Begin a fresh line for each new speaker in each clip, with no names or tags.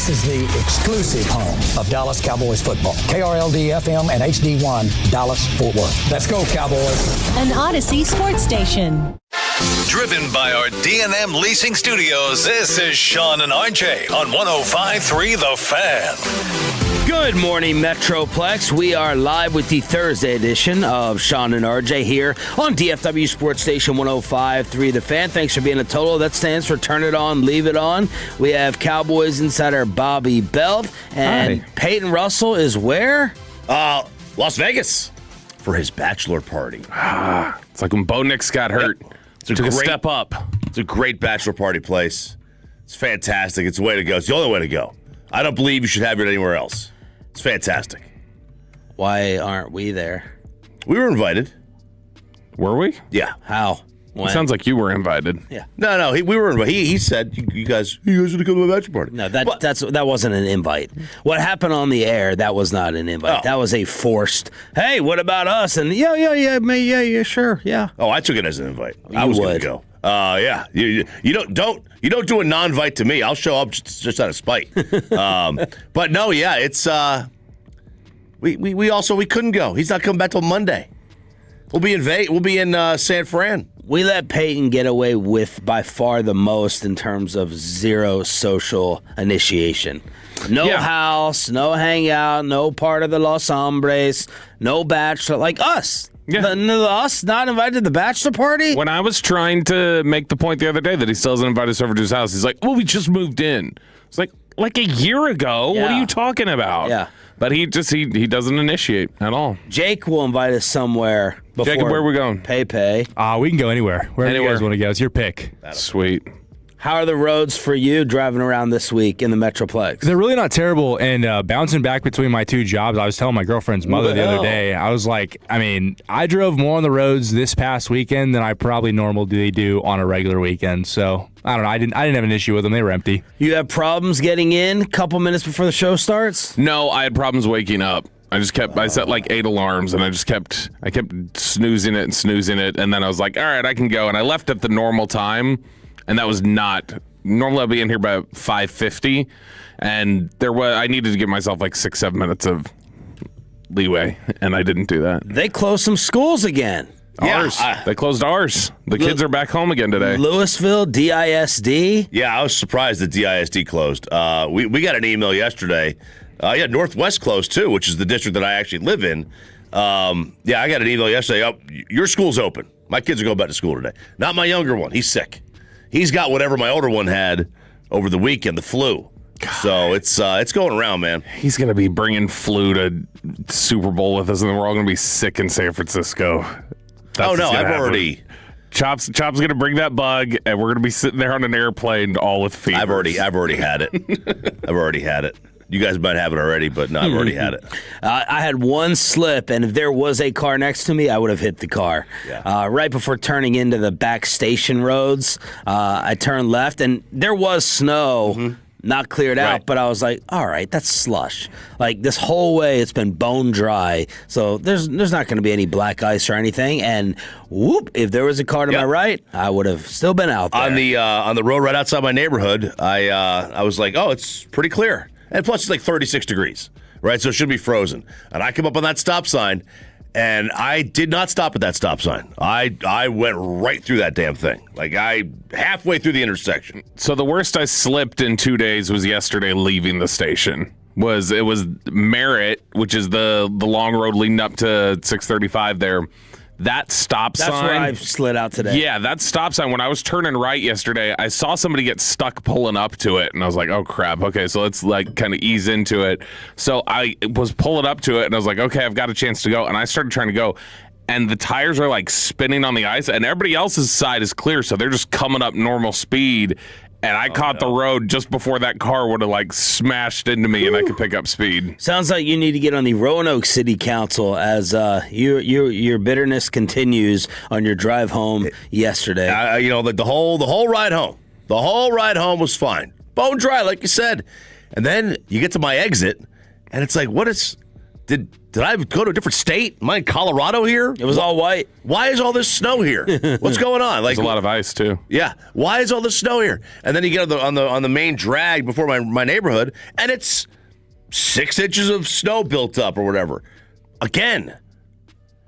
This is the exclusive home of Dallas Cowboys football. KRLD-FM and HD1, Dallas, Fort Worth. Let's go, Cowboys.
An Odyssey sports station.
Driven by our D&M Leasing Studios, this is Sean and RJ on 105.3 The Fan.
Good morning, Metroplex. We are live with the Thursday edition of Sean and RJ here on DFW Sports Station 105.3 The Fan. Thanks for being a total. That stands for turn it on, leave it on. We have Cowboys insider Bobby Belt. And Hi. Payton Russell is where?
Las Vegas for his bachelor party.
It's like when Bo Nix got hurt.
Yep.
Took a step up.
It's a great bachelor party place. It's fantastic. It's the way to go. It's the only way to go. I don't believe you should have it anywhere else. It's fantastic.
Why aren't we there?
We were invited.
Were we?
Yeah.
How? When?
It sounds like you were invited.
Yeah.
No, we were invited. He said, you guys are going to come to my bachelor party.
No, that wasn't an invite. What happened on the air, that was not an invite.
Oh.
That was a forced, hey, what about us? And yeah, sure, yeah.
Oh, I took it as an invite. I was going to go. Yeah. You don't do a non-invite to me. I'll show up just out of spite. But no, yeah, it's we couldn't go. He's not coming back till Monday. We'll be in San Fran.
We let Payton get away with by far the most in terms of zero social initiation. No house, no hangout, no part of the Los Hombres, no bachelor, like us.
Yeah.
Us not invited to the bachelor party?
When I was trying to make the point the other day that he still hasn't invited us over to his house, he's like, well, we just moved in. It's like a year ago. Yeah. What are you talking about?
Yeah.
But he doesn't initiate at all.
Jake will invite us somewhere before.
Jacob, where are we going?
Pay.
We can go anywhere. Wherever you guys want to go. It's your pick.
Sweet.
How are the roads for you driving around this week in the Metroplex?
They're really not terrible. And bouncing back between my two jobs, I was telling my girlfriend's mother the other day, I was like, I drove more on the roads this past weekend than I probably normally do on a regular weekend. So I don't know. I didn't have an issue with them. They were empty.
You have problems getting in a couple minutes before the show starts?
No, I had problems waking up. I set like 8 alarms, and I kept snoozing it, and then I was like, all right, I can go. And I left at the normal time. And that was not normally. I'll be in here by 5:50, and I needed to give myself like 6-7 minutes of leeway, and I didn't do that.
They closed some schools again.
Ours. They closed ours. The kids are back home again today.
Louisville, DISD.
Yeah, I was surprised that DISD closed. We got an email yesterday. Northwest closed too, which is the district that I actually live in. I got an email yesterday. Oh, your school's open. My kids are going back to school today. Not my younger one. He's sick. He's got whatever my older one had over the weekend, the flu. So it's going around, man.
He's going to be bringing flu to Super Bowl with us, and then we're all going to be sick in San Francisco.
I've already.
Chop's going to bring that bug, and we're going to be sitting there on an airplane all with fever.
I've already had it. I've already had it. You guys might have it already, but no, I've already had it.
I had one slip, and if there was a car next to me, I would have hit the car.
Yeah.
Right before turning into the back station roads, I turned left, and there was snow, not cleared out, but I was like, all right, that's slush. Like, this whole way, it's been bone dry, so there's not going to be any black ice or anything, and whoop, if there was a car to my right, I would have still been out there.
On the road right outside my neighborhood, I was like, oh, it's pretty clear. And plus, it's like 36 degrees, right? So it should be frozen. And I come up on that stop sign, and I did not stop at that stop sign. I went right through that damn thing. Like, halfway through the intersection.
So the worst I slipped in 2 days was yesterday leaving the station. It was Merritt, which is the long road leading up to 635 there. That stop sign.
That's where I slid out today.
Yeah, that stop sign. When I was turning right yesterday, I saw somebody get stuck pulling up to it, and I was like, oh, crap. Okay, so let's like kind of ease into it. So I was pulling up to it, and I was like, okay, I've got a chance to go. And I started trying to go, and the tires are like spinning on the ice, and everybody else's side is clear, so they're just coming up normal speed. And I caught the road just before that car would have like smashed into me, and I could pick up speed.
Sounds like you need to get on the Roanoke City Council as your bitterness continues on your drive home yesterday.
The whole ride home. The whole ride home was fine. Bone dry, like you said. And then you get to my exit, and it's like, what is Did I go to a different state? Am I in Colorado here?
It was all white.
Why is all this snow here? What's going on?
There's a lot of ice too.
Yeah. Why is all this snow here? And then you get on the main drag before my neighborhood, and it's 6 inches of snow built up or whatever. Again.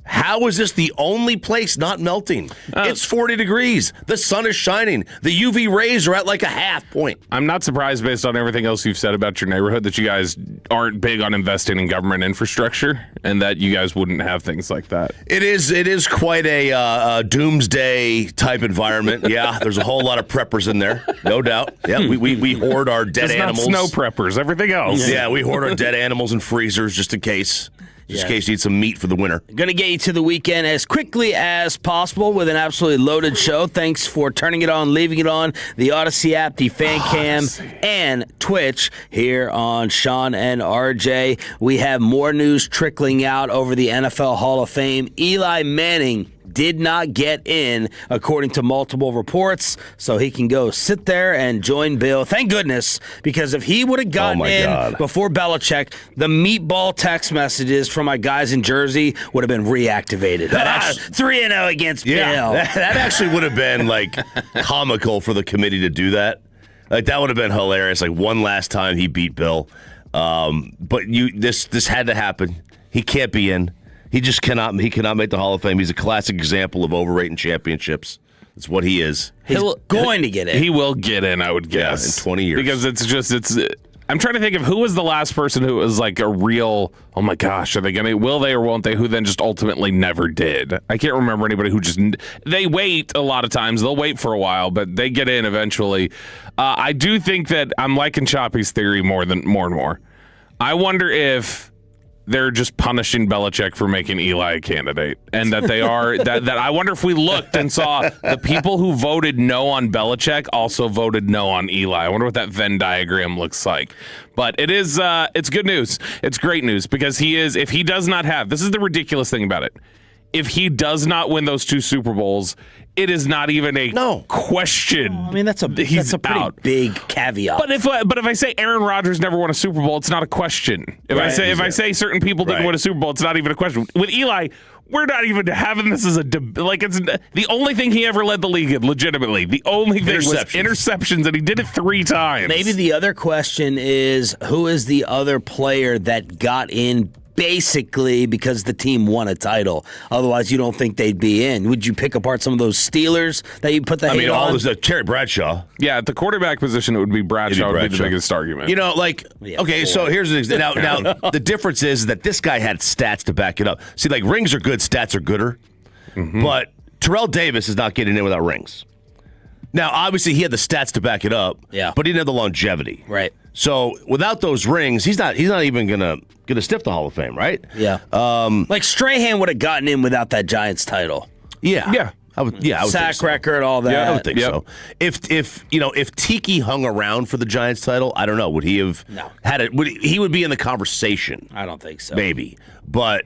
How is this the only place not melting? It's 40 degrees. The sun is shining. The UV rays are at like a half point.
I'm not surprised based on everything else you've said about your neighborhood that you guys aren't big on investing in government infrastructure and that you guys wouldn't have things like that.
It is quite a doomsday type environment. Yeah, there's a whole lot of preppers in there, no doubt. Yeah, we hoard our dead
Just
animals.
Not snow preppers, everything else.
Yeah, we hoard our dead animals in freezers just in case. Just in case you need some meat for the winter.
Going to get you to the weekend as quickly as possible with an absolutely loaded show. Thanks for turning it on, leaving it on, the Odyssey app, the Fan Cam, and Twitch here on Sean and RJ. We have more news trickling out over the NFL Hall of Fame. Eli Manning did not get in, according to multiple reports, so he can go sit there and join Bill. Thank goodness, because if he would have gotten in before Belichick, the meatball text messages from my guys in Jersey would have been reactivated. 3-0 against Bill.
That actually would have been like comical for the committee to do that. Like that would have been hilarious. Like one last time he beat Bill, but this had to happen. He can't be in. He just cannot. He cannot make the Hall of Fame. He's a classic example of overrating championships. That's what he is.
He's going to get in.
He will get in, I would guess.
In 20 years.
Because it's. I'm trying to think of who was the last person who was like a real, oh my gosh, will they or won't they, who then just ultimately never did. I can't remember anybody who just, they wait a lot of times. They'll wait for a while, but they get in eventually. I do think that I'm liking Choppy's theory more and more. I wonder if they're just punishing Belichick for making Eli a candidate, and that they are that I wonder if we looked and saw the people who voted no on Belichick also voted no on Eli. I wonder what that Venn diagram looks like. But it is it's good news. It's great news because if he does not have, this is the ridiculous thing about it. If he does not win those 2 Super Bowls, it is not even a question.
I mean, that's a pretty big caveat.
But if I say Aaron Rodgers never won a Super Bowl, it's not a question. If I say certain people didn't win a Super Bowl, it's not even a question. With Eli, we're not even having this as a it's the only thing he ever led the league in, legitimately. The only thing was interceptions, and he did it 3 times.
Maybe the other question is, who is the other player that got in basically because the team won a title? Otherwise, you don't think they'd be in. Would you pick apart some of those Steelers that you put the hate on?
All this Terry Bradshaw.
Yeah, at the quarterback position, it would be Bradshaw. Would be the biggest argument.
You know, so here's an example. Now, the difference is that this guy had stats to back it up. See, like rings are good, stats are gooder. Mm-hmm. But Terrell Davis is not getting in without rings. Now, obviously, he had the stats to back it up.
Yeah.
But he didn't have the longevity.
Right.
So without those rings, he's not even gonna sniff the Hall of Fame, right?
Yeah. Like Strahan would have gotten in without that Giants title.
Yeah.
Yeah.
I would
Sack
think so.
record, all that.
Yeah, I would think so. If Tiki hung around for the Giants title, I don't know. Would he have had it? He would be in the conversation?
I don't think so.
Maybe, but.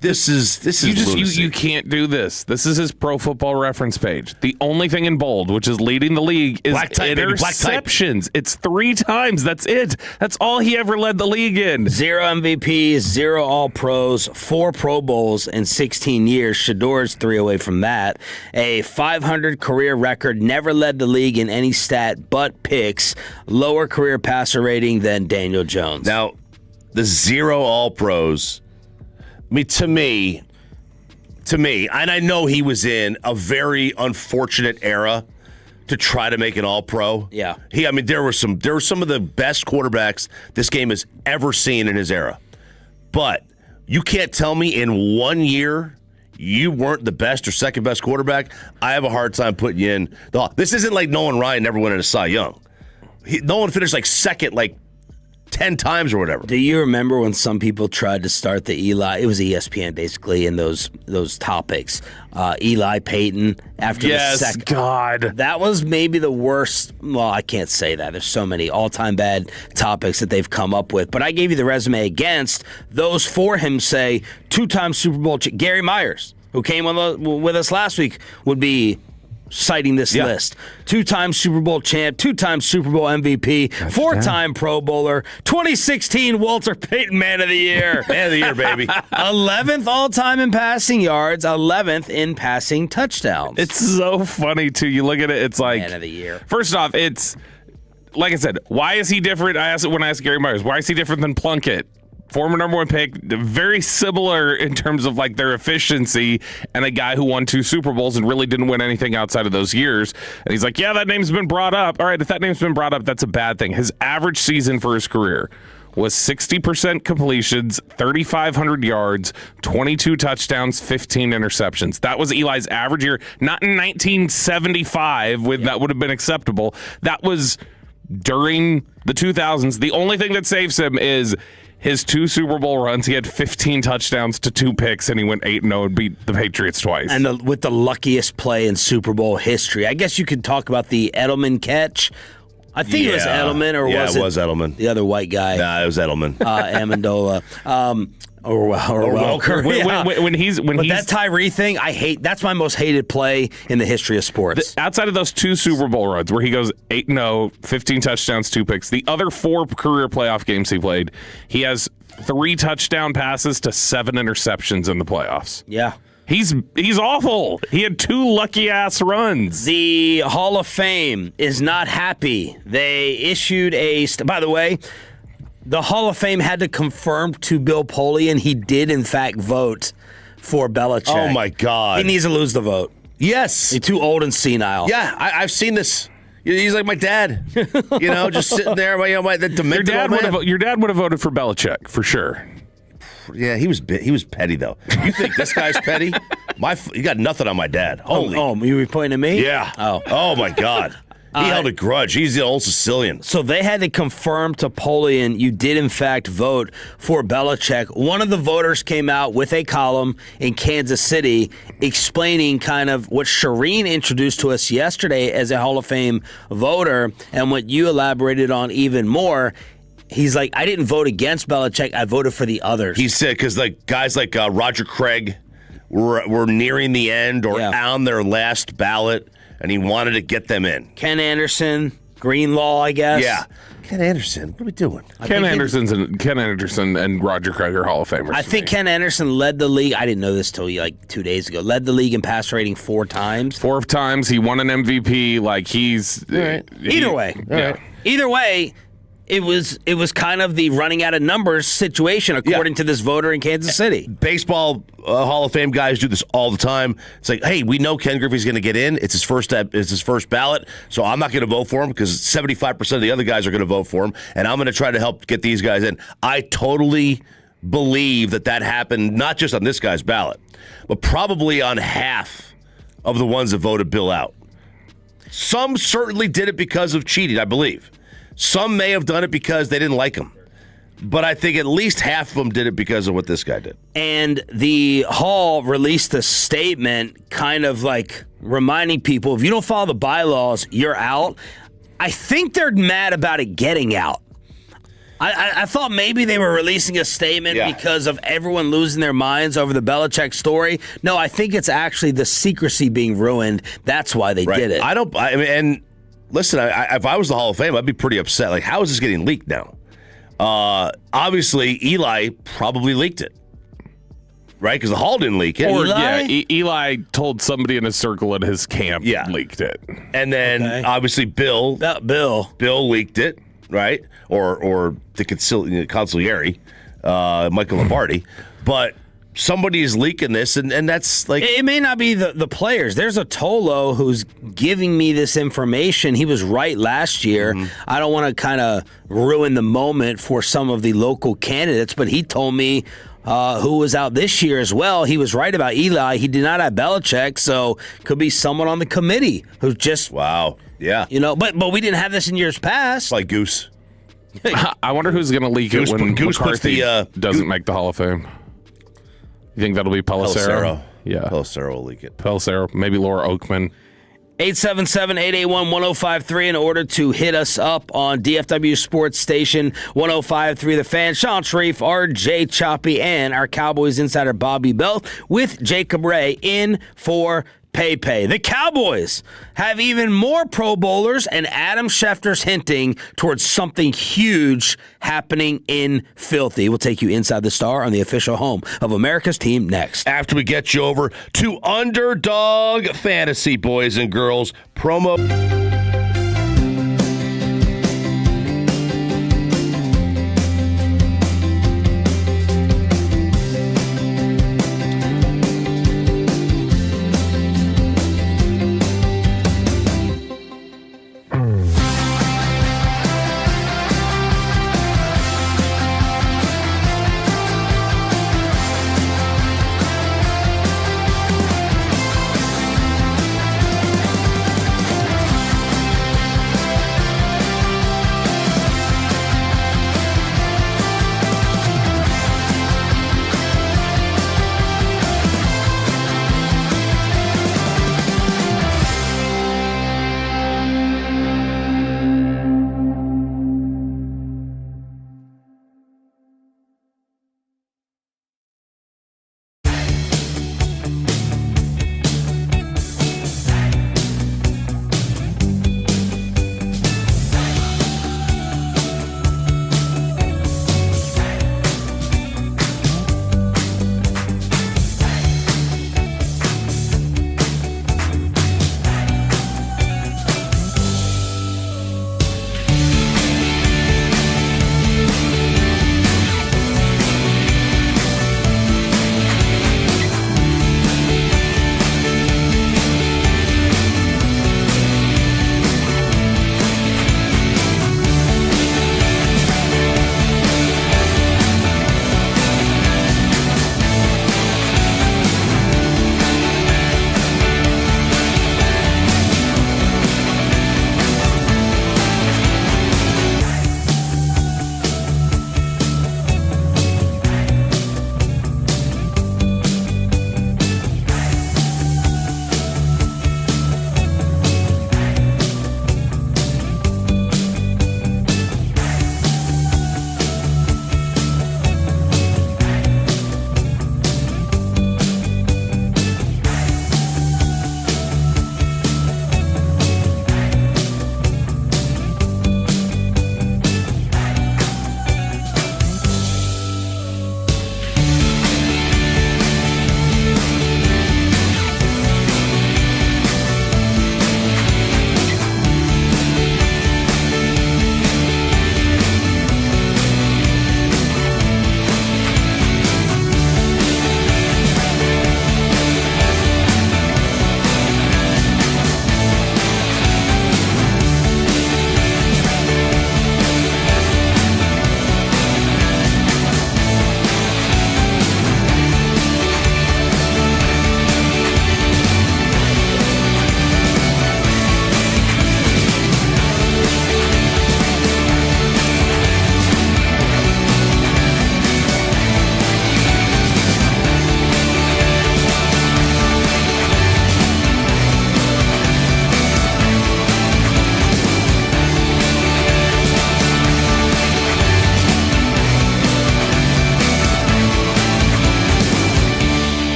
This is lunacy.
You can't do this. This is his Pro Football Reference page. The only thing in bold, which is leading the league, is interceptions. It's 3 times. That's it. That's all he ever led the league in.
0 MVPs, 0 All-Pros, 4 Pro Bowls in 16 years. Shador's 3 away from that. A 500 career record. Never led the league in any stat but picks. Lower career passer rating than Daniel Jones.
Now, the 0 All-Pros. I mean, to me, and I know he was in a very unfortunate era to try to make an All-Pro.
Yeah.
There were some of the best quarterbacks this game has ever seen in his era. But you can't tell me in 1 year you weren't the best or second best quarterback. I have a hard time putting you in. This isn't like Nolan Ryan never went into Cy Young. Nolan finished like second, 10 times or whatever.
Do you remember when some people tried to start the Eli? It was ESPN basically in those topics. Eli Payton after the second.
God.
That was maybe the worst. Well, I can't say that. There's so many all-time bad topics that they've come up with. But I gave you the resume against those for him. Say 2-time Super Bowl Gary Myers, who came with us last week, would be citing this list. 2-time Super Bowl champ, 2-time Super Bowl MVP, 4-time Pro Bowler, 2016 Walter Payton Man of the Year.
Man of the Year, baby.
11th all-time in passing yards, 11th in passing touchdowns.
It's so funny, too. You look at it, it's like...
Man of the Year.
First off, it's... Like I said, why is he different? I asked it when I asked Gary Myers. Why is he different than Plunkett? Former number 1 pick, very similar in terms of like their efficiency, and a guy who won 2 Super Bowls and really didn't win anything outside of those years. And he's like, yeah, that name's been brought up. All right, if that name's been brought up, that's a bad thing. His average season for his career was 60% completions, 3,500 yards, 22 touchdowns, 15 interceptions. That was Eli's average year. Not in 1975, that would have been acceptable. That was during the 2000s. The only thing that saves him is his 2 Super Bowl runs. He had 15 touchdowns to 2 picks, and he went 8-0 and beat the Patriots twice.
And with the luckiest play in Super Bowl history. I guess you could talk about the Edelman catch. I think it was Edelman, or
was it? Yeah, it was Edelman.
The other white guy.
Nah, it was Edelman.
Amendola. Or Welker.
When
that Tyree thing, I hate. That's my most hated play in the history of sports.
Outside of those 2 Super Bowl runs where he goes 8-0, 15 touchdowns, 2 picks, the other 4 career playoff games he played, he has 3 touchdown passes to 7 interceptions in the playoffs.
Yeah.
He's awful. He had 2 lucky-ass runs.
The Hall of Fame is not happy. They issued by the way, the Hall of Fame had to confirm to Bill Polian he did, in fact, vote for Belichick.
Oh, my God.
He needs to lose the vote.
Yes.
He's too old and senile.
Yeah, I've seen this. He's like my dad. Just sitting there.
Your dad would have voted for Belichick, for sure.
Yeah, he was petty, though. You think this guy's petty? You got nothing on my dad. Holy.
Oh, you were pointing at me?
Yeah. Oh, my God. He held a grudge. He's the old Sicilian.
So they had to confirm to Polian you did, in fact, vote for Belichick. One of the voters came out with a column in Kansas City explaining kind of what Shireen introduced to us yesterday as a Hall of Fame voter and what you elaborated on even more. He's like, I didn't vote against Belichick. I voted for the others.
He said because guys like Roger Craig were nearing the end or on their last ballot, and he wanted to get them in.
Ken Anderson, Greenlaw, I guess.
Yeah. Ken Anderson, what are we doing?
Ken Anderson and Roger Craig are Hall of Famers.
I think Ken Anderson led the league. I didn't know this till like 2 days ago. Led the league in passer rating 4 times.
4 times. He won an MVP. Like he's
either way.
Yeah.
Either way. It was kind of the running out of numbers situation, according to this voter in Kansas City.
Baseball Hall of Fame guys do this all the time. It's like, hey, we know Ken Griffey's going to get in. It's his first ballot, so I'm not going to vote for him because 75% of the other guys are going to vote for him, and I'm going to try to help get these guys in. I totally believe that happened not just on this guy's ballot, but probably on half of the ones that voted Bill out. Some certainly did it because of cheating, I believe. Some may have done it because they didn't like him. But I think at least half of them did it because of what this guy did.
And the Hall released a statement kind of like reminding people, if you don't follow the bylaws, you're out. I think they're mad about it getting out. I thought maybe they were releasing a statement because of everyone losing their minds over the Belichick story. No, I think it's actually the secrecy being ruined. That's why they did it.
Listen, if I was the Hall of Fame, I'd be pretty upset. Like, how is this getting leaked now? Obviously, Eli probably leaked it, right? Because the Hall didn't leak it.
Or, Eli told somebody in his circle at his camp leaked it.
And then, obviously, Bill leaked it, right? Or the consigliere, Michael Lombardi. But somebody is leaking this, and that's like...
It may not be the players. There's a Tolo who's giving me this information. He was right last year. I don't want to kind of ruin the moment for some of the local candidates, but he told me who was out this year as well. He was right about Eli. He did not have Belichick, so could be someone on the committee who's just...
Wow. Yeah.
But we didn't have this in years past.
Like Goose.
I wonder who's going to leak it when McCarthy doesn't make the Hall of Fame. You think that'll be Pelissero? Yeah.
Pelissero will leak it.
Pelissero, maybe Laura Oakman.
877-881-1053 in order to hit us up on DFW Sports Station 1053 The Fan. Sean Sharif, RJ Choppy, and our Cowboys insider Bobby Bell with Jacob Ray in for Pepe. The Cowboys have even more Pro Bowlers, and Adam Schefter's hinting towards something huge happening in Filthy. We'll take you inside the Star on the official home of America's team next.
After we get you over to Underdog Fantasy, boys and girls, promo.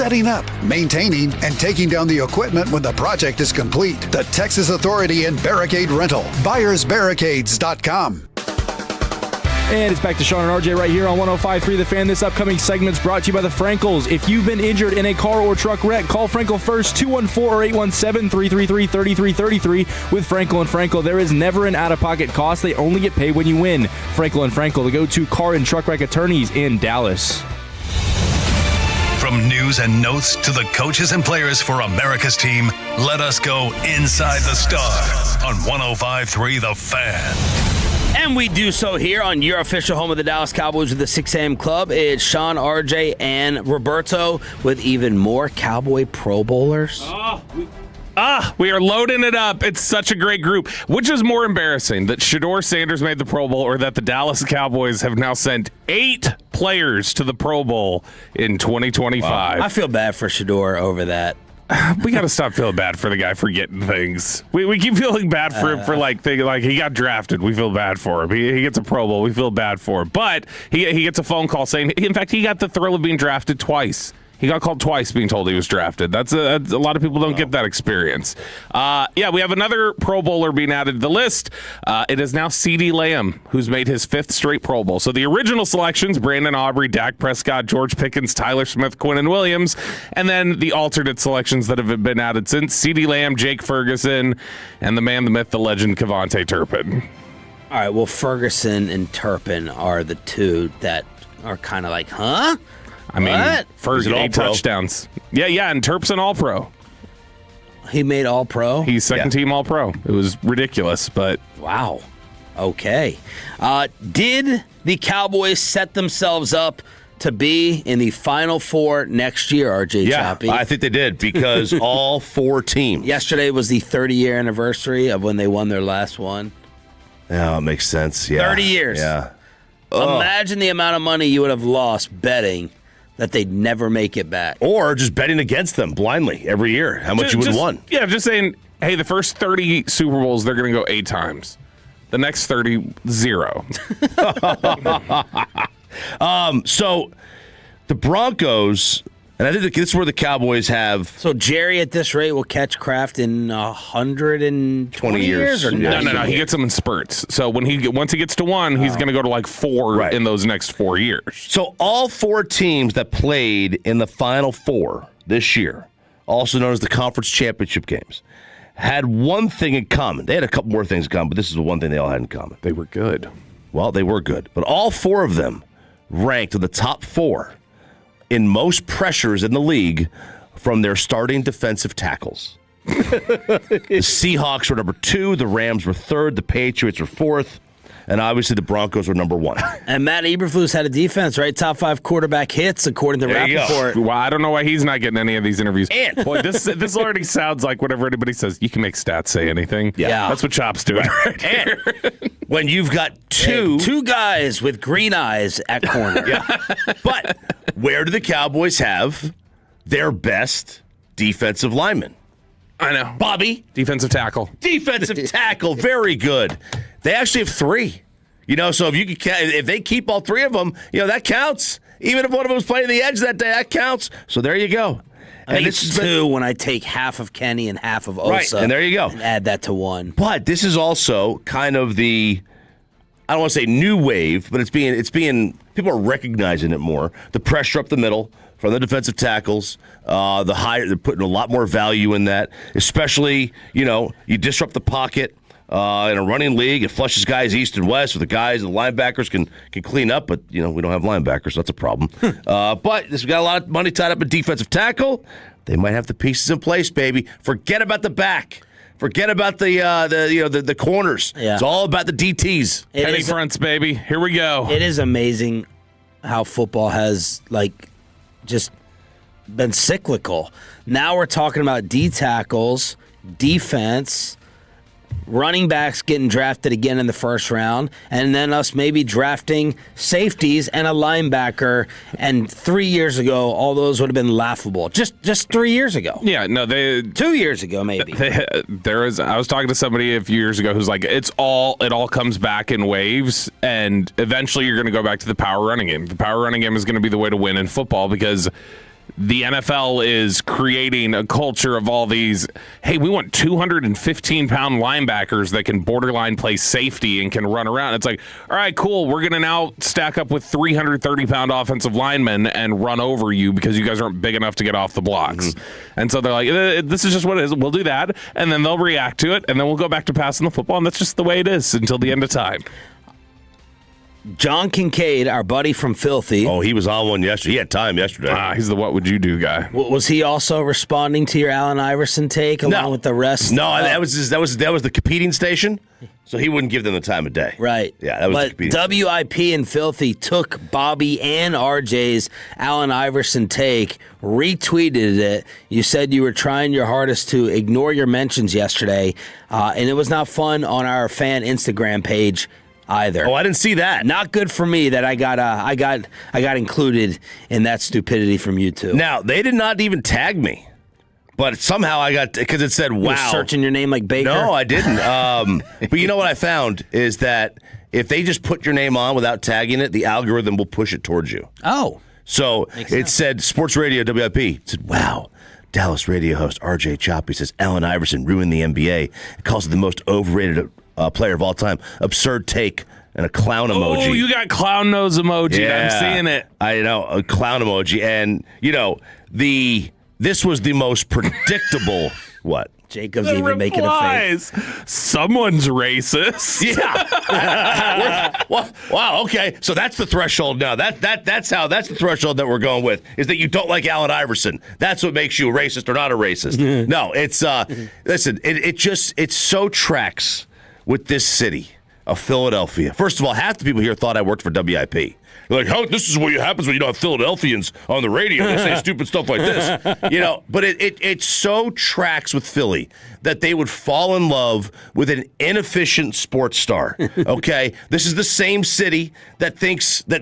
setting up, maintaining, and taking down the equipment when the project is complete. The Texas Authority in Barricade Rental. BuyersBarricades.com.
And it's back to Sean and RJ right here on 105.3 The Fan. This upcoming segment is brought to you by the Frankels. If you've been injured in a car or truck wreck, call Frankel first, 214 or 817-333-3333. With Frankel and Frankel, there is never an out-of-pocket cost. They only get paid when you win. Frankel and Frankel, the go-to car and truck wreck attorneys in Dallas.
From news and notes to the coaches and players for America's team, let us go inside the Star on 105.3 The Fan.
And we do so here on your official home of the Dallas Cowboys with the 6 a.m. Club. It's Sean, RJ, and Roberto with even more Cowboy Pro Bowlers.
We are loading it up. It's such a great group. Which is more embarrassing, that Shedeur Sanders made the Pro Bowl or that the Dallas Cowboys have now sent 8 players to the Pro Bowl in 2025?
Wow. I feel bad for Shedeur over that.
We got to stop feeling bad for the guy for getting things. We keep feeling bad for him for like he got drafted. We feel bad for him. He gets a Pro Bowl. We feel bad for him. But he gets a phone call saying, in fact, he got the thrill of being drafted twice. He got called twice being told he was drafted. That's a lot of people don't get that experience. We have another Pro Bowler being added to the list. It is now CeeDee Lamb, who's made his 5th straight Pro Bowl. So the original selections, Brandon Aubrey, Dak Prescott, George Pickens, Tyler Smith, Quinnen Williams, and then the alternate selections that have been added since, CeeDee Lamb, Jake Ferguson, and the man, the myth, the legend, Kevontae Turpin.
All right, well, Ferguson and Turpin are the two that are kind of like, huh?
I mean, Ferguson 8 touchdowns. Yeah, and Terp's an All-Pro.
He made All-Pro?
He's second-team All-Pro. It was ridiculous, but...
Wow. Okay. Did the Cowboys set themselves up to be in the Final Four next year, RJ Choppy?
Yeah, I think they did, because all 4 teams.
Yesterday was the 30-year anniversary of when they won their last one.
Yeah, it makes sense. Yeah.
30 years.
Yeah.
Imagine the amount of money you would have lost betting that they'd never make it back.
Or just betting against them blindly every year, how much you would have won.
Yeah, just saying, hey, the first 30 Super Bowls, they're going to go 8 times. The next 30, 0.
So the Broncos, and I think this is where the Cowboys have...
So Jerry at this rate will catch Kraft in 120 years? Or
No. He gets them in spurts. So once he gets to 1, he's going to go to like 4 in those next 4 years.
So all 4 teams that played in the Final Four this year, also known as the Conference Championship games, had one thing in common. They had a couple more things in common, but this is the one thing they all had in common.
They were good.
Well, they were good. But all 4 of them ranked in the top 4 in most pressures in the league from their starting defensive tackles. The Seahawks were number 2, the Rams were 3rd, the Patriots were 4th, and obviously the Broncos were number 1.
And Matt Eberflus had a defense, right? Top 5 quarterback hits, according to Rappaport.
Well, I don't know why he's not getting any of these interviews. And boy, this already sounds like whenever anybody says you can make stats say anything.
Yeah.
That's what Chop's doing right here.
When you've got two
guys with green eyes at corner.
Yeah. But where do the Cowboys have their best defensive lineman?
I know.
Bobby.
Defensive tackle.
Defensive tackle. Very good. They actually have 3. So if they keep all 3 of them, that counts. Even if one of them was playing the edge that day, that counts. So there you go.
I think it's 2 when I take half of Kenny and half of Osa.
Right, and there you go.
And add that to 1.
But this is also kind of the, I don't want to say new wave, but it's being people are recognizing it more. The pressure up the middle from the defensive tackles, they're putting a lot more value in that, especially, you disrupt the pocket. In a running league, it flushes guys east and west, so the guys and the linebackers can clean up, but we don't have linebackers, so that's a problem. But we've got a lot of money tied up in defensive tackle. They might have the pieces in place, baby. Forget about the back. Forget about the corners.
Yeah.
It's all about the DTs.
Penny fronts, baby. Here we go.
It is amazing how football has just been cyclical. Now we're talking about D tackles, defense, running backs getting drafted again in the first round, and then us maybe drafting safeties and a linebacker. And 3 years ago, all those would have been laughable. Just 3 years ago.
Yeah, no,
2 years ago, maybe.
I was talking to somebody a few years ago who's like, it all comes back in waves, and eventually you're going to go back to the power running game. The power running game is going to be the way to win in football because the NFL is creating a culture of all these, hey, we want 215-pound linebackers that can borderline play safety and can run around. It's like, all right, cool. We're going to now stack up with 330-pound offensive linemen and run over you because you guys aren't big enough to get off the blocks. And so they're like, this is just what it is. We'll do that, and then they'll react to it, and then we'll go back to passing the football, and that's just the way it is until the end of time.
John Kincaid, our buddy from Filthy.
Oh, he was on one yesterday. He had time yesterday.
He's the what would you do guy.
Was he also responding to your Allen Iverson take along with the rest?
No, that was the competing station. So he wouldn't give them the time of day.
Right.
Yeah, that was the competing station.
WIP and Filthy took Bobby and RJ's Allen Iverson take, retweeted it. You said you were trying your hardest to ignore your mentions yesterday, and it was not fun on our fan Instagram page either.
Oh, I didn't see that.
Not good for me that I got included in that stupidity from you two.
Now, they did not even tag me, but somehow I got, because it said, wow.
You were searching your name like Baker?
No, I didn't. But you know what I found is that if they just put your name on without tagging it, the algorithm will push it towards you.
Oh.
So it said Sports Radio WIP. It said, wow. Dallas radio host RJ Choppy says Allen Iverson ruined the NBA. It calls it the most overrated player of all time. Absurd take and a clown emoji.
Oh, you got clown nose emoji.
Yeah,
I'm seeing it.
I know, a clown emoji. And, this was the most predictable. What?
Jacob's
The
even making a face.
Someone's racist.
Yeah. Wow. Okay. So that's the threshold now. That's the threshold that we're going with, is that you don't like Allen Iverson. That's what makes you a racist or not a racist. No, it's listen. It so tracks with this city of Philadelphia. First of all, half the people here thought I worked for WIP. They're like, "How? This is what happens when you don't have Philadelphians on the radio. They say stupid stuff like this." But it so tracks with Philly that they would fall in love with an inefficient sports star. Okay, this is the same city that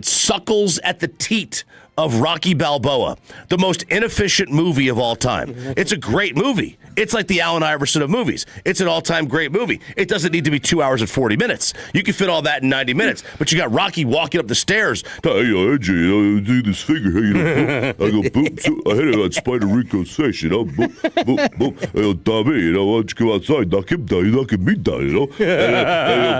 suckles at the teat of Rocky Balboa, the most inefficient movie of all time. It's a great movie. It's like the Allen Iverson of movies. It's an all-time great movie. It doesn't need to be 2 hours and 40 minutes. You can fit all that in 90 minutes. But you got Rocky walking up the stairs. Hey, AJ, I do this figure. Hey, I go, boop, I hit it on Spider Rico's face, boop, boop, boop. Hey, Tommy, why don't you come outside, knock him down, you're knocking me down, And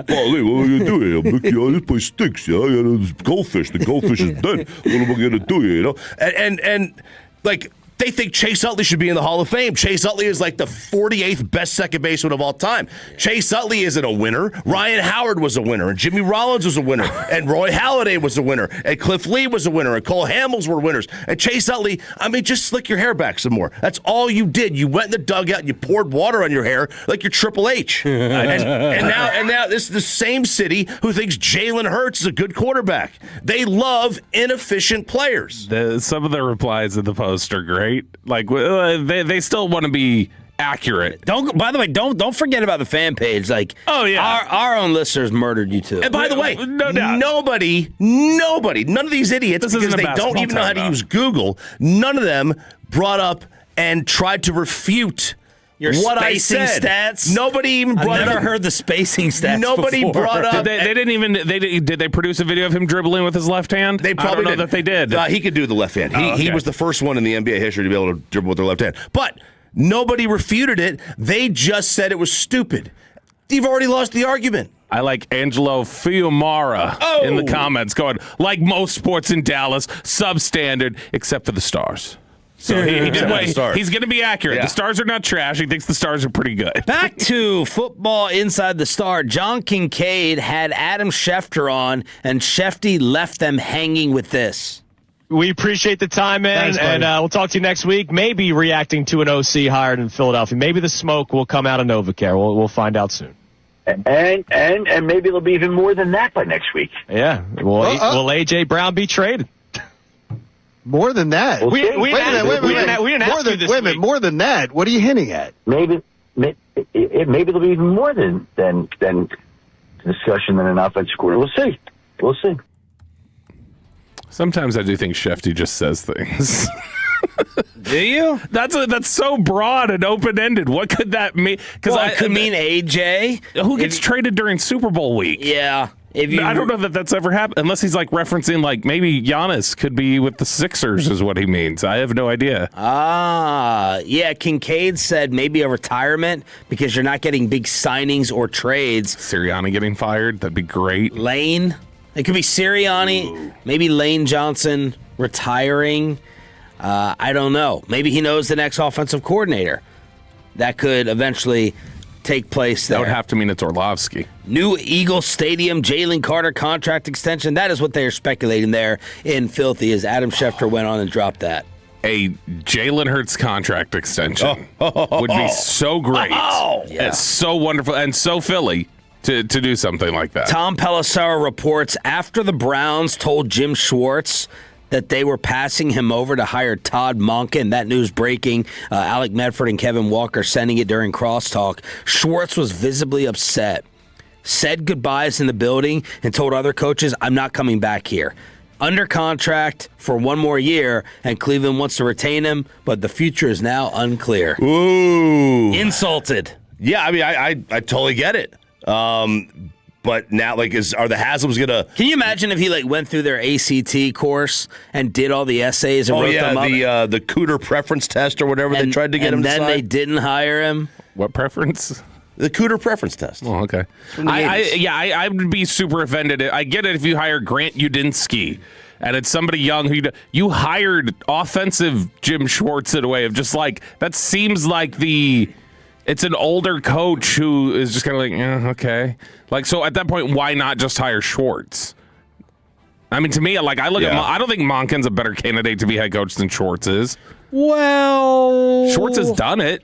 Paulie, what are you doing? I'm looking, this place stinks, this goldfish. The goldfish is dead. What am I going to do, And like, they think Chase Utley should be in the Hall of Fame. Chase Utley is like the 48th best second baseman of all time. Chase Utley isn't a winner. Ryan Howard was a winner, and Jimmy Rollins was a winner, and Roy Halladay was a winner, and Cliff Lee was a winner, and Cole Hamels were winners. And Chase Utley, just slick your hair back some more. That's all you did. You went in the dugout and you poured water on your hair like you're Triple H. and now this is the same city who thinks Jalen Hurts is a good quarterback. They love inefficient players.
Some of the replies in the post are great. Like they still want to be accurate.
By the way, don't forget about the fan page. Like,
oh yeah,
our own listeners murdered you too.
And by the way,
no doubt.
nobody, none of these idiots, because they don't even know how to use Google. None of them brought up and tried to refute
your
what
spacing
I said.
Stats.
Nobody even brought
I've never
up.
heard the spacing stats.
Nobody
before.
brought up.
Did they produce a video of him dribbling with his left hand?
They probably
I don't know
did.
that they did.
He could do the left hand. He was the first one in the NBA history to be able to dribble with their left hand. But nobody refuted it. They just said it was stupid. You've already lost the argument.
I like Angelo Fiumara in the comments going, like most sports in Dallas, substandard, except for the Stars. So he did wait. He's going to be accurate.
Yeah.
The Stars are not trash. He thinks the Stars are pretty good.
Back to football inside the Star. John Kincaid had Adam Schefter on, and Schefty left them hanging with this.
We appreciate the time, man, and we'll talk to you next week. Maybe reacting to an OC hired in Philadelphia. Maybe the smoke will come out of NovaCare. We'll find out soon.
And maybe it'll be even more than that by next week.
Yeah. Will A.J. Brown be traded?
More than that.
We'll
wait a minute. More than that. What are you hinting at?
Maybe it'll be even more than discussion than an offensive coordinator. We'll see.
Sometimes I do think Schefty just says things.
Do you?
That's so broad and open-ended. What could that mean?
Because it could mean AJ.
Who gets traded during Super Bowl week?
Yeah.
I don't know that that's ever happened, unless he's like referencing like maybe Giannis could be with the Sixers is what he means. I have no idea.
Yeah, Kincaid said maybe a retirement because you're not getting big signings or trades.
Sirianni getting fired, that'd be great.
Lane, it could be Sirianni, maybe Lane Johnson retiring. I don't know. Maybe he knows the next offensive coordinator. That could eventually take place there.
That would have to mean it's Orlovsky.
New Eagle Stadium, Jalen Carter contract extension. That is what they are speculating there in Filthy as Adam Schefter went on and dropped that.
A Jalen Hurts contract extension would be so great.
Yeah.
It's so wonderful and so Philly to do something like that.
Tom Pelissero reports after the Browns told Jim Schwartz that they were passing him over to hire Todd Monken. That news breaking. Alec Medford and Kevin Walker sending it during crosstalk. Schwartz was visibly upset, said goodbyes in the building, and told other coaches, I'm not coming back here. Under contract for one more year, and Cleveland wants to retain him, but the future is now unclear.
Ooh.
Insulted.
Yeah, I mean, I totally get it. But now, like, are the Haslam's gonna?
Can you imagine if he went through their ACT course and did all the essays and wrote them up?
the Cooter preference test or whatever they tried to get him to sign.
And then they didn't hire him.
What preference?
The Cooter preference test.
Oh, okay. I would be super offended. I get it if you hire Grant Udinski and it's somebody young who you hired offensive Jim Schwartz in a way of just like that seems like it's an older coach who is just kind of like, yeah, okay. Like, so at that point, why not just hire Schwartz? I mean, to me, like, I look at I don't think Monken's a better candidate to be head coach than Schwartz is.
Well,
Schwartz has done it.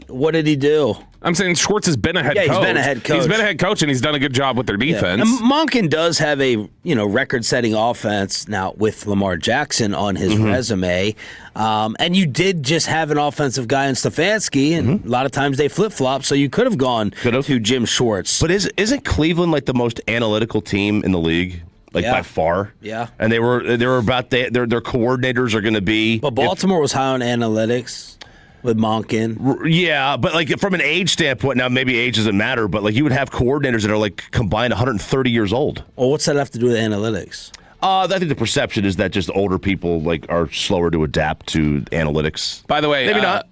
What did he do?
I'm saying Schwartz has been a head coach.
Yeah, he's been a head coach.
He's been a head coach, and he's done a good job with their defense.
And Monken does have a record-setting offense now with Lamar Jackson on his resume. And you did just have an offensive guy in Stefanski, and a lot of times they flip-flop, so you could have gone to Jim Schwartz.
But isn't Cleveland like the most analytical team in the league? By far.
Yeah.
And they were about their coordinators are going to be.
But Baltimore was high on analytics. With Monken.
Yeah, but like from an age standpoint, now maybe age doesn't matter, but like you would have coordinators that are like combined 130 years old.
Well, what's that have to do with analytics?
I think the perception is that just older people are slower to adapt to analytics.
By the way,
maybe not.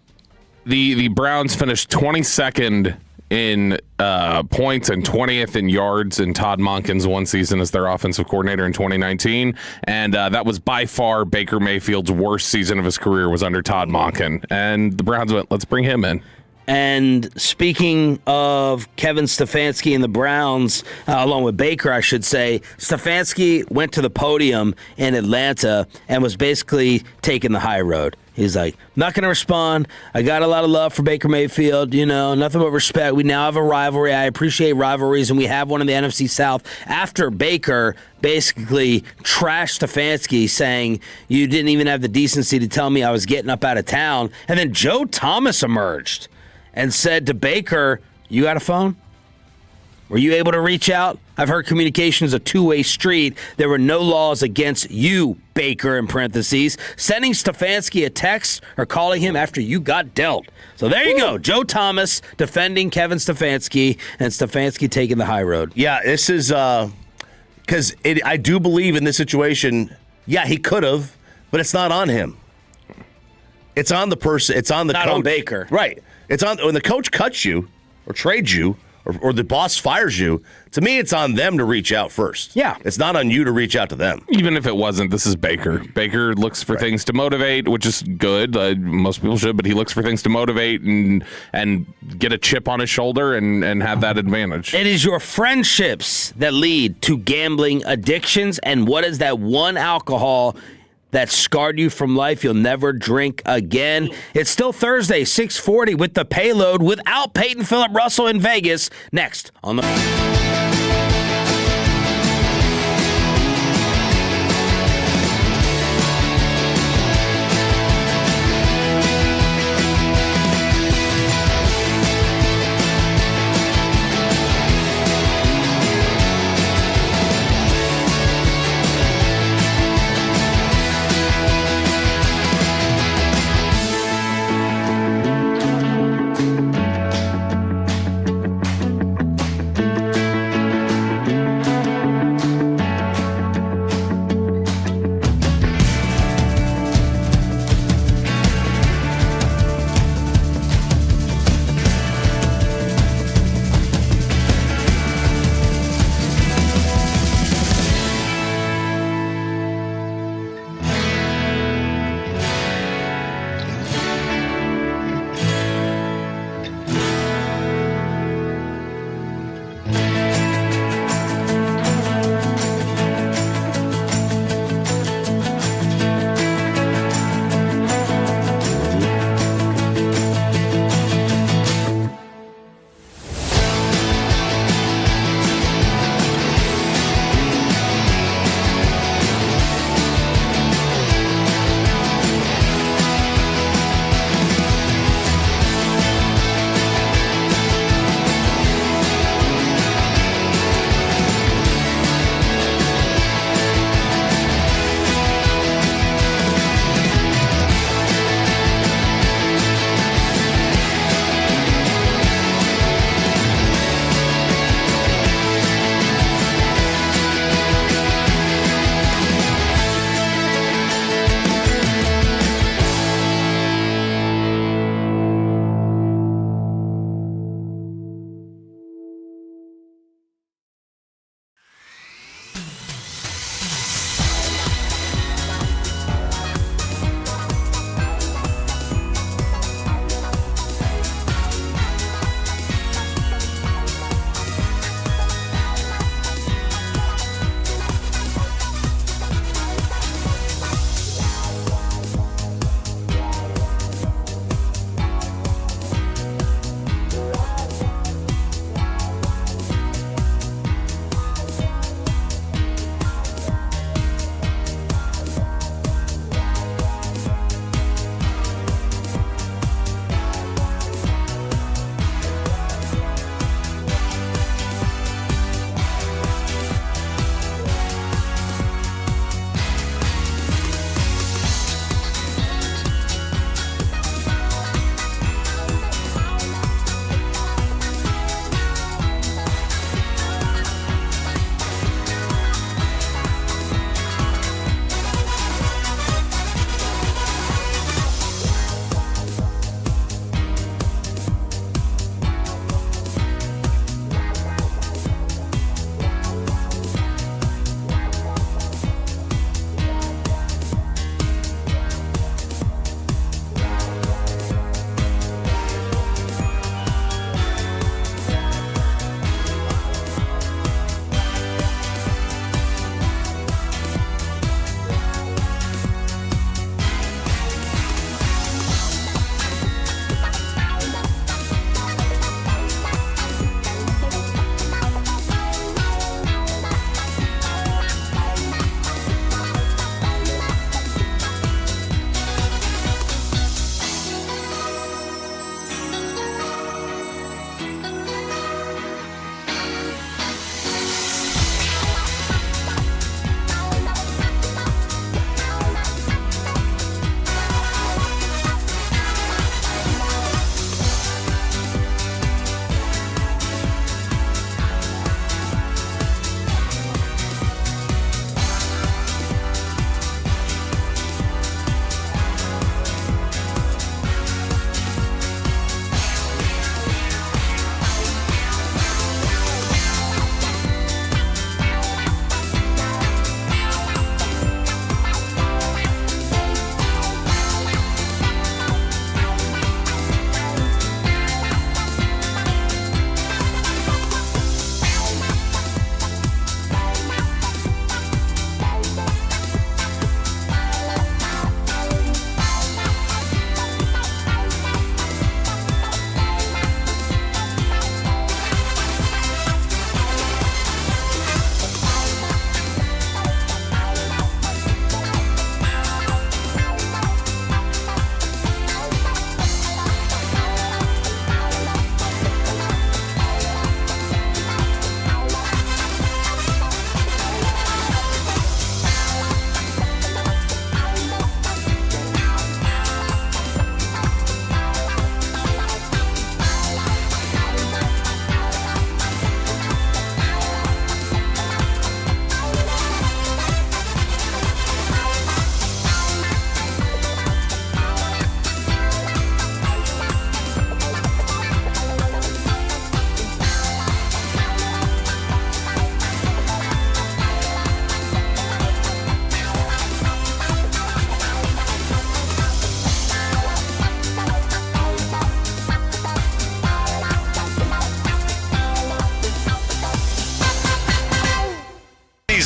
The Browns finished 22nd in points and 20th in yards in Todd Monken's one season as their offensive coordinator in 2019. And that was by far Baker Mayfield's worst season of his career was under Todd Monken. And the Browns went, let's bring him in.
And speaking of Kevin Stefanski and the Browns, along with Baker, I should say, Stefanski went to the podium in Atlanta and was basically taking the high road. He's like, not going to respond. I got a lot of love for Baker Mayfield, nothing but respect. We now have a rivalry. I appreciate rivalries, and we have one in the NFC South. After Baker basically trashed Stefanski, saying, you didn't even have the decency to tell me I was getting up out of town. And then Joe Thomas emerged and said to Baker, you got a phone? Were you able to reach out? I've heard communication is a two-way street. There were no laws against you, Baker, in parentheses, sending Stefanski a text or calling him after you got dealt. So there you go. Joe Thomas defending Kevin Stefanski and Stefanski taking the high road.
Yeah, this is because I do believe in this situation, he could have, but it's not on him. It's on the person. It's on the coach.
Not on Baker.
Right. It's on when the coach cuts you or trades you or the boss fires you. To me, it's on them to reach out first.
Yeah.
It's not on you to reach out to them.
Even if it wasn't, this is Baker. Baker looks for things to motivate, which is good. Most people should, but he looks for things to motivate and get a chip on his shoulder and have that advantage.
It is your friendships that lead to gambling addictions. And what is that one alcohol that scarred you from life you'll never drink again? It's still Thursday, 6:40 with the payload without Payton Phillip Russell in Vegas. Next on the...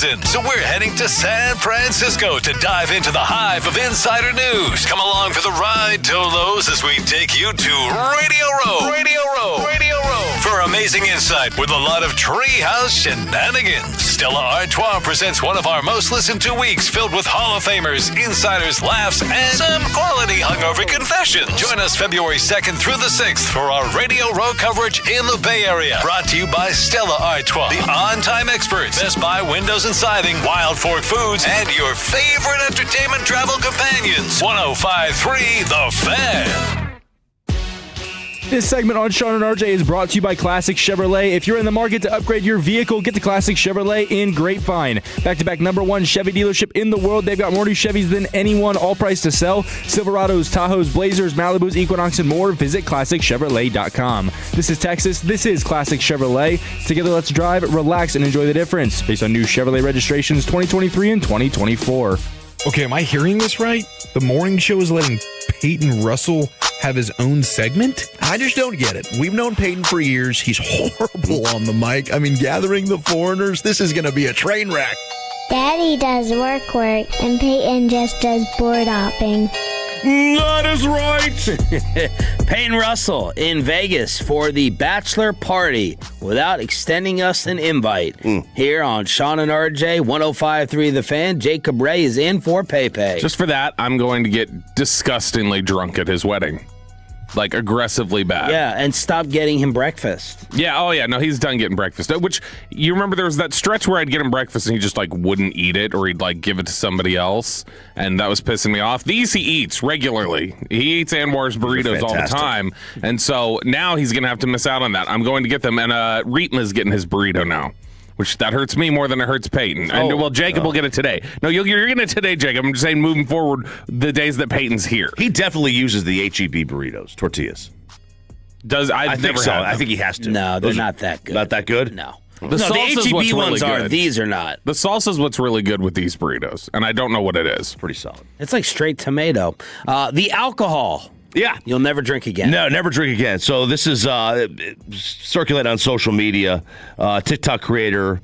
season. So we're heading to San Francisco to dive into the hive of insider news. Come along for the ride, Tolos, as we take you to Radio Row. Radio Row. Radio Row. For amazing insight with a lot of treehouse shenanigans. Stella Artois presents one of our most listened to weeks filled with Hall of Famers, insiders, laughs, and some quality hungover confessions. Join us February 2nd through the 6th for our Radio Row coverage in the Bay Area. Brought to you by Stella Artois, the on-time experts, Best Buy Windows and Siding, Wild Fork Foods, and your favorite entertainment travel companions. 105.3 The Fan.
This segment on Sean and RJ is brought to you by Classic Chevrolet. If you're in the market to upgrade your vehicle, get to Classic Chevrolet in Grapevine. Back-to-back #1 Chevy dealership in the world. They've got more new Chevys than anyone, all priced to sell. Silverados, Tahoes, Blazers, Malibus, Equinox, and more. Visit ClassicChevrolet.com. This is Texas. This is Classic Chevrolet. Together, let's drive, relax, and enjoy the difference. Based on new Chevrolet registrations 2023 and 2024.
Okay, am I hearing this right? The morning show is letting Peyton Russell have his own segment? I just don't get it. We've known Peyton for years. He's horrible on the mic. I mean, gathering the foreigners, this is going to be a train wreck.
Daddy does work, and Peyton just does board hopping.
That is right. Payton Russell in Vegas for the bachelor party without extending us an invite. Here on Sean and RJ, 105.3 The Fan, Jacob Ray is in for Pepe.
Just for that, I'm going to get disgustingly drunk at his wedding. Like, aggressively bad.
Yeah, and stop getting him breakfast.
Yeah, oh yeah, no, he's done getting breakfast. Which, you remember there was that stretch where I'd get him breakfast and he just, like, wouldn't eat it, or he'd, like, give it to somebody else, and that was pissing me off. These he eats regularly. He eats Anwar's burritos all the time, and so now he's going to have to miss out on that. I'm going to get them, and Reetma's getting his burrito now. Which that hurts me more than it hurts Peyton. And well, Jacob will get it today. No, you're getting it today, Jacob. I'm just saying, moving forward, the days that Peyton's here.
He definitely uses the HEB burritos, tortillas.
I
think so. I think he has to.
No, they're not that good.
Not that good?
No.
The
HEB ones are. These are not.
The salsa's what's really good with these burritos, and I don't know what it is.
Pretty solid.
It's like straight tomato. The alcohol.
Yeah.
You'll never drink again.
No, never drink again. So this is circulating on social media. TikTok creator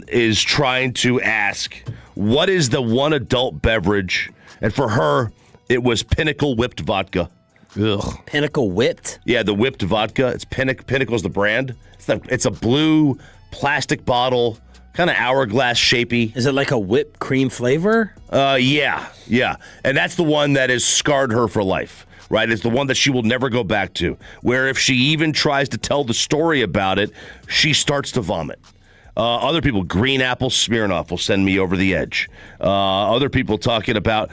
is trying to ask, what is the one adult beverage? And for her, it was Pinnacle Whipped Vodka.
Ugh. Pinnacle Whipped?
Yeah, the whipped vodka. It's Pinnacle's the brand. It's a blue plastic bottle, kind of hourglass shapey.
Is it like a whipped cream flavor?
Yeah. And that's the one that has scarred her for life, right? It's the one that she will never go back to, where if she even tries to tell the story about it, she starts to vomit. Other people, Green Apple Smirnoff will send me over the edge. Other people talking about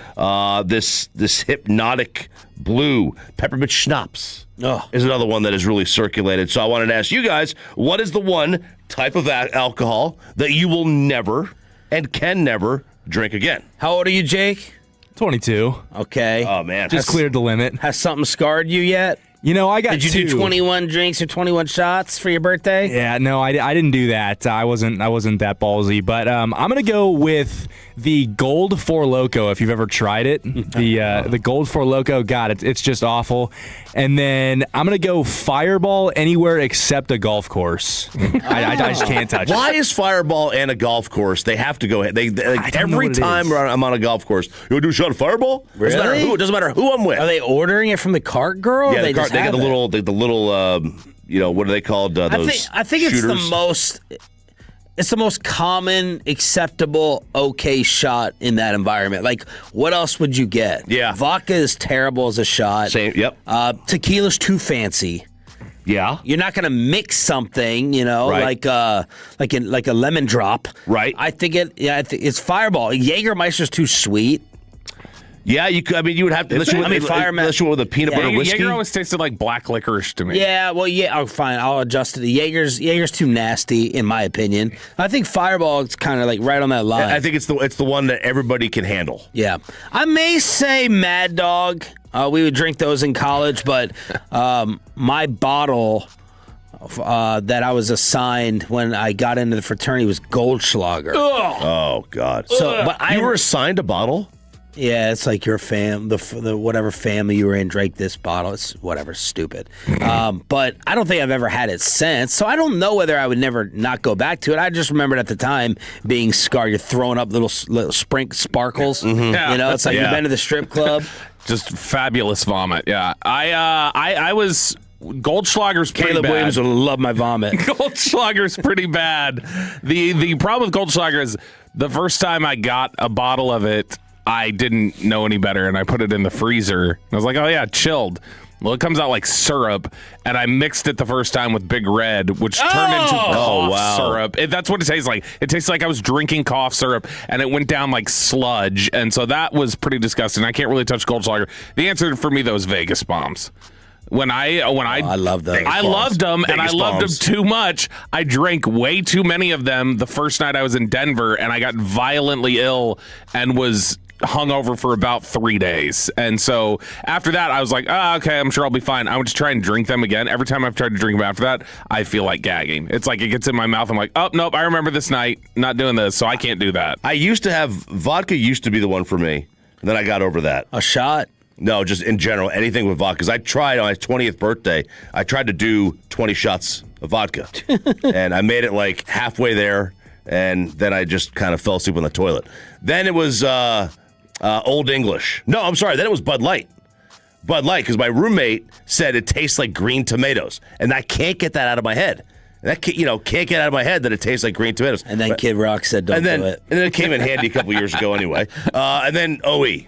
this hypnotic blue peppermint schnapps is another one that is really circulated. So I wanted to ask you guys, what is the one type of alcohol that you will never and can never drink again?
How old are you, Jake?
22.
Okay.
Oh, man.
Just cleared the limit.
Has something scarred you yet?
You know, I got
Did you do 21 drinks or 21 shots for your birthday?
Yeah, no, I didn't do that. I wasn't that ballsy. But I'm gonna go with the Gold Four Loko. If you've ever tried it, the Gold Four Loko. God, it's just awful. And then I'm gonna go Fireball anywhere except a golf course. I just can't touch it.
Why is Fireball and a golf course? They have to go ahead. Every time I'm on a golf course, you want to do a shot of Fireball?
Really?
Doesn't matter who I'm with.
Are they ordering it from the cart girl?
Yeah, they got the little, what are they called?
I think
shooters?
It's the most common, acceptable, okay shot in that environment. Like, what else would you get?
Yeah.
Vodka is terrible as a shot.
Same, yep.
Tequila's too fancy.
Yeah.
You're not going to mix something,
right.
like a lemon drop.
Right.
I think it's Fireball. Jägermeister's too sweet.
Yeah, you could. I mean, you would have to. Unless you went with a peanut butter whiskey.
Jaeger always tasted like black licorice to me.
Yeah, well, yeah. Oh, fine. I'll adjust it. Jaeger's too nasty, in my opinion. I think Fireball is kind of like right on that line.
I think it's the one that everybody can handle.
Yeah, I may say Mad Dog. We would drink those in college, but my bottle that I was assigned when I got into the fraternity was Goldschlager.
Oh God!
So, but
you were assigned a bottle.
Yeah, it's like your the whatever family you were in drank this bottle. It's whatever, stupid. But I don't think I've ever had it since, so I don't know whether I would never not go back to it. I just remembered at the time being scarred. You're throwing up little sparkles.
Mm-hmm.
You know, it's like you've been to the strip club.
Just fabulous vomit. Yeah, I was. Goldschlager's pretty
Caleb
bad.
Williams would love my vomit.
Goldschlager's pretty bad. The problem with Goldschlager is the first time I got a bottle of it, I didn't know any better, and I put it in the freezer. I was like, oh, yeah, chilled. Well, it comes out like syrup, and I mixed it the first time with Big Red, which turned into cough syrup. That's what it tastes like. It tastes like I was drinking cough syrup, and it went down like sludge, and so that was pretty disgusting. I can't really touch Goldschlager. The answer for me, though, is Vegas bombs. I
love those.
I loved them, and I loved them too much. I drank way too many of them the first night I was in Denver, and I got violently ill and was hungover for about 3 days. And so after that, I was like, okay, I'm sure I'll be fine. I would just try and drink them again. Every time I've tried to drink them after that, I feel like gagging. It's like it gets in my mouth. I'm like, oh, nope, I remember this night. Not doing this, so I can't do that.
I used to have vodka used to be the one for me. And then I got over that.
A shot?
No, just in general, anything with vodka. Because I tried on my 20th birthday, I tried to do 20 shots of vodka. And I made it like halfway there, and then I just kind of fell asleep on the toilet. Then it was Old English. No, I'm sorry. Then it was Bud Light. Bud Light, because my roommate said it tastes like green tomatoes. And I can't get that out of my head. That can't get out of my head that it tased like green tomatoes.
And then Kid Rock said, don't do it.
And then it came in handy a couple years ago anyway. And then OE.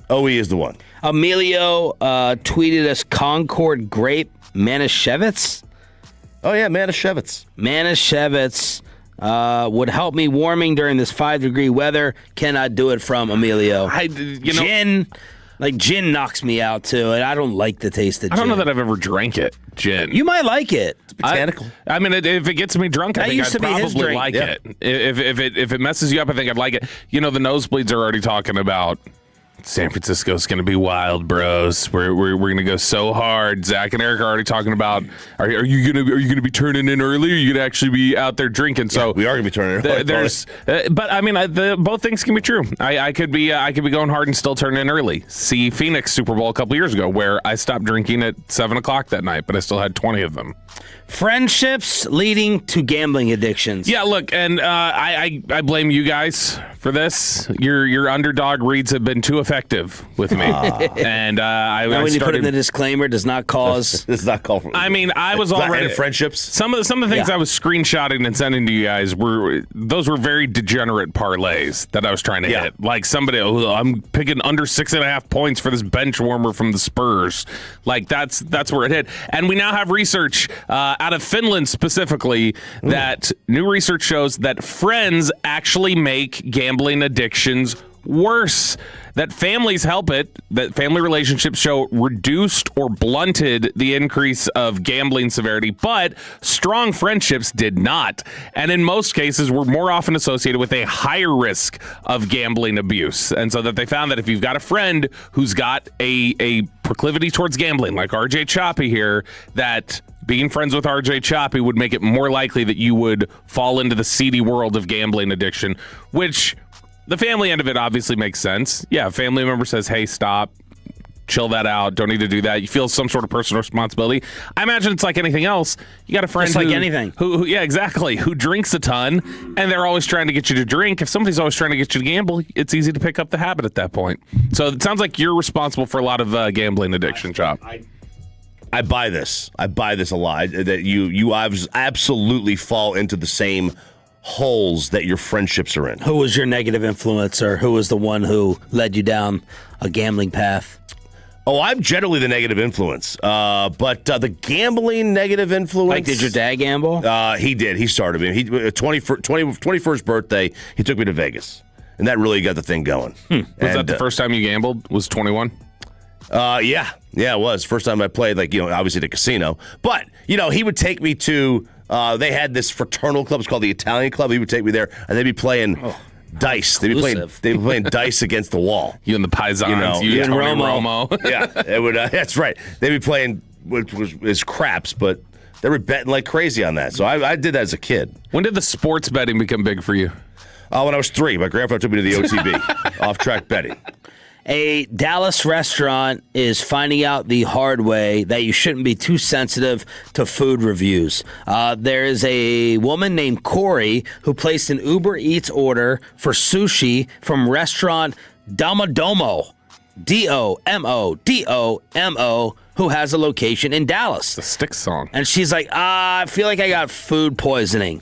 OE is the one.
Emilio tweeted us Concord Grape Manischewitz.
Oh, yeah, Manischewitz.
Manischewitz would help me warming during this 5-degree weather. Cannot do it from Emilio. Gin. Like, gin knocks me out, too, and I don't like the taste of gin.
I don't know that I've ever drank it, gin.
You might like it.
It's botanical.
I mean, if it gets me drunk, I think I'd probably like it. If it messes you up, I think I'd like it. You know, the nosebleeds are already talking about San Francisco's going to be wild, bros. We're going to go so hard. Zach and Eric are already talking about, are you going to be turning in early, or are you going to actually be out there drinking? So
we are going to be turning in early.
But I mean, both things can be true. I could be going hard and still turn in early. See Phoenix Super Bowl a couple years ago, where I stopped drinking at 7:00 that night, but I still had 20 of them.
Friendships leading to gambling addictions.
Yeah, look, and I blame you guys for this. Your underdog reads have been too effective with me, and
when you put in the disclaimer, does not cause.
Does not call for.
I mean, I was already
friendships.
Some of the things I was screenshotting and sending to you guys were very degenerate parlays that I was trying to hit. Like somebody, I'm picking under 6.5 points for this bench warmer from the Spurs. Like that's where it hit, and we now have research. Out of Finland specifically, that new research shows that friends actually make gambling addictions worse. That families help it, that family relationships show reduced or blunted the increase of gambling severity, but strong friendships did not. And in most cases, were more often associated with a higher risk of gambling abuse. And so that they found that if you've got a friend who's got a proclivity towards gambling, like RJ Choppy here, that being friends with RJ Choppy would make it more likely that you would fall into the seedy world of gambling addiction, which the family end of it obviously makes sense. Yeah, a family member says, hey, stop, chill that out, don't need to do that. You feel some sort of personal responsibility. I imagine it's like anything else. You got a friend who drinks a ton, and they're always trying to get you to drink. If somebody's always trying to get you to gamble, it's easy to pick up the habit at that point. So it sounds like you're responsible for a lot of gambling addiction, Chop.
I buy this. I buy this a lot. That you absolutely fall into the same holes that your friendships are in.
Who was your negative influence, or who was the one who led you down a gambling path?
Oh, I'm generally the negative influence. But the gambling negative influence.
Like, did your dad gamble?
He did. He started me. 21st birthday, he took me to Vegas. And that really got the thing going.
Was that the first time you gambled? Was 21?
Yeah, it was. First time I played, obviously the casino. But, he would take me to, they had this fraternal club. It's called the Italian Club. He would take me there, and they'd be playing dice. They'd be playing dice against the wall.
You and the Paisans. You and Romo.
Yeah, it would. That's right. They'd be playing, which was craps, but they were betting like crazy on that. So I did that as a kid.
When did the sports betting become big for you?
When I was 3, my grandfather took me to the OTB, off-track betting.
A Dallas restaurant is finding out the hard way that you shouldn't be too sensitive to food reviews. There is a woman named Corey who placed an Uber Eats order for sushi from restaurant Domodomo, Domodomo, who has a location in Dallas.
The Styx song.
And she's like, I feel like I got food poisoning.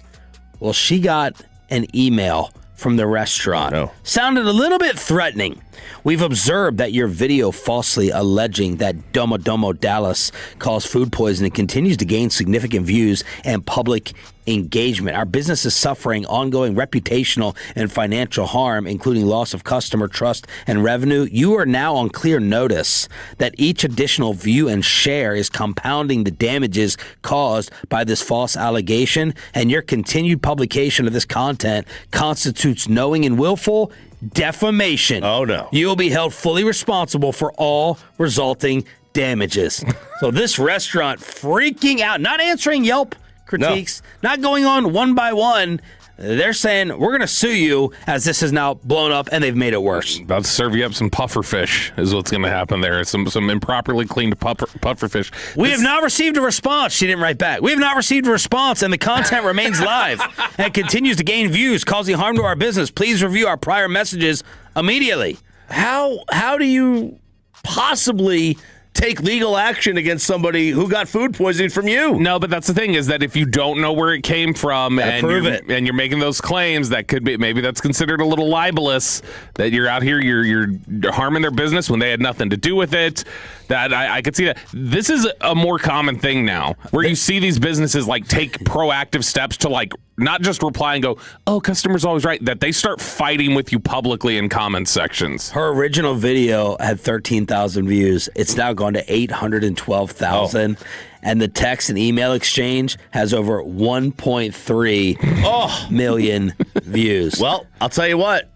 Well, she got an email from the restaurant.
No.
Sounded a little bit threatening. We've observed that your video falsely alleging that Domodomo Dallas caused food poisoning continues to gain significant views and public engagement. Our business is suffering ongoing reputational and financial harm, including loss of customer trust and revenue. You are now on clear notice that each additional view and share is compounding the damages caused by this false allegation, and your continued publication of this content constitutes knowing and willful defamation.
Oh, no.
You will be held fully responsible for all resulting damages. So this restaurant freaking out, not answering Yelp critiques, not going on one by one. They're saying, we're going to sue you as this has now blown up and they've made it worse.
About to serve you up some puffer fish is what's going to happen there. Some improperly cleaned puffer fish.
We have not received a response. She didn't write back. We have not received a response, and the content remains live and continues to gain views, causing harm to our business. Please review our prior messages immediately.
How do you possibly take legal action against somebody who got food poisoning from you?
No, but that's the thing, is that if you don't know where it came from and you're making those claims, that could be, maybe that's considered a little libelous, that you're out here, you're harming their business when they had nothing to do with it. That I could see that. This is a more common thing now, where you see these businesses like take proactive steps to like not just reply and go, oh, customer's always right, that they start fighting with you publicly in comment sections.
Her original video had 13,000 views. It's now gone to 812,000. And the text and email exchange has over 1.3 million views.
Well, I'll tell you what.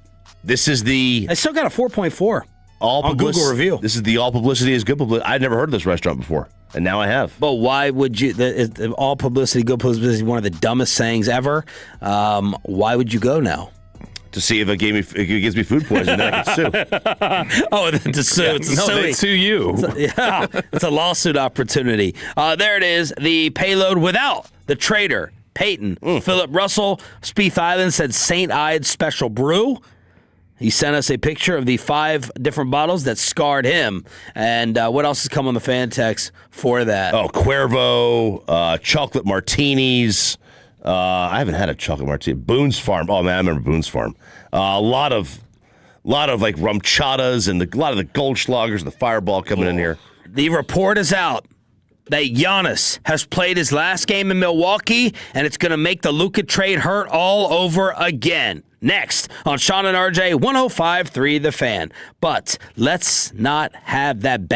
This is the...
I still got a 4.4 on Google review.
This is the all publicity is good publicity. I'd never heard of this restaurant before, and now I have.
But why would you... all publicity, good publicity is one of the dumbest sayings ever. Why would you go now?
To see if it gives me food poisoning, then I can sue.
To sue.
They sue you.
It's a lawsuit opportunity. There it is. The payload without the traitor, Payton. Philip Russell, Spieth Island said St. Ides Special Brew. He sent us a picture of the 5 different bottles that scarred him. And what else has come on the fan text for that?
Oh, Cuervo, chocolate martinis. I haven't had a chocolate martini. Boone's Farm. Oh man, I remember Boone's Farm. A lot of like rumchatas and a lot of the Goldschlagers and the Fireball coming in here.
The report is out that Giannis has played his last game in Milwaukee, and it's going to make the Luka trade hurt all over again. Next on Sean and RJ 105.3 The Fan. But let's not have that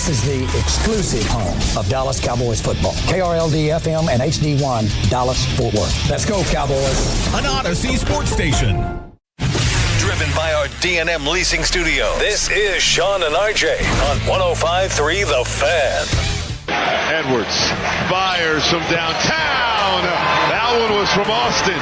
This is the exclusive home of Dallas Cowboys football. KRLD-FM and HD1, Dallas, Fort Worth. Let's go, Cowboys.
An Odyssey sports station. Driven by our D&M Leasing Studio. This is Sean and RJ on 105.3 The Fan.
Edwards fires from downtown. That one was from Austin.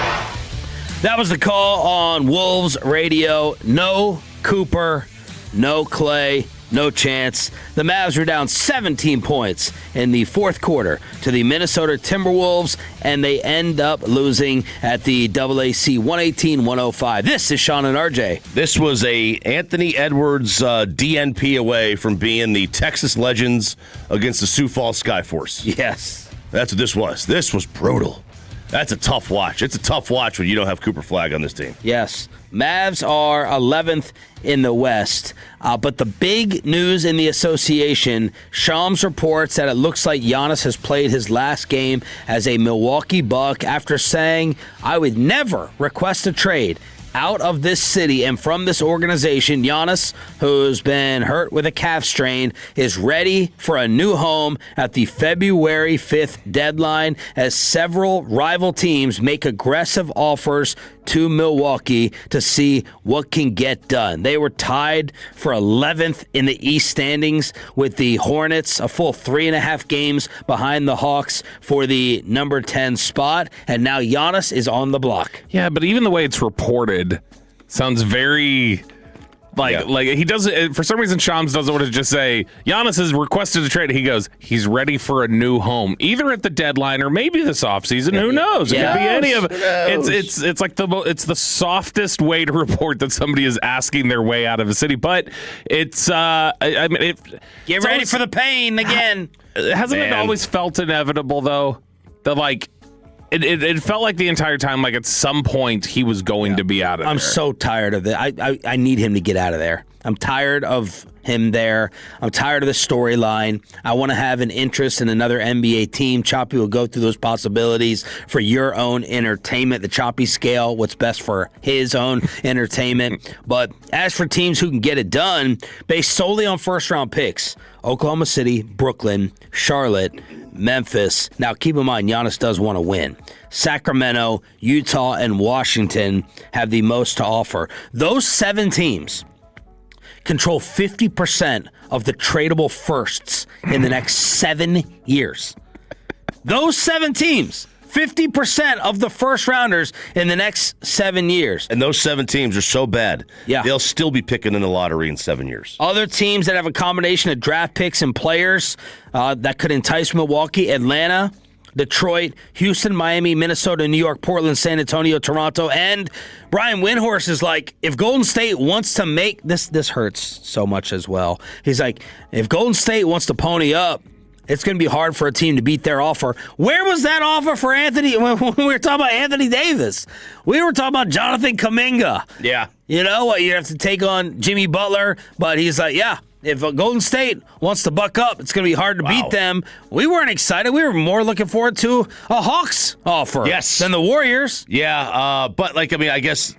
That was the call on Wolves radio. No Cooper, no Clay, no chance. The Mavs were down 17 points in the fourth quarter to the Minnesota Timberwolves, and they end up losing at the AAC 118-105. This is Sean and RJ.
This was a Anthony Edwards DNP away from being the Texas Legends against the Sioux Falls Skyforce.
Yes.
That's what this was. This was brutal. That's a tough watch. It's a tough watch when you don't have Cooper Flagg on this team.
Yes. Mavs are 11th in the West. But the big news in the association, Shams reports that it looks like Giannis has played his last game as a Milwaukee Buck after saying, "I would never request a trade out of this city and from this organization." Giannis, who's been hurt with a calf strain, is ready for a new home at the February 5th deadline as several rival teams make aggressive offers to Milwaukee to see what can get done. They were tied for 11th in the East standings with the Hornets, a full 3.5 games behind the Hawks for the number 10 spot, and now Giannis is on the block.
Yeah, but even the way it's reported sounds very like he doesn't. For some reason, Shams doesn't want to just say Giannis has requested a trade. He goes, he's ready for a new home, either at the deadline or maybe this offseason. Who knows? It could be any of it. It's like it's the softest way to report that somebody is asking their way out of a city. But it's get
ready for the pain again.
Hasn't it always felt inevitable though that It felt like the entire time, like at some point he was going to be out of there.
I'm so tired of it. I need him to get out of there. I'm tired of him there. I'm tired of the storyline. I want to have an interest in another NBA team. Choppy will go through those possibilities for your own entertainment, the Choppy scale, what's best for his own entertainment. But as for teams who can get it done, based solely on first-round picks, Oklahoma City, Brooklyn, Charlotte, Memphis. Now, keep in mind, Giannis does want to win. Sacramento, Utah, and Washington have the most to offer. Those 7 teams control 50% of the tradable firsts in the next 7 years. Those 7 teams, 50% of the first rounders in the next 7 years.
And those 7 teams are so bad,
yeah,
they'll still be picking in the lottery in 7 years.
Other teams that have a combination of draft picks and players that could entice Milwaukee: Atlanta, Detroit, Houston, Miami, Minnesota, New York, Portland, San Antonio, Toronto. And Brian Windhorst is like, if Golden State wants to make this hurts so much as well. He's like, if Golden State wants to pony up, it's going to be hard for a team to beat their offer. Where was that offer for Anthony when we were talking about Anthony Davis? We were talking about Jonathan Kuminga.
Yeah.
You know what? You have to take on Jimmy Butler, but he's like, yeah, if Golden State wants to buck up, it's going to be hard to beat them. We weren't excited. We were more looking forward to a Hawks offer than the Warriors.
Yeah, but I guess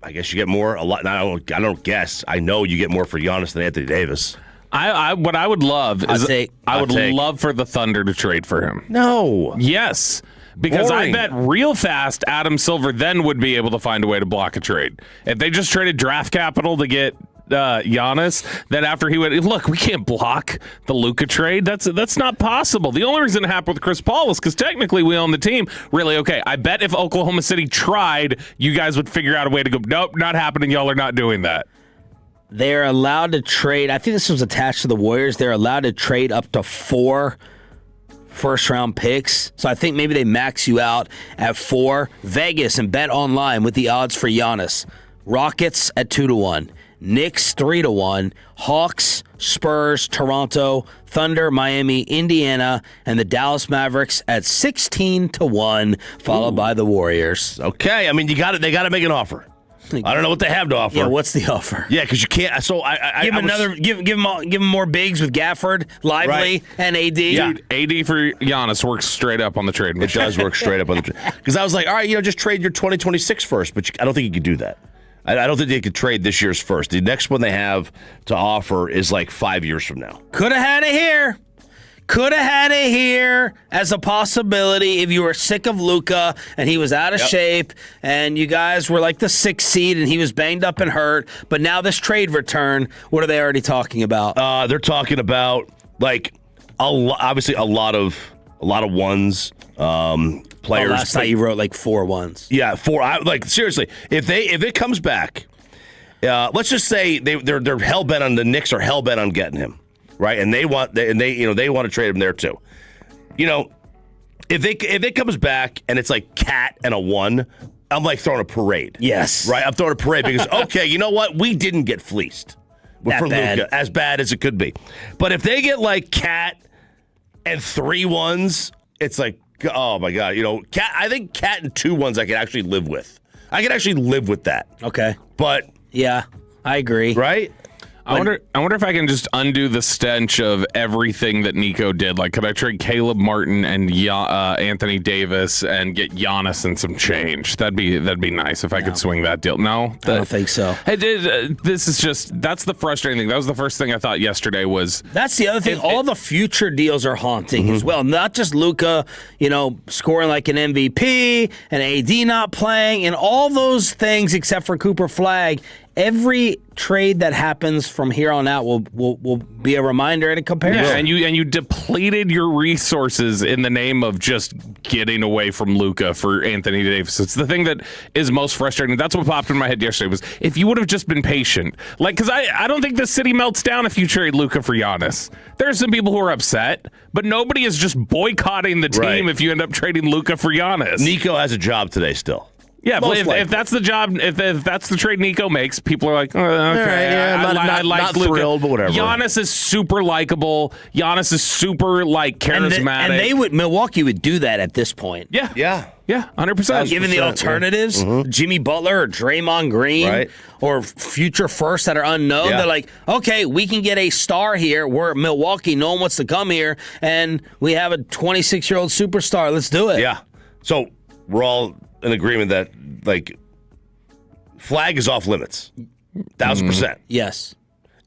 you get more. A lot. I don't guess. I know you get more for Giannis than Anthony Davis.
What I would love is I would love for the Thunder to trade for him.
No.
Yes. Because
Boring.
I bet real fast Adam Silver then would be able to find a way to block a trade. If they just traded draft capital to get Giannis, then after he went, look, we can't block the Luka trade. That's not possible. The only reason it happened with Chris Paul was because technically we own the team. Really, okay, I bet if Oklahoma City tried, you guys would figure out a way to go, nope, not happening. Y'all are not doing that.
They're allowed to trade. I think this was attached to the Warriors. They're allowed to trade up to 4 first-round picks. So I think maybe they max you out at 4. Vegas and Bet Online with the odds for Giannis. Rockets at 2-1. Knicks 3-1. Hawks, Spurs, Toronto, Thunder, Miami, Indiana, and the Dallas Mavericks at 16-1, followed by the Warriors.
Okay, I mean they got to make an offer. I don't know what they have to offer.
Yeah, what's the offer?
Yeah, because you can't. So I
give him more bigs with Gafford, Lively, and AD.
Yeah, AD for Giannis works straight up on the trade.
It does work straight up on the trade. Because I was like, all right, just trade your 2026 first, but I don't think you could do that. I don't think they could trade this year's first. The next one they have to offer is like 5 years from now.
Could have had it here. Could have had it here as a possibility if you were sick of Luka and he was out of shape and you guys were like the 6th seed and he was banged up and hurt. But now this trade return, what are they already talking about?
They're talking about like obviously a lot of ones. Players.
Last night you wrote like 4 ones.
Yeah, 4. Seriously, if it comes back, let's just say they're hell bent on the Knicks are hell bent on getting him, right? And they want to trade him there too. If it comes back and it's like Cat and a 1, I'm like throwing a parade.
Yes,
right. I'm throwing a parade because okay, you know what? We didn't get fleeced for Luka, as bad as it could be. But if they get like Cat and 3 ones, it's like. Oh my God! Cat. I think Cat and 2 ones I can actually live with. I can actually live with that.
Okay,
but
yeah, I agree.
Right?
I wonder if I can just undo the stench of everything that Nico did. Like, could I trade Caleb Martin and Anthony Davis and get Giannis and some change? That'd be nice if I could swing that deal. No,
I don't think so.
That's the frustrating thing. That was the first thing I thought yesterday was.
That's the other thing. All the future deals are haunting as well. Not just Luka, scoring like an MVP and AD not playing and all those things except for Cooper Flag. Every trade that happens from here on out will be a reminder and a comparison.
Yeah, and you depleted your resources in the name of just getting away from Luka for Anthony Davis. It's the thing that is most frustrating. That's what popped in my head yesterday was if you would have just been patient. Like, because I don't think the city melts down if you trade Luka for Giannis. There are some people who are upset, but nobody is just boycotting the team if you end up trading Luka for Giannis.
Nico has a job today still.
Yeah, if that's the job, if that's the trade Nico makes, people are like, oh, okay,
right, not thrilled, but whatever.
Giannis is super likable. Giannis is super charismatic.
Milwaukee would do that at this point.
Yeah, 100%.
Given the alternatives, Jimmy Butler or Draymond Green or future firsts that are unknown, they're like, okay, we can get a star here. We're Milwaukee. No one wants to come here, and we have a 26-year-old superstar. Let's do it.
Yeah. So we're all in agreement that Flag is off limits, 1,000%.
Yes.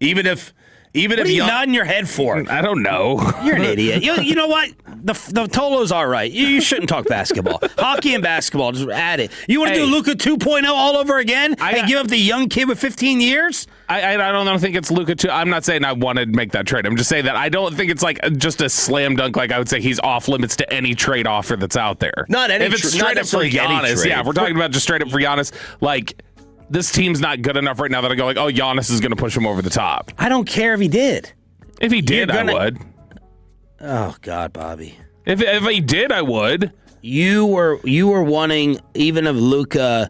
Even if
what are you nodding your head for?
I don't know.
You're an idiot. You know what? The Tolo's all right. You shouldn't talk basketball. Hockey and basketball, just add it. You want to do Luka 2.0 all over again and give up the young kid with 15 years?
I don't think it's Luka 2. I'm not saying I want to make that trade. I'm just saying that I don't think it's like just a slam dunk. Like I would say he's off limits to any trade offer that's out there.
Not any.
If it's straight up for Giannis, if we're talking about just straight up for Giannis, like. This team's not good enough right now that I go like, oh, Giannis is going to push him over the top.
I don't care if he did.
If he did, I would.
Oh God, Bobby.
If he did, I would.
You were wanting, even if Luka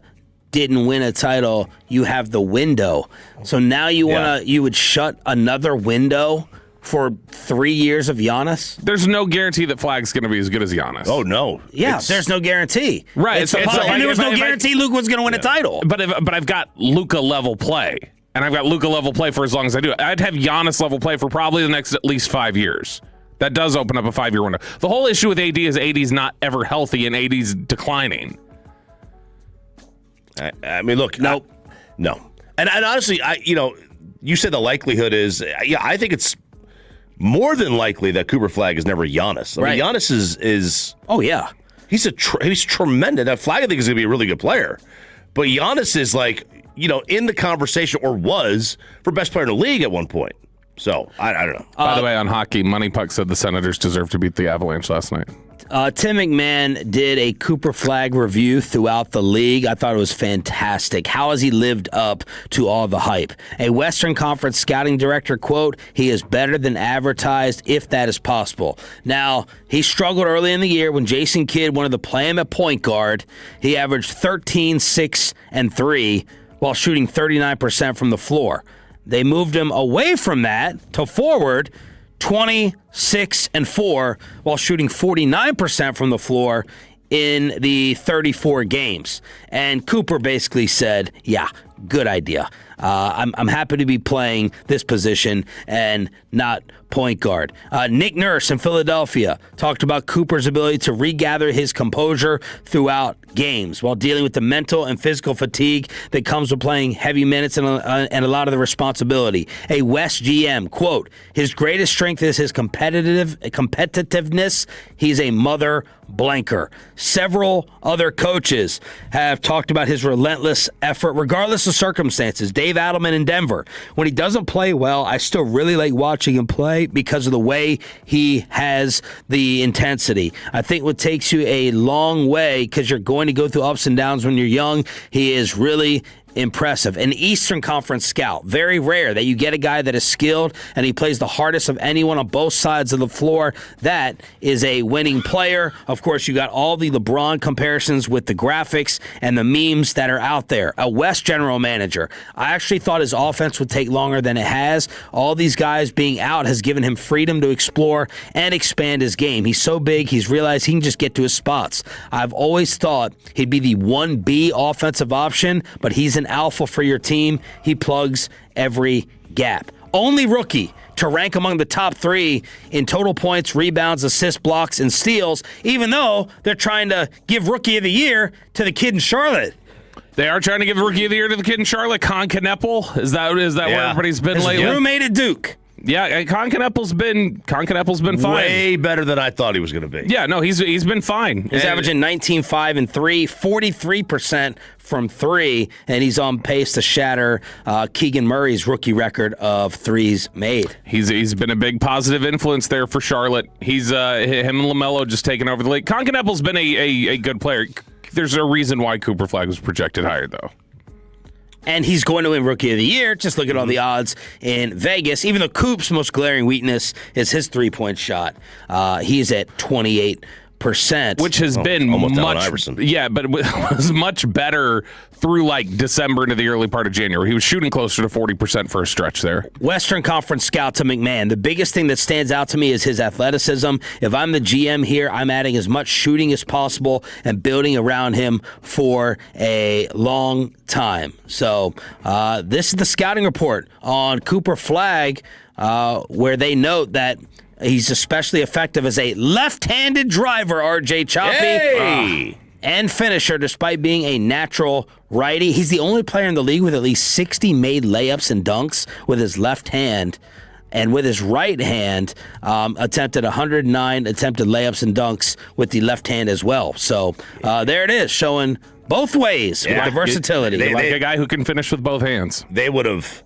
didn't win a title, you have the window. So now you would shut another window for 3 years of Giannis?
There's no guarantee that Flag's going to be as good as Giannis.
Oh, no.
Yeah, there's no guarantee.
Right.
And there was no guarantee Luka was going to win a title.
But I've got Luka level play. And I've got Luka level play for as long as I do. I'd have Giannis level play for probably the next at least 5 years. That does open up a 5-year window. The whole issue with AD is AD's not ever healthy and AD's declining.
I mean, look. No. And honestly, you said the likelihood is, I think it's more than likely that Cooper Flag is never Giannis. I mean, Giannis is.
Oh yeah,
he's tremendous. Now, Flag I think is going to be a really good player, but Giannis is in the conversation or was for best player in the league at one point. So I don't know.
By the way, on hockey, Money Puck said the Senators deserve to beat the Avalanche last night.
Tim McMahon did a Cooper Flag review throughout the league. I thought it was fantastic. How has he lived up to all the hype? A Western Conference scouting director, quote, he is better than advertised if that is possible. Now, he struggled early in the year when Jason Kidd wanted to play him at point guard. He averaged 13, 6, and 3 while shooting 39% from the floor. They moved him away from that to forward, 26 and 4 while shooting 49% from the floor in the 34 games. And Cooper basically said, yeah, good idea. I'm happy to be playing this position and not point guard. Nick Nurse in Philadelphia talked about Cooper's ability to regather his composure throughout games while dealing with the mental and physical fatigue that comes with playing heavy minutes and a lot of the responsibility. A West GM, quote, his greatest strength is his competitiveness. He's a mother blanker. Several other coaches have talked about his relentless effort regardless of circumstances. Dave Adelman in Denver, when he doesn't play well, I still really like watching him play because of the way he has the intensity. I think what takes you a long way, because you're going to go through ups and downs when you're young, he is really impressive. An Eastern Conference scout. Very rare that you get a guy that is skilled and he plays the hardest of anyone on both sides of the floor. That is a winning player. Of course, you got all the LeBron comparisons with the graphics and the memes that are out there. A West general manager. I actually thought his offense would take longer than it has. All these guys being out has given him freedom to explore and expand his game. He's so big, he's realized he can just get to his spots. I've always thought he'd be the 1B offensive option, but he's an alpha for your team. He plugs every gap. Only rookie to rank among the top 3 in total points, rebounds, assists, blocks, and steals, even though they're trying to give Rookie of the Year to the kid in Charlotte.
They are trying to give Rookie of the Year to the kid in Charlotte. Con Kneppel. Is that where everybody's been lately?
His roommate at Duke.
Yeah, Con Kneppel's been fine.
Way better than I thought he was going to be.
Yeah, no, he's been fine.
He's averaging 19, 5, and 3, 43% from 3, and he's on pace to shatter Keegan Murray's rookie record of threes made.
He's been a big positive influence there for Charlotte. He's him and LaMelo just taking over the league. Con Kneppel's been a good player. There's a reason why Cooper Flagg was projected higher, though.
And he's going to win Rookie of the Year. Just look at all the odds in Vegas. Even though Coop's most glaring weakness is his three-point shot. He's at 28%.
Which has been
almost Allen
much,
Iverson.
Yeah, but it was much better through like December into the early part of January. He was shooting closer to 40% for a stretch there.
Western Conference scout to McMahon. The biggest thing that stands out to me is his athleticism. If I'm the GM here, I'm adding as much shooting as possible and building around him for a long time. So this is the scouting report on Cooper Flagg, where they note that he's especially effective as a left-handed driver, RJ Choppy.
Hey!
And finisher, despite being a natural righty. He's the only player in the league with at least 60 made layups and dunks with his left hand. And with his right hand, attempted 109 attempted layups and dunks with the left hand as well. So there it is, showing both ways with the versatility.
Like a guy who can finish with both hands.
They would have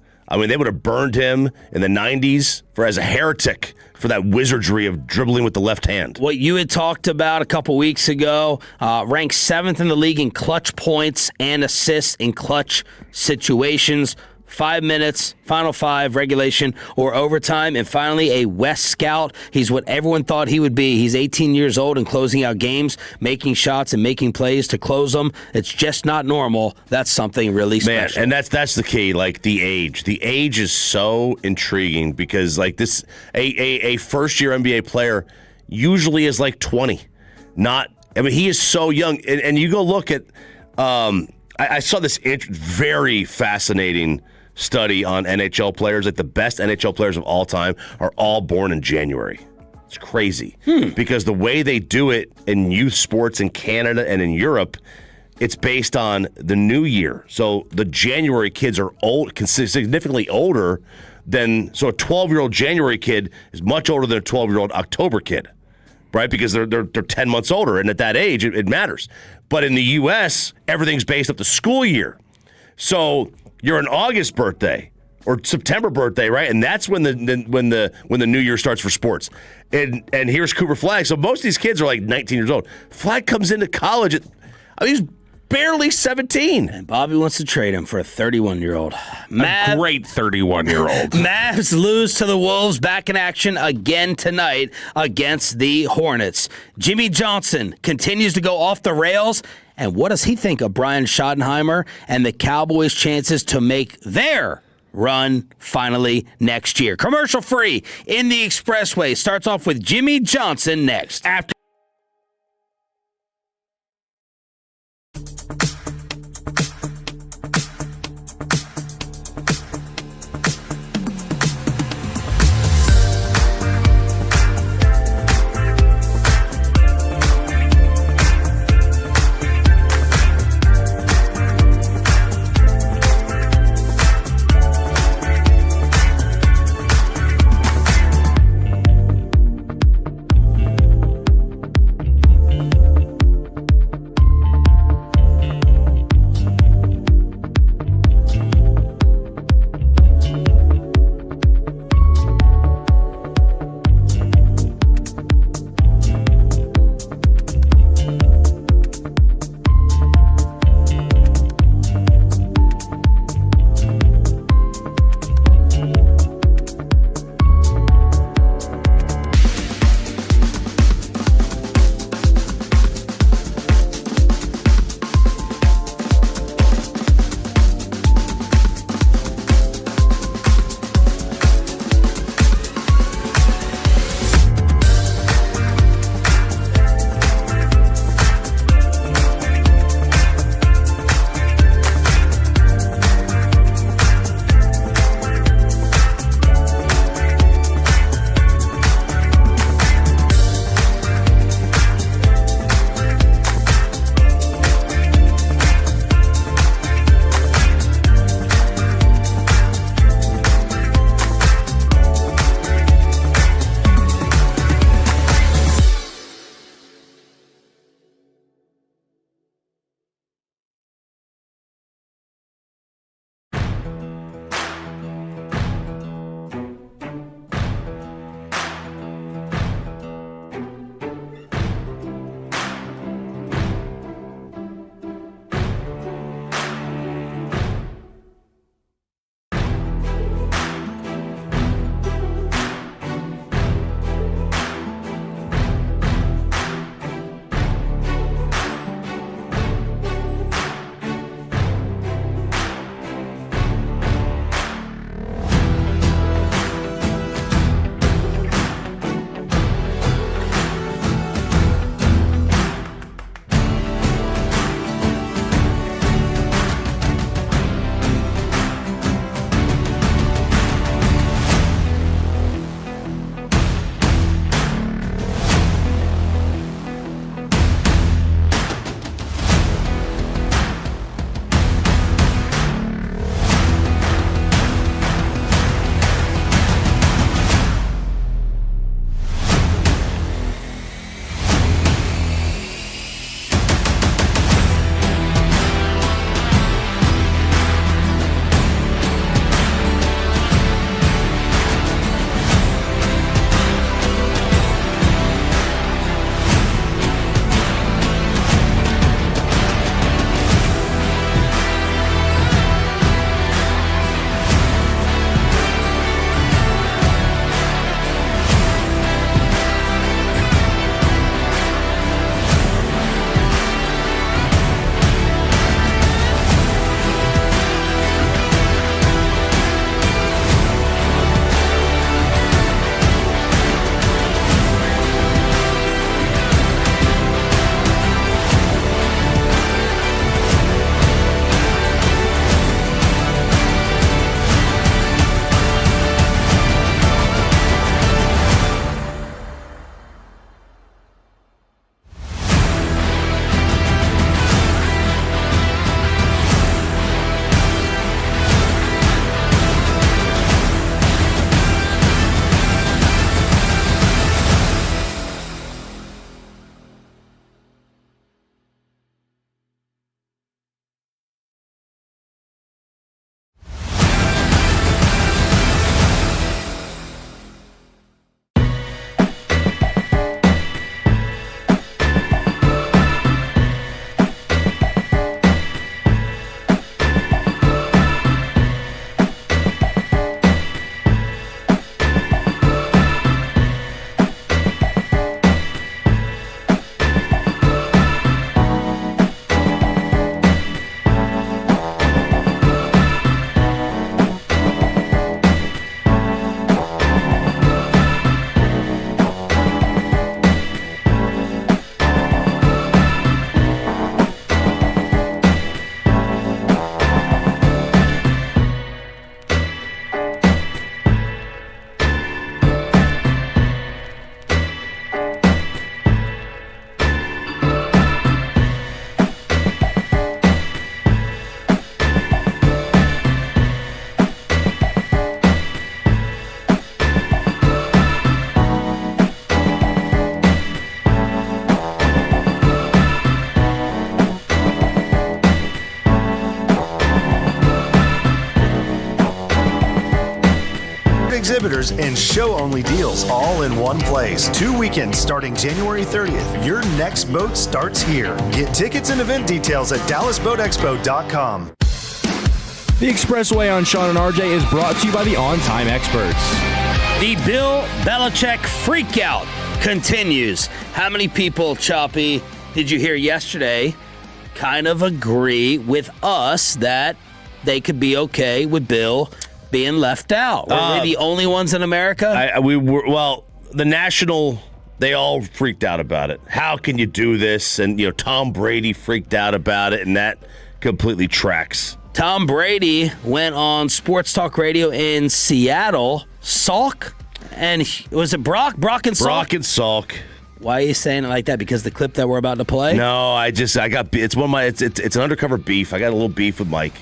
burned him in the 90s as a heretic for that wizardry of dribbling with the left hand.
What you had talked about a couple weeks ago, ranked 7th in the league in clutch points and assists in clutch situations. 5 minutes, final 5, regulation, or overtime. And finally, a West scout. He's what everyone thought he would be. He's 18 years old and closing out games, making shots and making plays to close them. It's just not normal. That's something really special.
Man, and that's the key, like the age. The age is so intriguing because like this, a first-year NBA player usually is like 20. He is so young. And you go look at, I saw this very fascinating study on NHL players. Like the best NHL players of all time are all born in January. It's crazy because the way they do it in youth sports in Canada and in Europe, it's based on the new year. So the January kids are significantly older than, so a 12-year-old January kid is much older than a 12-year-old October kid, right? Because they're 10 months older, and at that age, it matters. But in the U.S., everything's based up the school year. So you're an August birthday or September birthday, right? And that's when the new year starts for sports. And here's Cooper Flagg. So most of these kids are like 19 years old. Flagg comes into college he's barely 17.
And Bobby wants to trade him for a 31-year-old.
A great 31-year-old.
Mavs lose to the Wolves, back in action again tonight against the Hornets. Jimmy Johnson continues to go off the rails. And what does he think of Brian Schottenheimer and the Cowboys' chances to make their run finally next year? Commercial free in the Expressway. Starts off with Jimmy Johnson next. After
exhibitors, and show-only deals all in one place. 2 weekends starting January 30th. Your next boat starts here. Get tickets and event details at DallasBoatExpo.com.
The Expressway on Sean and RJ is brought to you by the On Time Experts.
The Bill Belichick freakout continues. How many people, Choppy, did you hear yesterday kind of agree with us that they could be okay with Bill being left out? Were we the only ones in America?
The national, they all freaked out about it. How can you do this? And, Tom Brady freaked out about it, and that completely tracks.
Tom Brady went on sports talk radio in Seattle, Salk, and was it Brock and Salk?
Brock and Salk.
Why are you saying it like that? Because the clip that we're about to play?
No, it's an undercover beef. I got a little beef with Mike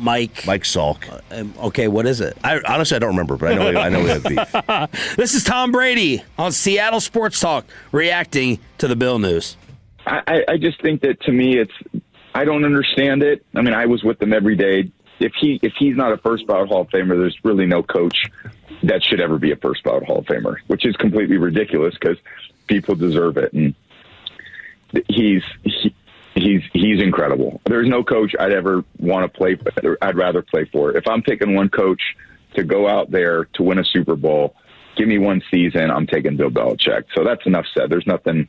Salk.
Okay, what is it?
Honestly, I don't remember, but I know we have beef.
This is Tom Brady on Seattle Sports Talk reacting to the Bill news.
I just think that, to me, I don't understand it. I mean, I was with them every day. If he's not a first ballot Hall of Famer, there's really no coach that should ever be a first ballot Hall of Famer, which is completely ridiculous because people deserve it. And he's incredible. There's no coach I'd ever want to play for. I'd rather play for. If I'm picking one coach to go out there to win a Super Bowl, give me one season, I'm taking Bill Belichick. So that's enough said. There's nothing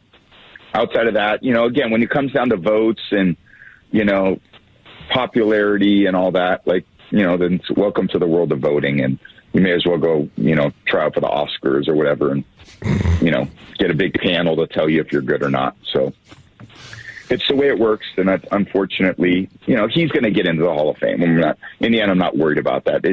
outside of that. Again, when it comes down to votes and popularity and all that, then welcome to the world of voting, and you may as well go, try out for the Oscars or whatever, and get a big panel to tell you if you're good or not. So it's the way it works, and that's unfortunately, he's going to get into the Hall of Fame. In the end, I'm not worried about that.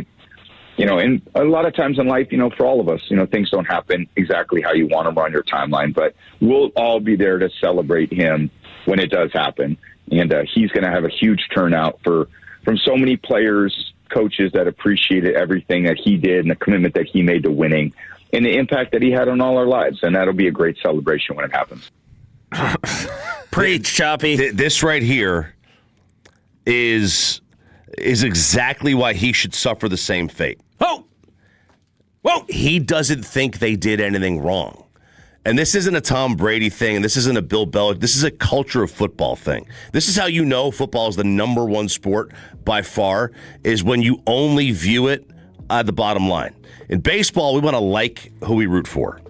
And a lot of times in life, for all of us, things don't happen exactly how you want them on your timeline, but we'll all be there to celebrate him when it does happen. And he's going to have a huge turnout from so many players, coaches that appreciated everything that he did and the commitment that he made to winning and the impact that he had on all our lives. And that'll be a great celebration when it happens.
Preach, Choppy.
This right here is exactly why he should suffer the same fate.
Oh!
Whoa! He doesn't think they did anything wrong. And this isn't a Tom Brady thing, and this isn't a Bill Belichick. This is a culture of football thing. This is how you know football is the number one sport by far, is when you only view it at the bottom line. In baseball, we want to like who we root for,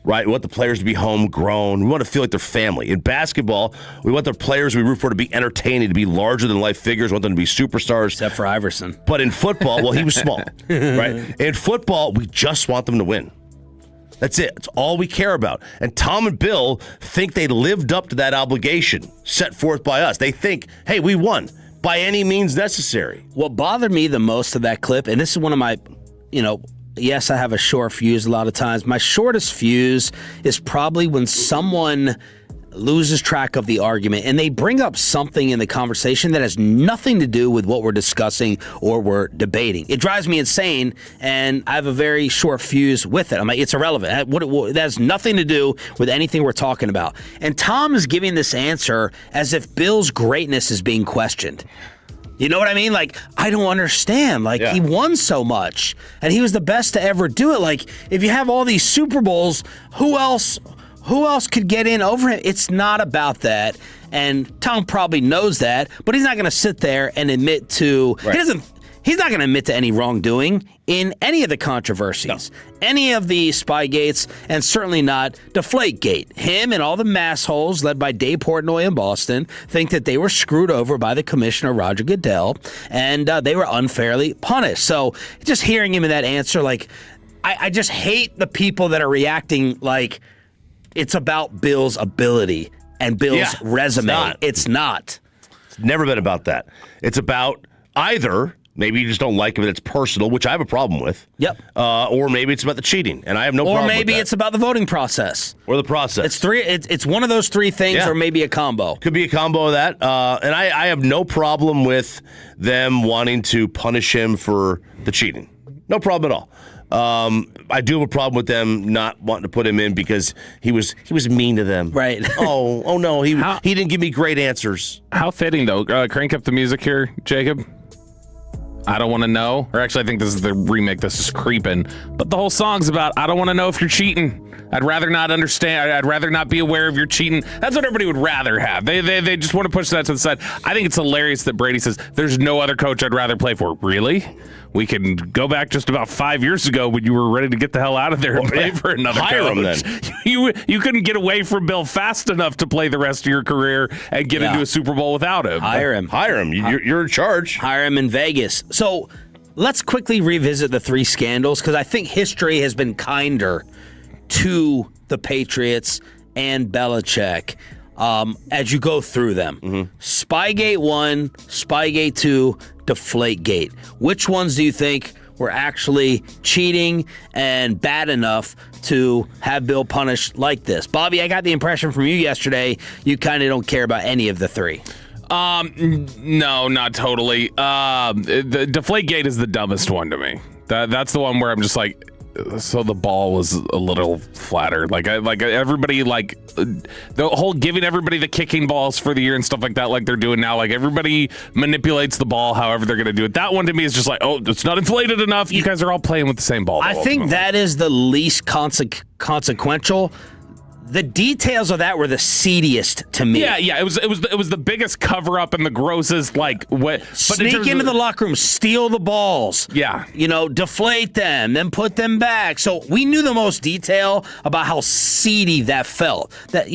right? We want the players to be homegrown. We want to feel like they're family. In basketball, we want the players we root for to be entertaining, to be larger-than-life figures. We want them to be superstars.
Except for Iverson.
But in football, well, he was small, right? In football, we just want them to win. That's it. That's all we care about. And Tom and Bill think they lived up to that obligation set forth by us. They think, hey, we won by any means necessary.
What bothered me the most of that clip, and this is one of my, yes, I have a short fuse a lot of times. My shortest fuse is probably when someone loses track of the argument and they bring up something in the conversation that has nothing to do with what we're discussing or we're debating. It drives me insane, and I have a very short fuse with it. I'm like, it's irrelevant. That has nothing to do with anything we're talking about. And Tom is giving this answer as if Bill's greatness is being questioned. You know what I mean? Like, I don't understand. He won so much, and he was the best to ever do it. Like, if you have all these Super Bowls, who else could get in over him? It's not about that. And Tom probably knows that, but he's not going to sit there and admit to he's not going to admit to any wrongdoing in any of the controversies, any of the Spygates, and certainly not Deflategate. Him and all the massholes led by Dave Portnoy in Boston think that they were screwed over by the commissioner, Roger Goodell, and they were unfairly punished. So just hearing him in that answer, I just hate the people that are reacting like it's about Bill's ability and Bill's resume. It's not.
It's never been about that. It's about either maybe you just don't like him and it's personal, which I have a problem with.
Yep.
Or maybe it's about the cheating, and I have no problem with that.
Or maybe it's about the voting process.
Or the process.
It's three. It's one of those three things, or maybe a combo.
Could be a combo of that. And I have no problem with them wanting to punish him for the cheating. No problem at all. I do have a problem with them not wanting to put him in because he was mean to them.
Right.
oh no, he didn't give me great answers.
How fitting though. Crank up the music here, Jacob. I don't want to know. Or actually, I think this is the remake. This is creeping. But the whole song's about, I don't want to know if you're cheating. I'd rather not understand. I'd rather not be aware of your cheating. That's what everybody would rather have. They just want to push that to the side. I think it's hilarious that Brady says, there's no other coach I'd rather play for. Really? We can go back just about 5 years ago when you were ready to get the hell out of there and play for another
Hire
coach.
him then.
You couldn't get away from Bill fast enough to play the rest of your career and get into a Super Bowl without him.
Hire him.
Hire him. You're in charge.
Hire him in Vegas. So let's quickly revisit the 3 scandals because I think history has been kinder to the Patriots and Belichick as you go through them. Spygate 1, Spygate 2, Deflategate. Which ones do you think were actually cheating and bad enough to have Bill punished like this? Bobby, I got the impression from you yesterday you kind of don't care about any of the 3.
No, not totally. The Deflategate is the dumbest one to me. That's the one where I'm just like, so the ball was a little flatter. Like everybody, the whole giving everybody the kicking balls for the year and stuff like that, like they're doing now. Like everybody manipulates the ball however they're going to do it. That one to me is just like, oh, it's not inflated enough. You guys are all playing with the same ball.
I think that is the least consequential. The details of that were the seediest to me.
Yeah. It was the biggest cover up and the grossest
Sneak into the locker room, steal the balls.
Yeah.
Deflate them, then put them back. So we knew the most detail about how seedy that felt. That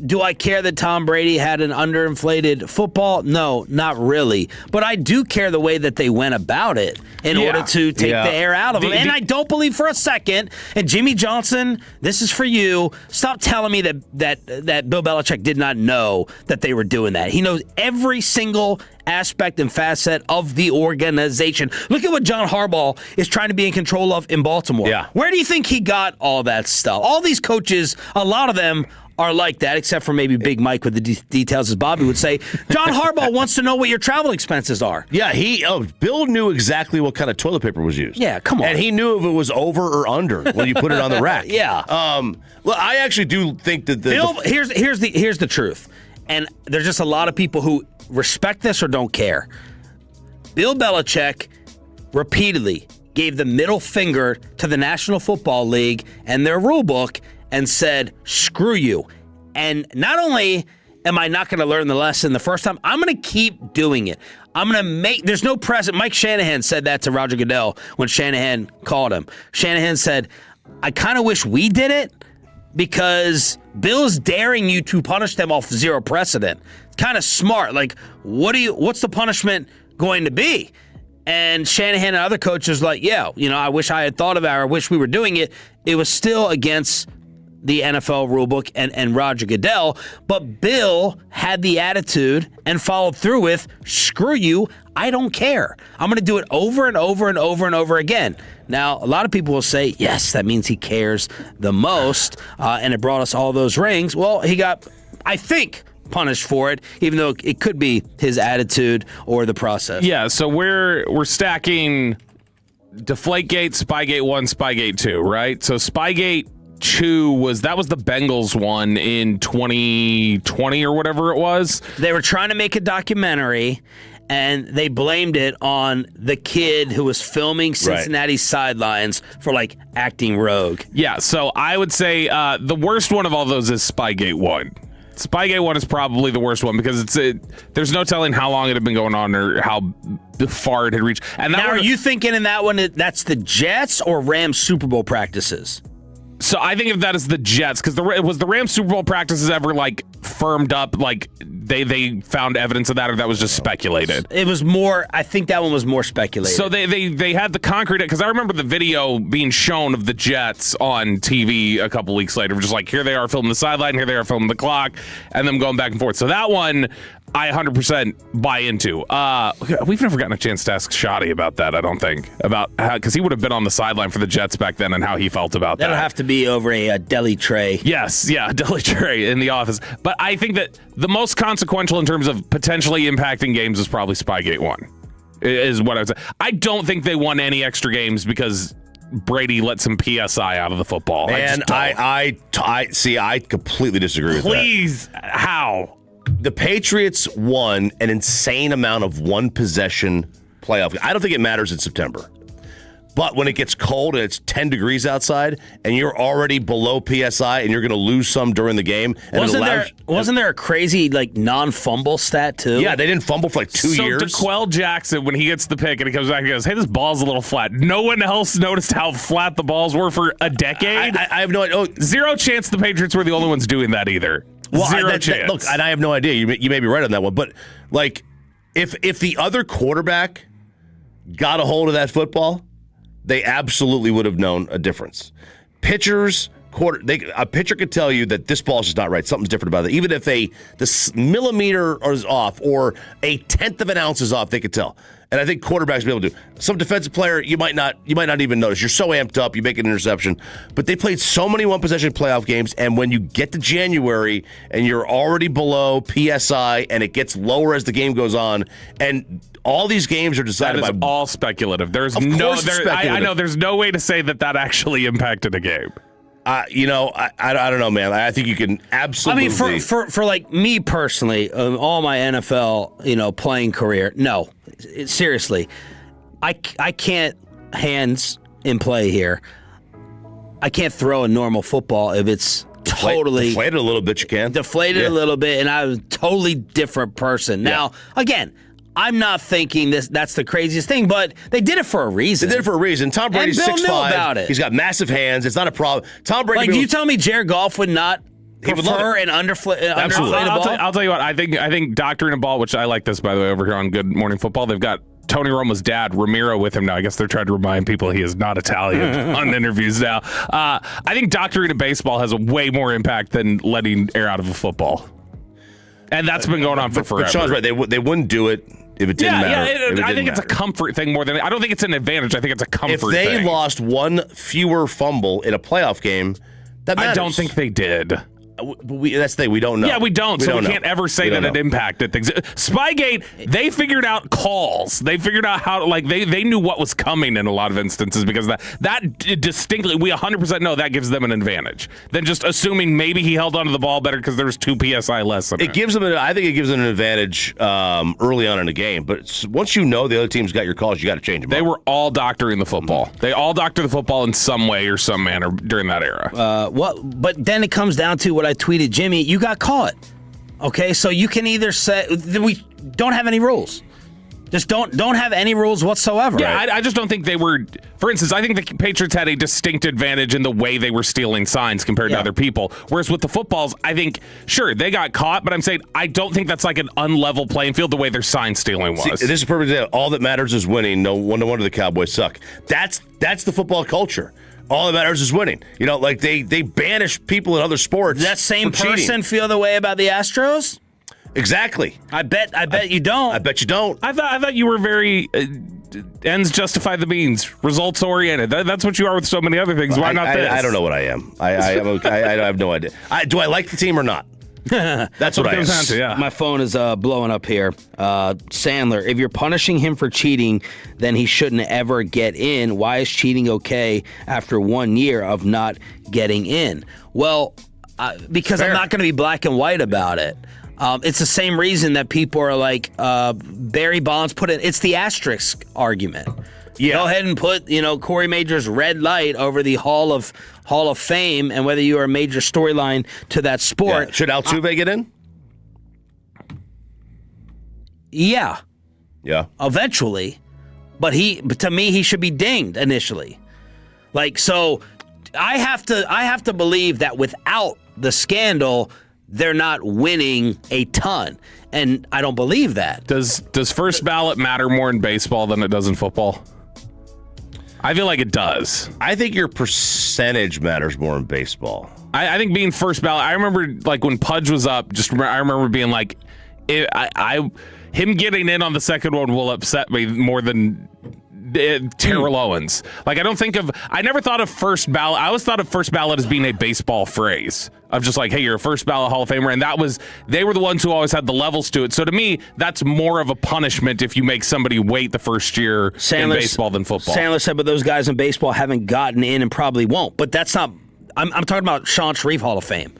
do I care that Tom Brady had an underinflated football? No, not really. But I do care the way that they went about it in order to take the air out of them. And I don't believe for a second, and Jimmy Johnson, this is for you, stop telling me that Bill Belichick did not know that they were doing that. He knows every single aspect and facet of the organization. Look at what John Harbaugh is trying to be in control of in Baltimore.
Yeah.
Where do you think he got all that stuff? All these coaches, a lot of them are like that, except for maybe Big Mike with the details, as Bobby would say. John Harbaugh wants to know what your travel expenses are.
Yeah, Bill knew exactly what kind of toilet paper was used.
Yeah, come on.
And he knew if it was over or under when you put it on the rack.
Yeah.
Well, I actually do think that
Bill, here's the truth, and there's just a lot of people who respect this or don't care. Bill Belichick repeatedly gave the middle finger to the National Football League and their rule book and said, screw you. And not only am I not going to learn the lesson the first time, I'm going to keep doing it. I'm going to there's no precedent. Mike Shanahan said that to Roger Goodell when Shanahan called him. Shanahan said, I kind of wish we did it because Bill's daring you to punish them off zero precedent. It's kind of smart. Like, what's the punishment going to be? And Shanahan and other coaches like, I wish I had thought of it, or I wish we were doing it. It was still against the NFL rulebook and Roger Goodell, but Bill had the attitude and followed through with, screw you, I don't care. I'm going to do it over and over and over and over again. Now, a lot of people will say, yes, that means he cares the most, and it brought us all those rings. Well, he got, I think, punished for it, even though it could be his attitude or the process.
Yeah, so we're stacking Deflategate, Spygate 1, Spygate 2, right? So Spygate 2 was the Bengals one in 2020 or whatever it was.
They were trying to make a documentary, and they blamed it on the kid who was filming Cincinnati's sidelines for acting rogue.
Yeah, so I would say the worst one of all those is Spygate 1. Spygate 1 is probably the worst one because there's no telling how long it had been going on or how far it had reached. And
now, are you thinking in that one that's the Jets or Rams Super Bowl practices?
So I think of that as the Jets, because was the Rams Super Bowl practices ever firmed up? They found evidence of that, or that was just speculated?
It was more. I think that one was more speculated.
So they had the concrete, because I remember the video being shown of the Jets on TV a couple weeks later, just here they are filming the sideline, here they are filming the clock, and them going back and forth. So that one I 100% buy into. We've never gotten a chance to ask Shoddy about that, I don't think. Because he would have been on the sideline for the Jets back then and how he felt about that.
That'll have to be over a deli tray.
Yes, a deli tray in the office. But I think that the most consequential in terms of potentially impacting games is probably Spygate 1, is what I would say. I don't think they won any extra games because Brady let some PSI out of the football.
And I completely disagree with that.
Please, how?
The Patriots won an insane amount of one-possession playoff game. I don't think it matters in September. But when it gets cold and it's 10 degrees outside and you're already below PSI and you're going to lose some during the game. And
wasn't there a crazy non-fumble stat too?
Yeah, they didn't fumble for 2 years.
So DeQuell Jackson, when he gets the pick and he comes back and goes, hey, this ball's a little flat. No one else noticed how flat the balls were for a decade.
I have no idea. Oh,
zero chance the Patriots were the only ones doing that either. Zero chance.
Look, and I have no idea. You may be right on that one. But, if the other quarterback got a hold of that football, they absolutely would have known a difference. A pitcher could tell you that this ball's just not right. Something's different about it. Even if the millimeter is off or a tenth of an ounce is off, they could tell. And I think quarterbacks will be able to do. Some defensive player, you might not even notice. You're so amped up, you make an interception. But they played so many one-possession playoff games, and when you get to January and you're already below PSI and it gets lower as the game goes on, and all these games are decided by
all speculative. There's
I
know there's no way to say that actually impacted a game.
I don't know, man. I think you can absolutely.
I mean, for me personally, all my NFL, playing career, no, seriously, I can't hands in play here. I can't throw a normal football if it's totally
deflated a little bit. You can
deflated a little bit, and I'm a totally different person. Now, again, I'm not thinking that's the craziest thing, but they did it for a reason.
They did it for a reason. Tom Brady's 6'5".
About it.
He's got massive hands. It's not a problem. Tom Brady.
Do you tell me Jared Goff would not prefer an underflate ball?
I'll tell you what. I think doctoring a ball, which I like this, by the way, over here on Good Morning Football, they've got Tony Romo's dad, Ramiro, with him now. I guess they're trying to remind people he is not Italian on interviews now. I think doctoring a baseball has a way more impact than letting air out of a football. And that's been going on for forever.
But Sean's right. They wouldn't do it if it didn't matter.
I think it's a comfort thing more than I don't think it's an advantage. I think it's a comfort thing.
If they lost one fewer fumble in a playoff game, that matters.
I don't think they did.
That's the thing. We don't know.
Yeah, we don't. So we can't ever say that it impacted things. Spygate, they figured out calls. They figured out how they knew what was coming in a lot of instances because that distinctly, we 100% know that gives them an advantage than just assuming maybe he held onto the ball better because there was 2 PSI less.
I think it gives them an advantage early on in the game. But once you know the other team's got your calls, you got to change them.
They were all doctoring the football. They all doctored the football in some way or some manner during that era.
But then it comes down to what I tweeted Jimmy, you got caught. Okay, so you can either say we don't have any rules. Just don't have any rules whatsoever.
Yeah, right? I just don't think they were. For instance, I think the Patriots had a distinct advantage in the way they were stealing signs compared to other people. Whereas with the footballs, I think, sure, they got caught, but I'm saying I don't think that's like an unlevel playing field the way their sign stealing was.
See, this is perfect. All that matters is winning. No wonder the Cowboys suck. That's the football culture. All that matters is winning. They banish people in other sports.
Does that same person feel the way about the Astros?
Exactly.
I bet you don't.
I bet you don't.
I thought you were very ends justify the means, results oriented. That's what you are with so many other things. Why not this?
I don't know what I am. I have no idea. Do I like the team or not? That's what I am.
My phone is blowing up here. Sandler, if you're punishing him for cheating, then he shouldn't ever get in. Why is cheating okay after 1 year of not getting in? Well, because I'm not going to be black and white about it. It's the same reason that people are like, Barry Bonds put it. It's the asterisk argument. Yeah. Go ahead and put, Corey Major's red light over the Hall of Fame, and whether you are a major storyline to that sport.
Yeah. Should Altuve get in?
Yeah.
Yeah.
Eventually. But to me, he should be dinged initially. So I have to believe that without the scandal, they're not winning a ton. And I don't believe that.
Does first ballot matter more in baseball than it does in football? I feel like it does.
I think your percentage matters more in baseball.
I think being first ballot, I remember when Pudge was up, I remember being like, him getting in on the second one will upset me more than Terrell Owens. I never thought of first ballot. I always thought of first ballot as being a baseball phrase of just hey, you're a first ballot Hall of Famer. And they were the ones who always had the levels to it. So to me, that's more of a punishment if you make somebody wait the first year in baseball than football.
Sandler said, but those guys in baseball haven't gotten in and probably won't. But that's not, I'm talking about Sean Sharif Hall of Fame.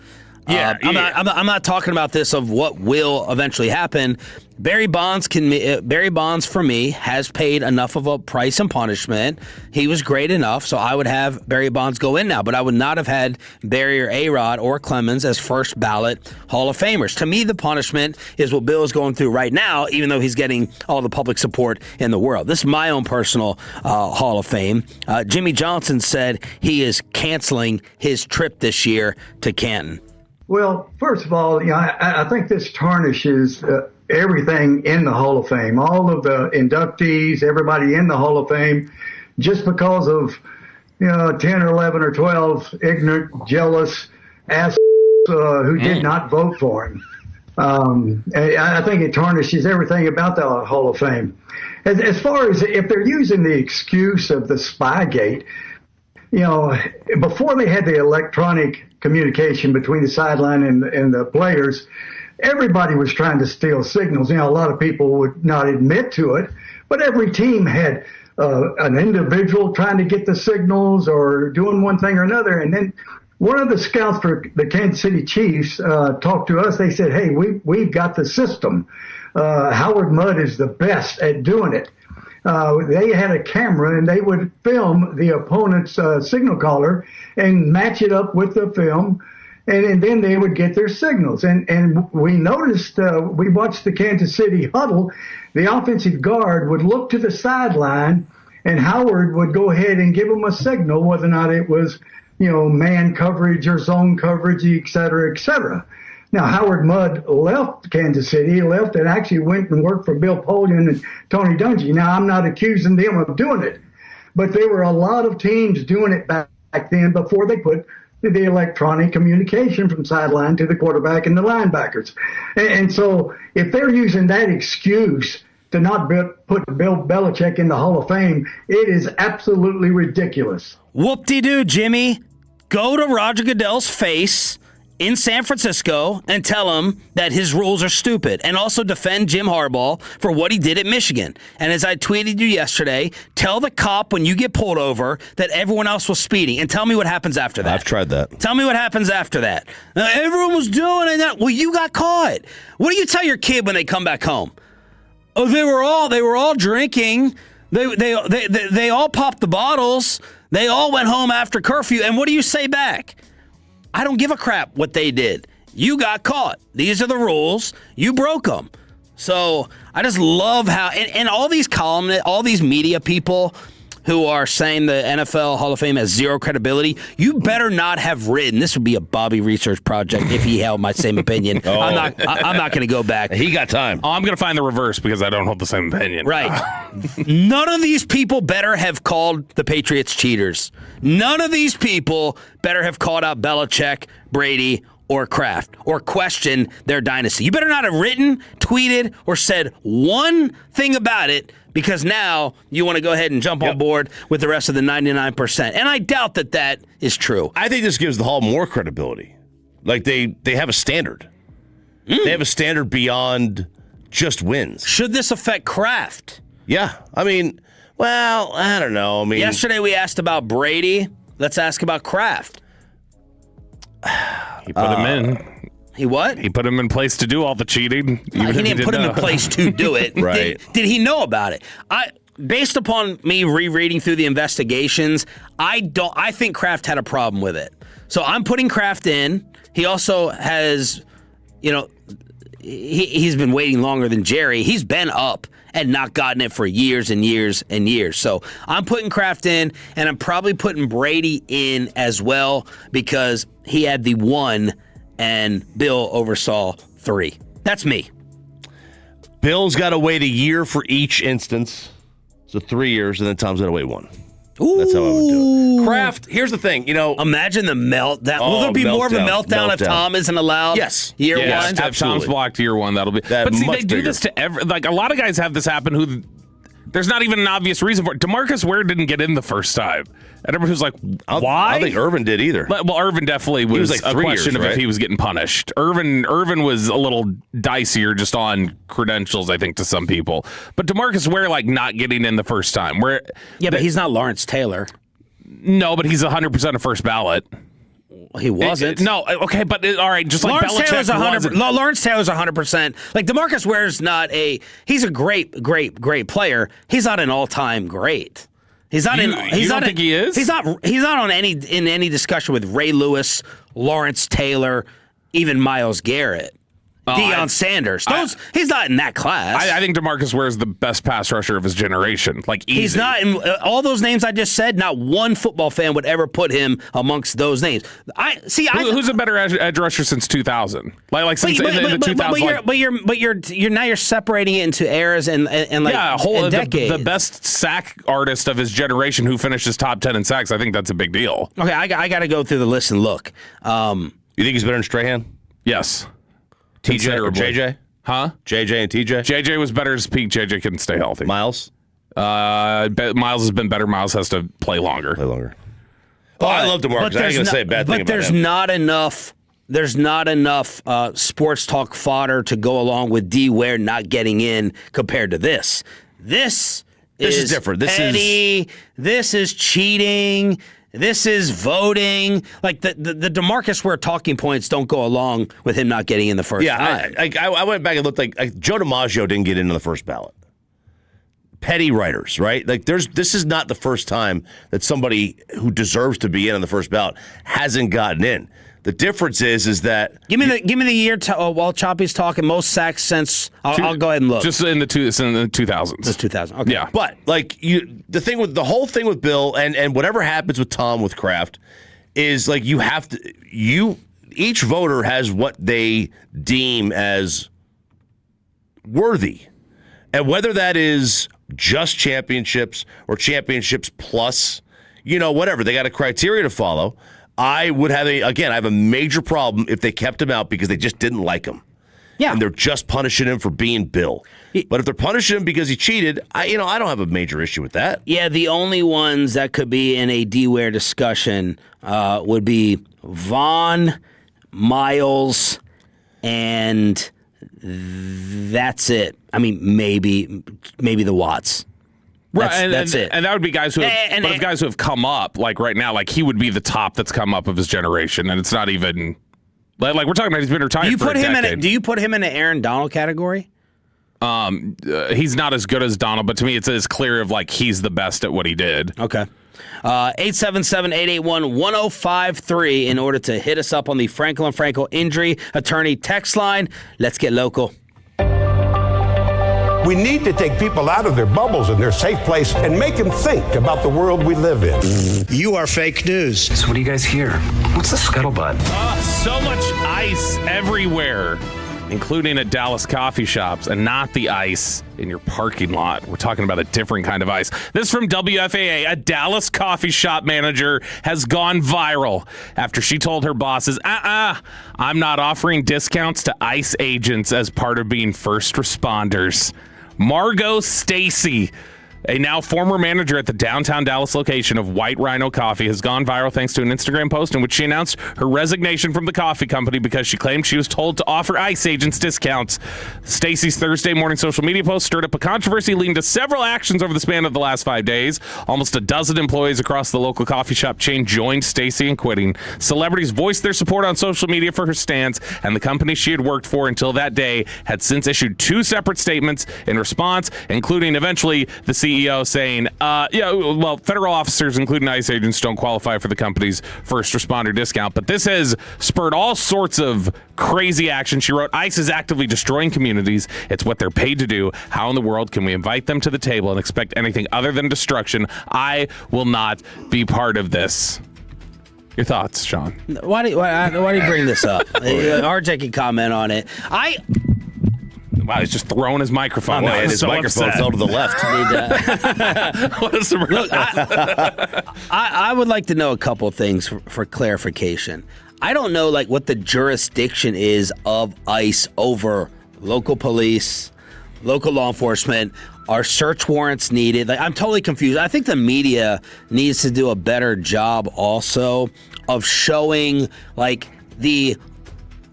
I'm not talking about this of what will eventually happen. Barry Bonds for me has paid enough of a price and punishment. He was great enough, so I would have Barry Bonds go in now, but I would not have had Barry or A-Rod or Clemens as first ballot Hall of Famers. To me, the punishment is what Bill is going through right now, even though he's getting all the public support in the world. This is my own personal Hall of Fame. Jimmy Johnson said he is canceling his trip this year to Canton.
Well, first of all, I think this tarnishes everything in the Hall of Fame, all of the inductees, everybody in the Hall of Fame, just because of 10 or 11 or 12 ignorant, jealous ass who did not vote for him. I think it tarnishes everything about the Hall of Fame. As far as if they're using the excuse of the Spygate, before they had the electronic communication between the sideline and the players, everybody was trying to steal signals. A lot of people would not admit to it, but every team had an individual trying to get the signals or doing one thing or another. And then one of the scouts for the Kansas City Chiefs talked to us. They said, hey, we've got the system. Howard Mudd is the best at doing it. They had a camera and they would film the opponent's signal caller and match it up with the film. And then they would get their signals. And we noticed, we watched the Kansas City huddle, the offensive guard would look to the sideline and Howard would go ahead and give them a signal, whether or not it was, man coverage or zone coverage, et cetera, et cetera. Now, Howard Mudd left Kansas City. He left and actually went and worked for Bill Polian and Tony Dungy. Now, I'm not accusing them of doing it, but there were a lot of teams doing it back then before they put the electronic communication from sideline to the quarterback and the linebackers. And so if they're using that excuse to not put Bill Belichick in the Hall of Fame, it is absolutely ridiculous.
Whoop-de-doo, Jimmy. Go to Roger Goodell's face in San Francisco and tell him that his rules are stupid, and also defend Jim Harbaugh for what he did at Michigan. And as I tweeted you yesterday, tell the cop when you get pulled over that everyone else was speeding, and tell me what happens after that.
I've tried that.
Tell me what happens after that. Everyone was doing it. Well, you got caught. What do you tell your kid when they come back home? Oh, they were all drinking. They all popped the bottles. They all went home after curfew. And what do you say back? I don't give a crap what they did. You got caught. These are the rules. You broke them. So I just love how, and all these columnists, all these media people who are saying the NFL Hall of Fame has zero credibility, you better not have written. This would be a Bobby research project if he held my same opinion. I'm not going to go back.
He got time.
Oh, I'm going to find the reverse because I don't hold the same opinion.
Right. None of these people better have called the Patriots cheaters. None of these people better have called out Belichick, Brady, or Kraft, or questioned their dynasty. You better not have written, tweeted, or said one thing about it, because now you want to go ahead and jump on board with the rest of the 99%. And I doubt that is true.
I think this gives the Hall more credibility. Like they have a standard. They have a standard beyond just wins.
Should this affect Kraft?
Yeah. I mean, well, I don't know. I mean,
yesterday we asked about Brady. Let's ask about Kraft.
He put him in.
He what?
He put him in place to do all the cheating.
He didn't put him in place to do it.
Right.
Did he know about it? Based upon me rereading through the investigations, I think Kraft had a problem with it. So I'm putting Kraft in. He also has, he's been waiting longer than Jerry. He's been up and not gotten it for years and years and years. So I'm putting Kraft in, and I'm probably putting Brady in as well because he had the 1 and Bill oversaw 3. That's me.
Bill's got to wait a year for each instance. So 3 years, and then Tom's got to wait 1.
Ooh.
That's how I would do it. Kraft, here's the thing,
Imagine the meltdown. Will there be more of a meltdown if Tom isn't allowed?
Yes.
Year 1?
If Tom's blocked year 1, that'll be. But see, they do this to a lot of guys have this happen who there's not even an obvious reason for it. DeMarcus Ware didn't get in the first time. And everybody was like, why?
I don't think Irvin did either.
Well, Irvin definitely was like a question of if he was getting punished. Irvin was a little dicier just on credentials, I think, to some people. But DeMarcus Ware, not getting in the first time.
But he's not Lawrence Taylor.
No, but he's 100% a first ballot.
He wasn't.
No, okay, but all right, just like
Lawrence
Belichick wasn't.
Lawrence Taylor's 100%. Like DeMarcus Ware's he's a great player. He's not an all-time great. He's not
You don't think he is?
He's not on any discussion with Ray Lewis, Lawrence Taylor, even Myles Garrett. Deion Sanders. He's not in that class.
I think DeMarcus Ware is the best pass rusher of his generation. Like, easy.
He's not in all those names I just said. Not one football fan would ever put him amongst those names.
Who's a better edge rusher since 2000? Like since in the 2000s.
But you're now separating it into eras and like decades.
The best sack artist of his generation who finishes top 10 in sacks. I think that's a big deal.
Okay, I got to go through the list and look.
You think he's better than Strahan?
Yes.
TJ or JJ?
Huh?
JJ and TJ?
JJ was better as peak. JJ couldn't stay healthy.
Miles?
Miles has been better. Miles has to play longer.
Oh, I love DeMarcus. I ain't going to say a bad thing about him.
But there's not enough sports talk fodder to go along with D. Ware not getting in compared to this. This is
different.
This is cheating. This is voting. Like the DeMarcus Ware talking points don't go along with him not getting in the first time.
I went back and looked like Joe DiMaggio didn't get into the first ballot. Petty writers, right? Like this is not the first time that somebody who deserves to be in on the first ballot hasn't gotten in. The difference is that
give me the year while Choppy's talking. Most sacks since I'll go ahead and look.
Just in the 2000s.
It's 2000. Okay.
Yeah,
but like the whole thing with Bill and whatever happens with Tom with Kraft is like each voter has what they deem as worthy, and whether that is just championships or championships plus, whatever, they got a criteria to follow. I would have I have a major problem if they kept him out because they just didn't like him.
Yeah.
And they're just punishing him for being Bill. But if they're punishing him because he cheated, I don't have a major issue with that.
Yeah, the only ones that could be in a D-Ware discussion would be Vaughn, Miles, and that's it. I mean, maybe the Watts. That's it.
And that would be guys who have come up, like right now, like he would be the top that's come up of his generation, and it's not even like we're talking about he's been retired for a decade.
Do you put him in an Aaron Donald category?
He's not as good as Donald, but to me it's clear of like he's the best at what he did.
Okay. 877-881-1053 in order to hit us up on the Frankel & Frankel injury attorney text line. Let's get local.
We need to take people out of their bubbles and their safe place and make them think about the world we live in.
You are fake news.
So what do you guys hear? What's the scuttlebutt?
So much ice everywhere, including at Dallas coffee shops, and not the ice in your parking lot. We're talking about a different kind of ice. This is from WFAA. A Dallas coffee shop manager has gone viral after she told her bosses, I'm not offering discounts to ICE agents as part of being first responders. Margot Stacy, a now former manager at the downtown Dallas location of White Rhino Coffee, has gone viral thanks to an Instagram post in which she announced her resignation from the coffee company because she claimed she was told to offer ICE agents discounts. Stacy's Thursday morning social media post stirred up a controversy leading to several actions over the span of the last 5 days. Almost a dozen employees across the local coffee shop chain joined Stacy in quitting. Celebrities voiced their support on social media for her stance, and the company she had worked for until that day had since issued 2 separate statements in response, including eventually the CEO saying, federal officers, including ICE agents, don't qualify for the company's first responder discount. But this has spurred all sorts of crazy action. She wrote, ICE is actively destroying communities. It's what they're paid to do. How in the world can we invite them to the table and expect anything other than destruction? I will not be part of this. Your thoughts, Sean?
Why do you bring this up? RJ can comment on it.
Wow, he's just throwing his microphone.
Oh, and his microphone fell to the left.
What is the
Look, I would like to know a couple things for clarification. I don't know what the jurisdiction is of ICE over local police, local law enforcement. Are search warrants needed? I'm totally confused. I think the media needs to do a better job also of showing the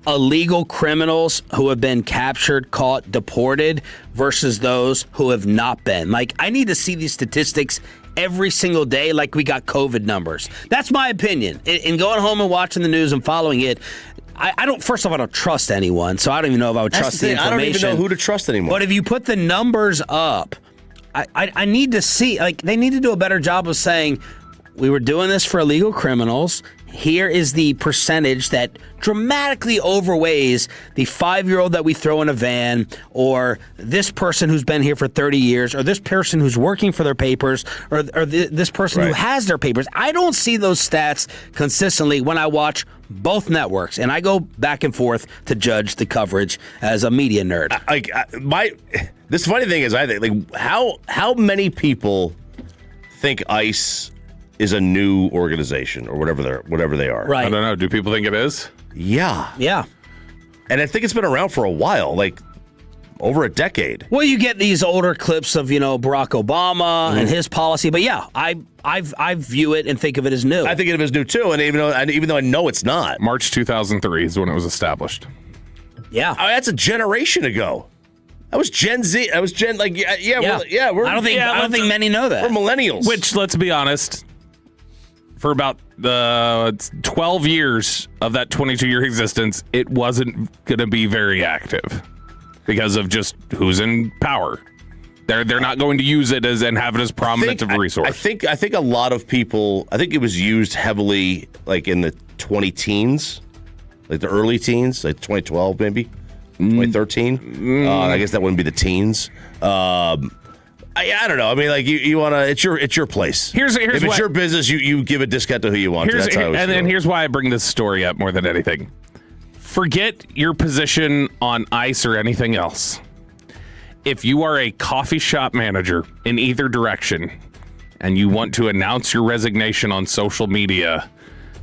illegal criminals who have been captured, caught, deported versus those who have not been. Like, I need to see these statistics every single day like we got COVID numbers. That's my opinion. In going home and watching the news and following it, I don't. First off, I don't trust anyone, so I don't even know if I would trust the information.
I don't even know who to trust anymore.
But if you put the numbers up, I need to see. Like, they need to do a better job of saying, we were doing this for illegal criminals. Here is the percentage that dramatically overweighs the 5-year-old that we throw in a van, or this person who's been here for 30 years, or this person who's working for their papers, or this person who has their papers. I don't see those stats consistently when I watch both networks, and I go back and forth to judge the coverage as a media nerd.
This funny thing is, I think, like, how many people think ICE is a new organization or whatever they are.
Right.
I don't know. Do people think it is?
Yeah.
Yeah. And
I think it's been around for a while, like over a decade.
Well, you get these older clips of, Barack Obama and his policy, but yeah, I view it and think of it as new.
I think of it as new too, and even though I know it's not.
March 2003 is when it was established.
Yeah.
That's a generation ago. That was Gen Z. That was Gen, like, I don't
think many know that.
We're millennials.
Which, let's be honest, for about 12 years of that 22-year existence, it wasn't going to be very active because of just who's in power. They're not going to use it and have it as prominent of a resource.
I think a lot of people. I think it was used heavily, like in the 20-teens, like the early teens, like 2012 maybe, 2013. I guess that wouldn't be the teens. I don't know. I mean, like, you want to. It's your place.
Here's
if it's
why,
your business, you give a discount to who you want. That's how
and here's why I bring this story up more than anything. Forget your position on ICE or anything else. If you are a coffee shop manager in either direction, and you want to announce your resignation on social media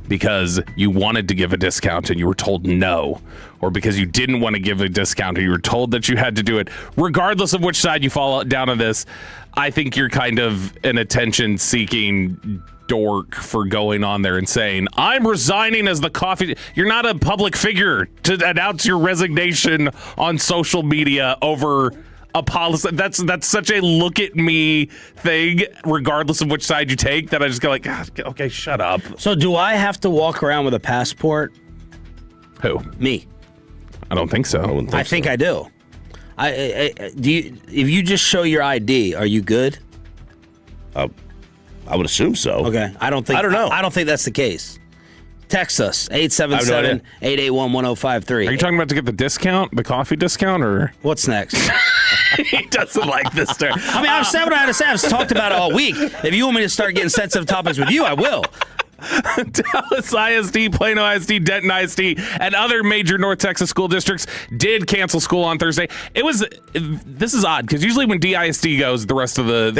because you wanted to give a discount and you were told no, or because you didn't want to give a discount and you were told that you had to do it, regardless of which side you fall down on this, I think you're kind of an attention-seeking dork for going on there and saying, I'm resigning as the coffee. You're not a public figure to announce your resignation on social media over a policy. That's such a look at me thing, regardless of which side you take, that I just go like, okay, shut up.
So do I have to walk around with a passport?
Who?
Me.
I don't think so.
I think I do. Do you? If you just show your ID, are you good?
I would assume so.
Okay. I don't know. I don't think that's the case. Text us, 877-881-1053.
Are you talking about to get the discount, the coffee discount, or?
What's next?
He doesn't like this story.
I mean, I've said what I had to say. I've talked about it all week. If you want me to start getting sensitive topics with you, I will.
Dallas ISD, Plano ISD, Denton ISD, and other major North Texas school districts did cancel school on Thursday. This is odd because usually when DISD goes, the rest of the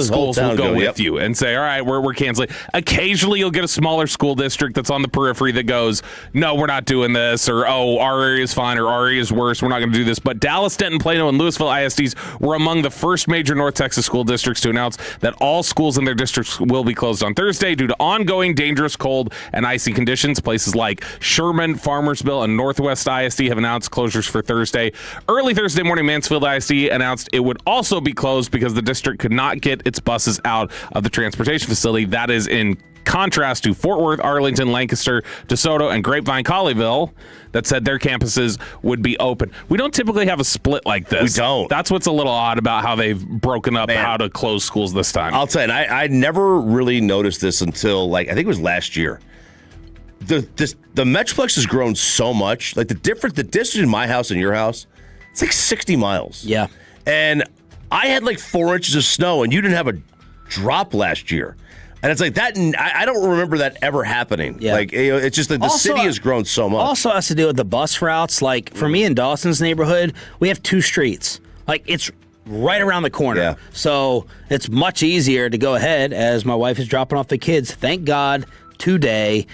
schools will go with you and say, all right, we're canceling. Occasionally you'll get a smaller school district that's on the periphery that goes, no, we're not doing this, or our area is fine, or our area is worse, we're not going to do this. But Dallas, Denton, Plano, and Louisville ISDs were among the first major North Texas school districts to announce that all schools in their districts will be closed on Thursday due to ongoing dangerous cold and icy conditions. Places like Sherman, Farmersville, and Northwest ISD have announced closures for Thursday. Early Thursday morning, Mansfield ISD announced it would also be closed because the district could not get its buses out of the transportation facility. That is in contrast to Fort Worth, Arlington, Lancaster, DeSoto, and Grapevine, Colleyville that said their campuses would be open. We don't typically have a split like this.
We don't.
That's what's a little odd about how they've broken up how to close schools this time.
I'll tell you, I never really noticed this until, I think it was last year. The Metroplex has grown so much. Like, the distance in my house and your house, it's like 60 miles.
Yeah.
And I had like 4 inches of snow, and you didn't have a drop last year. And it's like that. I don't remember that ever happening. Yeah. Like, it's just that the city has grown so much.
Also has to do with the bus routes. Like, for me in Dawson's neighborhood, we have 2 streets. Like, it's right around the corner.
Yeah.
So it's much easier to go ahead as my wife is dropping off the kids. Thank God today,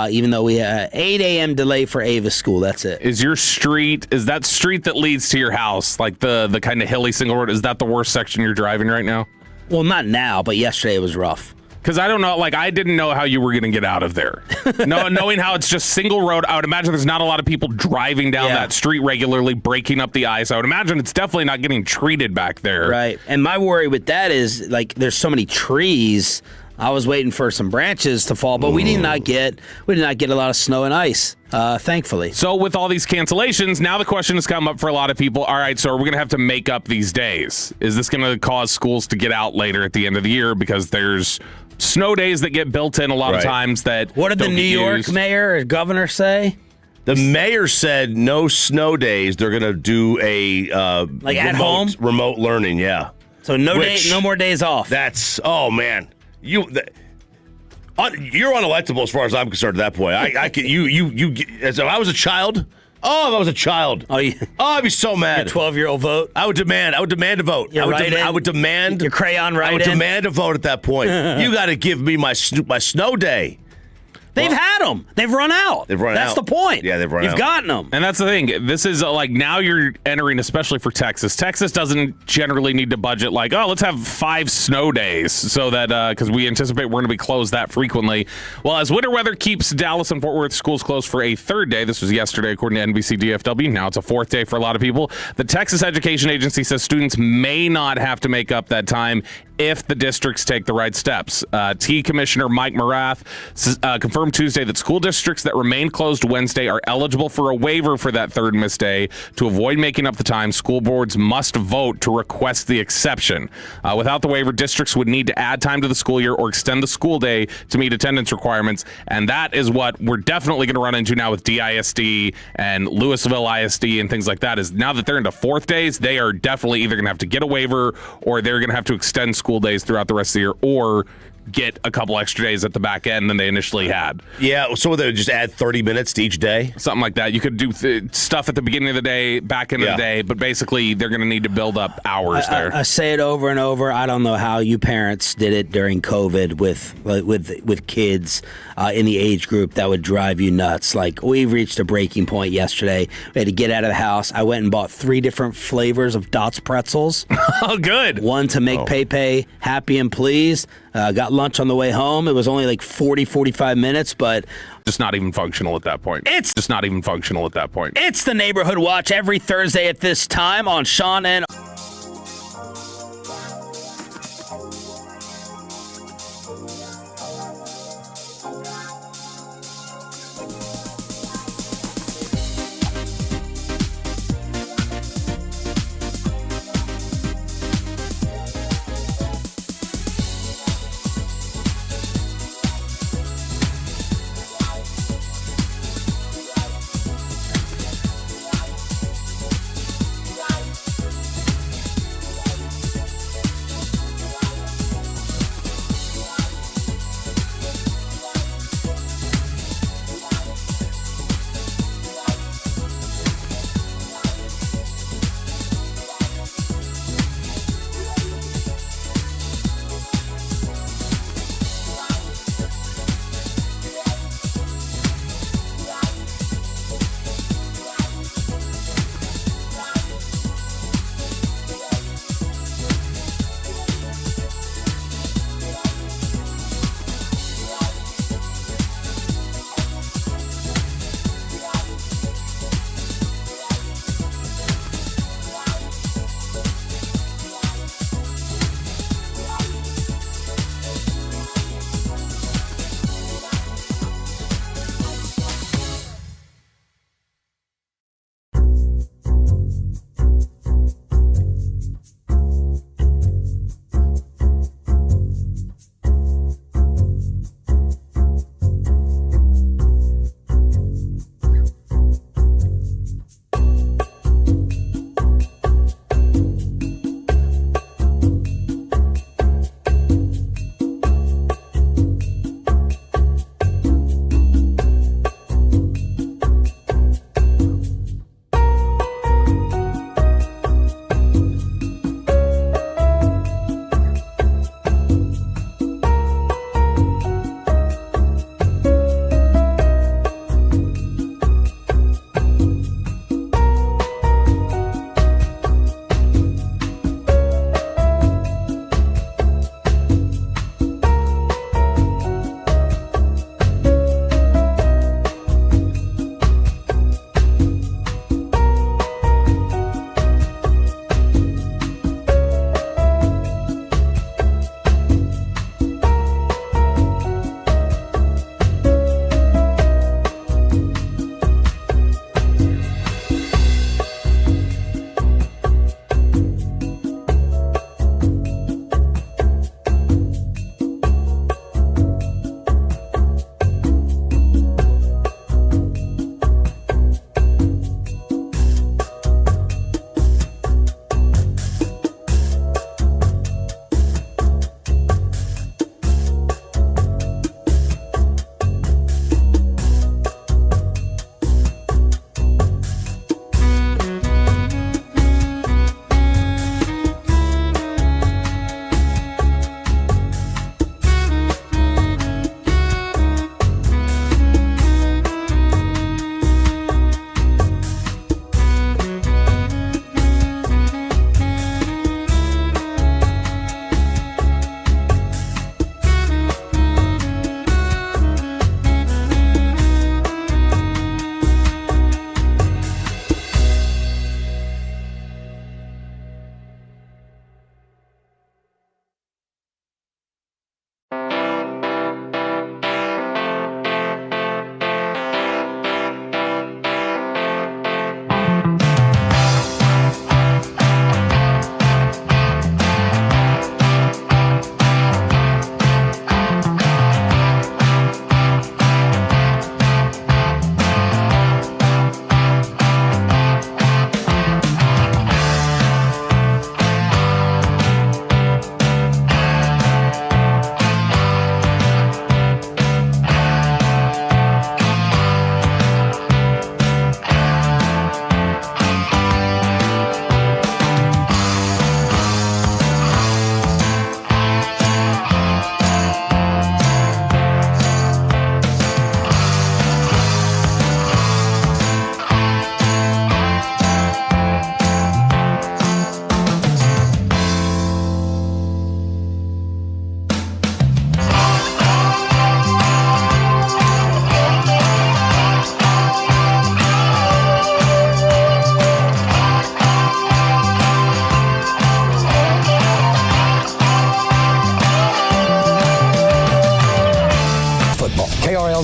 even though we had 8 a.m. delay for Ava's school. That's it.
Is that street that leads to your house, like the kind of hilly single road, is that the worst section you're driving right now?
Well, not now, but yesterday it was rough.
Because I don't know, like, I didn't know how you were going to get out of there. Knowing how it's just single road, I would imagine there's not a lot of people driving down that street regularly, breaking up the ice. I would imagine it's definitely not getting treated back there.
Right. And my worry with that is, like, there's so many trees. I was waiting for some branches to fall, but we did not get a lot of snow and ice, thankfully.
So with all these cancellations, now the question has come up for a lot of people. All right, so are we going to have to make up these days? Is this going to cause schools to get out later at the end of the year because there's snow days that get built in a lot of times that
What did the New York mayor or governor say?
The mayor said no snow days. They're going to do a
at home
remote learning. Yeah.
So no more days off.
That's man. You're unelectable as far as I'm concerned at that point. I could as if I was a child. Oh, if I was a child. I'd be so mad.
Your 12-year-old vote.
I would demand a vote. I would demand
your crayon write-in.
I would demand a vote at that point. You got to give me my snow day.
They've had them. They've run out. That's the point.
Yeah, they've run out.
You've gotten them.
And that's the thing. This is like now you're entering, especially for Texas. Texas doesn't generally need to budget like, oh, let's have 5 snow days so that because we anticipate we're going to be closed that frequently. Well, as winter weather keeps Dallas and Fort Worth schools closed for a 3rd day, this was yesterday according to NBC DFW. Now it's a 4th day for a lot of people. The Texas Education Agency says students may not have to make up that time if the districts take the right steps. T Commissioner Mike Morath confirmed Tuesday that school districts that remain closed Wednesday are eligible for a waiver for that 3rd missed day. To avoid making up the time, school boards must vote to request the exception. Without the waiver, districts would need to add time to the school year or extend the school day to meet attendance requirements, and that is what we're definitely going to run into now with DISD and Louisville ISD and things like that. Is now that they're into 4th days, they are definitely either going to have to get a waiver or they're going to have to extend school days throughout the rest of the year or get a couple extra days at the back end than they initially had.
Yeah, so they would just add 30 minutes to each day?
Something like that. You could do stuff at the beginning of the day, back end of the day, but basically they're going to need to build up hours there.
I say it over and over. I don't know how you parents did it during COVID with kids in the age group that would drive you nuts. Like, we reached a breaking point yesterday. We had to get out of the house. I went and bought 3 different flavors of Dots pretzels.
Oh, good.
One to make Pepe happy and pleased. Got lunch on the way home. It was only like 45 minutes, but
just not even functional at that point. It's just not even functional at that point.
It's the Neighborhood Watch every Thursday at this time on Sean and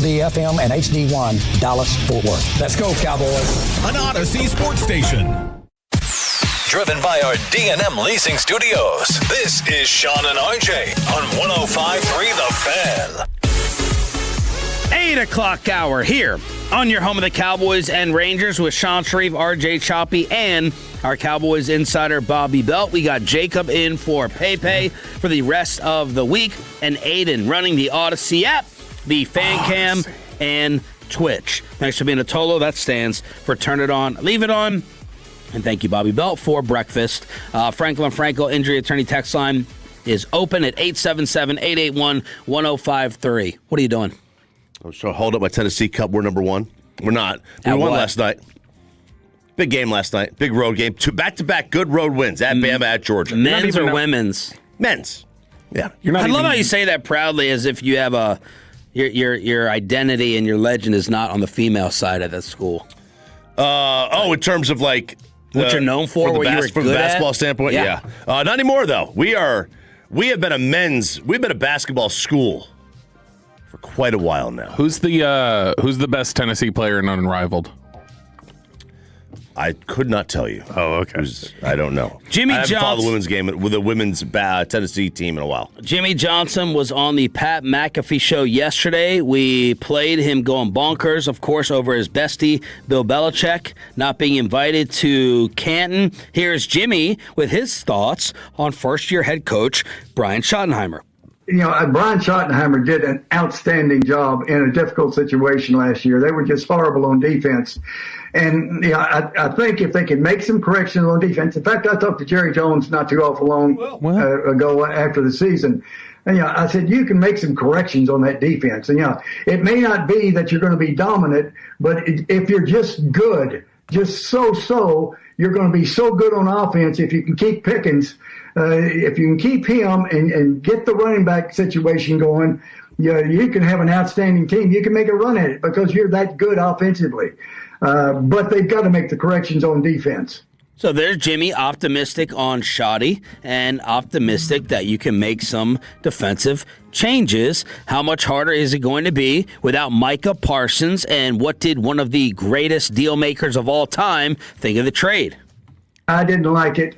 KRLD-FM and HD1 Dallas-Fort Worth. Let's go, Cowboys.
An Odyssey sports station.
Driven by our D&M Leasing Studios, this is Sean and RJ on 105.3 The Fan.
8 o'clock hour here on your home of the Cowboys and Rangers with Sean Sharif, RJ Choppy, and our Cowboys insider Bobby Belt. We got Jacob in for Pepe for the rest of the week, and Aiden running the Odyssey app, the Fan Cam, and Twitch. Thanks for being a Tolo. That stands for Turn It On, Leave It On. And thank you, Bobby Belt, for breakfast. Franklin Franco Injury Attorney text line is open at 877-881-1053. What are you doing?
I'm trying to hold up my Tennessee Cup. We're number one. We're not. We won last night. Big game last night. Big road game. 2 back-to-back good road wins at Bama, at Georgia.
Men's or women's?
Men's. Yeah.
I love how you say that proudly, as if you have your identity and your legend is not on the female side of that school.
In terms of like
what you're known for,
from
what you were
from
good
the basketball
at?
standpoint. Yeah. Not anymore though. We've been a basketball school for quite a while now.
Who's the best Tennessee player in Unrivaled?
I could not tell you.
Oh, okay.
I don't know.
Jimmy
I haven't
Johnson
followed the women's game with the women's Tennessee team in a while.
Jimmy Johnson was on the Pat McAfee show yesterday. We played him going bonkers, of course, over his bestie, Bill Belichick, not being invited to Canton. Here's Jimmy with his thoughts on first-year head coach Brian Schottenheimer.
Brian Schottenheimer did an outstanding job in a difficult situation last year. They were just horrible on defense. And I think if they can make some corrections on defense. In fact, I talked to Jerry Jones not too awful long ago after the season. And I said, you can make some corrections on that defense. And it may not be that you're going to be dominant, but if you're just good, just so, you're going to be so good on offense if you can keep Pickens. If you can keep him and get the running back situation going, you can have an outstanding team. You can make a run at it because you're that good offensively. But they've got to make the corrections on defense.
So there's Jimmy, optimistic on Shoddy and optimistic that you can make some defensive changes. How much harder is it going to be without Micah Parsons? And what did one of the greatest deal makers of all time think of the trade?
I didn't like it.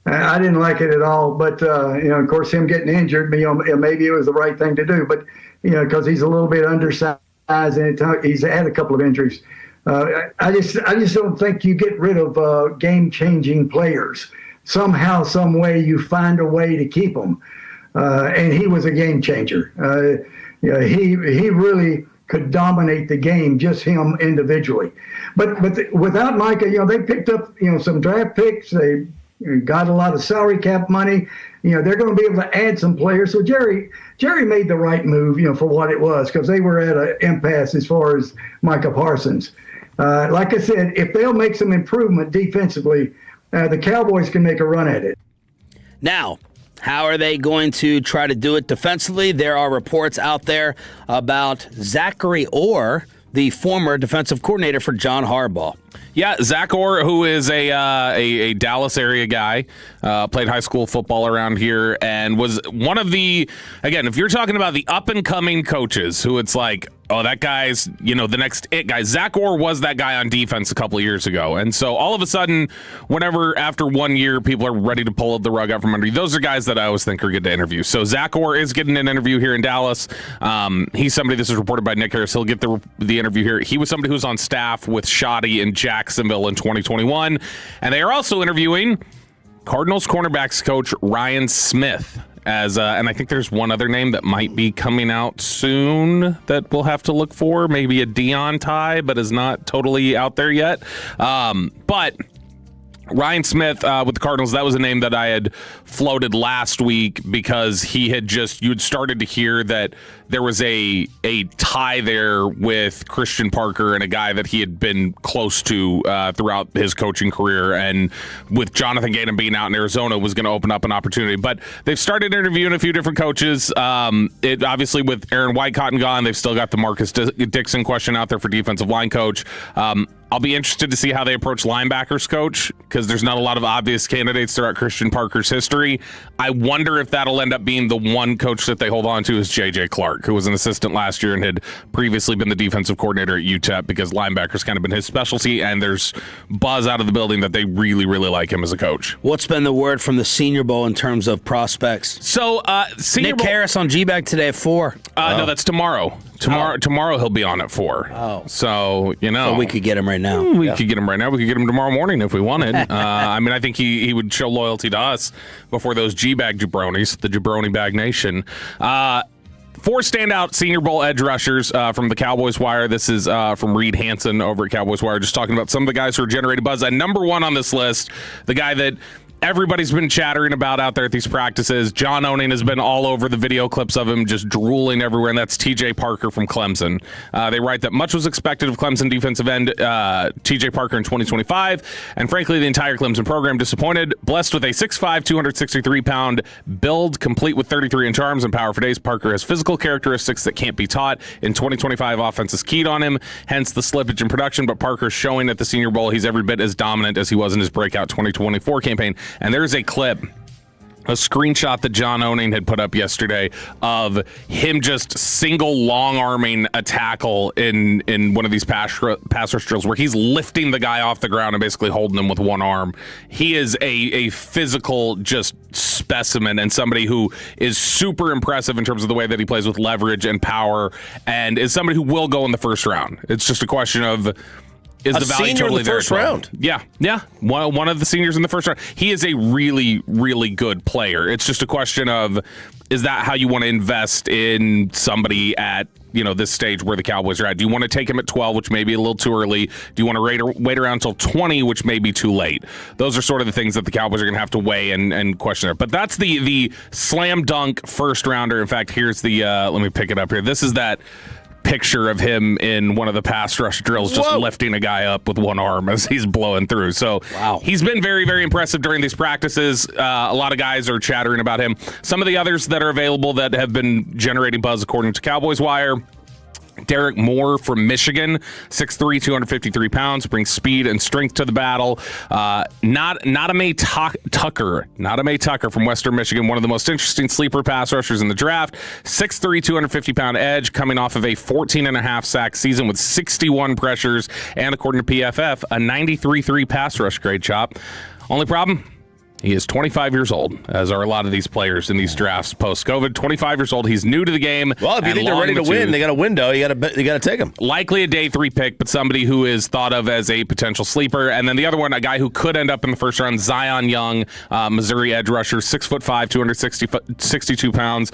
I didn't like it at all. But, of course, him getting injured, maybe it was the right thing to do. But, because he's a little bit undersized and he's had a couple of injuries. I just don't think you get rid of game-changing players. Somehow, some way, you find a way to keep them. And he was a game changer. He really could dominate the game, just him individually. But without Micah, they picked up some draft picks. They got a lot of salary cap money. They're going to be able to add some players. So Jerry made the right move, for what it was, because they were at an impasse as far as Micah Parsons. Like I said, if they'll make some improvement defensively, the Cowboys can make a run at it.
Now, how are they going to try to do it defensively? There are reports out there about Zachary Orr, the former defensive coordinator for John Harbaugh.
Yeah, Zach Orr, who is a Dallas area guy, played high school football around here, and was one of the, again, if you're talking about the up-and-coming coaches who it's like, oh, that guy's, the next it guy. Zach Orr was that guy on defense a couple of years ago. And so all of a sudden, whenever after 1 year, people are ready to pull the rug out from under you, those are guys that I always think are good to interview. So Zach Orr is getting an interview here in Dallas. He's somebody, this is reported by Nick Harris, he'll get the interview here. He was somebody who was on staff with Shoddy in Jacksonville in 2021. And they are also interviewing Cardinals cornerbacks coach Ryan Smith. And I think there's one other name that might be coming out soon that we'll have to look for. Maybe a Dion tie, but is not totally out there yet. But Ryan Smith with the Cardinals, that was a name that I had floated last week because you had started to hear that there was a tie there with Christian Parker and a guy that he had been close to throughout his coaching career, and with Jonathan Gannon being out in Arizona was going to open up an opportunity. But they've started interviewing a few different coaches. It obviously with Aaron Whitecotton gone, they've still got the Marcus Dixon question out there for defensive line coach. I'll be interested to see how they approach linebackers coach, because there's not a lot of obvious candidates throughout Christian Parker's history. I wonder if that'll end up being the one coach that they hold on to is J.J. Clark, who was an assistant last year and had previously been the defensive coordinator at UTEP, because linebacker's kind of been his specialty, and there's buzz out of the building that they really, really like him as a coach.
What's been the word from the Senior Bowl in terms of prospects?
So, Senior
Nick
Bowl,
Harris on G-Bag today at 4.
No, that's tomorrow. Tomorrow he'll be on at 4.
Oh.
So,
So we could get him right now.
We could get him right now. We could get him tomorrow morning if we wanted. I mean, I think he would show loyalty to us before those G-Bag jabronis, the Jabroni Bag Nation. 4 standout Senior Bowl edge rushers from the Cowboys Wire. This is from Reed Hansen over at Cowboys Wire, just talking about some of the guys who are generating buzz. And number 1 on this list, the guy that everybody's been chattering about out there at these practices. John Owning has been all over the video clips of him just drooling everywhere, and that's TJ Parker from Clemson. They write that much was expected of Clemson defensive end TJ Parker in 2025, and frankly, the entire Clemson program disappointed. Blessed with a 6'5", 263-pound build, complete with 33-inch arms and power for days, Parker has physical characteristics that can't be taught. In 2025, offense is keyed on him, hence the slippage in production, but Parker's showing at the Senior Bowl he's every bit as dominant as he was in his breakout 2024 campaign. And there's a clip, a screenshot that John Owning had put up yesterday of him just single long-arming a tackle in one of these pass rush drills where he's lifting the guy off the ground and basically holding him with one arm. He is a physical just specimen and somebody who is super impressive in terms of the way that he plays with leverage and power, and is somebody who will go in the first round. It's just a question of, is the value totally there?
First round.
Yeah. One of the seniors in the first round. He is a really, really good player. It's just a question of, is that how you want to invest in somebody at this stage where the Cowboys are at? Do you want to take him at 12, which may be a little too early? Do you want to wait around until 20, which may be too late? Those are sort of the things that the Cowboys are going to have to weigh and question there. But that's the slam dunk first rounder. In fact, here's the let me pick it up here. This is that picture of him in one of the pass rush drills, just lifting a guy up with one arm as he's blowing through. So he's been very, very impressive during these practices. A lot of guys are chattering about him. Some of the others that are available that have been generating buzz, according to Cowboys Wire: Derek Moore from Michigan, 6'3", 253 pounds, brings speed and strength to the battle. Nadame Tucker from Western Michigan, one of the most interesting sleeper pass rushers in the draft. 6'3", 250-pound edge, coming off of a 14.5 sack season with 61 pressures, and according to PFF, a 93.3 pass rush grade. Chop. Only problem? He is 25 years old, as are a lot of these players in these drafts post-COVID. 25 years old. He's new to the game.
Well, if you think they're ready to win, they got a window. You got to take him.
Likely a day 3 pick, but somebody who is thought of as a potential sleeper. And then the other one, a guy who could end up in the first round, Zion Young, Missouri edge rusher, 6'5", 262 pounds.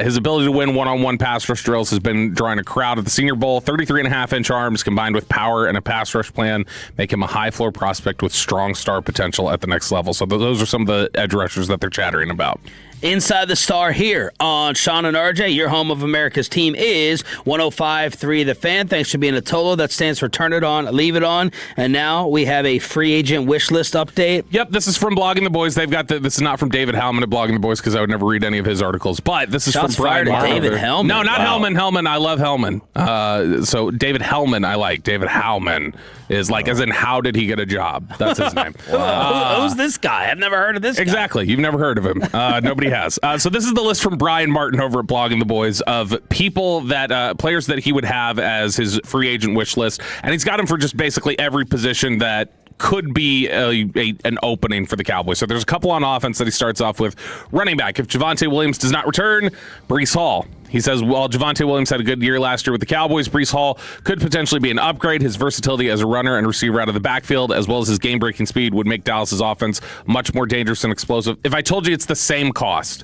His ability to win one-on-one pass rush drills has been drawing a crowd at the Senior Bowl. 33.5-inch arms combined with power and a pass rush plan make him a high-floor prospect with strong star potential at the next level. So those are some of the edge rushers that they're chattering about.
Inside the Star here on Sean and RJ, your home of America's team is 105.3 The Fan. Thanks for being a Tolo. That stands for Turn It On, Leave It On. And now we have a free agent wish list update.
Yep, this is from Blogging the Boys. They've got this is not from David Hellman at Blogging the Boys, because I would never read any of his articles. But this is
Shots
from Brian
fired at
Martin.
David Hellman.
No, not Hellman. Hellman, I love Hellman. So David Hellman, I like. David Hellman is like, as in, how did he get a job? That's his name.
Who's this guy? I've never heard of this guy.
Exactly. You've never heard of him. Nobody has. So this is the list from Brian Martin over at Blogging the Boys of people that players that he would have as his free agent wish list, and he's got them for just basically every position that could be an opening for the Cowboys. So there's a couple on offense that he starts off with. Running back, if Javonte Williams does not return, Breece Hall. He says, while Javonte Williams had a good year last year with the Cowboys, Breece Hall could potentially be an upgrade. His versatility as a runner and receiver out of the backfield, as well as his game-breaking speed, would make Dallas's offense much more dangerous and explosive. If I told you it's the same cost,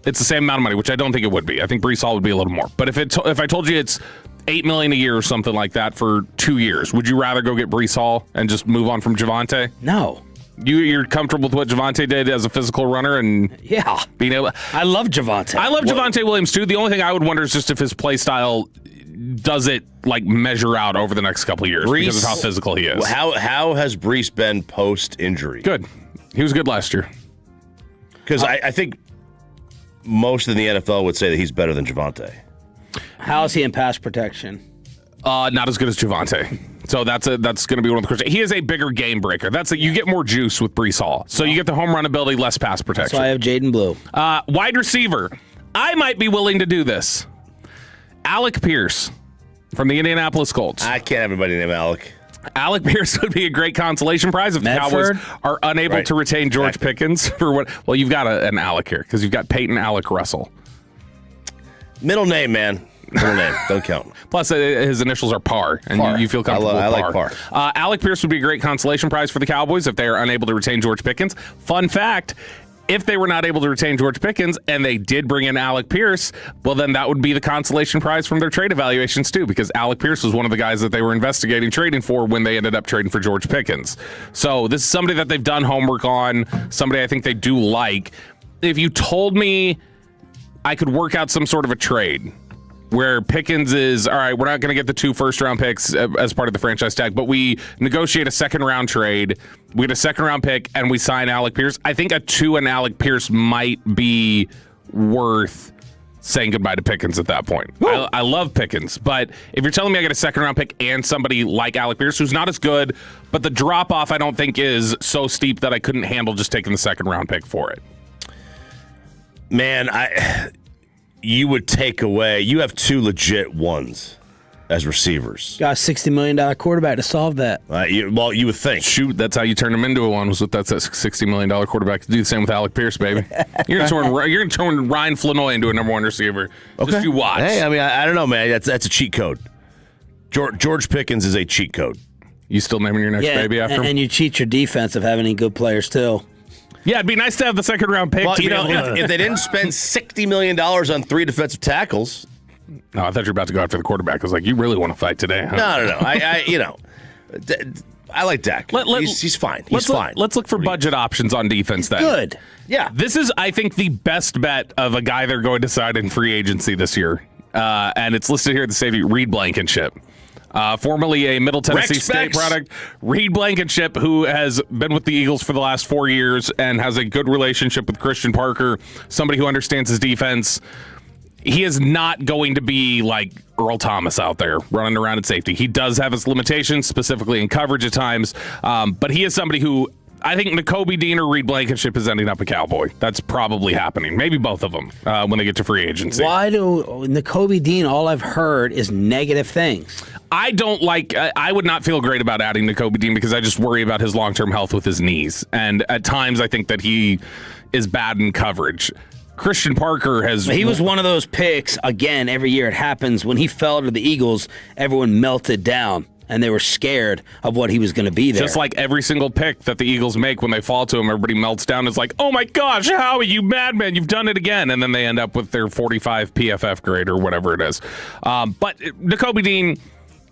it's the same amount of money, which I don't think it would be. I think Breece Hall would be a little more. But if I told you it's $8 million a year or something like that for 2 years, would you rather go get Breece Hall and just move on from Javonte?
No.
You're comfortable with what Javonte did as a physical runner and being able.
I love Javonte.
I love Javonte Williams too. The only thing I would wonder is just if his play style does it like measure out over the next couple of years because of how physical he is.
How has Breece been post injury?
Good. He was good last year.
Because I think most in the NFL would say that he's better than Javonte.
How is he in pass protection?
Not as good as Javonte. So that's going to be one of the questions. He is a bigger game breaker. You get more juice with Breece Hall. So you get the home run ability, less pass protection.
That's why I have Jaden Blue.
Wide receiver. I might be willing to do this. Alec Pierce from the Indianapolis Colts.
I can't have anybody named Alec.
Alec Pierce would be a great consolation prize if the Cowboys are unable to retain George Pickens for what? Well, you've got an Alec here because you've got Payton Alec Russell.
Middle name, man. Middle name. Don't count.
Plus, his initials are Parr, and you feel comfortable with
I like Parr.
Alec Pierce would be a great consolation prize for the Cowboys if they are unable to retain George Pickens. Fun fact, if they were not able to retain George Pickens and they did bring in Alec Pierce, well, then that would be the consolation prize from their trade evaluations, too, because Alec Pierce was one of the guys that they were investigating trading for when they ended up trading for George Pickens. So this is somebody that they've done homework on, somebody I think they do like. If you told me I could work out some sort of a trade where Pickens is, all right, we're not going to get the 2 first-round picks as part of the franchise tag, but we negotiate a second-round trade, we get a second-round pick, and we sign Alec Pierce, I think a 2 and Alec Pierce might be worth saying goodbye to Pickens at that point. I love Pickens, but if you're telling me I get a second-round pick and somebody like Alec Pierce, who's not as good, but the drop-off I don't think is so steep that I couldn't handle just taking the second-round pick for it.
Man, you would take away. You have 2 legit ones as receivers.
Got a $60 million quarterback to solve that.
You would think.
Shoot, that's how you turn him into a one. Was with that $60 million quarterback. Do the same with Alec Pierce, baby. You're gonna turn Ryan Flanoy into a number 1 receiver. Okay. Just you watch.
Hey, I mean, I don't know, man. That's a cheat code. George Pickens is a cheat code.
You still naming your next baby after him?
And you cheat your defense of having any good players too.
Yeah, it'd be nice to have the second-round pick.
Well, if they didn't spend $60 million on 3 defensive tackles.
No, I thought you were about to go after the quarterback. I was like, you really want to fight today, huh?
No. I like Dak. He's fine. He's fine.
Let's look for budget options on defense then.
Good.
Yeah.
This is, I think, the best bet of a guy they're going to sign in free agency this year. And it's listed here at the safety, Reed Blankenship. Formerly a Middle Tennessee State product, Reed Blankenship, who has been with the Eagles for the last 4 years and has a good relationship with Christian Parker, somebody who understands his defense. He is not going to be like Earl Thomas out there running around at safety. He does have his limitations, specifically in coverage at times, but he is somebody who I think Nakobe Dean or Reed Blankenship is ending up a Cowboy. That's probably happening. Maybe both of them when they get to free agency.
Why do Nakobe Dean, all I've heard is negative things.
I don't like, I would not feel great about adding Nakobe Dean because I just worry about his long-term health with his knees. And at times I think that he is bad in coverage. Christian Parker
He was one of those picks, again, every year it happens. When he fell to the Eagles, everyone melted down. And they were scared of what he was going to be there.
Just like every single pick that the Eagles make when they fall to him, everybody melts down. It's like, oh my gosh, Howie, you madman, you've done it again. And then they end up with their 45 PFF grade or whatever it is. But Nakobe Dean,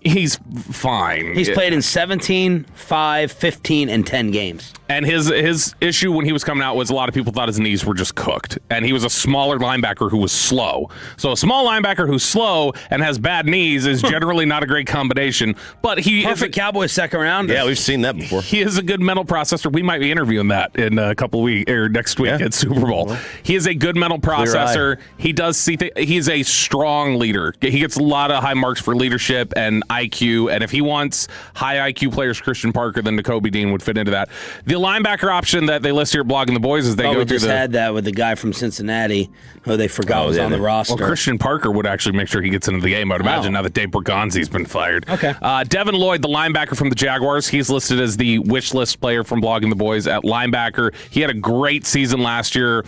he's fine.
He's played in 17, 5, 15, and 10 games.
And his issue when he was coming out was a lot of people thought his knees were just cooked. And he was a smaller linebacker who was slow. So a small linebacker who's slow and has bad knees is generally not a great combination. But he
Perfect Cowboys second round.
Yeah, we've seen that before.
He is a good mental processor. We might be interviewing that in a couple weeks or next week at Super Bowl. He is a good mental processor. He does see he's a strong leader. He gets a lot of high marks for leadership and IQ. And if he wants high IQ players, Christian Parker, then Nakobe Dean would fit into that. The linebacker option that they list here at Blogging the Boys is they go through
had that with the guy from Cincinnati who they forgot was on the roster.
Well, Christian Parker would actually make sure he gets into the game, I would imagine, now that Dave Bergonzi's been fired.
Okay.
Devin Lloyd, the linebacker from the Jaguars, he's listed as the wish list player from Blogging the Boys at linebacker. He had a great season last year.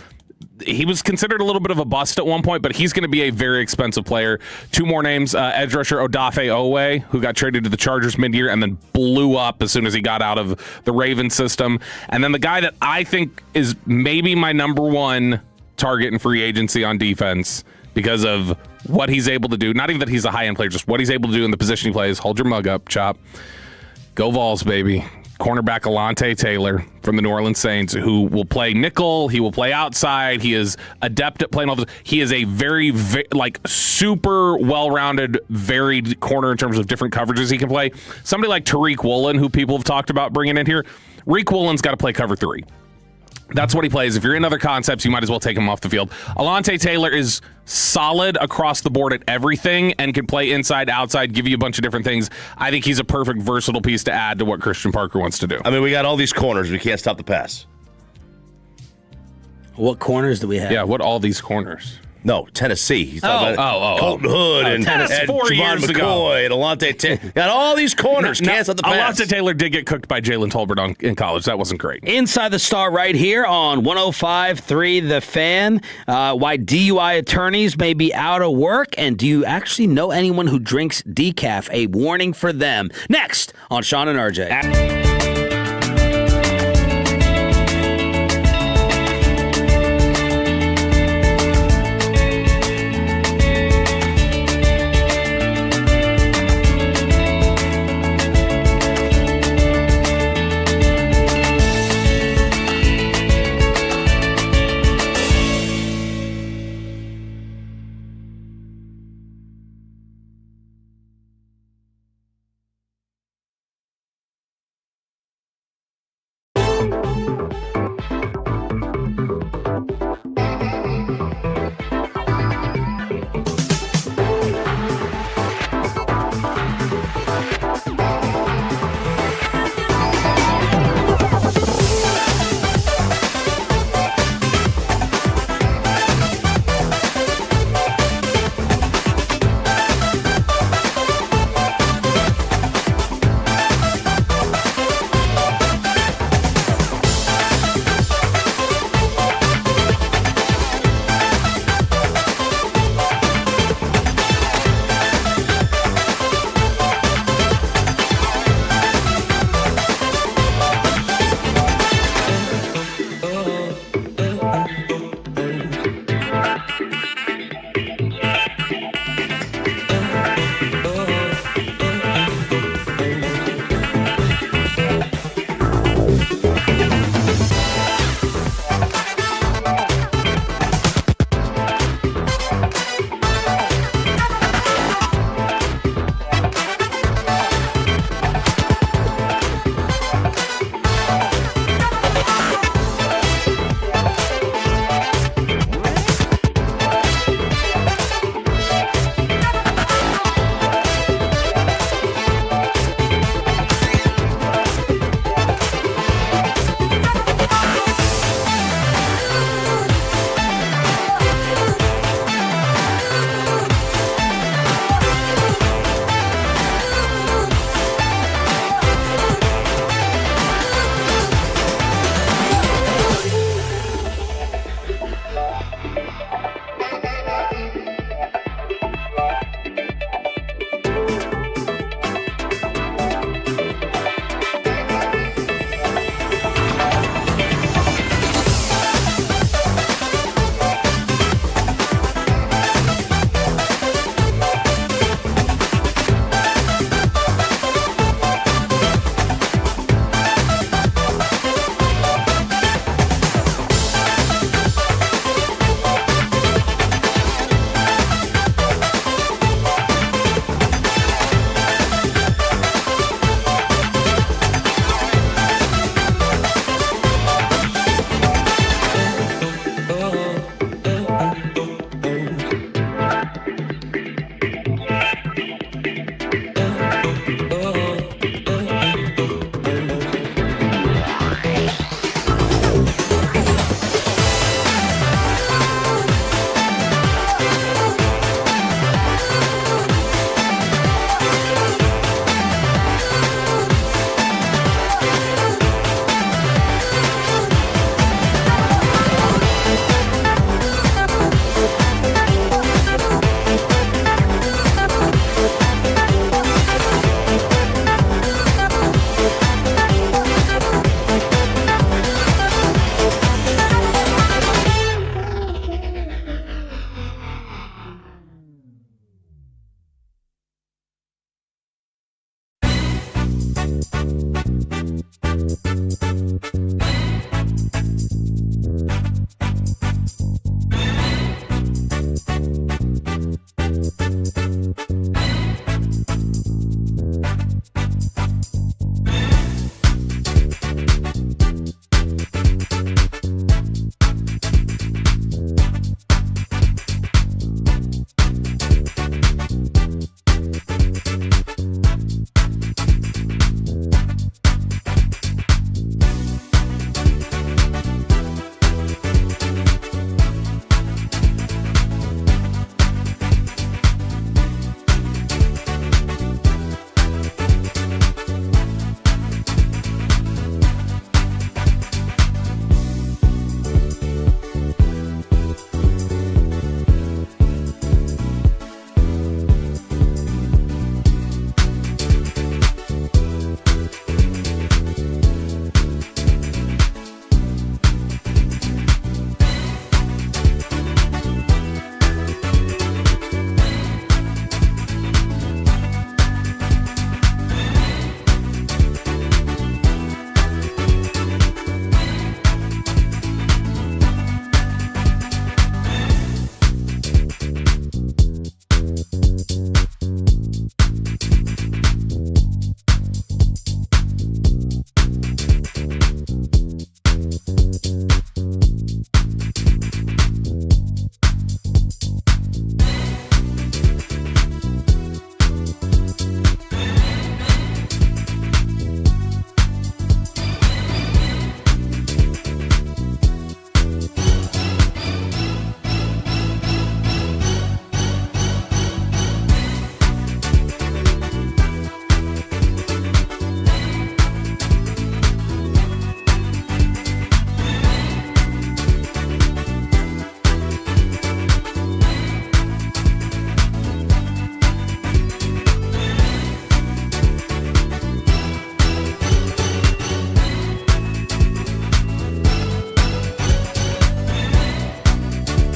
He was considered a little bit of a bust at one point, but he's going to be a very expensive player. 2 more names, edge rusher Odafe Owe, who got traded to the Chargers mid-year and then blew up as soon as he got out of the Ravens system. And then the guy that I think is maybe my number 1 target in free agency on defense because of what he's able to do. Not even that he's a high-end player, just what he's able to do in the position he plays. Hold your mug up, Chop. Go Vols, baby. Cornerback Alante Taylor from the New Orleans Saints, who will play nickel. He will play outside. He is adept at playing all this. He is a very super well-rounded, varied corner in terms of different coverages he can play. Somebody like Tariq Woolen, who people have talked about bringing in here. Tariq Woolen's got to play cover 3. That's what he plays. If you're in other concepts, you might as well take him off the field. Alontae Taylor is solid across the board at everything and can play inside, outside, give you a bunch of different things. I think he's a perfect versatile piece to add to what Christian Parker wants to do.
I mean, we got all these corners. We can't stop the pass.
What corners do we have?
Yeah, what all these corners?
No, Tennessee. He's talking about Colton Hood and
Tennessee 4
Javon
years
McCoy
ago.
and Alontae Taylor. Got all these corners. Can't stop the pass.
Alontae Taylor did get cooked by Jalen Tolbert in college. That wasn't great.
Inside the Star right here on 105.3 The Fan. Why DUI attorneys may be out of work, and do you actually know anyone who drinks decaf? A warning for them. Next on Sean and RJ.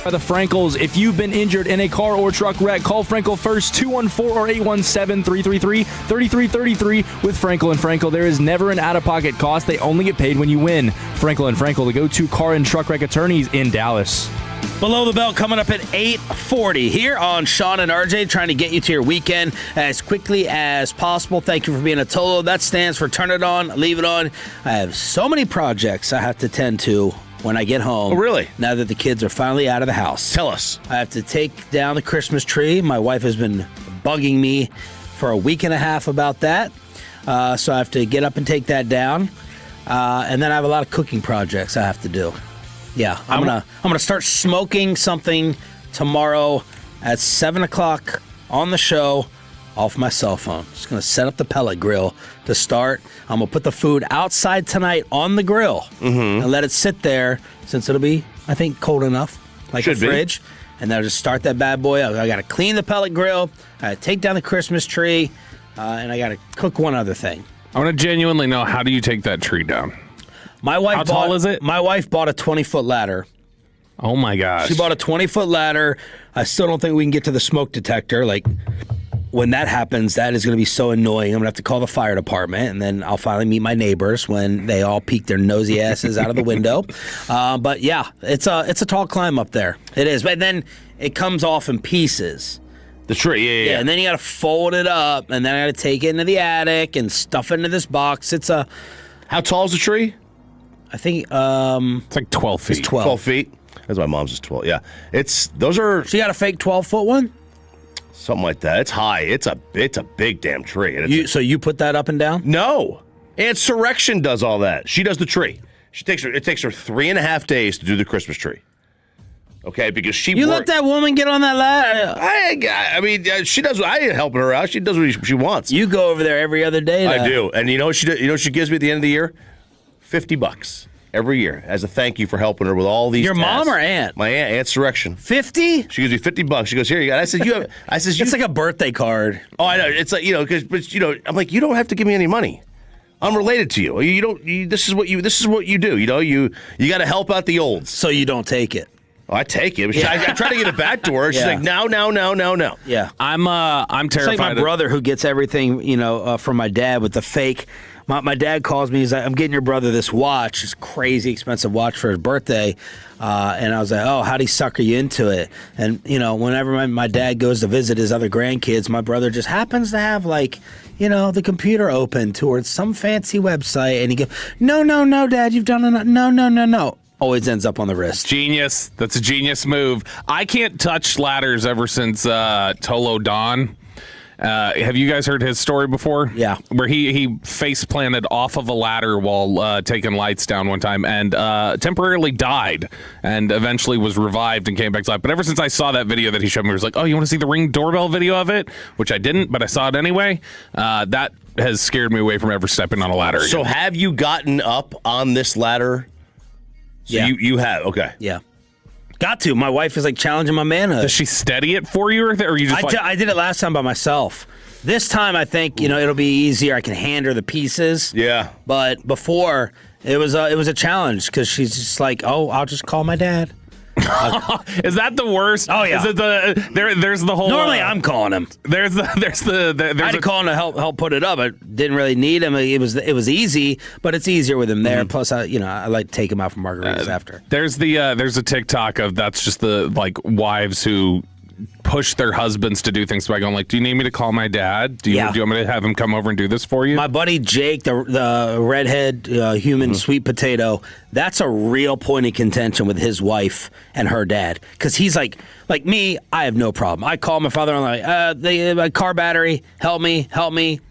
By the Frankels. If you've been injured in a car or truck wreck, call Frankel first, 214 or 817-333-3333 with Frankel and Frankel. There is never an out-of-pocket cost. They only get paid when you win. Frankel and Frankel, the go-to car and truck wreck attorneys in Dallas.
Below the Belt coming up at 8:40 here on Sean and RJ, trying to get you to your weekend as quickly as possible. Thank you for being a Tolo. That stands for turn it on, leave it on. I have so many projects I have to tend to when I get home.
Oh, really?
Now that the kids are finally out of the house.
Tell us.
I have to take down the Christmas tree. My wife has been bugging me for a week and a half about that. So I have to get up and take that down. And then I have a lot of cooking projects I have to do. Yeah, I'm gonna start smoking something tomorrow at 7 o'clock on the show off my cell phone. Just gonna set up the pellet grill to start. I'm gonna put the food outside tonight on the grill and let it sit there since it'll be, I think, cold enough, like a fridge. And then I'll just start that bad boy. I gotta clean the pellet grill. I gotta take down the Christmas tree, and I gotta cook one other thing.
I want to genuinely know, how do you take that tree down?
How
tall is it?
My wife bought a 20-foot ladder.
Oh, my gosh.
She bought a 20-foot ladder. I still don't think we can get to the smoke detector. Like, when that happens, that is going to be so annoying. I'm going to have to call the fire department, and then I'll finally meet my neighbors when they all peek their nosy asses out of the window. But, yeah, it's a tall climb up there. It is. But then it comes off in pieces.
The tree, yeah.
And then you got to fold it up, and then I got to take it into the attic and stuff it into this box.
How tall is the tree?
I think
it's like 12 feet.
It's 12.
12 feet. That's my mom's is 12. Yeah, those are.
She got a fake 12-foot one.
Something like that. It's high. It's a big damn tree. And
so you put that up and down?
No, Insurrection does all that. She does the tree. It takes her 3.5 days to do the Christmas tree. Okay, because
You let that woman get on that ladder?
I mean, she does. I ain't helping her out. She does what she wants.
You go over there every other day.
I do, and you know what she gives me at the end of the year? $50 every year as a thank you for helping her with all these.
Your
tasks.
mom or aunt?
My aunt, Insurrection.
50?
She gives me $50. She goes, here you go. I said, you have. I says,
it's like a birthday card.
Oh, I know. It's like I'm like, you don't have to give me any money. I'm related to you. You don't. This is what you do. You know, you got to help out the olds.
So you don't take it.
Oh, I take it. I try to get it back to her. She's like, no.
Yeah,
I'm terrified.
It's like my brother who gets everything, from my dad with the fake. My dad calls me. He's like, I'm getting your brother this watch, this crazy expensive watch for his birthday. And I was like, oh, how'd he sucker you into it? And, whenever my dad goes to visit his other grandkids, my brother just happens to have, the computer open towards some fancy website. And he goes, no, Dad, you've done enough. No. Always ends up on the wrist.
Genius. That's a genius move. I can't touch ladders ever since Tolo Don. Have you guys heard his story before?
Yeah.
Where he face planted off of a ladder while taking lights down one time and temporarily died and eventually was revived and came back to life. But ever since I saw that video that he showed me, he was like, oh, you want to see the Ring doorbell video of it? Which I didn't, but I saw it anyway. That has scared me away from ever stepping on a ladder again.
So have you gotten up on this ladder? So
yeah.
You have. Okay.
Yeah. Got to. My wife is challenging my manhood.
Does she steady it for you, or you just
I did it last time by myself. This time I think it'll be easier. I can hand her the pieces.
Yeah.
But before it was a challenge because she's just like, oh, I'll just call my dad.
Is that the worst?
Oh yeah.
Is it there's the whole.
Normally I'm calling him.
I
had to call him to help put it up. I didn't really need him. It was easy, but it's easier with him there. Mm-hmm. Plus, I like to take him out for margaritas after.
There's a TikTok of that's just the wives who push their husbands to do things by going do you need me to call my dad? Do you want me to have him come over and do this for you?
My buddy Jake, the redhead human sweet potato, that's a real point of contention with his wife and her dad. Because he's like me, I have no problem. I call my father and I'm like, my car battery, help me,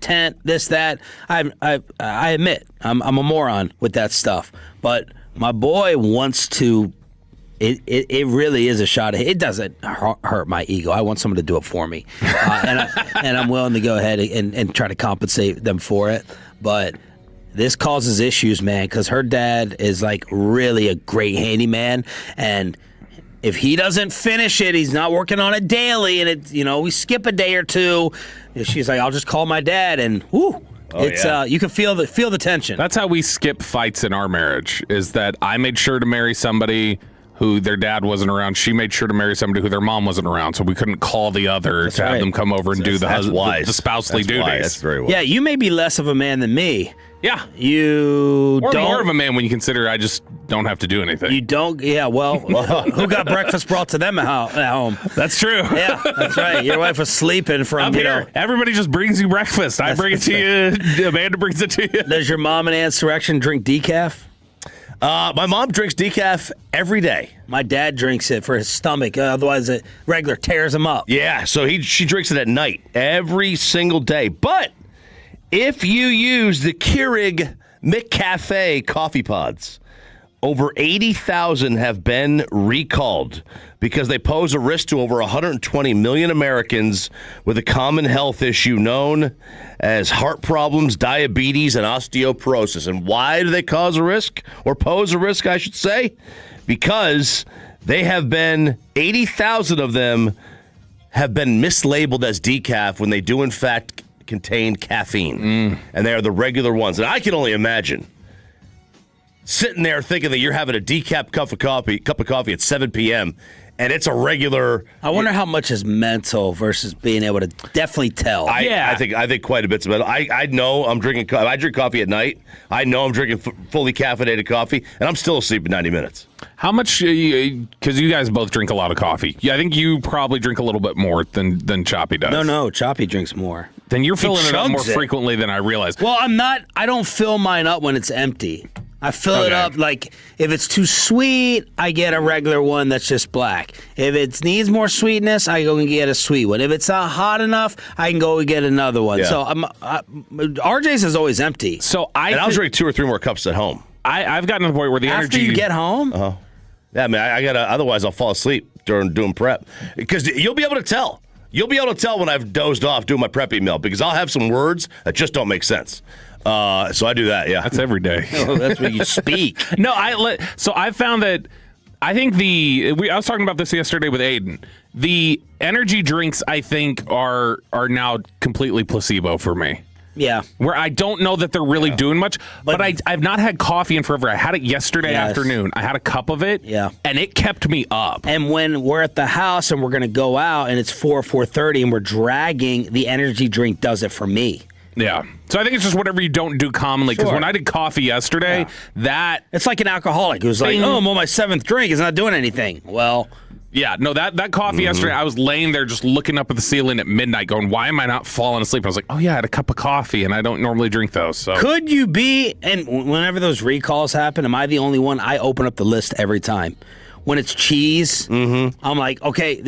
tent, this, that. I admit, I'm a moron with that stuff. But my boy wants to. It really is a shot. It doesn't hurt my ego. I want someone to do it for me, and I'm willing to go ahead and try to compensate them for it. But this causes issues, man, because her dad is really a great handyman, and if he doesn't finish it, he's not working on it daily, and we skip a day or two. She's like, I'll just call my dad, and whoo. You can feel the tension.
That's how we skip fights in our marriage. Is that I made sure to marry somebody who their dad wasn't around, she made sure to marry somebody who their mom wasn't around, so we couldn't call the other to have them come over and do the spousely duties.
That's very wise.
Yeah, you may be less of a man than me.
Yeah.
You
or
don't.
more of a man when you consider I just don't have to do anything.
You don't. Yeah, well, who got breakfast brought to them at home?
That's true.
Yeah, that's right. Your wife was sleeping from,
Up here, everybody just brings you breakfast. I bring it to you. Amanda brings it to you.
Does your mom in Aunt's direction drink decaf?
My mom drinks decaf every day.
My dad drinks it for his stomach. Otherwise, it regular tears him up.
Yeah, so she drinks it at night every single day. But if you use the Keurig McCafe coffee pods, over 80,000 have been recalled because they pose a risk to over 120 million Americans with a common health issue known as heart problems, diabetes, and osteoporosis. And why do they cause a risk, or pose a risk, I should say? Because they have been, 80,000 of them have been mislabeled as decaf when they do, in fact, contain caffeine. And they are the regular ones. And I can only imagine sitting there thinking that you're having a decaf cup of coffee at 7 p.m., and it's a regular.
I wonder how much is mental versus being able to definitely tell.
I think quite a bit's mental. I know I'm drinking. I drink coffee at night. I know I'm drinking fully caffeinated coffee, and I'm still asleep in 90 minutes.
How much? Because you guys both drink a lot of coffee. Yeah, I think you probably drink a little bit more than Choppy does.
No, Choppy drinks more.
Then you're filling it up more frequently than I realized.
Well, I'm not. I don't fill mine up when it's empty. I fill it up, like, if it's too sweet, I get a regular one that's just black. If it needs more sweetness, I go and get a sweet one. If it's not hot enough, I can go and get another one.
Yeah.
So RJ's is always empty.
So
I'll drink 2 or 3 more cups at home.
I've gotten to the point where the
After
energy.
you get home?
Yeah, I mean, I gotta. Otherwise, I'll fall asleep during doing prep, because you'll be able to tell. You'll be able to tell when I've dozed off doing my prep email, because I'll have some words that just don't make sense. So I do that, yeah.
That's every day.
Oh, that's when you speak.
No, so I found that I think I was talking about this yesterday with Aiden. The energy drinks, I think, are now completely placebo for me.
Yeah.
Where I don't know that they're really doing much, but I've not had coffee in forever. I had it yesterday afternoon. I had a cup of it, and it kept me up.
And when we're at the house and we're going to go out and it's 4:30 and we're dragging, the energy drink does it for me.
Yeah. So I think it's just whatever you don't do commonly. Because when I did coffee yesterday,
it's like an alcoholic who's like, I'm on my 7th drink. It's not doing anything. Well,
yeah, no, that coffee yesterday, I was laying there just looking up at the ceiling at midnight going, why am I not falling asleep? I was like, oh, yeah, I had a cup of coffee, and I don't normally drink those. So
could you be, and whenever those recalls happen, am I the only one? I open up the list every time. When it's cheese, I'm like, okay,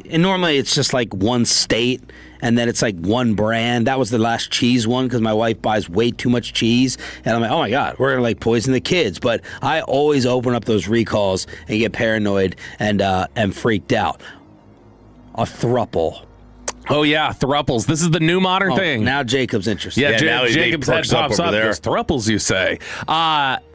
and normally it's just like one state, and then it's like one brand. That was the last cheese one because my wife buys way too much cheese, and I'm like, oh my God, we're gonna like poison the kids. But I always open up those recalls and get paranoid and freaked out. A thruple.
Oh, yeah, Throuples. This is the new modern thing.
Now Jacob's interested.
Yeah, now Jacob's head pops up. There's Throuples, you say.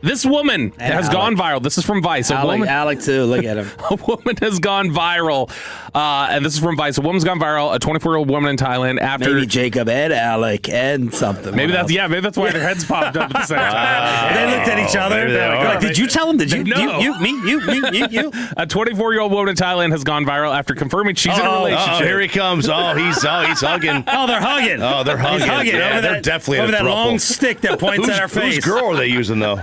This woman has gone viral. This is from Vice.
Alec, too. Look at him.
A woman has gone viral. And this is from Vice. A woman's gone viral. A 24-year-old woman in Thailand after...
Maybe Jacob and Alec and something.
Maybe that's why their heads popped up at the same time.
They looked at each other. Like, did you tell him? Did you?
No.
You, me, you.
A 24-year-old woman in Thailand has gone viral after confirming she's in a relationship.
Oh, here he comes. He's hugging.
Oh, they're hugging.
Oh, they're hugging.
He's hugging.
Yeah, they're definitely
over
a
that
throuple.
long stick that points at our face.
Whose girl are they using, though?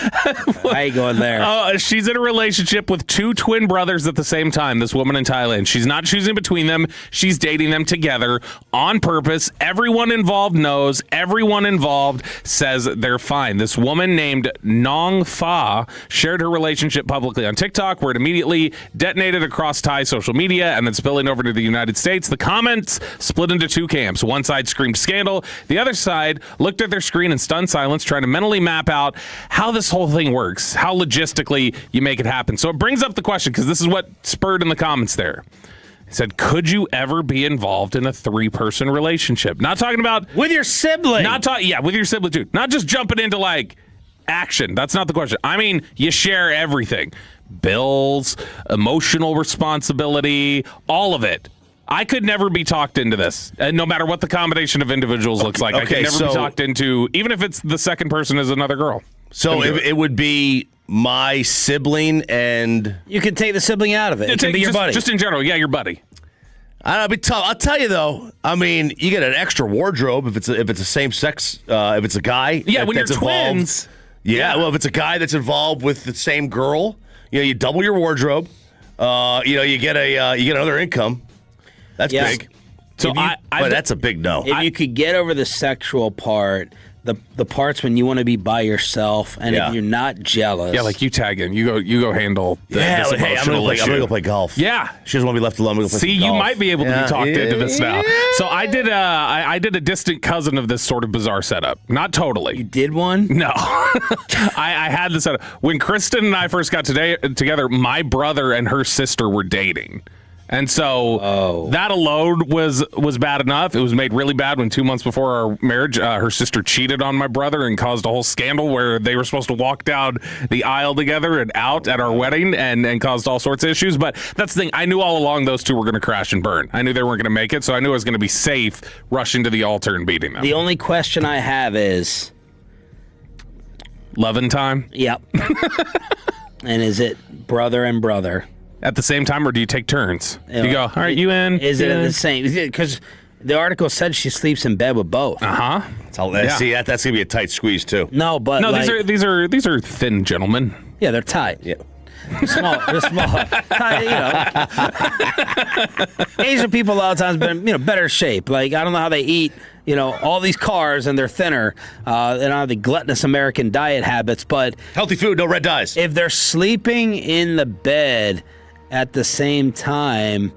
How you going there?
She's in a relationship with 2 twin brothers at the same time, this woman in Thailand. She's not choosing between them. She's dating them together on purpose. Everyone involved knows. Everyone involved says they're fine. This woman named Nong Fa shared her relationship publicly on TikTok, where it immediately detonated across Thai social media and then spilling over to the United States. The comments split into 2 camps. One side screamed scandal. The other side looked at their screen in stunned silence, trying to mentally map out how this whole thing works, how logistically you make it happen. So it brings up the question, because this is what spurred in the comments there. He said, could you ever be involved in a 3-person relationship? Not talking about...
With your sibling.
With your sibling, too. Not just jumping into, like, action. That's not the question. I mean, you share everything. Bills, emotional responsibility, all of it. I could never be talked into this, no matter what the combination of individuals looks like. I could never be talked into, even if it's the second person is another girl.
So it would be my sibling and
you can take the sibling out of it. It can be your buddy.
Just in general, yeah, your buddy.
It'll be tough. I'll tell you though. I mean, you get an extra wardrobe if it's a same sex. If it's a guy.
Yeah, when you're twins.
Involved. Yeah, well, if it's a guy that's involved with the same girl, you double your wardrobe. You get another income. That's big.
So
that's a big no.
If you could get over the sexual part, the parts when you want to be by yourself, and if you're not jealous,
like you tag in, you go handle. This
hey, I'm gonna go play golf.
Yeah,
she doesn't want to be left alone. I'm gonna play
See,
golf.
you might be able to be talked into this now. So I did a distant cousin of this sort of bizarre setup. Not totally.
You did one?
No, I had the setup when Kristen and I first got together. My brother and her sister were dating. And so that alone was bad enough. It was made really bad when 2 months before our marriage, her sister cheated on my brother and caused a whole scandal where they were supposed to walk down the aisle together and out at our wedding and caused all sorts of issues. But that's the thing. I knew all along those two were going to crash and burn. I knew they weren't going to make it, so I knew I was going to be safe rushing to the altar and beating them.
The only question I have is...
Loving time?
Yep. And is it brother and brother?
At the same time, or do you take turns? You go, all right, you in?
Is it the same? Because the article said she sleeps in bed with both.
See, that's gonna be a tight squeeze too.
No, but
these are thin gentlemen.
Yeah, they're tight.
Yeah.
They're small. Asian people a lot of times been better shape. Like I don't know how they eat. All these carbs and they're thinner. They don't have the gluttonous American diet habits, but
healthy food, no red dyes.
If they're sleeping in the bed at the same time,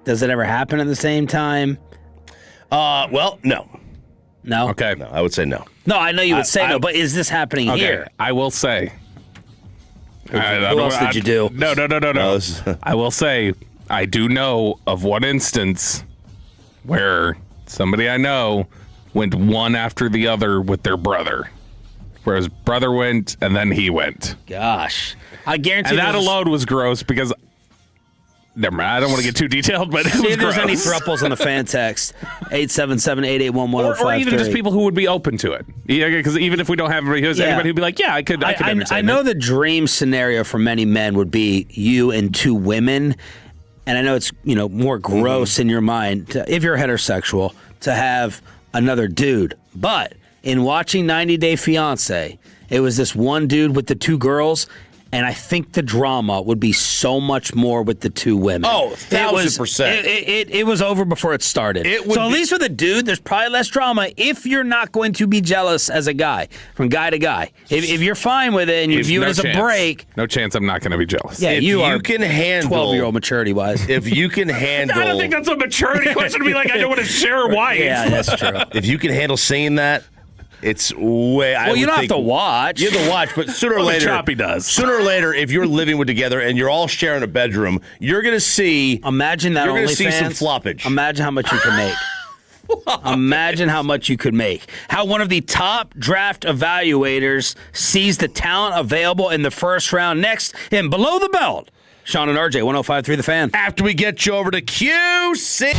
does it ever happen at the same time?
Well, no.
No?
Okay.
No, I would say no.
No, I know you would say no, but is this happening here?
I will say.
Who else did you do?
No. I will say, I do know of one instance where somebody I know went one after the other with their brother. Where his brother went, and then he went.
Gosh. I guarantee
and that alone was gross because... Never mind. I don't want to get too detailed, but it was
if there's
gross.
any Throuples on the fan text, 877-881-1053.
Or even just people who would be open to it. Yeah, because even if we don't have anybody who'd be like, yeah, I could entertain
I know the dream scenario for many men would be you and two women, and I know it's more gross in your mind, if you're heterosexual, to have another dude. But in watching 90 Day Fiancé, it was this one dude with the two girls, and I think the drama would be so much more with the two women.
Oh, 1,000%.
It was over before it started. So at least with a dude, there's probably less drama if you're not going to be jealous as a guy, from guy to guy. If you're fine with it and you view it as a break.
No chance I'm not going to be jealous.
Yeah,
you can handle
12-year-old maturity-wise.
If you can handle...
I don't think that's a maturity question to be like, I don't want to share a wife.
Yeah, that's true.
If you can handle saying that, it's way...
Well, you don't have to watch.
You have to watch, but sooner or later...
Choppy does.
Sooner or later, if you're living together and you're all sharing a bedroom, you're going to see...
Imagine that.
You're going to see some
OnlyFans.
floppage.
Imagine how much you can make. Imagine how much you could make. How one of the top draft evaluators sees the talent available in the first round. Next, in Below the Belt, Sean and RJ, 105.3 The Fan.
After we get you over to QC...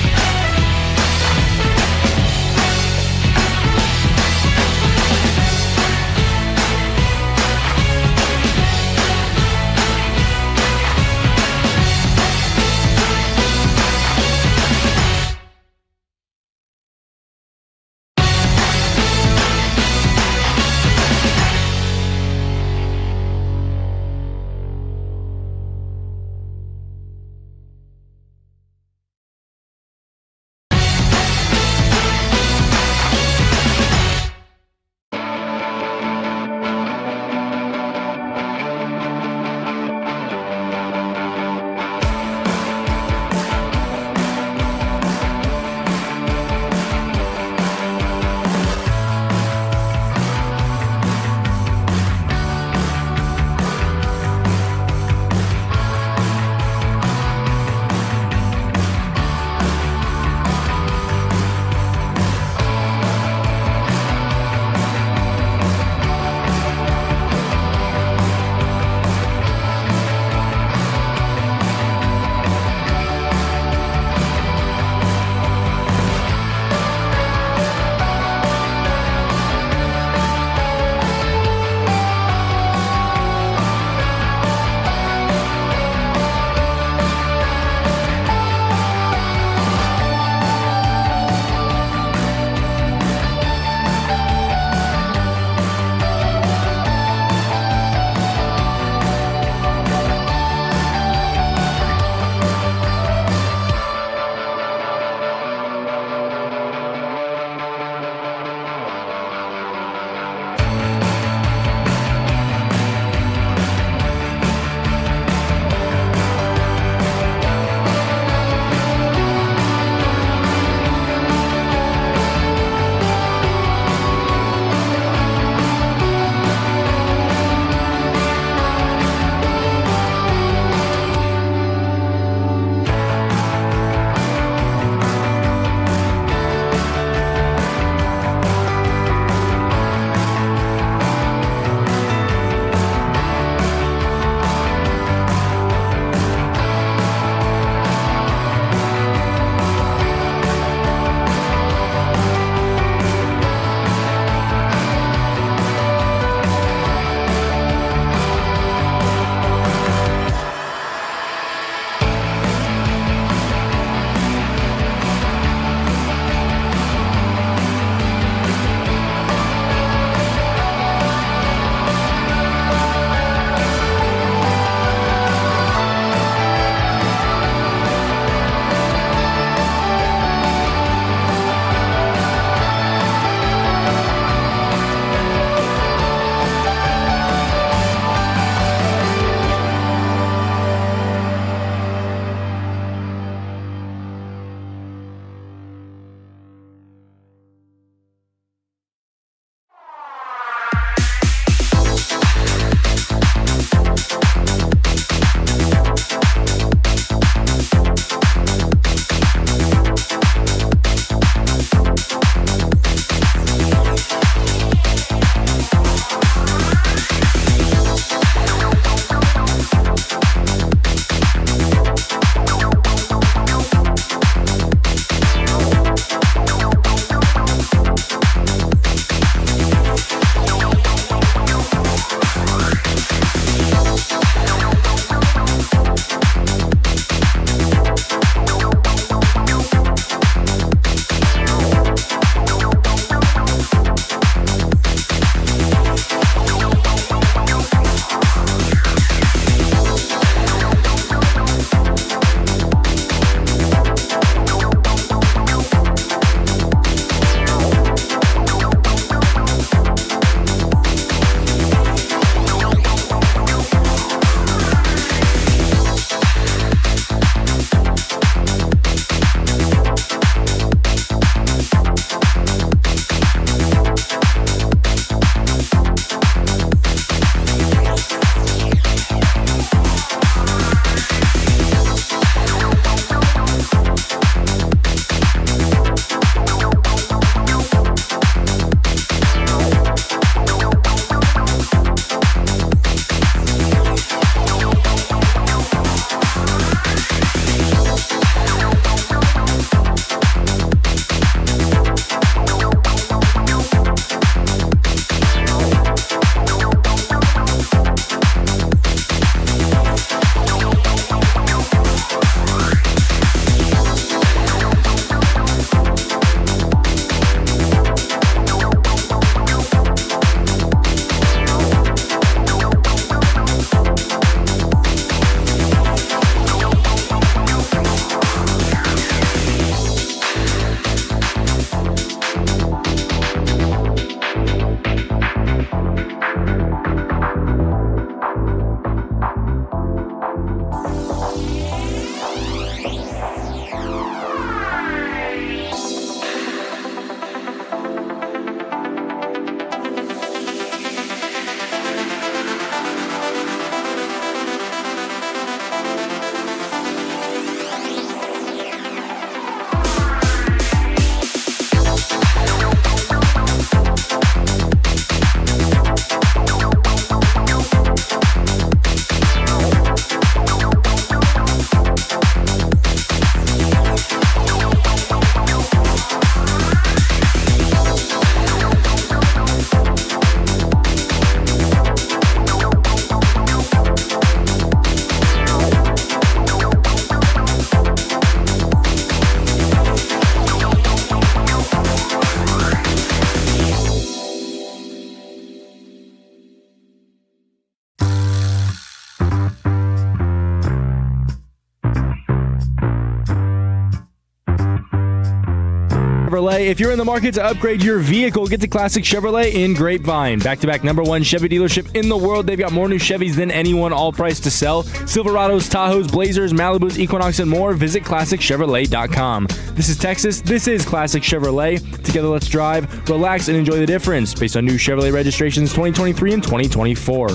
Chevrolet. If you're in the market to upgrade your vehicle, get to Classic Chevrolet in Grapevine. Back-to-back #1 Chevy dealership in the world. They've got more new Chevys than anyone, all priced to sell. Silverados, Tahoes, Blazers, Malibus, Equinox, and more. Visit ClassicChevrolet.com. This is Texas. This is Classic Chevrolet. Together, let's drive, relax, and enjoy the difference based on new Chevrolet registrations 2023 and 2024.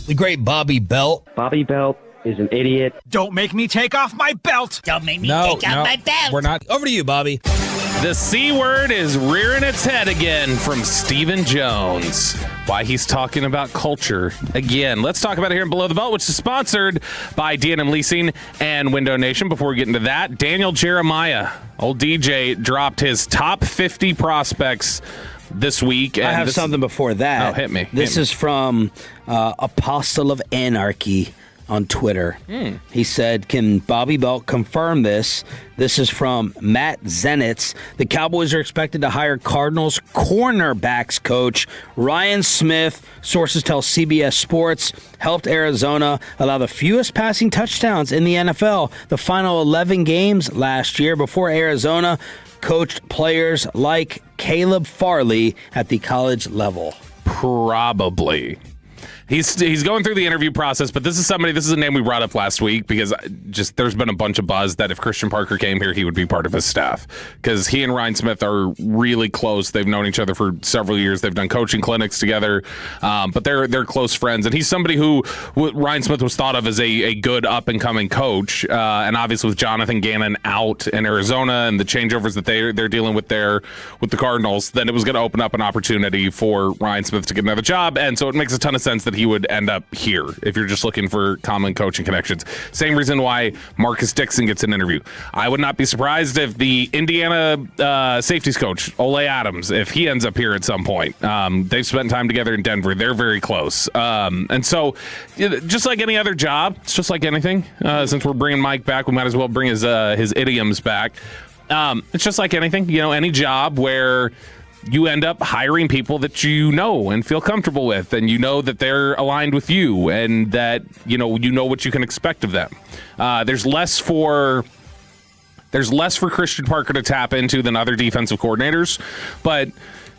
The great Bobby Belt.
Bobby Belt is an idiot.
Don't make me take off my belt.
Don't make me take off my belt.
We're not. Over to you, Bobby.
The C word is rearing its head again from Stephen Jones. Why he's talking about culture again. Let's talk about it here in Below the Belt, which is sponsored by D&M Leasing and Window Nation. Before we get into that, Daniel Jeremiah, old DJ, dropped his top 50 prospects this week. And
I have something before that.
Oh, hit me.
This is from Apostle of Anarchy on Twitter. He said, can Bobby Belt confirm this? This is from Matt Zenitz. The Cowboys are expected to hire Cardinals cornerbacks coach Ryan Smith. Sources tell CBS Sports helped Arizona allow the fewest passing touchdowns in the NFL the final 11 games last year before Arizona coached players like Caleb Farley at the college level.
Probably. He's going through the interview process, but this is a name we brought up last week because just there's been a bunch of buzz that if Christian Parker came here, he would be part of his staff because he and Ryan Smith are really close. They've known each other for several years. They've done coaching clinics together, but they're close friends. And he's somebody who Ryan Smith was thought of as a good up and coming coach. And obviously with Jonathan Gannon out in Arizona and the changeovers that they're dealing with there with the Cardinals, then it was going to open up an opportunity for Ryan Smith to get another job. And so it makes a ton of sense that he would end up here if you're just looking for common coaching connections. Same reason why Marcus Dixon gets an interview. I would not be surprised if the Indiana safeties coach, Ole Adams, if he ends up here at some point. They've spent time together in Denver. They're very close. And so just like any other job, it's just like anything. Since we're bringing Mike back, we might as well bring his idioms back. It's just like anything, any job where you end up hiring people that you know and feel comfortable with, and you know that they're aligned with you, and that you know what you can expect of them. There's less for Christian Parker to tap into than other defensive coordinators, but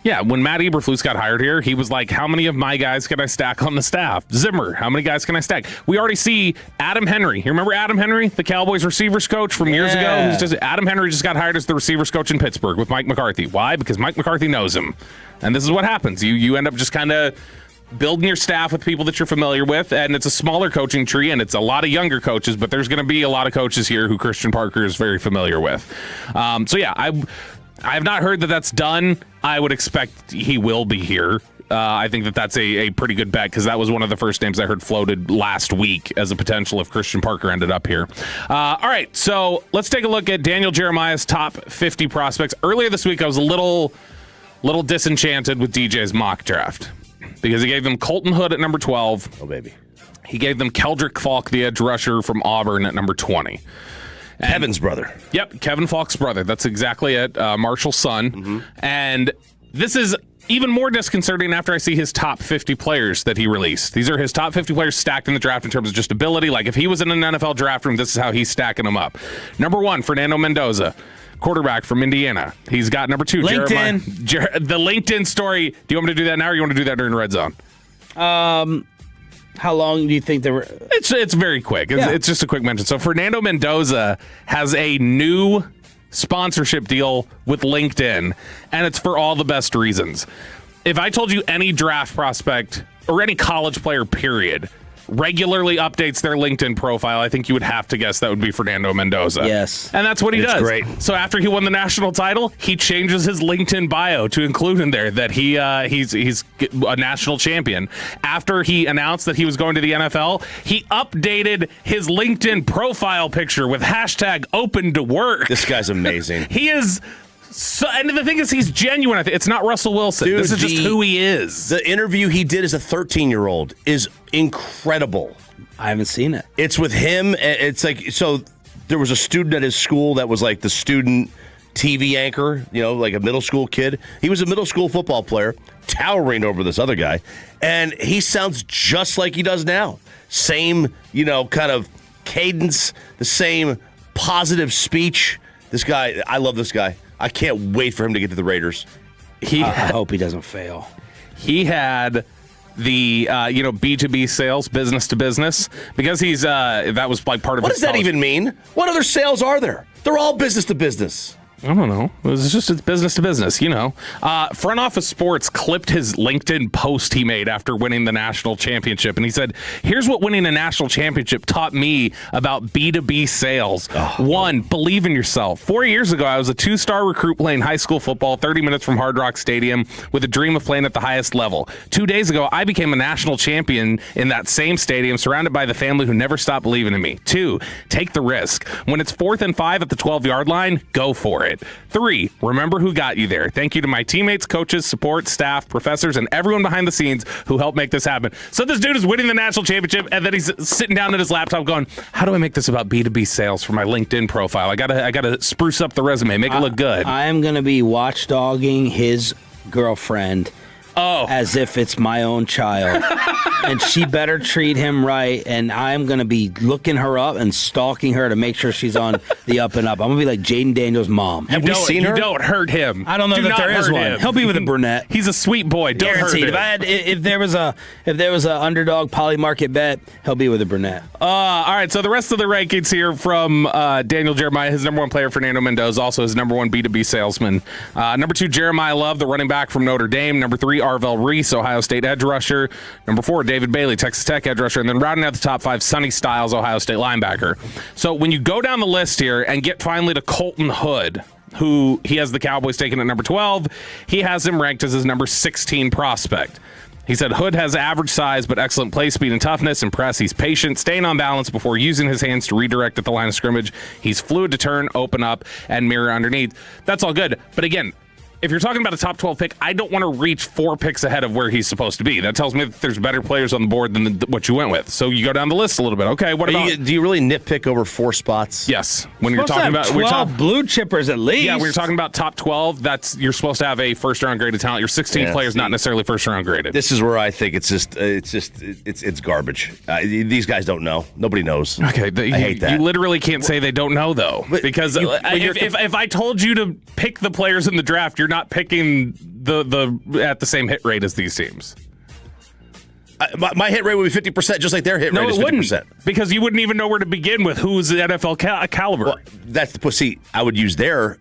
yeah, when Matt Eberflus got hired here, he was like, how many of my guys can I stack on the staff? Zimmer, how many guys can I stack? We already see Adam Henry. You remember Adam Henry, the Cowboys receivers coach from years ago? Adam Henry just got hired as the receivers coach in Pittsburgh with Mike McCarthy. Why? Because Mike McCarthy knows him. And this is what happens. You end up just kind of building your staff with people that you're familiar with, and it's a smaller coaching tree, and it's a lot of younger coaches, but there's going to be a lot of coaches here who Christian Parker is very familiar with. So yeah, I have not heard that that's done. I would expect he will be here. I think that that's a pretty good bet because that was one of the first names I heard floated last week as a potential if Christian Parker ended up here. All right, so let's take a look at Daniel Jeremiah's top 50 prospects. Earlier this week, I was a little disenchanted with DJ's mock draft because he gave them Colton Hood at number 12.
Oh, baby.
He gave them Keldrick Falk, the edge rusher from Auburn, at number 20.
Kevin's brother.
Yep, Kevin Falk's brother. That's exactly it. Marshall's son. Mm-hmm. And this is even more disconcerting after I see his top 50 players that he released. These are his top 50 players stacked in the draft in terms of just ability. Like if he was in an NFL draft room, this is how he's stacking them up. Number 1, Fernando Mendoza, quarterback from Indiana. He's got number 2,
LinkedIn.
The LinkedIn story. Do you want me to do that now or you want to do that during Red Zone?
How long do you think they were?
It's very quick. It's just a quick mention. So Fernando Mendoza has a new sponsorship deal with LinkedIn, and it's for all the best reasons. If I told you any draft prospect or any college player, period, regularly updates their LinkedIn profile, I think you would have to guess that would be Fernando Mendoza.
Yes.
And that's what he does.
Great.
So after he won the national title, he changes his LinkedIn bio to include in there that he's a national champion. After he announced that he was going to the NFL, he updated his LinkedIn profile picture with hashtag open to work.
This guy's amazing.
He is... So, and the thing is, he's genuine. It's not Russell Wilson.
Dude,
this is just who he is.
The interview he did as a 13-year-old is incredible.
I haven't seen it.
It's with him. It's like, so there was a student at his school that was like the student TV anchor, like a middle school kid. He was a middle school football player, towering over this other guy. And he sounds just like he does now. Same, kind of cadence, the same positive speech. This guy, I love this guy. I can't wait for him to get to the Raiders.
I hope he doesn't fail.
He had the B2B sales, business to business, because he's that was like part of.
What
his
does that
college.
even mean? What other sales are there? They're all business to business.
I don't know. It's business to business, Front Office Sports clipped his LinkedIn post he made after winning the national championship. And he said, here's what winning a national championship taught me about B2B sales. 1, believe in yourself. 4 years ago, I was a 2-star recruit playing high school football 30 minutes from Hard Rock Stadium with a dream of playing at the highest level. 2 days ago, I became a national champion in that same stadium, surrounded by the family who never stopped believing in me. 2, take the risk. When it's 4th and 5 at the 12-yard line, go for it. 3, remember who got you there. Thank you to my teammates, coaches, support, staff, professors, and everyone behind the scenes who helped make this happen. So this dude is winning the national championship, and then he's sitting down at his laptop going, how do I make this about B2B sales for my LinkedIn profile? I gotta spruce up the resume, make it look good.
I am going to be watchdogging his girlfriend as if it's my own child. And she better treat him right, and I'm going to be looking her up and stalking her to make sure she's on the up and up. I'm going to be like Jaden Daniels' mom.
Have we seen her? You don't hurt him.
I don't know that there is one. He'll be with a brunette.
He's a sweet boy. Don't
Guaranteed.
hurt him.
If there was a underdog poly market bet, he'll be with a brunette.
All right, so the rest of the rankings here from Daniel Jeremiah, his number 1 player, Fernando Mendoza, also his number 1 B2B salesman. Number 2, Jeremiah Love, the running back from Notre Dame. Number 3, Arvell Reese, Ohio State edge rusher. Number 4, David Bailey, Texas Tech edge rusher. And then rounding out the top 5, Sonny Styles, Ohio State linebacker. So when you go down the list here and get finally to Colton Hood, who he has the Cowboys taking at number 12, he has him ranked as his number 16 prospect. He said Hood has average size but excellent play speed and toughness and press. He's patient, staying on balance before using his hands to redirect at the line of scrimmage. He's fluid to turn, open up, and mirror underneath. That's all good. But again, if you're talking about a top 12 pick, I don't want to reach 4 picks ahead of where he's supposed to be. That tells me that there's better players on the board than what you went with. So you go down the list a little bit. Okay, what about?
Do you really nitpick over 4 spots?
Yes. When you're talking about
12 blue chippers at least.
Yeah, when you're talking about top 12, you're supposed to have a first-round graded talent. Your 16th player is not necessarily first-round graded.
This is where I think it's garbage. These guys don't know. Nobody knows.
Okay,
I hate that.
You literally can't say they don't know though, because if I told you to pick the players in the draft, you're not picking the at the same hit rate as these teams.
My hit rate would be 50%, just like their hit rate is 50%.
Wouldn't, because you wouldn't even know where to begin with who's the NFL caliber.
Well, that's the pussy. I would use their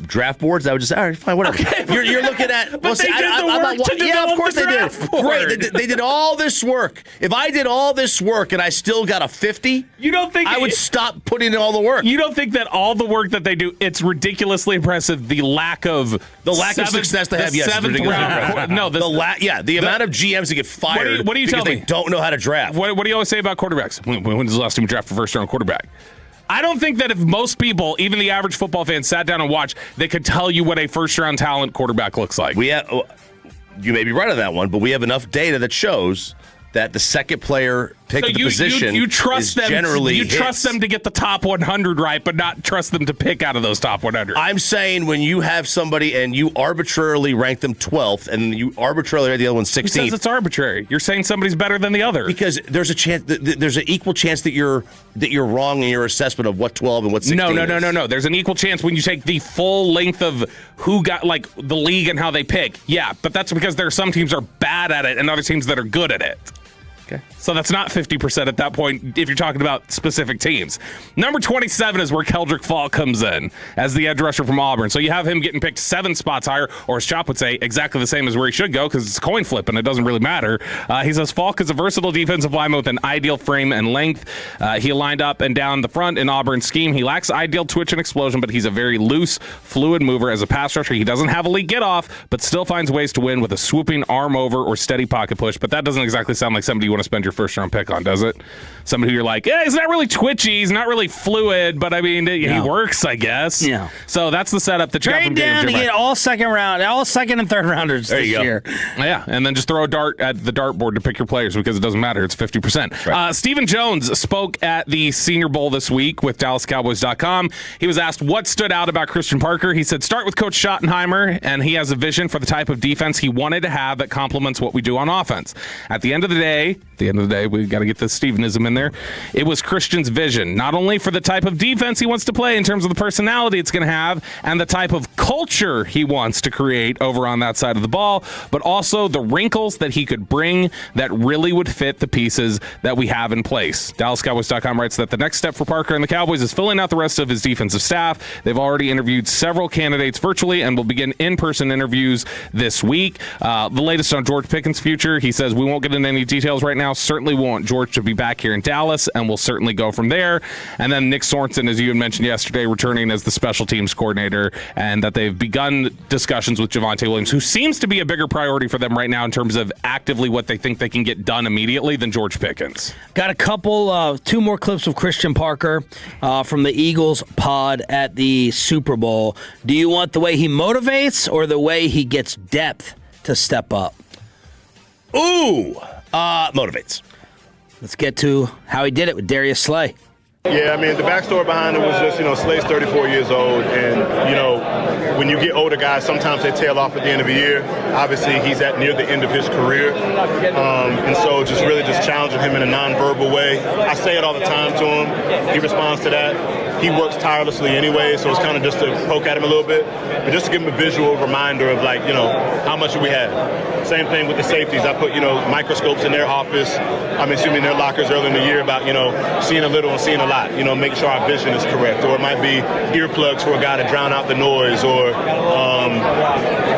draft boards. I would just say, all right, fine, whatever.
Okay,
you're looking at.
But they did the work to develop
yeah, of course
the
they did.
draft board.
Great. They did all this work. If I did all this work and I still got a 50,
you don't think
I would stop putting in all the work.
You don't think that all the work that they do, it's ridiculously impressive. The lack of
success they have. Yes,
seventh round. No, the
amount of GMs that get fired.
What do you tell me?
Don't know how to draft.
What do you always say about quarterbacks? When's the last time you drafted a first-round quarterback? I don't think that if most people, even the average football fan, sat down and watched, they could tell you what a first-round talent quarterback looks like.
You may be right on that one, but we have enough data that shows that the second player picked the position
you trust them.
Generally
trust them to get the top 100 right, but not trust them to pick out of those top 100.
I'm saying when you have somebody and you arbitrarily rank them 12th and you arbitrarily rank the other one 16th.
Who says it's arbitrary? You're saying somebody's better than the other.
Because there's a chance, there's an equal chance that you're wrong in your assessment of what 12 and what 16 is.
No. There's an equal chance when you take the full length of who got like the league and how they pick. Yeah, but that's because there are some teams are bad at it and other teams that are good at it.
Okay.
So that's not 50% at that point if you're talking about specific teams. Number 27 is where Keldrick Fall comes in as the edge rusher from Auburn. So you have him getting picked 7 spots higher, or as Chop would say, exactly the same as where he should go because it's a coin flip and it doesn't really matter. He says Falk is a versatile defensive lineman with an ideal frame and length. He lined up and down the front in Auburn's scheme. He lacks ideal twitch and explosion, but he's a very loose, fluid mover as a pass rusher. He doesn't have elite get off, but still finds ways to win with a swooping arm over or steady pocket push. But that doesn't exactly sound like somebody you want to spend your first round pick on, does it? Somebody who you're like, yeah, he's not really twitchy, he's not really fluid, but I mean, he works, I guess.
Yeah.
So that's the setup that you got from
Trade down to get all second and third rounders this year.
Yeah, and then just throw a dart at the dartboard to pick your players because it doesn't matter. It's 50%. Right. Stephen Jones spoke at the Senior Bowl this week with DallasCowboys.com. He was asked what stood out about Christian Parker. He said, start with Coach Schottenheimer, and he has a vision for the type of defense he wanted to have that complements what we do on offense. At the end of the day, At the end of the day, we got to get the Stevenism in there. It was Christian's vision, not only for the type of defense he wants to play in terms of the personality it's going to have and the type of culture he wants to create over on that side of the ball, but also the wrinkles that he could bring that really would fit the pieces that we have in place. DallasCowboys.com writes that the next step for Parker and the Cowboys is filling out the rest of his defensive staff. They've already interviewed several candidates virtually and will begin in-person interviews this week. The latest on George Pickens' future, he says, we won't get into any details right now. Certainly want George to be back here in Dallas, and we'll certainly go from there. And then Nick Sorensen, as you had mentioned yesterday, returning as the special teams coordinator, and that they've begun discussions with Javonte Williams, who seems to be a bigger priority for them right now in terms of actively what they think they can get done immediately than George Pickens.
Got a couple, two more clips of Christian Parker from the Eagles pod at the Super Bowl. Do you want the way he motivates or the way he gets depth to step up?
Ooh, motivates.
Let's get to how he did it with Darius Slay.
Yeah, I mean, the backstory behind it was just, Slay's 34 years old, and, when you get older guys, sometimes they tail off at the end of the year. Obviously, he's at near the end of his career, and so just really just challenging him in a nonverbal way. I say it all the time to him. He responds to that. He works tirelessly anyway, so it's kind of just to poke at him a little bit, but just to give him a visual reminder of, how much do we have. Same thing with the safeties. I put, microscopes in their office, in their lockers early in the year about, seeing a little and seeing a lot, making sure our vision is correct. Or it might be earplugs for a guy to drown out the noise or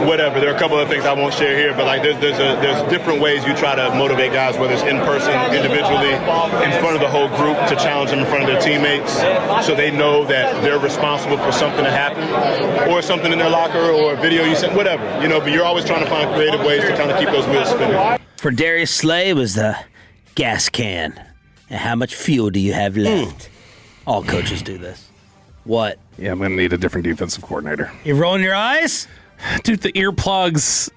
whatever. There are a couple of things I won't share here, but there's different ways you try to motivate guys, whether it's in person, individually, in front of the whole group, to challenge them in front of their teammates so they know that they're responsible for something to happen or something in their locker or a video you sent, whatever, but you're always trying to find creative ways to kind of keep those wheels spinning.
For Darius Slay, it was the gas can. And how much fuel do you have left? All coaches do this. What?
Yeah, I'm going to need a different defensive coordinator.
You rolling your eyes?
Dude, the earplugs,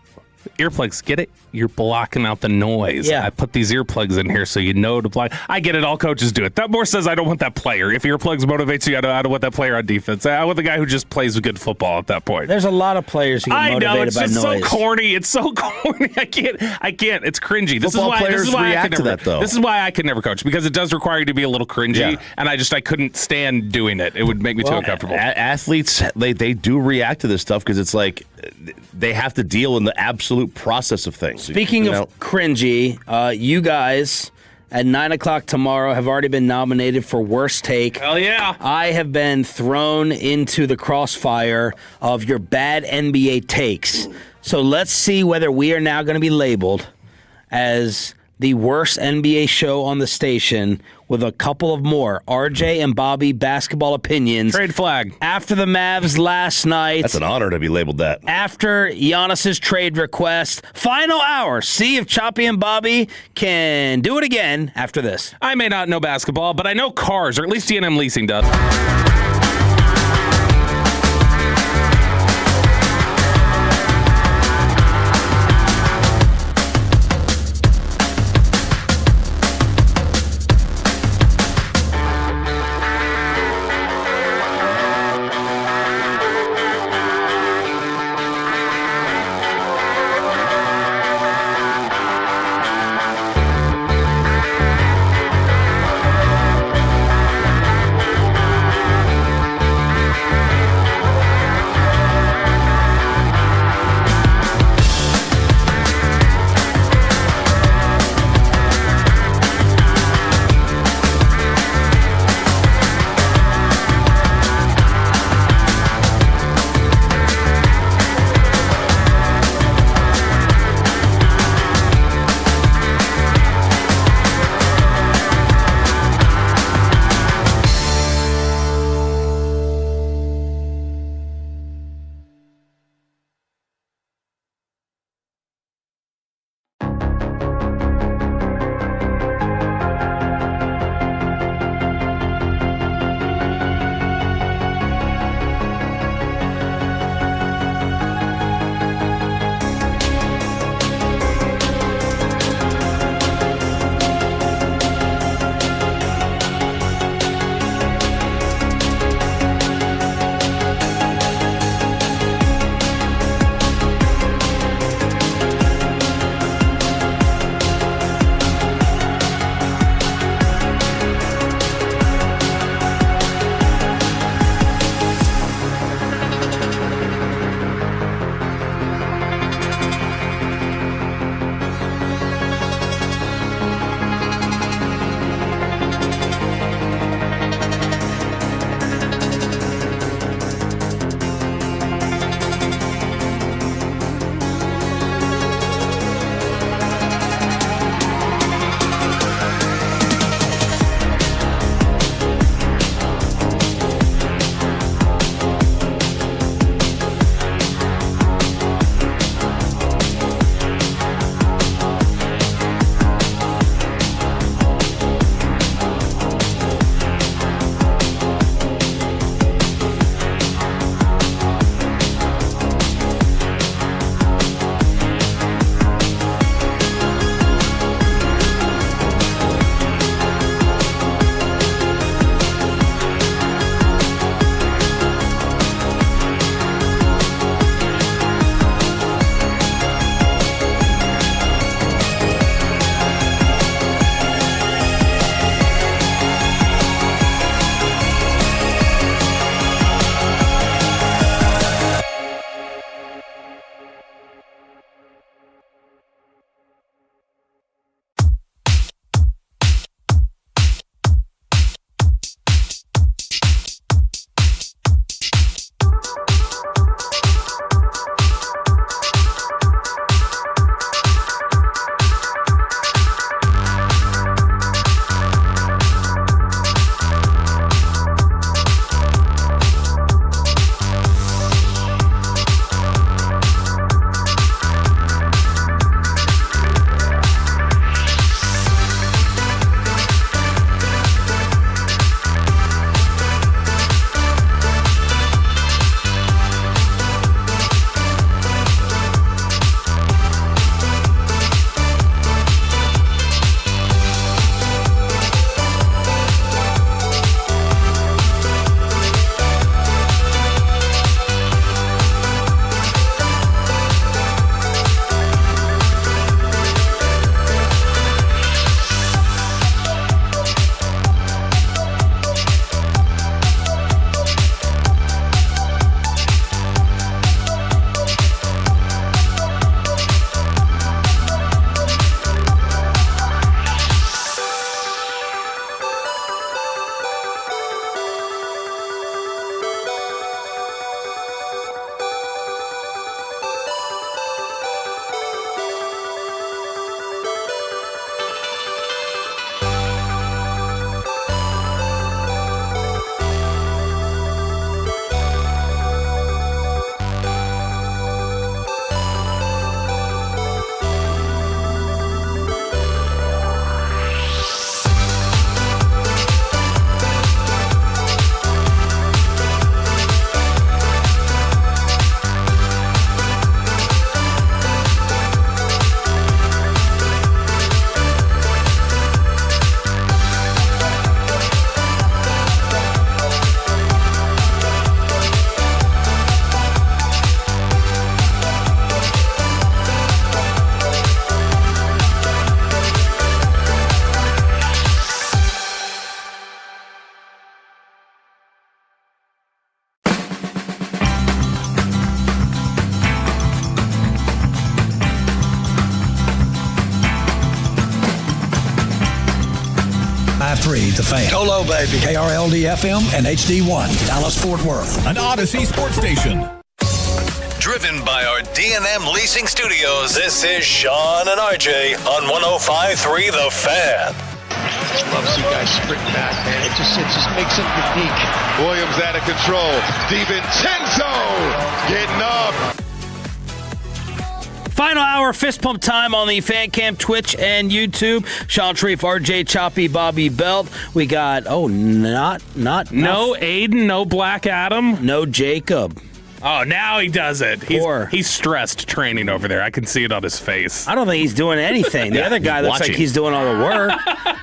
get it? You're blocking out the noise.
Yeah.
I put these earplugs in here so you know to block. I get it. All coaches do it. That more says I don't want that player. If earplugs motivates you, I don't want that player on defense. I want the guy who just plays good football at that point.
There's a lot of players who get motivated by noise.
I know. It's just so corny. It's so corny. I can't. It's cringy. This is why I could never, though. This is why I could never coach, because it does require you to be a little cringy, and I couldn't stand doing it. It would make me too uncomfortable.
Athletes, they do react to this stuff because it's like they have to deal in the absolute process of things.
Speaking of cringy, you guys at 9 o'clock tomorrow have already been nominated for Worst Take.
Hell yeah.
I have been thrown into the crossfire of your bad NBA takes. So let's see whether we are now going to be labeled as the worst NBA show on the station with a couple of more RJ and Bobby basketball opinions.
Trade flag.
After the Mavs last night.
That's an honor to be labeled that.
After Giannis's trade request. Final hour. See if Choppy and Bobby can do it again after this.
I may not know basketball, but I know cars, or at least D&M Leasing does.
105.3 The Fan.
Hello, baby.
KRLD-FM and HD1, Dallas-Fort Worth.
An Odyssey sports station.
Driven by our D&M Leasing Studios, this is Sean and RJ on 105.3 The Fan.
Love to see guys sprint back, man. It just makes them unique. Williams out of control. DiVincenzo getting up.
Final hour fist pump time on the Fan Cam, Twitch, and YouTube. Sean Sharif, RJ Choppy, Bobby Belt. We got, no
Aiden, no Black Adam.
No Jacob.
Oh, now he does it. He's stressed training over there. I can see it on his face.
I don't think he's doing anything. The other guy looks like he's doing all the work.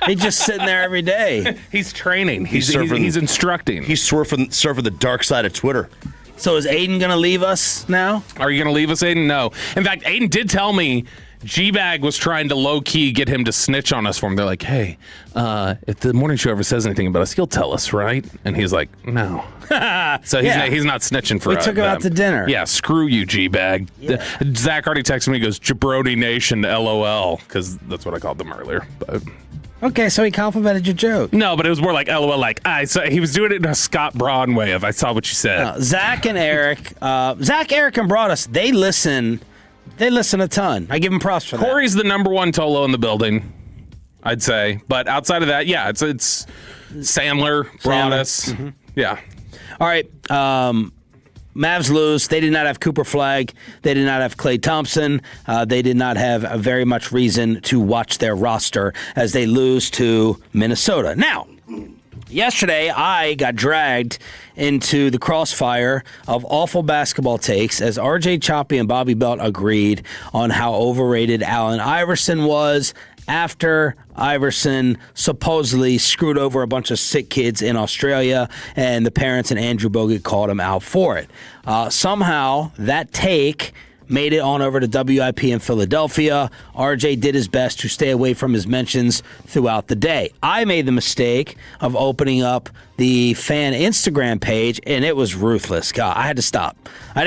He's just sitting there every day.
He's training. He's instructing.
He's surfing the dark side of Twitter.
So is Aiden going to leave us now?
Are you going to leave us, Aiden? No. In fact, Aiden did tell me G-Bag was trying to low-key get him to snitch on us for him. They're like, hey, if the morning show ever says anything about us, he'll tell us, right? And he's like, no. So he's not snitching for us.
We took him out to dinner.
Yeah, screw you, G-Bag. Yeah. Zach already texted me, he goes, Jabroni Nation, LOL, because that's what I called them earlier. But
okay, so he complimented your joke.
No, but it was more like LOL, like I saw. He was doing it in a Scott Braun way of I saw what you said.
Zach, Eric, and Broadus, they listen a ton. I give them props for that.
Corey's the number one Tolo in the building, I'd say. But outside of that, yeah, it's Sandler, Broadus.
Mm-hmm.
Yeah.
All right. Mavs lose. They did not have Cooper Flagg. They did not have Klay Thompson. They did not have very much reason to watch their roster as they lose to Minnesota. Now, yesterday, I got dragged into the crossfire of awful basketball takes as RJ Choppy and Bobby Belt agreed on how overrated Allen Iverson was after Iverson supposedly screwed over a bunch of sick kids in Australia, and the parents and Andrew Bogut called him out for it. Somehow, that take made it on over to WIP in Philadelphia. RJ did his best to stay away from his mentions throughout the day. I made the mistake of opening up the fan Instagram page, and it was ruthless. God, I had to stop. I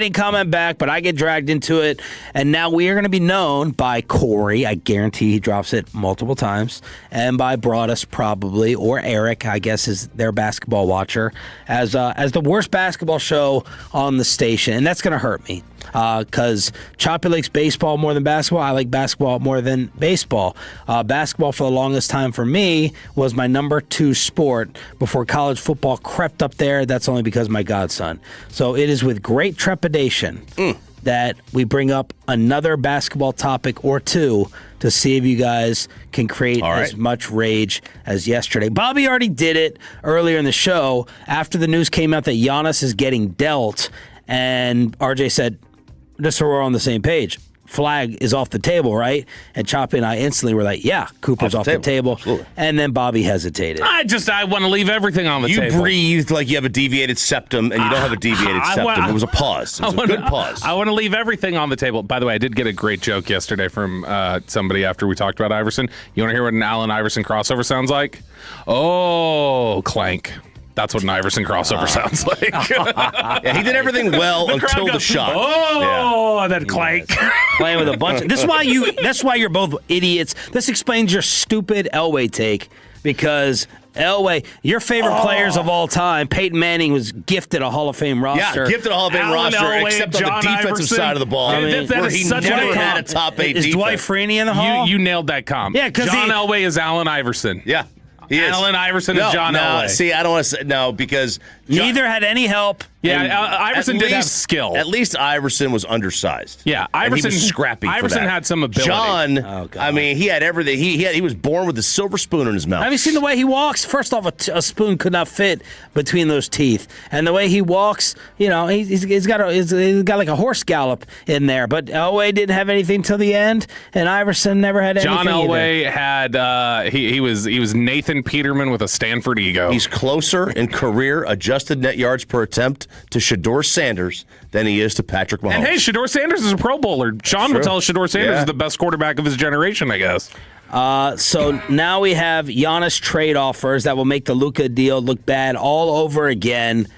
didn't comment back, but I get dragged into it, and now we are going to be known by Corey. I guarantee he drops it multiple times, and by Broadus probably, or Eric, I guess is their basketball watcher, as the worst basketball show on the station, and that's going to hurt me. Because Choppy likes baseball more than basketball. I like basketball more than baseball. Basketball for the longest time for me was my number 2 sport before college football crept up there. That's only because of my godson. So it is with great trepidation that we bring up another basketball topic or two to see if you guys can create as much rage as yesterday. Bobby already did it earlier in the show after the news came out that Giannis is getting dealt, and RJ said, just so we're on the same page, flag is off the table, right? And Choppy and I instantly were like, yeah, Cooper's off the table.
Absolutely.
And then Bobby hesitated.
I want to leave everything on the table.
You breathed like you have a deviated septum, and you don't have a deviated septum. It was a pause. It was a good pause.
I want to leave everything on the table. By the way, I did get a great joke yesterday from somebody after we talked about Iverson. You want to hear what an Allen Iverson crossover sounds like? Oh, clank. That's what an Iverson crossover sounds like.
Yeah, he did everything well until the shot.
Oh, that clank.
Playing with a bunch of... That's why you're both idiots. This explains your stupid Elway take, because Elway, your favorite players of all time, Peyton Manning was gifted a Hall of Fame roster.
Yeah, gifted a Hall of Fame
Allen
roster,
Elway,
except on
John
the defensive
Iverson.
side of the ball.
I mean,
where he never had a top 8 defense.
Is Dwight Freeney in the Hall?
You nailed that comp.
Yeah, because
John Elway is Allen Iverson.
Yeah.
Allen Iverson is John Elway.
See, I don't want to say no because
neither had any help.
Yeah, Iverson did have skill.
At least Iverson was undersized.
Yeah,
Iverson was scrappy.
Iverson had some ability.
John, I mean, he had everything. He was born with a silver spoon in his mouth.
Have you seen the way he walks? First off, a spoon could not fit between those teeth, and the way he walks, he's got like a horse gallop in there. But Elway didn't have anything till the end, and Iverson never had anything.
John Elway had he was Nathan Peterman with a Stanford ego.
He's closer in career adjusted net yards per attempt to Shedeur Sanders than he is to Patrick Mahomes.
And hey, Shedeur Sanders is a Pro Bowler. Sean would tell us Shedeur Sanders is the best quarterback of his generation, I guess.
So now we have Giannis trade offers that will make the Luka deal look bad all over again.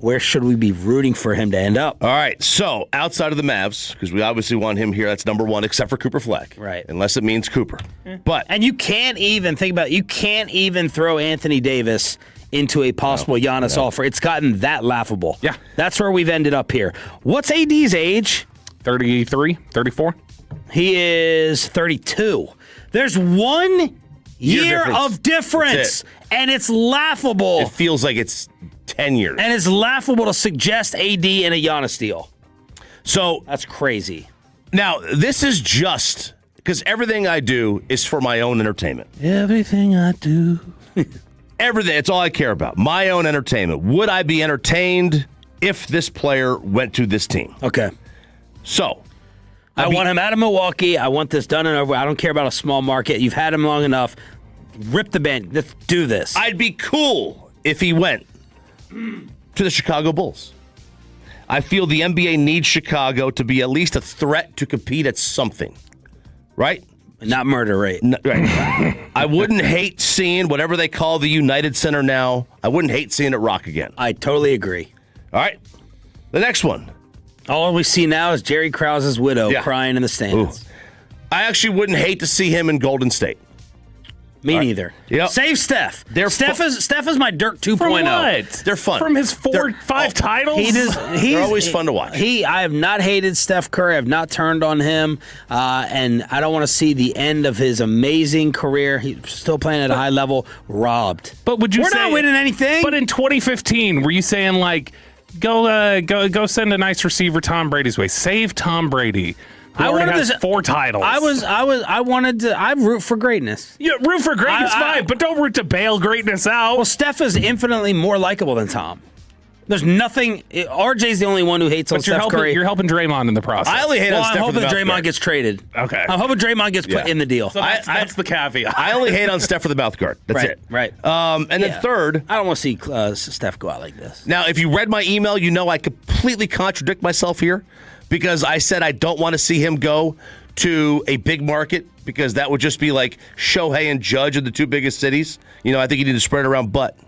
where should we be rooting for him to end up?
All right, so outside of the Mavs, because we obviously want him here, that's number one, except for Cooper Fleck.
Right.
Unless it means Cooper. But
and you can't even throw Anthony Davis into a possible Giannis offer. It's gotten that laughable.
Yeah.
That's where we've ended up here. What's AD's age?
33, 34?
He is 32. There's 1 year of difference, and it's laughable.
It feels like it's 10 years.
And it's laughable to suggest AD in a Giannis deal.
So
that's crazy.
Now, this is just because everything I do is for my own entertainment.
Everything I do.
Everything. It's all I care about. My own entertainment. Would I be entertained if this player went to this team?
Okay.
So,
I want him out of Milwaukee. I want this done and over. I don't care about a small market. You've had him long enough. Rip the band. Let's do this.
I'd be cool if he went to the Chicago Bulls. I feel the NBA needs Chicago to be at least a threat to compete at something. Right?
Not murder rate.
Right. I wouldn't hate seeing whatever they call the United Center now. I wouldn't hate seeing it rock again.
I totally agree.
All right. The next one.
All we see now is Jerry Krause's widow crying in the stands.
Ooh. I actually wouldn't hate to see him in Golden State.
Me neither.
Yep.
Save Steph. Steph is my Dirk 2.0.
From what?
They're fun.
From his 5 titles?
They're always fun to watch.
I have not hated Steph Curry. I have not turned on him. And I don't want to see the end of his amazing career. He's still playing at a high level, robbed.
But would you
We're not winning anything.
But in 2015, were you saying, like, go send a nice receiver Tom Brady's way? Save Tom Brady. I wanted has 4 titles.
I root for greatness.
Yeah, root for greatness, fine, but don't root to bail greatness out.
Well, Steph is infinitely more likable than Tom. There's nothing. RJ's the only one who hates on Steph Curry.
You're helping Draymond in the process.
I only hate on Steph.
I'm hoping Draymond gets traded.
Okay.
I'm hoping Draymond gets put in the deal.
So that's the caveat.
I only hate on Steph for the mouth guard. That's it.
Right.
And then third.
I don't want to see Steph go out like this.
Now, if you read my email, you know I completely contradict myself here because I said I don't want to see him go to a big market because that would just be like Shohei and Judge in the 2 biggest cities. You know, I think you need to spread it around, but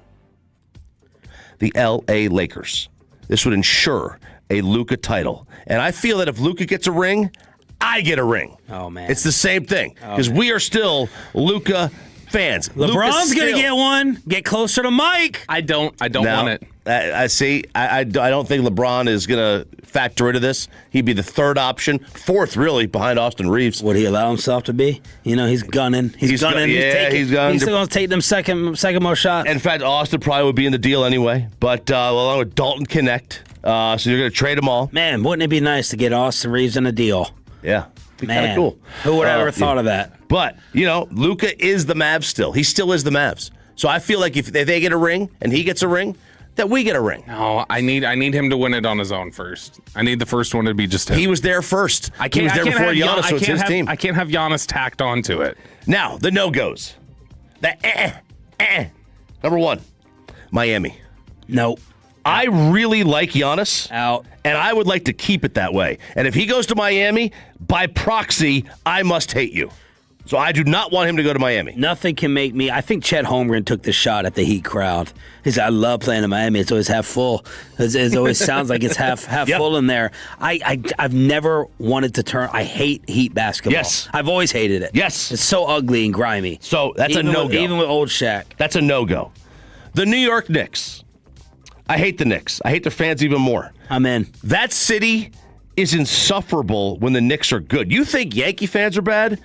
the L.A. Lakers. This would ensure a Luka title. And I feel that if Luka gets a ring, I get a ring.
Oh, man.
It's the same thing because we are still Luka fans.
LeBron's going to get one. Get closer to Mike.
I don't want it.
I see. I don't think LeBron is going to factor into this. He'd be the 3rd option, 4th really, behind Austin Reeves.
Would he allow himself to be? You know, he's gunning. He's gunning.
He's gunning.
He's still going to take them second most shot.
In fact, Austin probably would be in the deal anyway. But along with Dalton Connect, so you're going to trade them all.
Man, wouldn't it be nice to get Austin Reeves in a deal?
Yeah. Kind of cool.
Who would have ever thought of that?
But, you know, Luka is the Mavs still. He still is the Mavs. So I feel like if they get a ring and he gets a ring, that we get a ring.
No, I need him to win it on his own first. I need the first one to be just him.
He was there first.
He was there
before Giannis, so it's his team.
I can't have Giannis tacked onto it.
Now, the no-goes. Number 1, Miami.
Nope.
I really like Giannis.
Out.
And I would like to keep it that way. And if he goes to Miami, by proxy, I must hate you. So I do not want him to go to Miami.
Nothing can make me. I think Chet Holmgren took the shot at the Heat crowd. He said, I love playing in Miami. It's always half full. It always sounds like it's half full in there. I've never wanted to turn. I hate Heat basketball.
Yes.
I've always hated it.
Yes.
It's so ugly and grimy.
So that's a no-go.
Even with old Shaq.
That's a no-go. The New York Knicks. I hate the Knicks. I hate their fans even more.
I'm in.
That city is insufferable when the Knicks are good. You think Yankee fans are bad?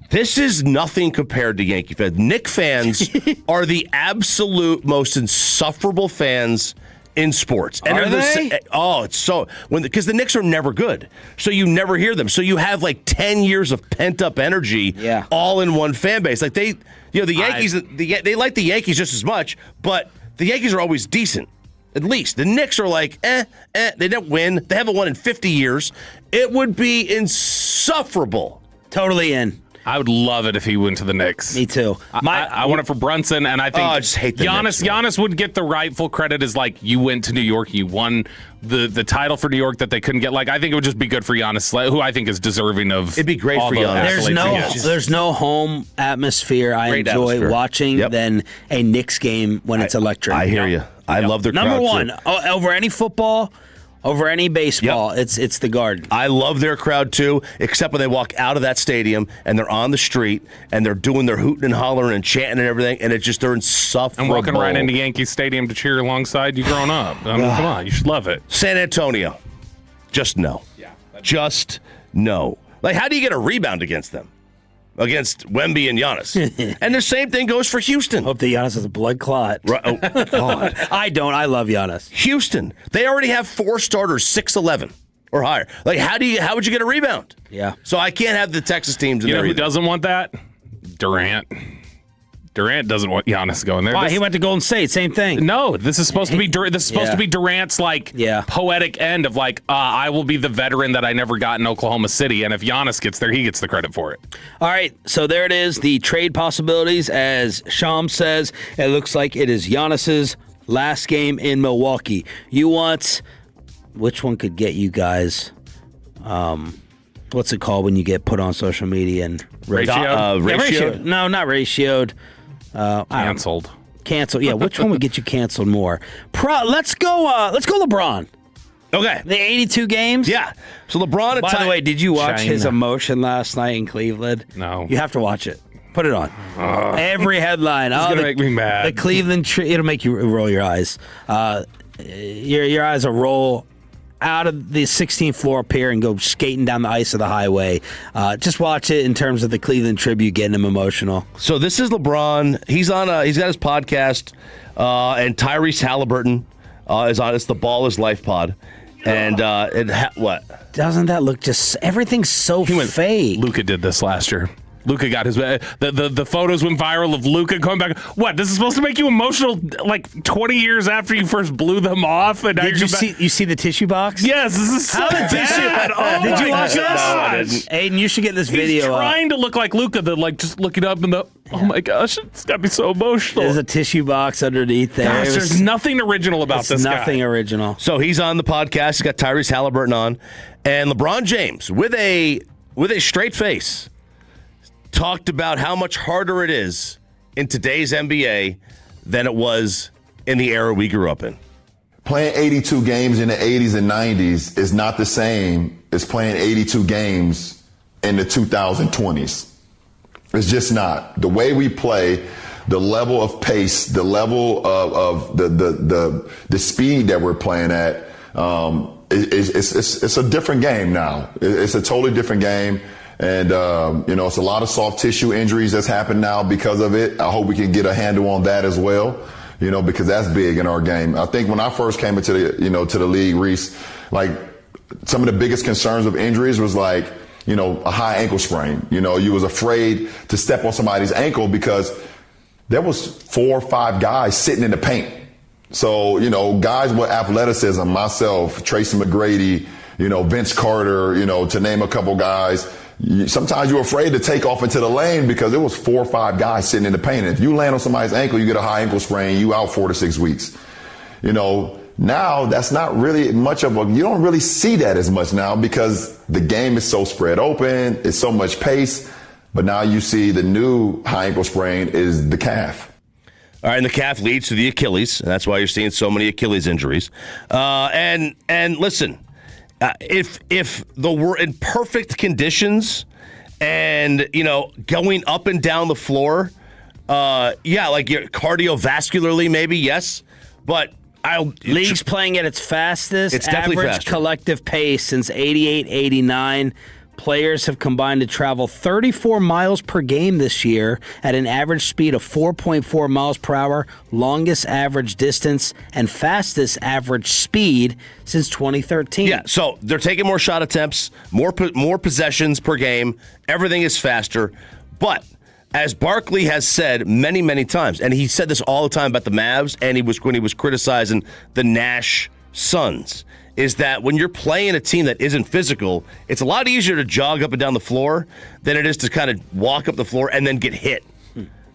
This is nothing compared to Yankee fans. Knick fans are the absolute most insufferable fans in sports. And
are they?
It's so because the Knicks are never good, so you never hear them. So you have like 10 years of pent up energy, all in one fan base. Like the Yankees, they like the Yankees just as much, but the Yankees are always decent. At least. The Knicks are like, they don't win. They haven't won in 50 years. It would be insufferable.
Totally in.
I would love it if he went to the Knicks.
Me too.
I want it for Brunson, and I think
I just hate the Knicks,
Giannis would get the rightful credit as like you went to New York, you won the title for New York that they couldn't get. Like I think it would just be good for Giannis, who I think is deserving of.
It'd be great
all
for
the
Giannis.
There's no home atmosphere I enjoy watching than a Knicks game when it's electric.
I hear you. I love their crowd,
Number one,
too.
Over any football, over any baseball, it's the Garden.
I love their crowd, too, except when they walk out of that stadium and they're on the street and they're doing their hooting and hollering and chanting and everything, and it's just they're insufferable.
I'm walking right into Yankee Stadium to cheer alongside you growing up. I mean, come on, you should love it.
San Antonio, just no. Yeah, just no. Like, how do you get a rebound against them? Against Wemby and Giannis. And the same thing goes for Houston.
Hope that Giannis has a blood clot.
Right. Oh, God.
I don't. I love Giannis.
Houston, they already have 4 starters, 6'11" or higher. Like, how would you get a rebound?
Yeah.
So I can't have the Texas teams in
You know
there
who
either.
doesn't want that? Durant. Durant doesn't want Giannis going there.
Why? He went to Golden State. Same thing.
No, this is supposed to be Durant's poetic end of I will be the veteran that I never got in Oklahoma City, and if Giannis gets there, he gets the credit for it.
All right, so there it is, the trade possibilities. As Sham says, it looks like it is Giannis's last game in Milwaukee. You want which one could get you guys? What's it called when you get put on social media and
ratioed?
Ratioed? No, not ratioed.
Canceled.
Canceled. Yeah, which one would get you canceled more? Let's go LeBron.
Okay.
The 82 games?
Yeah. So LeBron...
By the way, did you watch his emotion last night in Cleveland?
No.
You have to watch it. Put it on. Every headline.
It's going to make me mad.
The Cleveland... it'll make you roll your eyes. Your eyes will roll out of the 16th floor up here and go skating down the ice of the highway. Just watch it in terms of the Cleveland Tribute getting him emotional.
So this is LeBron. He's on. He's got his podcast, and Tyrese Halliburton is on. It's the Ball is Life pod. And what?
Doesn't that look just... everything's so fake.
Luka did this last year. Luka got his... The photos went viral of Luka coming back. What? This is supposed to make you emotional 20 years after you first blew them off? And
Did you see the tissue box?
Yes, this is so bad.
Did you watch this? Aiden, you should get this video.
He's trying to look like Luka, just looking up in the... Oh my gosh, it's got to be so emotional.
There's a tissue box underneath there.
Gosh, there's nothing original about this guy.
Nothing original.
So he's on the podcast. He's got Tyrese Halliburton on. And LeBron James, with a straight face, talked about how much harder it is in today's NBA than it was in the era we grew up in.
Playing 82 games in the 80s and 90s is not the same as playing 82 games in the 2020s. It's just not. The way we play, the level of pace, the level of the speed that we're playing at, it's a different game now. It's a totally different game. And, it's a lot of soft tissue injuries that's happened now because of it. I hope we can get a handle on that as well, because that's big in our game. I think when I first came into the league, Reese, some of the biggest concerns of injuries was a high ankle sprain. You was afraid to step on somebody's ankle because there was 4 or 5 guys sitting in the paint. So, guys with athleticism, myself, Tracy McGrady, Vince Carter, to name a couple guys, sometimes you're afraid to take off into the lane because there was 4 or 5 guys sitting in the paint. And if you land on somebody's ankle, you get a high ankle sprain, you out 4 to 6 weeks. Now that's not really much of you don't really see that as much now because the game is so spread open, it's so much pace. But now you see the new high ankle sprain is the calf.
All right, and the calf leads to the Achilles. And that's why you're seeing so many Achilles injuries. And listen, if we're in perfect conditions and, going up and down the floor, cardiovascularly maybe, yes. But
League's playing at its fastest
definitely
average
faster.
collective pace since 88-89. Players have combined to travel 34 miles per game this year at an average speed of 4.4 miles per hour, longest average distance, and fastest average speed since 2013.
Yeah, so they're taking more shot attempts, more possessions per game. Everything is faster. But as Barkley has said many, many times, and he said this all the time about the Mavs, and when he was criticizing the Nash Suns, is that when you're playing a team that isn't physical, it's a lot easier to jog up and down the floor than it is to kind of walk up the floor and then get hit,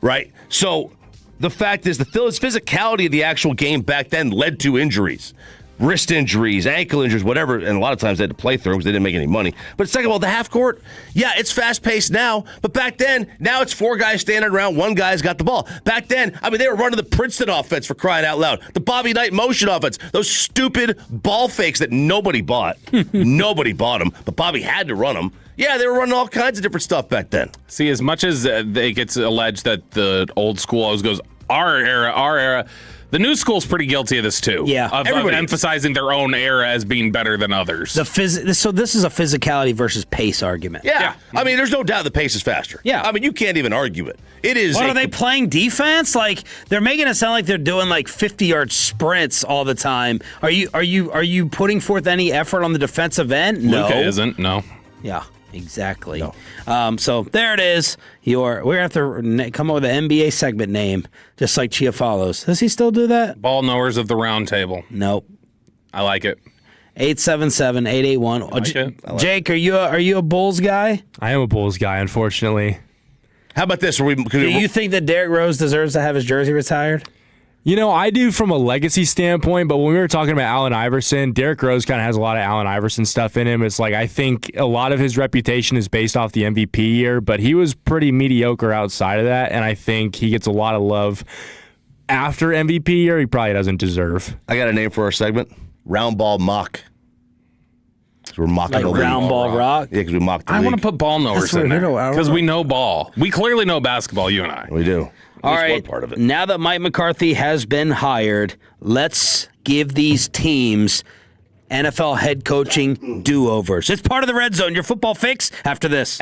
right? So the fact is the physicality of the actual game back then led to injuries. wrist injuries, ankle injuries, whatever, and a lot of times they had to play through because they didn't make any money. But second of all, the half court, yeah, it's fast-paced now, but back then, now it's 4 guys standing around, 1 guy's got the ball. Back then, I mean, they were running the Princeton offense for crying out loud, the Bobby Knight motion offense, those stupid ball fakes that nobody bought. Nobody bought them, but Bobby had to run them. Yeah, they were running all kinds of different stuff back then.
See, as much as it gets alleged that the old school always goes, our era, the new school's pretty guilty of this too.
Yeah,
of emphasizing their own era as being better than others.
So this is a physicality versus pace argument.
Yeah. I mean, there's no doubt the pace is faster.
Yeah.
I mean, you can't even argue it. It is.
What are they playing defense? Like they're making it sound like they're doing like 50-yard sprints all the time. Are you putting forth any effort on the defensive end? No.
Luka isn't. No.
Yeah. Exactly. No. So there it is. We're going to have to come up with an NBA segment name, just like Chia follows. Does he still do that?
Ball knowers of the round table.
Nope.
I like it.
877-881. Jake, are you a Bulls guy?
I am a Bulls guy, unfortunately.
How about this?
Do you think that Derrick Rose deserves to have his jersey retired?
You know, I do from a legacy standpoint, but when we were talking about Allen Iverson, Derrick Rose kind of has a lot of Allen Iverson stuff in him. It's like I think a lot of his reputation is based off the MVP year, but he was pretty mediocre outside of that, and I think he gets a lot of love after MVP year he probably doesn't deserve.
I got a name for our segment. Round Ball Mock. We're mocking
like
the
round ball rock.
Yeah, because we mocked the
I
league.
want to put ball knowers in there because we know ball. We clearly know basketball, you and I.
We do.
All right,
part of it.
Now that Mike McCarthy has been hired, let's give these teams NFL head coaching do-overs. It's part of the Red Zone, your football fix after this.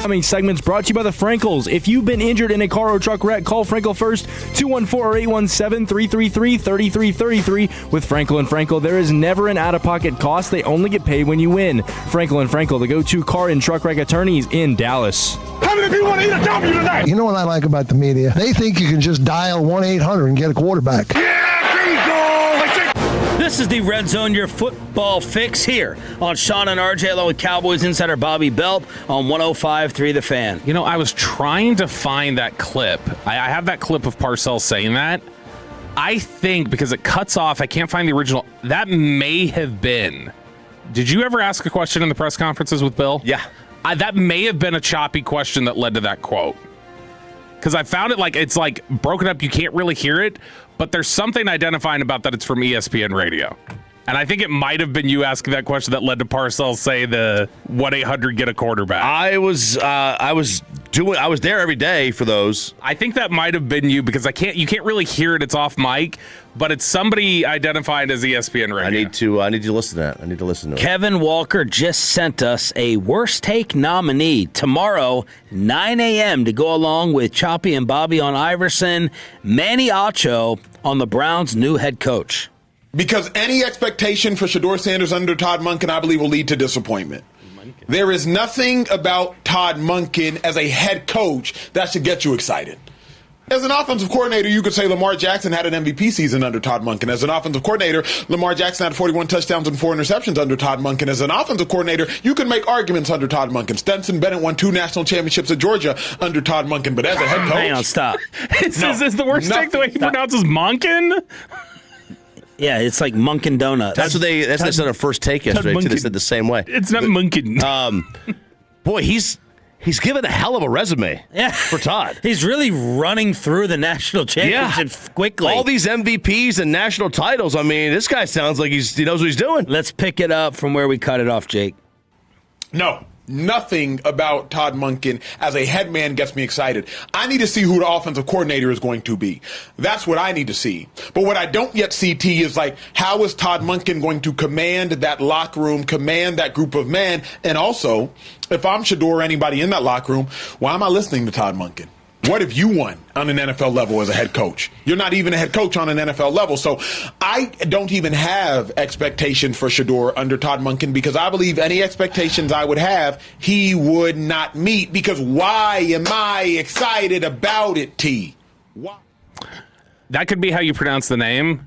upcoming segments brought to you by the Frankels. If you've been injured in a car or truck wreck, call Frankel first, 214-817-333-3333. With Frankel and Frankel, there is never an out-of-pocket cost. They only get paid when you win. Frankel and Frankel, the go-to car and truck wreck attorneys in Dallas.
How many people want to eat a W tonight?
You know what I like about the media? They think you can just dial 1-800 and get a quarterback.
This is the Red Zone, your football fix here on Sean and RJ, along with Cowboys insider Bobby Belt on 105.3 The Fan.
You know, I was trying to find that clip. I have that clip of Parcells saying that. I think because it cuts off, I can't find the original. That may have been. Did you ever ask a question in the press conferences with Bill?
Yeah.
That may have been a choppy question that led to that quote. Because I found it it's broken up. You can't really hear it, but there's something identifying about that it's from ESPN Radio. And I think it might have been you asking that question that led to Parcells say the 1-800 get a quarterback.
I was there every day for those.
I think that might have been you because you can't really hear it. It's off mic, but it's somebody identified as ESPN Radio.
I need to listen to that. I need to listen to it.
Kevin Walker just sent us a worst take nominee tomorrow, 9 a.m. to go along with Choppy and Bobby on Iverson, Manny Acho on the Browns' new head coach.
Because any expectation for Shedeur Sanders under Todd Monken, I believe, will lead to disappointment. There is nothing about Todd Monken as a head coach that should get you excited. As an offensive coordinator, you could say Lamar Jackson had an MVP season under Todd Monken. As an offensive coordinator, Lamar Jackson had 41 touchdowns and 4 interceptions under Todd Monken. As an offensive coordinator, you can make arguments under Todd Monken. Stetson Bennett won 2 national championships at Georgia under Todd Monken. But as a head coach...
Hang on, stop.
Is this the worst take the way he pronounces Monken?
Yeah, it's like Munkin Donut.
That's what they said on First Take yesterday, too. They said the same way.
It's not Munkin.
Boy, he's given a hell of a resume for Todd.
He's really running through the national championship quickly.
All these MVPs and national titles. I mean, this guy sounds like he knows what he's doing.
Let's pick it up from where we cut it off, Jake.
No. Nothing about Todd Monken as a head man gets me excited. I need to see who the offensive coordinator is going to be. That's what I need to see. But what I don't yet see, T, is how is Todd Monken going to command that locker room, command that group of men? And also, if I'm Shedeur or anybody in that locker room, why am I listening to Todd Monken? What have you won on an NFL level as a head coach? You're not even a head coach on an NFL level. So I don't even have expectation for Shedeur under Todd Monken because I believe any expectations I would have, he would not meet. Because why am I excited about it, T? Why?
That could be how you pronounce the name.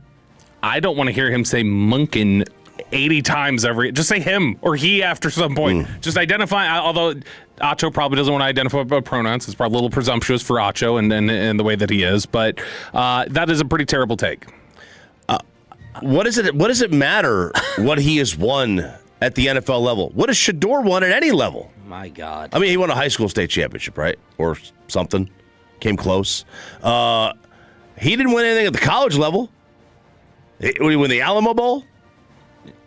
I don't want to hear him say Monken 80 times just say him or he after some point. Just identify, although Acho probably doesn't want to identify by pronouns. It's probably a little presumptuous for Acho and the way that he is, but that is a pretty terrible take.
What does it matter what he has won at the NFL level? What has Shedeur won at any level?
My God.
I mean, he won a high school state championship, right? Or something. Came close. He didn't win anything at the college level. When he won the Alamo Bowl?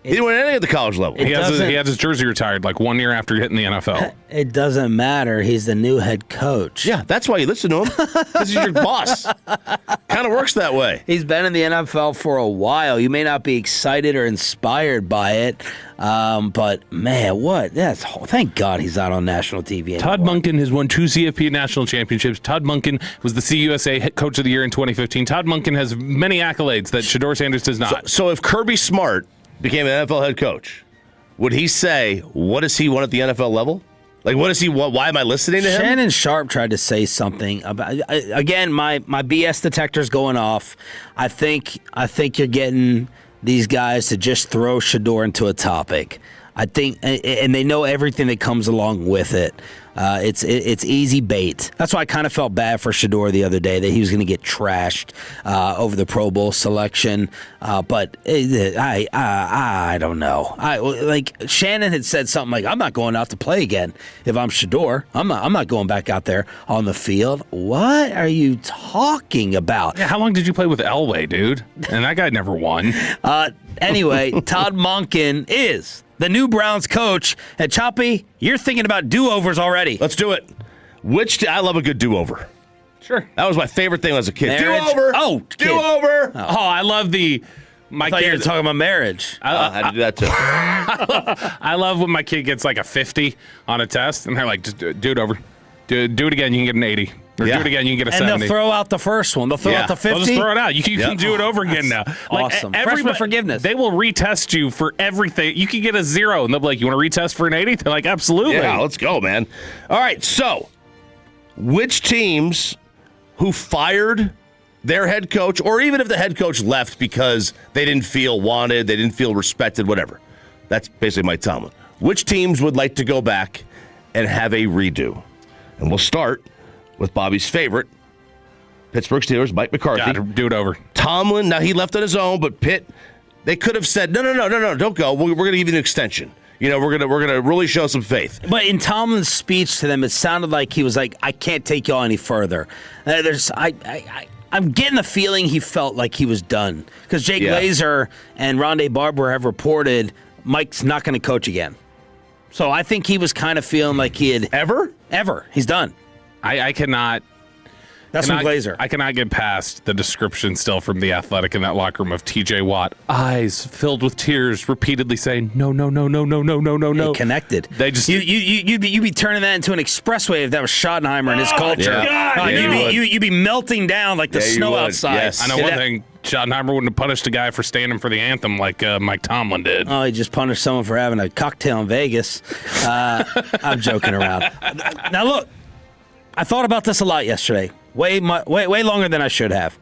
He didn't win anything at the college level.
He had his jersey retired 1 year after hitting the NFL.
It doesn't matter. He's the new head coach.
Yeah, that's why you listen to him. Because he's your boss. Kind of works that way.
He's been in the NFL for a while. You may not be excited or inspired by it, but man, thank God he's not on national TV anymore.
Todd Monken has won 2 CFP national championships. Todd Monken was the CUSA head coach of the year in 2015. Todd Monken has many accolades that Shedeur Sanders does not.
So if Kirby Smart became an NFL head coach, would he say, what has he won at the NFL level? What does he want? Why am I listening to him?
Shannon Sharp tried to say something about, again, my BS detector's going off. I think you're getting these guys to just throw Shedeur into a topic. I think, and they know everything that comes along with it. It's easy bait. That's why I kind of felt bad for Shedeur the other day that he was going to get trashed over the Pro Bowl selection. But I don't know. Shannon had said something like, "I'm not going out to play again if I'm Shedeur. I'm not going back out there on the field." What are you talking about?
Yeah, how long did you play with Elway, dude? And that guy never won.
Anyway, Todd Monken is the new Browns coach. And Choppy, you're thinking about do-overs already.
Let's do it. I love a good do-over.
Sure.
That was my favorite thing as a kid.
Marriage?
Do-over.
Oh,
do-over.
Oh, I love the...
I thought you were talking about marriage.
I had to do that too.
I love when my kid gets like a 50 on a test, and they're like, just do it over. Do it again, you can get an 80. Or do it again, you can get a 70.
And they'll throw out the first one. They'll throw out the 50.
They'll just throw it out. You can do it over again now.
Awesome. Freshman forgiveness.
They will retest you for everything. You can get a 0, and they'll be like, you want to retest for an 80? They're like, absolutely.
Yeah, let's go, man. All right, so which teams who fired their head coach, or even if the head coach left because they didn't feel wanted, they didn't feel respected, whatever. That's basically Mike Tomlin. Which teams would like to go back and have a redo? And we'll start with Bobby's favorite, Pittsburgh Steelers, Mike McCarthy.
Got to do it over.
Tomlin, now he left on his own, but Pitt, they could have said, no, don't go. We're going to give you an extension. We're gonna really show some faith.
But in Tomlin's speech to them, it sounded like he was like, I can't take y'all any further. I'm getting the feeling he felt like he was done. Because Jay Glazer and Rondé Barber have reported Mike's not going to coach again. So I think he was kind of feeling like he had...
Ever?
He's done.
I cannot...
That's from Glazer.
I cannot get past the description still from The Athletic in that locker room of T.J. Watt. Eyes filled with tears, repeatedly saying, no.
They connected.
They just...
You'd be turning that into an expressway if that was Schottenheimer and his culture.
Yeah.
You'd be melting down like the snow outside.
Yes.
I know one thing. Schottenheimer wouldn't have punished a guy for standing for the anthem like Mike Tomlin did.
Oh, he just punished someone for having a cocktail in Vegas. I'm joking around. Now, look, I thought about this a lot yesterday. Way longer than I should have.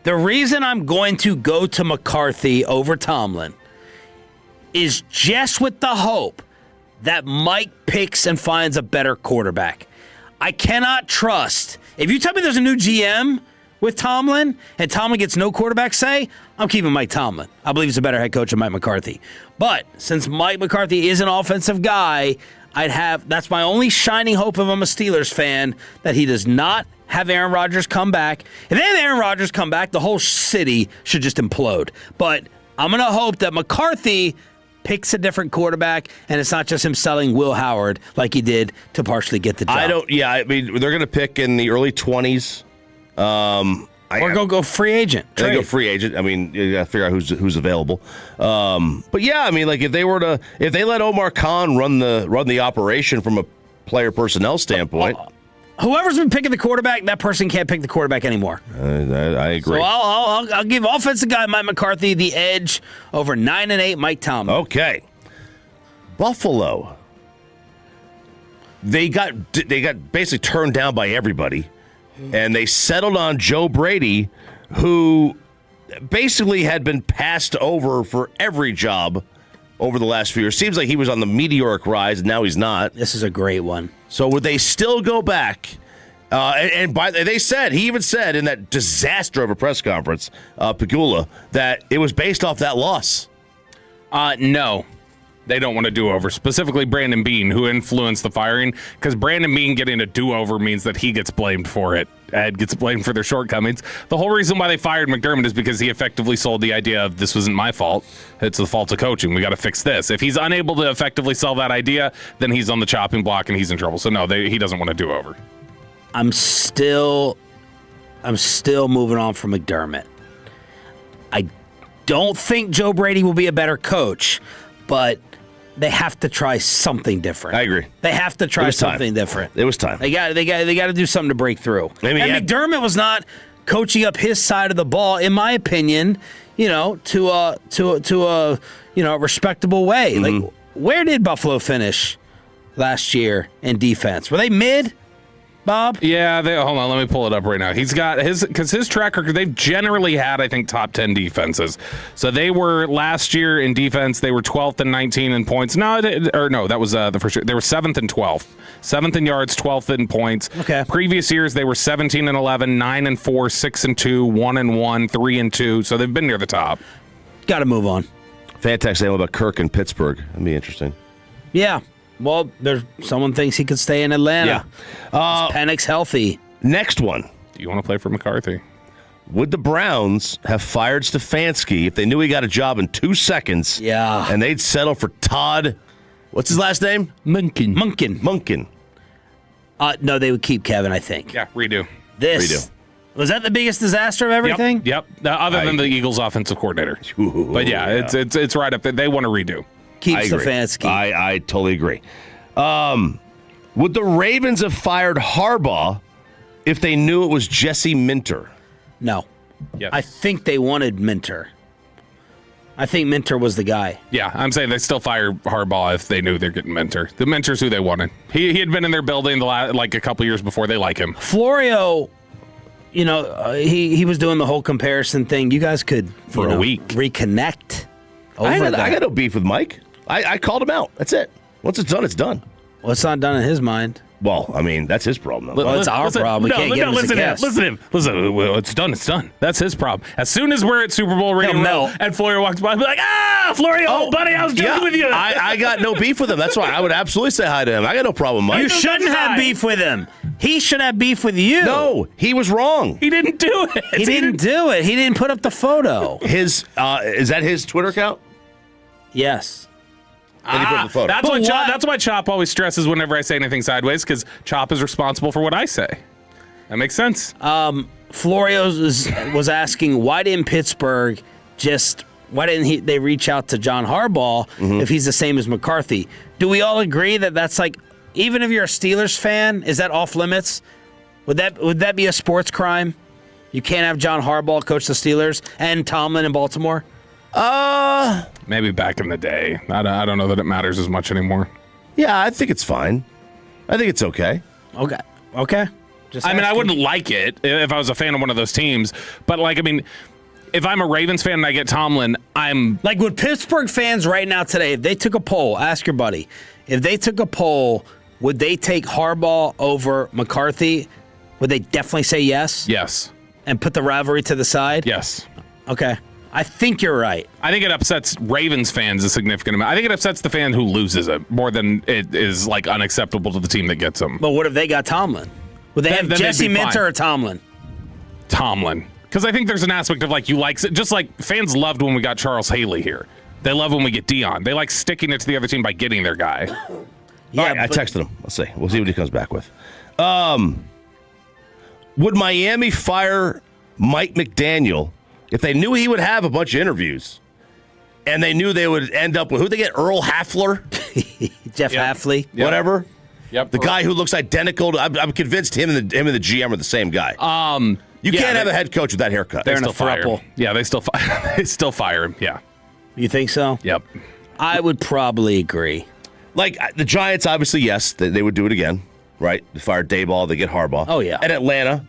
The reason I'm going to go to McCarthy over Tomlin is just with the hope that Mike picks and finds a better quarterback. I cannot trust. If you tell me there's a new GM with Tomlin and Tomlin gets no quarterback say, I'm keeping Mike Tomlin. I believe he's a better head coach than Mike McCarthy. But since Mike McCarthy is an offensive guy, that's my only shining hope if I'm a Steelers fan, that he does not have Aaron Rodgers come back. If they have Aaron Rodgers come back, the whole city should just implode. But I'm going to hope that McCarthy picks a different quarterback, and it's not just him selling Will Howard like he did to partially get the job.
I mean, they're going to pick in the early 20s.
Or go free agent.
They go free agent. I mean, you got to figure out who's available. But yeah, I mean, like if they let Omar Khan run the operation from a player personnel standpoint.
Whoever's been picking the quarterback, that person can't pick the quarterback anymore.
I agree.
So I'll give offensive guy Mike McCarthy the edge over 9-8 Mike Tomlin.
Okay. Buffalo. They got basically turned down by everybody, and they settled on Joe Brady, who basically had been passed over for every job over the last few years. Seems like he was on the meteoric rise, and now he's not.
This is a great one.
So would they still go back? He even said in that disaster of a press conference, Pagula, that it was based off that loss.
No. They don't want a do-over, specifically Brandon Beane, who influenced the firing, because Brandon Beane getting a do-over means that he gets blamed for it. Ed gets blamed for their shortcomings. The whole reason why they fired McDermott is because he effectively sold the idea of this wasn't my fault. It's the fault of coaching. We got to fix this. If he's unable to effectively sell that idea, then he's on the chopping block and he's in trouble. So no, he doesn't want a do-over.
I'm still moving on from McDermott. I don't think Joe Brady will be a better coach, but they have to try something different.
I agree.
They have to try something different.
It was time.
They got to do something to break through. McDermott was not coaching up his side of the ball, in my opinion, to a respectable way.
Mm-hmm.
Like, where did Buffalo finish last year in defense? Were they mid? Bob?
Yeah, hold on, let me pull it up right now. He's got his track record, they've generally had, I think, top 10 defenses. So they were, last year in defense, they were 12th and 19 in points. No, that was the first year. They were 7th and 12th. 7th in yards, 12th in points.
Okay.
Previous years, they were 17 and 11, 9 and 4, 6 and 2, 1 and 1, 3 and 2. So they've been near the top.
Got to move on.
Fantastic saying about Kirk in Pittsburgh. That'd be interesting.
Yeah. Well, someone thinks he could stay in Atlanta.
Yeah.
Penix healthy.
Next one.
Do you want to play for McCarthy?
Would the Browns have fired Stefanski if they knew he got a job in 2 seconds?
Yeah.
And they'd settle for Todd, what's his last name?
Munkin. No, they would keep Kevin, I think.
Yeah, redo.
Was that the biggest disaster of everything?
Yep. Other than the Eagles' offensive coordinator. But yeah, it's right up there. They want to redo.
Keep
I agree.
Stefanski.
I totally agree. Would the Ravens have fired Harbaugh if they knew it was Jesse Minter?
No.
Yes.
I think they wanted Minter. I think Minter was the guy.
Yeah, I'm saying they still fire Harbaugh if they knew they're getting Minter. The Minter's who they wanted. He had been in their building like a couple years before they like him.
Florio, he was doing the whole comparison thing. You guys could
for a week
reconnect.
I got no beef with Mike. I called him out. That's it. Once it's done, it's done.
Well, it's not done in his mind.
Well, I mean, that's his problem.
Well, it's our problem. We can't get him as a guest.
Listen to him. Listen, well, it's done. It's done. That's his problem. As soon as we're at Super Bowl Radio Row and Florio walks by, I'll be like, Florio, buddy, I was joking with you.
I got no beef with him. That's why I would absolutely say hi to him. I got no problem, Mike.
You shouldn't have beef with him. He should have beef with you.
No, he was wrong.
He didn't do it.
He didn't do it. He didn't put up the photo.
Is that his Twitter account?
Yes.
And he put up the photo.
That's why Chop always stresses whenever I say anything sideways, because Chop is responsible for what I say. That makes sense.
Florio was asking, why didn't Pittsburgh why didn't they reach out to John Harbaugh if he's the same as McCarthy? Do we all agree that that's like, even if you're a Steelers fan, is that off limits? Would that be a sports crime? You can't have John Harbaugh coach the Steelers and Tomlin in Baltimore?
Maybe back in the day. I don't know that it matters as much anymore.
Yeah, I think it's fine. I think it's okay.
Okay.
I wouldn't like it if I was a fan of one of those teams, but if I'm a Ravens fan and I get Tomlin, I'm
like, would Pittsburgh fans right now today, if they took a poll, ask your buddy, if they took a poll, would they take Harbaugh over McCarthy? Would they definitely say yes?
Yes.
And put the rivalry to the side?
Yes.
Okay. I think you're right.
I think it upsets Ravens fans a significant amount. I think it upsets the fan who loses it more than it is unacceptable to the team that gets them.
But what if they got Tomlin? Would they have Jesse Minter or Tomlin?
Tomlin. Because I think there's an aspect of just like fans loved when we got Charles Haley here. They love when we get Dion. They like sticking it to the other team by getting their guy.
Yeah, all right, I texted him. Let's see. We'll see what he comes back with. Would Miami fire Mike McDaniel if they knew he would have a bunch of interviews and they knew they would end up with, who'd they get, Earl Hafler?
Jeff Hafley?
Yep. Whatever.
Yep.
The guy who looks identical to, I'm convinced him and the GM are the same guy. You can't have a head coach with that haircut.
They're in a throuple. Yeah, they still fire him. Yeah.
You think so?
Yep.
I would probably agree.
Like the Giants, obviously, yes, they would do it again, right? They fire Dayball, they get Harbaugh.
Oh, yeah.
And Atlanta,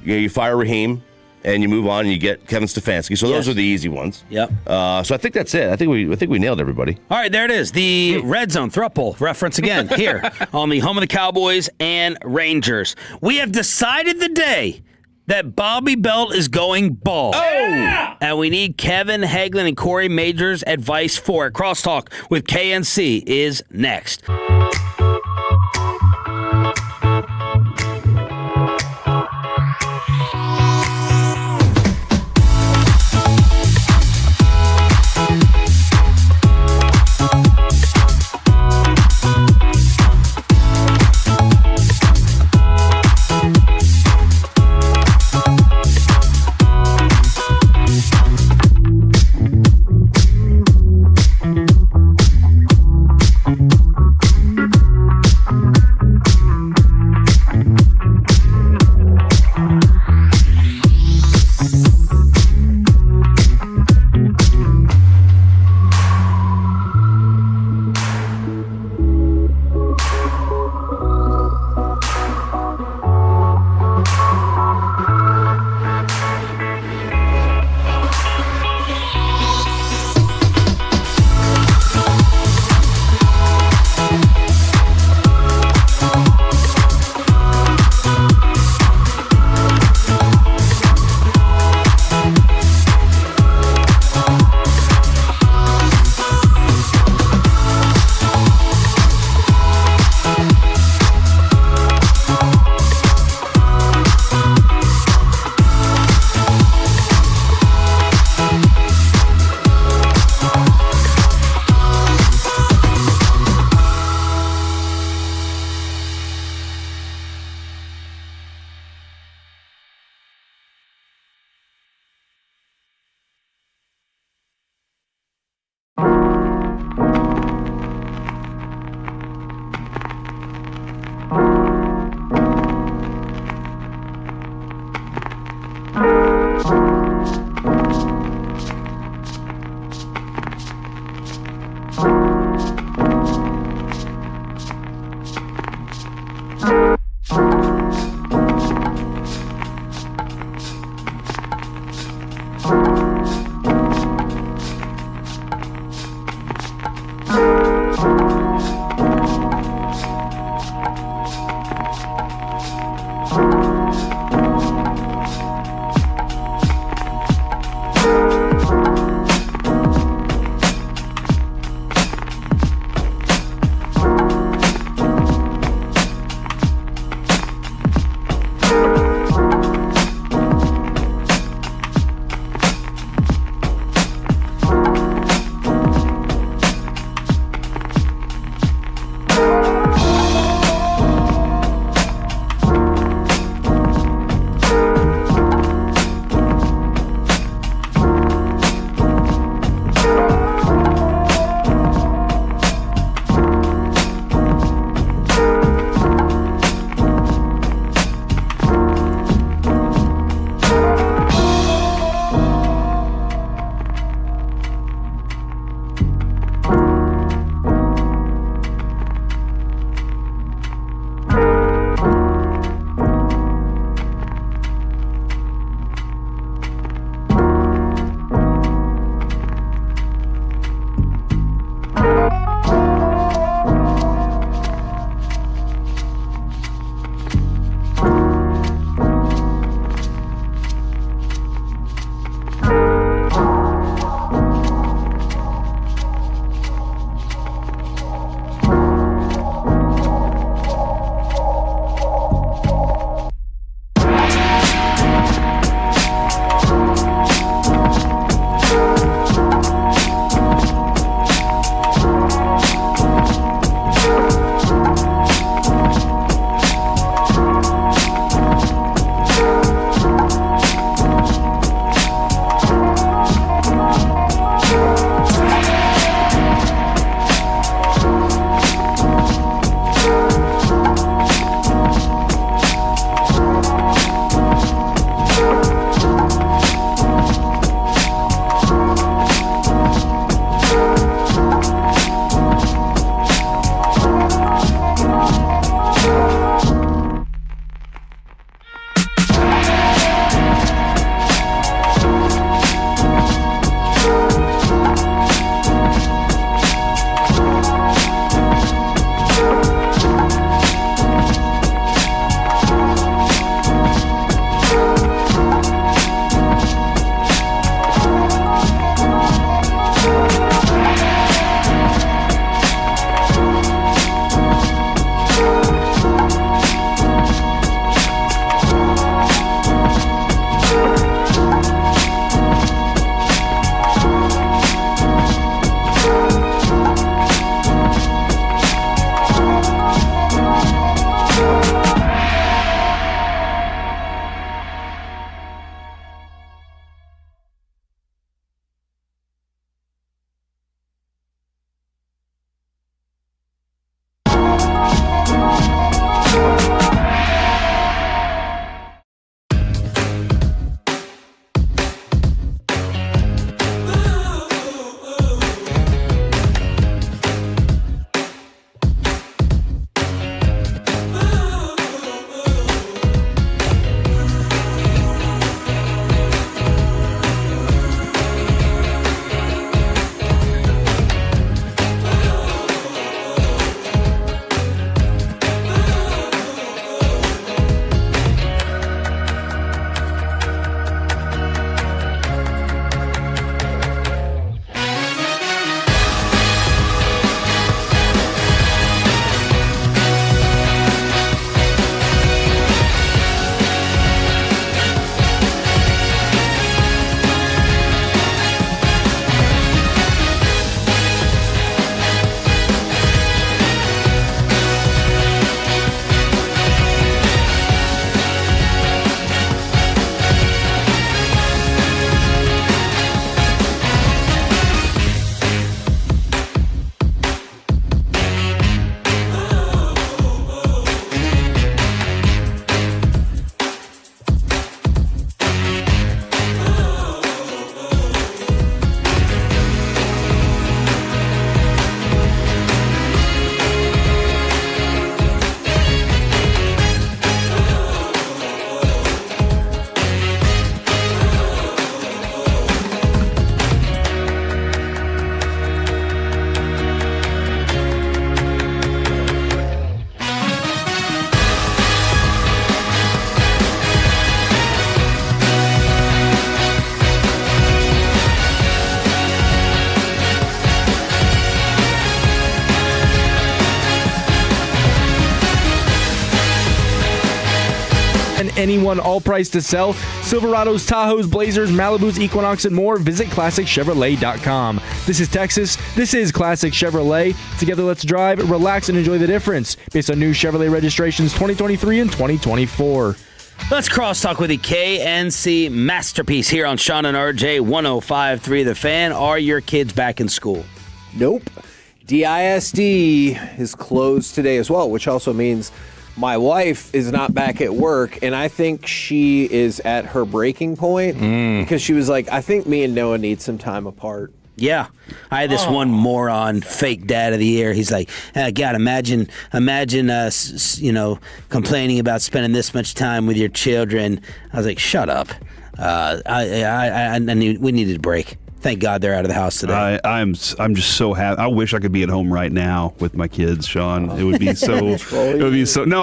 you fire Raheem, and you move on and you get Kevin Stefanski. So those are the easy ones.
Yep.
So I think that's it. I think we nailed everybody.
All right, there it is. The Red Zone Throuple reference again here on the home of the Cowboys and Rangers. We have decided the day that Bobby Belt is going bald.
Oh! Yeah!
And we need Kevin Hagelin and Corey Major's advice for it. Crosstalk with KNC is next.
anyone, all price to sell. Silverados, Tahoes, Blazers, Malibus, Equinox, and more. Visit ClassicChevrolet.com. This is Texas. This is Classic Chevrolet. Together, let's drive, relax, and enjoy the difference based on new Chevrolet registrations 2023 and 2024.
Let's crosstalk with the KNC Masterpiece here on Sean and RJ 105.3 The Fan. Are your kids back in school?
Nope. DISD is closed today as well, which also means my wife is not back at work, and I think she is at her breaking point because she was like, I think me and Noah need some time apart.
Yeah. I had this one moron, fake dad of the year. He's like, God, imagine us, complaining about spending this much time with your children. I was like, shut up. I knew we needed a break. Thank God they're out of the house today.
I'm just so happy. I wish I could be at home right now with my kids, Sean. It would be so. It would be so. No,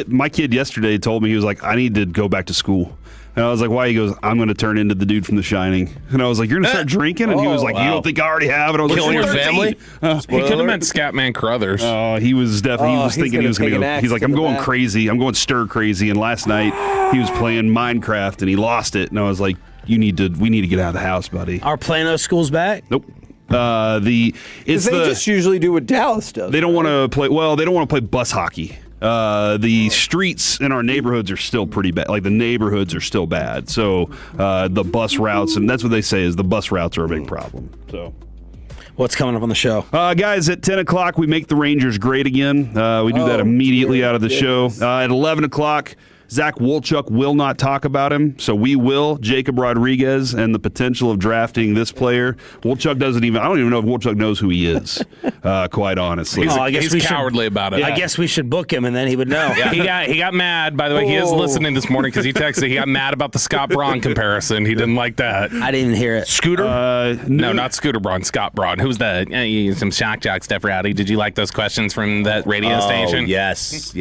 my kid yesterday told me, he was like, I need to go back to school. And I was like, why? He goes, I'm going to turn into the dude from The Shining. And I was like, you're going to start drinking? And he was like, you don't think I already have? And I was
Killing
like,
your family?
He could have meant Scatman Crothers.
He was definitely. He was thinking he was going to go. He's like, I'm going crazy. I'm going stir crazy. And last night he was playing Minecraft and he lost it. And I was like, we need to get out of the house, buddy.
Are Plano schools back?
Nope.
They just usually do what Dallas does.
They don't want to play. Well, they don't want to play bus hockey. The streets in our neighborhoods are still pretty bad. Like the neighborhoods are still bad. So the bus routes, and that's what they say is the bus routes are a big problem. So.
What's coming up on the show?
Guys, at 10 o'clock, we make the Rangers great again. We do that immediately out of the show. At 11 o'clock, Zach Wolchuk will not talk about him, so we will. Jacob Rodriguez and the potential of drafting this player. Wolchuk I don't even know if Wolchuk knows who he is, quite honestly.
He's cowardly about it.
Yeah. I guess we should book him, and then he would know.
Yeah. He got mad. By the way, he is listening this morning because he texted. He got mad about the Scott Braun comparison. He didn't like that.
I didn't even hear it.
Scooter? No, not Scooter Braun. Scott Braun. Who's the some shock jock stuff, Rowdy? Did you like those questions from that radio station?
Yes.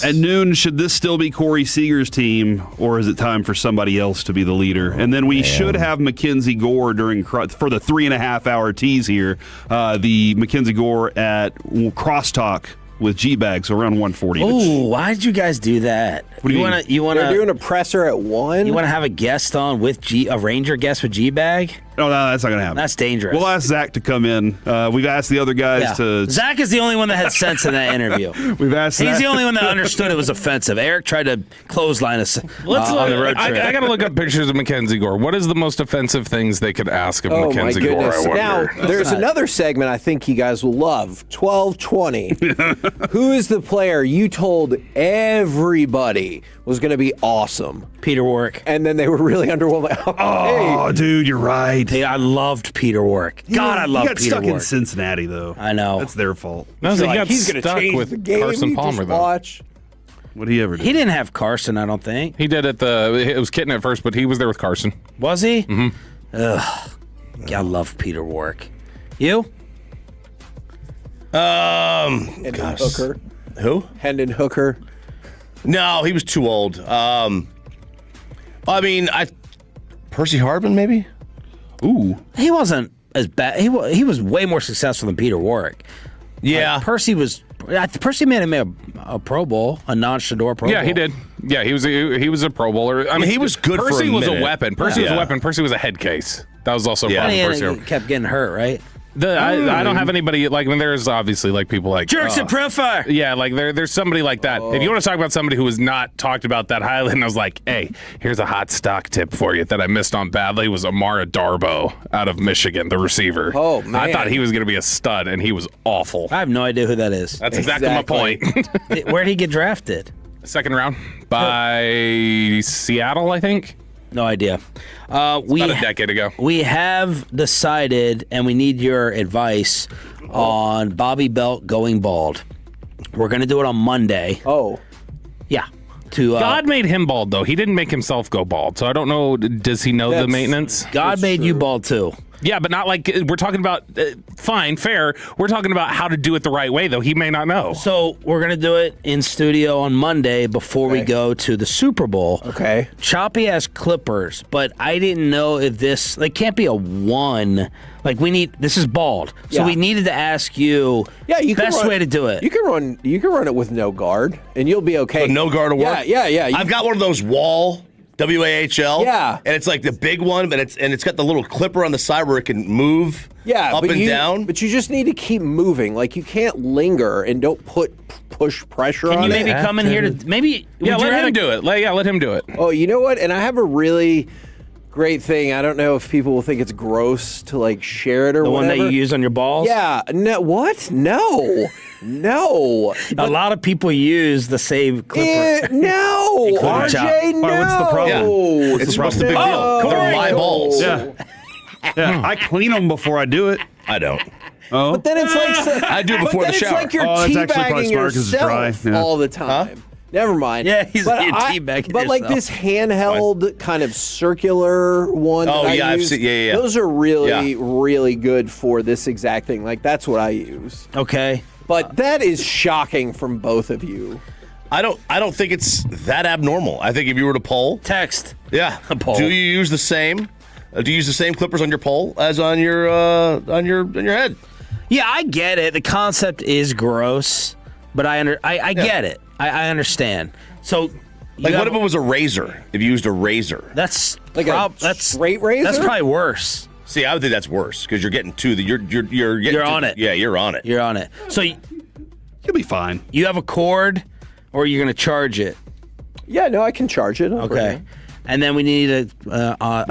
At noon, should this still be Corey Seager's team, or is it time for somebody else to be the leader? And then we should have Mackenzie Gore for the 3.5-hour tease here. The Mackenzie Gore at Crosstalk with G-Bag, so around 1:40.
Oh, why did you guys do that?
What do you mean?
They're doing a presser at 1?
You want to have a guest on with a Ranger guest with G-Bag?
No, that's not going to happen.
That's dangerous.
We'll ask Zach to come in. We've asked the other guys to...
Zach is the only one that had sense in that interview.
We've asked
He's the only one that understood it was offensive. Eric tried to clothesline us on the road trip.
I got to look up pictures of Mackenzie Gore. What is the most offensive things they could ask of Mackenzie Gore, I wonder?
Now, there's another segment I think you guys will love. 12:20. Who is the player you told everybody was going to be awesome?
Peter Warwick.
And then they were really underwhelmed.
Oh, dude, you're right.
Hey, I loved Peter Warwick. God, I love Peter Warwick.
He got stuck in Cincinnati, though.
I know.
That's their fault.
No, he got
he's
stuck with
the game.
Carson Palmer, though.
Watch.
What did he ever do?
He didn't have Carson, I don't think.
He did it was Kitten at first, but he was there with Carson.
Was he?
Mm-hmm.
Ugh. I love Peter Warwick. You?
Hendon Hooker.
Who?
Hendon Hooker.
No, he was too old. Percy Hardman, maybe?
Ooh.
He wasn't as bad. He was way more successful than Peter Warwick.
Yeah.
Percy made him a Pro Bowl, a non-Shador Pro Bowl.
Yeah, he did. Yeah, he was a Pro Bowler. I mean,
he was good
Percy
for a
was
minute.
a weapon. Percy was a weapon. Percy was a head case. That was also a problem.
And he kept getting hurt, right?
I don't have anybody there's obviously people like
Jerks and Profile.
Yeah, there's somebody like that. If you want to talk about somebody who was not talked about that highly, and I was like, hey, here's a hot stock tip for you that I missed on badly, was Amara Darboh out of Michigan, the receiver.
Oh, man.
I thought he was going to be a stud, and he was awful.
I have no idea who that is.
That's exactly my point.
Where'd he get drafted?
Second round by Seattle, I think.
No idea.
About a decade ago.
We have decided, and we need your advice on Bobby Belt going bald. We're going to do it on Monday.
Oh.
Yeah.
God made him bald, though. He didn't make himself go bald, so I don't know. Does he know the maintenance?
God made you bald, too.
Yeah, but not like we're talking about, fine, fair. We're talking about how to do it the right way, though. He may not know.
So we're going to do it in studio on Monday before we go to the Super Bowl.
Okay.
Choppy has clippers, but I didn't know if this, like, can't be a one. Like, this is bald. So we needed to ask you, best way to do it.
You can run it with no guard, and you'll be okay.
So no guard will work?
Yeah.
I've got one of those wall WAHL.
Yeah.
And it's like the big one, but it's got the little clipper on the side where it can move up and down.
But you just need to keep moving. Like, you can't linger and don't push pressure on it.
Can you maybe come in here to maybe?
Yeah, let him do it. Let him do it.
Oh, you know what? And I have a really great thing. I don't know if people will think it's gross to like share it or whatever.
The one that you use on your balls?
Yeah. No. What? No. No.
A lot of people use the same clipper.
No. RJ, no.
What's the problem?
It's supposed to be a big deal. They're my balls.
Yeah. I clean them before I do it.
I don't.
Oh.
But then it's like
I do before the shower.
It's like you're
that's actually probably
teabagging
smart 'cause it's dry.
yourself all the time. Never mind.
Yeah, he's teabagging
But like this handheld kind of circular one.
Oh,
that
yeah,
I
I've
use,
seen- yeah.
Those are really, really good for this exact thing. Like that's what I use.
Okay.
But that is shocking from both of you.
I don't think it's that abnormal. I think if you were to poll,
text.
Yeah.
A poll.
Do you use the same? Do you use the same clippers on your pole as on your head?
Yeah, I get it. The concept is gross, but I get it. I understand. So,
like, what if it was a razor? If you used a razor,
that's
like a straight razor.
That's probably worse.
See, I would think that's worse because you're getting to the you're
on it.
Yeah, you're on it.
You're on it. So
you'll be fine.
You have a cord, or you're going to charge it?
Yeah, no, I can charge it.
Okay. And then we need a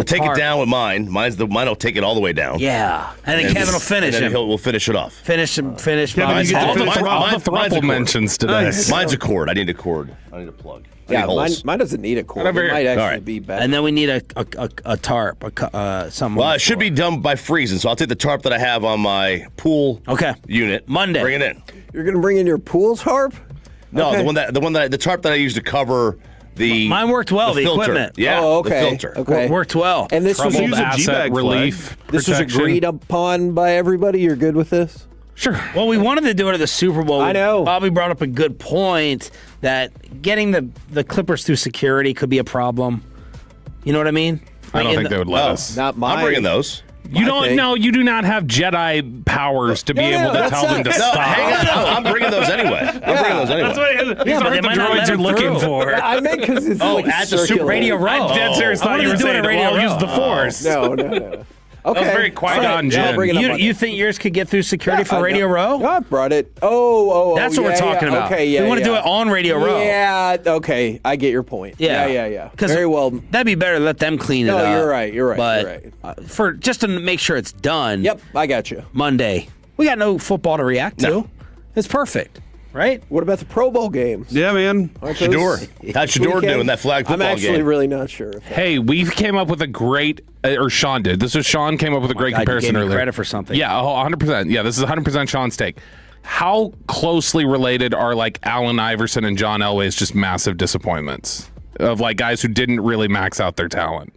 take
tarp.
it down with mine. Mine will take it all the way down.
Yeah, and then Kevin will finish
and then
him.
We'll finish it off.
Finish.
Mine's
all the Throuples mentions today.
Mine's a cord. I need a cord. I need a plug.
Yeah, mine doesn't need a cord. It might actually be better.
And then we need a tarp, something.
Well, it should be done by freezing. So I'll take the tarp that I have on my pool unit.
Monday.
Bring it in.
You're going to bring in your pool tarp?
No,
Okay.
the tarp that I use to cover the.
Mine worked well. The
filter.
equipment.
Yeah.
Oh, okay.
The filter.
Okay.
Worked well.
And this was
Troubled asset relief.
This was
protection.
agreed upon by everybody. You're good with this?
Sure.
Well, we wanted to do it at the Super Bowl.
I know.
Bobby brought up a good point that getting the Clippers through security could be a problem. You know what I mean?
I don't think they would let us.
Not mine.
I'm bringing those.
You don't know. You do not have Jedi powers to be able to tell them to
No,
stop.
hang on. I'm bringing those anyway.
That's what these
but
are
they
the
might not
droids
let
you're
him
looking
through.
for.
I meant because it's like
at the Super
circular.
Radio Row.
I'm dead serious.
I
Thought
wanted
you were
to do it
saying,
at Radio
well, I'll use the
Row.
Force.
No. Okay.
That was very Qui-Gon Jinn.
I'll bring it up
You think yours could get through security for Radio Row?
No, I brought it. Oh.
That's what we're talking about.
Okay, yeah.
We want to do it on Radio Row.
Yeah, okay. I get your point. Yeah. Very well.
That'd be better to let them clean it up.
No, you're right.
But for just to make sure it's done.
Yep, I got you.
Monday, we got no football to react to.
No.
It's perfect, right?
What about the Pro Bowl games?
Yeah, man.
Shador. How's Shador
weekend?
doing that flag football
I'm actually
game?
really not sure.
Hey, we came up with a great, or Sean did. Sean came up with a great
God, you
comparison
gave me
earlier.
credit for something.
Yeah, 100%. Yeah, this is 100% Sean's take. How closely related are like Allen Iverson and John Elway's just massive disappointments of like guys who didn't really max out their talent?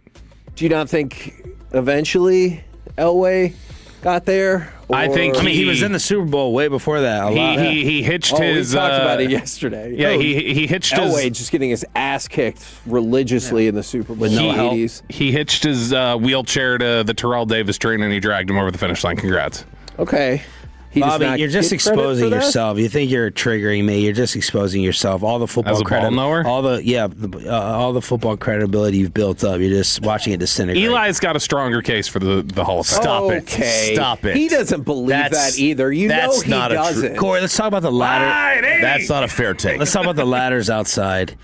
Do you not think eventually Elway got there?
I think
he was in the Super Bowl way before that.
He hitched his.
We talked about it yesterday.
Yeah, he hitched
Elway
his.
just getting his ass kicked religiously in the Super Bowl.
With no help.
80s.
He hitched his wheelchair to the Terrell Davis train and he dragged him over the finish line. Congrats.
Okay. He does
Bobby,
not
you're just
get credit for
exposing
that?
yourself. You think you're triggering me. You're just exposing yourself. All the football
As a ball
credit,
knower?
all the football credibility you've built up. You're just watching it disintegrate.
Eli's got a stronger case for the Hall of Fame.
Stop it.
He doesn't believe that either. You know
that's
he
not a
doesn't.
Corey, let's talk about the ladder.
That's not a fair take.
Let's talk about the ladders outside.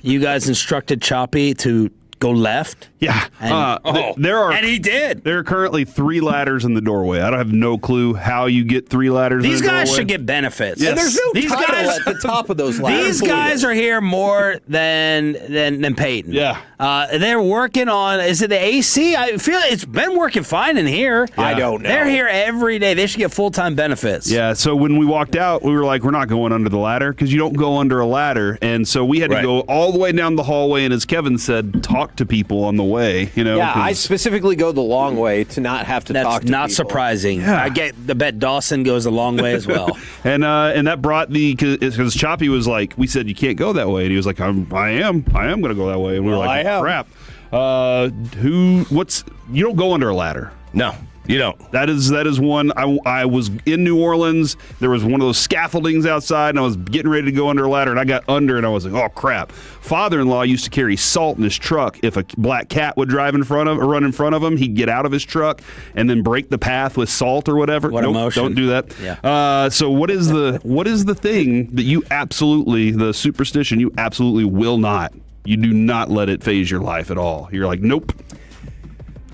You guys instructed Choppy to go left.
Yeah.
And, and he did.
There are currently 3 ladders in the doorway. I don't have no clue how you get 3 ladders in
These
the doorway.
guys should get benefits.
And there's no
These
title
guys-
at the top of those ladders.
These guys are here more than Payton.
Yeah.
They're working on, is it the AC? I feel it's been working fine in here.
I don't know.
They're here every day. They should get full-time benefits.
Yeah, so when we walked out, we were like, we're not going under the ladder because you don't go under a ladder. And so we had to go all the way down the hallway and, as Kevin said, talk to people on the way.
Yeah, I specifically go the long way to not have to talk to
not
people.
surprising.
Yeah.
I bet Dawson goes a long way as well.
and that brought because Choppy was like, we said you can't go that way, and he was like, I am going to go that way, and we were like, crap. You don't go under a ladder.
No. You don't.
That is one. I was in New Orleans. There was one of those scaffoldings outside, and I was getting ready to go under a ladder, and I got under, and I was like, oh, crap. Father-in-law used to carry salt in his truck. If a black cat would drive in front of or run in front of him, he'd get out of his truck and then break the path with salt or whatever.
What emotion.
Don't do that.
Yeah.
So what is the thing that you absolutely, the superstition you absolutely will not, you do not let it phase your life at all? You're like, nope.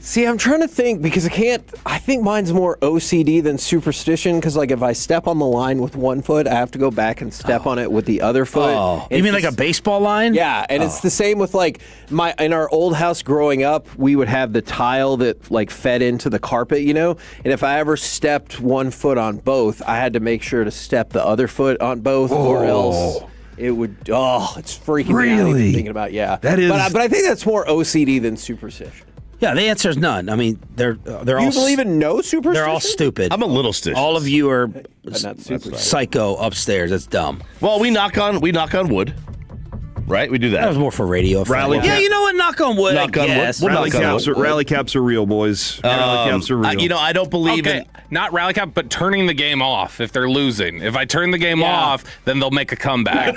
See, I'm trying to think because I think mine's more OCD than superstition because, like, if I step on the line with one foot, I have to go back and step on it with the other foot.
Oh, you mean like a baseball line?
Yeah, and it's the same with, like, in our old house growing up, we would have the tile that, like, fed into the carpet, and if I ever stepped one foot on both, I had to make sure to step the other foot on both or else... It would. Oh, it's freaking me out even thinking about. Yeah,
that is.
But I think that's more OCD than superstition.
Yeah, the answer is none. I mean, they're all.
You believe in no superstition?
They're all stupid.
I'm a little stupid.
All of you are
not super
psycho upstairs. That's dumb.
Well, we knock on wood. Right, we do that.
That was more for radio.
Rally
yeah, you know what? Knock on wood.
Knock on wood.
Well, rally caps are real, boys. Rally caps are real.
I don't believe in
not rally cap, but turning the game off if they're losing. If I turn the game off, then they'll make a comeback.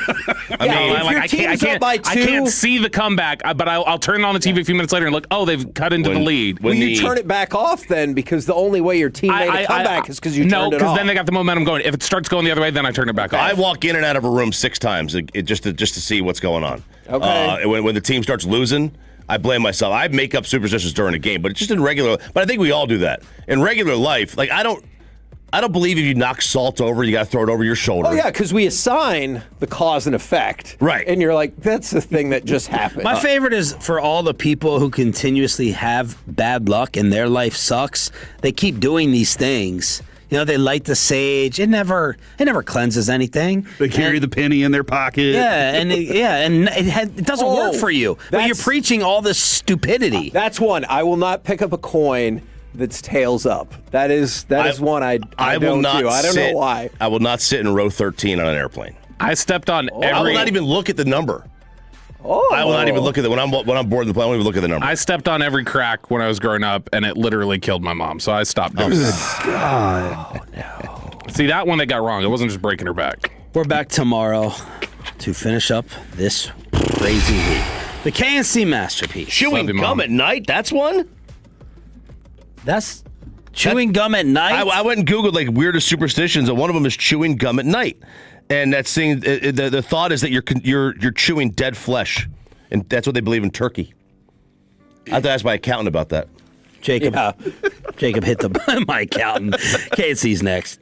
I can't see the comeback, but I'll turn it on the TV a few minutes later and look. Oh, they've cut into the lead.
Well, you turn it back off then because the only way your team made a comeback is because you turned it off.
No, because then they got the momentum going. If it starts going the other way, then I turn it back off.
I walk in and out of a room 6 times just to see what's going on.
Okay.
When the team starts losing, I blame myself. I make up superstitions during a game, but it's just in regular. But I think we all do that in regular life. Like I don't believe if you knock salt over, you got to throw it over your shoulder.
Oh yeah, because we assign the cause and effect,
right?
And you're like, that's the thing that just happened.
My favorite is for all the people who continuously have bad luck and their life sucks. They keep doing these things. They light the sage. It never cleanses anything.
They carry the penny in their pocket.
Yeah, and it doesn't work for you. But you're preaching all this stupidity.
That's one. I will not pick up a coin that's tails up. That is one I don't do. I don't know why.
I will not sit in row 13 on an airplane.
I stepped on every.
I will not even look at the number. I will not even look at it when I'm boarding the plane. I won't even look at the number.
I stepped on every crack when I was growing up, and it literally killed my mom. So I stopped doing that.
God.
Oh no! See, that one they got wrong. It wasn't just breaking her back.
We're back tomorrow to finish up this crazy week. The KNC masterpiece.
Chewing gum at night. That's one.
That's chewing gum at night.
I went and Googled like weirdest superstitions, and one of them is chewing gum at night. And that's saying the thought is that you're chewing dead flesh, and that's what they believe in Turkey. I have to ask my accountant about that.
Jacob hit my accountant. KNC's next.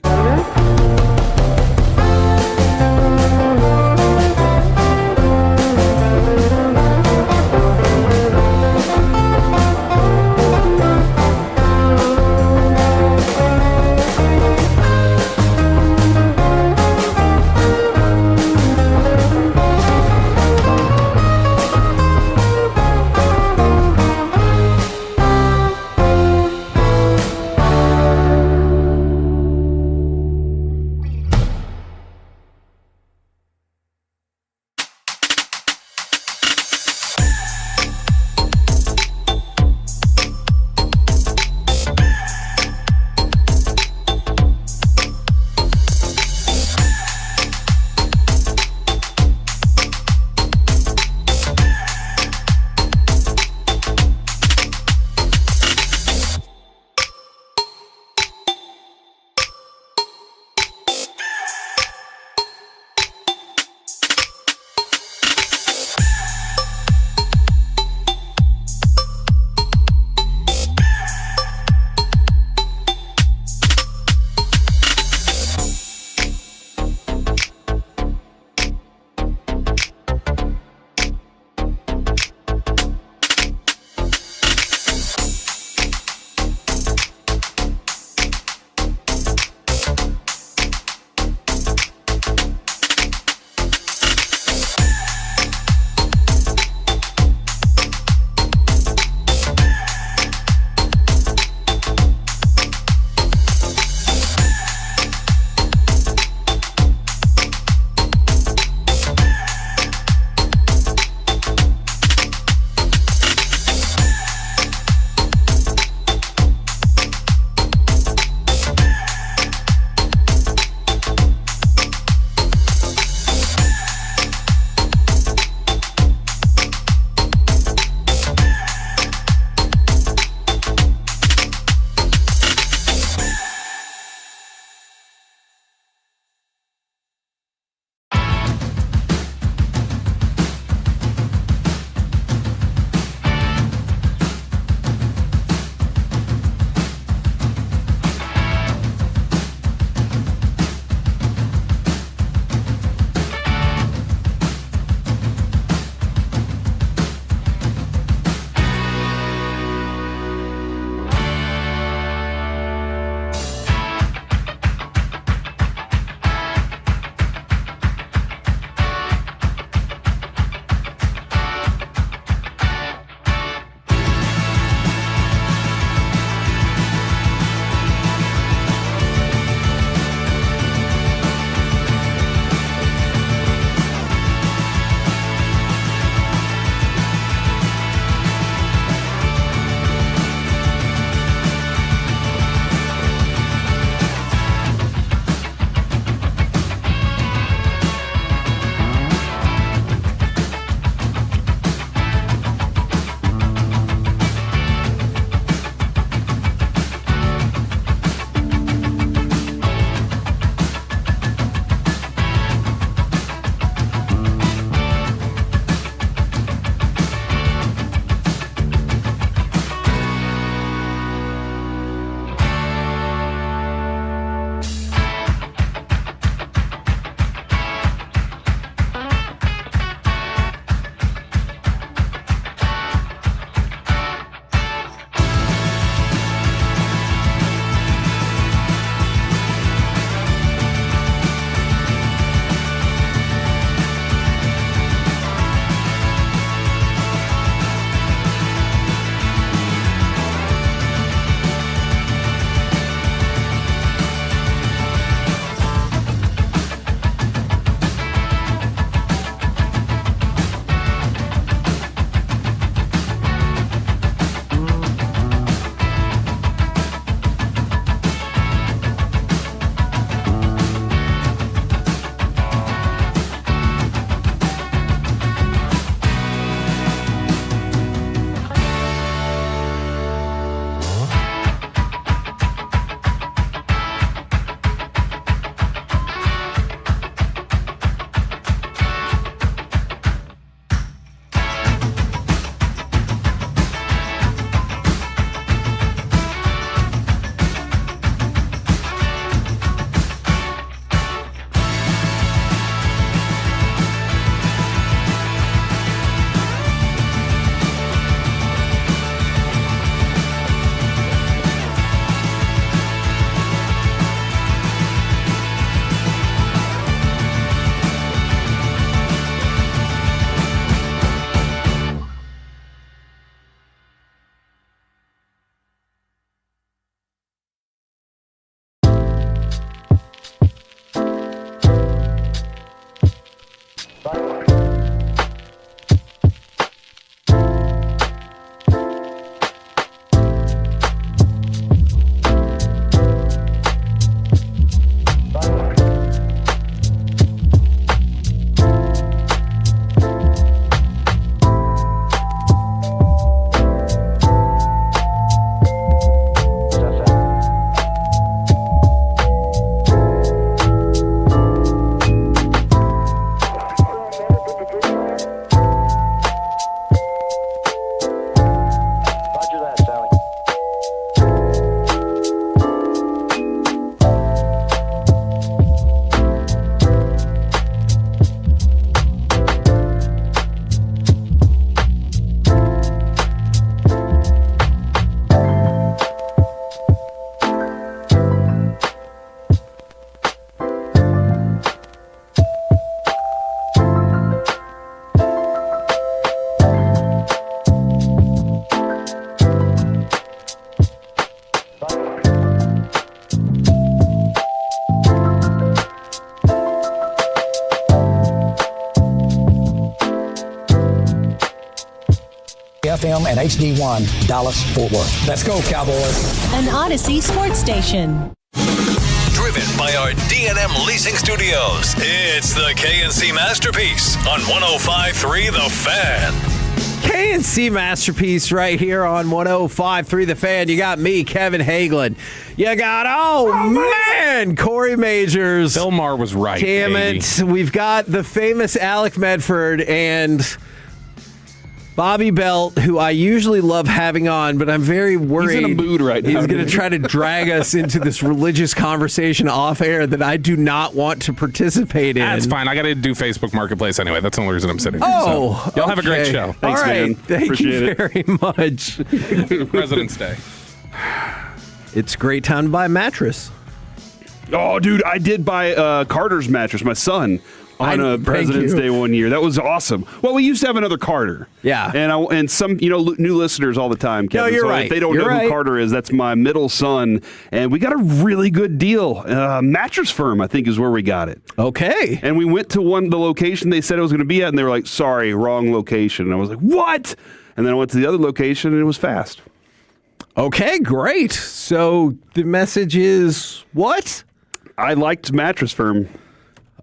FM and HD1 Dallas-Fort Worth. Let's go, Cowboys.
An Odyssey sports station.
Driven by our D&M Leasing Studios, it's the KNC Masterpiece on 105.3 The Fan.
KNC Masterpiece right here on 105.3 The Fan. You got me, Kevin Hagelin. You got, man, Corey Majors.
Bill Maher was right.
Damn it. We've got the famous Alec Medford and Bobby Belt, who I usually love having on, but I'm very worried.
He's in a mood right now.
He's going to try to drag us into this religious conversation off air that I do not want to participate in.
That's fine. I got to do Facebook Marketplace anyway. That's the only reason I'm sitting here.
Oh,
so. Y'all have a great show.
Thanks, all right. Man. Thank you very much.
President's Day.
It's a great time to buy a mattress.
Oh, dude, I did buy Carter's mattress, my son, on President's Day one year. That was awesome. Well, we used to have another Carter.
Yeah.
And some, new listeners all the time, Kevin.
No, you're
so
right.
If they don't know who Carter is, that's my middle son. And we got a really good deal. Mattress Firm, I think, is where we got it.
Okay.
And we went to the location they said it was going to be at, and they were like, sorry, wrong location. And I was like, what? And then I went to the other location, and it was fast.
Okay, great. So the message is what?
I liked Mattress Firm.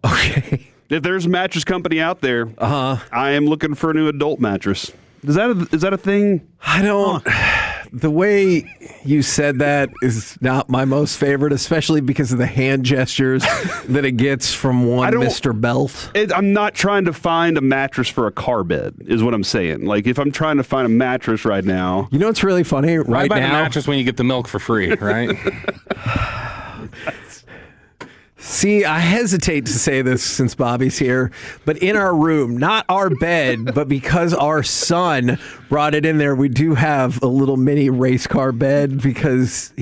Okay.
If there's a mattress company out there, I am looking for a new adult mattress. Is that a thing?
I don't. The way you said that is not my most favorite, especially because of the hand gestures that it gets from one Mr. Belt.
I'm not trying to find a mattress for a car bed, is what I'm saying. Like, if I'm trying to find a mattress right now.
You know what's really funny?
Why buy the mattress when you get the milk for free, right?
See, I hesitate to say this since Bobby's here, but in our room, not our bed, but because our son brought it in there, we do have a little mini race car bed because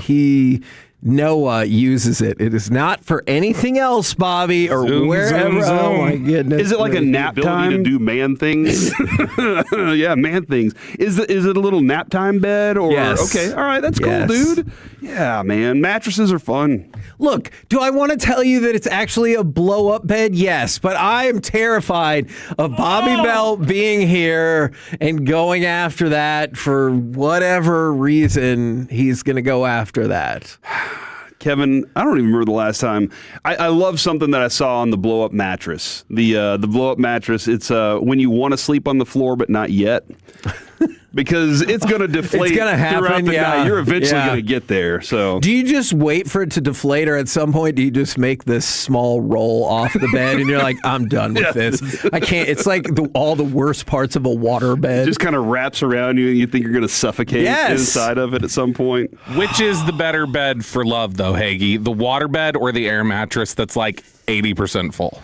Noah uses it. It is not for anything else, Bobby, or wherever. Oh my goodness!
Is it like a nap time to do man things? Yeah, man things. Is it a little nap time bed? Or
yes.
Okay, all right, that's cool, dude. Yeah, man, mattresses are fun.
Look, do I want to tell you that it's actually a blow-up bed? Yes, but I am terrified of Bobby Belt being here and going after that for whatever reason he's going to go after that.
Kevin, I don't even remember the last time. I love something that I saw on the blow-up mattress. The blow-up mattress, it's when you want to sleep on the floor but not yet. Because it's going to deflate
it's gonna happen,
throughout the night. You're eventually going to get there. So,
do you just wait for it to deflate, or at some point do you just make this small roll off the bed and you're like, I'm done with this. I can't. It's like all the worst parts of a water bed.
It just kind of wraps around you and you think you're going to suffocate inside of it at some point.
Which is the better bed for love, though, Hagee? The water bed or the air mattress that's like 80% full?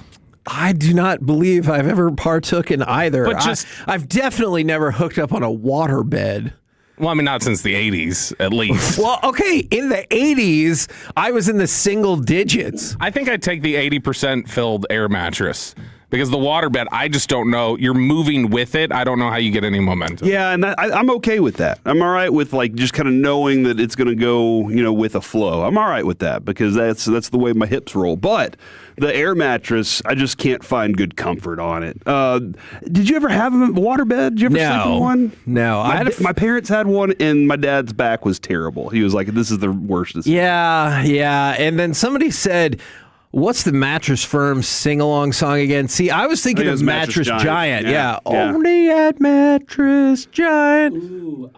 I do not believe I've ever partook in either.
But
I've definitely never hooked up on a water bed.
Well, I mean, not since the 80s, at least.
Well, okay, in the 80s, I was in the single digits.
I think I'd take the 80% filled air mattress. Because the waterbed, I just don't know. You're moving with it. I don't know how you get any momentum.
Yeah, and I'm okay with that. I'm all right with like just kind of knowing that it's going to go, with a flow. I'm all right with that because that's the way my hips roll. But the air mattress, I just can't find good comfort on it. Did you ever have a waterbed? Did you ever sleep in one?
No.
My parents had one, and my dad's back was terrible. He was like, "This is the worst."
Yeah. And then somebody said, what's the Mattress Firm sing-along song again? See, I was thinking of Mattress Giant. Yeah. Only at Mattress Giant. Ooh,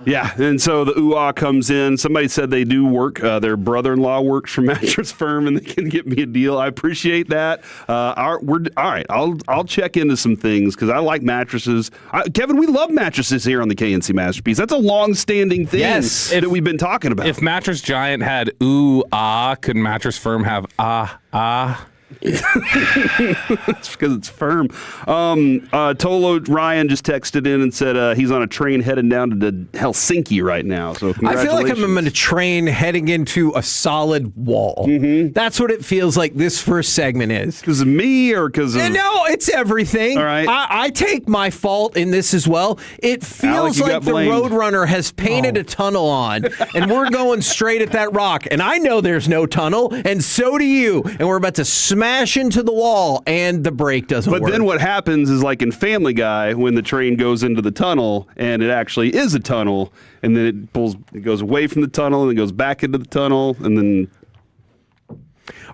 Yeah, and so the ooh-ah comes in. Somebody said they do work. Their brother-in-law works for Mattress Firm, and they can get me a deal. I appreciate that. All right. I'll check into some things because I like mattresses. Kevin, we love mattresses here on the KNC Masterpiece. That's a long-standing thing that we've been talking about.
If Mattress Giant had ooh-ah, could Mattress Firm have ah-ah?
It's because it's firm. Tolo Ryan just texted in and said he's on a train heading down to Helsinki right now. So
I feel like I'm in a train heading into a solid wall. Mm-hmm. That's what it feels like this first segment is.
Because of me or because of...
No, it's everything.
All right.
I take my fault in this as well. It feels like the Roadrunner has painted a tunnel on, and we're going straight at that rock. And I know there's no tunnel, and so do you. And we're about to smash smash into the wall, and the brake doesn't work.
But then what happens is like in Family Guy when the train goes into the tunnel and it actually is a tunnel, and then it goes away from the tunnel and then goes back into the tunnel, and then.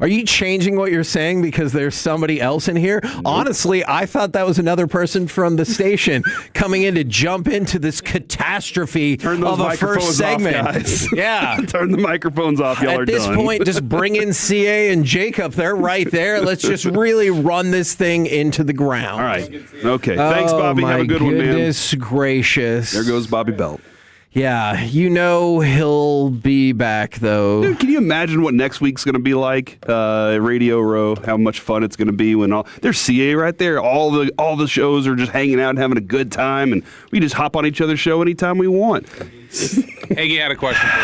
Are you changing what you're saying because there's somebody else in here? Nope. Honestly, I thought that was another person from the station coming in to jump into this catastrophe of a first segment.
Off, guys.
Yeah.
Turn the microphones off. Y'all are done.
At this point, just bring in CA and Jacob. They're right there. Let's just really run this thing into the ground.
All right. Okay. Thanks, Bobby. Have a good one, man.
Goodness gracious.
There goes Bobby Belt.
Yeah, he'll be back, though.
Dude, can you imagine what next week's going to be like? Radio Row, how much fun it's going to be when there's CA right there. All the shows are just hanging out and having a good time, and we just hop on each other's show anytime we want.
Hey, I had a question for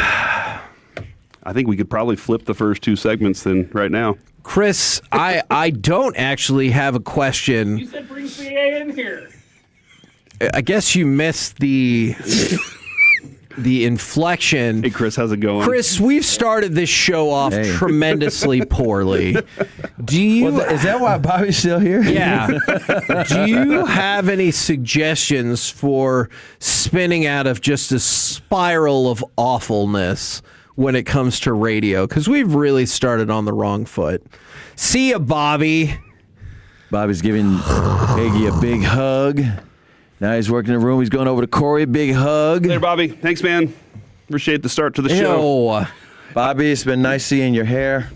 you.
I think we could probably flip the first two segments then right now.
Chris, I don't actually have a question.
You said bring CA in here.
I guess you missed the inflection.
Hey, Chris, how's it going?
Chris, we've started this show off tremendously poorly. Do you?
Is that why Bobby's still here?
Yeah. Do you have any suggestions for spinning out of just a spiral of awfulness when it comes to radio? Because we've really started on the wrong foot. See ya, Bobby.
Bobby's giving Peggy a big hug. Now he's working in the room. He's going over to Corey. Big hug.
There, Bobby. Thanks, man. Appreciate the start to the show.
Bobby, it's been nice seeing your hair.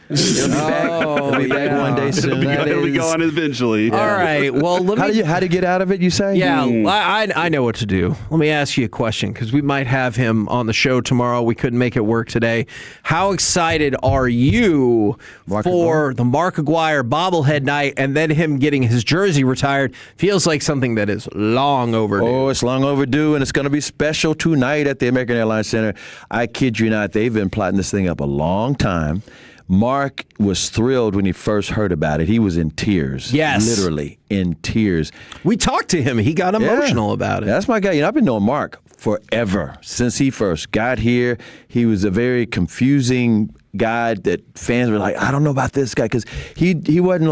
It'll be back. It'll be back one day soon.
It'll be gone eventually.
All right. Well,
how do you get out of it? You say?
Yeah, I know what to do. Let me ask you a question because we might have him on the show tomorrow. We couldn't make it work today. How excited are you for the Mark Aguirre bobblehead night and then him getting his jersey retired? Feels like something that is long overdue.
Oh, it's long overdue, and it's going to be special tonight at the American Airlines Center. I kid you not. They've been plotting this thing up a long time. Mark was thrilled when he first heard about it. He was in tears.
Yes.
Literally in tears.
We talked to him. He got emotional about it.
That's my guy. I've been knowing Mark forever. Since he first got here, he was a very confusing guy that fans were like, I don't know about this guy. Because he wasn't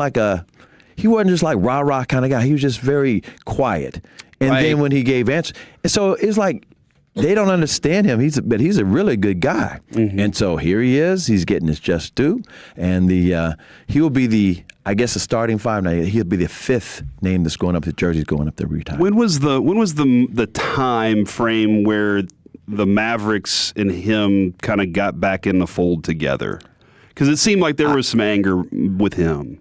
just like rah-rah kind of guy. He was just very quiet. And then when he gave answers. And so it's like, they don't understand him. But he's a really good guy. Mm-hmm. And so here he is. He's getting his just due. And he will be the starting five. Now he'll be the fifth name that's going up. The jersey's going up there every time.
When was the time frame where the Mavericks and him kind of got back in the fold together? Because it seemed like there was some anger with him.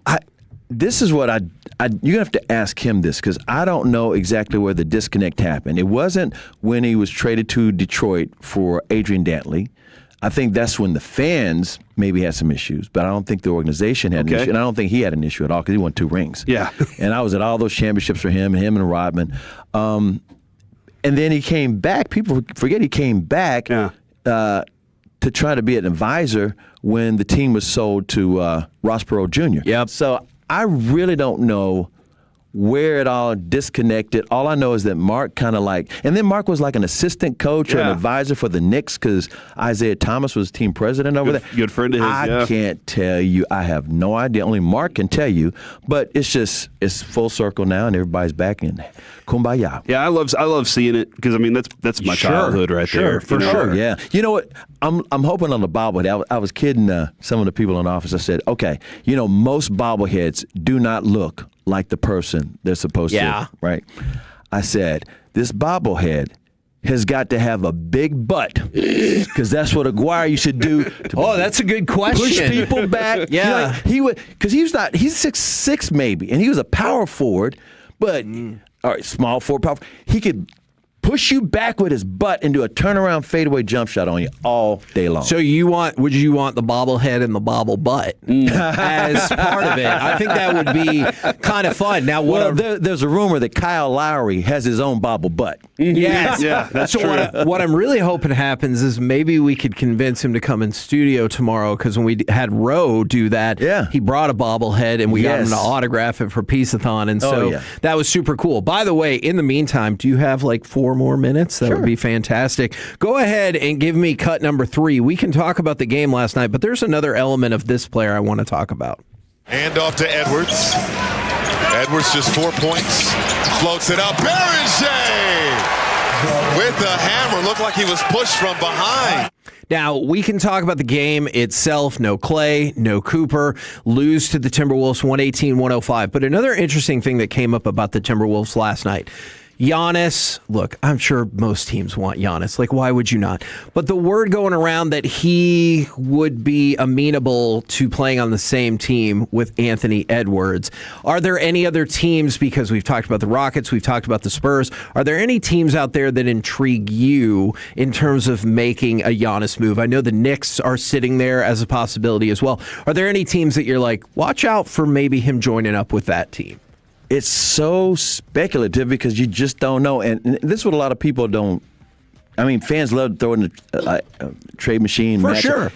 This is what you're going to have to ask him this because I don't know exactly where the disconnect happened. It wasn't when he was traded to Detroit for Adrian Dantley. I think that's when the fans maybe had some issues, but I don't think the organization had an issue, and I don't think he had an issue at all because he won 2 rings.
Yeah.
And I was at all those championships for him and Rodman. And then he came back. People forget he came back to try to be an advisor when the team was sold to Ross Perot Jr.
Yep.
So I really don't know where it all disconnected. All I know is that Mark kind of and then Mark was like an assistant coach or an advisor for the Knicks because Isaiah Thomas was team president over there.
Good friend of his,
I can't tell you. I have no idea. Only Mark can tell you. But it's full circle now and everybody's back in kumbaya.
Yeah, I love seeing it because, I mean, that's my childhood right there.
For sure, yeah. You know what? I'm hoping on the bobblehead. I was kidding some of the people in the office. I said, okay, most bobbleheads do not look like the person they're supposed to, right? I said, this bobblehead has got to have a big butt because that's what Aguirre used to do.
That's a good question.
Push people back.
Yeah.
He would, because he's 6'6" maybe, and he was a power forward, but, all right, small forward, power. He could push you back with his butt and do a turnaround fadeaway jump shot on you all day long.
So would you want the bobblehead and the bobble butt as part of it? I think that would be kind of fun. Now,
there's a rumor that Kyle Lowry has his own bobble butt.
Yes.
Yeah, that's true.
What I'm really hoping happens is maybe we could convince him to come in studio tomorrow because when we had Roe do that, he brought a bobblehead and we got him to autograph it for Peace-a-thon. And so that was super cool. By the way, in the meantime, do you have like 4 more minutes? That would be fantastic. Go ahead and give me cut number 3. We can talk about the game last night, but there's another element of this player I want to talk about.
Hand off to Edwards. Edwards just 4 points. Floats it up. Berenge with the hammer. Looked like he was pushed from behind.
Now, we can talk about the game itself. No Clay, no Cooper. Lose to the Timberwolves 118-105. But another interesting thing that came up about the Timberwolves last night. Giannis, look, I'm sure most teams want Giannis. Like, why would you not? But the word going around that he would be amenable to playing on the same team with Anthony Edwards. Are there any other teams, because we've talked about the Rockets, we've talked about the Spurs, are there any teams out there that intrigue you in terms of making a Giannis move? I know the Knicks are sitting there as a possibility as well. Are there any teams that you're like, watch out for maybe him joining up with that team?
It's so speculative because you just don't know. And this is what a lot of people don't. I mean, fans love throwing the trade machine.
For sure.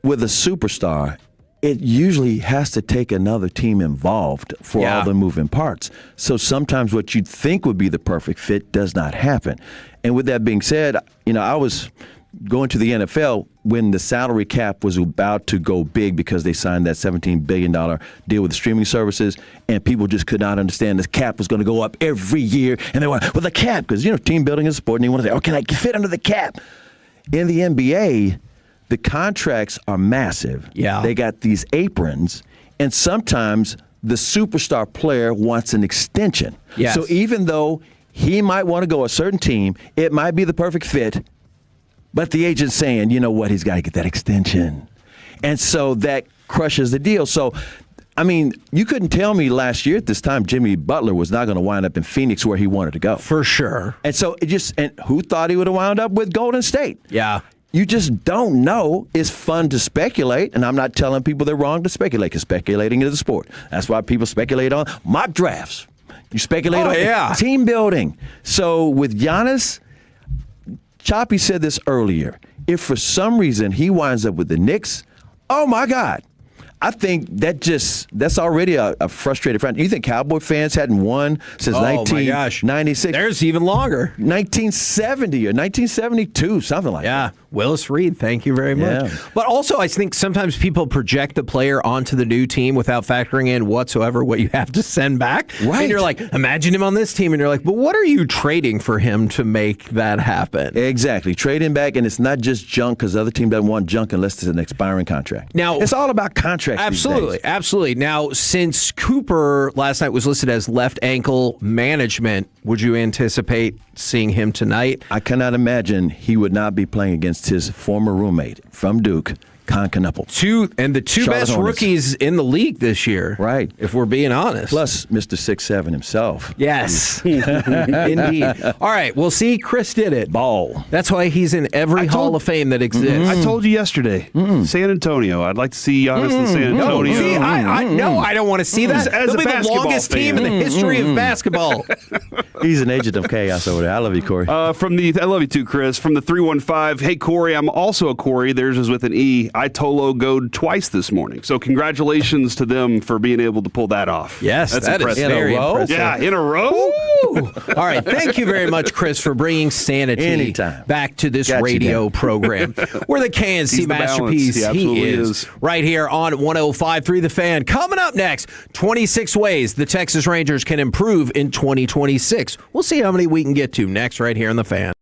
With a superstar, it usually has to take another team involved for all the moving parts. So sometimes what you'd think would be the perfect fit does not happen. And with that being said, I was going to the NFL when the salary cap was about to go big because they signed that $17 billion deal with the streaming services, and people just could not understand the cap was going to go up every year. And they were, well, the cap, because, team building is a sport, and you want to say, can I fit under the cap? In the NBA, the contracts are massive.
Yeah.
They got these aprons, and sometimes the superstar player wants an extension.
Yes.
So even though he might want to go a certain team, it might be the perfect fit, but the agent's saying, you know what, he's got to get that extension. And so that crushes the deal. So, I mean, you couldn't tell me last year at this time Jimmy Butler was not going to wind up in Phoenix where he wanted to go.
For sure.
And so and who thought he would have wound up with Golden State?
Yeah.
You just don't know. It's fun to speculate, and I'm not telling people they're wrong to speculate, because speculating is a sport. That's why people speculate on mock drafts. You speculate on team building. So with Giannis, Choppy said this earlier. If for some reason he winds up with the Knicks, oh my God. I think that's already a frustrated friend. You think Cowboy fans hadn't won since 1996?
There's even longer.
1970 or 1972, something like that.
Yeah. Willis Reed, thank you very much.
Yeah.
But also, I think sometimes people project the player onto the new team without factoring in whatsoever what you have to send back.
Right.
And you're like, imagine him on this team, and you're like, but what are you trading for him to make that happen?
Exactly. Trading back, and it's not just junk, because the other team doesn't want junk unless it's an expiring contract.
Now,
it's all about contracts.
Absolutely. Now, since Cooper last night was listed as left ankle management, would you anticipate seeing him tonight?
I cannot imagine he would not be playing against his former roommate from Duke, Con Knuppel.
The two best rookies in the league this year.
Right.
If we're being honest.
Plus Mr. 6'7" himself.
Yes. Indeed. All right. Well, see, Chris did it.
Ball.
That's why he's in every Hall of Fame that exists.
I told you yesterday, San Antonio. I'd like to see Giannis in San Antonio.
No, see, I don't want to see that.
As
They'll
a
be the
basketball
longest
fan.
team in the history of basketball.
He's an agent of chaos over there. I love you, Corey.
I love you too, Chris. From the 315, hey, Corey, I'm also a Corey. Theirs is with an E. I Tolo Goed twice this morning. So congratulations to them for being able to pull that off.
Yes,
that's
that
impressive.
is very impressive.
Yeah, in a row?
All right. Thank you very much, Chris, for bringing sanity back to this radio program. We're the KNC
He's the
masterpiece.
balance. He absolutely
is right here on 105.3 The Fan. Coming up next, 26 ways the Texas Rangers can improve in 2026. We'll see how many we can get to next right here on The Fan.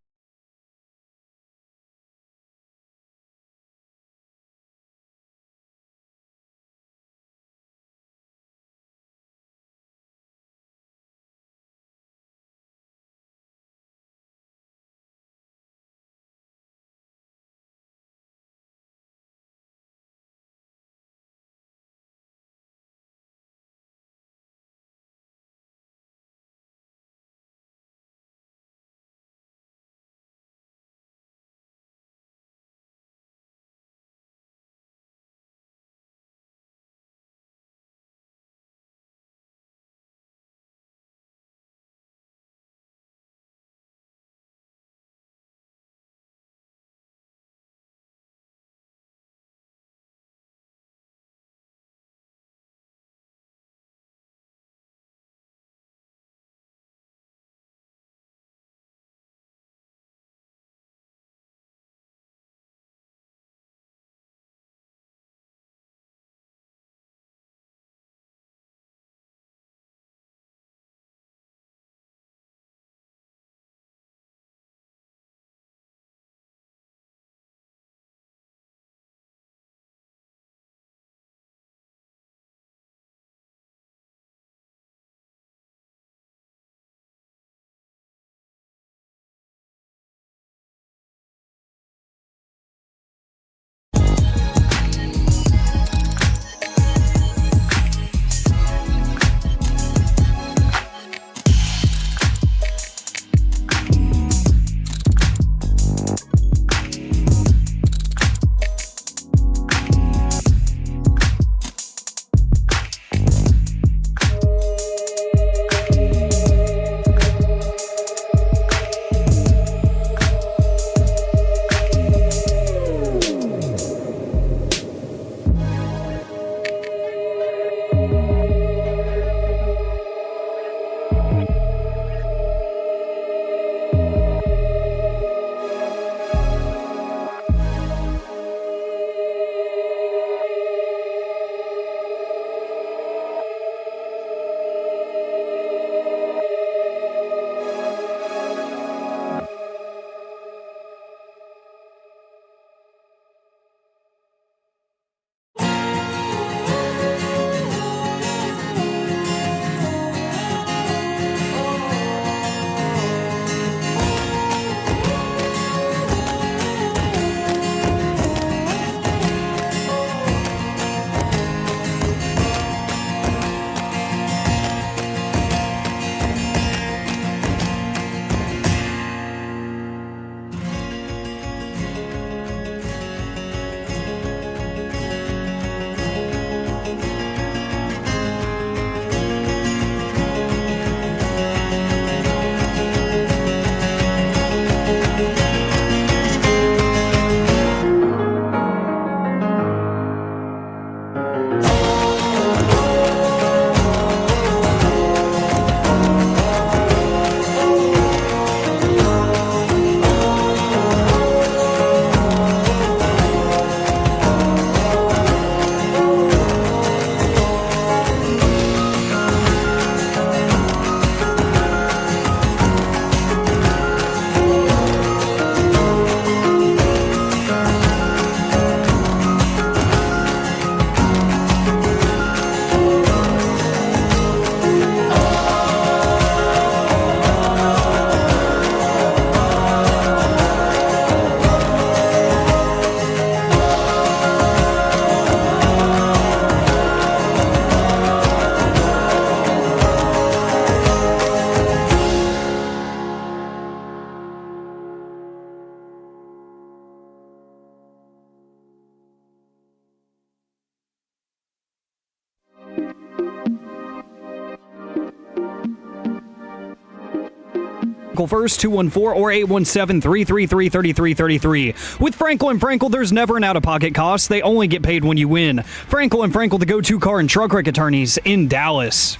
Frankel first, 214 or 817-333-3333. With Frankel and Frankel, there's never an out-of-pocket cost. They only get paid when you win. Frankel and Frankel, the go-to car and truck wreck attorneys in Dallas.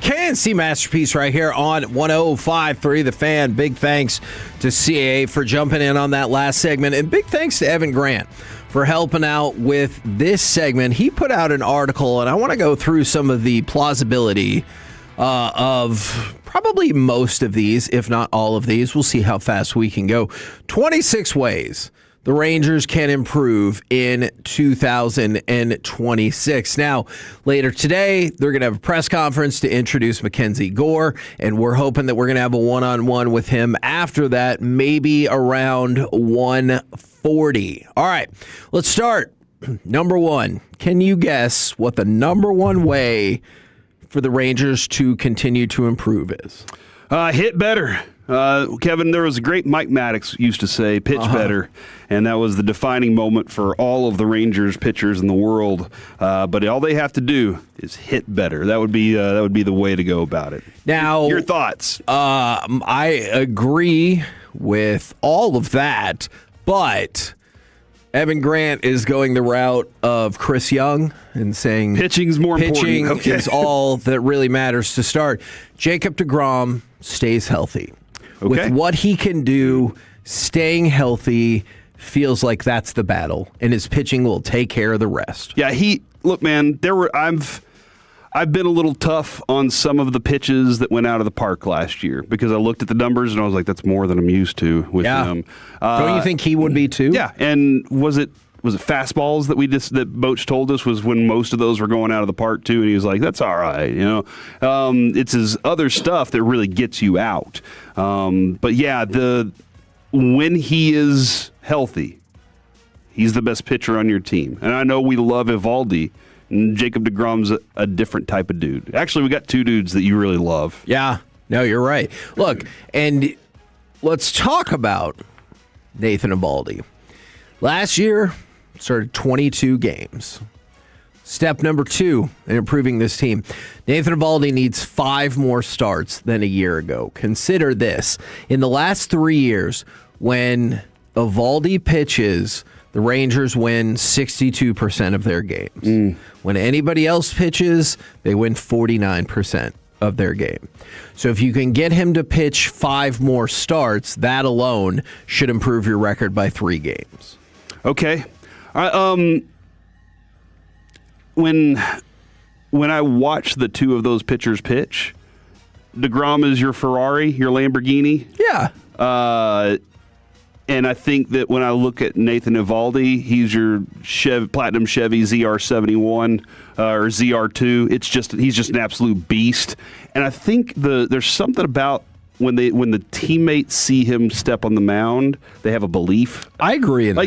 KNC Masterpiece right here on 105.3 The Fan. Big thanks to CAA for jumping in on that last segment. And big thanks to Evan Grant for helping out with this segment. He put out an article, and I want to go through some of the plausibility of probably most of these, if not all of these. We'll see how fast we can go. 26 ways the Rangers can improve in 2026. Now, later today, they're going to have a press conference to introduce Mackenzie Gore, and we're hoping that we're going to have a one-on-one with him after that, maybe around 1:40. All right, let's start. Number one, can you guess what the number one way for the Rangers to continue to improve is?
Hit better. Kevin, there was a great Mike Maddox used to say, pitch better, and that was the defining moment for all of the Rangers pitchers in the world. But all they have to do is hit better. That would be the way to go about it.
Now,
your thoughts?
I agree with all of that, but Evan Grant is going the route of Chris Young and saying
pitching's more important.
Pitching is all that really matters to start. Jacob deGrom stays healthy. With what he can do, staying healthy feels like that's the battle, and his pitching will take care of the rest.
Yeah, look, man. I've been a little tough on some of the pitches that went out of the park last year because I looked at the numbers and I was like, that's more than I'm used to with him.
Don't you think he would be too?
Yeah, and was it fastballs that that Boach told us was when most of those were going out of the park too, and he was like, that's all right, it's his other stuff that really gets you out. But yeah, when he is healthy, he's the best pitcher on your team. And I know we love Eovaldi, and Jacob deGrom's a different type of dude. Actually, we got two dudes that you really love.
Yeah, no, you're right. Look, and let's talk about Nathan Eovaldi. Last year, started 22 games. Step number 2 in improving this team. Nathan Eovaldi needs 5 more starts than a year ago. Consider this. In the last 3 years, when Eovaldi pitches, the Rangers win 62% of their games. When anybody else pitches, they win 49% of their game. So if you can get him to pitch 5 more starts, that alone should improve your record by 3 games.
Okay. When I watch the two of those pitchers pitch, deGrom is your Ferrari, your Lamborghini.
Yeah.
And I think that when I look at Nathan Eovaldi, he's your Platinum Chevy ZR71 or ZR2. He's just an absolute beast. And I think there's something about when the teammates see him step on the mound, they have a belief.
I agree in
that.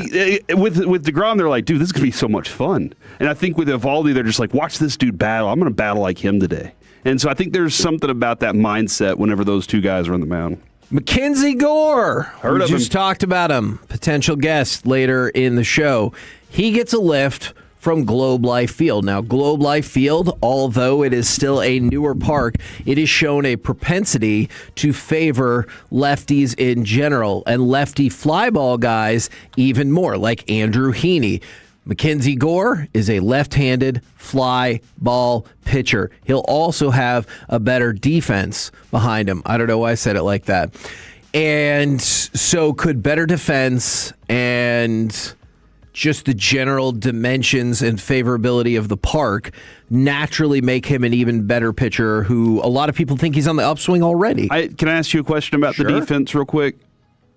With deGrom, they're like, dude, this is gonna be so much fun. And I think with Eovaldi, they're just like, watch this dude battle. I'm gonna battle like him today. And so I think there's something about that mindset whenever those two guys are on the mound.
Mackenzie Gore.
Heard of him.
Just talked about him. Potential guest later in the show. He gets a lift from Globe Life Field. Now, Globe Life Field, although it is still a newer park, it has shown a propensity to favor lefties in general, and lefty fly ball guys even more, like Andrew Heaney. Mackenzie Gore is a left-handed fly ball pitcher. He'll also have a better defense behind him. I don't know why I said it like that. And so could better defense and just the general dimensions and favorability of the park naturally make him an even better pitcher who a lot of people think he's on the upswing already.
Can I ask you a question about the defense real quick?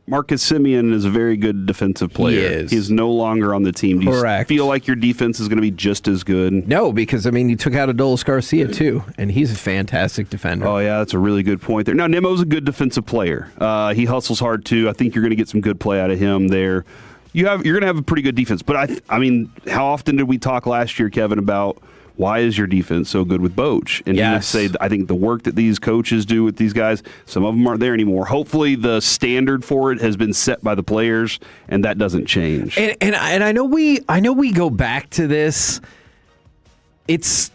Marcus Semien is a very good defensive player.
He is.
He's no longer on the team. Do you feel like your defense is going to be just as good?
No, because, you took out Adolis Garcia, too, and he's a fantastic defender.
Oh, yeah, that's a really good point there. Now, Nemo's a good defensive player. He hustles hard, too. I think you're going to get some good play out of him there. You're going to have a pretty good defense. But, how often did we talk last year, Kevin, about why is your defense so good with Boach? And he would say, I think the work that these coaches do with these guys, some of them aren't there anymore. Hopefully the standard for it has been set by the players, and that doesn't change.
And I know we go back to this. It's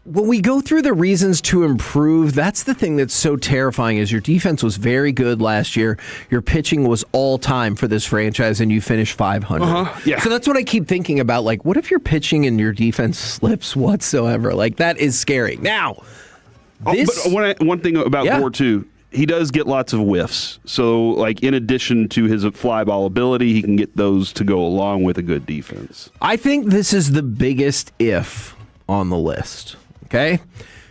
when we go through the reasons to improve, that's the thing that's so terrifying is your defense was very good last year. Your pitching was all time for this franchise, and you finished 500.
Yeah.
So that's what I keep thinking about. Like, what if your pitching and your defense slips whatsoever? Like, that is scary. Now, this...
but one thing about Gore, too, he does get lots of whiffs. So, like, in addition to his fly ball ability, he can get those to go along with a good defense.
I think this is the biggest if on the list. Okay?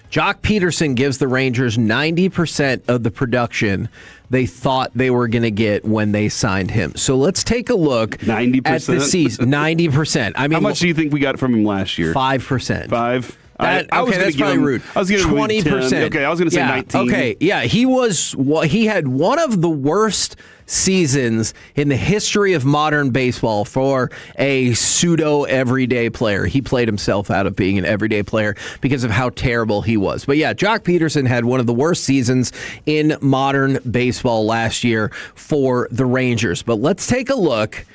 Jock Peterson gives the Rangers 90% of the production they thought they were going to get when they signed him. So let's take a look
90%?
at the season. 90%. I mean,
how much do you think we got from him last year?
5%.
5?
That,
I was
okay, that's probably rude.
I was going to
20%.
Okay, I was going to say 19.
Okay, yeah, he had one of the worst seasons in the history of modern baseball for a pseudo everyday player. He played himself out of being an everyday player because of how terrible he was. But yeah, Jock Peterson had one of the worst seasons in modern baseball last year for the Rangers. But let's take a look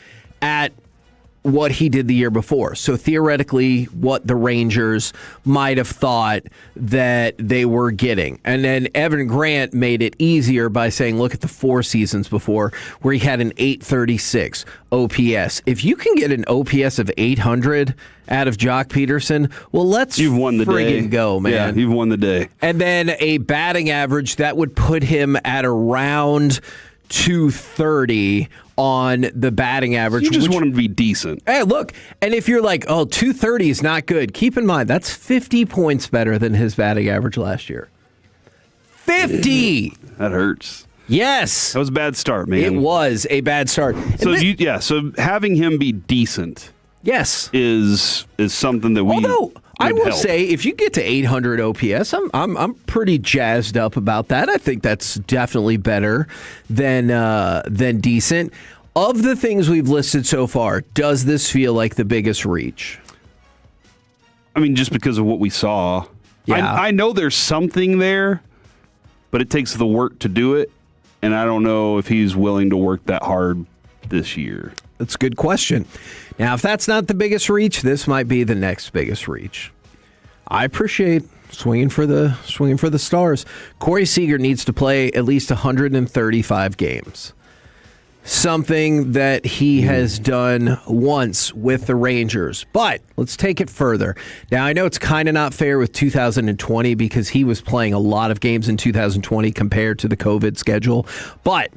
at what he did the year before. So theoretically, what the Rangers might have thought that they were getting. And then Evan Grant made it easier by saying, look at the 4 seasons before where he had an 836 OPS. If you can get an OPS of 800 out of Jock Peterson, well, you've won the friggin' go, man.
Yeah, you've won the day.
And then a batting average that would put him at around 230 on the batting average.
You just want him to be decent.
Hey, look, and if you're like, 230 is not good, keep in mind, that's 50 points better than his batting average last year. 50!
That hurts.
Yes.
That was a bad start, man.
It was a bad start.
So having him be decent is something that we
I will say, if you get to 800 OPS, I'm pretty jazzed up about that. I think that's definitely better than decent. Of the things we've listed so far, does this feel like the biggest reach?
I mean, just because of what we saw.
Yeah.
I know there's something there, but it takes the work to do it, and I don't know if he's willing to work that hard this year.
That's a good question. Now, if that's not the biggest reach, this might be the next biggest reach. I appreciate swinging for the stars. Corey Seager needs to play at least 135 games. Something that he has done once with the Rangers. But let's take it further. Now, I know it's kind of not fair with 2020 because he was playing a lot of games in 2020 compared to the COVID schedule. But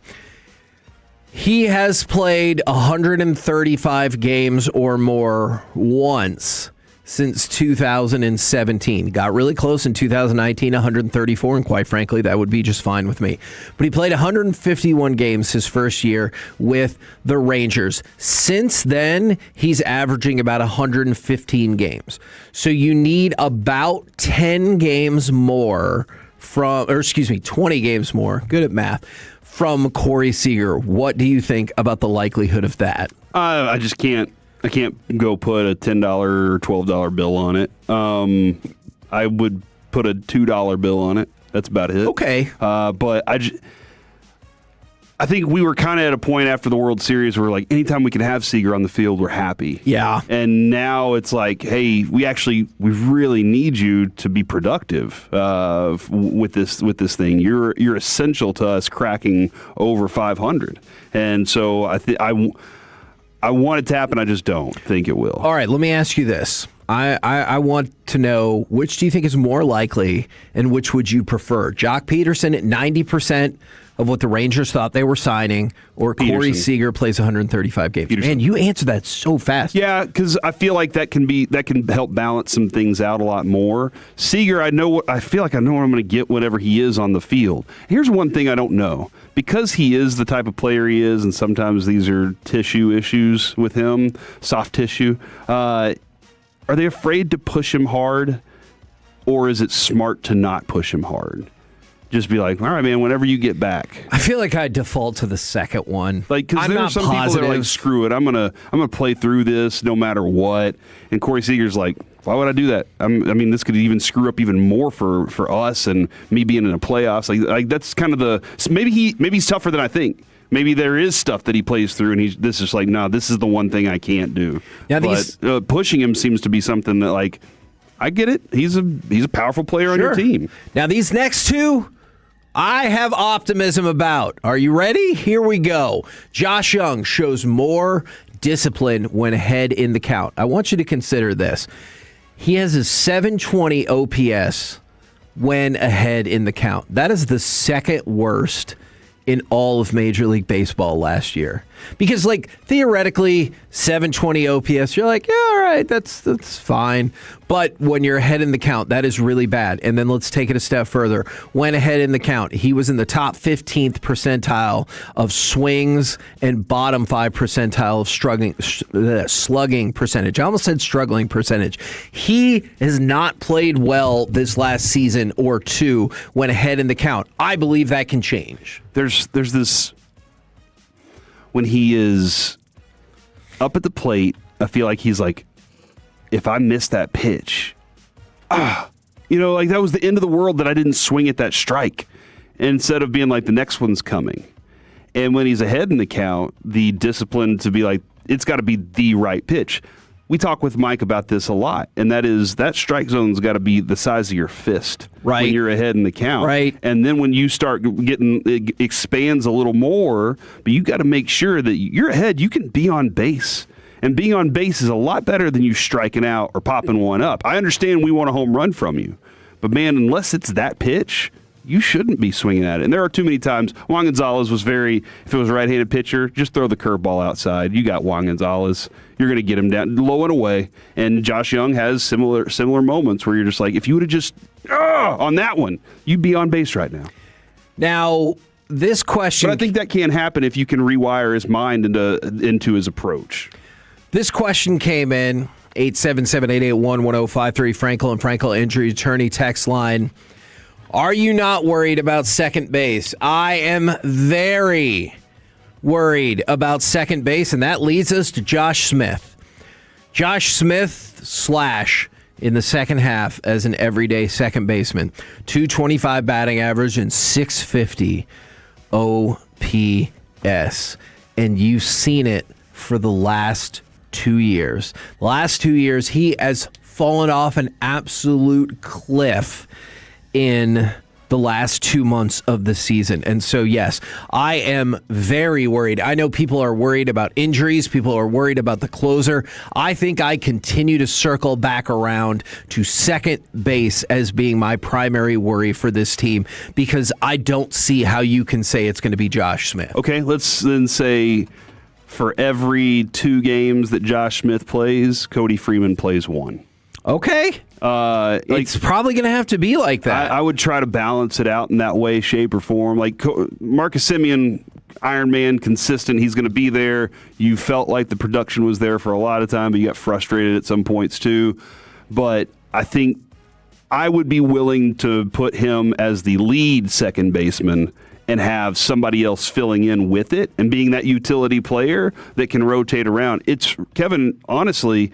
he has played 135 games or more once since 2017. Got really close in 2019, 134, and quite frankly, that would be just fine with me. But he played 151 games his first year with the Rangers. Since then, he's averaging about 115 games. So you need about 10 games more 20 games more. Good at math. From Corey Seager. What do you think about the likelihood of that?
I just can't. I can't go put a $10 or $12 bill on it. I would put a $2 bill on it. That's about it.
Okay.
But I think we were kind of at a point after the World Series where, like, anytime we can have Seager on the field, we're happy.
Yeah.
And now it's like, hey, we really need you to be productive with this thing. You're essential to us cracking over 500. And so I want it to happen. I just don't think it will.
All right, let me ask you this. I want to know, which do you think is more likely and which would you prefer? Jock Peterson at 90% of what the Rangers thought they were signing, or Corey Seager plays 135 games?
Peterson.
Man, you answered that so fast.
Yeah, because I feel like that can help balance some things out a lot more. Seager, I feel like I know what I'm going to get whenever he is on the field. Here's one thing I don't know. Because he is the type of player he is, and sometimes these are tissue issues with him, soft tissue, are they afraid to push him hard, or is it smart to not push him hard? Just be like, all right, man, whenever you get back.
I feel like I default to the second one.
Like, because there are some people that are like, screw it, I'm gonna play through this no matter what. And Corey Seager's like, why would I do that? I mean, this could even screw up even more for us and me being in the playoffs. Like that's kind of maybe he's tougher than I think. Maybe there is stuff that he plays through, and this is like, no, this is the one thing I can't do.
Yeah,
but pushing him seems to be something that, like, I get it. He's a powerful player on your team.
Now, these next two, I have optimism about. Are you ready? Here we go. Josh Young shows more discipline when ahead in the count. I want you to consider this. He has a 720 OPS when ahead in the count. That is the second worst in all of Major League Baseball last year. Because, like, theoretically, 720 OPS, you're like, yeah, all right, that's fine. But when you're ahead in the count, that is really bad. And then let's take it a step further. When ahead in the count, he was in the top 15th percentile of swings and bottom 5 percentile of slugging percentage. I almost said struggling percentage. He has not played well this last season or two when ahead in the count. I believe that can change.
There's this, when he is up at the plate, I feel like he's like, if I miss that pitch, like that was the end of the world that I didn't swing at that strike, instead of being like the next one's coming. And when he's ahead in the count, the discipline to be like, it's got to be the right pitch. We talk with Mike about this a lot, and that is that strike zone's got to be the size of your fist when you're ahead in the count.
Right.
And then when you start getting, it expands a little more, but you got to make sure that you're ahead, you can be on base. And being on base is a lot better than you striking out or popping one up. I understand we want a home run from you, but man, unless it's that pitch, you shouldn't be swinging at it. And there are too many times. Juan Gonzalez was if it was a right-handed pitcher, just throw the curveball outside. You got Juan Gonzalez. You're going to get him down low and away. And Josh Young has similar moments where you're just like, if you would have just on that one, you'd be on base right now.
Now, this question...
But I think that can't happen if you can rewire his mind into his approach.
This question came in, 877-881-1053, Frankel and Frankel Injury Attorney text line. Are you not worried about second base? I am very worried about second base, and that leads us to Josh Smith. Josh Smith / in the second half as an everyday second baseman. 225 batting average and 650 OPS. And you've seen it for the last 2 years. The last 2 years, he has fallen off an absolute cliff in the last 2 months of the season. And so, yes, I am very worried. I know people are worried about injuries. People are worried about the closer. I think I continue to circle back around to second base as being my primary worry for this team, because I don't see how you can say it's going to be Josh Smith.
Okay, let's then say for every 2 games that Josh Smith plays, Cody Freeman plays 1.
Okay. It's probably going to have to be like that.
I would try to balance it out in that way, shape, or form. Like Marcus Semien, Iron Man, consistent. He's going to be there. You felt like the production was there for a lot of time, but you got frustrated at some points too. But I think I would be willing to put him as the lead second baseman and have somebody else filling in with it and being that utility player that can rotate around. It's, Kevin, honestly,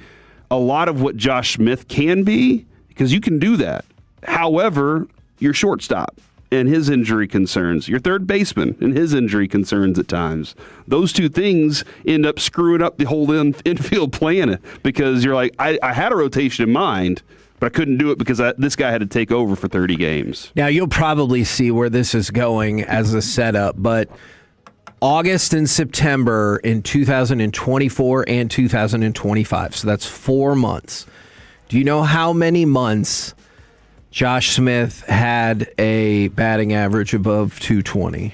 a lot of what Josh Smith can be, because you can do that. However, your shortstop and his injury concerns, your third baseman and his injury concerns at times, those 2 things end up screwing up the whole infield plan, because you're like, I had a rotation in mind, but I couldn't do it because this guy had to take over for 30 games.
Now, you'll probably see where this is going as a setup, but August and September in 2024 and 2025. So that's 4 months. Do you know how many months Josh Smith had a batting average above 220?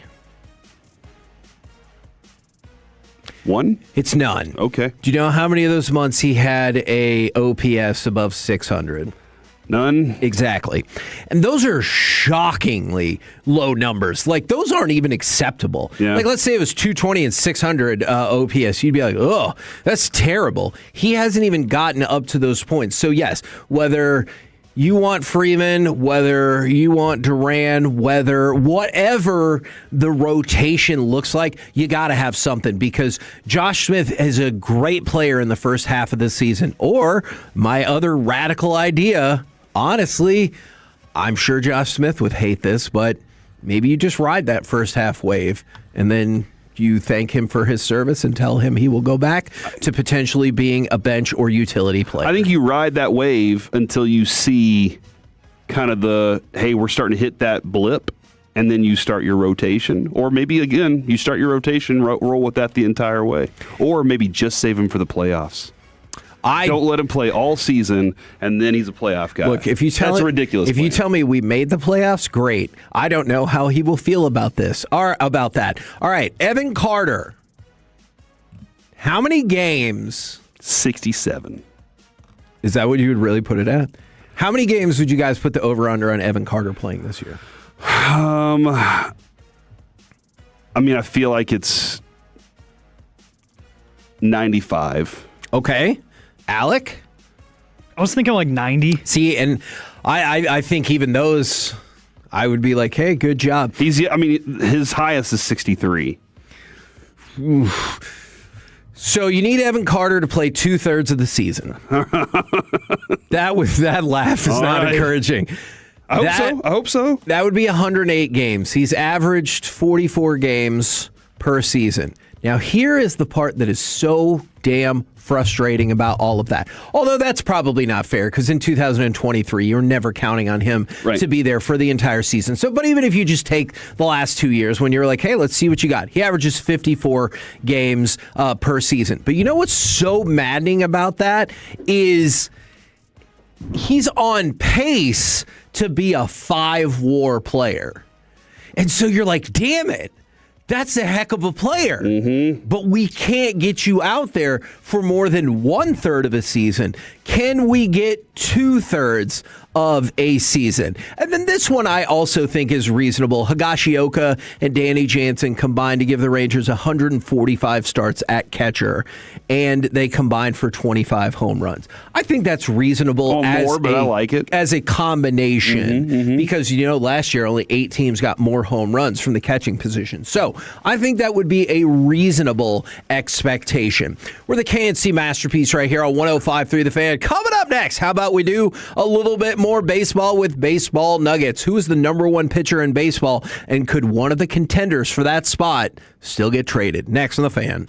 1?
It's none.
Okay.
Do you know how many of those months he had a OPS above 600?
None.
Exactly. And those are shockingly low numbers. Like, those aren't even acceptable.
Yeah.
Like, let's say it was 220 and 600 OPS. You'd be like, oh, that's terrible. He hasn't even gotten up to those points. So, yes, whether you want Freeman, whether you want Duran, whatever the rotation looks like, you got to have something, because Josh Smith is a great player in the first half of the season. Or my other radical idea, honestly, I'm sure Josh Smith would hate this, but maybe you just ride that first half wave and then you thank him for his service and tell him he will go back to potentially being a bench or utility player?
I think you ride that wave until you see kind of hey, we're starting to hit that blip, and then you start your rotation. Or maybe, again, you start your rotation, roll with that the entire way. Or maybe just save him for the playoffs. Don't let him play all season, and then he's a playoff guy.
Look, if you tell
That's a ridiculous
If you tell me we made the playoffs, great. I don't know how he will feel about this or about that. All right, Evan Carter. How many games?
67.
Is that what you would really put it at? How many games would you guys put the over-under on Evan Carter playing this year?
I mean, I feel like it's 95.
Okay. Alec?
I was thinking like 90.
See, and I think even those, I would be like, hey, good job.
His highest is 63.
Oof. So you need Evan Carter to play 2/3 of the season. That laugh is not encouraging.
I hope so.
That would be 108 games. He's averaged 44 games per season. Now, here is the part that is so damn frustrating about all of that. Although that's probably not fair, because in 2023, you're never counting on him to be there for the entire season. So, but even if you just take the last 2 years when you're like, hey, let's see what you got. He averages 54 games per season. But you know what's so maddening about that is he's on pace to be a 5-WAR player. And so you're like, damn it. That's a heck of a player. Mm-hmm. But we can't get you out there for more than 1/3 of a season. Can we get 2/3 of a season? And then this one I also think is reasonable. Higashioka and Danny Jansen combined to give the Rangers 145 starts at catcher, and they combined for 25 home runs. I think that's reasonable
but I like it.
As a combination because, last year only 8 teams got more home runs from the catching position. So I think that would be a reasonable expectation. We're the KNC Masterpiece right here on 105.3 The Fan. Coming up next, how about we do a little bit more baseball with Baseball Nuggets? Who is the number 1 pitcher in baseball, and could one of the contenders for that spot still get traded? Next on The Fan.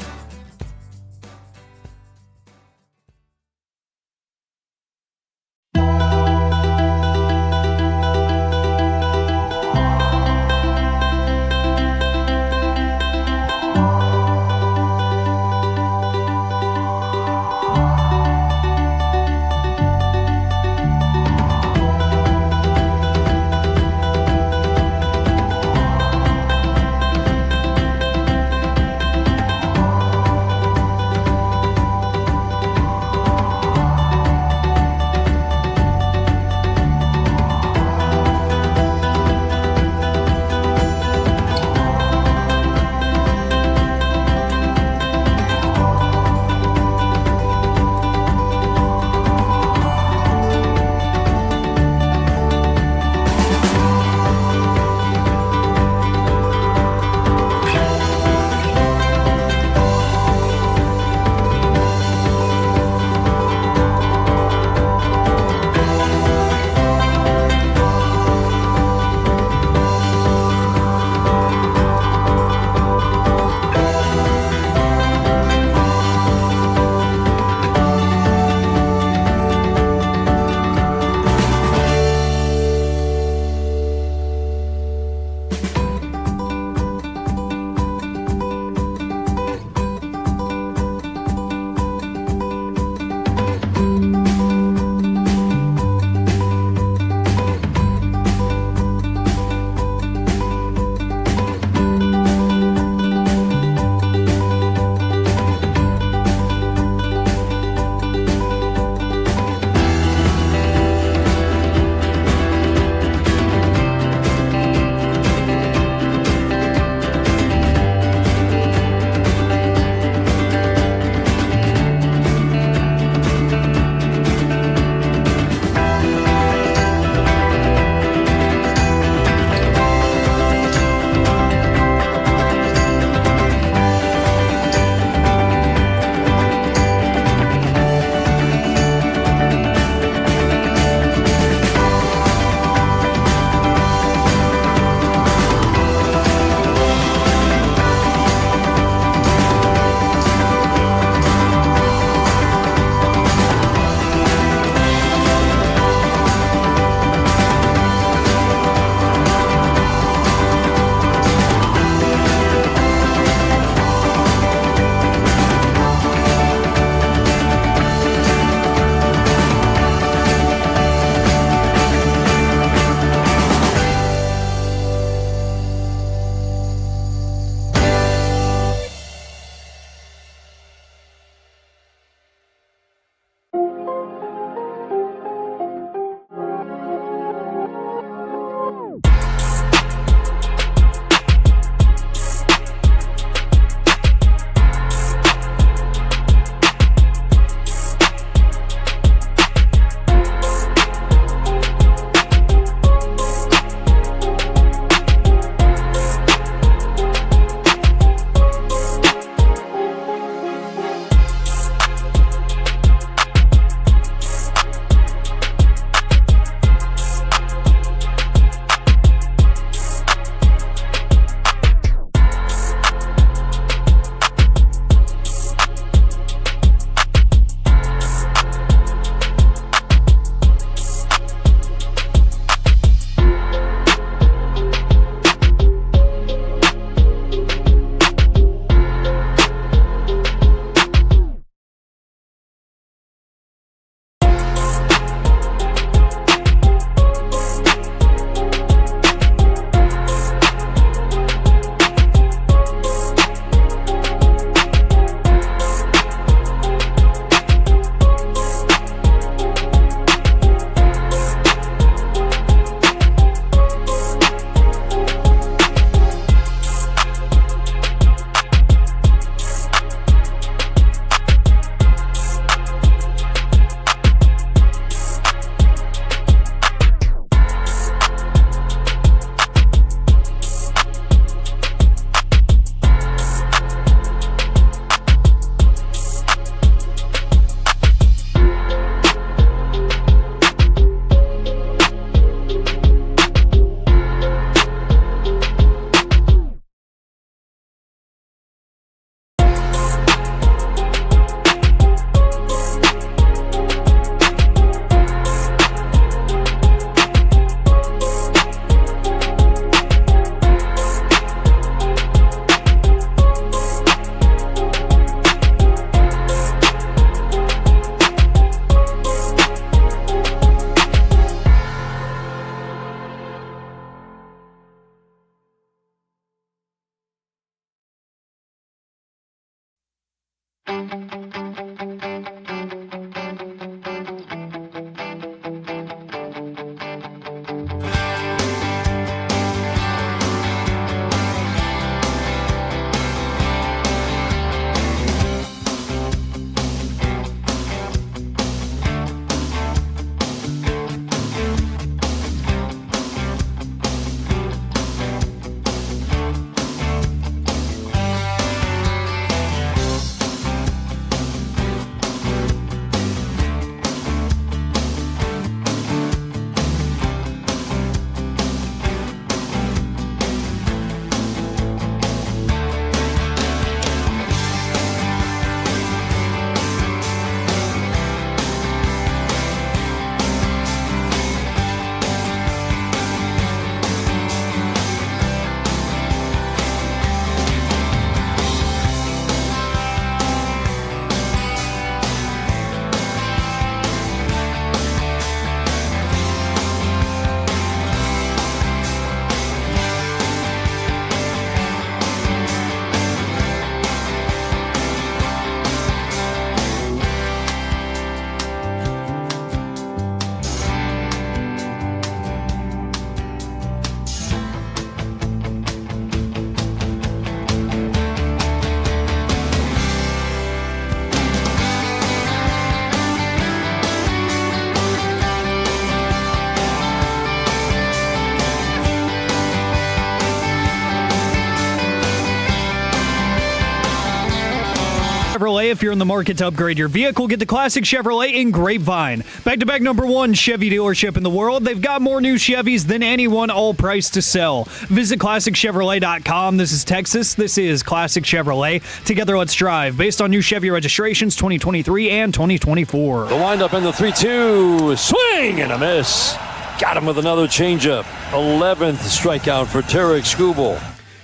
Chevrolet. If you're in the market to upgrade your vehicle, get to Classic Chevrolet in Grapevine. Back-to-back #1 Chevy dealership in the world. They've got more new Chevys than anyone, all priced to sell. Visit ClassicChevrolet.com. This is Texas. This is Classic Chevrolet. Together, let's drive. Based on new Chevy registrations 2023 and 2024.
The windup in the 3-2. Swing and a miss. Got him with another changeup. 11th strikeout for Tarek Skubal.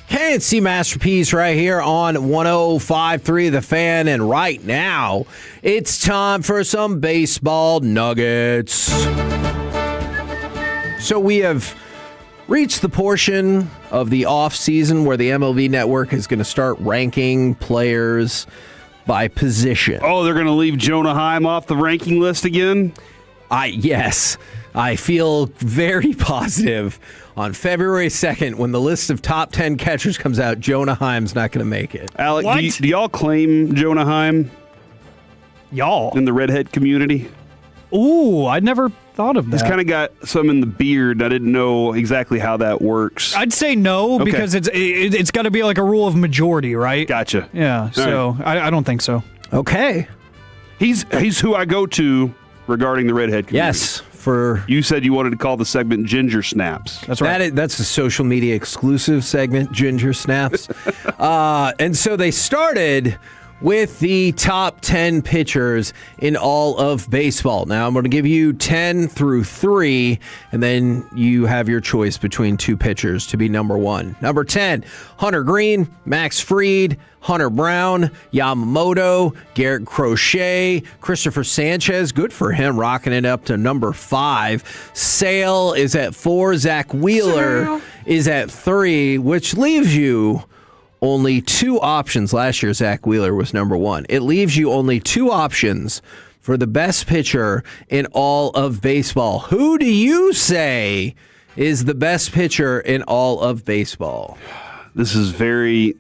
K&C Masterpiece right here on 105.3 The Fan. And right now, it's time for some baseball nuggets. So we have reached the portion of the offseason where the MLB Network is going to start ranking players by position.
Oh, they're going to leave Jonah Heim off the ranking list again?
Yes. I feel very positive on February 2nd when the list of top 10 catchers comes out, Jonah Heim's not going to make it.
Alec, do y'all claim Jonah Heim?
Y'all?
In the redhead community?
Ooh, I'd never thought of that.
He's kind of got some in the beard. I didn't know exactly how that works.
I'd say no, because it's got to be like a rule of majority, right?
Gotcha.
Yeah, so right. I don't think so.
Okay.
He's who I go to regarding the redhead community.
Yes.
You said you wanted to call the segment Ginger Snaps.
That's right.
That's a social media exclusive segment, Ginger Snaps. And so they started with the top 10 pitchers in all of baseball. Now I'm going to give you 10 through 3, and then you have your choice between two pitchers to be number 1. Number 10, Hunter Green, Max Fried, Hunter Brown, Yamamoto, Garrett Crochet, Christopher Sanchez, good for him, rocking it up to number 5. Sale is at 4. Zach Wheeler is at 3, which leaves you only 2 options. Last year, Zach Wheeler was number 1. It leaves you only 2 options for the best pitcher in all of baseball. Who do you say is the best pitcher in all of baseball?
This is very...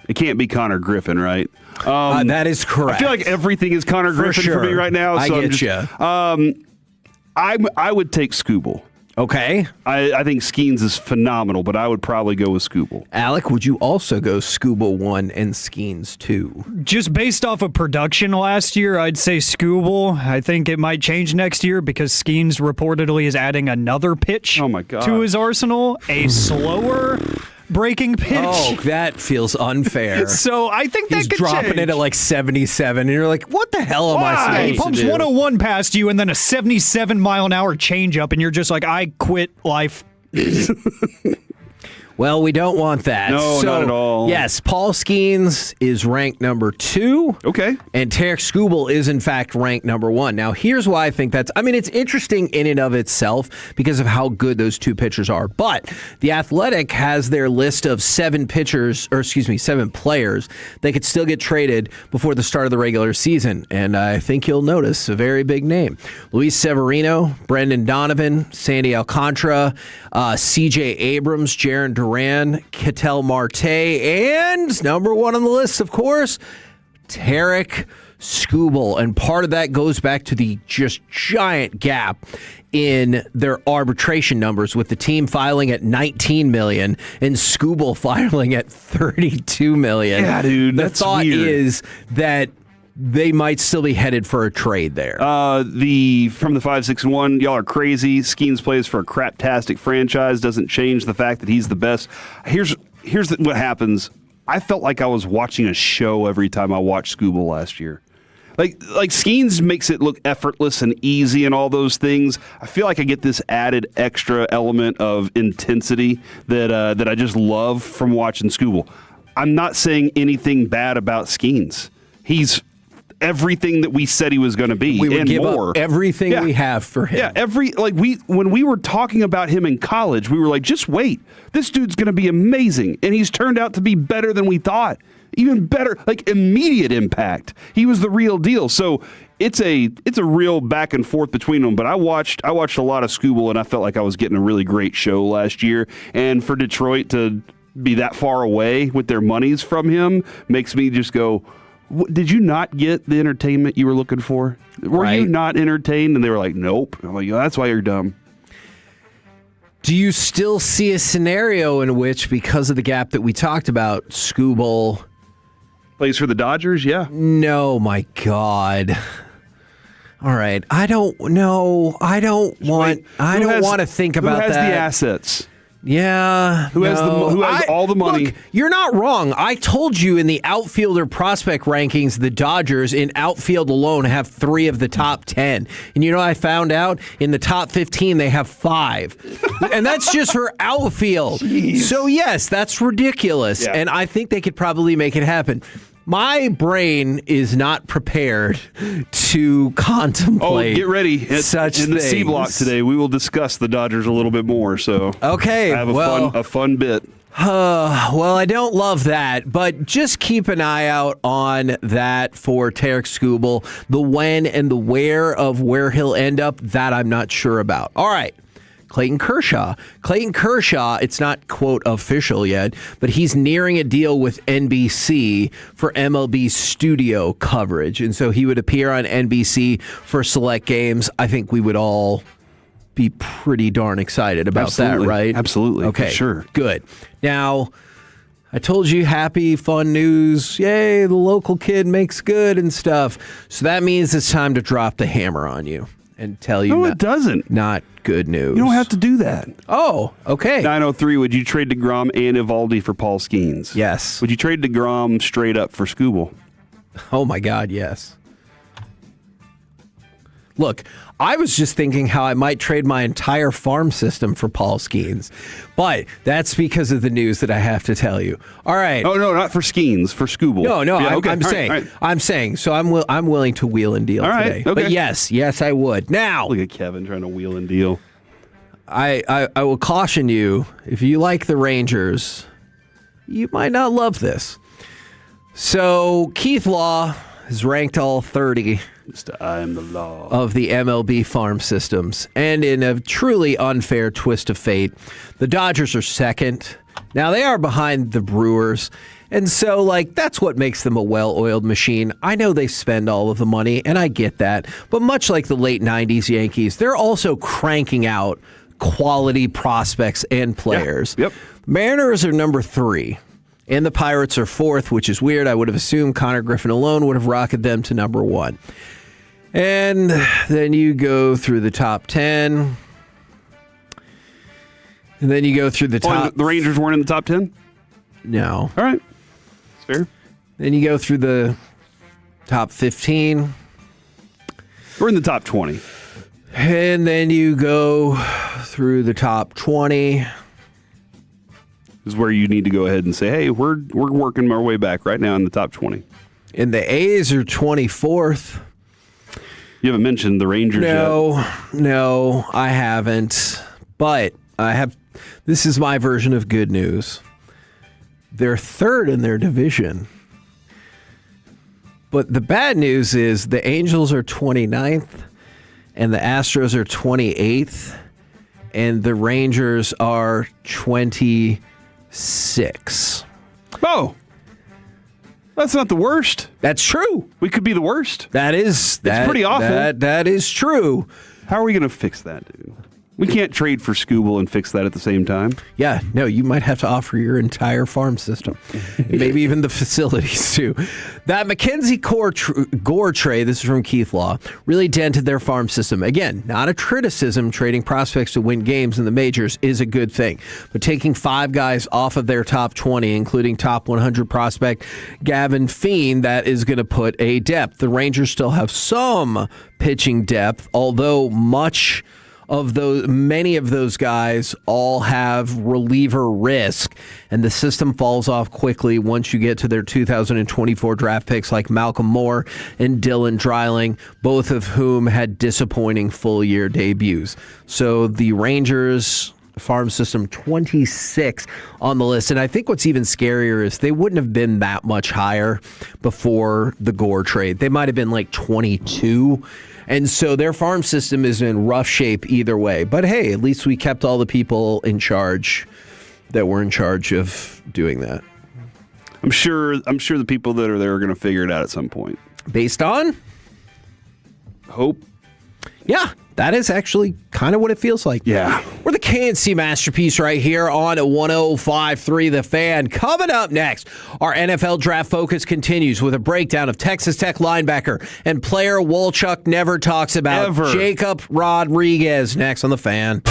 It can't be Connor Griffin, right?
That is correct.
I feel like everything is Connor Griffin for me right now.
I
So
get you.
I would take Skubal.
Okay.
I think Skeens is phenomenal, but I would probably go with Skubal.
Alec, would you also go Skubal 1 and Skeens 2?
Just based off of production last year, I'd say Skubal. I think it might change next year because Skeens reportedly is adding another pitch to his arsenal, a slower breaking pitch.
Oh, that feels unfair.
So I think
He's
that could
dropping
change.
it at like 77, and you're like, what the hell am I supposed
He pumps
to do?
101 past you and then a 77-mile-an-hour changeup, and you're just like, I quit life.
Well, we don't want that.
No, not at all.
Yes, Paul Skeens is ranked number 2.
Okay.
And Tarek Skubal is, in fact, ranked number 1. Now, here's why I think it's interesting in and of itself because of how good those two pitchers are. But The Athletic has their list of 7 players that could still get traded before the start of the regular season. And I think you'll notice a very big name. Luis Severino, Brendan Donovan, Sandy Alcantara, C.J. Abrams, Jarren Duran, Ketel Marte, and number 1 on the list, of course, Tarek Skubal. And part of that goes back to the just giant gap in their arbitration numbers, with the team filing at $19 million and Skubal filing at $32 million.
Yeah, dude, that's
the thought
weird.
is that they might still be headed for a trade there.
From the 5-6-1, y'all are crazy. Skeens plays for a craptastic franchise. Doesn't change the fact that he's the best. Here's what happens. I felt like I was watching a show every time I watched Skubal last year. Like Skeens makes it look effortless and easy and all those things. I feel like I get this added extra element of intensity that I just love from watching Skubal. I'm not saying anything bad about Skeens. He's everything that we said he was going to be,
we would
and
give
more.
up everything we have for him.
Yeah, when we were talking about him in college, we were like, just wait. This dude's going to be amazing, and he's turned out to be better than we thought. Even better, like immediate impact. He was the real deal. So it's a real back and forth between them. But I watched a lot of Skubal, and I felt like I was getting a really great show last year. And for Detroit to be that far away with their monies from him makes me just go, did you not get the entertainment you were looking for? Were you not entertained? And they were like, nope. I'm like, that's why you're dumb.
Do you still see a scenario in which, because of the gap that we talked about, Skubal
Plays for the Dodgers, yeah.
No, my God. All right. I don't know. I don't want to think about that.
Who has the assets?
Yeah.
Who has all the money?
Look, you're not wrong. I told you in the outfielder prospect rankings, the Dodgers in outfield alone have 3 of the top 10. And you know what I found out? In the top 15, they have 5. And that's just for outfield. Jeez. So, yes, that's ridiculous. Yeah. And I think they could probably make it happen. My brain is not prepared to contemplate.
Oh, get ready!
Such
in the C block today, we will discuss the Dodgers a little bit more. So
okay,
I have a fun bit.
Well, I don't love that, but just keep an eye out on that for Tarek Skubal. The when and the where of where he'll end up, that I'm not sure about. All right. Clayton Kershaw, it's not, quote, official yet, but he's nearing a deal with NBC for MLB studio coverage. And so he would appear on NBC for select games. I think we would all be pretty darn excited about that, right?
Absolutely.
Okay,
for sure.
Good. Now, I told you happy, fun news. Yay, the local kid makes good and stuff. So that means it's time to drop the hammer on you and tell you.
No, it doesn't.
Not good news.
You don't have to do that.
Oh, okay.
903, would you trade DeGrom and Eovaldi for Paul Skeens?
Yes.
Would you trade DeGrom straight up for Skubal?
Oh, my God, yes. Look, I was just thinking how I might trade my entire farm system for Paul Skeens, but that's because of the news that I have to tell you. All right.
Oh no, not for Skeens, for Skubal.
No,
yeah,
I'm saying,
right.
I'm saying. So I'm willing to wheel and deal today.
Okay.
But yes, I would. Now,
look at Kevin trying to wheel and deal.
I will caution you: if you like the Rangers, you might not love this. So Keith Law is ranked all 30.
I am the law
of the MLB farm systems. And in a truly unfair twist of fate, the Dodgers are second. Now, they are behind the Brewers. And so, that's what makes them a well-oiled machine. I know they spend all of the money, and I get that. But much like the late 90s Yankees, they're also cranking out quality prospects and players.
Yep.
Mariners are number 3. And the Pirates are 4th, which is weird. I would have assumed Connor Griffin alone would have rocketed them to number 1. And then you go through the top 10. And then you go through the top...
The Rangers weren't in the top 10?
No.
All right. That's fair.
Then you go through the top 15.
We're in the top 20.
And then you go through the top 20.
Is where you need to go ahead and say, hey, we're working our way back right now in the top 20.
And the A's are 24th.
You haven't mentioned the Rangers yet.
No, I haven't. But I have. This is my version of good news. They're 3rd in their division. But the bad news is the Angels are 29th, and the Astros are 28th, and the Rangers are 26.
Oh. That's not the worst.
That's true.
We could be the worst.
That's
pretty awful.
That is true.
How are we going to fix that, dude? We can't trade for Skubal and fix that at the same time.
Yeah, no, you might have to offer your entire farm system. Maybe even the facilities, too. That Mackenzie Gore trade, this is from Keith Law, really dented their farm system. Again, not a criticism. Trading prospects to win games in the majors is a good thing. But taking 5 guys off of their top 20, including top 100 prospect Gavin Fiend, that is going to put a depth. The Rangers still have some pitching depth, although many of those guys all have reliever risk, and the system falls off quickly once you get to their 2024 draft picks like Malcolm Moore and Dylan Dreiling, both of whom had disappointing full-year debuts. So the Rangers farm system 26 on the list, and I think what's even scarier is they wouldn't have been that much higher before the Gore trade. They might have been 22. And so their farm system is in rough shape either way. But hey, at least we kept all the people in charge that were in charge of doing that.
I'm sure the people that are there are going to figure it out at some point.
Based on?
Hope.
Yeah, that is actually kind of what it feels like.
Yeah.
We're the KNC Masterpiece right here on 105.3 The Fan. Coming up next, our NFL draft focus continues with a breakdown of Texas Tech linebacker and player Wolchuk never talks about,
Ever.
Jacob Rodriguez, next on The Fan.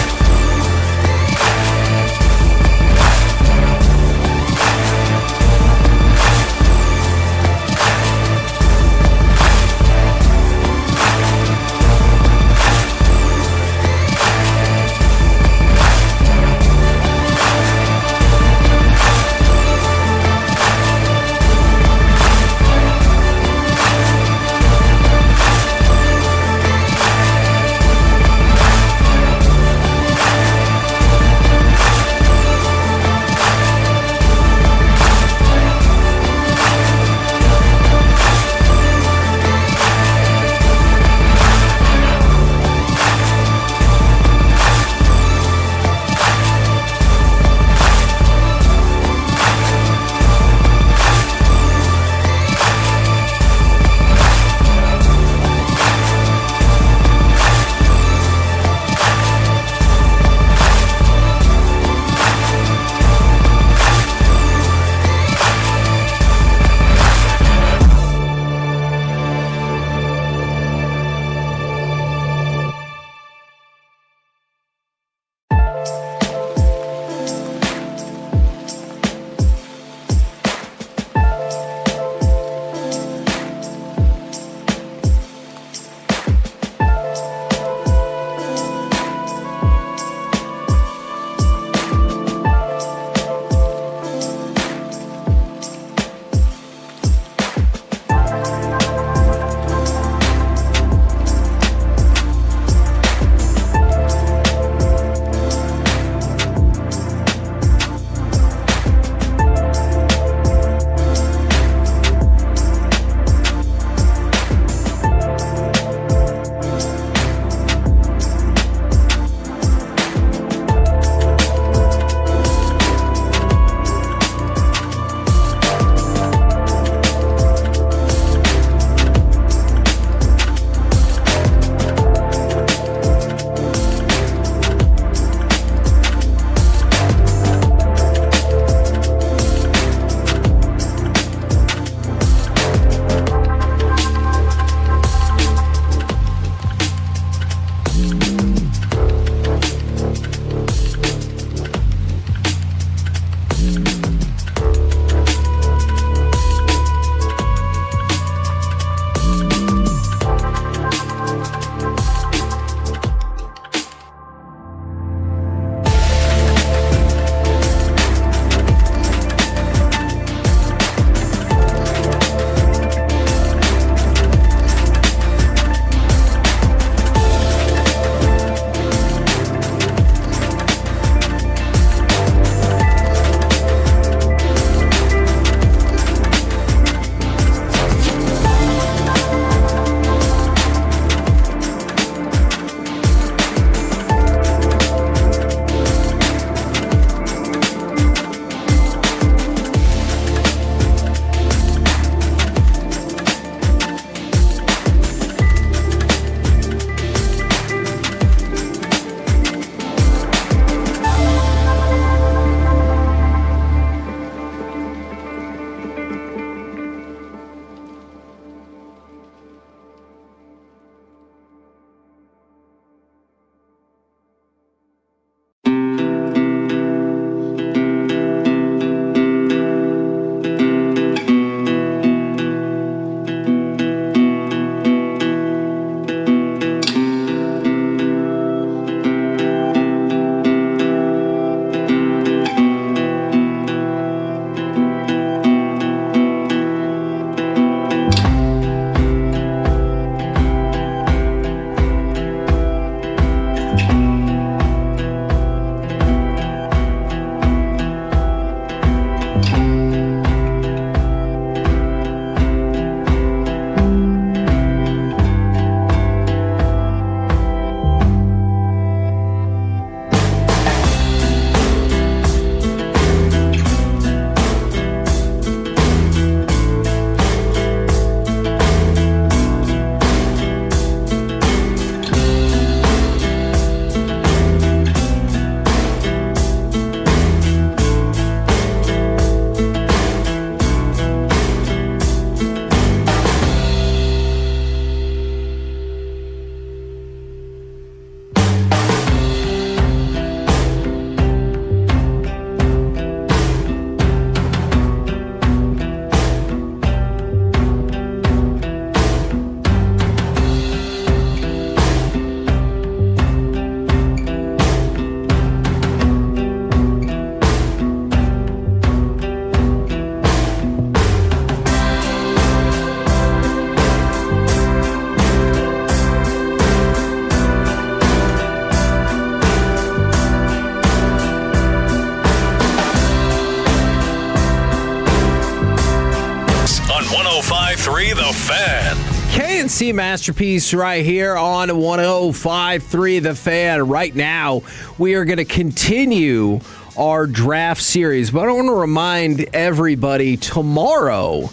The Fan.
KNC Masterpiece right here on 105.3 The Fan. Right now, we are going to continue our draft series, but I want to remind everybody tomorrow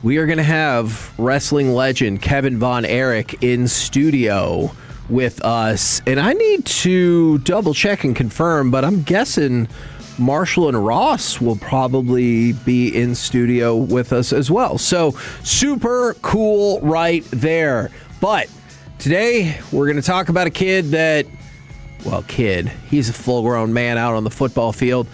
we are going to have wrestling legend Kevin Von Erich in studio with us, and I need to double check and confirm, but I'm guessing Marshall and Ross will probably be in studio with us as well. So super cool right there. But today we're going to talk about a kid that, he's a full-grown man out on the football field.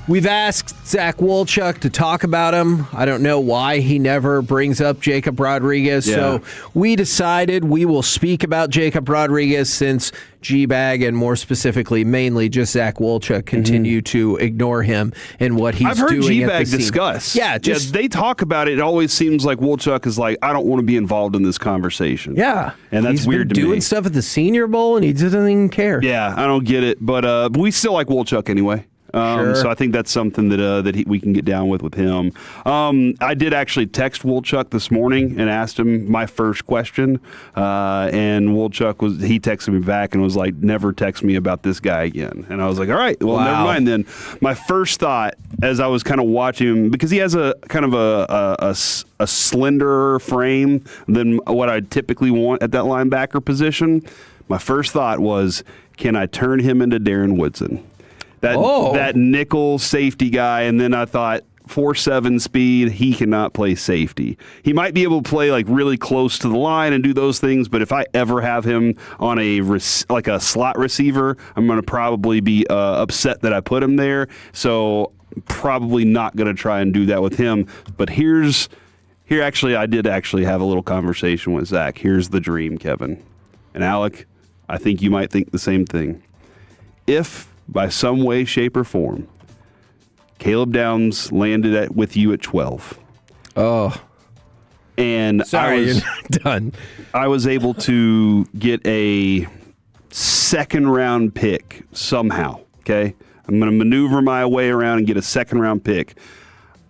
We've asked Zach Wolchuk to talk about him. I don't know why he never brings up Jacob Rodriguez. Yeah. So we decided we will speak about Jacob Rodriguez since G-Bag and more specifically, mainly just Zach Wolchuk continue to ignore him and what he's doing.
I've heard G-Bag discuss.
Yeah,
they talk about it. It always seems like Wolchuk is like, I don't want to be involved in this conversation.
Yeah.
And that's weird to me.
He's been doing stuff at the Senior Bowl and he doesn't even care.
Yeah, I don't get it. But we still like Wolchuk anyway.
Sure.
So I think that's something that we can get down with him. I did actually text Wolchuk this morning and asked him my first question, and Wolchuk he texted me back and was like, "Never text me about this guy again." And I was like, "All right, well, never mind then." My first thought as I was kind of watching him, because he has a kind of a slender frame than what I typically want at that linebacker position. My first thought was, can I turn him into Darren Woodson? That nickel safety guy, and then I thought 4.7 speed, he cannot play safety. He might be able to play like really close to the line and do those things, but if I ever have him on a slot receiver, I'm going to probably be upset that I put him there. So probably not going to try and do that with him. But I did actually have a little conversation with Zach. Here's the dream, Kevin. And Alec, I think you might think the same thing. If by some way, shape, or form, Caleb Downs landed with you at 12.
Oh.
And
you're not done.
I was able to get a second-round pick somehow, okay? I'm going to maneuver my way around and get a second-round pick.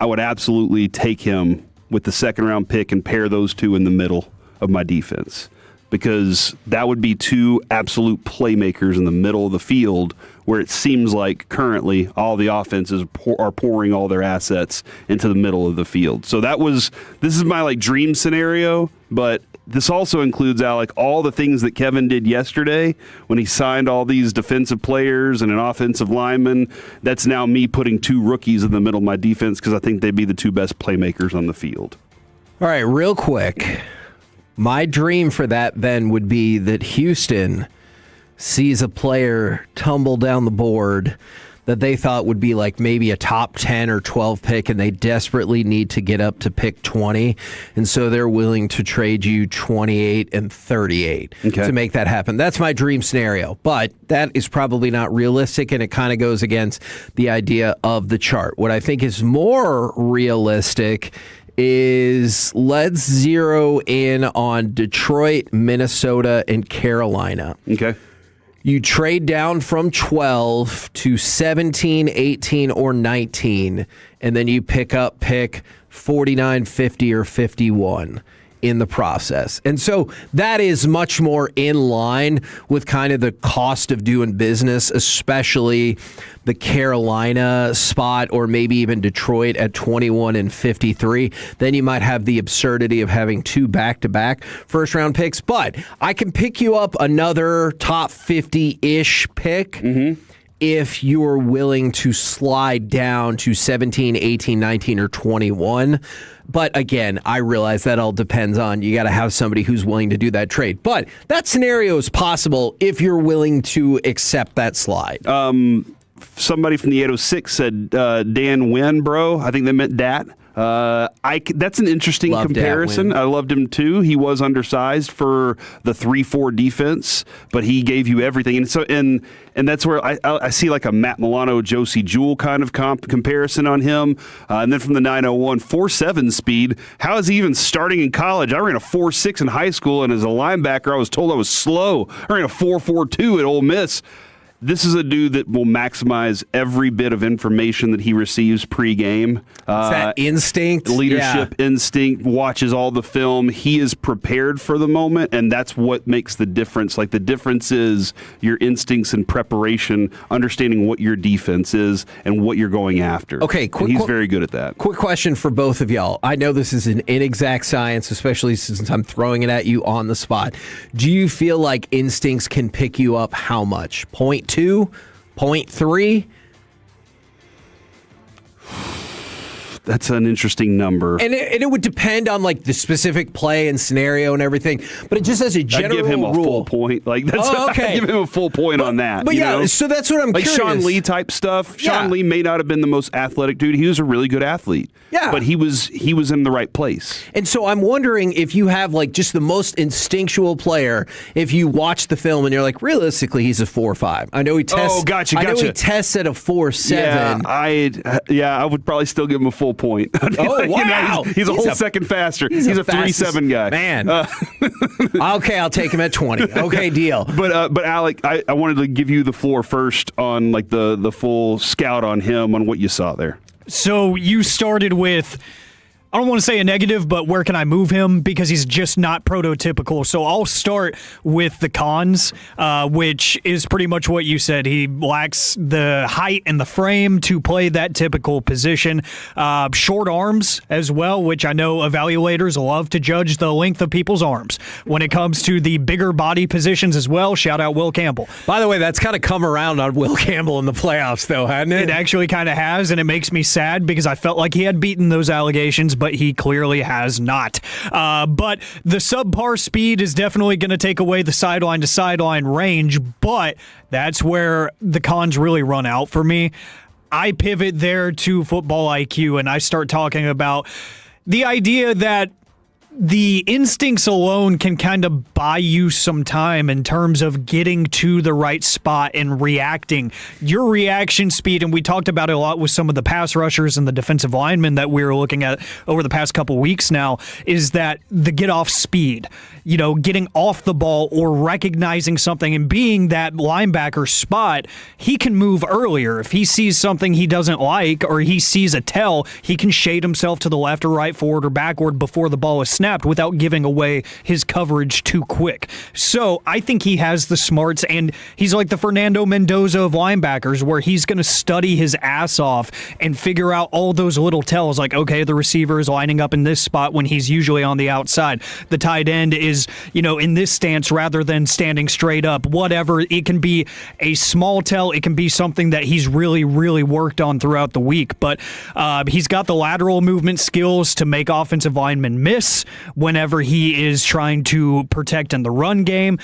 I would absolutely take him with the second-round pick and pair those two in the middle of my defense, because that would be two absolute playmakers in the middle of the field where it seems like currently all the offenses are pouring all their assets into the middle of the field. So this is my dream scenario, but this also includes, Alec, all the things that Kevin did yesterday when he signed all these defensive players and an offensive lineman. That's now me putting two rookies in the middle of my defense because I think they'd be the two best playmakers on the field.
All right, real quick. My dream for that then would be that Houston sees a player tumble down the board that they thought would be maybe a top 10 or 12 pick, and they desperately need to get up to pick 20. And so they're willing to trade you 28 and 38 to make that happen. That's my dream scenario, but that is probably not realistic, and it kind of goes against the idea of the chart. What I think is more realistic is let's zero in on Detroit, Minnesota, and Carolina.
Okay.
You trade down from 12 to 17, 18, or 19, and then you pick up pick 49, 50, or 51 in the process. And so that is much more in line with kind of the cost of doing business, especially the Carolina spot or maybe even Detroit at 21 and 53. Then you might have the absurdity of having two back-to-back first-round picks. But I can pick you up another top 50-ish pick if you're willing to slide down to 17, 18, 19, or 21. But again, I realize that all depends on, you got to have somebody who's willing to do that trade. But that scenario is possible if you're willing to accept that slide.
Somebody from the 806 said Dan Wynn, bro. I think they meant Dat. That's an interesting comparison. I loved him too. He was undersized for the 3-4 defense, but he gave you everything. And so, and that's where I see like a Matt Milano, Josie Jewell kind of comparison on him. And then from the 901, 4.7 speed. How is he even starting in college? I ran a 4.6 in high school, and as a linebacker, I was told I was slow. I ran a 4.42 at Ole Miss. This is a dude that will maximize every bit of information that he receives pre-game.
It's that instinct.
Leadership instinct, watches all the film. He is prepared for the moment, and that's what makes the difference. Like, the difference is your instincts and preparation, understanding what your defense is and what you're going after.
Okay,
he's very good at that.
Quick question for both of y'all. I know this is an inexact science, especially since I'm throwing it at you on the spot. Do you feel like instincts can pick you up how much? 0.2, 0.3?
That's an interesting number.
And it would depend on like the specific play and scenario and everything. But it just as a general rule.
I'd give him a full point. Like, that's I'd give him a full point on that.
But
you
yeah,
know?
so that's what I'm
like
curious.
Sean Lee type stuff.
Yeah.
Sean Lee may not have been the most athletic dude. He was a really good athlete.
Yeah.
But he was in the right place.
And so I'm wondering if you have like just the most instinctual player, if you watch the film and you're like, realistically, he's a 4.5. I know he tests.
Oh, gotcha.
I know he tests at a 4.7.
Yeah, I would probably still give him a full point.
Oh, wow.
He's a whole second faster. He's a 3.7 guy.
Man. Okay, I'll take him at 20. Okay, deal.
But Alec, I wanted to give you the floor first on like the full scout on him, on what you saw there.
So you started with, I don't want to say a negative, but where can I move him? Because he's just not prototypical. So I'll start with the cons, which is pretty much what you said. He lacks the height and the frame to play that typical position. Short arms as well, which I know evaluators love to judge the length of people's arms. When it comes to the bigger body positions as well, shout out Will Campbell.
By the way, that's kind of come around on Will Campbell in the playoffs, though, hasn't it?
It actually kind of has, and it makes me sad because I felt like he had beaten those allegations, but he clearly has not. But the subpar speed is definitely going to take away the sideline to sideline range, but that's where the cons really run out for me. I pivot there to football IQ, and I start talking about the idea that the instincts alone can kind of buy you some time in terms of getting to the right spot and reacting. Your reaction speed, and we talked about it a lot with some of the pass rushers and the defensive linemen that we were looking at over the past couple weeks now, is that the get-off speed, you know, getting off the ball or recognizing something and being that linebacker spot, he can move earlier. If he sees something he doesn't like or he sees a tell, he can shade himself to the left or right, forward or backward before the ball is snapped without giving away his coverage too quick. So I think he has the smarts, and he's like the Fernando Mendoza of linebackers, where he's going to study his ass off and figure out all those little tells, like, okay, the receiver is lining up in this spot when he's usually on the outside. The tight end is, you know, in this stance rather than standing straight up. Whatever. It can be a small tell. It can be something that he's really, really worked on throughout the week. But he's got the lateral movement skills to make offensive linemen miss whenever he is trying to protect in the run game.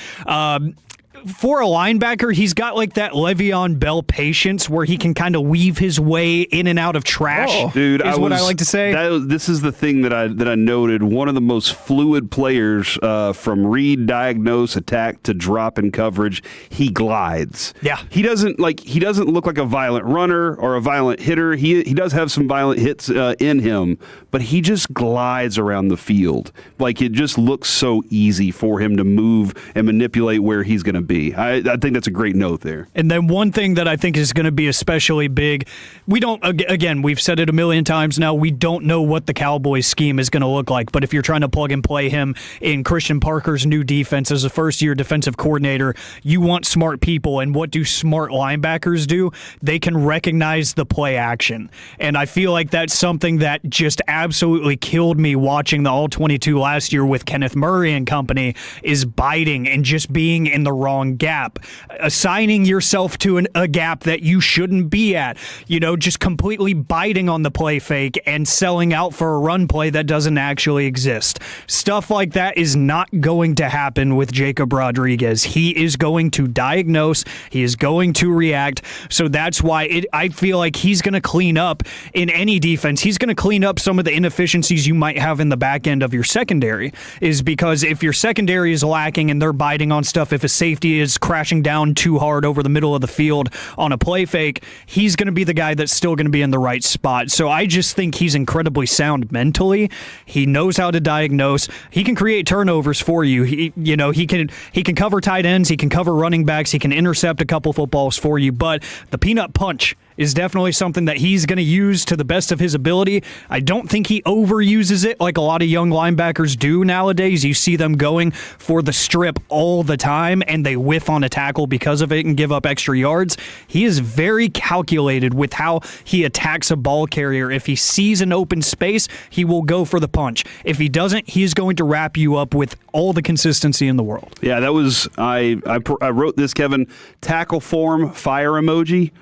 For a linebacker, he's got like that Le'Veon Bell patience where he can kind of weave his way in and out of trash.
Dude,
is what I like to say.
This is the thing that I noted. One of the most fluid players from read, diagnose, attack to drop in coverage. He glides.
Yeah,
he doesn't look like a violent runner or a violent hitter. He does have some violent hits in him, but he just glides around the field. Like, it just looks so easy for him to move and manipulate where he's going to be. I think that's a great note there.
And then one thing that I think is going to be especially big, we don't, again, we've said it a million times now, we don't know what the Cowboys scheme is going to look like. But if you're trying to plug and play him in Christian Parker's new defense as a first-year defensive coordinator, you want smart people. And what do smart linebackers do? They can recognize the play action. And I feel like that's something that just absolutely killed me watching the All-22 last year with Kenneth Murray and company, is biting and just being in the wrong gap, assigning yourself to a gap that you shouldn't be at, you know, just completely biting on the play fake and selling out for a run play that doesn't actually exist. Stuff like that is not going to happen with Jacob Rodriguez. He is going to diagnose, he is going to react, so that's why I feel like he's going to clean up in any defense. He's going to clean up some of the inefficiencies you might have in the back end of your secondary, is because if your secondary is lacking and they're biting on stuff, if a safety safety is crashing down too hard over the middle of the field on a play fake, he's going to be the guy that's still going to be in the right spot. So I just think he's incredibly sound mentally. He knows how to diagnose. He can create turnovers for you. He can cover tight ends. He can cover running backs. He can intercept a couple footballs for you. But the peanut punch is definitely something that he's going to use to the best of his ability. I don't think he overuses it like a lot of young linebackers do nowadays. You see them going for the strip all the time, and they whiff on a tackle because of it and give up extra yards. He is very calculated with how he attacks a ball carrier. If he sees an open space, he will go for the punch. If he doesn't, he is going to wrap you up with all the consistency in the world.
Yeah, that was I wrote this, Kevin. Tackle form, fire emoji.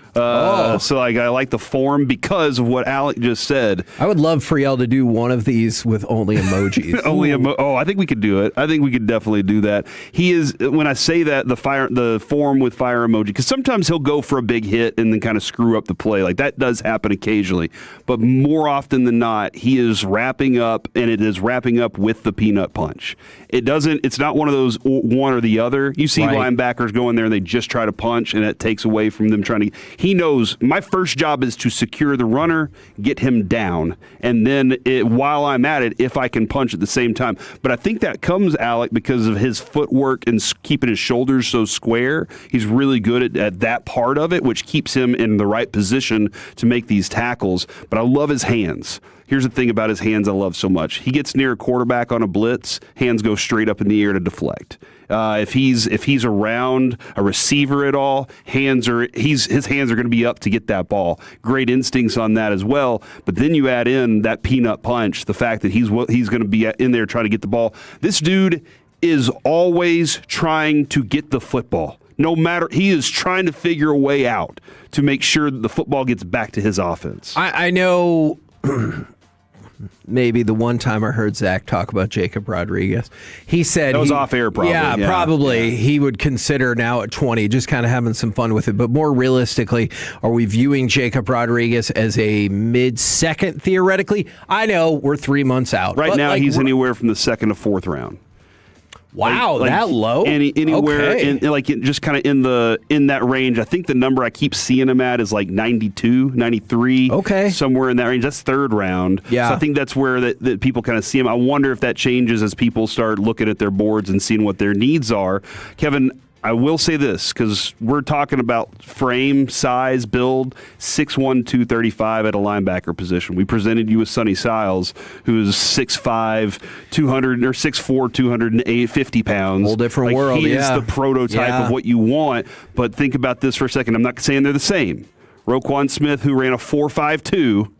So I like the form because of what Alec just said.
I would love for y'all to do one of these with only emojis.
I think we could do it. I think we could definitely do that. He is, when I say that, the form with fire emoji, because sometimes he'll go for a big hit and then kind of screw up the play. Like that does happen occasionally, but more often than not, he is wrapping up, and it is wrapping up with the peanut punch. It's not one of those one or the other. You see linebackers go in there and they just try to punch, and it takes away from them trying to. He knows my first job is to secure the runner, get him down, and then while I'm at it, if I can punch at the same time. But I think that comes, Alec, because of his footwork and keeping his shoulders so square. He's really good at that part of it, which keeps him in the right position to make these tackles. But I love his hands. Here's the thing about his hands I love so much. He gets near a quarterback on a blitz, hands go straight up in the air to deflect. If he's around a receiver at all, his hands are going to be up to get that ball. Great instincts on that as well. But then you add in that peanut punch, the fact that he's going to be in there trying to get the ball. This dude is always trying to get the football. No matter, he is trying to figure a way out to make sure that the football gets back to his offense.
I know. Maybe the one time I heard Zach talk about Jacob Rodriguez, he said
that was off air. Probably,
yeah, probably he would consider now at 20, just kind of having some fun with it. But more realistically, are we viewing Jacob Rodriguez as a mid-second theoretically? I know we're 3 months out.
Right now, he's anywhere from the second to fourth round.
Wow, that low?
Anywhere
okay.
just kind of in that range. I think the number I keep seeing him at is like 92, 93.
Okay.
Somewhere in that range. That's third round.
Yeah.
So I think that's where that people kind of see him. I wonder if that changes as people start looking at their boards and seeing what their needs are. Kevin, I will say this, because we're talking about frame, size, build, 6'1", 235 at a linebacker position. We presented you with Sonny Siles, who's 6'5", 200 or 6'4", 250 pounds.
Whole different world,
He is the prototype of what you want. But think about this for a second. I'm not saying they're the same. Roquan Smith, who ran a 4.52,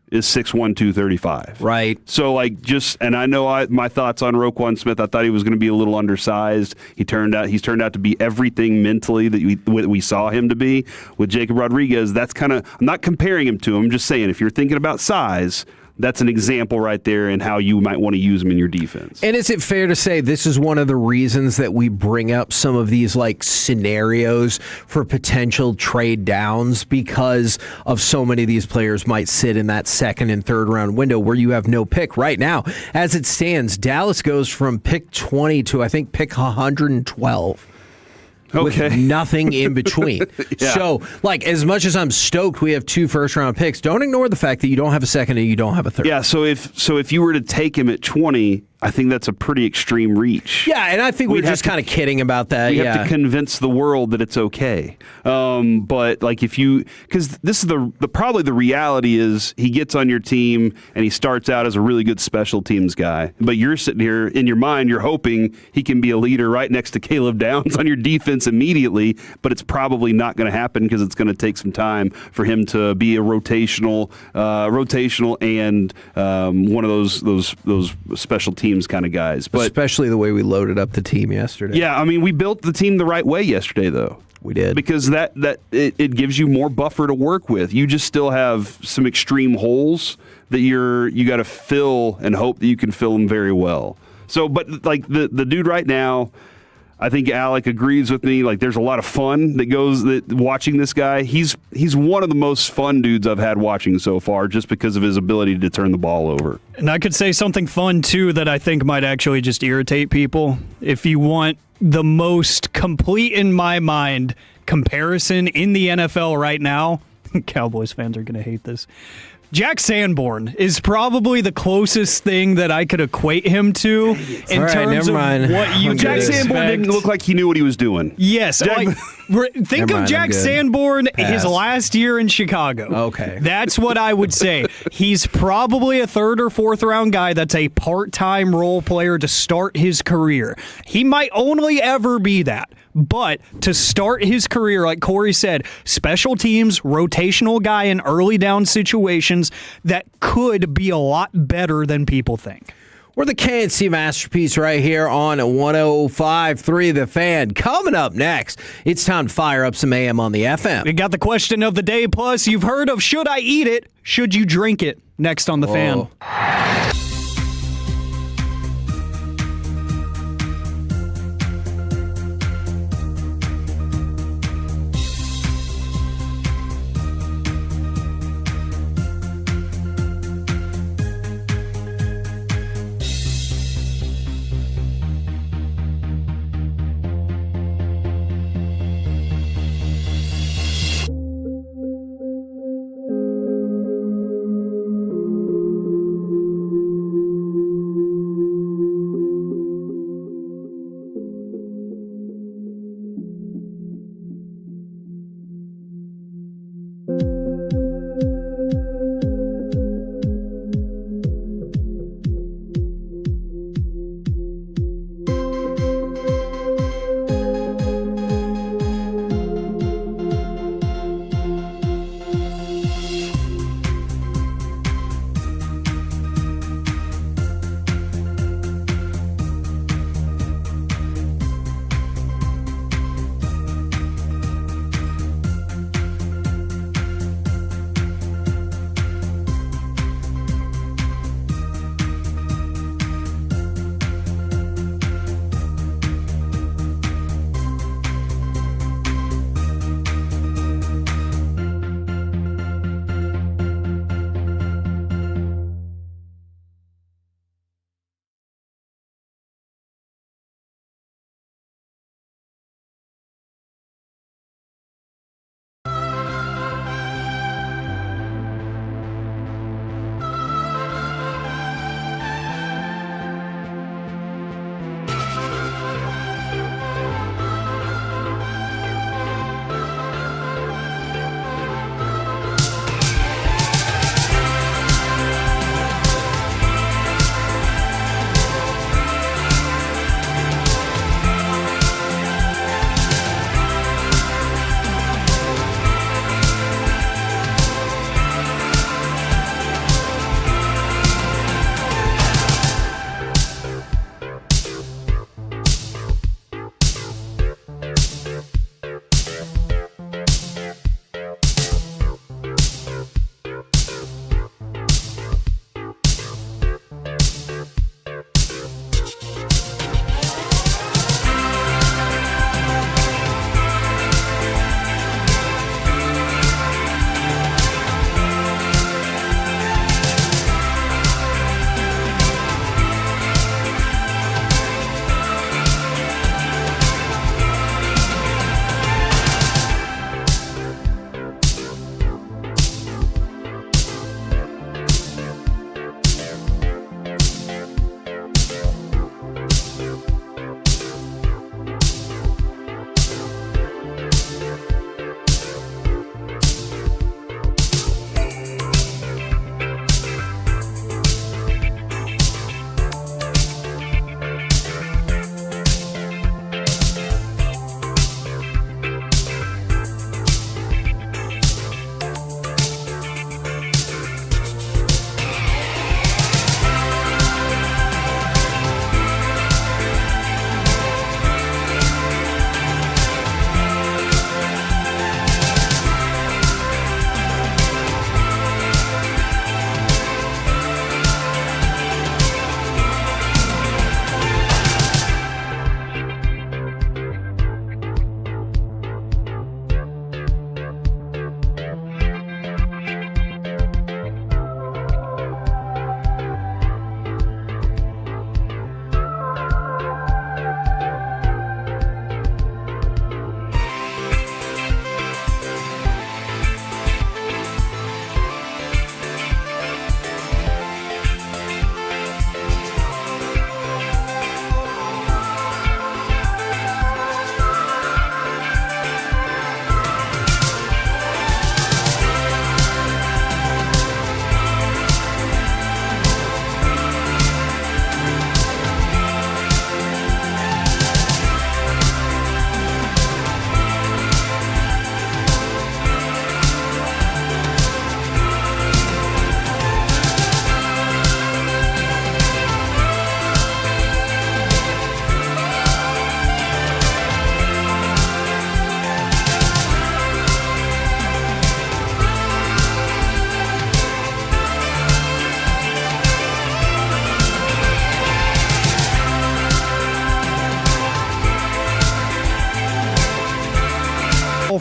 is 6'1", 235.
Right.
So, and I know my thoughts on Roquan Smith. I thought he was going to be a little undersized. He's turned out to be everything mentally that we saw him to be. With Jacob Rodriguez, that's kind of, I'm not comparing him to him. I'm just saying, if you're thinking about size, that's an example right there in how you might want to use him in your defense.
And is it fair to say this is one of the reasons that we bring up some of these scenarios for potential trade downs, because of so many of these players might sit in that second and third round window where you have no pick right now? As it stands, Dallas goes from pick 20 to I think pick 112.
Okay.
With nothing in between.
Yeah.
So, as much as I'm stoked we have 2 first-round picks, don't ignore the fact that you don't have a second and you don't have a third.
Yeah, so if you were to take him at 20, I think that's a pretty extreme reach.
Yeah, and I think we're just kind of kidding about that.
We have to convince the world that it's okay. But because this is probably the reality is he gets on your team and he starts out as a really good special teams guy. But you're sitting here in your mind, you're hoping he can be a leader right next to Caleb Downs on your defense immediately. But it's probably not going to happen because it's going to take some time for him to be a rotational and one of those special teams kind of guys. But
especially the way we loaded up the team yesterday.
Yeah, I mean, we built the team the right way yesterday, though.
We did.
Because it gives you more buffer to work with. You just still have some extreme holes that you got to fill and hope that you can fill them very well. So, but the dude right now, I think Alec agrees with me. Like, there's a lot of fun that watching this guy. He's one of the most fun dudes I've had watching so far, just because of his ability to turn the ball over.
And I could say something fun too that I think might actually just irritate people. If you want the most complete, in my mind, comparison in the NFL right now, Cowboys fans are going to hate this. Jack Sanborn is probably the closest thing that I could equate him to in terms of what you
Jack Sanborn didn't look like he knew what he was doing.
Yes. Think of Jack Sanborn his last year in Chicago.
Okay.
That's what I would say. He's probably a 3rd or 4th round guy that's a part-time role player to start his career. He might only ever be that. But to start his career, like Corey said, special teams, rotational guy in early down situations that could be a lot better than people think.
We're the KNC Masterpiece right here on 105.3 The Fan. Coming up next, it's time to fire up some AM on the FM.
We got the question of the day, plus you've heard of should I eat it, should you drink it, next on The Fan.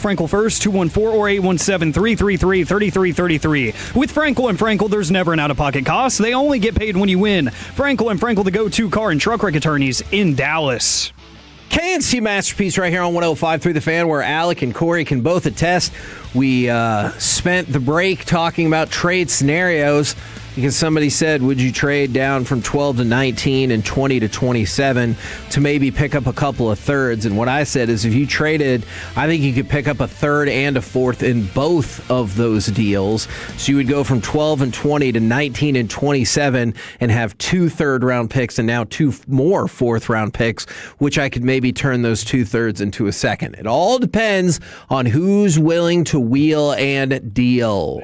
Frankel first, 214 or 817-333-3333. With Frankel and Frankel, there's never an out-of-pocket cost. They only get paid when you win. Frankel and Frankel, the go-to car and truck wreck attorneys in Dallas.
KNC Masterpiece right here on 105.3 The Fan, where Alec and Corey can both attest. We spent the break talking about trade scenarios because somebody said, would you trade down from 12 to 19 and 20 to 27 to maybe pick up a couple of thirds? And what I said is if you traded, I think you could pick up a third and a fourth in both of those deals. So you would go from 12 and 20 to 19 and 27 and have 2 third-round picks and now 2 more fourth-round picks, which I could maybe turn those 2 thirds into a second. It all depends on who's willing to wheel and deal.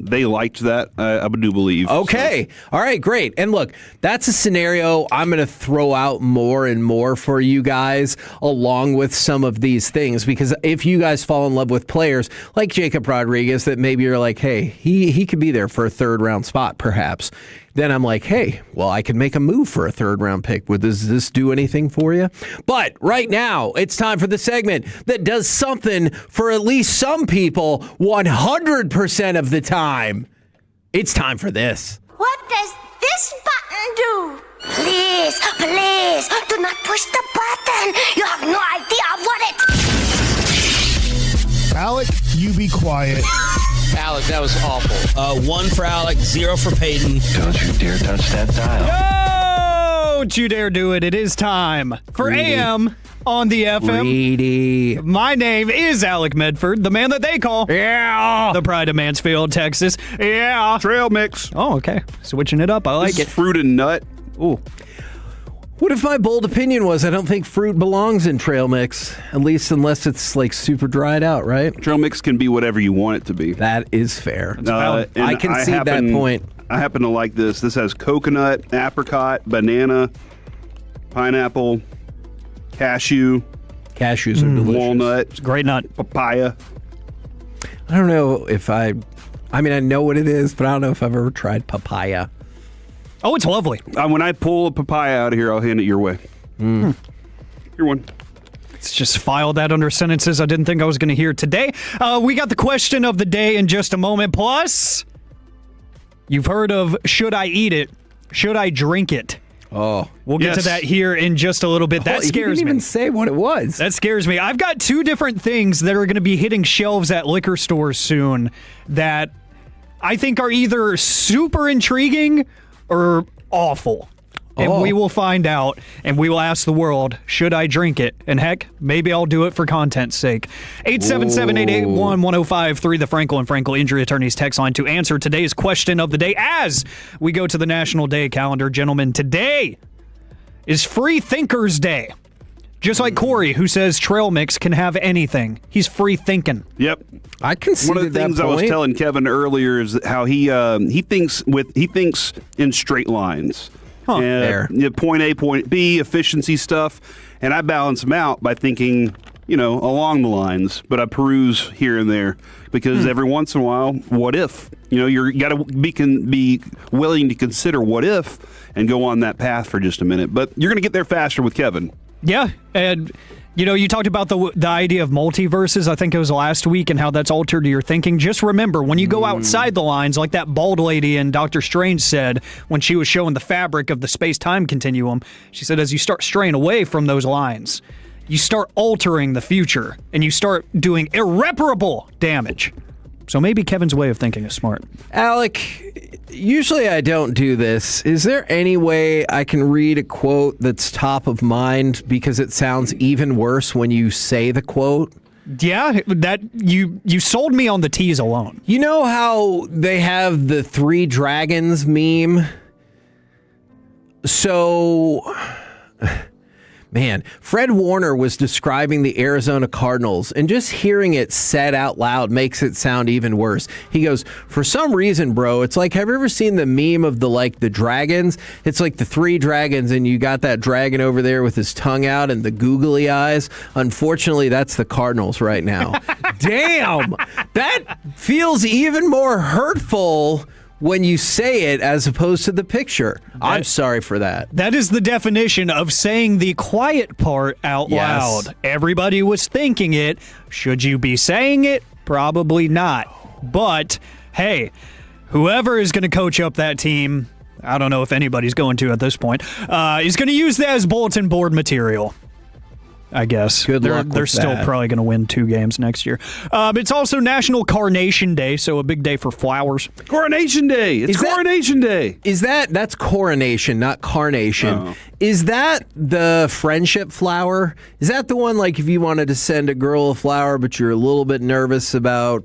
They liked that, I do believe.
Okay. So. All right, great. And look, that's a scenario I'm going to throw out more and more for you guys along with some of these things, because if you guys fall in love with players like Jacob Rodriguez that maybe you're like, hey, he could be there for a third-round spot perhaps, then I'm like, hey, well, I could make a move for a third-round pick. Does this do anything for you? But right now, it's time for the segment that does something for at least some people 100% of the time. It's time for this.
What does this button do? Please, please, do not push the button. You have no idea what it...
Alec, you be quiet.
Alec, that was awful.
1 for Alec, 0 for Payton.
Don't you dare touch that dial.
Don't you dare do it. It is time for
Brady.
AM on the FM.
Brady.
My name is Alec Medford, the man that they call the Pride of Mansfield, Texas. Yeah.
Trail mix.
Oh, okay. Switching it up. I like
this
it.
Is fruit and nut.
Ooh. What if my bold opinion was I don't think fruit belongs in trail mix, at least unless it's like super dried out, right?
Trail mix can be whatever you want it to be.
That is fair.
I
can see that point.
I happen to like this. This has coconut, apricot, banana, pineapple, cashew.
Cashews are delicious.
Walnut.
It's a great nut.
Papaya.
I don't know if I know what it is, but I don't know if I've ever tried papaya.
Oh, it's lovely.
When I pull a papaya out of here, I'll hand it your way. Here one.
Let's just file that under sentences I didn't think I was going to hear today. We got the question of the day in just a moment. Plus, you've heard of should I eat it? Should I drink it?
Oh,
we'll get to that here in just a little bit. That scares me.
You didn't even say what it was.
That scares me. I've got 2 different things that are going to be hitting shelves at liquor stores soon that I think are either super intriguing or awful. And we will find out, and we will ask the world, should I drink it? And heck, maybe I'll do it for content's sake. 877-881-1053, the Frankel and Frankel Injury Attorneys text line to answer today's question of the day as we go to the National Day calendar. Gentlemen, today is Free Thinkers Day. Just like Corey, who says trail mix can have anything. He's free thinking.
Yep.
I can see
one of the things I was telling Kevin earlier is how he thinks in straight lines.
Fair.
Point A, point B, efficiency stuff, and I balance them out by thinking, along the lines. But I peruse here and there because every once in a while, what if? You got to be willing to consider what if and go on that path for just a minute. But you're going to get there faster with Kevin.
Yeah, and you talked about the idea of multiverses, I think it was last week, and how that's altered your thinking. Just remember, when you go outside the lines, like that bald lady in Doctor Strange said when she was showing the fabric of the space-time continuum, she said as you start straying away from those lines, you start altering the future, and you start doing irreparable damage. So maybe Kevin's way of thinking is smart.
Alec, usually I don't do this. Is there any way I can read a quote that's top of mind because it sounds even worse when you say the quote?
Yeah, that you sold me on the tease alone.
You know how they have the 3 dragons meme? So... Man, Fred Warner was describing the Arizona Cardinals, and just hearing it said out loud makes it sound even worse. He goes, for some reason, bro, it's like, have you ever seen the meme of the dragons? It's like the 3 dragons, and you got that dragon over there with his tongue out and the googly eyes. Unfortunately, that's the Cardinals right now. Damn! That feels even more hurtful when you say it as opposed to the picture. I'm sorry for that.
That is the definition of saying the quiet part out loud. Everybody was thinking it. Should you be saying it? Probably not. But, hey, whoever is going to coach up that team, I don't know if anybody's going to at this point, is going to use that as bulletin board material. I guess.
Good luck with
They're still
that.
probably going to win 2 games next year. It's also National Carnation Day, so a big day for flowers.
Coronation Day. It's Coronation Day.
That's coronation, not carnation.
Oh.
Is that the friendship flower? Is that the one, like, if you wanted to send a girl a flower, but you're a little bit nervous about,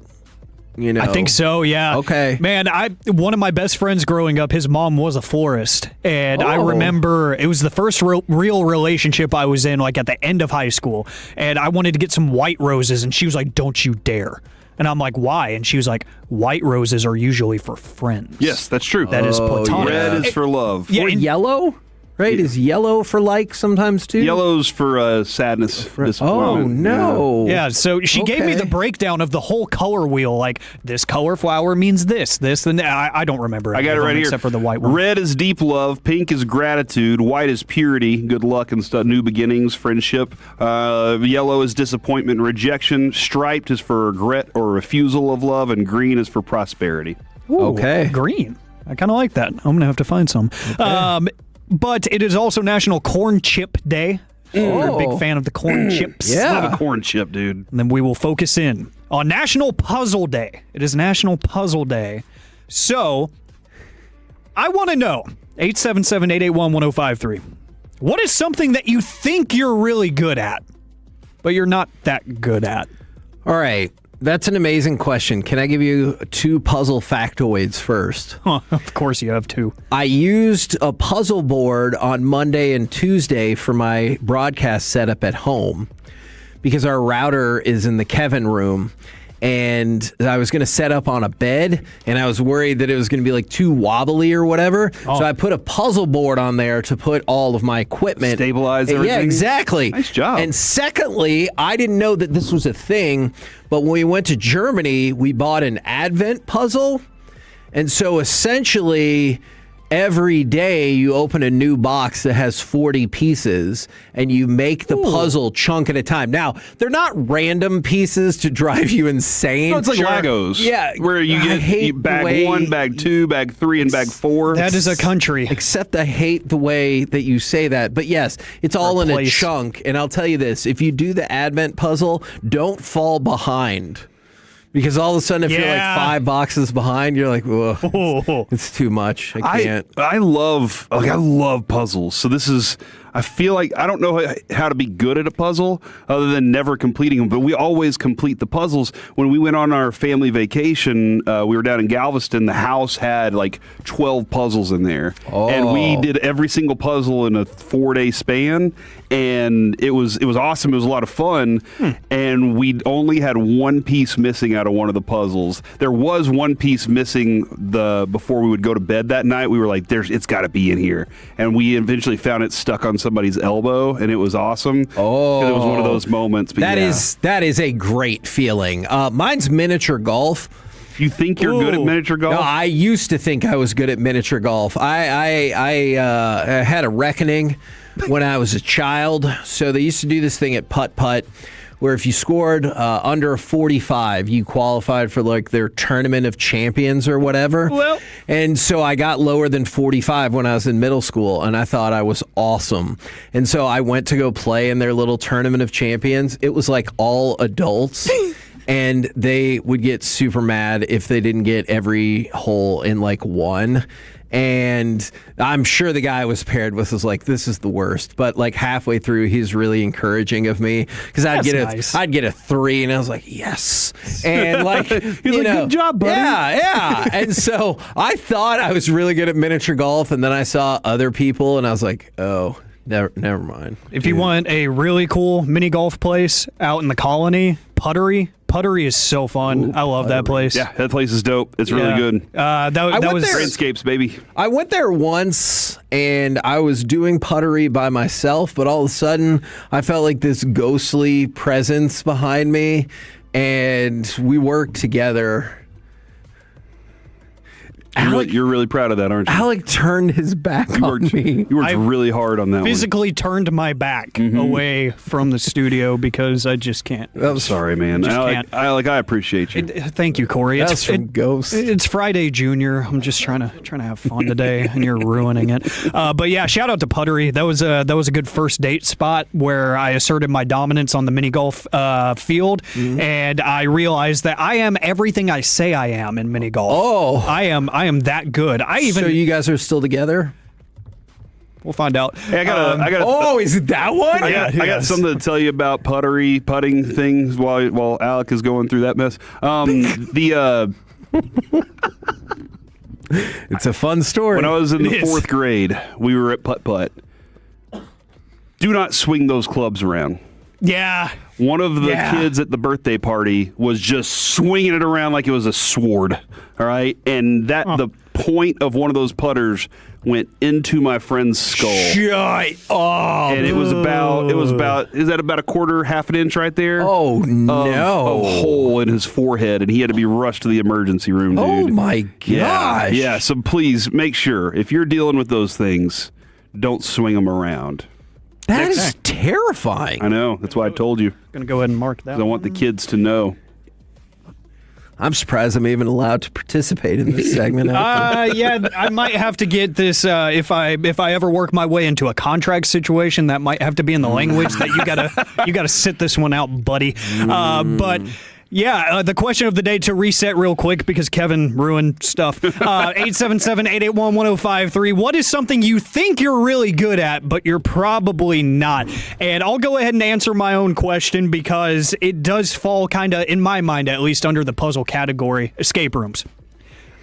I think so, yeah.
Okay.
Man, one of my best friends growing up, his mom was a florist. And I remember it was the first real relationship I was in, like at the end of high school. And I wanted to get some white roses, and she was like, don't you dare. And I'm like, why? And she was like, white roses are usually for friends.
Yes, that's true.
That is platonic.
Red is for love.
Or yellow? Right? Is yellow for like sometimes too?
Yellow's for sadness.
Oh, no.
Yeah, so she gave me the breakdown of the whole color wheel. Like, this color flower means this, and I don't remember.
I got it right here.
Except for the white one.
Red is deep love. Pink is gratitude. White is purity, good luck and stuff, new beginnings, friendship. Yellow is disappointment, rejection. Striped is for regret or refusal of love, and green is for prosperity.
Ooh, green. I kind of like that. I'm going to have to find some. But it is also National Corn Chip Day. If you're a big fan of the corn chips.
Love a corn chip, dude.
And then we will focus in on National Puzzle Day. It is National Puzzle Day. So, I want to know, 877-881-1053, what is something that you think you're really good at, but you're not that good at?
All right. That's an amazing question. Can I give you 2 puzzle factoids first?
Of course you have 2.
I used a puzzle board on Monday and Tuesday for my broadcast setup at home because our router is in the Kevin room. And I was going to set up on a bed, and I was worried that it was going to be like too wobbly or whatever. So I put a puzzle board on there to put all of my equipment.
Stabilize everything?
Yeah, exactly.
Nice job.
And secondly, I didn't know that this was a thing, but when we went to Germany, we bought an Advent puzzle. And so essentially, every day you open a new box that has 40 pieces and you make the puzzle chunk at a time. Now, they're not random pieces to drive you insane.
No, it's like Legos.
Yeah.
Where you get bag 1, bag 2, bag 3, and bag 4.
That is a country.
Except I hate the way that you say that. But yes, it's all in a chunk. And I'll tell you this, if you do the Advent puzzle, don't fall behind. Because all of a sudden, if you're like 5 boxes behind, you're like, whoa, it's too much. I can't.
I love puzzles. So this is, I feel like I don't know how to be good at a puzzle other than never completing them. But we always complete the puzzles. When we went on our family vacation, we were down in Galveston. The house had like 12 puzzles in there. And we did every single puzzle in a 4-day span. And it was awesome. It was a lot of fun. And we only had one piece missing out of one of the puzzles. There was one piece missing before we would go to bed that night. We were like, it's got to be in here. And we eventually found it stuck on somebody's elbow, and it was awesome. Oh, it was one of those moments. But
that is a great feeling. Mine's miniature golf.
You think you're good at miniature golf?
No, I used to think I was good at miniature golf. I had a reckoning when I was a child. So they used to do this thing at putt-putt, where if you scored under 45, you qualified for like their tournament of champions or whatever. Well, and so I got lower than 45 when I was in middle school, and I thought I was awesome. And so I went to go play in their little tournament of champions. It was like all adults. And they would get super mad if they didn't get every hole in like one. And I'm sure the guy I was paired with was like, this is the worst. But like halfway through, he's really encouraging of me because I'd get a 3, and I was like, yes. And like,
good job, buddy.
Yeah. And so I thought I was really good at miniature golf, and then I saw other people, and I was like, oh, never mind.
If you want a really cool mini golf place out in the colony, Puttery is so fun. I love that place.
Yeah, that place is dope. It's really good.
That was
Grandscapes, baby.
I went there once, and I was doing Puttery by myself, but all of a sudden, I felt like this ghostly presence behind me, and we worked together.
You're really proud of that, aren't you?
Alec turned his back on me.
You worked really hard on that
Physically turned my back away from the studio because I just can't.
I'm sorry, man. Alec, I appreciate you.
Thank you, Corey.
That's from Ghost.
It's Friday, Junior. I'm just trying to have fun today, and you're ruining it. But yeah, shout out to Puttery. That was a good first date spot where I asserted my dominance on the mini golf field, and I realized that I am everything I say I am in mini golf.
Oh,
I am that good.
So you guys are still together?
We'll find out.
Hey, I got.
Oh, is it that one?
I got something to tell you about putting things while Alec is going through that mess.
It's a fun story.
When I was in the fourth grade, we were at putt-putt. Do not swing those clubs around.
Yeah.
One of the kids at the birthday party was just swinging it around like it was a sword. All right, and the point of one of those putters went into my friend's skull.
Shut up.
And it was about is that about half an inch right there?
Oh no.
A hole in his forehead, and he had to be rushed to the emergency room, dude.
Oh my gosh.
Yeah, so please make sure if you're dealing with those things, don't swing them around.
That is terrifying.
I know. That's why I told you.
Gonna go ahead and mark that.
I want the kids to know.
I'm surprised I'm even allowed to participate in this segment.
Yeah, I might have to get this if I ever work my way into a contract situation. That might have to be in the language that you gotta sit this one out, buddy. But. Yeah, the question of the day to reset real quick because Kevin ruined stuff. 877-881-1053. What is something you think you're really good at, but you're probably not? And I'll go ahead and answer my own question because it does fall kind of, in my mind at least, under the puzzle category, escape rooms.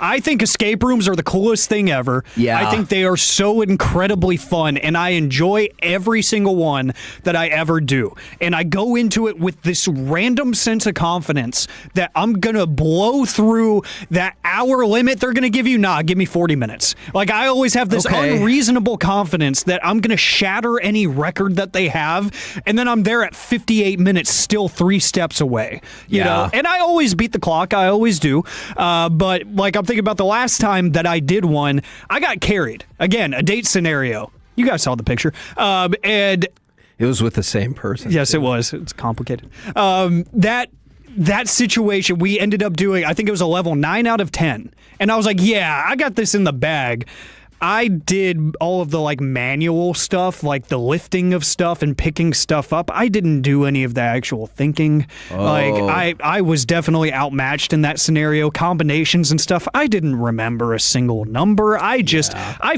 I think escape rooms are the coolest thing ever.
Yeah.
I think they are so incredibly fun, and I enjoy every single one that I ever do. And I go into it with this random sense of confidence that I'm going to blow through that hour limit they're going to give you. Nah, give me 40 minutes. Like, I always have this unreasonable confidence that I'm going to shatter any record that they have, and then I'm there at 58 minutes, still 3 steps away. You know? And I always beat the clock. I always do. But, like, I'm thinking about the last time that I did one, I got carried. Again, a date scenario. You guys saw the picture. And
it was with the same person.
Yes, it was. It's complicated. That situation, we ended up doing, I think it was a level 9 out of 10. And I was like, yeah, I got this in the bag. I did all of the like manual stuff, like the lifting of stuff and picking stuff up. I didn't do any of the actual thinking. Like I was definitely outmatched in that scenario. Combinations and stuff. I didn't remember a single number. I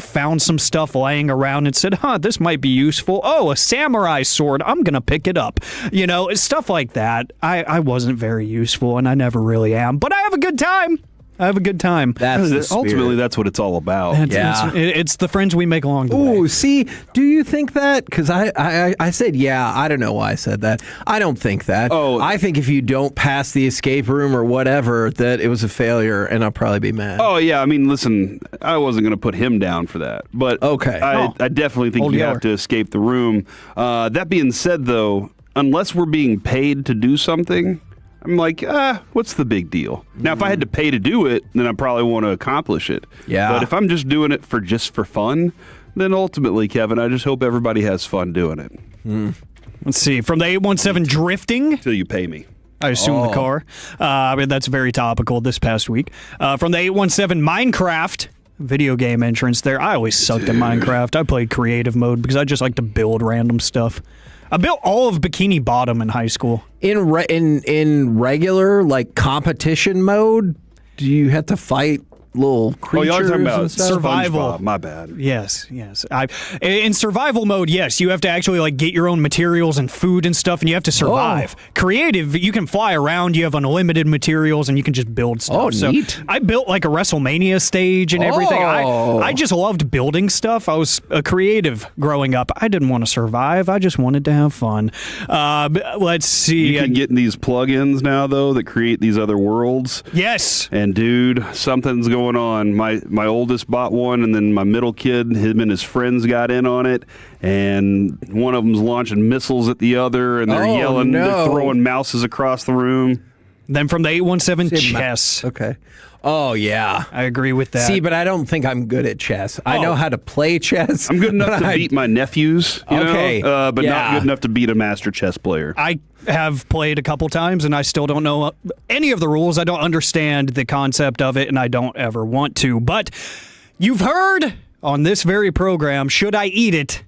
found some stuff laying around and said, this might be useful. Oh, a samurai sword. I'm going to pick it up. You know, stuff like that. I wasn't very useful and I never really am, but I have a good time.
Ultimately, that's what it's all about.
It's the friends we make along the way.
Ooh, see, do you think that? Because I said, I don't know why I said that. I don't think that. Oh, I think if you don't pass the escape room or whatever, that it was a failure, and I'll probably be mad.
Oh, yeah. I mean, listen, I wasn't going to put him down for that. But I definitely think you have to escape the room. That being said, though, unless we're being paid to do something, I'm like, what's the big deal? Now, if I had to pay to do it, then I probably want to accomplish it.
Yeah.
But if I'm just doing it for fun, then ultimately, Kevin, I just hope everybody has fun doing it.
Let's see. From the 817 drifting.
Till you pay me.
I assume the car. I mean, that's very topical this past week. From the 817 Minecraft. Video game entrance there. I always sucked at Minecraft. I played creative mode because I just like to build random stuff. I built all of Bikini Bottom in high school.
In regular, like, competition mode, do you have to fight little creatures?
Oh, y'all talking about
survival?
SpongeBob, my bad.
Yes. In survival mode, yes, you have to actually like get your own materials and food and stuff, and you have to survive. Creative, you can fly around. You have unlimited materials, and you can just build stuff.
Oh, neat!
I built like a WrestleMania stage and everything. I just loved building stuff. I was a creative growing up. I didn't want to survive. I just wanted to have fun. Let's see.
You can get these plugins now though that create these other worlds.
Yes.
And dude, something's going on. My oldest bought one, and then my middle kid, him and his friends got in on it, and one of them's launching missiles at the other, and they're yelling, they're throwing mouses across the room.
Then from the 817, chess.
Okay. Oh, yeah.
I agree with that.
See, but I don't think I'm good at chess. I know how to play chess.
I'm good enough to beat my nephews,
Okay.
but not good enough to beat a master chess player.
I have played a couple times, and I still don't know any of the rules. I don't understand the concept of it, and I don't ever want to. But you've heard on this very program, should I eat it?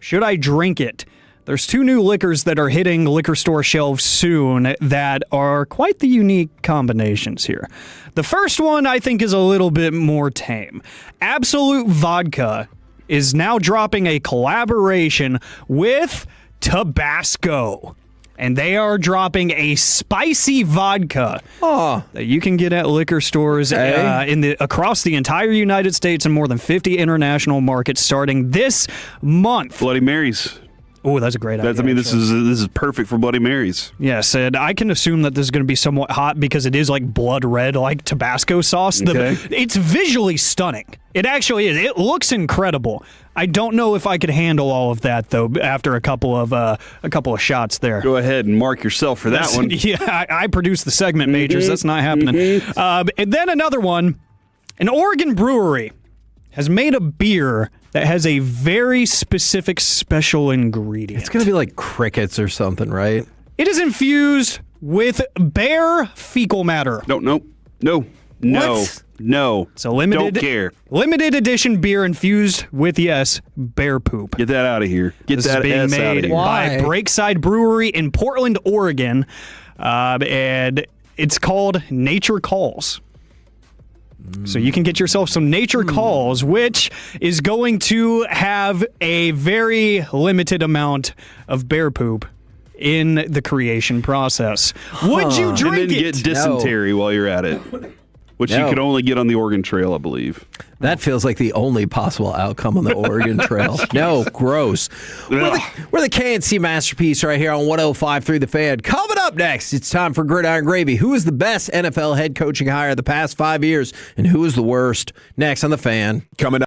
Should I drink it? There's 2 new liquors that are hitting liquor store shelves soon that are quite the unique combinations here. The first one I think is a little bit more tame. Absolute Vodka is now dropping a collaboration with Tabasco. And they are dropping a spicy vodka that you can get at liquor stores across the entire United States and more than 50 international markets starting this month.
Bloody Marys.
Oh, that's a great idea.
This is perfect for Bloody Marys.
Yes, and I can assume that this is going to be somewhat hot because it is like blood red, like Tabasco sauce.
Okay.
It's visually stunning. It actually is. It looks incredible. I don't know if I could handle all of that though. After a couple of shots there.
Go ahead and mark yourself for that one.
Yeah, I produced the segment, Majors. That's not happening. And then another one, an Oregon brewery has made a beer that has a very specific special ingredient.
It's going to be like crickets or something, right?
It is infused with bear fecal matter.
No.
It's a limited,
don't care.
Limited edition beer infused with, bear poop.
Get that out of here.
This is being made by Breakside Brewery in Portland, Oregon, and it's called Nature Calls. So you can get yourself some Nature Calls, which is going to have a very limited amount of bear poop in the creation process. Would you drink
and then
it?
get dysentery while you're at it, which you can only get on the Oregon Trail, I believe.
That feels like the only possible outcome on the Oregon Trail. No, gross. We're the KNC masterpiece right here on 105.3 The Fan. Coming up next, it's time for Gridiron Gravy. Who is the best NFL head coaching hire of the past 5 years, and who is the worst? Next on The Fan.
Coming up.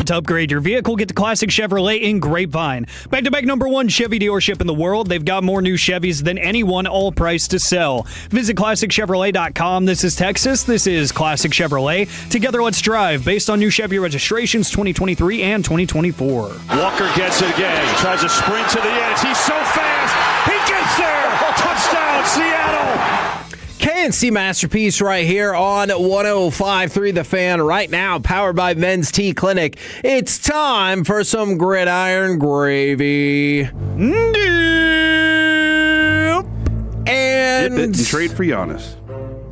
to upgrade your vehicle, get to Classic Chevrolet in Grapevine. Back-to-back #1 Chevy dealership in the world. They've got more new Chevys than anyone, all priced to sell. Visit ClassicChevrolet.com. This is Texas. This is Classic Chevrolet. Together, let's drive. Based on new Chevy registrations 2023 and 2024.
Walker gets it again. Tries a sprint to the edge. He's so fast. He gets there. Touchdown, Seattle.
KNC Masterpiece right here on 105.3 The Fan right now, powered by Men's Tea Clinic. It's time for some gridiron gravy. And
trade for Giannis.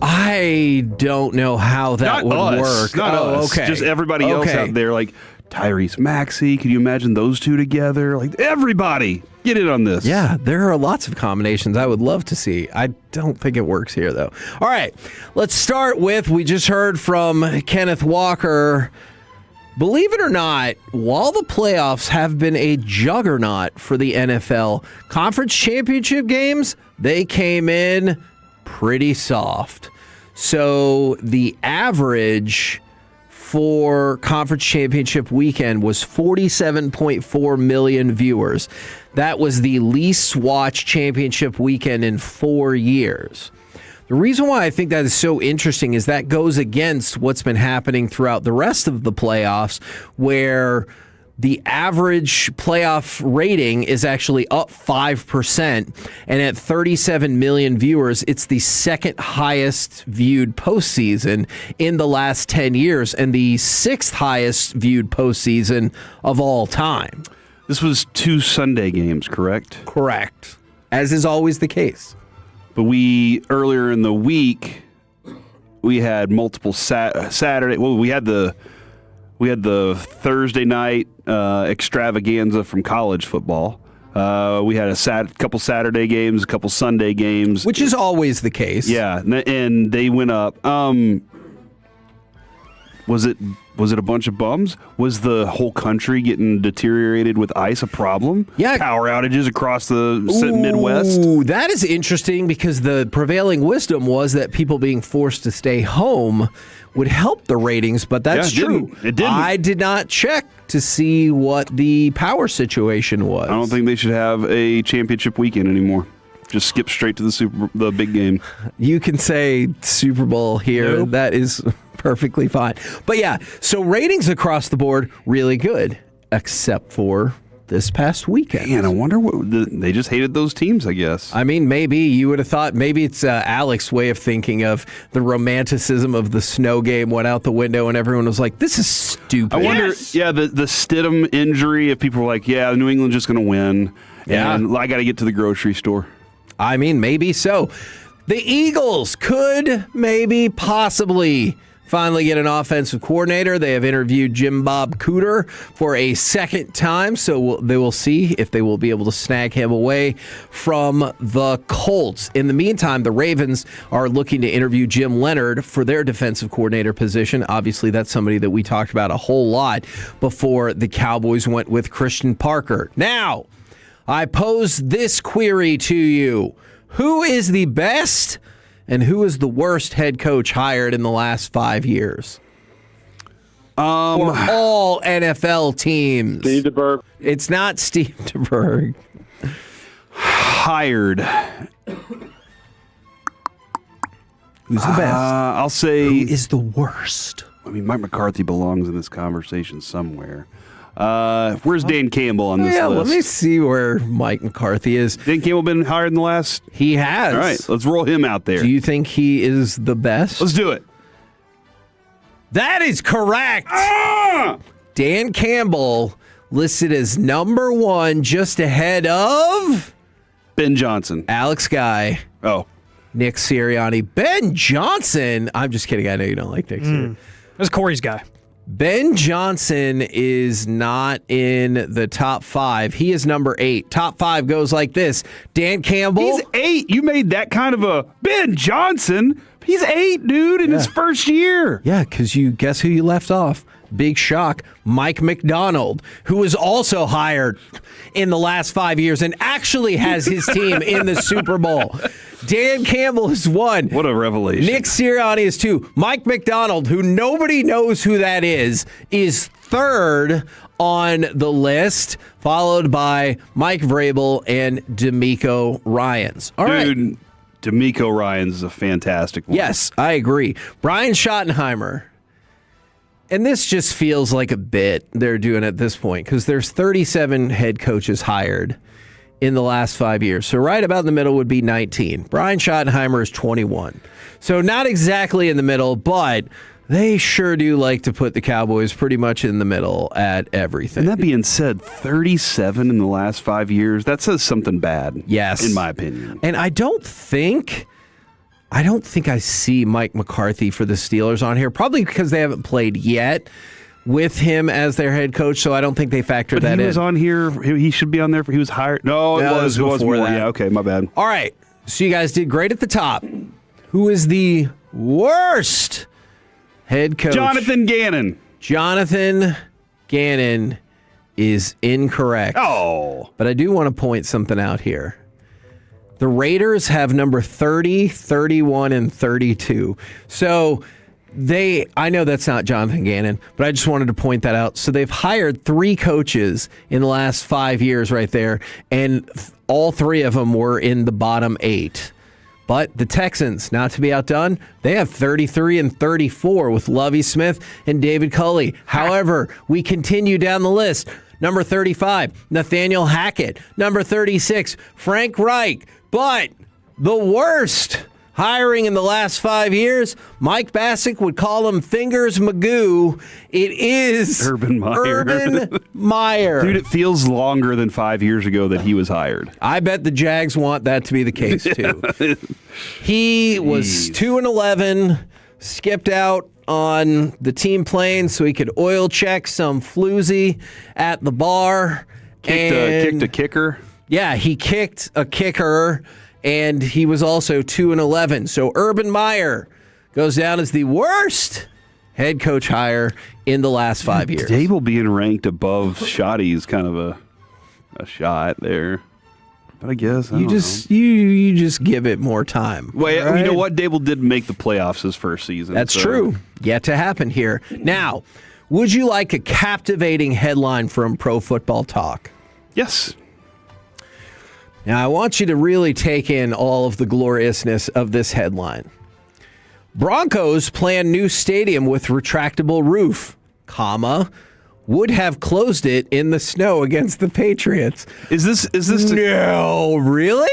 I don't know how that would work.
Not us.
Okay.
Just everybody else out there, like Tyrese Maxey. Can you imagine those two together? Like everybody, get in on this.
Yeah, there are lots of combinations I would love to see. I don't think it works here, though. All right, let's start with, we just heard from Kenneth Walker. Believe it or not, while the playoffs have been a juggernaut for the NFL, conference championship games, they came in pretty soft. So the average for conference championship weekend was 47.4 million viewers. That was the least watched championship weekend in 4 years. The reason why I think that is so interesting is that goes against what's been happening throughout the rest of the playoffs, where the average playoff rating is actually up 5%, and at 37 million viewers, it's the second highest viewed postseason in the last 10 years and the sixth highest viewed postseason of all time.
This was 2 Sunday games, correct?
Correct, as is always the case.
But earlier in the week, we had multiple Saturday. Well, we had the Thursday night extravaganza from college football. We had a couple Saturday games, a couple Sunday games,
which is always the case.
Yeah, and they went up. Was it a bunch of bums? Was the whole country getting deteriorated with ice a problem?
Yeah,
power outages across the Midwest.
Ooh, that is interesting because the prevailing wisdom was that people being forced to stay home would help the ratings, but that's true.
It didn't.
I did not check to see what the power situation was.
I don't think they should have a championship weekend anymore. Just skip straight to the big game.
You can say Super Bowl here. Nope. That is perfectly fine. But yeah, so ratings across the board, really good, except for this past weekend.
Man, I wonder they just hated those teams, I guess.
I mean, maybe you would have thought maybe it's Alex's way of thinking of the romanticism of the snow game went out the window and everyone was like, this is stupid.
I wonder, the Stidham injury, if people were like, New England's just going to win.
Yeah.
And I got to get to the grocery store.
I mean, maybe so. The Eagles could possibly finally get an offensive coordinator. They have interviewed Jim Bob Cooter for a second time, so they will see if they will be able to snag him away from the Colts. In the meantime, the Ravens are looking to interview Jim Leonard for their defensive coordinator position. Obviously, that's somebody that we talked about a whole lot before the Cowboys went with Christian Parker. Now, I pose this query to you. Who is the best and who is the worst head coach hired in the last 5 years? For all NFL teams.
Steve DeBerg.
It's not Steve DeBerg.
Hired.
Who's the best?
I'll say...
Who is the worst?
I mean, Mike McCarthy belongs in this conversation somewhere. Where's Dan Campbell on this list?
Let me see where Mike McCarthy is.
Dan Campbell been hired in the last?
He has.
All right, let's roll him out there.
Do you think he is the best?
Let's do it.
That is correct. Dan Campbell listed as number 1, just ahead of
Ben Johnson,
Alex Guy.
Oh,
Nick Sirianni. Ben Johnson. I'm just kidding. I know you don't like Nick Sirianni.
That's Corey's guy.
Ben Johnson is not in the top 5. He is number 8. Top 5 goes like this. Dan Campbell.
He's 8. You made that kind of a Ben Johnson. He's 8, dude, in his first year.
Yeah, because you guess who you left off? Big shock. Mike McDonald, who was also hired in the last 5 years and actually has his team in the Super Bowl. Dan Campbell is 1.
What a revelation.
Nick Sirianni is 2. Mike McDonald, who nobody knows who that is 3rd on the list, followed by Mike Vrabel and D'Amico Ryans. All right.
Dude, D'Amico Ryans is a fantastic one.
Yes, I agree. Brian Schottenheimer. And this just feels like a bit they're doing at this point because there's 37 head coaches hired in the last 5 years. So right about in the middle would be 19. Brian Schottenheimer is 21. So not exactly in the middle, but they sure do like to put the Cowboys pretty much in the middle at everything.
And that being said, 37 in the last 5 years, that says something bad.
Yes.
In my opinion.
And I don't think I see Mike McCarthy for the Steelers on here, probably because they haven't played yet with him as their head coach, so I don't think they factored that in.
He was on here. He should be on there. He was hired. No, it was
before
more.
that.
Yeah, okay, my bad.
All right, so you guys did great at the top. Who is the worst head coach?
Jonathan Gannon.
Jonathan Gannon is incorrect.
Oh.
But I do want to point something out here. The Raiders have number 30, 31, and 32. So I know that's not Jonathan Gannon, but I just wanted to point that out. So they've hired 3 coaches in the last 5 years right there, and all 3 of them were in the bottom 8. But the Texans, not to be outdone, they have 33 and 34 with Lovie Smith and David Culley. However, we continue down the list. Number 35, Nathaniel Hackett. Number 36, Frank Reich. But the worst hiring in the last 5 years, Mike Bassick would call him Fingers Magoo. It is
Urban
Meyer.
Dude, it feels longer than 5 years ago that he was hired.
I bet the Jags want that to be the case, too. He was 2-11, skipped out on the team plane so he could oil check some floozy at the bar.
Kicked a kicker.
Yeah, he kicked a kicker, and he was also 2-11. So Urban Meyer goes down as the worst head coach hire in the last 5 years.
Dable being ranked above Shoddy is kind of a shot there. But I guess
you just give it more time.
Well,
right?
You know what? Dable did make the playoffs his first season.
That's true. Yet to happen here. Now, would you like a captivating headline from Pro Football Talk?
Yes.
Now, I want you to really take in all of the gloriousness of this headline. Broncos plan new stadium with retractable roof, would have closed it in the snow against the Patriots.
Is this
No, really?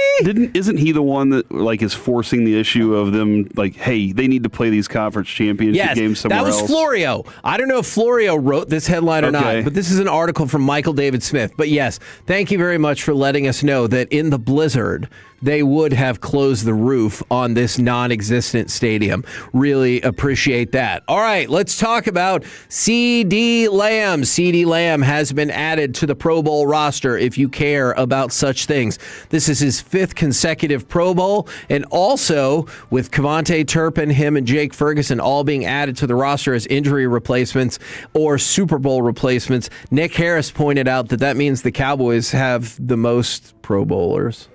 Isn't he the one that is forcing the issue of them hey, they need to play these conference championship games somewhere else?
That was Florio. I don't know if Florio wrote this headline or not, but this is an article from Michael David Smith. But yes, thank you very much for letting us know that in the blizzard, they would have closed the roof on this non-existent stadium. Really appreciate that. All right, let's talk about CeeDee Lamb. CeeDee Lamb has been added to the Pro Bowl roster if you care about such things. This is his 5th consecutive Pro Bowl, and also with Kevontae Turpin, him and Jake Ferguson all being added to the roster as injury replacements or Super Bowl replacements. Nick Harris pointed out that means the Cowboys have the most Pro Bowlers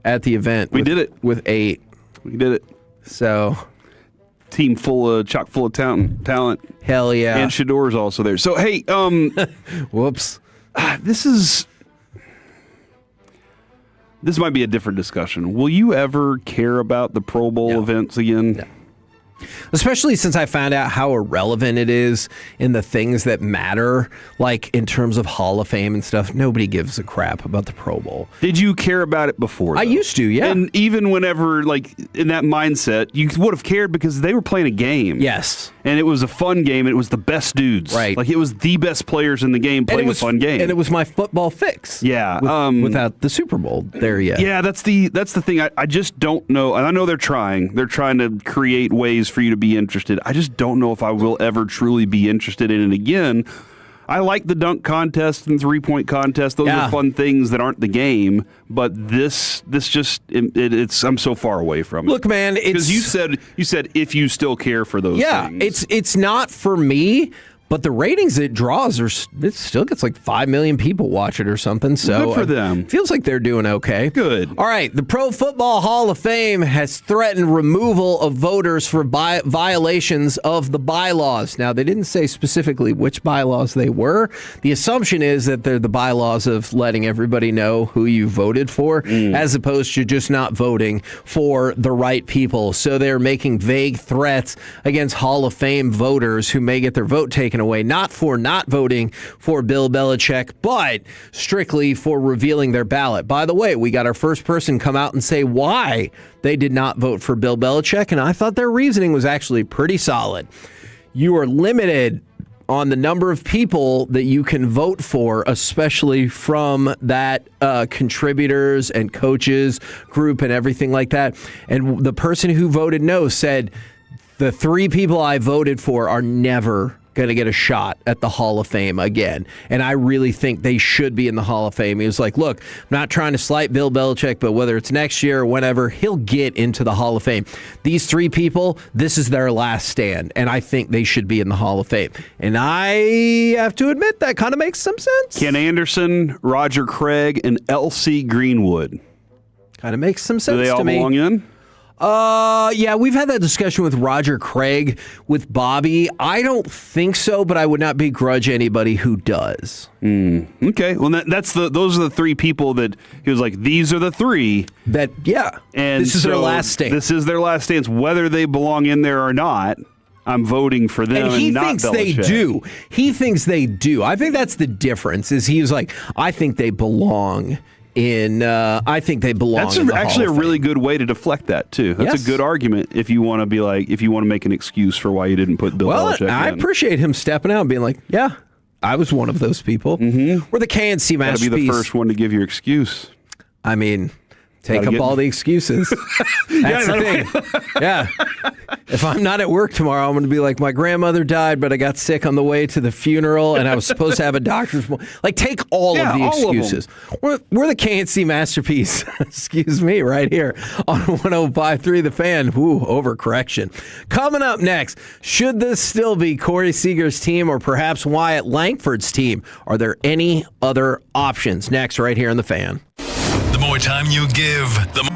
at the event.
We did it.
With 8.
We did it.
So,
team chock full of talent.
Hell yeah.
And Shador's also there. So, hey,
whoops.
This might be a different discussion. Will you ever care about the Pro Bowl events again?
No. Especially since I found out how irrelevant it is in the things that matter, like in terms of Hall of Fame and stuff. Nobody gives a crap about the Pro Bowl.
Did you care about it before, though?
I used to, yeah.
And even whenever, in that mindset, you would have cared because they were playing a game.
Yes.
And it was a fun game. And it was the best dudes.
Right.
It was the best players in the game playing a fun game.
And it was my football fix.
Yeah.
Without the Super Bowl there yet.
Yeah, that's the thing. I just don't know. And I know they're trying. They're trying to create ways for you to be interested. I just don't know if I will ever truly be interested in it again. I like the dunk contest and 3-point contest. Those are fun things that aren't the game. But this just I'm so far away from it.
Look, man,
because you said if you still care for those things.
It's not for me, But the ratings it draws, it still gets like 5 million people watch it or something. So
good for them.
Feels like they're doing okay.
Good.
All right. The Pro Football Hall of Fame has threatened removal of voters for violations of the bylaws. Now, they didn't say specifically which bylaws they were. The assumption is that they're the bylaws of letting everybody know who you voted for, as opposed to just not voting for the right people. So they're making vague threats against Hall of Fame voters who may get their vote taken away, not for not voting for Bill Belichick, but strictly for revealing their ballot. By the way, we got our first person come out and say why they did not vote for Bill Belichick, and I thought their reasoning was actually pretty solid. You are limited on the number of people that you can vote for, especially from that contributors and coaches group and everything like that. And the person who voted no said, the 3 people I voted for are never going to get a shot at the Hall of Fame again. And I really think they should be in the Hall of Fame. He was like, look, I'm not trying to slight Bill Belichick, but whether it's next year or whenever, he'll get into the Hall of Fame. These 3 people, this is their last stand, and I think they should be in the Hall of Fame. And I have to admit, that kind of makes some sense.
Ken Anderson, Roger Craig, and L.C. Greenwood.
Kind of makes some sense to me.
Do they all belong in?
Yeah, we've had that discussion with Roger Craig, with Bobby. I don't think so, but I would not begrudge anybody who does.
Okay, well, those are the 3 people that he was like, these are the 3
that, yeah,
and
this is their last stand.
This is their last stance, whether they belong in there or not. I'm voting for them,
and he
not
thinks
Belichick.
they do. He thinks they do. I think that's the difference. Is he was like, I think they belong. I think they belong.
That's
in the
actually a
Hall of
really
Fame.
good way to deflect that too. That's
Yes.
a good argument if you want to be like, if you want to make an excuse for why you didn't put Bill Belichick
I
in.
appreciate him stepping out and being like, yeah, I was one of those people. Mm-hmm. We're the KNC
Gotta
masterpiece.
be the first one to give your excuse.
I mean, take up all the excuses. That's the thing. Yeah. If I'm not at work tomorrow, I'm going to be like, my grandmother died, but I got sick on the way to the funeral, and I was supposed to have a doctor's appointment. Like, take all of the excuses. We're the KNC masterpiece. Excuse me, right here on 105.3 The Fan. Woo, overcorrection. Coming up next, should this still be Corey Seager's team or perhaps Wyatt Langford's team? Are there any other options? Next, right here on The Fan.
The more time you give, the more.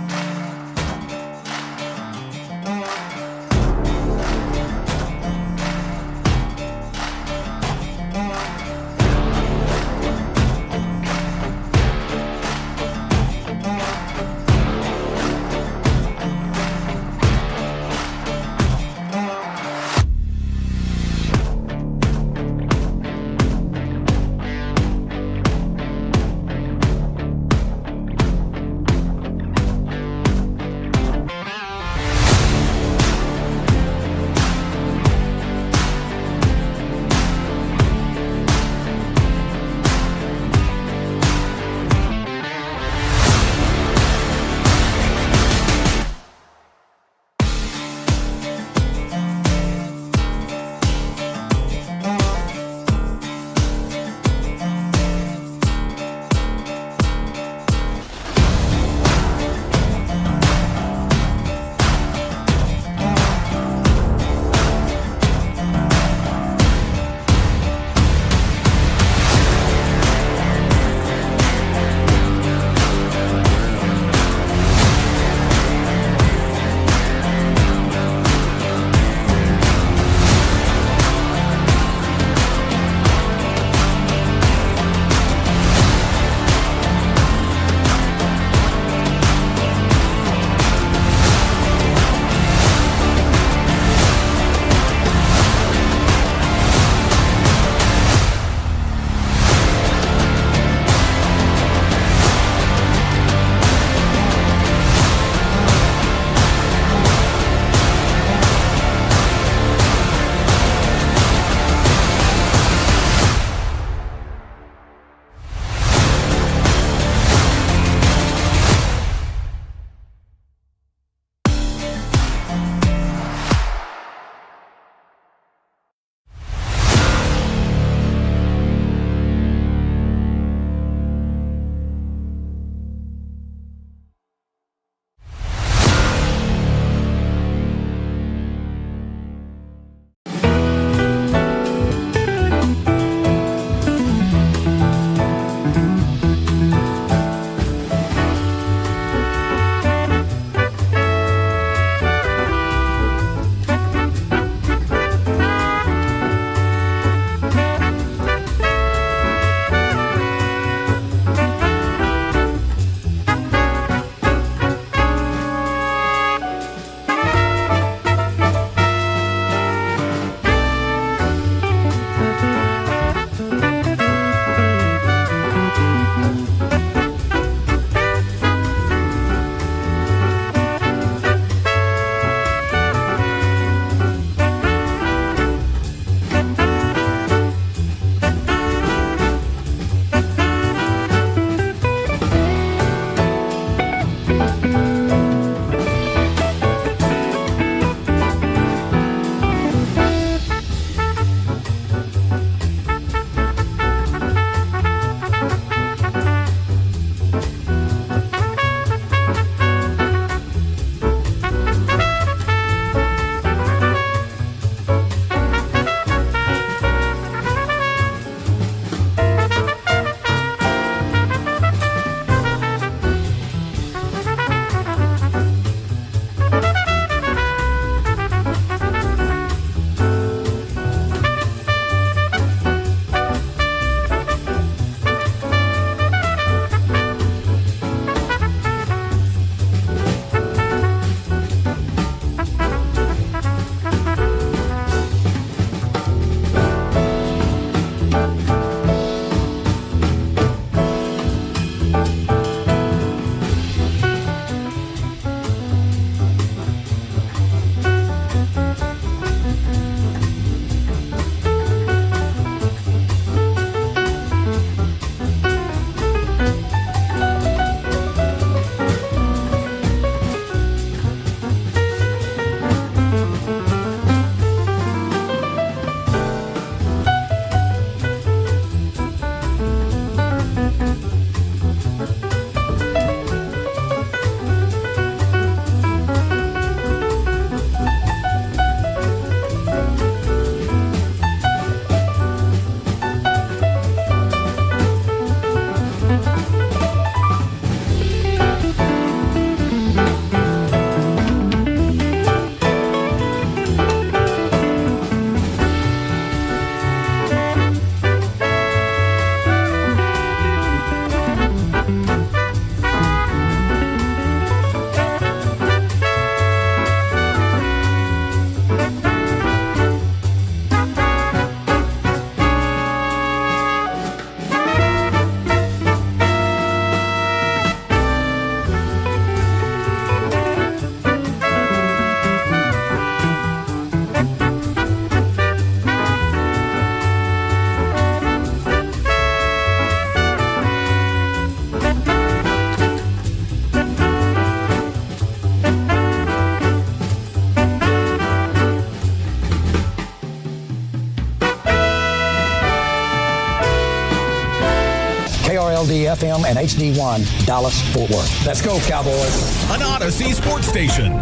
KRLD-FM and HD1, Dallas-Fort Worth. Let's go, Cowboys.
An Odyssey sports station.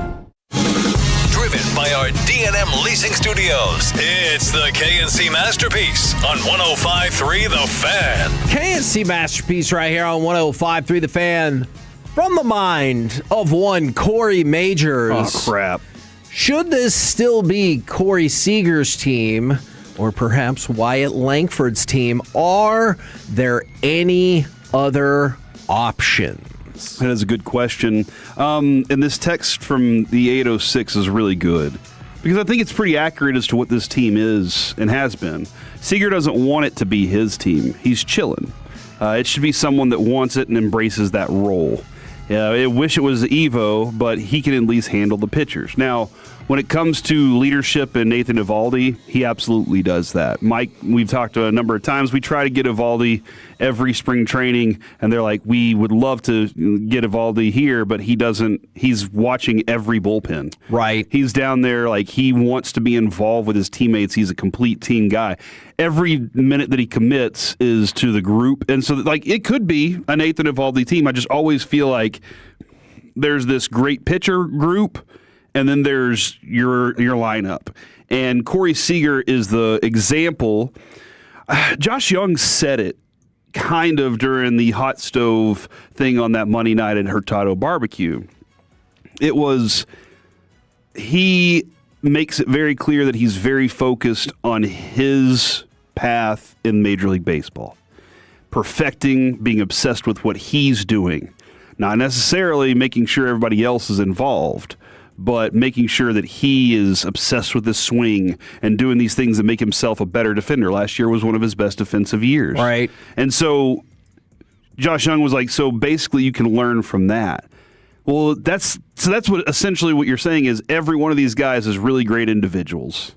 Driven by our D&M Leasing Studios, it's the KNC Masterpiece on 105.3 The Fan.
KNC Masterpiece right here on 105.3 The Fan. From the mind of one Corey Majors.
Oh, crap.
Should this still be Corey Seager's team or perhaps Wyatt Langford's team? Are there any other options?
That is a good question. And this text from the 806 is really good because I think it's pretty accurate as to what this team is and has been. Seager doesn't want it to be his team. He's chilling. It should be someone that wants it and embraces that role. I wish it was Evo, but he can at least handle the pitchers. Now, when it comes to leadership and Nathan Eovaldi, he absolutely does that. Mike, we've talked a number of times. We try to get Eovaldi every spring training, and they're like, we would love to get Eovaldi here, but he doesn't. He's watching every bullpen.
Right.
He's down there like he wants to be involved with his teammates. He's a complete team guy. Every minute that he commits is to the group. And so, like, it could be a Nathan Eovaldi team. I just always feel like there's this great pitcher group, and then there's your lineup. And Corey Seager is the example. Josh Young said it kind of during the hot stove thing on that Monday night at Hurtado Barbecue. He makes it very clear that he's very focused on his path in Major League Baseball. Perfecting, being obsessed with what he's doing. Not necessarily making sure everybody else is involved, but making sure that he is obsessed with his swing and doing these things that make himself a better defender. Last year was one of his best defensive years.
Right.
And so Josh Young was like, so basically you can learn from that. Well, that's what essentially what you're saying is every one of these guys is really great individuals.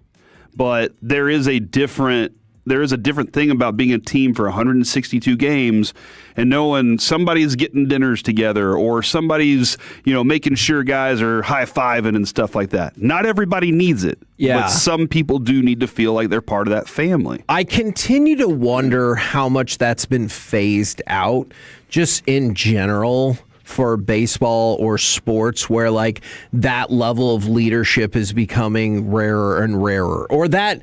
But there is a different thing about being a team for 162 games and knowing somebody's getting dinners together or somebody's, making sure guys are high-fiving and stuff like that. Not everybody needs it.
Yeah.
But some people do need to feel like they're part of that family.
I continue to wonder how much that's been phased out just in general for baseball or sports where like that level of leadership is becoming rarer and rarer, or that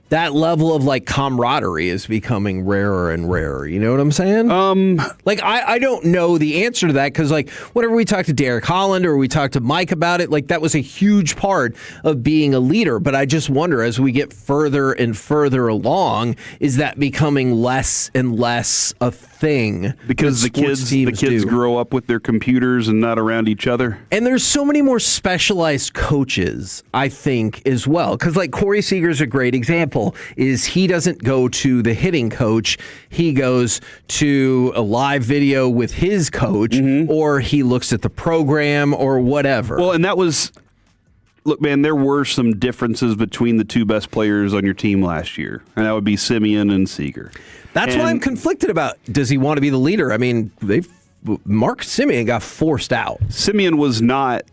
level of like camaraderie is becoming rarer and rarer. You know what I'm saying? Like I don't know the answer to that because like whenever we talk to Derek Holland or we talk to Mike about it, like that was a huge part of being a leader. But I just wonder as we get further and further along, is that becoming less and less a thing?
Because the kids grow up with their computers and not around each other.
And there's so many more specialized coaches, I think, as well. Because like Corey Seager's a great example. Is he doesn't go to the hitting coach, he goes to a live video with his coach, or he looks at the program or whatever.
Well, and that was, look, man, there were some differences between the two best players on your team last year, and that would be Simeon and Seager.
That's what I'm conflicted about. Does he want to be the leader? I mean, Mark Simeon got forced out.
Simeon was not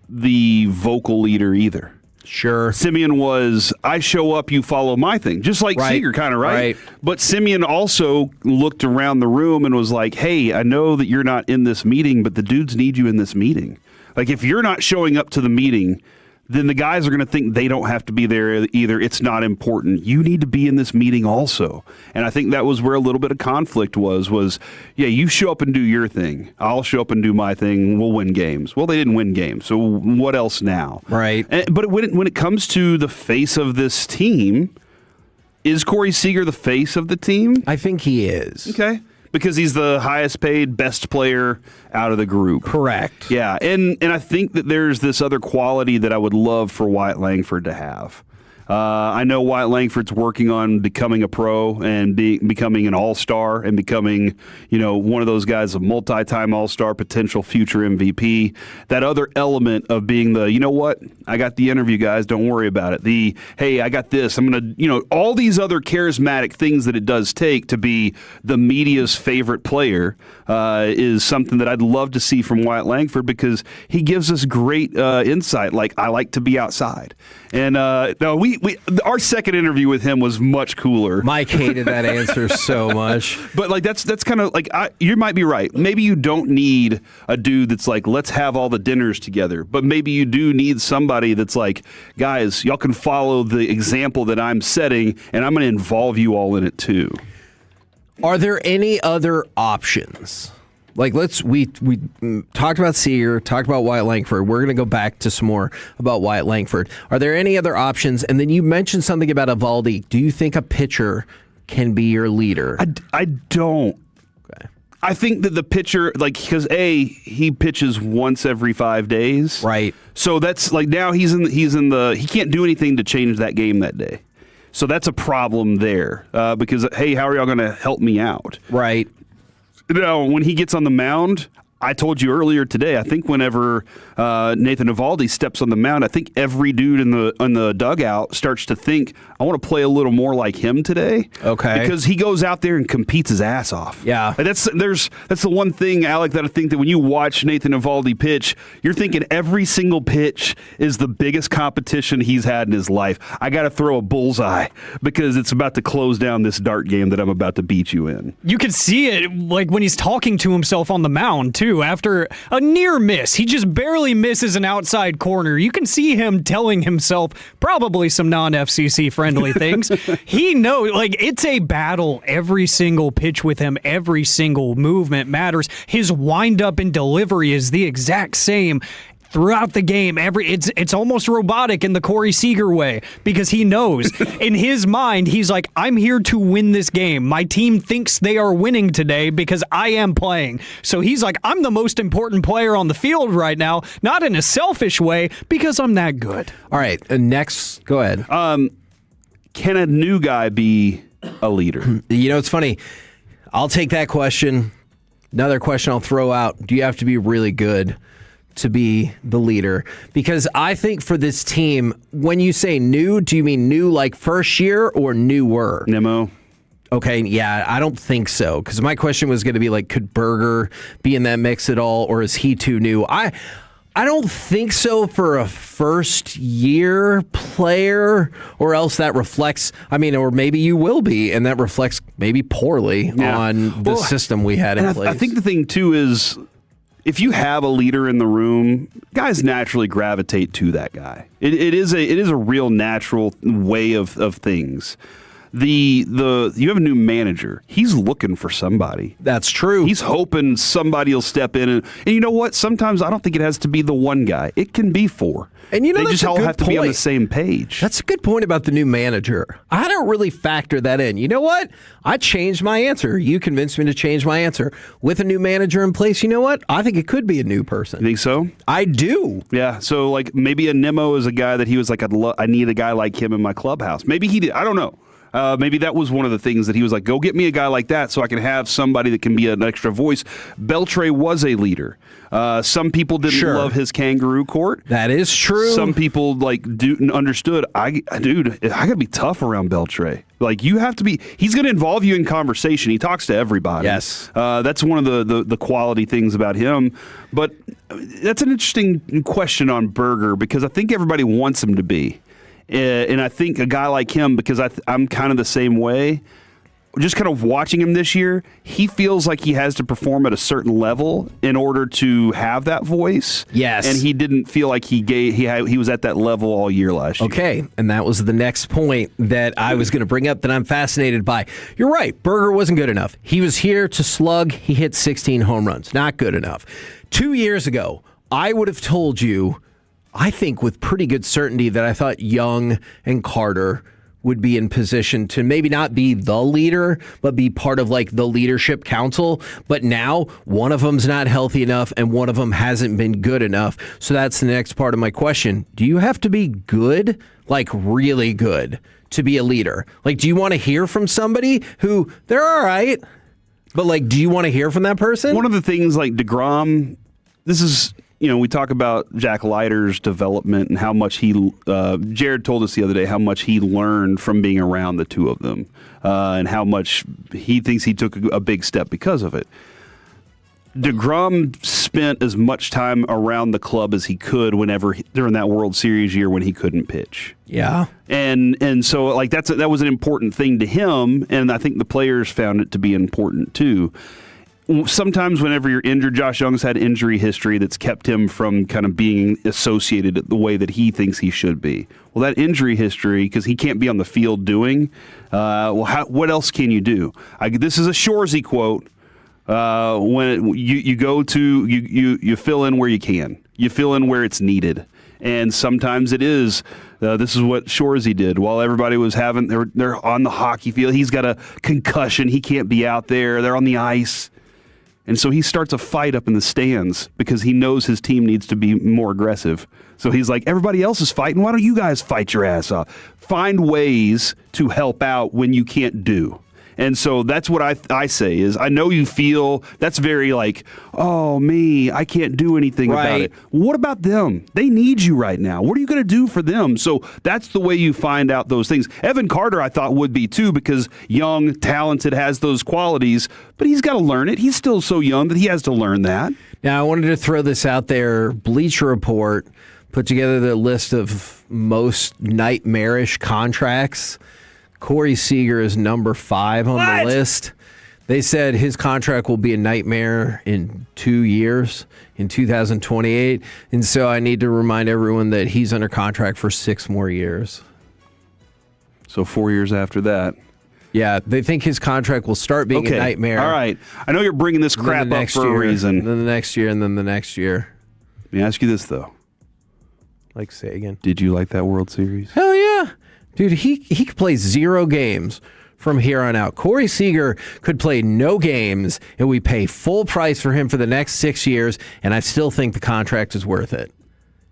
the vocal leader either.
Sure.
Simeon was, I show up, you follow my thing. Just like Seager, kind of, right? But Simeon also looked around the room and was like, hey, I know that you're not in this meeting, but the dudes need you in this meeting. Like, if you're not showing up to the meeting, then the guys are going to think they don't have to be there either. It's not important. You need to be in this meeting also. And I think that was where a little bit of conflict was, yeah, you show up and do your thing. I'll show up and do my thing. We'll win games. Well, they didn't win games. So what else now?
Right.
But when it comes to the face of this team, is Corey Seager the face of the team?
I think he is.
Okay. Because he's the highest paid, best player out of the group.
Correct.
Yeah, and I think that there's this other quality that I would love for Wyatt Langford to have. I know Wyatt Langford's working on becoming a pro and becoming an all-star and becoming, one of those guys, a multi-time all-star, potential future MVP. That other element of being the, you know what, I got the interview, guys, don't worry about it. Hey, I got this. I'm going to, all these other charismatic things that it does take to be the media's favorite player is something that I'd love to see from Wyatt Langford because he gives us great insight. Like, I like to be outside. And no, we our second interview with him was much cooler.
Mike hated that answer so much.
But like that's kind of like you might be right. Maybe you don't need a dude that's like, let's have all the dinners together. But maybe you do need somebody that's like, guys, y'all can follow the example that I'm setting, and I'm going to involve you all in it too.
Are there any other options? Like we talked about Seager, talked about Wyatt Langford. We're going to go back to some more about Wyatt Langford. Are there any other options? And then you mentioned something about Evaldi. Do you think a pitcher can be your leader?
I don't. Okay. I think that the pitcher, like, because he pitches once every 5 days,
right?
So that's like now he can't do anything to change that game that day. So that's a problem there because hey, how are y'all going to help me out?
Right.
No, when he gets on the mound, I told you earlier today, I think whenever Nathan Evaldi steps on the mound, I think every dude in the dugout starts to think, I want to play a little more like him today.
Okay.
Because he goes out there and competes his ass off.
Yeah.
And that's the one thing, Alec, that I think that when you watch Nathan Evaldi pitch, you're thinking every single pitch is the biggest competition he's had in his life. I got to throw a bullseye because it's about to close down this dart game that I'm about to beat you in.
You could see it like when he's talking to himself on the mound, too. After a near miss, he just barely misses an outside corner. You can see him telling himself probably some non-FCC friendly things. He knows, like, it's a battle every single pitch with him. Every single movement matters. His windup and delivery is the exact same throughout the game. It's almost robotic in the Corey Seager way because he knows in his mind, he's like, I'm here to win this game. My team thinks they are winning today because I am playing. So he's like, I'm the most important player on the field right now, not in a selfish way because I'm that good.
All right, next, go ahead.
Can a new guy be a leader?
You know, it's funny. I'll take that question. Another question I'll throw out. Do you have to be really good to be the leader? Because I think for this team, when you say new, do you mean new like first year or newer?
Nemo.
Okay, yeah, I don't think so. Because my question was going to be like, could Berger be in that mix at all, or is he too new? I don't think so for a first-year player, or else that reflects, or maybe you will be, and that reflects maybe poorly on the system we had in place.
I think the thing, too, is if you have a leader in the room, guys naturally gravitate to that guy. It is a real natural way of things. You have a new manager. He's looking for somebody.
That's true.
He's hoping somebody will step in, and you know what? Sometimes I don't think it has to be the one guy. It can be four.
And you know,
they just all have to be on the same page.
That's a good point about the new manager. I don't really factor that in. You know what? I changed my answer. You convinced me to change my answer. With a new manager in place, you know what? I think it could be a new person.
You think so?
I do.
Yeah. So like maybe a Nemo is a guy that he was like, I need a guy like him in my clubhouse. Maybe he did. I don't know. Maybe that was one of the things that he was like, go get me a guy like that so I can have somebody that can be an extra voice. Beltre was a leader. Some people didn't love his kangaroo court.
That is true.
Some people understood, I got to be tough around Beltre. Like you have to be, he's going to involve you in conversation. He talks to everybody.
Yes.
That's one of the quality things about him. But that's an interesting question on Berger because I think everybody wants him to be. And I think a guy like him, because I'm kind of the same way, just kind of watching him this year, he feels like he has to perform at a certain level in order to have that voice.
Yes.
And he didn't feel like he was at that level all year last year.
Okay, and that was the next point that I was going to bring up that I'm fascinated by. You're right, Berger wasn't good enough. He was here to slug. He hit 16 home runs. Not good enough. 2 years ago, I would have told you, I think with pretty good certainty, that I thought Young and Carter would be in position to maybe not be the leader, but be part of like the leadership council. But now one of them's not healthy enough and one of them hasn't been good enough. So that's the next part of my question. Do you have to be good, like really good, to be a leader? Like, do you want to hear from somebody who they're all right, but like, do you want to hear from that person?
One of the things like DeGrom, this is... we talk about Jack Leiter's development and how much Jared told us the other day how much he learned from being around the two of them and how much he thinks he took a big step because of it. DeGrom spent as much time around the club as he could during that World Series year when he couldn't pitch.
Yeah.
And so like that was an important thing to him, and I think the players found it to be important too. Sometimes whenever you're injured, Josh Young's had injury history that's kept him from kind of being associated the way that he thinks he should be. Well, that injury history, because he can't be on the field doing, what else can you do? This is a Shoresy quote. When you go to, you fill in where you can. You fill in where it's needed. And sometimes it is. This is what Shoresy did. While everybody was they're on the hockey field, he's got a concussion. He can't be out there. They're on the ice. And so he starts a fight up in the stands because he knows his team needs to be more aggressive. So he's like, everybody else is fighting. Why don't you guys fight your ass off? Find ways to help out when you can't do. And so that's what I say is, I know you feel that's very like, oh, me, I can't do anything about it. What about them? They need you right now. What are you going to do for them? So that's the way you find out those things. Evan Carter, I thought, would be too, because young, talented, has those qualities, but he's got to learn it. He's still so young that he has to learn that.
Now, I wanted to throw this out there. Bleacher Report put together the list of most nightmarish contracts. Corey Seager is number 5 on the list. They said his contract will be a nightmare in 2 years, in 2028. And so I need to remind everyone that he's under contract for 6 more years.
So 4 years after that.
Yeah, they think his contract will start being a nightmare.
All right. I know you're bringing this crap up for a reason.
Then the next year, and then the next year.
Let me ask you this, though.
Like, say again.
Did you like that World Series?
Hell yeah. Dude, he could play 0 games from here on out. Corey Seager could play no games, and we pay full price for him for the next 6 years, and I still think the contract is worth it.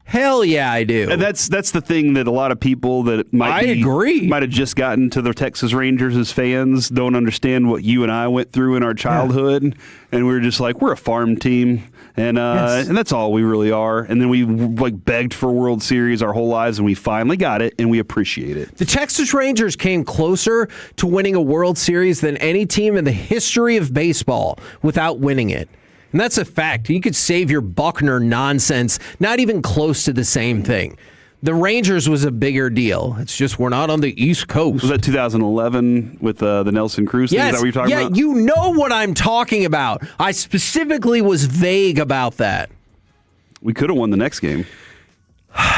Hell yeah, I do.
And that's the thing that a lot of people that might have just gotten to the Texas Rangers as fans don't understand what you and I went through in our childhood, and we were just like, we're a farm team. And and that's all we really are. And then we begged for a World Series our whole lives, and we finally got it, and we appreciate it.
The Texas Rangers came closer to winning a World Series than any team in the history of baseball without winning it. And that's a fact. You could save your Buckner nonsense. Not even close to the same thing. The Rangers was a bigger deal. It's just we're not on the East Coast.
Was that 2011 with the Nelson Cruz thing?
Yes.
Is that what you're talking about?
Yeah, you know what I'm talking about. I specifically was vague about that.
We could have won the next game.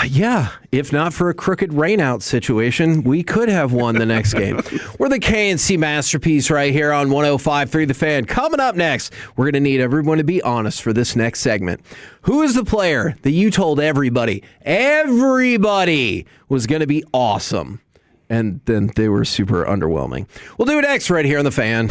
Yeah, if not for a crooked rainout situation, we could have won the next game. We're the KNC Masterpiece right here on 105.3 The Fan. Coming up next, we're going to need everyone to be honest for this next segment. Who is the player that you told everybody was going to be awesome, and then they were super underwhelming? We'll do it next right here on The Fan.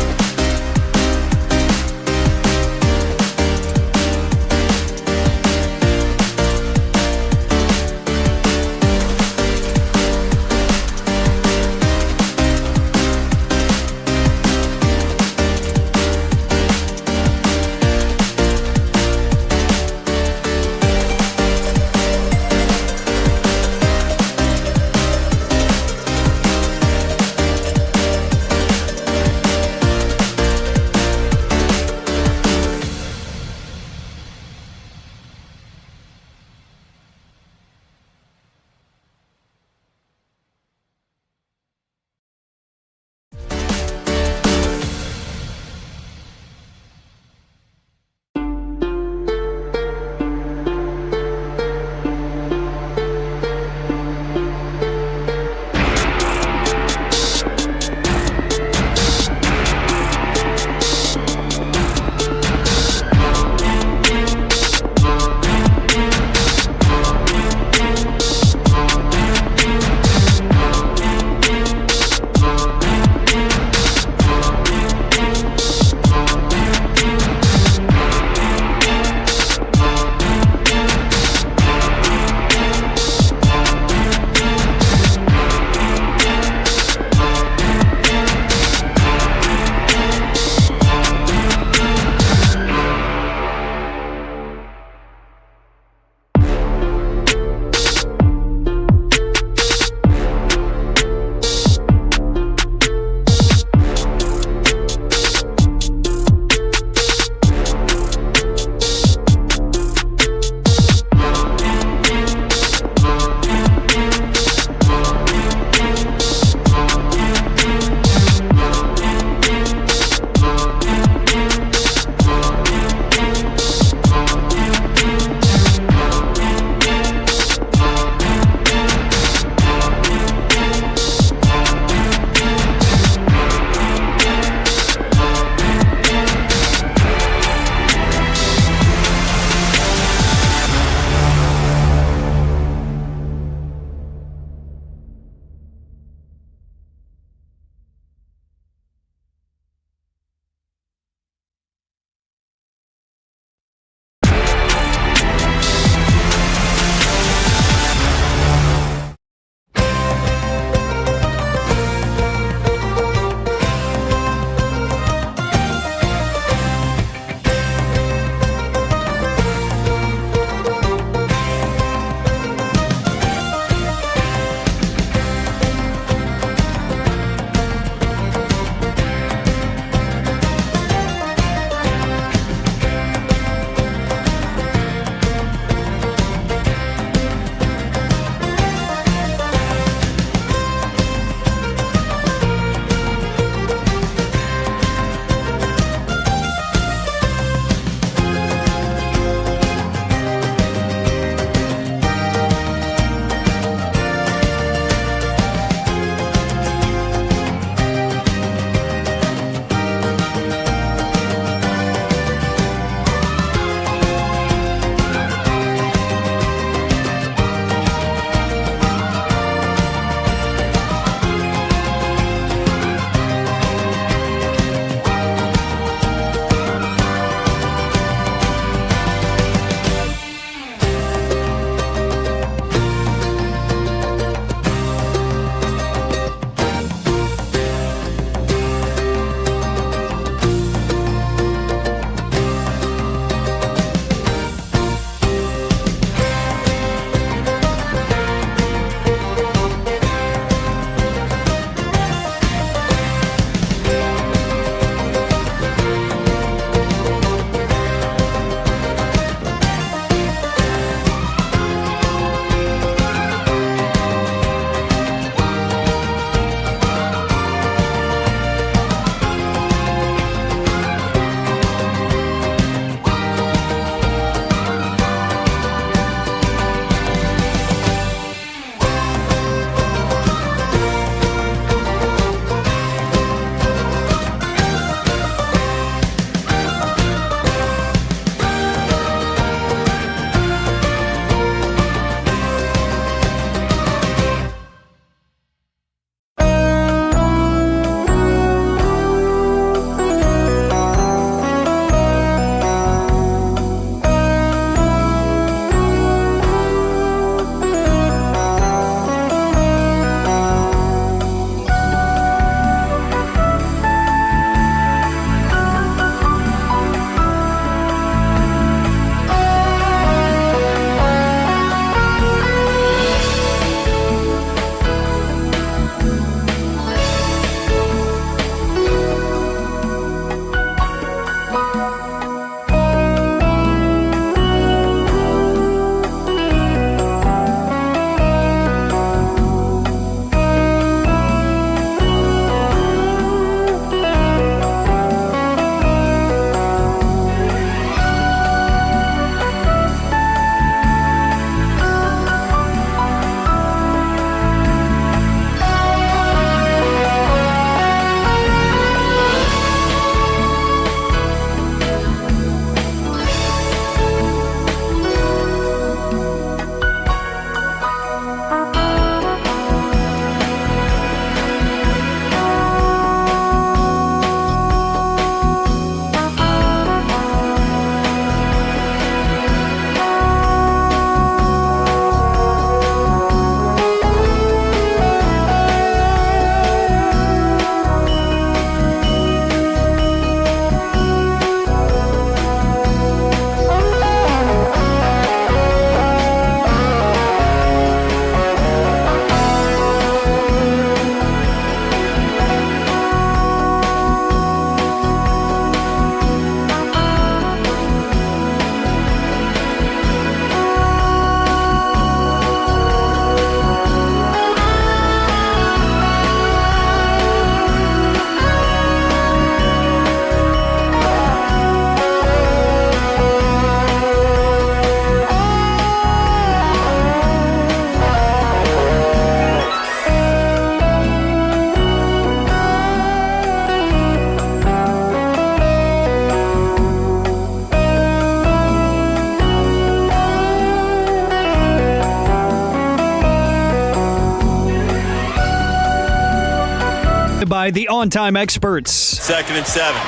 by the on-time experts.
2nd and 7.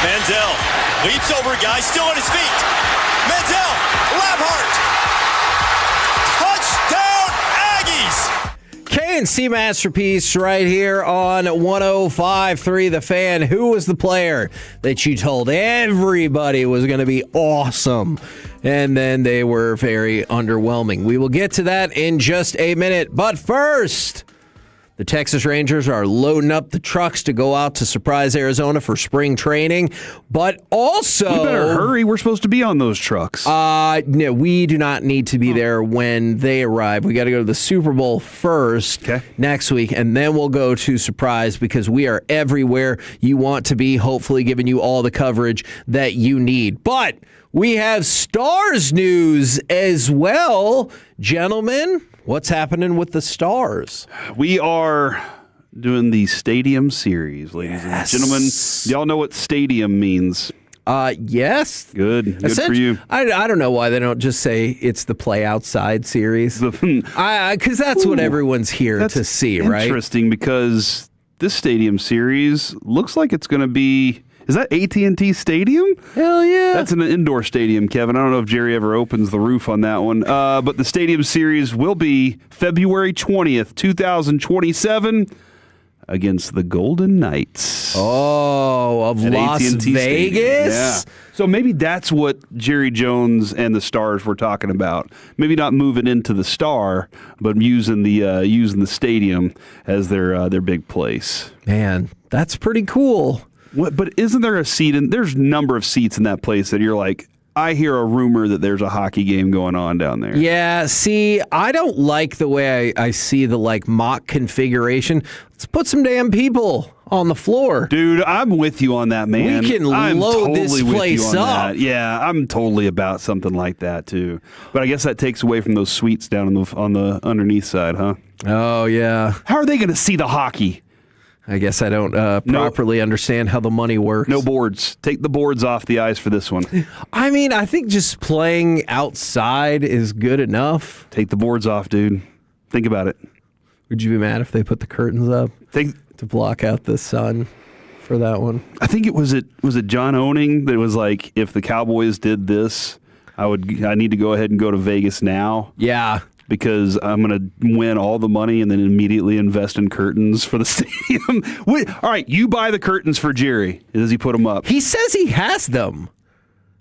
Manziel leaps over a guy, still on his feet. Manziel, Labhart. Touchdown, Aggies.
K&C Masterpiece right here on 105.3 The Fan. Who was the player that you told everybody was going to be awesome? And then they were very underwhelming. We will get to that in just a minute. But first, the Texas Rangers are loading up the trucks to go out to surprise Arizona for spring training. But also,
we better hurry. We're supposed to be on those trucks.
No, we do not need to be there when they arrive. We got to go to the Super Bowl first next week, and then we'll go to surprise because we are everywhere you want to be, hopefully giving you all the coverage that you need. But we have Stars news as well. Gentlemen, what's happening with the Stars?
We are doing the Stadium Series, ladies and gentlemen. Y'all know what stadium means.
Yes.
Good for you.
I don't know why they don't just say it's the Play Outside series. Because that's what everyone's here to see, right?
Interesting, because this Stadium Series looks like it's going to be... Is that AT&T Stadium?
Hell yeah.
That's an indoor stadium, Kevin. I don't know if Jerry ever opens the roof on that one. But the Stadium Series will be February 20th, 2027 against the Golden Knights.
Oh, of Las
AT&T
Vegas?
Stadium. Yeah. So maybe that's what Jerry Jones and the Stars were talking about. Maybe not moving into the Star, but using the stadium as their big place.
Man, that's pretty cool.
What, but isn't there a seat there's a number of seats in that place that you're like, I hear a rumor that there's a hockey game going on down there.
Yeah, see, I don't like the way I see the mock configuration. Let's put some damn people on the floor.
Dude, I'm with you on that, man.
We can load this place up.
Yeah, I'm totally about something like that too. But I guess that takes away from those suites down on the underneath side, huh?
Oh, yeah.
How are they going to see the hockey?
I guess I don't properly understand how the money works.
No boards. Take the boards off the ice for this one.
I mean, I think just playing outside is good enough.
Take the boards off, dude. Think about it.
Would you be mad if they put the curtains up to block out the sun for that one?
I think it was John Owning that was like, if the Cowboys did this, I need to go ahead and go to Vegas now.
Yeah.
Because I'm going to win all the money and then immediately invest in curtains for the stadium. Wait, all right, you buy the curtains for Jerry. Does he put them up?
He says he has them.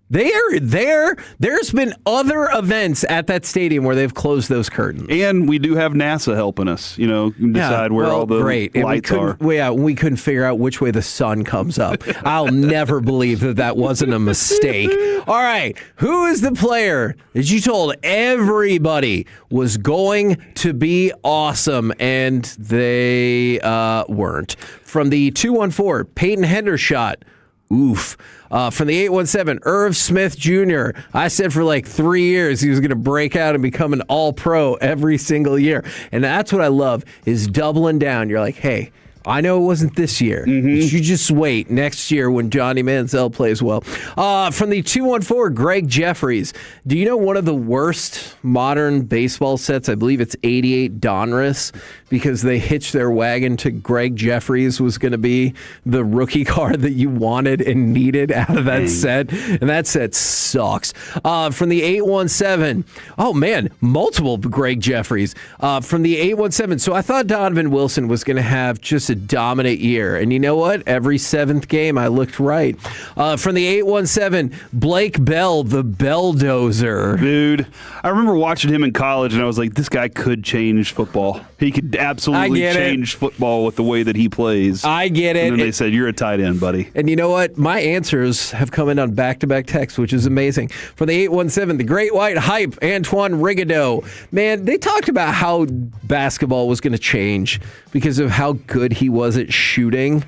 They are there. There's been other events at that stadium where they've closed those curtains.
And we do have NASA helping us, decide where all the lights are.
We couldn't figure out which way the sun comes up. I'll never believe that wasn't a mistake. All right, who is the player that you told everybody was going to be awesome and they weren't? From the 214, Payton Hendershot. Oof. From the 817, Irv Smith Jr. I said for 3 years he was going to break out and become an all-pro every single year. And that's what I love, is doubling down. You're like, hey, I know it wasn't this year. But you just wait next year when Johnny Manziel plays well. From the 214, Greg Jeffries. Do you know one of the worst modern baseball sets? I believe it's 88 Donruss, because they hitched their wagon to Greg Jeffries was going to be the rookie card that you wanted and needed out of that set. And that set sucks. From the 817, oh man, multiple Greg Jeffries. From the 817, so I thought Donovan Wilson was going to have just a dominant year. And you know what? Every seventh game, I looked right. From the 817, Blake Bell, the Belldozer.
Dude, I remember watching him in college, and I was like, this guy could change football. He could absolutely change football with the way that he plays.
I get it.
And then they said, you're a tight end, buddy.
And you know what? My answers have come in on back-to-back texts, which is amazing. From the 817, the Great White Hype, Antoine Rigaudot. Man, they talked about how basketball was going to change because of how good he was at shooting.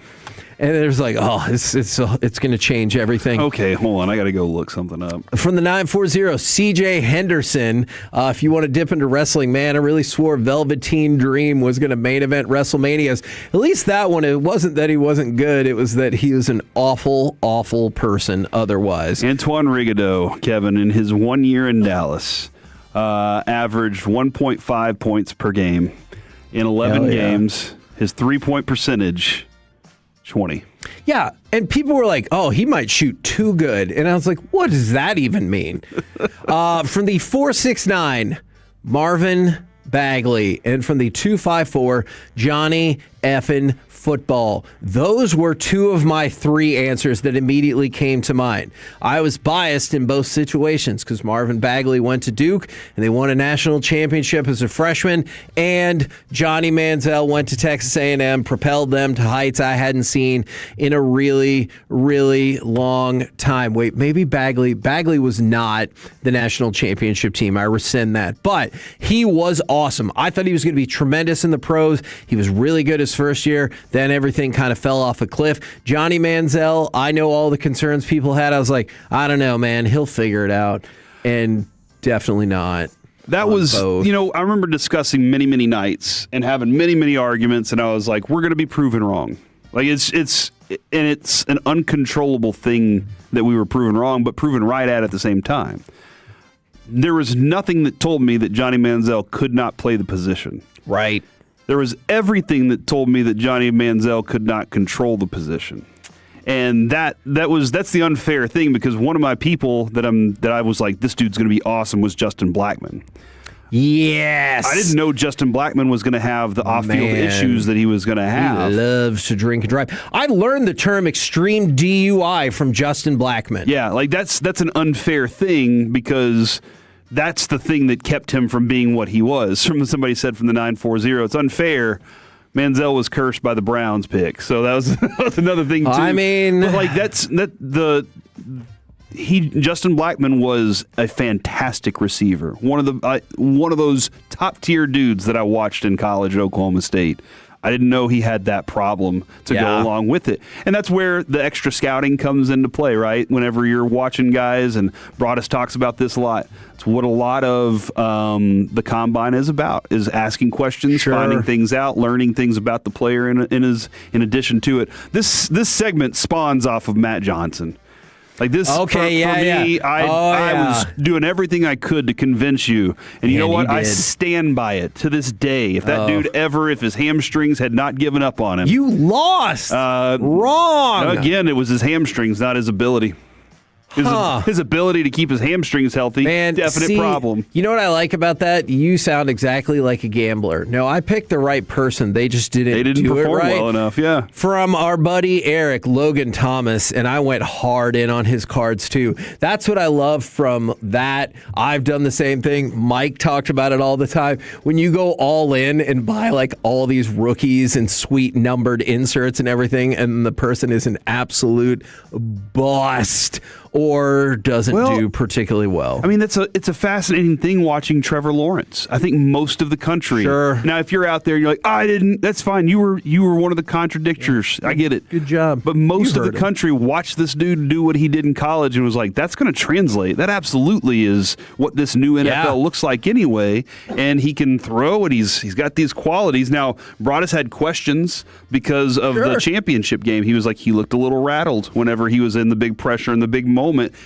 And there's it's going to change everything.
Okay, hold on. I got to go look something up.
From the 940, CJ Henderson. If you want to dip into wrestling, man, I really swore Velveteen Dream was going to main event WrestleManias. At least that one, it wasn't that he wasn't good. It was that he was an awful, awful person otherwise.
Antoine Rigaudot, Kevin, in his 1 year in Dallas, averaged 1.5 points per game in 11 games. His 3-point percentage, 20.
Yeah, and people were like, oh, he might shoot too good. And I was like, what does that even mean? From the 4.69, Marvin Bagley. And from the 2.54, Johnny effing Football. Those were two of my three answers that immediately came to mind. I was biased in both situations because Marvin Bagley went to Duke and they won a national championship as a freshman, and Johnny Manziel went to Texas A&M, propelled them to heights I hadn't seen in a really, really long time. Wait, maybe Bagley was not the national championship team. I rescind that. But he was awesome. I thought he was going to be tremendous in the pros. He was really good his first year. Then everything kind of fell off a cliff. Johnny Manziel, I know all the concerns people had. I was like, I don't know, man. He'll figure it out. And definitely not.
That was, both. I remember discussing many, many nights and having many, many arguments, and I was like, we're going to be proven wrong. Like, it's an uncontrollable thing that we were proven wrong, but proven right at the same time. There was nothing that told me that Johnny Manziel could not play the position.
Right.
There was everything that told me that Johnny Manziel could not control the position. And that's the unfair thing, because one of my people that I was like, this dude's going to be awesome, was Justin Blackman.
Yes.
I didn't know Justin Blackman was going to have the off-field issues that he was going to have.
He loves to drink and drive. I learned the term extreme DUI from Justin Blackman.
Yeah, like that's an unfair thing, because that's the thing that kept him from being what he was. Somebody said from the 940, it's unfair. Manziel was cursed by the Browns pick, so that was another thing too.
I mean,
but like Justin Blackman was a fantastic receiver. One of those top tier dudes that I watched in college at Oklahoma State. I didn't know he had that problem to go along with it. And that's where the extra scouting comes into play, right? Whenever you're watching guys, and Broadus talks about this a lot. It's what a lot of the combine is about, is asking questions, finding things out, learning things about the player in addition to it. This segment spawns off of Matt Johnson. Like this, for me, I was doing everything I could to convince you. And you know what? I stand by it to this day. If that dude if his hamstrings had not given up on him.
You lost! Wrong!
Again, it was his hamstrings, not his ability. His ability to keep his hamstrings healthy, definite problem.
You know what I like about that? You sound exactly like a gambler. No, I picked the right person. They just didn't do
perform
it right.
well enough, yeah.
From our buddy Eric, Logan Thomas, and I went hard in on his cards too. That's what I love from that. I've done the same thing. Mike talked about it all the time. When you go all in and buy like all these rookies and sweet numbered inserts and everything, and the person is an absolute bust or doesn't do particularly well.
I mean, it's a fascinating thing watching Trevor Lawrence. I think most of the country.
Sure.
Now, if you're out there, you're like, I didn't. That's fine. You were one of the contradictors. Yeah. I get it.
Good job.
But most of the country watched this dude do what he did in college and was like, that's going to translate. That absolutely is what this new NFL looks like anyway. And he can throw, and he's got these qualities. Now, Broadus had questions because of the championship game. He was like, he looked a little rattled whenever he was in the big pressure and the big moment,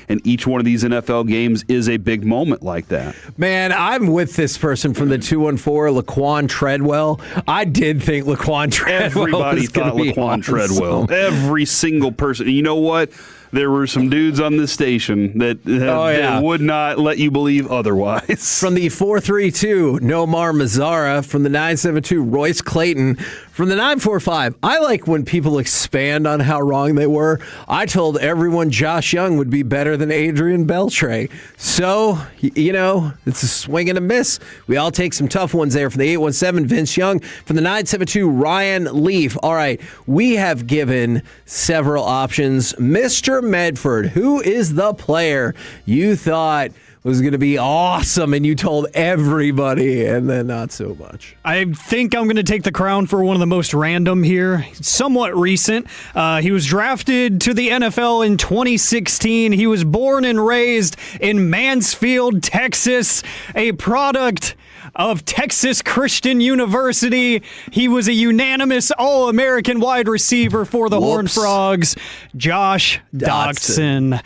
and each one of these NFL games is a big moment like that.
Man, I'm with this person from the 214, Laquan Treadwell. I did think Laquan Treadwell
Everybody thought Laquan Treadwell. Every single person. And you know what? There were some dudes on this station that would not let you believe otherwise.
From the 432, Nomar Mazzara. From the 972, Royce Clayton. From the 945, I like when people expand on how wrong they were. I told everyone Josh Young would be better than Adrian Beltre. So, it's a swing and a miss. We all take some tough ones there. From the 817, Vince Young. From the 972, Ryan Leaf. All right, we have given several options. Mr. Medford, who is the player you thought was going to be awesome and you told everybody, and then not so much?
I think I'm going to take the crown for one of the most random here. Somewhat recent. He was drafted to the NFL in 2016. He was born and raised in Mansfield, Texas, a product of Texas Christian University. He was a unanimous All-American wide receiver for the Horned Frogs, Josh Doctson.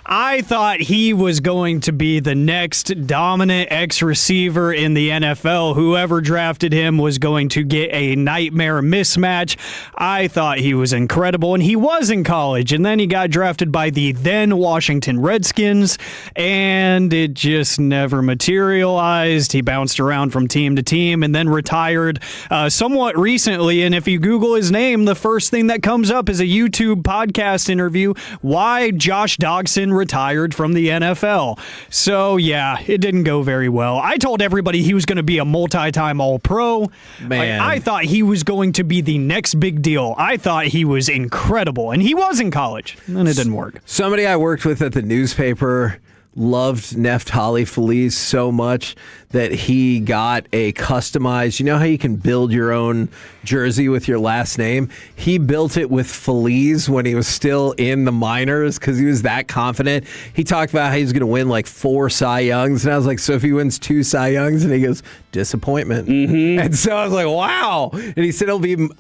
I thought he was going to be the next dominant X-receiver in the NFL. Whoever drafted him was going to get a nightmare mismatch. I thought he was incredible, and he was in college, and then he got drafted by the then Washington Redskins, and it just never materialized. He bounced around from team to team and then retired somewhat recently, and if you Google his name, the first thing that comes up is a YouTube podcast interview, why Josh Dogson retired from the NFL. So, yeah, it didn't go very well. I told everybody he was going to be a multi-time All-Pro.
Man.
I thought he was going to be the next big deal. I thought he was incredible, and he was in college, and it didn't work.
Somebody I worked with at the newspaper loved Neftali Feliz so much that he got a customized, you know how you can build your own jersey with your last name? He built it with Feliz when he was still in the minors because he was that confident. He talked about how he was going to win like 4 Cy Youngs, and I was like, so if he wins 2 Cy Youngs? And he goes, disappointment. And so I was like, wow. And he said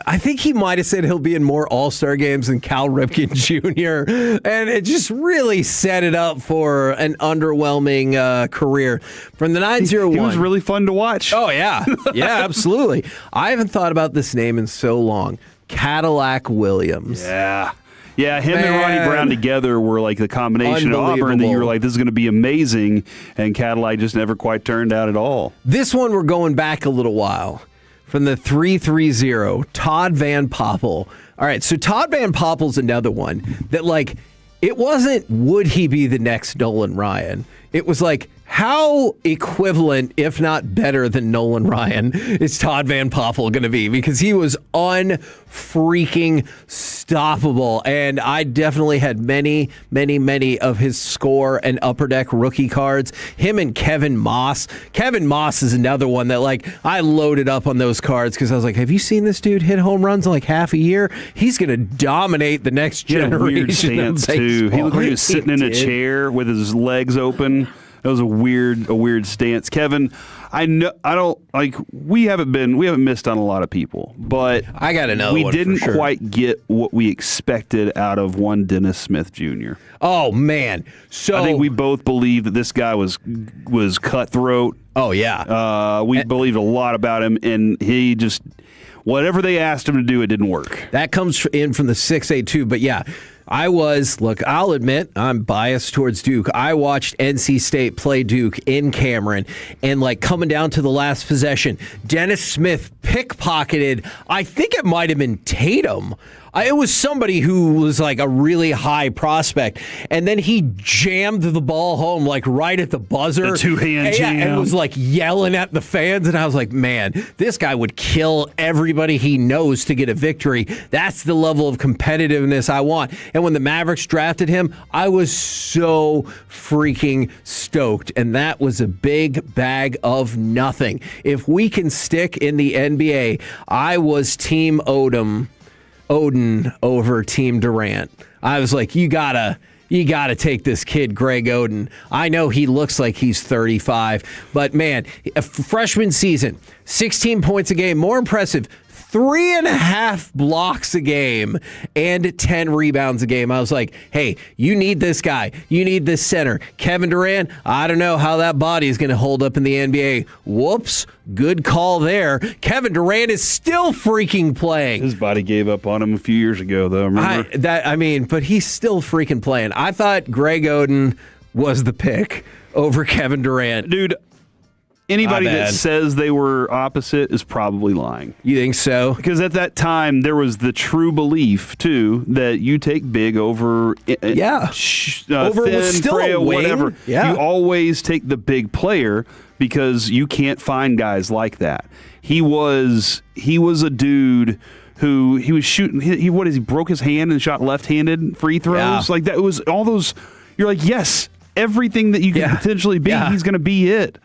I think he might have said he'll be in more All-Star games than Cal Ripken Jr. And it just really set it up for an underwhelming career. From the 901.
He was really fun to watch.
Oh, yeah. Yeah, absolutely. I haven't thought about this name in so long. Cadillac Williams.
Yeah. Yeah, him and Ronnie Brown together were like the combination of Auburn that you were like, this is going to be amazing, and Cadillac just never quite turned out at all.
This one we're going back a little while. From the 330, Todd Van Poppel. All right, so Todd Van Poppel's another one that, like, it wasn't would he be the next Nolan Ryan. It was like, how equivalent, if not better than Nolan Ryan, is Todd Van Poppel going to be? Because he was unfreaking stoppable. And I definitely had many of his score and Upper Deck rookie cards. Him and Kevin Moss. Kevin Moss is another one that, like, I loaded up on those cards because I was like, have you seen this dude hit home runs in like half a year? He's going to dominate the next generation.
Weird stance, too. He looked like he was sitting in a chair with his legs open. That was a weird stance. Kevin, we haven't missed on a lot of people, but
I got another
we
one
didn't
for sure.
quite get what we expected out of one Dennis Smith Jr.
Oh, man. So
I think we both believed that this guy was cutthroat.
Oh, yeah.
We believed a lot about him, and he just, whatever they asked him to do, it didn't work.
That comes in from the 682, but yeah. I'll admit, I'm biased towards Duke. I watched NC State play Duke in Cameron, and like coming down to the last possession, Dennis Smith pickpocketed, I think it might have been Tatum. It was somebody who was like a really high prospect, and then he jammed the ball home like right at the buzzer.
The two-hand jam.
And was like yelling at the fans, and I was like, man, this guy would kill everybody he knows to get a victory. That's the level of competitiveness I want. And when the Mavericks drafted him, I was so freaking stoked, and that was a big bag of nothing. If we can stick in the NBA, I was Team Odin over Team Durant. I was like, you gotta take this kid, Greg Oden. I know he looks like he's 35, but man, a freshman season, 16 points a game, more impressive, 3.5 blocks a game and 10 rebounds a game. I was like, hey, you need this guy. You need this center. Kevin Durant, I don't know how that body is going to hold up in the NBA. Whoops. Good call there. Kevin Durant is still freaking playing.
His body gave up on him a few years ago, though. Remember?
But he's still freaking playing. I thought Greg Oden was the pick over Kevin Durant.
Dude, anybody that says they were opposite is probably lying.
You think so?
Because at that time, there was the true belief, too, that you take big over
over
thin,
was still
frail,
a wing.
whatever.
Yeah.
You always take the big player because you can't find guys like that. He was a dude who he was shooting. He broke his hand and shot left-handed free throws.
Yeah.
Like that was all those. You're like, yes, everything that you can potentially be, he's going to be it.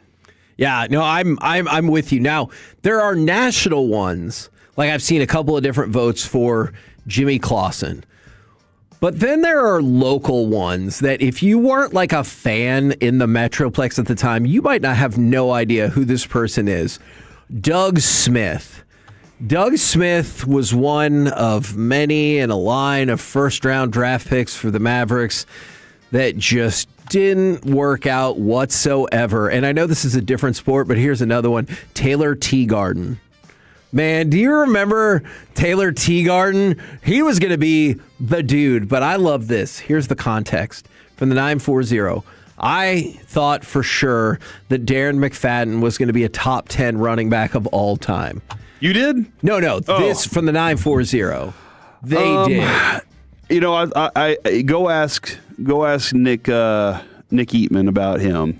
Yeah, no, I'm with you. Now, there are national ones. Like I've seen a couple of different votes for Jimmy Clausen. But then there are local ones that if you weren't like a fan in the Metroplex at the time, you might not have no idea who this person is. Doug Smith. Doug Smith was one of many in a line of first-round draft picks for the Mavericks. that just didn't work out whatsoever. And I know this is a different sport, but here's another one. Taylor Teagarden. Man, do you remember Taylor Teagarden? He was going to be the dude, but I love this. Here's the context from the 940. I thought for sure that Darren McFadden was going to be a top 10 running back of all time.
You did?
No. This from the 940. They did.
You know, I go ask Nick Eatman about him,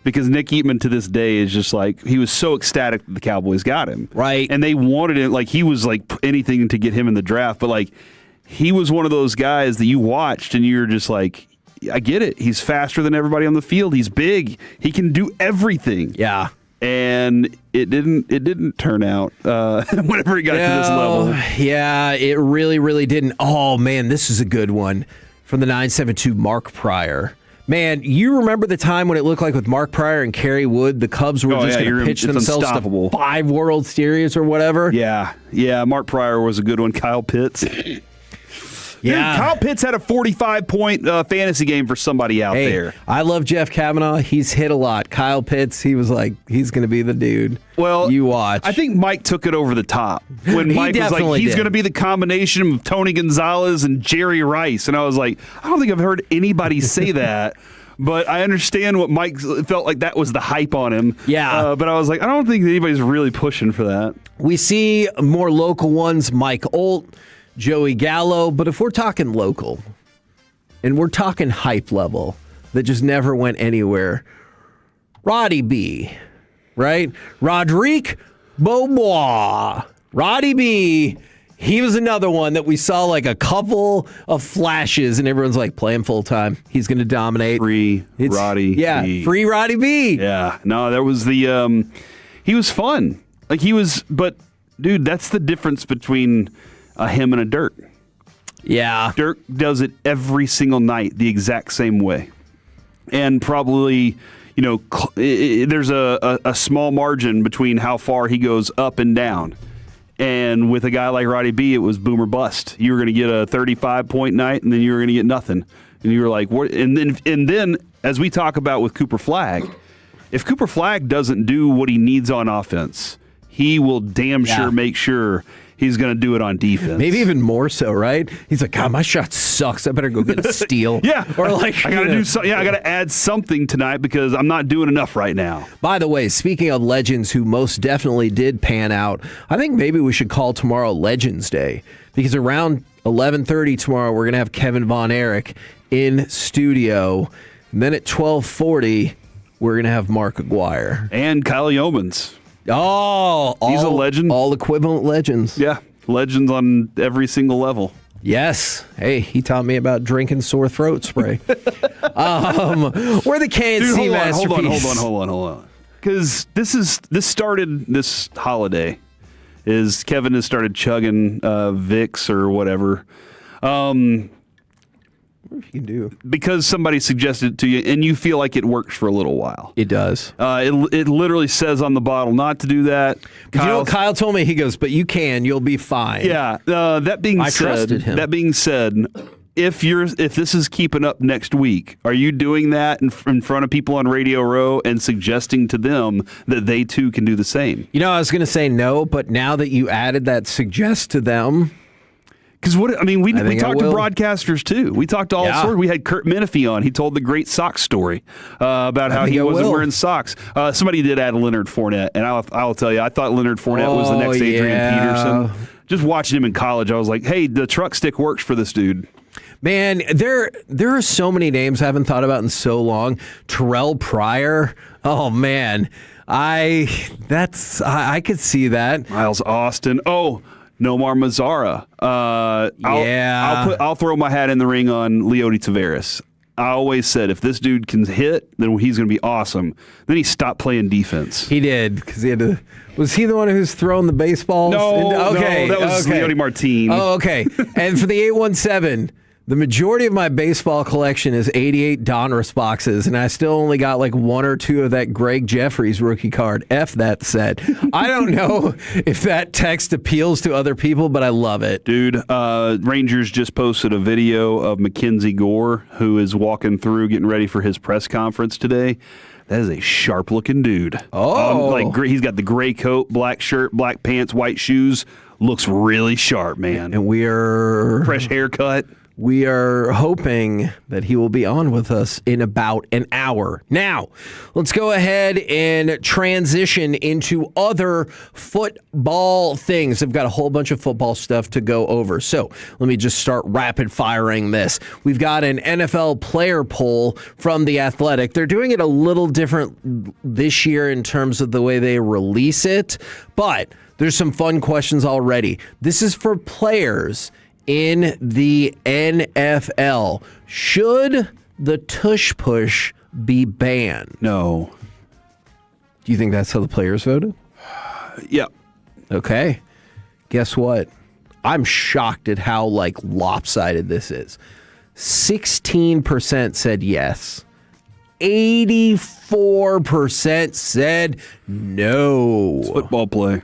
because Nick Eatman to this day is just like, he was so ecstatic that the Cowboys got him,
right?
And they wanted it, like he was like anything to get him in the draft, but like he was one of those guys that you watched and you're just like, I get it. He's faster than everybody on the field. He's big. He can do everything.
Yeah.
And it didn't turn out whenever he got to this level.
Yeah, it really, really didn't. Oh, man, this is a good one from the 972, Mark Pryor. Man, you remember the time when it looked like with Mark Pryor and Kerry Wood, the Cubs were just going to pitch themselves to 5 World Series or whatever?
Yeah, Mark Pryor was a good one. Kyle Pitts.
Yeah.
Dude, Kyle Pitts had a 45-point fantasy game for somebody out there.
I love Jeff Kavanaugh. He's hit a lot. Kyle Pitts, he was like, he's going to be the dude.
Well,
you watch.
I think Mike took it over the top when Mike was like, he's going to be the combination of Tony Gonzalez and Jerry Rice. And I was like, I don't think I've heard anybody say that. But I understand what Mike felt like that was the hype on him.
Yeah.
But I was like, I don't think anybody's really pushing for that.
We see more local ones, Mike Olt, Joey Gallo, but if we're talking local and we're talking hype level that just never went anywhere, Roddy B, right? Roderick Beaubois. Roddy B, he was another one that we saw like a couple of flashes and everyone's like, play him full time. He's going to dominate.
Roddy B.
Free Roddy B.
Yeah. No, that was the, he was fun. Like he was, but dude, that's the difference between him and a Dirk.
Yeah.
Dirk does it every single night the exact same way. And probably, you know, there's a small margin between how far he goes up and down. And with a guy like Roddy B, it was boom or bust. You were going to get a 35-point night, and then you were going to get nothing. And you were like, what? And then, as we talk about with Cooper Flagg, if Cooper Flagg doesn't do what he needs on offense, he will damn sure make sure he's going to do it on defense.
Maybe even more so, right? He's like, God, my shot sucks. I better go get a steal.
Yeah.
Or like,
I got to do something. Yeah, I got to add something tonight because I'm not doing enough right now.
By the way, speaking of legends who most definitely did pan out, I think maybe we should call tomorrow Legends Day because around 11:30 tomorrow, we're going to have Kevin Von Erich in studio. And then at 12:40, we're going to have Mark Aguirre.
And Kyle Yeomans.
Oh,
he's a legend.
All equivalent legends.
Yeah, legends on every single level.
Yes. Hey, he taught me about drinking sore throat spray. We're the KNC masterpiece.
Hold on. Because this started this holiday. Is Kevin has started chugging Vicks or whatever.
What if you can do?
Because somebody suggested it to you, and you feel like it works for a little while.
It does.
It literally says on the bottle not to do that.
You know what Kyle told me? He goes, but you can. You'll be fine.
Yeah. That being said,
trusted him.
That being said, if this is keeping up next week, are you doing that in front of people on Radio Row and suggesting to them that they too can do the same?
You know, I was going to say no, but now that you added that suggest to them.
Because we talked to broadcasters too. We talked to all sorts. We had Kurt Menefee on. He told the great sock story about how he wasn't wearing socks. Somebody did add Leonard Fournette, and I'll tell you, I thought Leonard Fournette was the next Adrian Peterson. Just watching him in college, I was like, hey, the truck stick works for this dude.
Man, there are so many names I haven't thought about in so long. Terrell Pryor. Oh man, I could see that.
Miles Austin. Oh. Nomar Mazzara. I'll throw my hat in the ring on Leody Taveras. I always said if this dude can hit, then he's going to be awesome. Then he stopped playing defense.
He did because he had to. Was he the one who's throwing the baseballs?
No, that was Leody Martin.
Oh, okay. And for the 817, The majority of my baseball collection is 88 Donruss boxes, and I still only got like 1 or 2 of that Greg Jeffries rookie card. F that said. I don't know if that text appeals to other people, but I love it.
Dude, Rangers just posted a video of Mackenzie Gore, who is walking through getting ready for his press conference today. That is a sharp-looking dude.
Oh.
He's got the gray coat, black shirt, black pants, white shoes. Looks really sharp, man.
And
fresh haircut.
We are hoping that he will be on with us in about an hour. Now, let's go ahead and transition into other football things. I've got a whole bunch of football stuff to go over. So let me just start rapid firing this. We've got an NFL player poll from The Athletic. They're doing it a little different this year in terms of the way they release it, but there's some fun questions already. This is for players in the NFL. Should the tush push be banned?
No.
Do you think that's how the players voted?
Yeah.
Okay. Guess what? I'm shocked at how lopsided this is. 16% said yes. 84% said no.
It's football play.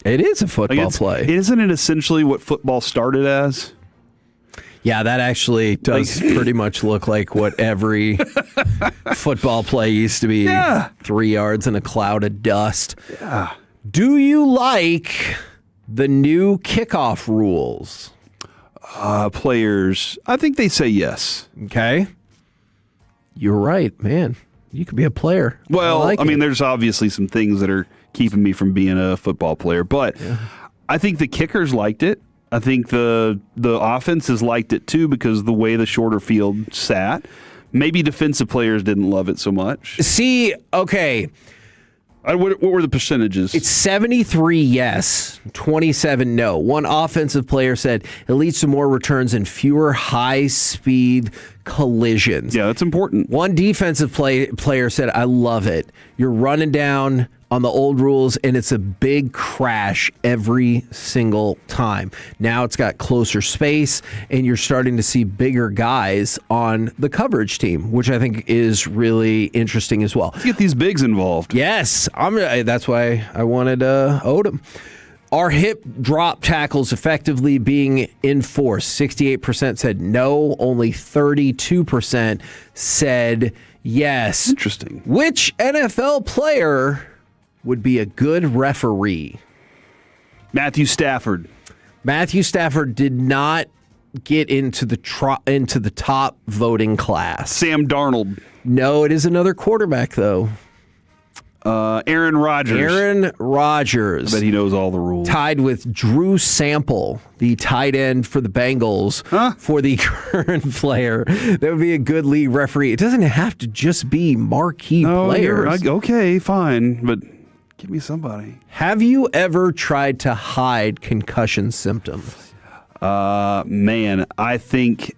It is a football play.
Isn't it essentially what football started as?
Yeah, that actually does pretty much look like what every football play used to be.
Yeah.
3 yards in a cloud of dust.
Yeah.
Do you like the new kickoff rules?
Players, I think they say yes.
Okay. You're right, man. You could be a player.
Well, I mean, there's obviously some things that are keeping me from being a football player, but I think the kickers liked it. I think the offenses liked it too because the way the shorter field sat. Maybe defensive players didn't love it so much.
See, okay.
What were the percentages?
It's 73 yes, 27 no. One offensive player said it leads to more returns and fewer high-speed collisions.
Yeah, that's important.
One defensive player said, I love it. You're running down on the old rules, and it's a big crash every single time. Now it's got closer space, and you're starting to see bigger guys on the coverage team, which I think is really interesting as well.
Let's get these bigs involved.
Yes, that's why I wanted Odom. Are hip drop tackles effectively being enforced? 68% said no, only 32% said yes.
Interesting.
Which NFL player would be a good referee?
Matthew Stafford.
Matthew Stafford did not get into the top voting class.
Sam Darnold.
No, it is another quarterback, though.
Aaron Rodgers.
Aaron Rodgers.
I bet he knows all the rules.
Tied with Drew Sample, the tight end for the Bengals, for the current player. That would be a good lead referee. It doesn't have to just be marquee players.
Okay, fine, but give me somebody.
Have you ever tried to hide concussion symptoms?
Man, I think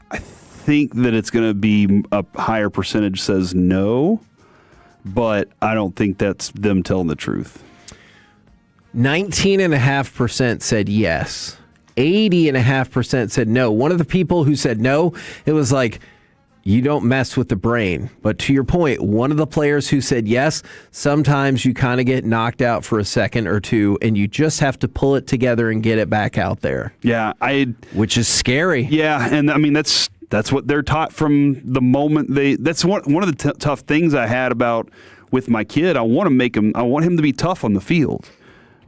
that it's going to be a higher percentage says no. But I don't think that's them telling the truth.
19.5% said yes. 80.5% said no. One of the people who said no, it was like, you don't mess with the brain. But to your point, one of the players who said yes, sometimes you kind of get knocked out for a second or two, and you just have to pull it together and get it back out there.
Yeah,
which is scary.
Yeah, and I mean that's what they're taught from the moment that's one of the tough things I had with my kid. I want him to be tough on the field,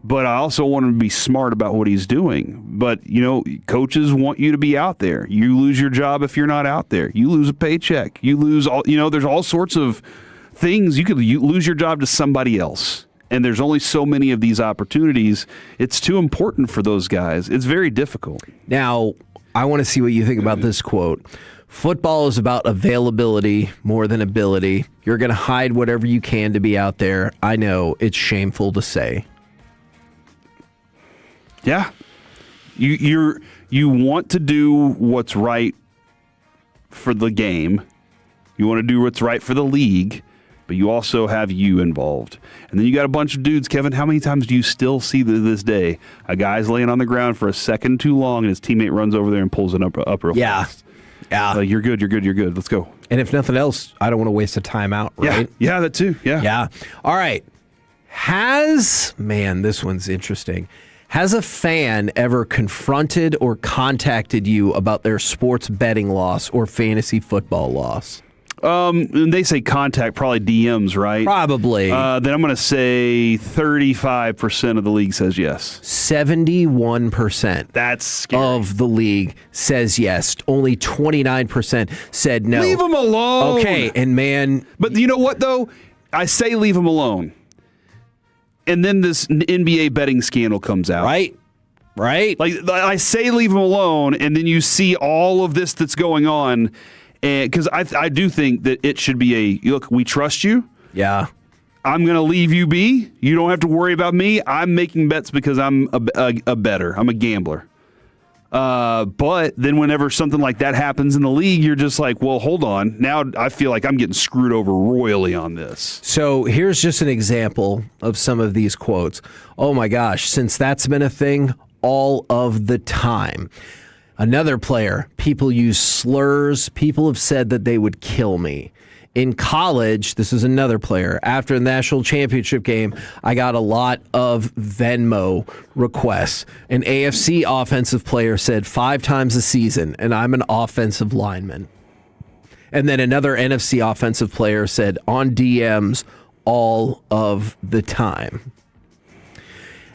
but I also want him to be smart about what he's doing. But, coaches want you to be out there. You lose your job if you're not out there. You lose a paycheck. You lose there's all sorts of things. You could lose your job to somebody else. And there's only so many of these opportunities. It's too important for those guys. It's very difficult.
Now, I want to see what you think about this quote. Football is about availability more than ability. You're going to hide whatever you can to be out there. I know it's shameful to say.
Yeah. You want to do what's right for the game. You want to do what's right for the league. but you also have you involved. And then you got a bunch of dudes. Kevin, how many times do you still see to this day a guy's laying on the ground for a second too long and his teammate runs over there and pulls it up real fast?
Yeah.
You're good. Let's go.
And if nothing else, I don't want to waste a timeout, right?
Yeah, that too. Yeah.
All right. This one's interesting. Has a fan ever confronted or contacted you about their sports betting loss or fantasy football loss?
And they say contact, probably DMs, right?
Probably.
Then I'm going to say 35% of the league says yes.
71%
That's scary.
of the league says yes. Only 29% said no.
Leave them alone.
Okay, and man.
But you know what, though? I say leave them alone. And then this NBA betting scandal comes out.
Right.
Like, I say leave them alone, and then you see all of this that's going on. Because I do think that it should be look, we trust you.
Yeah.
I'm going to leave you be. You don't have to worry about me. I'm making bets because I'm a bettor. I'm a gambler. But then whenever something like that happens in the league, you're just like, well, hold on. Now I feel like I'm getting screwed over royally on this.
So here's just an example of some of these quotes. Oh my gosh, since that's been a thing all of the time. Another player, people use slurs. People have said that they would kill me. In college, this is another player. After the national championship game, I got a lot of Venmo requests. An AFC offensive player said 5 times a season, and I'm an offensive lineman. And then another NFC offensive player said on DMs all of the time.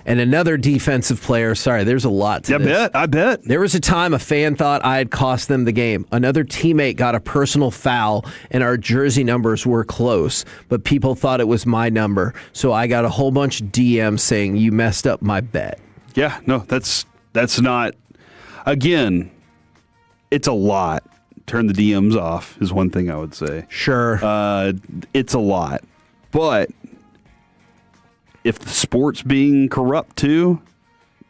And another defensive player, there's a lot to this.
I bet.
There was a time a fan thought I had cost them the game. Another teammate got a personal foul, and our jersey numbers were close, but people thought it was my number. So I got a whole bunch of DMs saying, you messed up my bet.
Yeah, no, that's not. Again, it's a lot. Turn the DMs off is one thing I would say.
Sure.
It's a lot. But if the sport's being corrupt too,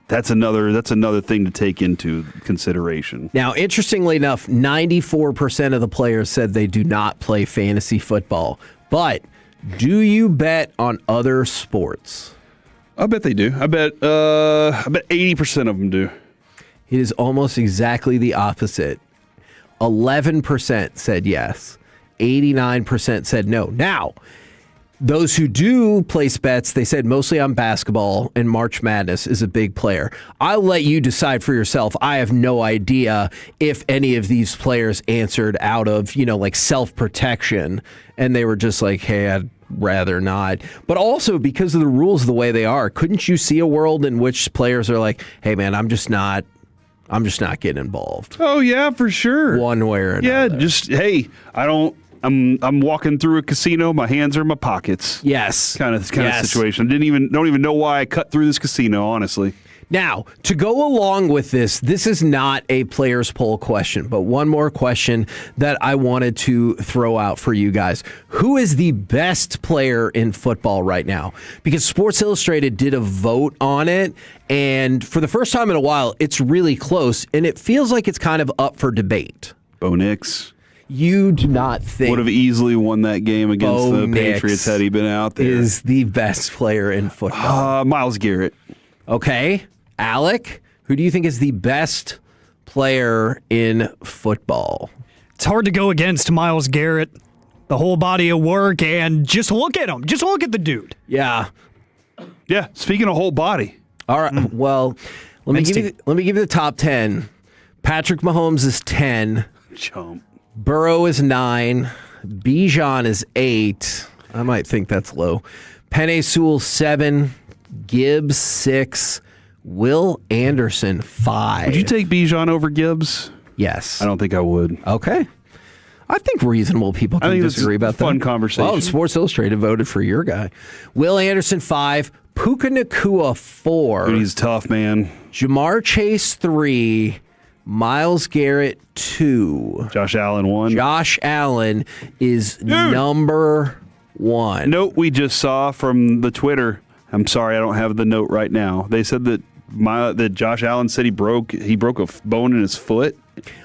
that's another thing to take into consideration.
Now, interestingly enough, 94% of the players said they do not play fantasy football. But do you bet on other sports?
I bet they do. I bet 80% of them do.
It is almost exactly the opposite. 11% said yes. 89% said no. Now, those who do place bets, they said mostly on basketball, and March Madness is a big player. I'll let you decide for yourself. I have no idea if any of these players answered out of, like self-protection, and they were just like, hey, I'd rather not. But also because of the rules the way they are, couldn't you see a world in which players are like, hey, man, I'm just not getting involved.
Oh, yeah, for sure.
One way or another.
Yeah, just, hey, I'm walking through a casino. My hands are in my pockets.
Yes,
kind of situation. Don't even know why I cut through this casino. Honestly.
Now, to go along with this is not a players poll question, but one more question that I wanted to throw out for you guys. Who is the best player in football right now? Because Sports Illustrated did a vote on it, and for the first time in a while, it's really close, and it feels like it's kind of up for debate.
Bo Nix.
You do not think
would have easily won that game against the Patriots had he been out there.
Is the best player in football?
Myles Garrett.
Okay. Alec, who do you think is the best player in football?
It's hard to go against Myles Garrett. The whole body of work, and just look at him. Just look at the dude.
Yeah.
Yeah. Speaking of whole body.
All right. Well, let me give you the top 10. Patrick Mahomes is 10.
Chump.
Burrow is 9. Bijan is 8. I might think that's low. Penei Sewell 7. Gibbs 6. Will Anderson 5.
Would you take Bijan over Gibbs?
Yes.
I don't think I would.
Okay. I think reasonable people can disagree about that.
Fun conversation.
Oh, Sports Illustrated voted for your guy. Will Anderson 5. Puka Nacua 4.
Dude, he's tough, man.
Jamar Chase 3. Myles Garrett 2.
Josh Allen 1.
Josh Allen is number 1.
Note we just saw from the Twitter. I'm sorry, I don't have the note right now. They said that that Josh Allen said he broke a bone in his foot.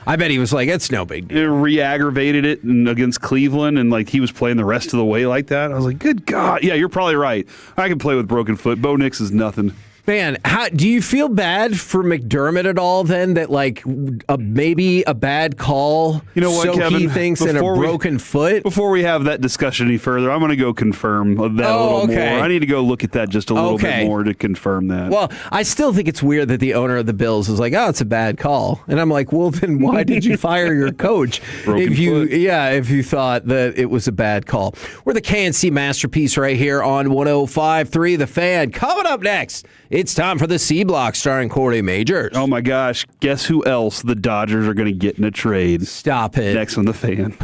I bet he was like, it's no big deal.
It re-aggravated it against Cleveland, and like he was playing the rest of the way like that. I was like, good God. Yeah, you're probably right. I can play with broken foot. Bo Nix is nothing.
Man, do you feel bad for McDermott at all then that like maybe a bad call?
You know what,
so
Kevin?
He thinks in a broken foot?
Before we have that discussion any further, I'm going to go confirm that a little more. I need to go look at that just a little bit more to confirm that.
Well, I still think it's weird that the owner of the Bills is like, oh, it's a bad call. And I'm like, well, then why did you fire your coach if you thought that it was a bad call? We're the KNC Masterpiece right here on 105.3 The Fan. Coming up next, it's time for the C Block starring Corey Majors.
Oh my gosh, guess who else the Dodgers are going to get in a trade?
Stop it.
Next on The Fan.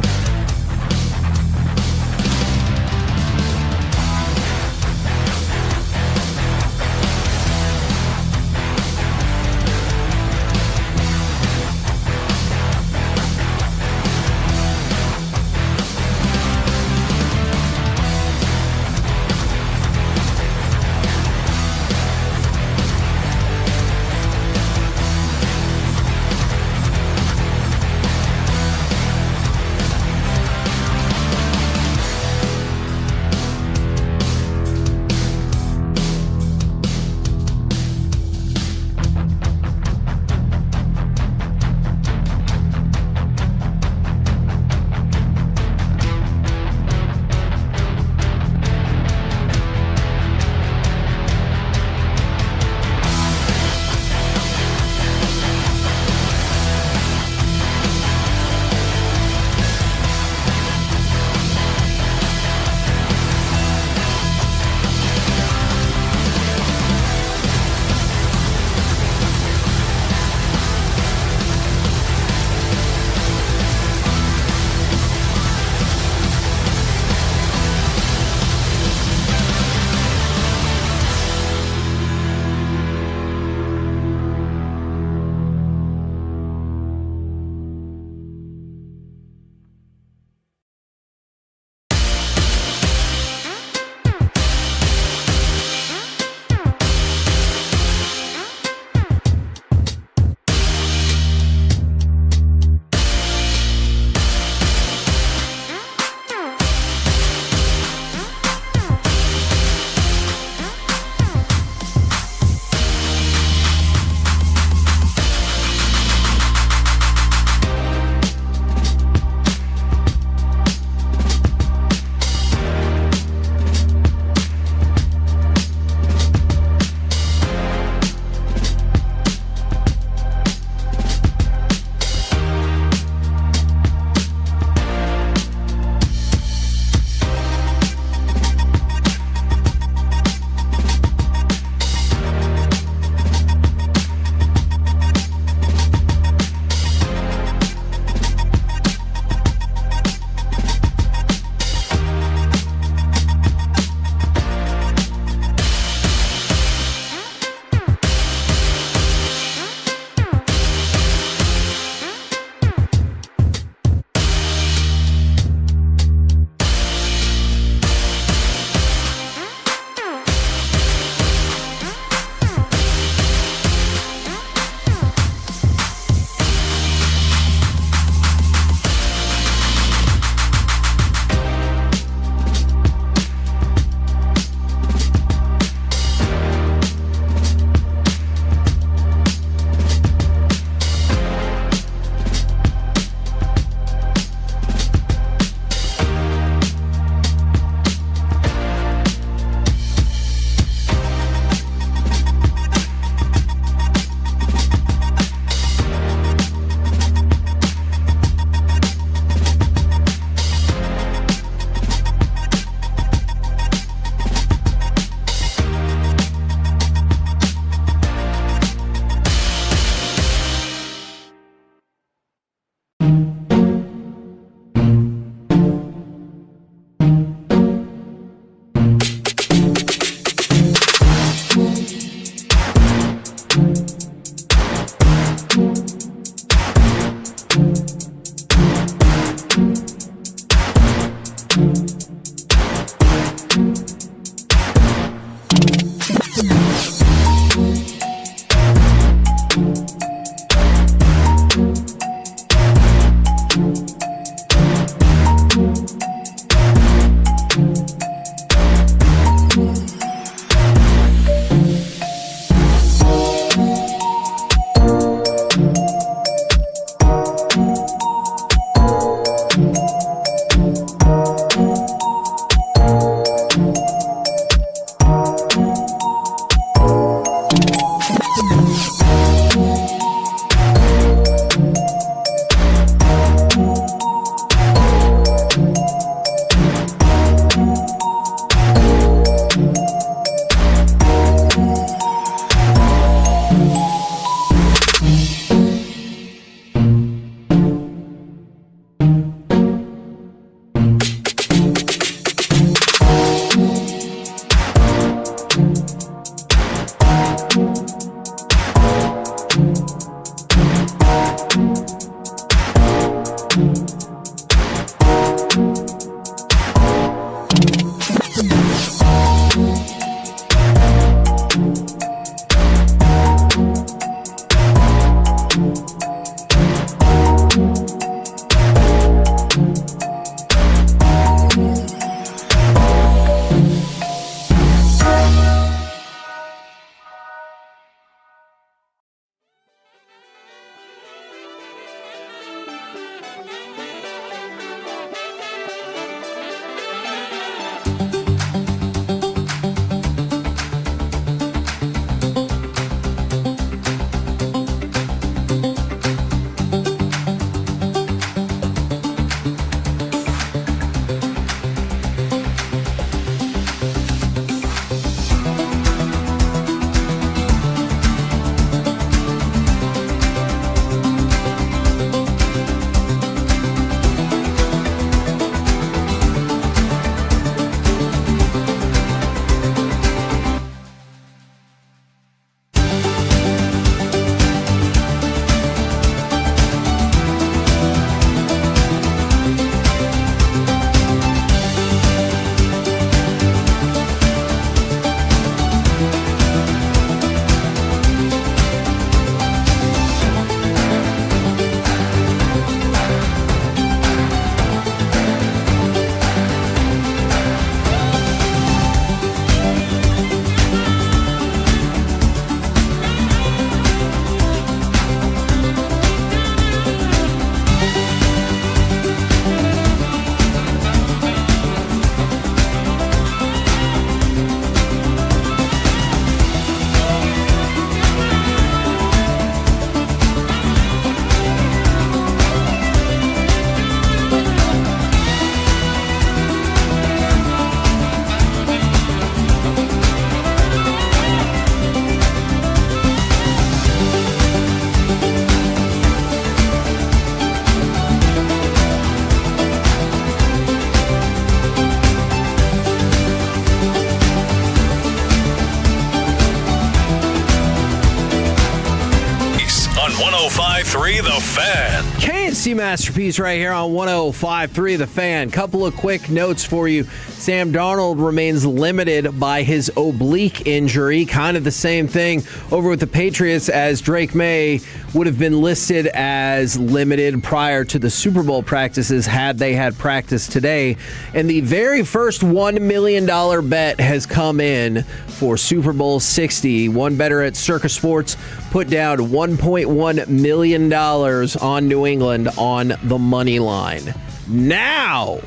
105.3 The Fan.
K&C Masterpiece right here on 105.3 The Fan. Couple of quick notes for you. Sam Darnold remains limited by his oblique injury. Kind of the same thing over with the Patriots, as Drake May would have been listed as limited prior to the Super Bowl practices had they had practice today. And the very first $1 million bet has come in for Super Bowl 60. One bettor at Circus Sports put down $1.1 million on New England on the money line. Now,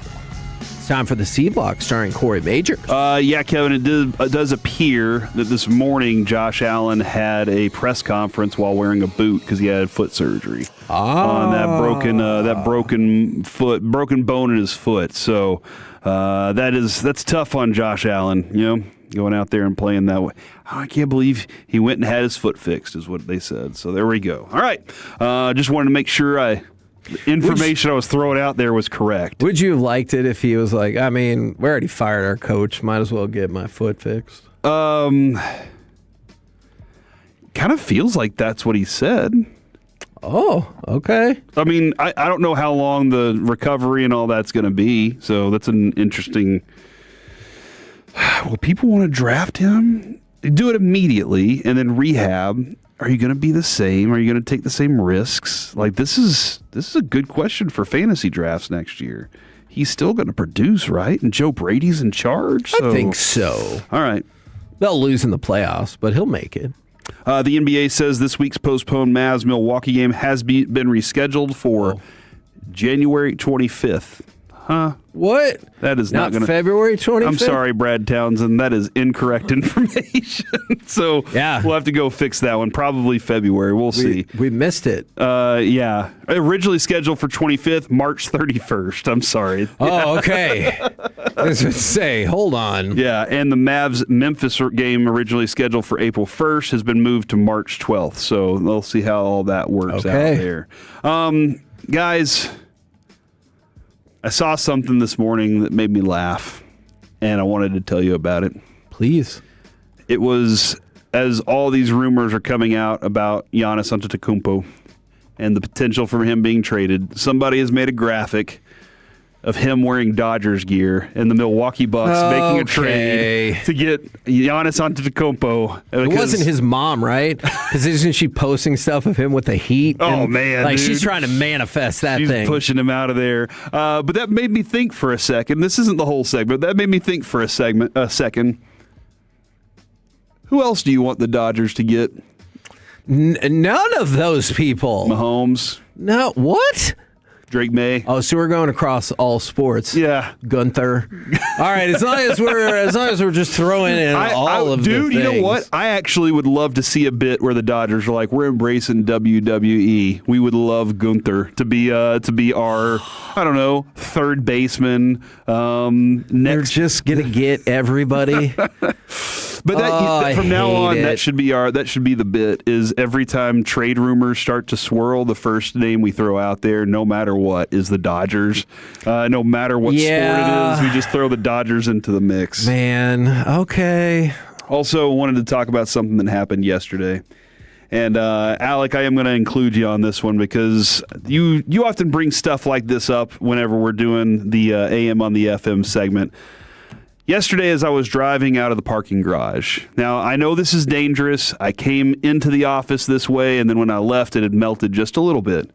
it's time for the C Block starring Corey Majors.
Yeah, Kevin, it does appear that this morning Josh Allen had a press conference while wearing a boot because he had foot surgery on that broken bone in his foot. So that's tough on Josh Allen, you know, going out there and playing that way. I can't believe he went and had his foot fixed, is what they said. So there we go. All right. Just wanted to make sure the information I was throwing out there was correct.
Would you have liked it if he was like, I mean, we already fired our coach. Might as well get my foot fixed.
Kind of feels like that's what he said.
Oh, okay.
I mean, I don't know how long the recovery and all that's going to be. So that's an interesting... Well, people want to draft him? Do it immediately and then rehab. Are you going to be the same? Are you going to take the same risks? Like, this is a good question for fantasy drafts next year. He's still going to produce, right? And Joe Brady's in charge.
I think so.
All right.
They'll lose in the playoffs, but he'll make it.
The NBA says this week's postponed Mavs-Milwaukee game has been rescheduled for January 25th. Huh?
What?
That is not going to...
February 25th?
I'm sorry, Brad Townsend. That is incorrect information. So
yeah,
we'll have to go fix that one. Probably February. We'll see.
We missed it.
Yeah. Originally scheduled for 25th, March 31st. I'm sorry.
Oh, okay. I was going to say, hold on.
Yeah, and the Mavs-Memphis game originally scheduled for April 1st has been moved to March 12th. So we'll see how all that works out there. Guys... I saw something this morning that made me laugh, and I wanted to tell you about it.
Please.
It was, as all these rumors are coming out about Giannis Antetokounmpo and the potential for him being traded, somebody has made a graphic of him wearing Dodgers gear and the Milwaukee Bucks making a trade to get Giannis Antetokounmpo.
It wasn't his mom, right? Because isn't she posting stuff of him with the Heat?
Oh, man,
like,
dude.
she's trying to manifest that thing.
She's pushing him out of there. But that made me think for a second. This isn't the whole segment. That made me think for a second. Who else do you want the Dodgers to get?
None of those people.
Mahomes.
No, what?
Drake May.
Oh, so we're going across all sports.
Yeah.
Gunther. All right, as long as we're just throwing in all of the things.
Dude, you know what? I actually would love to see a bit where the Dodgers are like, we're embracing WWE. We would love Gunther to be our, I don't know, third baseman.
They're just gonna get everybody.
But from now on, that should be the bit. Is every time trade rumors start to swirl, the first name we throw out there, no matter what, is the Dodgers. No matter what sport it is, we just throw the Dodgers into the mix.
Man, okay.
Also, wanted to talk about something that happened yesterday. And Alec, I am going to include you on this one because you often bring stuff like this up whenever we're doing the AM on the FM segment. Yesterday, as I was driving out of the parking garage. Now, I know this is dangerous. I came into the office this way, and then when I left, it had melted just a little bit.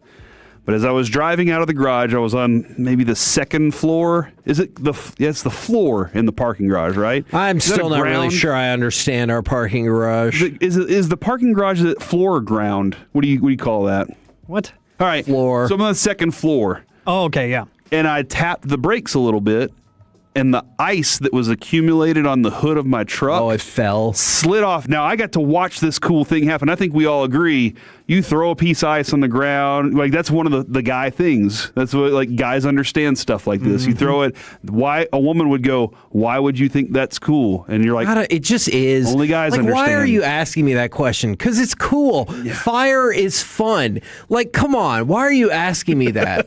But as I was driving out of the garage, I was on maybe the second floor. Is it it's the floor in the parking garage, right?
I'm still not really sure I understand our parking garage.
Is the parking garage floor or ground? What do you call that?
What?
All right.
Floor.
So I'm on the second floor.
Oh, okay, yeah.
And I tapped the brakes a little bit. And the ice that was accumulated on the hood of my truck
it fell.
Slid off. Now, I got to watch this cool thing happen. I think we all agree. You throw a piece of ice on the ground. Like, that's one of the guy things. That's what, like, guys understand stuff like this. Mm-hmm. You throw it. Why a woman would go, why would you think that's cool? And you're like,
it just is.
Only guys understand.
Why are you asking me that question? Because it's cool. Yeah. Fire is fun. Like, come on. Why are you asking me that?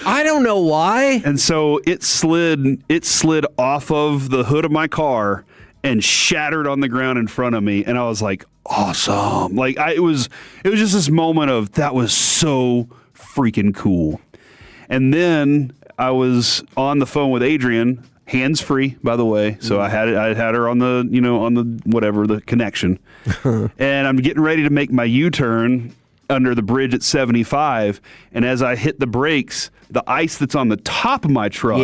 I don't know why.
And so it slid off of the hood of my car and shattered on the ground in front of me. And I was like, awesome. Like it was just this moment of that was so freaking cool. And then I was on the phone with Adrian, hands free, by the way. So I had her on the the connection, and I'm getting ready to make my U-turn under the bridge at 75, and as I hit the brakes, the ice that's on the top of my truck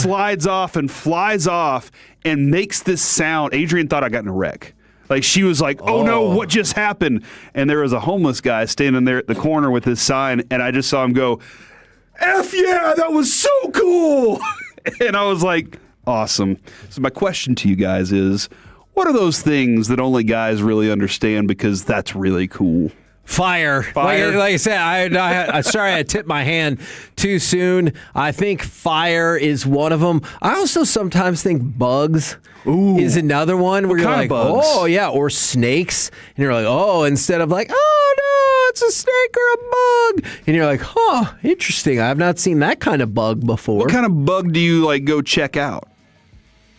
slides off and flies off and makes this sound. Adrian thought I got in a wreck. Like, she was like, oh no, what just happened? And there was a homeless guy standing there at the corner with his sign, and I just saw him go, F yeah, that was so cool. And I was like, awesome. So my question to you guys is, what are those things that only guys really understand because that's really cool?
Fire. Like I said, I sorry I tipped my hand too soon. I think fire is one of them. I also sometimes think bugs is another one where you're like, oh, yeah, or snakes. And you're like, oh, instead of like, oh, no, it's a snake or a bug. And you're like, huh, interesting. I've not seen that kind of bug before.
What kind of bug do you like go check out?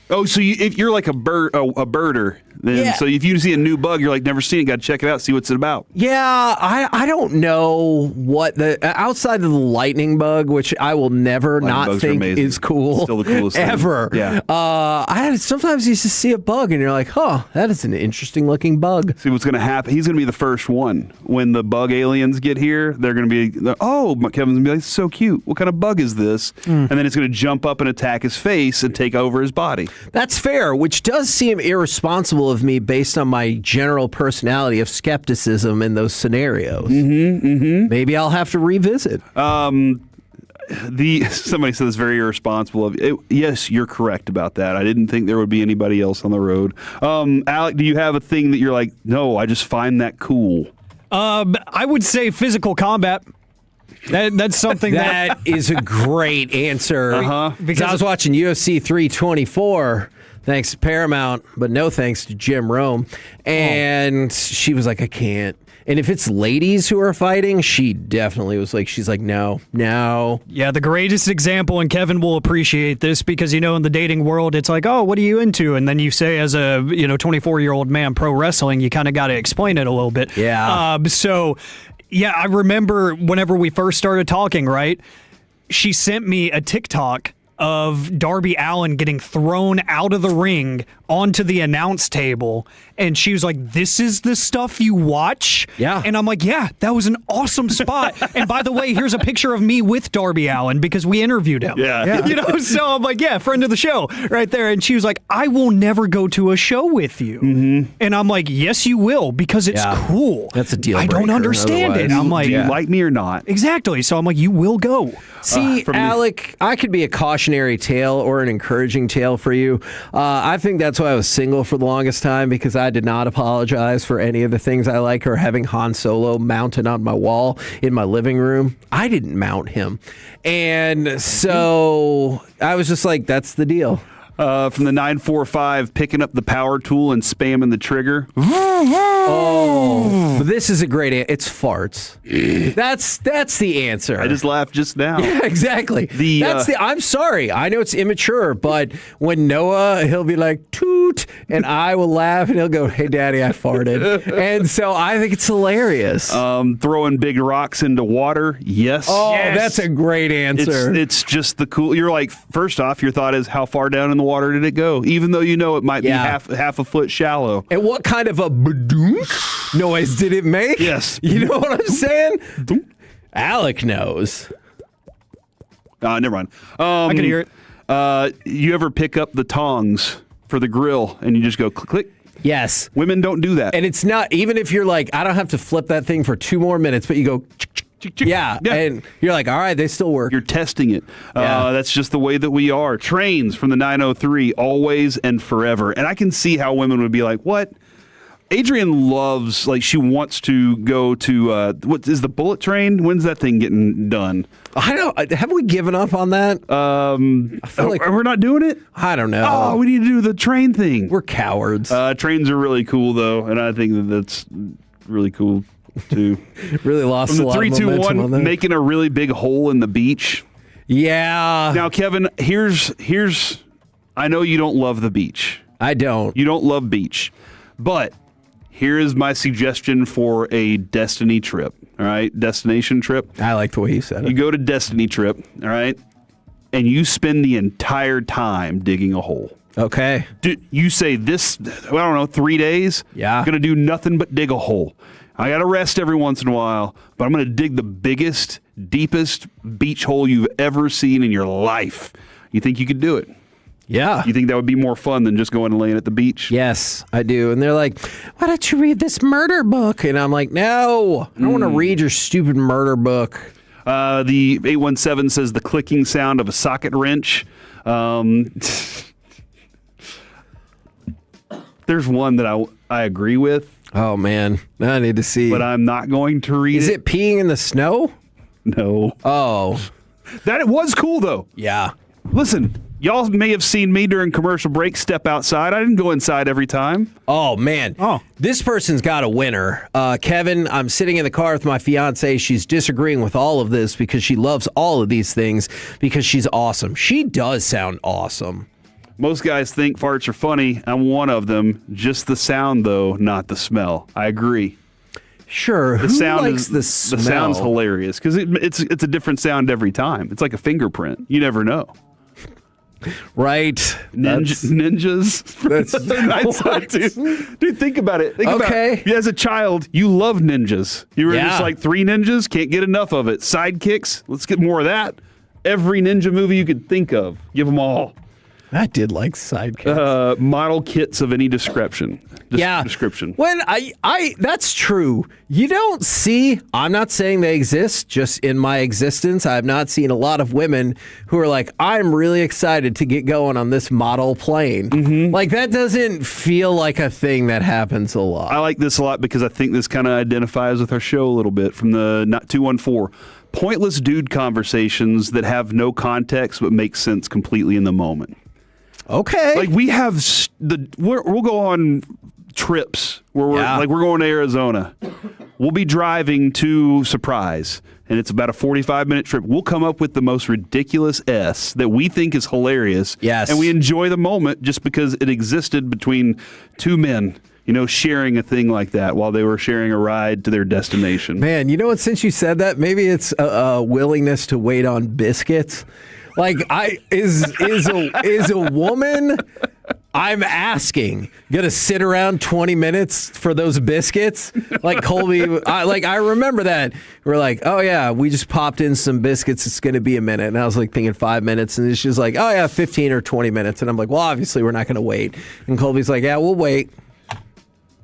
Oh, so if you're like a birder, then so if you see a new bug, you're like, never seen it, got to check it out, see what's it about.
Yeah, I don't know what outside of the lightning bug, which I will never not think is cool.
Still the coolest
ever.
Thing. Yeah.
I sometimes used to see a bug and you're like, huh, that is an interesting looking bug.
See what's going to happen. He's going to be the first one when the bug aliens get here. They're going to be, Kevin's going to be like, so cute. What kind of bug is this? And then it's going to jump up and attack his face and take over his body.
That's fair, which does seem irresponsible of me based on my general personality of skepticism in those scenarios. Maybe I'll have to revisit.
Somebody said it's very irresponsible of you. Yes, you're correct about that. I didn't think there would be anybody else on the road. Alec, do you have a thing that you're like, no, I just find that cool?
I would say physical combat. That's something
that is a great answer. Because I was watching UFC 324, thanks to Paramount, but no thanks to Jim Rome. And she was like, I can't. And if it's ladies who are fighting, she definitely was like, she's like, no.
Yeah, the greatest example, and Kevin will appreciate this because, in the dating world, it's like, oh, what are you into? And then you say as a, 24-year-old man, pro wrestling, you kind of got to explain it a little bit.
Yeah.
Yeah, I remember whenever we first started talking, right? She sent me a TikTok of Darby Allin getting thrown out of the ring onto the announce table. And she was like, this is the stuff you watch?
Yeah.
And I'm like, yeah, that was an awesome spot. And by the way, here's a picture of me with Darby Allin because we interviewed him.
Yeah.
So I'm like, yeah, friend of the show right there. And she was like, I will never go to a show with you. And I'm like, yes, you will because it's cool.
That's a deal
I don't
breaker
understand it.
otherwise.
I'm like,
Do you like me or not?
Exactly. So I'm like, you will go.
See, Alec, I could be a cautionary tale or an encouraging tale for you. I think that's why I was single for the longest time because I did not apologize for any of the things I like or having Han Solo mounted on my wall in my living room. I didn't mount him. And so I was just like, that's the deal.
From the 945, picking up the power tool and spamming the trigger.
Oh, this is a great answer. It's farts. That's the answer.
I just laughed just now.
Yeah, exactly. I'm sorry. I know it's immature, but when Noah, he'll be like, toot, and I will laugh, and he'll go, hey, Daddy, I farted. And so I think it's hilarious.
Throwing big rocks into water, yes.
Oh, that's a great answer.
It's just the cool. You're like, first off, your thought is, how far down in the water did it go? Even though it might be half a foot shallow.
And what kind of a badoonk noise did it make?
Yes.
You know what I'm saying? Alec knows.
Never mind.
I can hear it.
You ever pick up the tongs for the grill and you just go click, click?
Yes.
Women don't do that.
And it's not, even if you're like, I don't have to flip that thing for 2 more minutes, but you go, yeah, and you're like, all right, they still work.
You're testing it. That's just the way that we are. Trains from the 903, always and forever. And I can see how women would be like, what? Adrian loves, she wants to go to, what is the bullet train? When's that thing getting done?
I don't, have we given up on that?
I feel like we're not doing it?
I don't know.
Oh, we need to do the train thing.
We're cowards.
Trains are really cool, though, and I think that's really cool. Too.
Really lost a lot of momentum on that.
From the 3-2-1, making a really big hole in the beach.
Yeah.
Now, Kevin, here's. I know you don't love the beach.
I don't.
You don't love beach, but Here is my suggestion for a Destiny trip. All right, destination trip.
I like the way you said it.
You go to Destiny trip. All right, and you spend the entire time digging a hole.
Okay.
You say this, I don't know, 3 days?
Yeah.
I'm going to do nothing but dig a hole. I got to rest every once in a while, but I'm going to dig the biggest, deepest beach hole you've ever seen in your life. You think you could do it?
Yeah.
You think that would be more fun than just going and laying at the beach?
Yes, I do. And they're like, why don't you read this murder book? And I'm like, no, I don't want to read your stupid murder book.
The 817 says the clicking sound of a socket wrench. There's one that I agree with.
Oh, man. I need to see.
But I'm not going to read it.
Is it peeing in the snow?
No.
Oh.
That was cool, though.
Yeah.
Listen, y'all may have seen me during commercial break step outside. I didn't go inside every time.
Oh, man. This person's got a winner. Kevin, I'm sitting in the car with my fiance. She's disagreeing with all of this because she loves all of these things because she's awesome. She does sound awesome.
Most guys think farts are funny. I'm one of them. Just the sound, though, not the smell. I agree.
Sure.
The
Who
sound
likes the smell?
The sound's hilarious because it's a different sound every time. It's like a fingerprint. You never know.
Right.
Ninjas. Dude, think about it. Think about it. As a child, you loved ninjas. You were just like 3 ninjas, can't get enough of it. Sidekicks, let's get more of that. Every ninja movie you could think of, give them all.
I did like sidekicks.
Model kits of any description.
Description. When I that's true. You don't see, I'm not saying they exist, just in my existence, I've not seen a lot of women who are like, I'm really excited to get going on this model plane.
Mm-hmm.
Like, that doesn't feel like a thing that happens a lot.
I like this a lot because I think this kind of identifies with our show a little bit from the 214. Pointless dude conversations that have no context but make sense completely in the moment.
Okay.
Like we have we'll go on trips where we're going to Arizona. We'll be driving to Surprise, and it's about a 45-minute trip. We'll come up with the most ridiculous S that we think is hilarious.
Yes.
And we enjoy the moment just because it existed between two men, sharing a thing like that while they were sharing a ride to their destination.
Man, you know what? Since you said that, maybe it's a willingness to wait on biscuits. Like, is a woman, I'm asking, gonna sit around 20 minutes for those biscuits? Like Colby, I remember that. We're like, oh yeah, we just popped in some biscuits. It's gonna be a minute, and I was like thinking 5 minutes, and she's like, oh yeah, 15 or 20 minutes, and I'm like, well, obviously we're not gonna wait. And Colby's like, yeah, we'll wait.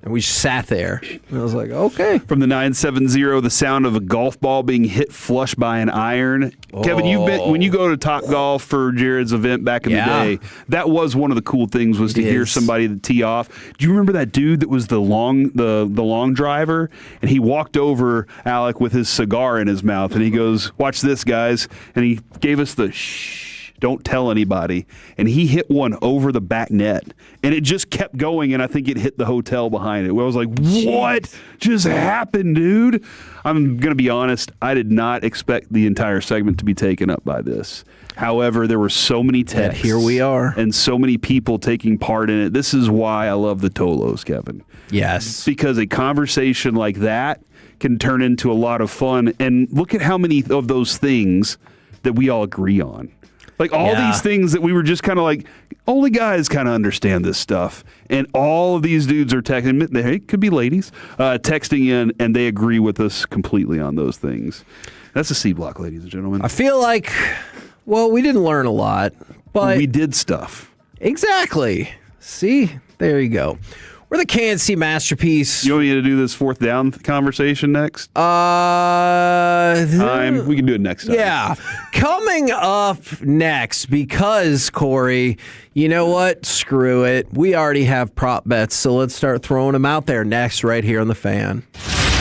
And we sat there. And I was like, okay.
From the 970, the sound of a golf ball being hit flush by an iron. Oh. Kevin, when you go to Top Golf for Jared's event back in the day, that was one of the cool things was to hear somebody tee off. Do you remember that dude that was the long driver? And he walked over Alec with his cigar in his mouth, and he goes, watch this, guys. And he gave us the shh. Don't tell anybody. And he hit one over the back net. And it just kept going, and I think it hit the hotel behind it. I was like, what just happened, dude? I'm going to be honest. I did not expect the entire segment to be taken up by this. However, there were so many texts.
Here we are.
And so many people taking part in it. This is why I love the Tolos, Kevin.
Yes.
Because a conversation like that can turn into a lot of fun. And look at how many of those things that we all agree on. Like all these things that we were just kind of like, only guys kind of understand this stuff. And all of these dudes are texting, it could be ladies, texting in, and they agree with us completely on those things. That's a C block, ladies and gentlemen.
I feel like, well, we didn't learn a lot, but
we did stuff.
Exactly. See, there you go. We're the KNC Masterpiece.
You want me to do this fourth down conversation next? We can do it next time.
Yeah. Coming up next, because, Corey, you know what? Screw it. We already have prop bets, so let's start throwing them out there next right here on The Fan.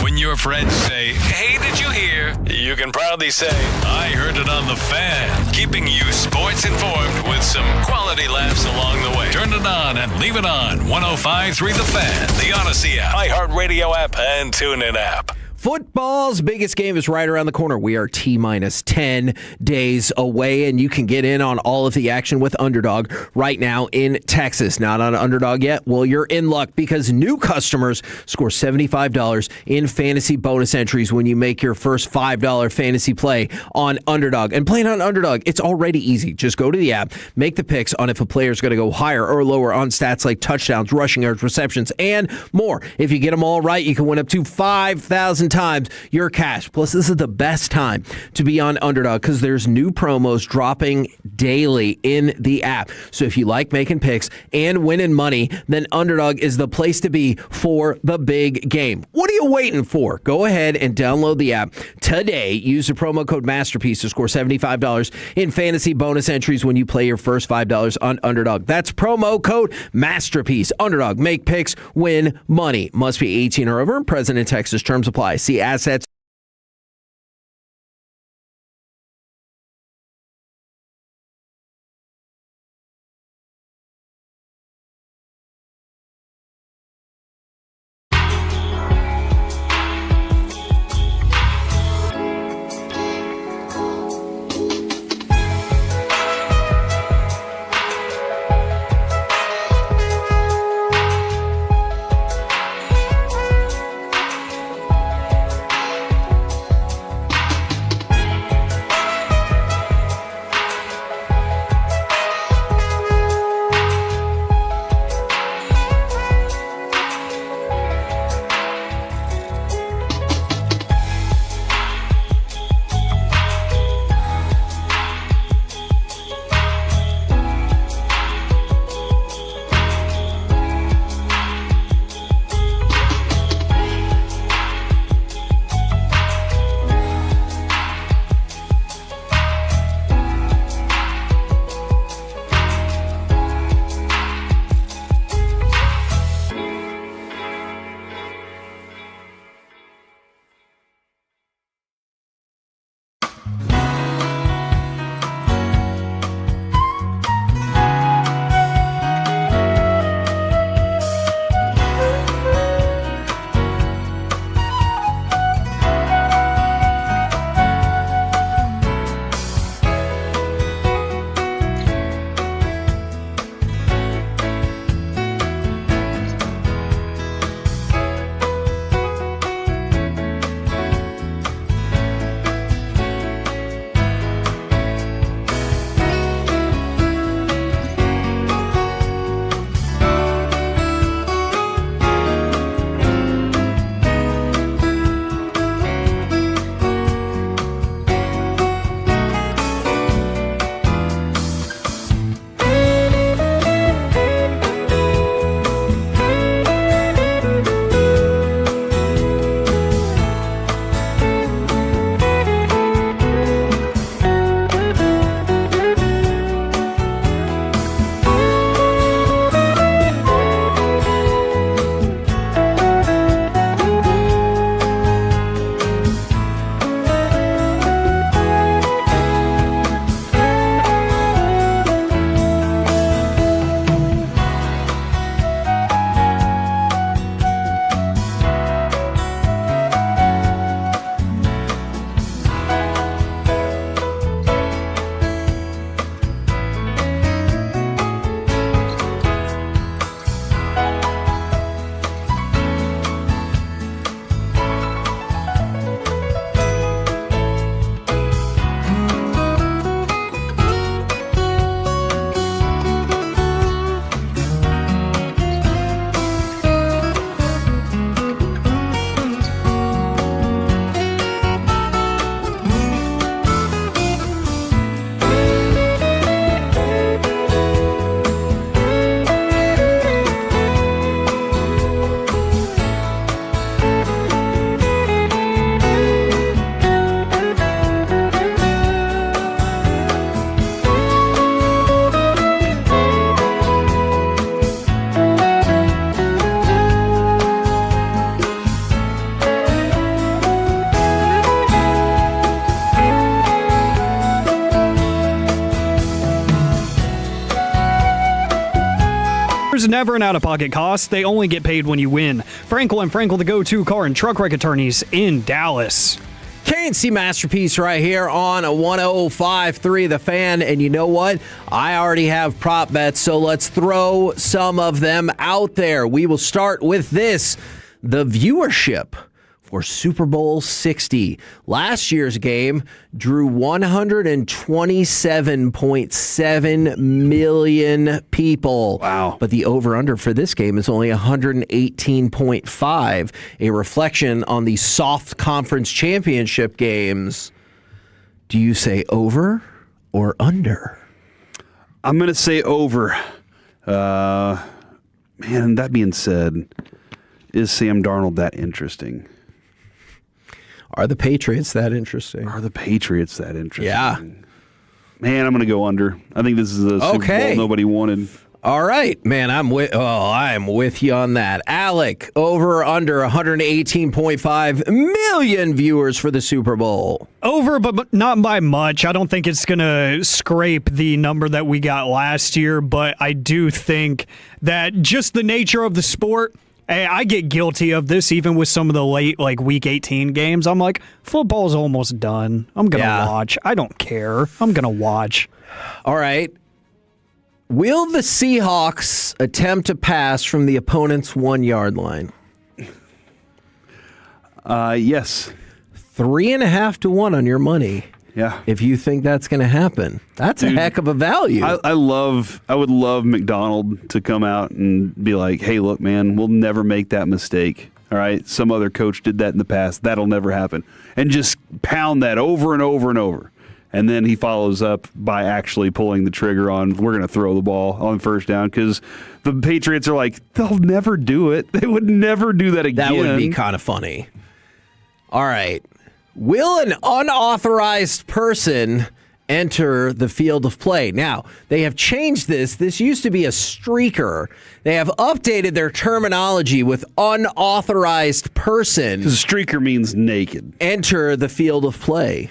When your friends say, hey, did you hear? You can proudly say, I heard it on The Fan. Keeping you sports informed with some quality laughs along the way. Turn it on and leave it on. 105.3 The Fan, the Odyssey app, iHeartRadio app, and TuneIn app.
Football's biggest game is right around the corner. We are T-minus 10 days away, and you can get in on all of the action with Underdog right now in Texas. Not on Underdog yet? Well, you're in luck because new customers score $75 in fantasy bonus entries when you make your first $5 fantasy play on Underdog. And playing on Underdog, it's already easy. Just go to the app, make the picks on if a player's going to go higher or lower on stats like touchdowns, rushing yards, receptions, and more. If you get them all right, you can win up to 5,000 times your cash. Plus, this is the best time to be on Underdog because there's new promos dropping daily in the app. So if you like making picks and winning money, then Underdog is the place to be for the big game. What are you waiting for? Go ahead and download the app today. Use the promo code MASTERPIECE to score $75 in fantasy bonus entries when you play your first $5 on Underdog. That's promo code MASTERPIECE. Underdog. Make picks, win money. Must be 18 or over. Present in Texas. Terms apply. See assets.
There's never an out-of-pocket cost. They only get paid when you win. Frankel and Frankel, the go-to car and truck wreck attorneys in Dallas.
K&C Masterpiece right here on a 105.3 The Fan. And you know what? I already have prop bets, so let's throw some of them out there. We will start with this. The viewership for Super Bowl 60. Last year's game drew 127.7 million people.
Wow.
But the over-under for this game is only 118.5, a reflection on the soft conference championship games. Do you say over or under?
I'm going to say over. Man, that being said, is Sam Darnold that interesting?
Are the Patriots that interesting?
Yeah. Man, I'm going to go under. I think this is a Super Bowl nobody wanted.
All right, man, I am with you on that. Alec, over or under 118.5 million viewers for the Super Bowl.
Over, but not by much. I don't think it's going to scrape the number that we got last year, but I do think that just the nature of the sport, I get guilty of this even with some of the late, like, Week 18 games. I'm like, football's almost done. I'm going to watch. I don't care. I'm going to watch.
All right. Will the Seahawks attempt to pass from the opponent's 1-yard line?
Yes.
3.5 to 1 on your money.
Yeah.
If you think that's going to happen, that's a heck of a value.
I would love McDonald to come out and be like, hey, look, man, we'll never make that mistake. All right. Some other coach did that in the past. That'll never happen. And just pound that over and over and over. And then he follows up by actually pulling the trigger on, we're going to throw the ball on first down, because the Patriots are like, they'll never do it. They would never do that again.
That would be kind of funny. All right. Will an unauthorized person enter the field of play? Now, they have changed this. This used to be a streaker. They have updated their terminology with unauthorized person.
Because streaker means naked.
Enter the field of play.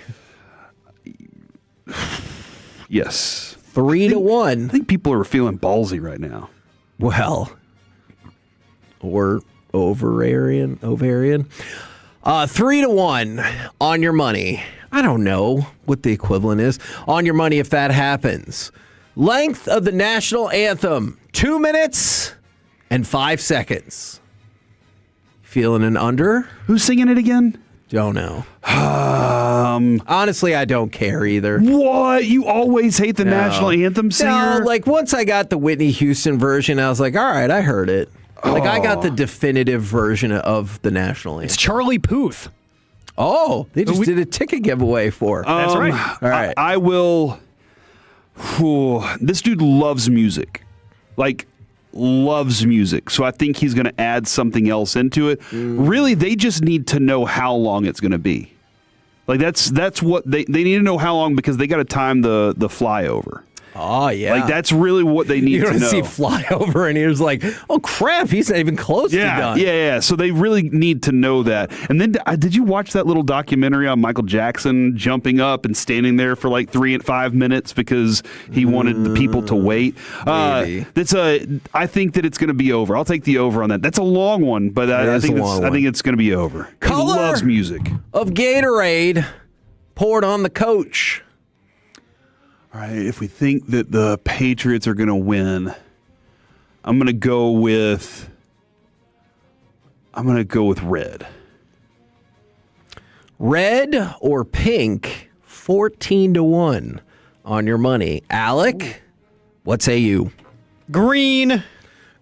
Yes.
3 to 1.
I think people are feeling ballsy right now.
Well, or ovarian. 3 to 1 on your money. I don't know what the equivalent is on your money if that happens. Length of the national anthem, 2 minutes and 5 seconds. Feeling an under?
Who's singing it again?
Don't know. Honestly, I don't care either.
What? You always hate the national anthem singer?
No, like once I got the Whitney Houston version, I was like, all right, I heard it. Like I got the definitive version of the national anthem.
It's Charlie Puth.
Oh, they just did a ticket giveaway for.
That's right.
All right.
I will. This dude loves music. Like, loves music. So I think he's going to add something else into it. Really, they just need to know how long it's going to be. Like, that's what they need to know how long, because they got to time the flyover.
Oh, yeah.
Like, that's really what they need to know.
You don't see flyover, and he was like, oh, crap, he's not even close to done.
Yeah. So they really need to know that. And then, did you watch that little documentary on Michael Jackson jumping up and standing there for like 3 and 5 minutes because he wanted the people to wait? I think that it's going to be over. I'll take the over on that. That's a long one, but I think it's going to be over.
Color
he loves music.
Of Gatorade poured on the coach.
All right, if we think that the Patriots are going to win, I'm going to go with red.
Red or pink, 14 to 1 on your money. Alec, what say you?
Green.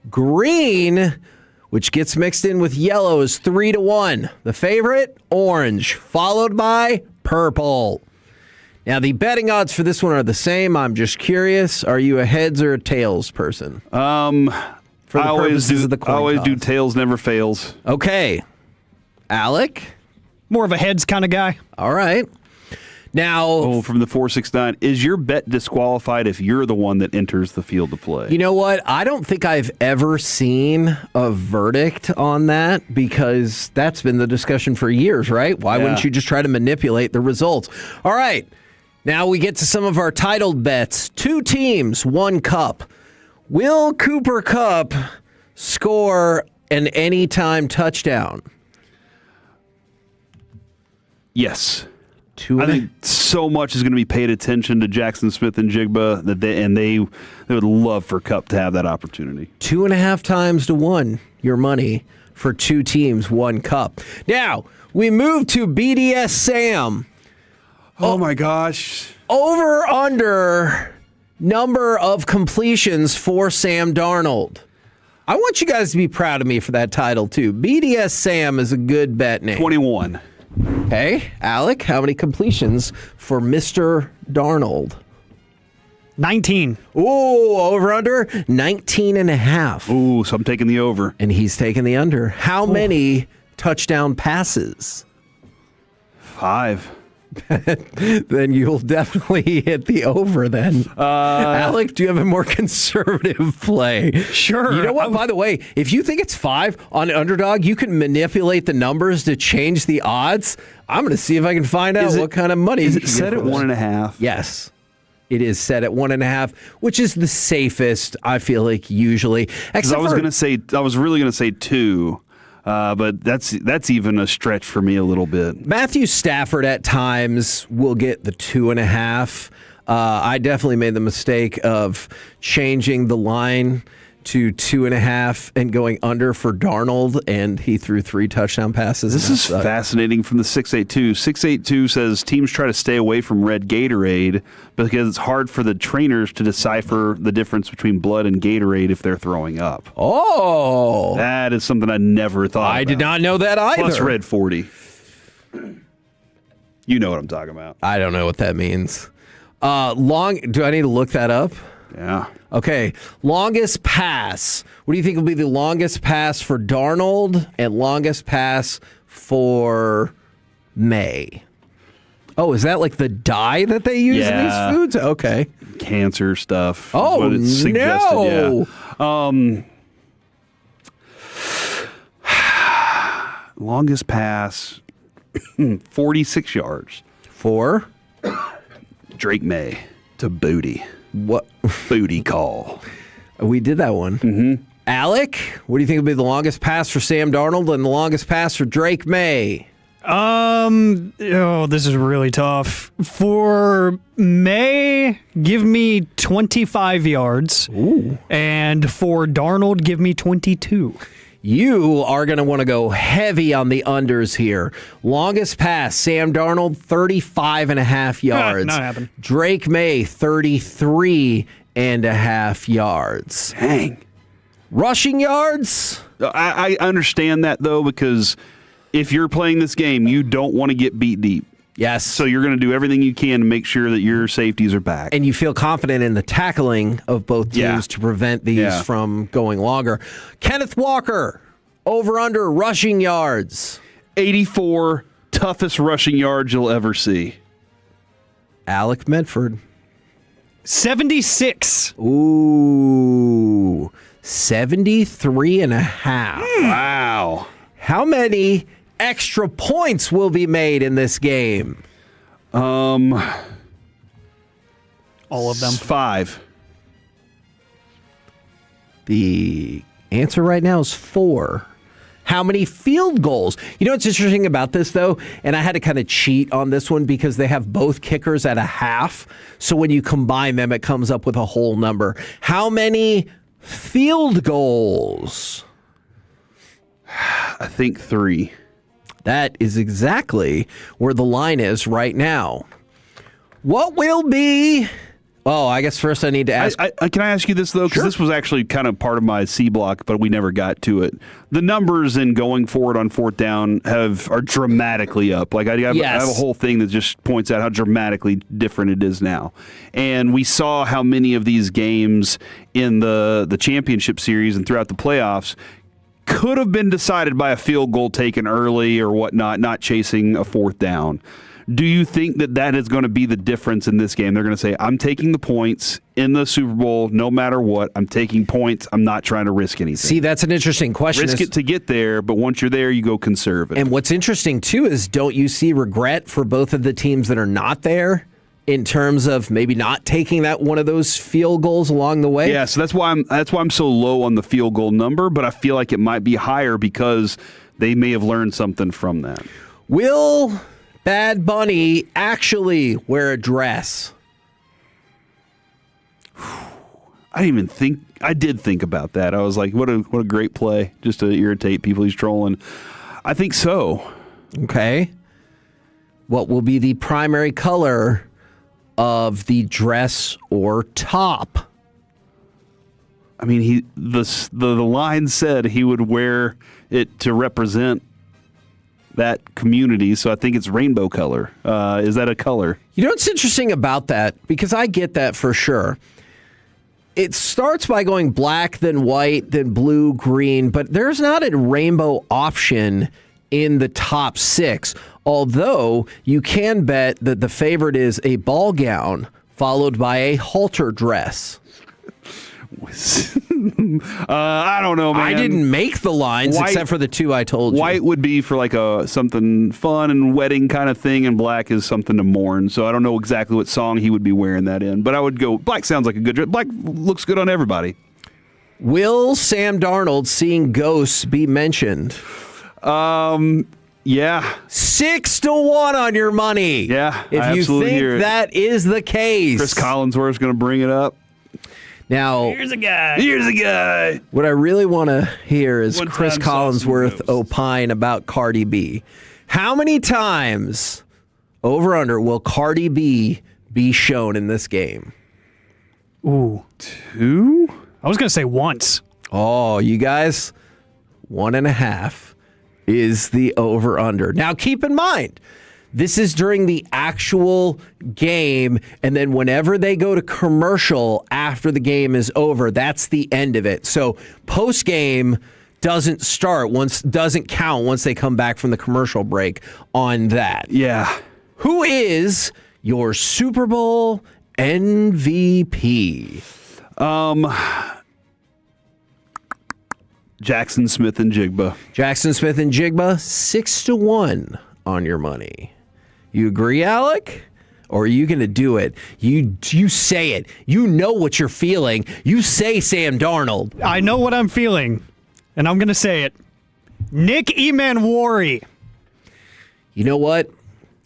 Green, which gets mixed in with yellow, is 3 to 1. The favorite, orange, followed by purple. Now, the betting odds for this one are the same. I'm just curious. Are you a heads or a tails person?
I always do tails never fails.
Okay. Alec?
More of a heads kind of guy.
All right. Now,
from the 469, is your bet disqualified if you're the one that enters the field of play?
You know what? I don't think I've ever seen a verdict on that, because that's been the discussion for years, right? Why wouldn't you just try to manipulate the results? All right. Now we get to some of our titled bets. 2 teams, 1 cup. Will Cooper Kupp score an anytime touchdown?
Yes. I think so much is going to be paid attention to Jackson Smith and Jigba that they would love for Kupp to have that opportunity.
2.5 times to 1 your money for 2 teams, 1 Kupp. Now, we move to BDS Sam.
Oh my gosh.
Over under number of completions for Sam Darnold. I want you guys to be proud of me for that title, too. BDS Sam is a good bet name.
21.
Okay, Alec, how many completions for Mr. Darnold?
19.
Ooh, over under 19.5.
Ooh, so I'm taking the over.
And he's taking the under. How many touchdown passes?
5.
Then you'll definitely hit the over then. Alec, do you have a more conservative play?
Sure.
You know what, by the way, if you think it's 5 on Underdog, you can manipulate the numbers to change the odds. I'm going to see if I can find out what kind of money.
Is it set at 1.5?
Yes. It is set at 1.5, which is the safest, I feel like, usually.
I was really going to say 2. But that's even a stretch for me a little bit.
Matthew Stafford at times will get the 2.5. I definitely made the mistake of changing the line to 2.5 and going under for Darnold, and he threw 3 touchdown passes.
This is fascinating from the 682. 682 says teams try to stay away from red Gatorade because it's hard for the trainers to decipher the difference between blood and Gatorade if they're throwing up.
Oh!
That is something I never thought
I
about.
did not know that either.
Plus red 40. You know what I'm talking about.
I don't know what that means. Do I need to look that up?
Yeah.
Okay, longest pass. What do you think will be the longest pass for Darnold and longest pass for May? Oh, is that like the dye that they use in these foods? Okay.
Cancer stuff.
Oh,
what it's suggested.
no.
Yeah. Longest pass, 46 yards.
For?
Drake May to Booty.
What?
Booty call.
We did that one.
Mm-hmm.
Alec, what do you think will be the longest pass for Sam Darnold and the longest pass for Drake May?
This is really tough. For May, give me 25 yards.
Ooh.
And for Darnold, give me 22.
You are going to want to go heavy on the unders here. Longest pass, Sam Darnold, 35.5 yards.
Not happening.
Drake May, 33.5 yards.
Dang.
Rushing yards?
I understand that, though, because if you're playing this game, you don't want to get beat deep.
Yes.
So you're going to do everything you can to make sure that your safeties are back.
And you feel confident in the tackling of both teams to prevent these from going longer. Kenneth Walker, over-under rushing yards.
84, toughest rushing yards you'll ever see.
Alec Medford.
76.
Ooh, 73.5.
Wow.
How many extra points will be made in this game?
All of them.
5.
The answer right now is 4. How many field goals? You know what's interesting about this, though? And I had to kind of cheat on this one because they have both kickers at a half. So when you combine them, it comes up with a whole number. How many field goals?
I think 3.
That is exactly where the line is right now. What will be... Oh, I guess first I need to ask...
Can I ask you this, though? Because this was actually kind of part of my C block, but we never got to it. The numbers in going forward on 4th down are dramatically up. Like I have a whole thing that just points out how dramatically different it is now. And we saw how many of these games in the championship series and throughout the playoffs could have been decided by a field goal taken early or whatnot, not chasing a 4th down. Do you think that is going to be the difference in this game? They're going to say, I'm taking the points in the Super Bowl no matter what. I'm taking points. I'm not trying to risk anything.
See, that's an interesting question.
Risk it to get there, but once you're there, you go conservative.
And what's interesting, too, is don't you see regret for both of the teams that are not there in terms of maybe not taking that one of those field goals along the way?
Yeah, so that's why I'm so low on the field goal number, but I feel like it might be higher because they may have learned something from that.
Will Bad Bunny actually wear a dress?
I didn't even think. I did think about that. I was like, what a great play just to irritate people he's trolling. I think so.
Okay. What will be the primary color of the dress or top?
I mean, the line said he would wear it to represent that community, so I think it's rainbow color. Is that a color?
You know what's interesting about that? Because I get that for sure. It starts by going black, then white, then blue, green, but there's not a rainbow option in the top 6. Although you can bet that the favorite is a ball gown followed by a halter dress.
I don't know, man.
I didn't make the lines except for the two I told you.
White would be for like something fun and wedding kind of thing, and black is something to mourn. So I don't know exactly what song he would be wearing that in, but I would go black. Sounds like a good dress. Black looks good on everybody.
Will Sam Darnold seeing ghosts be mentioned?
Yeah.
6-1 on your money.
Yeah,
if you think that is the case.
Chris Collinsworth's going to bring it up.
Now,
Here's a guy.
What I really want to hear is Chris Collinsworth opine about Cardi B. How many times over under will Cardi B be shown in this game?
Ooh.
2?
I was going to say once.
Oh, you guys, 1.5 is the over under. Now, keep in mind, this is during the actual game, and then whenever they go to commercial after the game is over, that's the end of it. So post game doesn't count once they come back from the commercial break on that.
Yeah.
Who is your Super Bowl MVP?
Jackson Smith and Jigba.
Jackson Smith and Jigba, 6-1 on your money. You agree, Alec? Or are you going to do it? You say it. You know what you're feeling. You say Sam Darnold.
I know what I'm feeling, and I'm going to say it. Nick Emanwari.
You know what?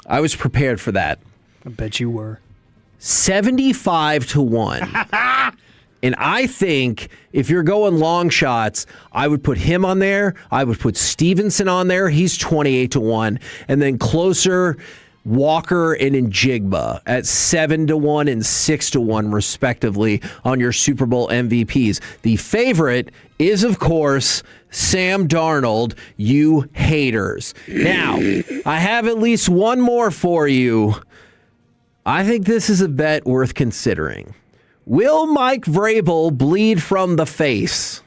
I was prepared for that.
I bet you were.
75-1. And I think if you're going long shots, I would put him on there. I would put Stevenson on there. He's 28-1. And then closer, Walker and Njigba at 7-1 and 6-1, respectively, on your Super Bowl MVPs. The favorite is, of course, Sam Darnold, you haters. Now, I have at least one more for you. I think this is a bet worth considering. Will Mike Vrabel bleed from the face?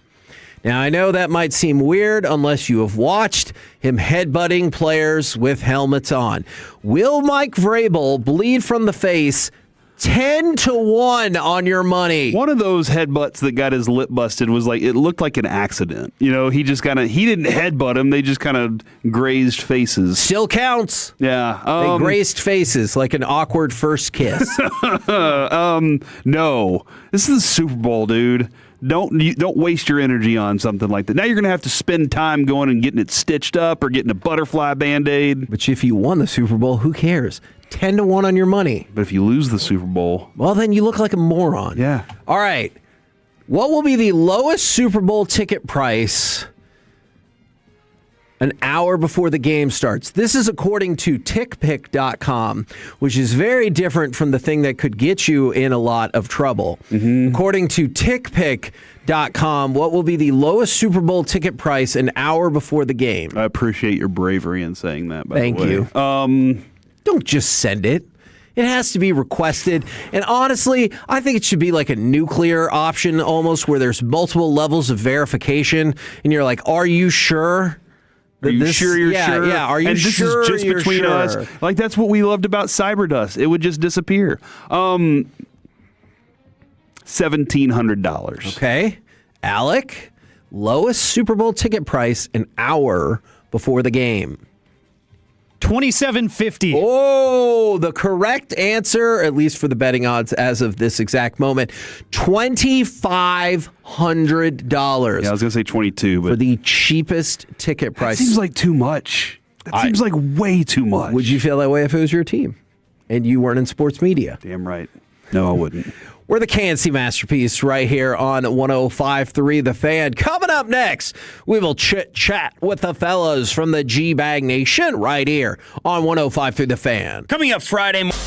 Now, I know that might seem weird unless you have watched him headbutting players with helmets on. Will Mike Vrabel bleed from the face? 10-1 on your money.
One of those headbutts that got his lip busted was like, it looked like an accident. You know, he didn't headbutt him. They just kind of grazed faces.
Still counts.
Yeah.
They grazed faces like an awkward first kiss.
No. This is the Super Bowl, dude. Don't waste your energy on something like that. Now you're going to have to spend time going and getting it stitched up or getting a butterfly Band-Aid.
But if you won the Super Bowl, who cares? 10-1 on your money.
But if you lose the Super Bowl,
well, then you look like a moron.
Yeah.
All right. What will be the lowest Super Bowl ticket price an hour before the game starts? This is according to tickpick.com, which is very different from the thing that could get you in a lot of trouble. Mm-hmm. According to tickpick.com, what will be the lowest Super Bowl ticket price an hour before the game?
I appreciate your bravery in saying that, by the way.
Thank you. Don't just send it. It has to be requested. And honestly, I think it should be like a nuclear option almost, where there's multiple levels of verification. And you're like, are you sure?
Are you sure you're sure?
Yeah, are you
and this
sure
is just
you're
between
sure?
us. Like, that's what we loved about Cyberdust. It would just disappear. $1,700.
Okay. Alec, lowest Super Bowl ticket price an hour before the game.
$27.50.
Oh, the correct answer, at least for the betting odds as of this exact moment, $2,500.
Yeah, I was going to say 22, but
for the cheapest ticket price.
That seems like too much. That seems like way too much.
Would you feel that way if it was your team and you weren't in sports media?
Damn right. No, I wouldn't.
We're the Kansas Masterpiece right here on 105.3 The Fan. Coming up next, we will chit-chat with the fellas from the G-Bag Nation right here on 105.3 The Fan.
Coming up Friday morning.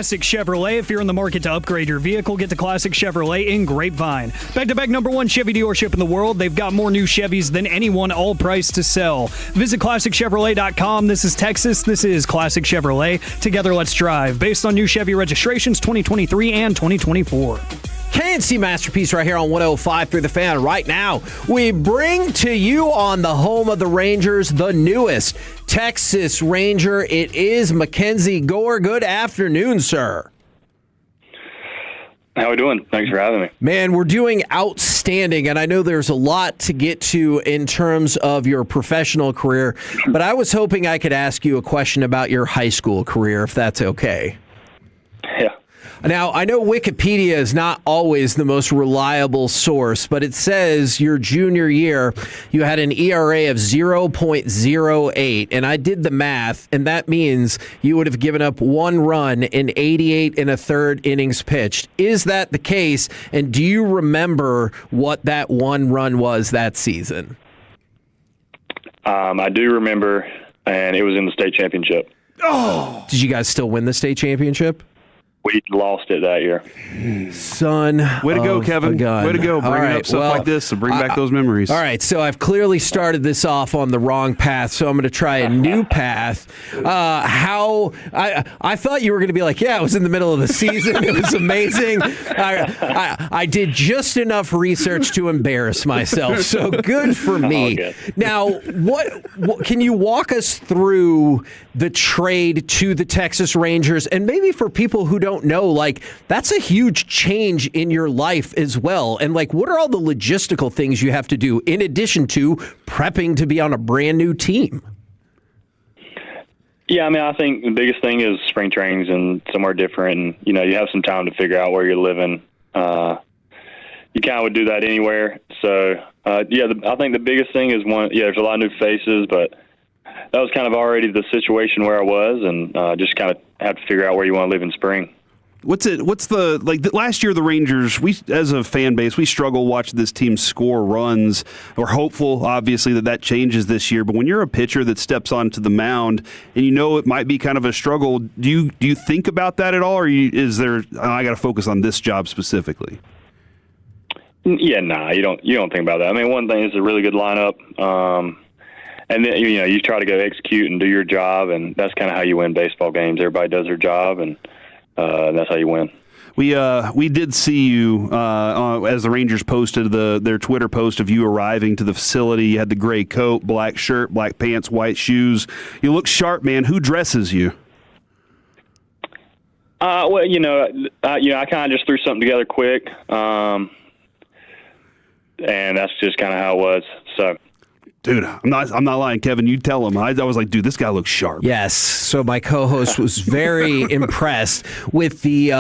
Classic Chevrolet. If you're in the market to upgrade your vehicle, get to Classic Chevrolet in Grapevine. Back-to-back #1 Chevy dealership in the world. They've got more new Chevys than anyone, all priced to sell. Visit ClassicChevrolet.com. This is Texas. This is Classic Chevrolet. Together, let's drive. Based on new Chevy registrations 2023 and 2024.
KNC Masterpiece right here on 105 through the Fan. Right now, we bring to you on the home of the Rangers, the newest Texas Ranger. It is Mackenzie Gore. Good afternoon, sir.
How are we doing? Thanks for having me.
Man, we're doing outstanding, and I know there's a lot to get to in terms of your professional career, but I was hoping I could ask you a question about your high school career, if that's okay.
Yeah.
Now, I know Wikipedia is not always the most reliable source, but it says your junior year, you had an ERA of 0.08, and I did the math, and that means you would have given up 1 run in 88 1/3 innings pitched. Is that the case, and do you remember what that 1 run was that season?
I do remember, and it was in the state championship.
Oh! Did you guys still win the state championship?
We lost it that year.
Son,
way to go, Kevin! Way to go, bringing up stuff like this to bring back those memories.
All right, so I've clearly started this off on the wrong path, so I'm going to try a new path. I thought you were going to be like, yeah, it was in the middle of the season. It was amazing. I did just enough research to embarrass myself, so good for me. Now, what can you walk us through the trade to the Texas Rangers, and maybe for people who don't know, like, that's a huge change in your life as well. And like, what are all the logistical things you have to do in addition to prepping to be on a brand new team?
Yeah, I mean, I think the biggest thing is spring trainings and somewhere different. And, you know, you have some time to figure out where you're living. You kind of would do that anywhere. So, I think the biggest thing is there's a lot of new faces, but that was kind of already the situation where I was, and just kind of have to figure out where you want to live in spring.
Last year, the Rangers, we, as a fan base, we struggle watching this team score runs. We're hopeful, obviously, that changes this year. But when you're a pitcher that steps onto the mound and you know it might be kind of a struggle, do you think about that at all, or is there, I got to focus on this job specifically?
Yeah, you don't think about that. I mean, one thing is a really good lineup. And then, you try to go execute and do your job, and that's kind of how you win baseball games. Everybody does their job, and that's how you win.
We did see you as the Rangers posted their Twitter post of you arriving to the facility. You had the gray coat, black shirt, black pants, white shoes. You look sharp, man. Who dresses you?
I kind of just threw something together quick, and that's just kind of how it was. So.
Dude, I'm not lying, Kevin. You tell him. I was like, dude, this guy looks sharp.
Yes. So my co-host was very impressed with the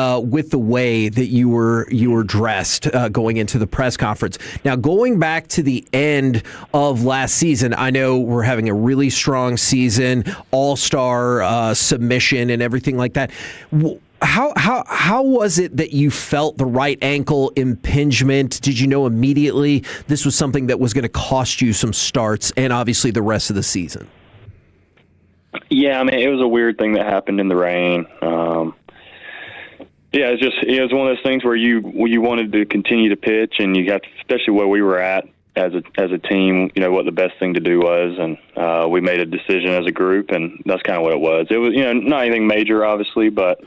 way that you were dressed going into the press conference. Now, going back to the end of last season, I know we're having a really strong season, all-star submission and everything like that. How was it that you felt the right ankle impingement? Did you know immediately this was something that was going to cost you some starts and obviously the rest of the season?
Yeah, I mean, it was a weird thing that happened in the rain. It was one of those things where you wanted to continue to pitch, and you have to, especially where we were at as a team, what the best thing to do was, and we made a decision as a group, and that's kind of what it was. It was, not anything major, obviously, but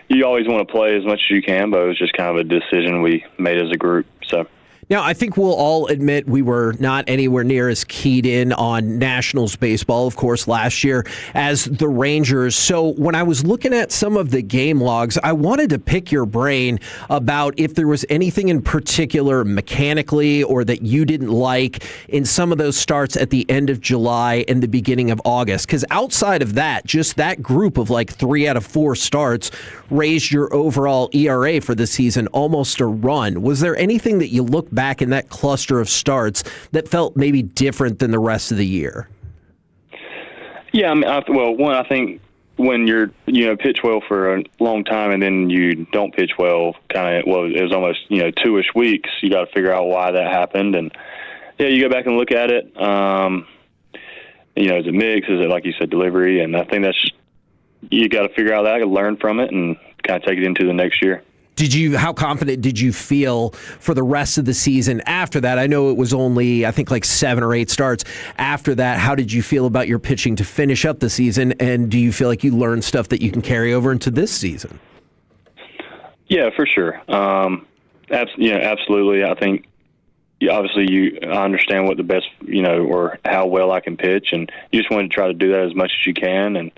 you always want to play as much as you can, but it was just kind of a decision we made as a group. So.
Now, I think we'll all admit we were not anywhere near as keyed in on Nationals baseball, of course, last year as the Rangers. So when I was looking at some of the game logs, I wanted to pick your brain about if there was anything in particular mechanically or that you didn't like in some of those starts at the end of July and the beginning of August. Because outside of that, just that group of like 3 out of 4 starts raised your overall ERA for the season almost a run. Was there anything that you look back in that cluster of starts that felt maybe different than the rest of the year?
Yeah, I mean, I think when you're pitch well for a long time and then you don't pitch well, it was almost 2-ish weeks. You got to figure out why that happened, and you go back and look at it. Is it mix? Is it, like you said, delivery? And I think that's you got to figure out that, learn from it, and kind of take it into the next year.
How confident did you feel for the rest of the season after that? I know it was only, I think, like 7 or 8 starts. After that, how did you feel about your pitching to finish up the season? And do you feel like you learned stuff that you can carry over into this season?
Yeah, for sure. Absolutely. I think obviously I understand what the best, or how well I can pitch, and you just want to try to do that as much as you can. And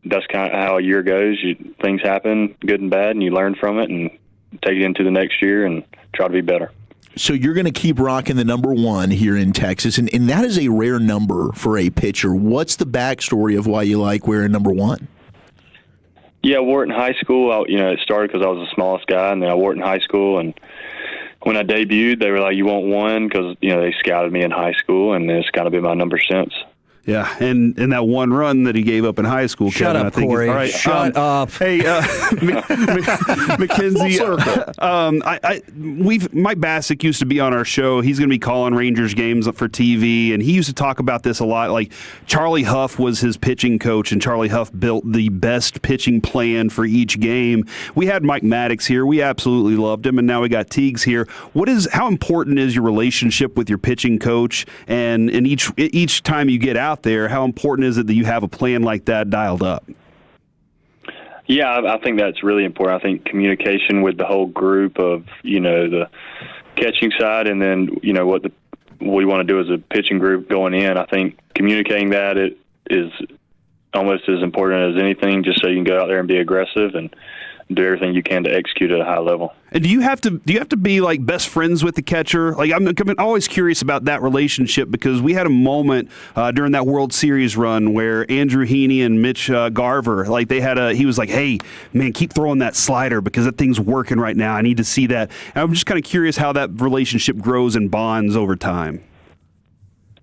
that's kind of how a year goes. Things happen, good and bad, and you learn from it and take it into the next year and try to be better.
So you're going to keep rocking the number 1 here in Texas, and that is a rare number for a pitcher. What's the backstory of why you like wearing number 1?
Yeah, I wore it in high school. It started because I was the smallest guy, and then I wore it in high school. And when I debuted, they were like, "You want 1?" Because they scouted me in high school, and it's kind of been my number since.
Yeah, and that one run that he gave up in high school,
Shut
Kevin,
up,
I think.
Corey.
All right,
Shut up.
Hey, Mackenzie, Mike Bassick used to be on our show. He's going to be calling Rangers games for TV, and he used to talk about this a lot. Like, Charlie Huff was his pitching coach, and Charlie Huff built the best pitching plan for each game. We had Mike Maddox here. We absolutely loved him, and now we got Teagues here. How important is your relationship with your pitching coach? And each time you get out there, how important is it that you have a plan like that dialed up?
Yeah, I think that's really important. I think communication with the whole group of, the catching side, and then, what we want to do as a pitching group going in. I think communicating that it is almost as important as anything, just so you can go out there and be aggressive and do everything you can to execute at a high level.
And do you have to be like best friends with the catcher? Like, I'm always curious about that relationship, because we had a moment during that World Series run where Andrew Heaney and Mitch Garver, like he was like, "Hey man, keep throwing that slider because that thing's working right now. I need to see that." And I'm just kind of curious how that relationship grows and bonds over time.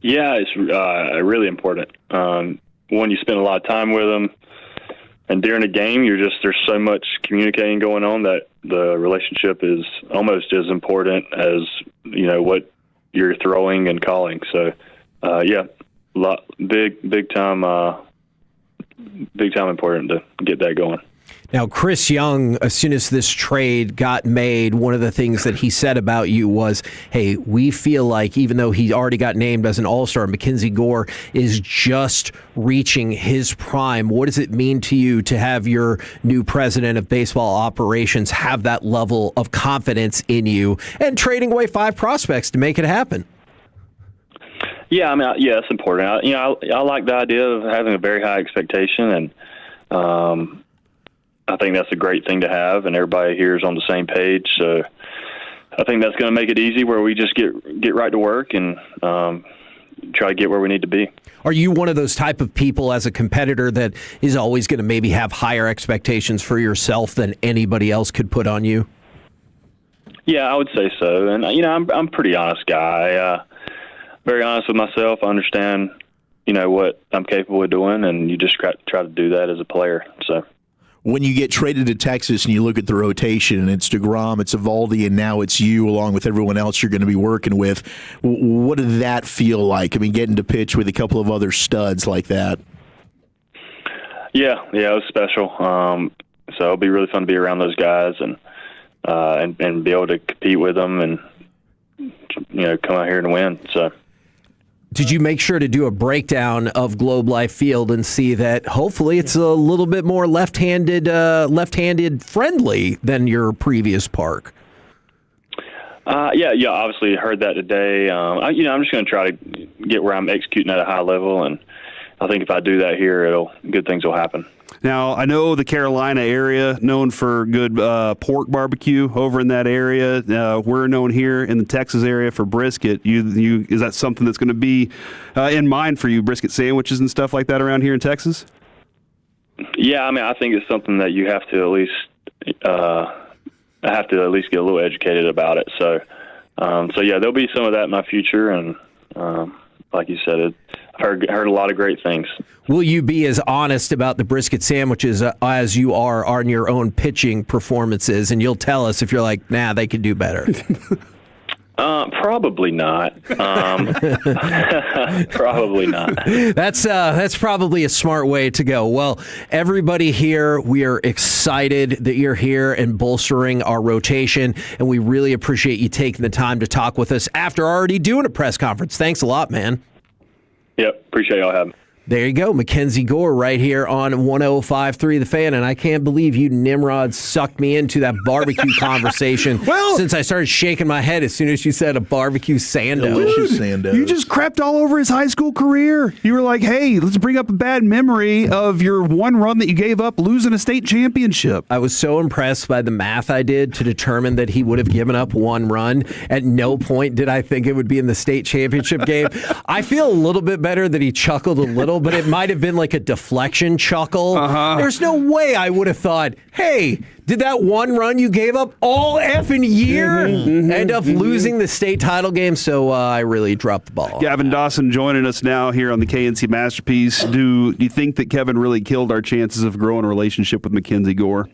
Yeah, it's really important. One, you spend a lot of time with them. And during a game, there's so much communicating going on that the relationship is almost as important as, what you're throwing and calling. So, big time important to get that going.
Now, Chris Young, as soon as this trade got made, one of the things that he said about you was, hey, we feel like even though he already got named as an all-star, Mackenzie Gore is just reaching his prime. What does it mean to you to have your new president of baseball operations have that level of confidence in you and trading away 5 prospects to make it happen?
Yeah, it's important. I like the idea of having a very high expectation, and I think that's a great thing to have, and everybody here is on the same page. So I think that's going to make it easy, where we just get right to work and try to get where we need to be.
Are you one of those type of people as a competitor that is always going to maybe have higher expectations for yourself than anybody else could put on you?
Yeah, I would say so. And, I'm a pretty honest guy. Very honest with myself. I understand, what I'm capable of doing, and you just try to do that as a player. So.
When you get traded to Texas and you look at the rotation, and it's DeGrom, it's Evaldi, and now it's you along with everyone else you're going to be working with, what did that feel like? I mean, getting to pitch with a couple of other studs like that.
Yeah, it was special. So it'll be really fun to be around those guys and be able to compete with them and come out here and win. So.
Did you make sure to do a breakdown of Globe Life Field and see that hopefully it's a little bit more left-handed friendly than your previous park?
Yeah. Obviously, heard that today. I'm just going to try to get where I'm executing at a high level, and I think if I do that here, good things will happen.
Now, I know the Carolina area, known for good pork barbecue over in that area. We're known here in the Texas area for brisket. Is that something that's going to be in mind for you, brisket sandwiches and stuff like that around here in Texas?
Yeah, I think it's something that you have to at least get a little educated about it. So yeah, there'll be some of that in my future, and like you said, I've heard a lot of great things.
Will you be as honest about the brisket sandwiches as you are on your own pitching performances, and you'll tell us if you're like, nah, they could do better?
Probably not. Probably not.
That's probably a smart way to go. Well, everybody here, we are excited that you're here and bolstering our rotation, and we really appreciate you taking the time to talk with us after already doing a press conference. Thanks a lot, man.
Yep, appreciate y'all having me.
There you go, Mackenzie Gore right here on 105.3 The Fan, and I can't believe you Nimrod sucked me into that barbecue conversation since I started shaking my head as soon as you said a barbecue sando.
Delicious sando.
You just crept all over his high school career. You were like, hey, let's bring up a bad memory of your one run that you gave up losing a state championship.
I was so impressed by the math I did to determine that he would have given up one run. At no point did I think it would be in the state championship game. I feel a little bit better that he chuckled a little, but it might have been like a deflection chuckle. There's no way I would have thought, hey, did that one run you gave up all effing year end up losing the state title game? So I really dropped the ball.
Gavin Dawson joining us now here on the KNC Masterpiece. Do you think that Kevin really killed our chances of growing a relationship with Mackenzie Gore?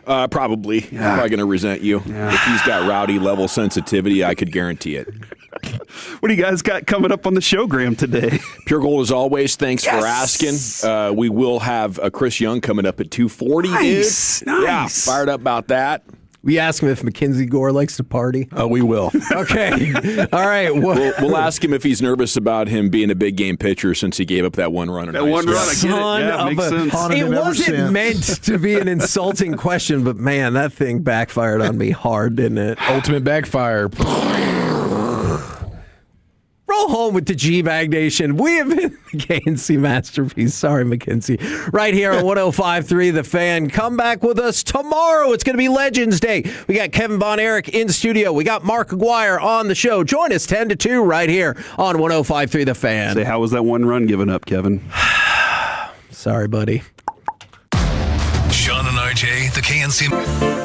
Probably. He's probably going to resent you. If he's got rowdy level sensitivity, I could guarantee it.
What do you guys got coming up on the showgram today?
Pure Gold as always. Thanks for asking. We will have Chris Young coming up at 2:40.
Nice.
Yeah, fired up about that.
We ask him if Mackenzie Gore likes to party.
We will.
Okay. All right.
We'll ask him if he's nervous about him being a big game pitcher since he gave up that one run.
That one run, I get it. Yeah, it makes sense.
It wasn't meant to be an insulting question, but man, that thing backfired on me hard, didn't it?
Ultimate backfire.
Roll home with the G-Bag Nation. We have been the KNC Masterpiece. Sorry, Mackenzie. Right here on 105.3 The Fan. Come back with us tomorrow. It's going to be Legends Day. We got Kevin Von Erich in studio. We got Mark Aguirre on the show. Join us 10 to 2 right here on 105.3 The Fan.
Say, how was that one run given up, Kevin?
Sorry, buddy.
Sean and RJ, the KNC.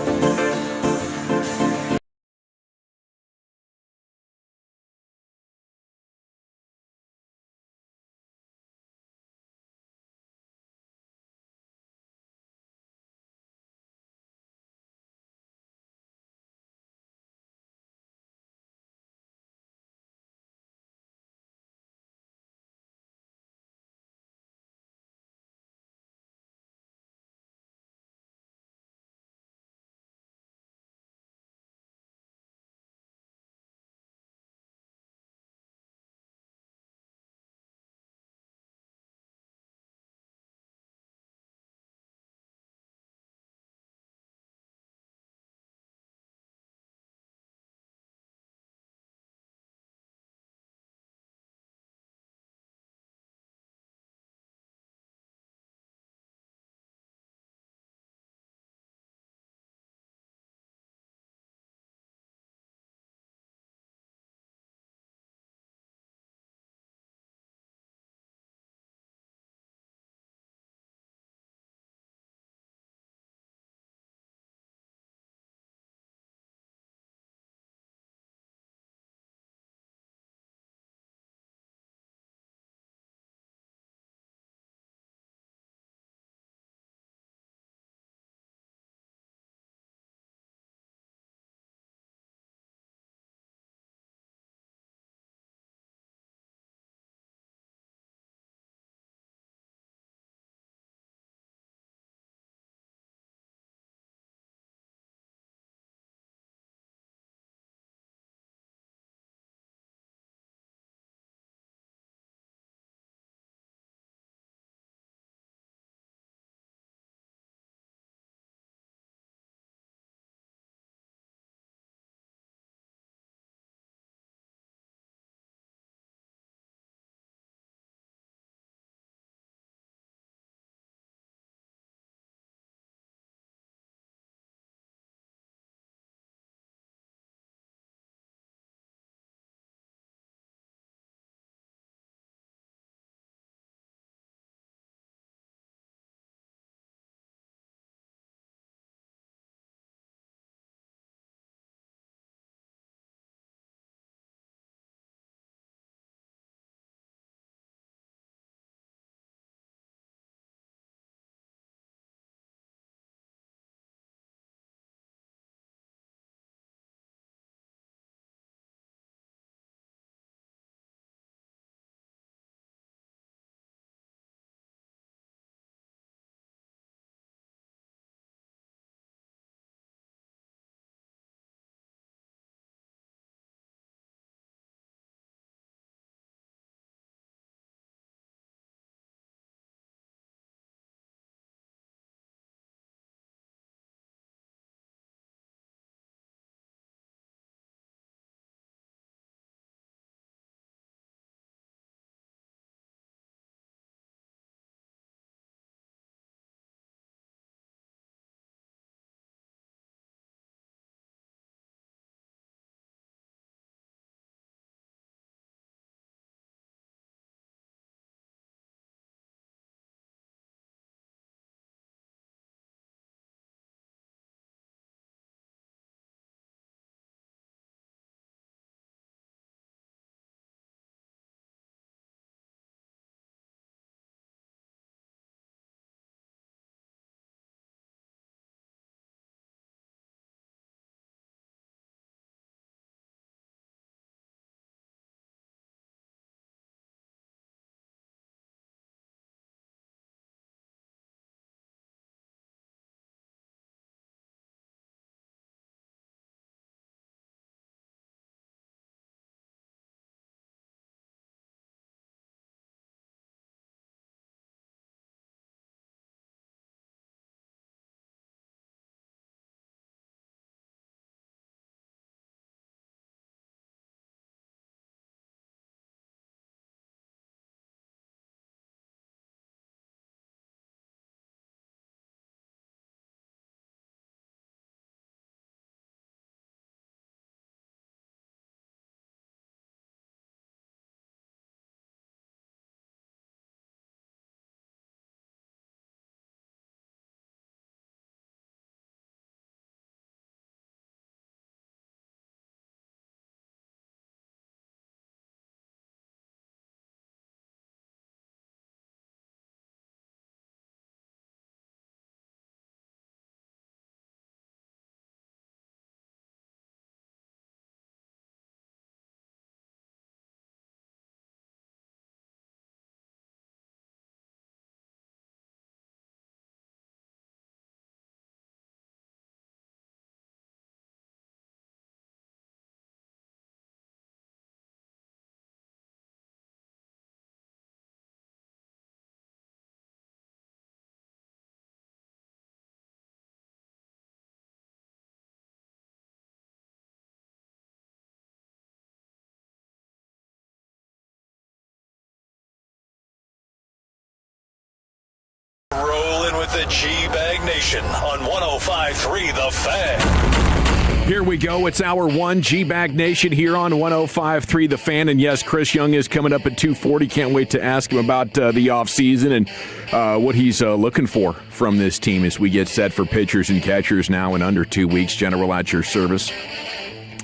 the G-Bag Nation on 105.3 The Fan.
Here we go. It's hour one, G-Bag Nation here on 105.3 The Fan. And yes, Chris Young is coming up at 2:40. Can't wait to ask him about the offseason and what he's looking for from this team as we get set for pitchers and catchers now in under 2 weeks. General at your service.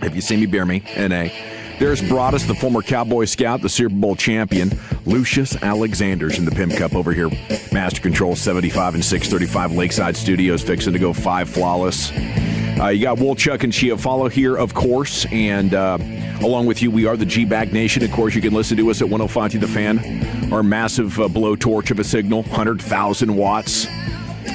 If you see me, bear me, N.A. There's Broadus, the former Cowboy scout, the Super Bowl champion. Lucius Alexander's in the Pim Cup over here. Master Control 75 and 635 Lakeside Studios, fixing to go 5 flawless. You got Wolchuk and Chiafalo here, of course, and along with you, we are the G-Bag Nation. Of course, you can listen to us at 105 The Fan, our massive blowtorch of a signal, 100,000 watts.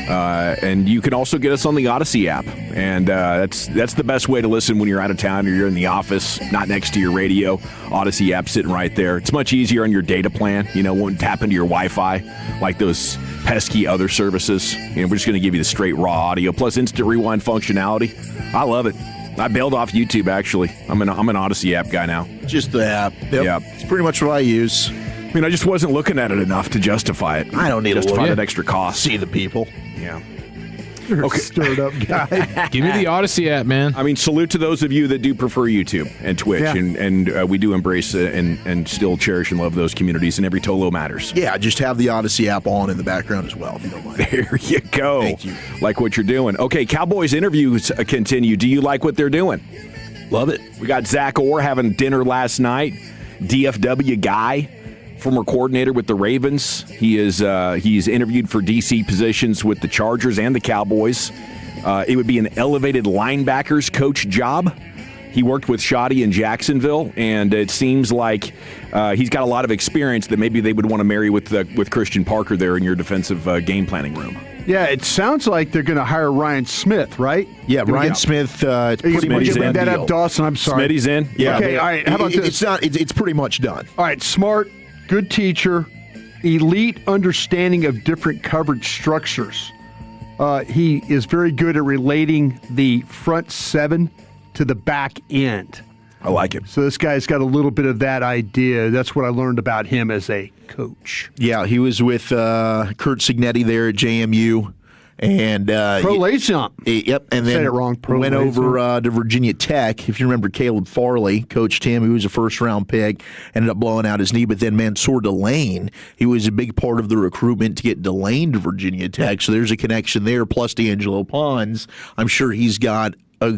And you can also get us on the Odyssey app, and that's the best way to listen when you're out of town or you're in the office, not next to your radio. Odyssey app sitting right there. It's much easier on your data plan. Won't tap into your Wi-Fi like those pesky other services. We're just going to give you the straight raw audio plus instant rewind functionality. I love it. I bailed off YouTube, actually. I'm an Odyssey app guy now.
Just the app. Yep.
Yeah,
it's pretty much what I use.
I just wasn't looking at it enough to justify it.
I don't need to
justify that extra cost.
See the people.
Yeah.
You're a stirred up guy.
Give me the Odyssey app, man.
Salute to those of you that do prefer YouTube and Twitch, and we do embrace and still cherish and love those communities, and every Tolo matters.
Yeah, just have the Odyssey app on in the background as well, if you don't mind.
There you go.
Thank you.
Like what you're doing. Okay, Cowboys interviews continue. Do you like what they're doing?
Love it.
We got Zach Orr having dinner last night. DFW guy. Former coordinator with the Ravens. He's interviewed for DC positions with the Chargers and the Cowboys. It would be an elevated linebackers coach job. He worked with Shoddy in Jacksonville, and it seems like he's got a lot of experience that maybe they would want to marry with Christian Parker there in your defensive game planning room.
Yeah, it sounds like they're going to hire Ryan Smith, right?
Yeah, Ryan Smith. It's pretty much
done. That up, Dawson. I'm sorry.
Smitty's in. Yeah.
Okay. All right. How about this?
It's pretty much done.
All right. Smart. Good teacher, elite understanding of different coverage structures. He is very good at relating the front seven to the back end.
I like it.
So this guy's got a little bit of that idea. That's what I learned about him as a coach.
Yeah, he was with Curt Cignetti there at JMU. And
Pro-Laison.
Yep, and then
said it wrong.
Went over to Virginia Tech. If you remember, Caleb Farley coached him. He was a first-round pick, ended up blowing out his knee. But then Mansour Delane, he was a big part of the recruitment to get Delane to Virginia Tech. So there's a connection there. Plus D'Angelo Pons, I'm sure he's got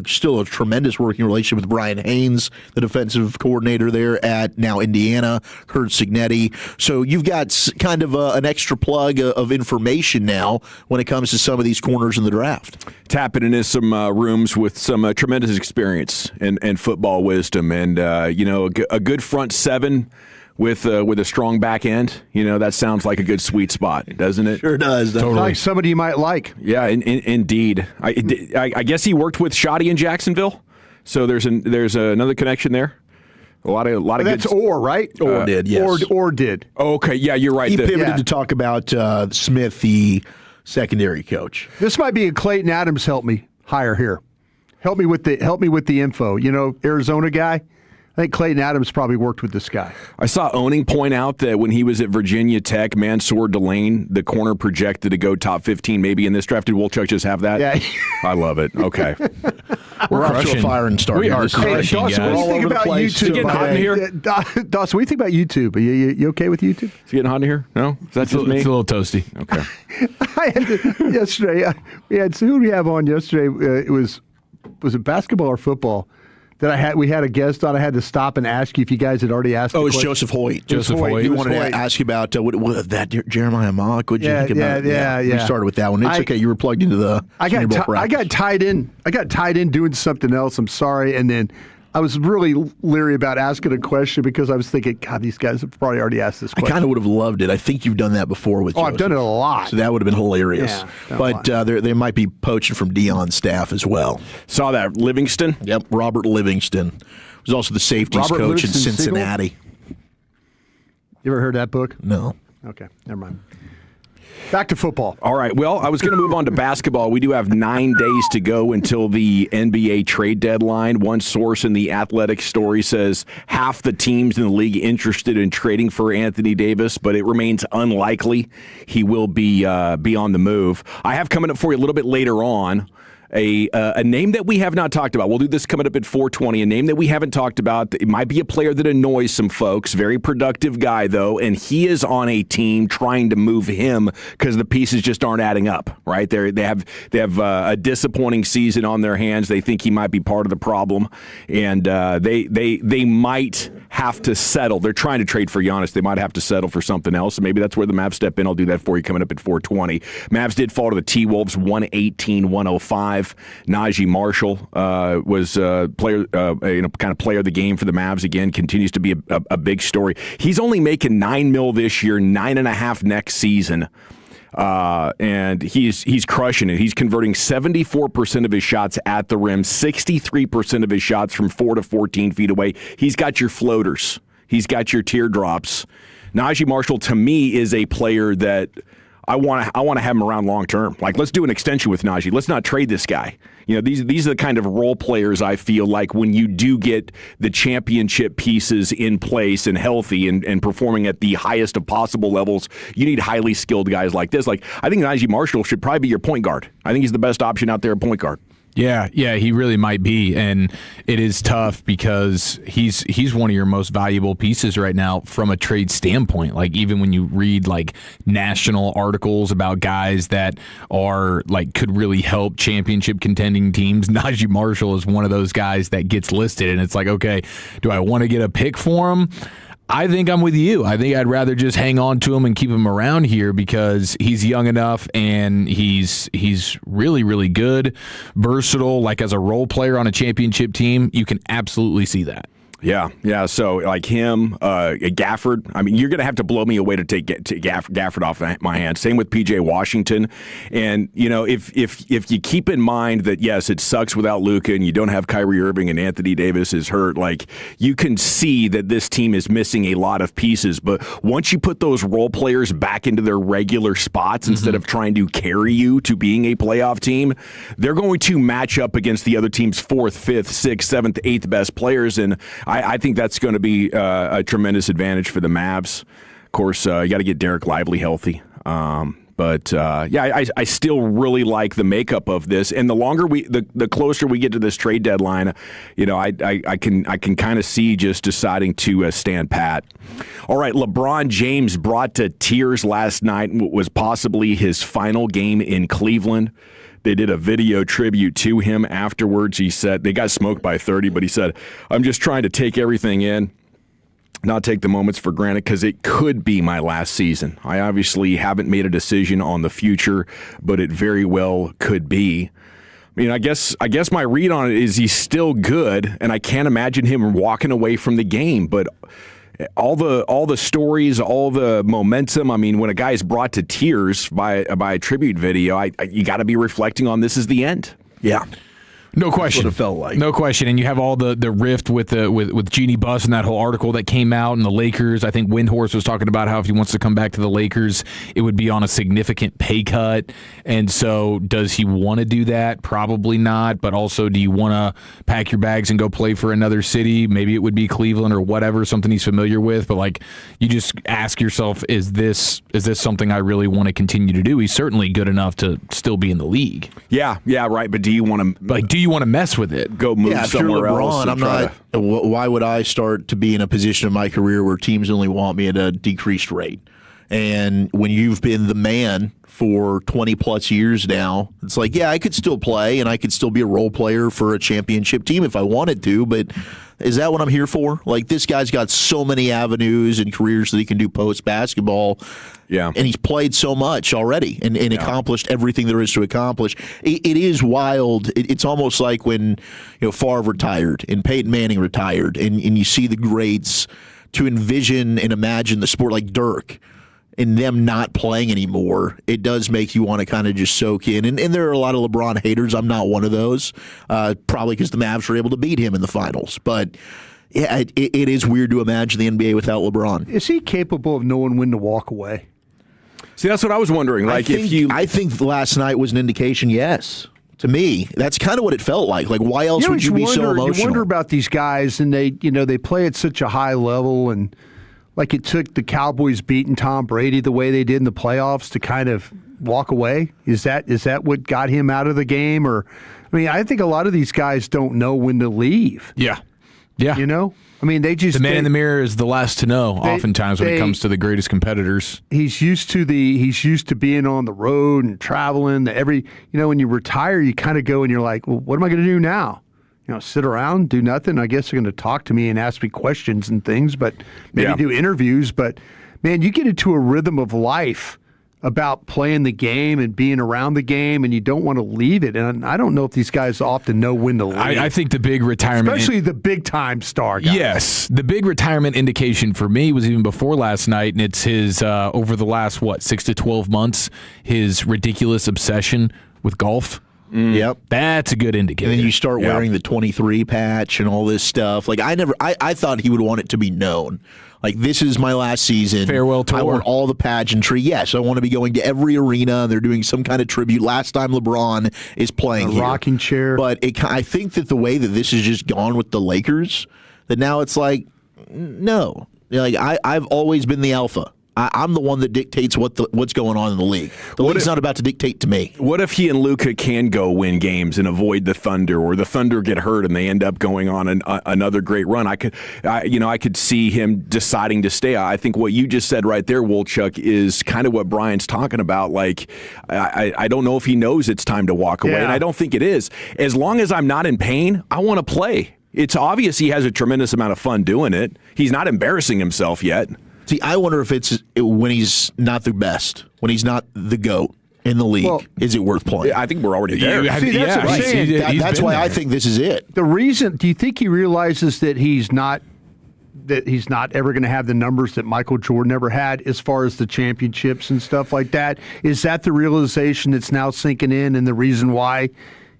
still a tremendous working relationship with Brian Haynes, the defensive coordinator there at now Indiana, Curt Cignetti. So you've got kind of an extra plug of information now when it comes to some of these corners in the draft.
Tapping into some rooms with some tremendous experience and football wisdom, and a good front seven with a strong back end. That sounds like a good sweet spot, doesn't it?
Sure does.
Totally. Like somebody you might like.
Yeah, indeed. I guess he worked with Shoddy in Jacksonville, so there's another connection there. A lot of
that's
good.
Orr, right?
Orr did, yes.
Orr did.
Oh, okay, yeah, you're right.
He pivoted to talk about Smith, the secondary coach.
This might be a Clayton Adams help me hire here. Help me with the info. Arizona guy. I think Clayton Adams probably worked with this guy.
I saw Owning point out that when he was at Virginia Tech, Mansour Delane, the corner, projected to go top 15 maybe in this draft. Did Wolchuk just have that?
Yeah.
I love it. Okay.
We're off to a firing start.
We are crushing,
Dawson,
guys.
what do you think about YouTube?
It's getting hot in here.
Dawson, what do you think about YouTube? Are you okay with YouTube?
It's getting hot in here? No? Is that just me?
It's a little toasty.
Okay.
Yesterday, who did we have on yesterday? Was it basketball or football? We had a guest on. I had to stop and ask you if you guys had already asked.
Oh, it's Joseph Hoyt.
Joseph Hoyt.
You wanted to ask you about what that Jeremiah Mock. What did you think about?
Yeah.
We started with that one. It's okay. You were plugged into the.
I got tied in doing something else. I'm sorry, and then I was really leery about asking a question because I was thinking, God, these guys have probably already asked this question.
I kind of would have loved it. I think you've done that before with Joseph.
I've done it a lot.
So that would have been hilarious.
Yeah,
but they might be poaching from Dion's staff as well.
Saw that. Livingston?
Yep, Robert Livingston. Was also the safeties coach in Cincinnati.
You ever heard that book?
No.
Okay, never mind. Back to football.
All right. Well, I was going to move on to basketball. We do have 9 days to go until the NBA trade deadline. One source in the Athletic story says half the teams in the league interested in trading for Anthony Davis, but it remains unlikely he will be on the move. I have coming up for you a little bit later on a name that we have not talked about. We'll do this coming up at 4:20. A name that we haven't talked about. It might be a player that annoys some folks. Very productive guy, though, and he is on a team trying to move him because the pieces just aren't adding up. Right? They have a disappointing season on their hands. They think he might be part of the problem, and they might have to settle. They're trying to trade for Giannis. They might have to settle for something else. And maybe that's where the Mavs step in. I'll do that for you coming up at 4:20. Mavs did fall to the T-Wolves 118-105. Najee Marshall was player, kind of player of the game for the Mavs again. Continues to be a big story. He's only making $9 million this year, $9.5 million next season, and he's crushing it. He's converting 74% of his shots at the rim, 63% of his shots from 4 to 14 feet away. He's got your floaters. He's got your teardrops. Najee Marshall, to me, is a player that I want to have him around long term. Like, let's do an extension with Najee. Let's not trade this guy. You know, these are the kind of role players I feel like when you do get the championship pieces in place and healthy and performing at the highest of possible levels, you need highly skilled guys like this. Like, I think Najee Marshall should probably be your point guard. I think he's the best option out there at point guard.
Yeah, he really might be, and it is tough because he's one of your most valuable pieces right now from a trade standpoint. Like, even when you read like national articles about guys that are like could really help championship contending teams, Najee Marshall is one of those guys that gets listed, and it's like, okay, do I want to get a pick for him? I think I'm with you. I think I'd rather just hang on to him and keep him around here because he's young enough and he's really, really good, versatile. Like, as a role player on a championship team, you can absolutely see that.
Yeah. So, like him, Gafford. I mean, you're going to have to blow me away to take Gafford off my hands. Same with P.J. Washington. And, you know, if you keep in mind that, yes, it sucks without Luka and you don't have Kyrie Irving and Anthony Davis is hurt, like, you can see that this team is missing a lot of pieces. But once you put those role players back into their regular spots instead of trying to carry you to being a playoff team, they're going to match up against the other team's 4th, 5th, 6th, 7th, 8th best players. And I think that's going to be a tremendous advantage for the Mavs. Of course, you got to get Derek Lively healthy. But I still really like the makeup of this. And the closer we get to this trade deadline, you know, I can kind of see just deciding to stand pat. All right, LeBron James brought to tears last night what was possibly his final game in Cleveland. They did a video tribute to him afterwards. He said they got smoked by 30, but he said, "I'm just trying to take everything in, not take the moments for granted because it could be my last season. I obviously haven't made a decision on the future, but it very well could be." I mean, I guess my read on it is he's still good, and I can't imagine him walking away from the game, but all the stories, all the momentum. I mean, when a guy is brought to tears by a tribute video, you got to be reflecting on this is the end.
Yeah.
No question.
That's what it felt like.
No question. And you have all the rift with Jeannie Buss and that whole article that came out, and the Lakers. I think Windhorst was talking about how if he wants to come back to the Lakers, it would be on a significant pay cut. And so does he want to do that? Probably not. But also, do you want to pack your bags and go play for another city? Maybe it would be Cleveland or whatever, something he's familiar with. But like, you just ask yourself, is this something I really want to continue to do? He's certainly good enough to still be in the league.
Yeah, right. But do you want to
do you want to mess with it?
Go move somewhere else?
I'm not. Why would I start to be in a position in my career where teams only want me at a decreased rate? And when you've been the man for 20 plus years now, it's like, yeah, I could still play and I could still be a role player for a championship team if I wanted to, but is that what I'm here for? Like, this guy's got so many avenues and careers that he can do post basketball.
Yeah.
And he's played so much already and accomplished everything there is to accomplish. It is wild. It's almost like when, Favre retired and Peyton Manning retired and you see the greats to envision and imagine the sport like Dirk and them not playing anymore. It does make you want to kind of just soak in. And there are a lot of LeBron haters. I'm not one of those, probably because the Mavs were able to beat him in the finals. But yeah, it is weird to imagine the NBA without LeBron.
Is he capable of knowing when to walk away?
See, that's what I was wondering. Like,
I think last night was an indication. Yes, to me, that's kind of what it felt like. Like, why else would you be so emotional?
You wonder about these guys, and they play at such a high level, and like it took the Cowboys beating Tom Brady the way they did in the playoffs to kind of walk away. Is that what got him out of the game? Or, I mean, I think a lot of these guys don't know when to leave.
Yeah.
You know? I mean, they just...
The man in the mirror is the last to know, oftentimes, when it comes to the greatest competitors.
He's used to being on the road and traveling. When you retire, you kind of go and you're like, well, what am I going to do now? Sit around, do nothing? I guess they're going to talk to me and ask me questions and things, but maybe do interviews. But, man, you get into a rhythm of life about playing the game and being around the game, and you don't want to leave it. And I don't know if these guys often know when to leave.
I think the big retirement...
Especially the big-time star guys.
Yes. The big retirement indication for me was even before last night, and it's his, over the last, 6 to 12 months, his ridiculous obsession with golf.
Yep.
That's a good indicator.
And then you start wearing the 23 patch and all this stuff. Like, I thought he would want it to be known. Like, this is my last season.
Farewell tour.
I want all the pageantry. Yes, I want to be going to every arena. They're doing some kind of tribute. Last time LeBron is playing here.
Rocking chair.
But I think that the way that this has just gone with the Lakers, that now it's like, no. Like, I've always been the alpha. I'm the one that dictates what's going on in the league. The league's not about to dictate to me.
What if he and Luka can go win games and avoid the Thunder, or the Thunder get hurt and they end up going on another great run? I could see him deciding to stay. I think what you just said right there, Wolchuk, is kind of what Brian's talking about. Like, I don't know if he knows it's time to walk away, and I don't think it is. As long as I'm not in pain, I want to play. It's obvious he has a tremendous amount of fun doing it. He's not embarrassing himself yet.
See, I wonder if it's when he's not the best, when he's not the GOAT in the league, is it worth playing?
I think we're already there.
See, that's what I'm saying.
That's why I think this is it.
The reason, do you think he realizes that he's not ever going to have the numbers that Michael Jordan ever had as far as the championships and stuff like that? Is that the realization that's now sinking in, and the reason why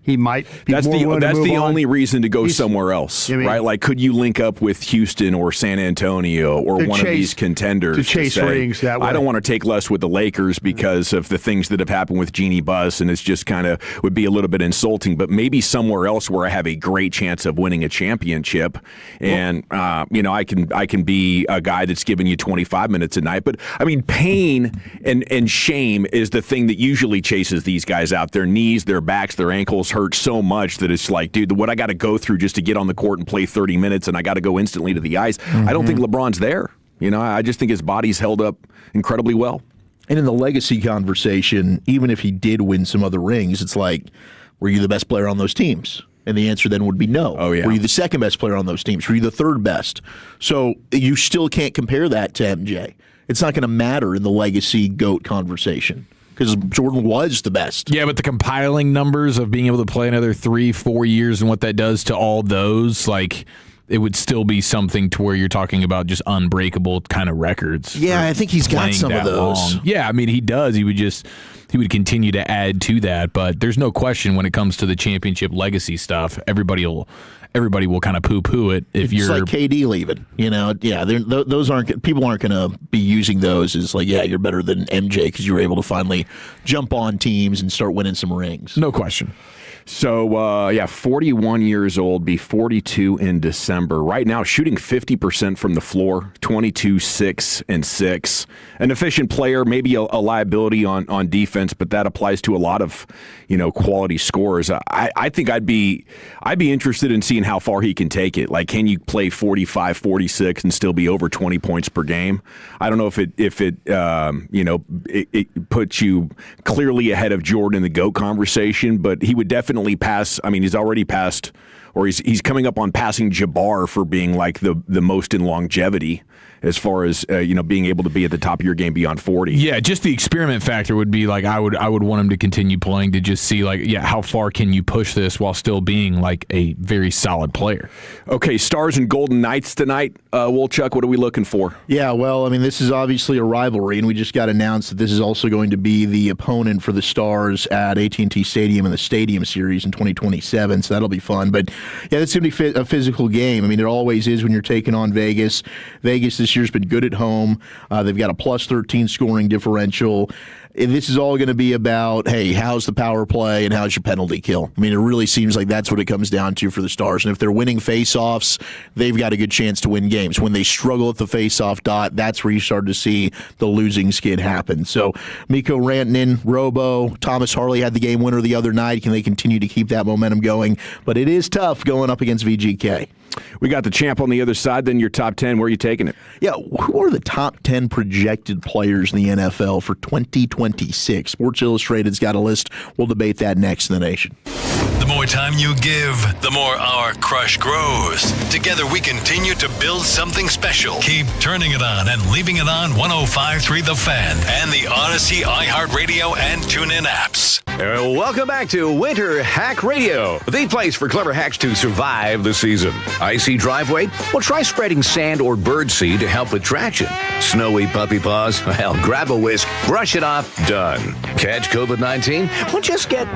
he might be
that's the only reason to go somewhere else, right? Like, could you link up with Houston or San Antonio or one of these contenders
to chase rings that way?
I don't want to take less with the Lakers because of the things that have happened with Jeannie Buss, and it's just kind of would be a little bit insulting. But maybe somewhere else where I have a great chance of winning a championship, and I can be a guy that's giving you 25 minutes a night. But I mean, pain and shame is the thing that usually chases these guys out. Their knees, their backs, their ankles hurt so much that it's like, dude, what I got to go through just to get on the court and play 30 minutes, and I got to go instantly to the ice. I don't think LeBron's there. I just think his body's held up incredibly well.
And in the legacy conversation, even if he did win some other rings, it's like, were you the best player on those teams? And the answer then would be no.
Oh, yeah.
Were you the second best player on those teams? Were you the third best? So you still can't compare that to MJ. It's not going to matter in the legacy GOAT conversation, because Jordan was the best.
Yeah, but the compiling numbers of being able to play another 3-4 years and what that does to all those, like, it would still be something to where you're talking about just unbreakable kind of records.
Yeah, I think he's got some of those.
Long. Yeah, I mean, he does. He would continue to add to that, but there's no question when it comes to the championship legacy stuff, everybody will kind of poo-poo it if
it's like KD leaving. Those people aren't going to be using those as like, yeah, you're better than MJ because you were able to finally jump on teams and start winning some rings.
No question.
So, 41 years old, be 42 in December. Right now, shooting 50% from the floor, 22, 6, and 6. An efficient player, maybe a liability on defense, but that applies to a lot of, quality scorers. I think I'd be interested in seeing how far he can take it. Like, can you play 45, 46 and still be over 20 points per game? I don't know if it puts you clearly ahead of Jordan in the GOAT conversation, but he would definitely pass. I mean, he's already passed, or he's coming up on passing Jabbar for being like the most in longevity as far as being able to be at the top of your game beyond 40.
Yeah, just the experiment factor would be like I would want him to continue playing to just see like, yeah, how far can you push this while still being like a very solid player.
Okay, Stars and Golden Knights tonight. Wolchuk, what are we looking for?
Yeah, well, I mean, this is obviously a rivalry, and we just got announced that this is also going to be the opponent for the Stars at AT&T Stadium in the Stadium Series in 2027, so that'll be fun. But Yeah, that's going to be a physical game. I mean, it always is when you're taking on Vegas. Vegas this year's been good at home. They've got a plus 13 scoring differential. This is all going to be about, hey, how's the power play and how's your penalty kill? I mean, it really seems like that's what it comes down to for the Stars. And if they're winning faceoffs, they've got a good chance to win games. When they struggle at the faceoff dot, that's where you start to see the losing skid happen. So Mikko Rantanen, Robo, Thomas Harley had the game winner the other night. Can they continue to keep that momentum going? But it is tough going up against VGK.
We got the champ on the other side, then your top 10. Where are you taking it?
Yeah, who are the top 10 projected players in the NFL for 2026? Sports Illustrated's got a list. We'll debate that next in the Nation.
The more time you give, the more our crush grows. Together we continue to build something special. Keep turning it on and leaving it on 105.3 The Fan and the Odyssey, iHeartRadio, and TuneIn apps.
Welcome back to Winter Hack Radio, the place for clever hacks to survive the season. Icy driveway? Well, try spreading sand or birdseed to help with traction. Snowy puppy paws? Well, grab a whisk, brush it off, done. Catch COVID-19? Well, just get...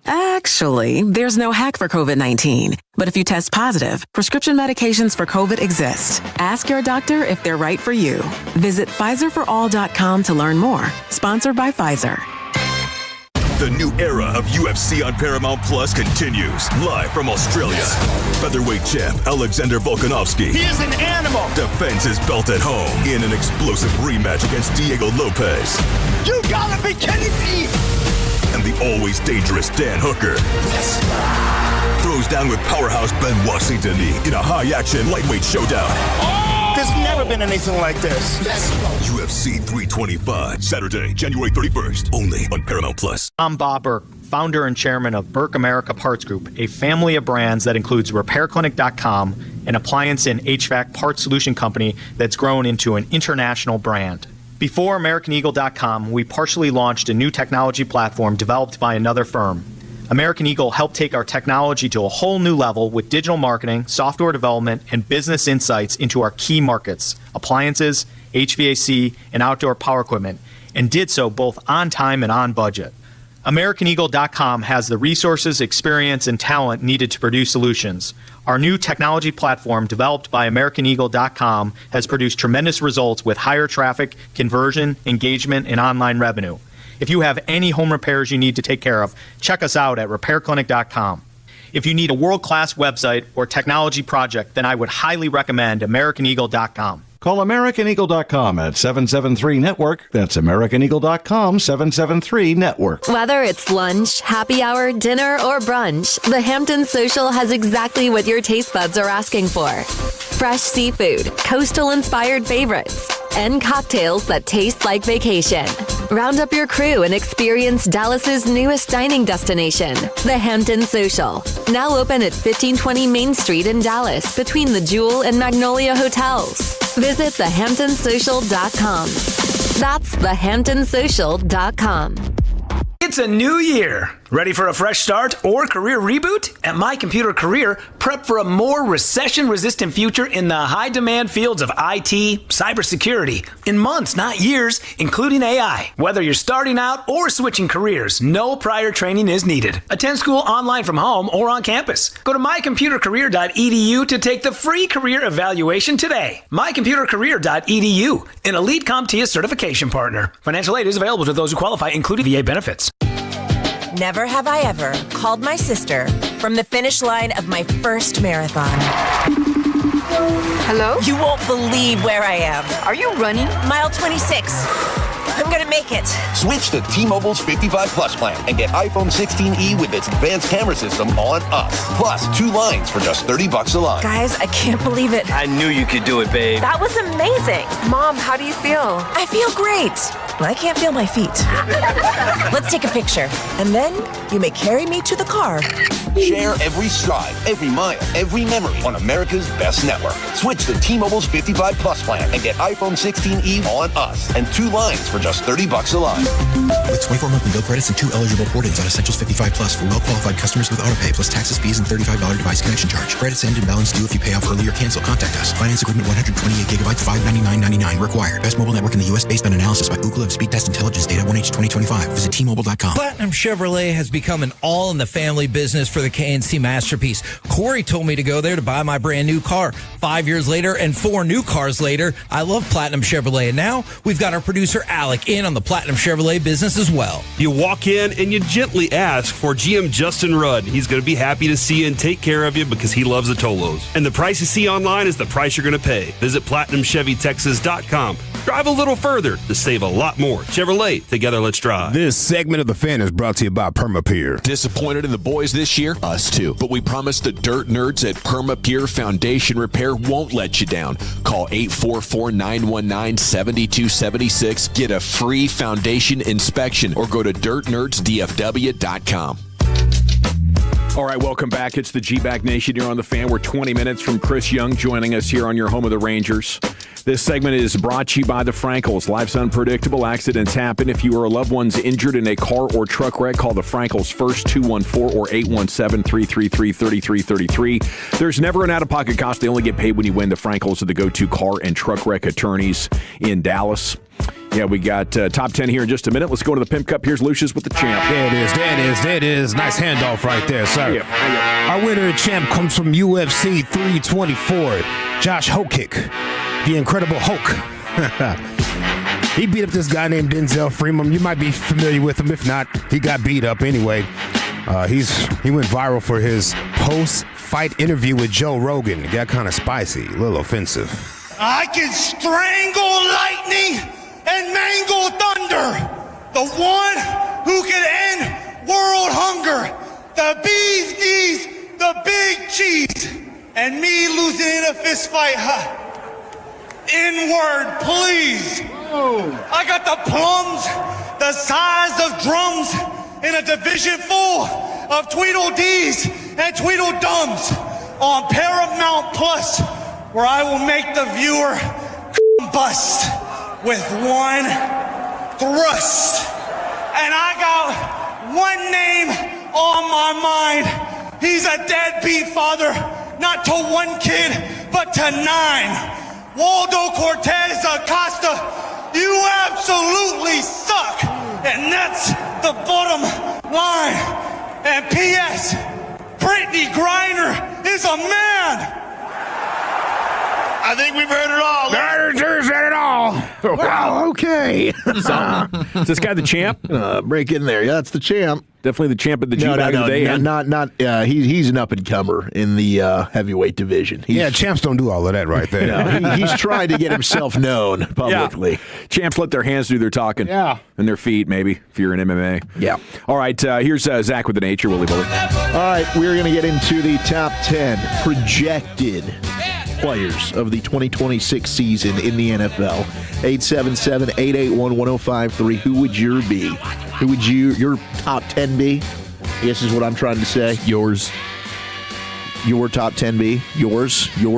Actually, there's no hack for COVID-19. But if you test positive, prescription medications for COVID exist. Ask your doctor if they're right for you. Visit PfizerForAll.com to learn more. Sponsored by Pfizer.
The new era of UFC on Paramount Plus continues. Live from Australia. Featherweight champ Alexander Volkanovski.
He is an animal.
Defends his belt at home in an explosive rematch against Diego Lopez.
You gotta be kidding me.
And the always dangerous Dan Hooker.
Yes.
Throws down with powerhouse Benoit Saint-Denis in a high-action lightweight showdown.
There's never been anything like this.
UFC 325, Saturday, January 31st, only on Paramount Plus.
I'm Bob Burke, founder and chairman of Burke America Parts Group, a family of brands that includes RepairClinic.com, an appliance and HVAC parts solution company that's grown into an international brand. Before AmericanEagle.com, we partially launched a new technology platform developed by another firm. American Eagle helped take our technology to a whole new level with digital marketing, software development, and business insights into our key markets, appliances, HVAC, and outdoor power equipment, and did so both on time and on budget. AmericanEagle.com has the resources, experience, and talent needed to produce solutions. Our new technology platform, developed by AmericanEagle.com, has produced tremendous results with higher traffic, conversion, engagement, and online revenue. If you have any home repairs you need to take care of, check us out at RepairClinic.com. If you need a world-class website or technology project, then I would highly recommend AmericanEagle.com.
Call AmericanEagle.com at 773-NETWORK. That's AmericanEagle.com, 773-NETWORK.
Whether it's lunch, happy hour, dinner, or brunch, the Hampton Social has exactly what your taste buds are asking for. Fresh seafood, coastal-inspired favorites, and cocktails that taste like vacation. Round up your crew and experience Dallas's newest dining destination, the Hampton Social. Now open at 1520 Main Street in Dallas, between the Jewel and Magnolia Hotels. Visit thehamptonsocial.com. That's thehamptonsocial.com.
It's a new year. Ready for a fresh start or career reboot? At My Computer Career, prep for a more recession-resistant future in the high-demand fields of IT, cybersecurity, in months, not years, including AI. Whether you're starting out or switching careers, no prior training is needed. Attend school online from home or on campus. Go to mycomputercareer.edu to take the free career evaluation today. mycomputercareer.edu, an elite CompTIA certification partner. Financial aid is available to those who qualify, including VA benefits.
Never have I ever called my sister from the finish line of my first marathon. Hello? You won't believe where I am. Are you running? Mile 26. I'm gonna make it.
Switch to T-Mobile's 55 Plus plan and get iPhone 16e with its advanced camera system on us. Plus, 2 lines for just $30 a line.
Guys, I can't believe it.
I knew you could do it, babe.
That was amazing. Mom, how do you feel? I feel great. I can't feel my feet. Let's take a picture. And then you may carry me to the car.
Share every stride, every mile, every memory on America's best network. Switch to T-Mobile's 55 Plus plan and get iPhone 16e on us and 2 lines for just $30 a line.
With 24 monthly bill credits and 2 eligible port-ins on Essentials 55 Plus for well-qualified customers with autopay plus taxes, fees, and $35 device connection charge. Credits end and balance due if you pay off early or cancel. Contact us. Finance agreement 128 gigabytes, $599.99 required. Best mobile network in the U.S. based on analysis by Ookla of Speed Test Intelligence data 1H 2025. Visit T-Mobile.com.
Platinum Chevrolet has become an all-in-the-family business for
the KNC Masterpiece. Corey told me to go there to buy my brand new car. 5 years later and 4 new cars later, I love Platinum Chevrolet. And now we've got our producer Alec in on the Platinum Chevrolet business as well.
You walk in and you gently ask for GM Justin Rudd. He's going to be happy to see you and take care of you because he loves the Tolos. And the price you see online is the price you're going to pay. Visit PlatinumChevyTexas.com. Drive a little further to save a lot more. Chevrolet, together let's drive.
This segment of The Fan is brought to you by Permapure.
Disappointed in the boys this year? Us too. But we promise the dirt nerds at Permapure Foundation Repair won't let you down. Call 844-919-7276. Get a free foundation inspection or go to dirtnerdsdfw.com.
All right, welcome back. It's the G-Back Nation here on The Fan. We're 20 minutes from Chris Young joining us here on your home of the Rangers. This segment is brought to you by the Frankels. Life's unpredictable. Accidents happen. If you or a loved one's injured in a car or truck wreck, call the Frankels first, 214 or 817-333-3333. There's never an out-of-pocket cost. They only get paid when you win. The Frankels are the go-to car and truck wreck attorneys in Dallas. Yeah, we got top 10 here in just a minute. Let's go to the Pimp Cup. Here's Lucius with the champ.
There it is. Nice handoff right there, sir. Our winner and champ comes from UFC 324, Josh Hokick, the Incredible Hulk. He beat up this guy named Denzel Freeman. You might be familiar with him. If not, he got beat up anyway. He went viral for his post-fight interview with Joe Rogan. It got kind of spicy, a little offensive.
I can strangle lightning and mangle thunder. The one who can end world hunger. The bee's knees, the big cheese. And me losing in a fist fight. N-word, please. I got the plums the size of drums in a division full of Tweedledees and Tweedledums on Paramount Plus, where I will make the viewer bust with one thrust. And I got one name on my mind. He's a deadbeat father, not to one kid, but to 9. Waldo Cortez Acosta, you absolutely suck. And that's the bottom line. And P.S., Brittany Griner is a man. I think we've heard it all.
There's it all. Wow, okay.
Is this guy the champ?
Break in there. Yeah, that's the champ.
Definitely the champ of the G-Bag today.
He's an up-and-comer in the heavyweight division.
Champs don't do all of that right there.
He's trying to get himself known publicly.
Yeah. Champs let their hands do their talking.
Yeah.
And their feet, maybe, if you're in MMA.
Yeah.
All right, here's Zach with the nature, Willie Bully.
All right, we're going to get into the top 10 projected players of the 2026 season in the NFL. 877-881-1053. Who would your be? Who would your top 10 be? I guess is what I'm trying to say.
Yours.
Your top 10 be? Yours. Who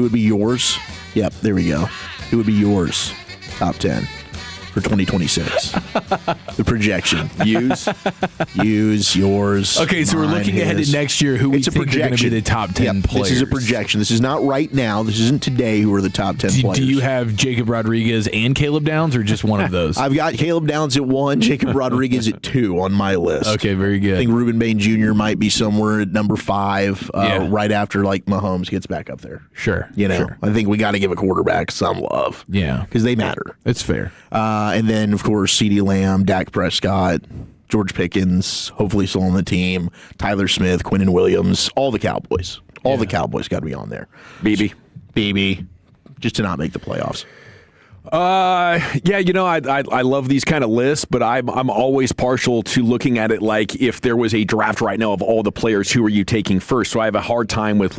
would be yours? Yep, there we go. Who would be yours? Top 10 for 2026. The projection.
Use,
yours.
Okay, so we're looking ahead to next year. Who we think are going to be the top 10 players?
This is a projection. This is not right now. This isn't today who are the top 10 players.
Do you have Jacob Rodriguez and Caleb Downs, or just one of those?
I've got Caleb Downs at 1, Jacob Rodriguez at 2 on my list.
Okay, very good.
I think Reuben Bain Jr. might be somewhere at number 5, right after like Mahomes gets back up there.
Sure.
Sure. I think we got to give a quarterback some love.
Yeah.
Because they matter.
It's fair.
And then, of course, CeeDee Lamb, Dak Prescott, George Pickens, hopefully still on the team, Tyler Smith, Quinnen Williams, all the Cowboys. All the Cowboys got to be on there. BB, just to not make the playoffs.
I love these kind of lists, but I'm always partial to looking at it like if there was a draft right now of all the players, who are you taking first? So I have a hard time with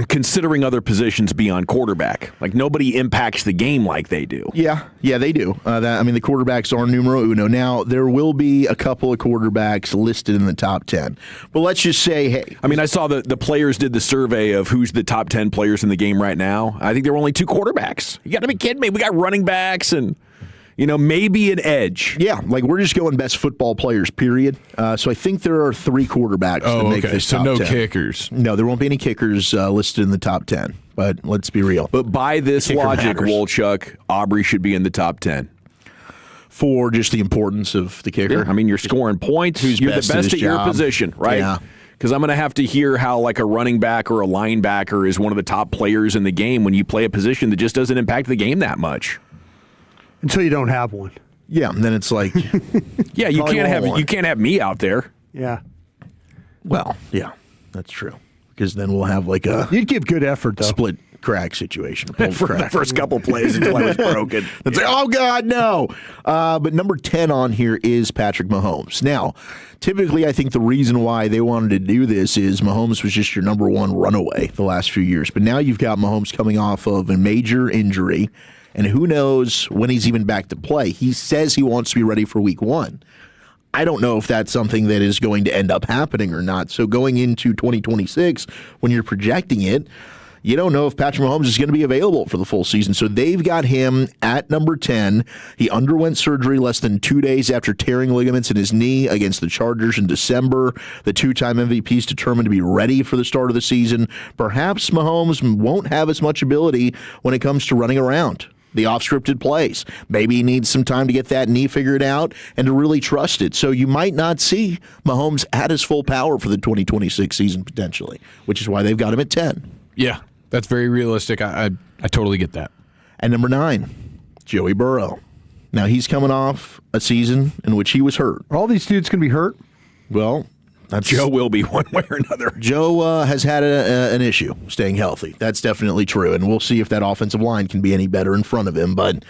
considering other positions beyond quarterback. Like nobody impacts the game like they do.
Yeah, they do. The quarterbacks are numero uno. Now there will be a couple of quarterbacks listed in the top 10, but let's just say, hey.
I saw the players did the survey of who's the top 10 players in the game right now. I think there were only 2 quarterbacks. You got to be kidding me. We got running backs and maybe an edge.
Yeah, we're just going best football players, period. So I think there are 3 quarterbacks that make this top 10.
So no kickers.
No, there won't be any kickers listed in the top 10, but let's be real.
But by this logic, Wolchuk, Aubrey should be in the top 10.
For just the importance of the kicker.
Yeah, you're scoring points. You're the best at your position, right?
Yeah.
Because I'm going to have to hear how like a running back or a linebacker is one of the top players in the game when you play a position that just doesn't impact the game that much.
Until you don't have one.
Yeah, and then it's like,
yeah, you can't have me out there.
Yeah.
Well, yeah, that's true. Because then we'll have like a
you'd give good effort though.
Split crack situation
for the first couple plays until I was broken.
It's like, oh God, no. But number 10 on here is Patrick Mahomes. Now, typically, I think the reason why they wanted to do this is Mahomes was just your number one runaway the last few years. But now you've got Mahomes coming off of a major injury, and who knows when he's even back to play. He says he wants to be ready for week 1. I don't know if that's something that is going to end up happening or not. So going into 2026, when you're projecting it, you don't know if Patrick Mahomes is going to be available for the full season. So they've got him at number 10. He underwent surgery less than 2 days after tearing ligaments in his knee against the Chargers in December. The two-time MVP is determined to be ready for the start of the season. Perhaps Mahomes won't have as much ability when it comes to running around the off-scripted plays. Maybe he needs some time to get that knee figured out and to really trust it. So you might not see Mahomes at his full power for the 2026 season potentially, which is why they've got him at 10.
Yeah, that's very realistic. I totally get that.
And number 9, Joey Burrow. Now, he's coming off a season in which he was hurt.
Are all these dudes going to be hurt?
Well,
Joe will be one way or another.
Joe has had an issue staying healthy. That's definitely true, and we'll see if that offensive line can be any better in front of him. But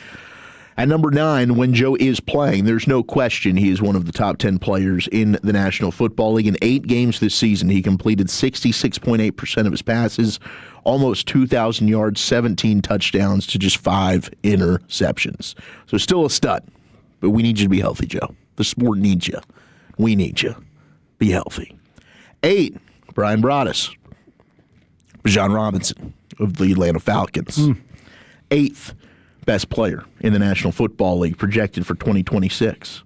at number 9, when Joe is playing, there's no question he is one of the top 10 players in the National Football League. In 8 games this season, he completed 66.8% of his passes, almost 2,000 yards, 17 touchdowns to just 5 interceptions. So still a stud, but we need you to be healthy, Joe. The sport needs you. We need you. Be healthy. 8, Brian Broaddus. Bijan Robinson of the Atlanta Falcons. 8th best player in the National Football League, projected for 2026.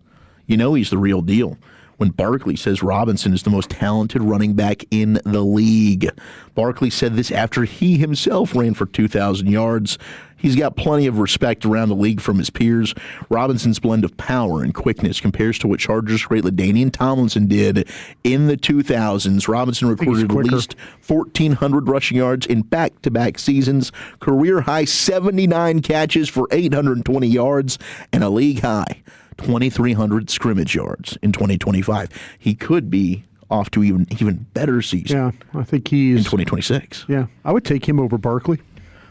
You know he's the real deal when Barkley says Robinson is the most talented running back in the league. Barkley said this after he himself ran for 2,000 yards. He's got plenty of respect around the league from his peers. Robinson's blend of power and quickness compares to what Chargers great LaDainian Tomlinson did in the 2000s. Robinson recorded at least 1,400 rushing yards in back-to-back seasons, career-high 79 catches for 820 yards, and a league-high 2,300 scrimmage yards in 2025. He could be off to even better season.
Yeah, I think he's
in 2026.
Yeah, I would take him over Barkley.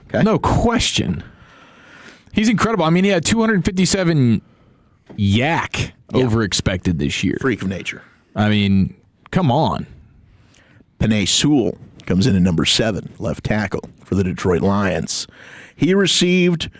Okay.
No question. He's incredible. I mean, he had 257 yak over expected this year.
Freak of nature.
I mean, come on.
Penei Sewell comes in at number 7, left tackle for the Detroit Lions. He received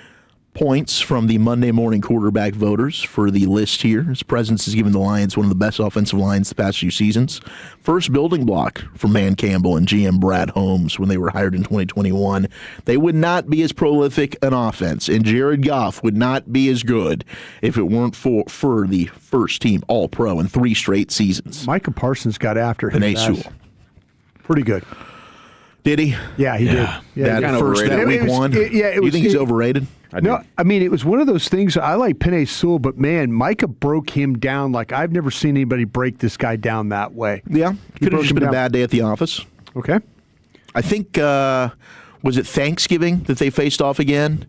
points from the Monday morning quarterback voters for the list here. His presence has given the Lions one of the best offensive lines the past few seasons. First building block for Man Campbell and GM Brad Holmes when they were hired in 2021. They would not be as prolific an offense, and Jared Goff would not be as good if it weren't for the first team All-Pro in 3 straight seasons.
Micah Parsons got after him.
Penei Sewell.
Pretty good.
Did he?
Yeah, he did. Yeah,
that week 1? You think he's overrated?
I mean, it was one of those things. I like Penei Sewell, but man, Micah broke him down like I've never seen anybody break this guy down that way.
Yeah, could have just been a bad day at the office.
Okay.
I think, was it Thanksgiving that they faced off again?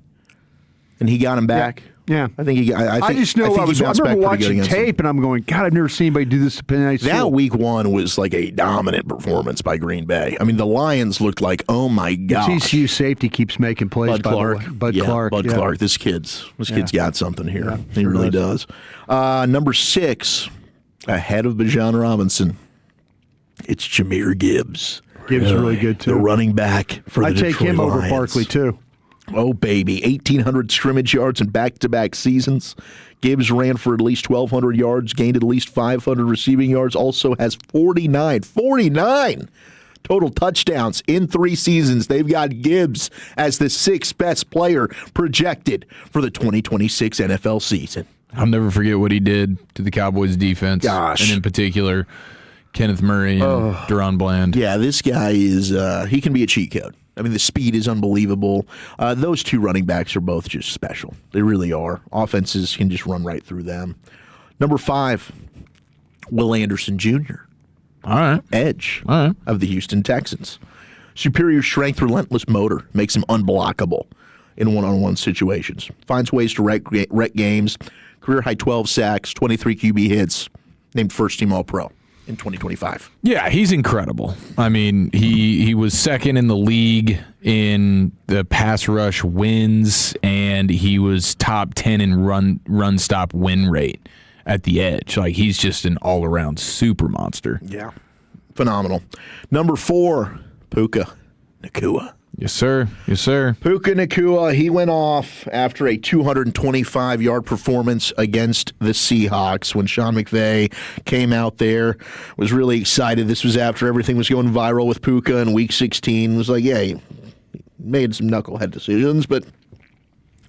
And he got him back?
Yeah.
I think
I just know I remember watching tape, and I'm going, God, I've never seen anybody do this to Penei Sewell.
That week 1 was like a dominant performance by Green Bay. I mean, the Lions looked like, oh my gosh.
The TCU safety keeps making plays.
Bud Clark.
Bud Clark.
This kid's got something here. Yeah, he really does. Number 6, ahead of Bijan Robinson, it's Jahmyr Gibbs.
Gibbs is really good too.
The running back for the Detroit Lions.
I'd take him over Barkley too.
Oh, baby. 1,800 scrimmage yards in back-to-back seasons. Gibbs ran for at least 1,200 yards, gained at least 500 receiving yards, also has 49 total touchdowns in 3 seasons. They've got Gibbs as the 6th best player projected for the 2026 NFL season.
I'll never forget what he did to the Cowboys defense.
Gosh.
And in particular, Kenneth Murray and Deron Bland.
Yeah, this guy is, he can be a cheat code. I mean, the speed is unbelievable. Those 2 running backs are both just special. They really are. Offenses can just run right through them. Number 5, Will Anderson Jr.
All right.
Edge of the Houston Texans. Superior strength, relentless motor makes him unblockable in one-on-one situations. Finds ways to wreck games. Career high 12 sacks, 23 QB hits. Named first team All-Pro in 2025.
Yeah, he's incredible. I mean, he was second in the league in the pass rush wins, and he was top 10 in run stop win rate at the edge. Like, he's just an all-around super monster.
Yeah. Phenomenal. Number 4, Puka Nacua.
Yes, sir. Yes, sir.
Puka Nacua, he went off after a 225-yard performance against the Seahawks when Sean McVay came out there, was really excited. This was after everything was going viral with Puka in Week 16. It was like, yeah, he made some knucklehead decisions, but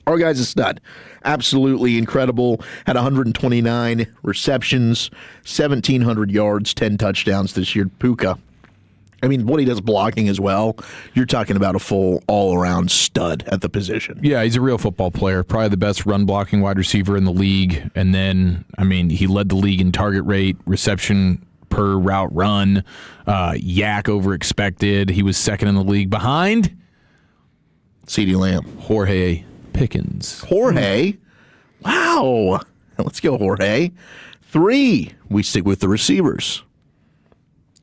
our guy's a stud. Absolutely incredible. Had 129 receptions, 1,700 yards, 10 touchdowns this year. Puka. I mean, what he does blocking as well, you're talking about a full all-around stud at the position.
Yeah, he's a real football player. Probably the best run-blocking wide receiver in the league. And then, I mean, he led the league in target rate, reception per route run, yak over expected. He was second in the league behind
CeeDee Lamb.
Jorge Pickens.
Jorge? Wow. Let's go, Jorge. 3, we stick with the receivers.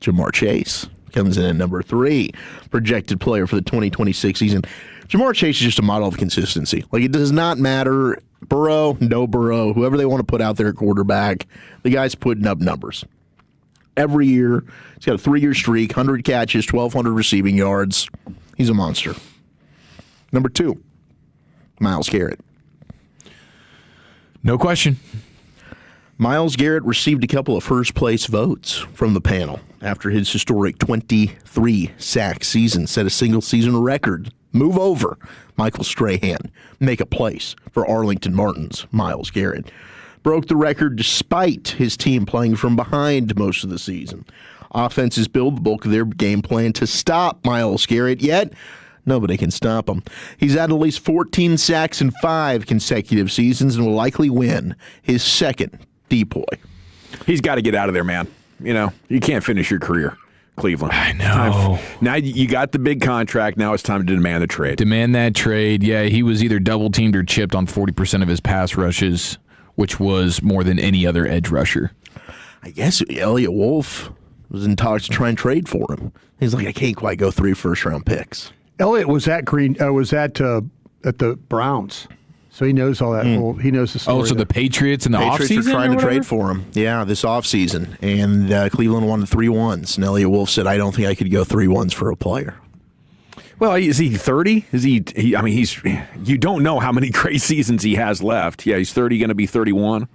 Jamar Chase comes in at number 3, projected player for the 2026 season. Jamar Chase is just a model of consistency. Like, it does not matter, Burrow, no Burrow, whoever they want to put out there at quarterback, the guy's putting up numbers. Every year, he's got a 3-year streak, 100 catches, 1,200 receiving yards. He's a monster. Number 2, Myles Garrett.
No question.
Myles Garrett received a couple of first-place votes from the panel after his historic 23-sack season set a single-season record. Move over, Michael Strahan. Make a place for Arlington Martin's Myles Garrett. Broke the record despite his team playing from behind most of the season. Offenses build the bulk of their game plan to stop Myles Garrett, yet nobody can stop him. He's had at least 14 sacks in 5 consecutive seasons and will likely win his second depoy.
He's got to get out of there, man. You know, you can't finish your career, Cleveland.
I know.
Now you got the big contract. Now it's time to demand the trade.
Demand that trade. Yeah, he was either double-teamed or chipped on 40% of his pass rushes, which was more than any other edge rusher.
I guess Elliott Wolf was in talks to try and trade for him. He's like, I can't quite go 3 first-round picks.
Elliott was at the Browns. So he knows all that. He knows the story.
Oh, so the Patriots in the offseason?
Patriots are trying to trade for him. Yeah, this offseason. And Cleveland wanted 3-1s. And Elliott Wolf said, I don't think I could go 3-1s for a player.
Well, is he 30? Is he I mean, you don't know how many great seasons he has left. Yeah, he's 30, going to be 31. I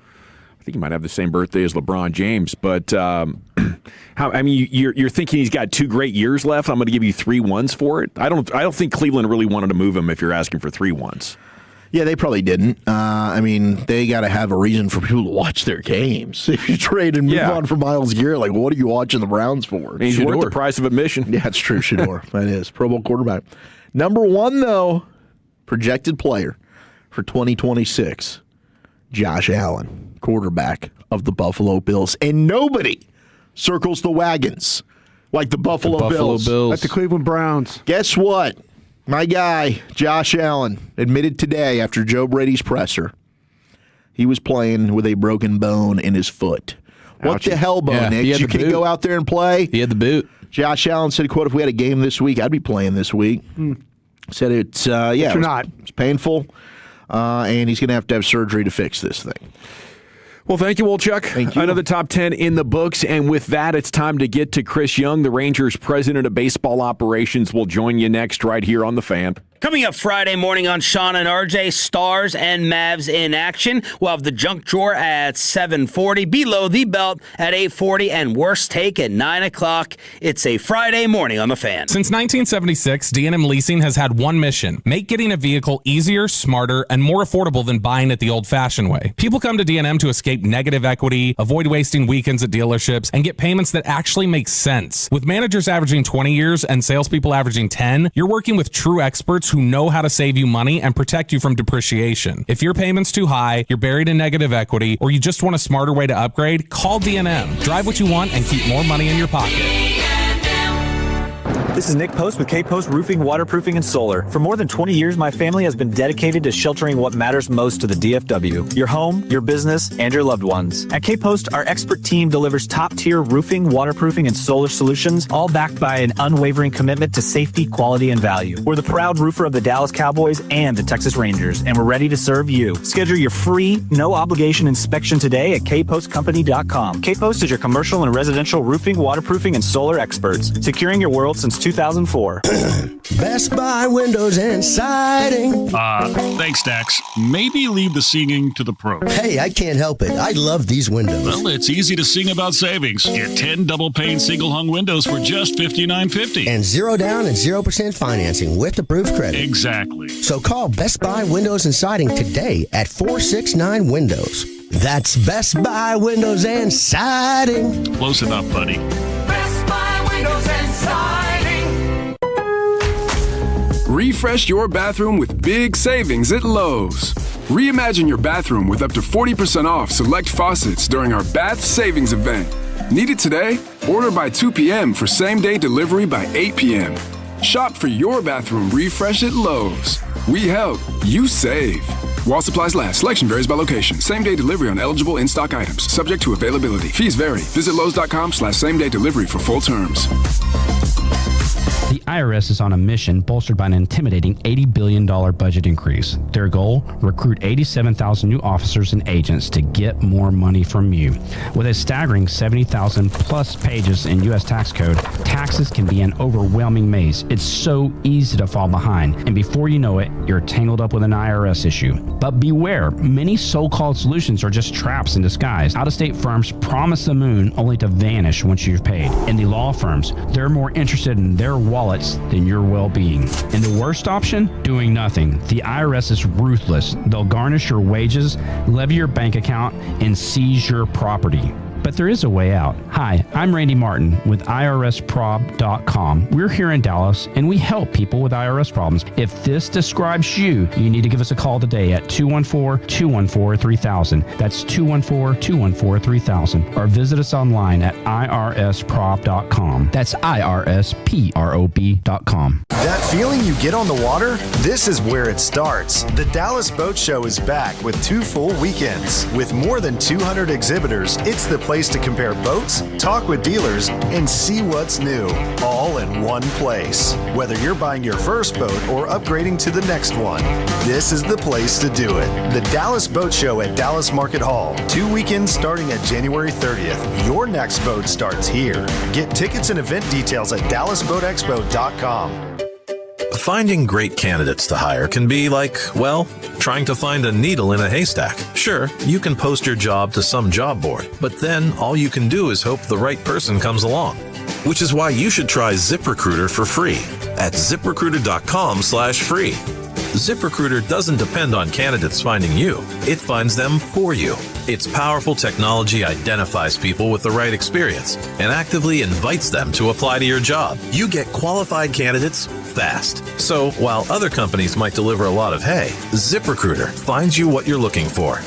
think he might have the same birthday as LeBron James. But, you're thinking he's got 2 great years left. I'm going to give you 3-1s for it. I don't think Cleveland really wanted to move him if you're asking for 3-1s.
Yeah, they probably didn't. They got to have a reason for people to watch their games. If you trade and move on from Myles Garrett, like, what are you watching the Browns for?
He's worth the price of admission.
Yeah, it's true, Shedeur. That is. Pro Bowl quarterback. Number 1, though, projected player for 2026, Josh Allen, quarterback of the Buffalo Bills. And nobody circles the wagons like the Buffalo Bills.
Like the Cleveland Browns.
Guess what? My guy, Josh Allen, admitted today after Joe Brady's presser, he was playing with a broken bone in his foot. What the hell, Bo Nix? You can't go out there and play?
He had the boot.
Josh Allen said, quote, if we had a game this week, I'd be playing this week. Said it's, it's painful, and he's going to have surgery to fix this thing.
Well, thank you, old Chuck.
Thank you.
Another top 10 in the books. And with that, it's time to get to Chris Young, the Rangers president of baseball operations. Will join you next right here on The Fan.
Coming up Friday morning on Sean and RJ, Stars and Mavs in action. We'll have the junk drawer at 7:40, Below the Belt at 8:40, and Worst Take at 9 o'clock. It's a Friday morning on The Fan.
Since 1976, D&M Leasing has had one mission: make getting a vehicle easier, smarter, and more affordable than buying it the old-fashioned way. People come to D&M to escape negative equity, avoid wasting weekends at dealerships, and get payments that actually make sense. With managers averaging 20 years and salespeople averaging 10, you're working with true experts who know how to save you money and protect you from depreciation. If your payment's too high, you're buried in negative equity, or you just want a smarter way to upgrade, call D&M. Drive what you want and keep more money in your pocket.
This is Nick Post with K-Post Roofing, Waterproofing, and Solar. For more than 20 years, my family has been dedicated to sheltering what matters most to the DFW. Your home, your business, and your loved ones. At K-Post, our expert team delivers top-tier roofing, waterproofing, and solar solutions, all backed by an unwavering commitment to safety, quality, and value. We're the proud roofer of the Dallas Cowboys and the Texas Rangers, and we're ready to serve you. Schedule your free, no-obligation inspection today at kpostcompany.com. K-Post is your commercial and residential roofing, waterproofing, and solar experts, securing your world since 2004.
Best Buy Windows and Siding.
Thanks, Dax. Maybe leave the singing to the pros.
Hey, I can't help it. I love these windows.
Well, it's easy to sing about savings. Get 10 double-pane single-hung windows for just $59.50.
And 0 down and 0% financing with approved credit.
Exactly.
So call Best Buy Windows and Siding today at 469 Windows. That's Best Buy Windows and Siding.
Close enough, buddy.
Best Buy Windows and Siding.
Refresh your bathroom with big savings at Lowe's. Reimagine your bathroom with up to 40% off select faucets during our Bath Savings event. Need it today? Order by 2 p.m. for same-day delivery by 8 p.m. Shop for your bathroom refresh at Lowe's. We help, you save. While supplies last, selection varies by location. Same-day delivery on eligible in-stock items, subject to availability. Fees vary. Visit Lowes.com/same-day delivery for full terms.
The IRS is on a mission bolstered by an intimidating $80 billion budget increase. Their goal? Recruit 87,000 new officers and agents to get more money from you. With a staggering 70,000 plus pages in U.S. tax code, taxes can be an overwhelming maze. It's so easy to fall behind, and before you know it, you're tangled up with an IRS issue. But beware, many so-called solutions are just traps in disguise. Out-of-state firms promise the moon only to vanish once you've paid. And the law firms, they're more interested in their wallets than your well-being. And the worst option? Doing nothing. The IRS is ruthless. They'll garnish your wages, levy your bank account, and seize your property. But there is a way out. Hi, I'm Randy Martin with IRSprob.com. We're here in Dallas, and we help people with IRS problems. If this describes you, you need to give us a call today at 214-214-3000. That's 214-214-3000. Or visit us online at IRSprob.com. That's IRSprob.com.
That feeling you get on the water? This is where it starts. The Dallas Boat Show is back with 2 full weekends. With more than 200 exhibitors, it's the place to compare boats, talk with dealers, and see what's new, all in one place. Whether you're buying your first boat or upgrading to the next one, this is the place to do it. The Dallas Boat Show at Dallas Market Hall. 2 weekends starting at January 30th. Your next boat starts here. Get tickets and event details at DallasBoatExpo.com.
Finding great candidates to hire can be like, well, trying to find a needle in a haystack. Sure, you can post your job to some job board, but then all you can do is hope the right person comes along. Which is why you should try ZipRecruiter for free at ZipRecruiter.com/free. ZipRecruiter doesn't depend on candidates finding you. It finds them for you. Its powerful technology identifies people with the right experience and actively invites them to apply to your job. You get qualified candidates fast. So while other companies might deliver a lot of hay, ZipRecruiter finds you what you're looking for.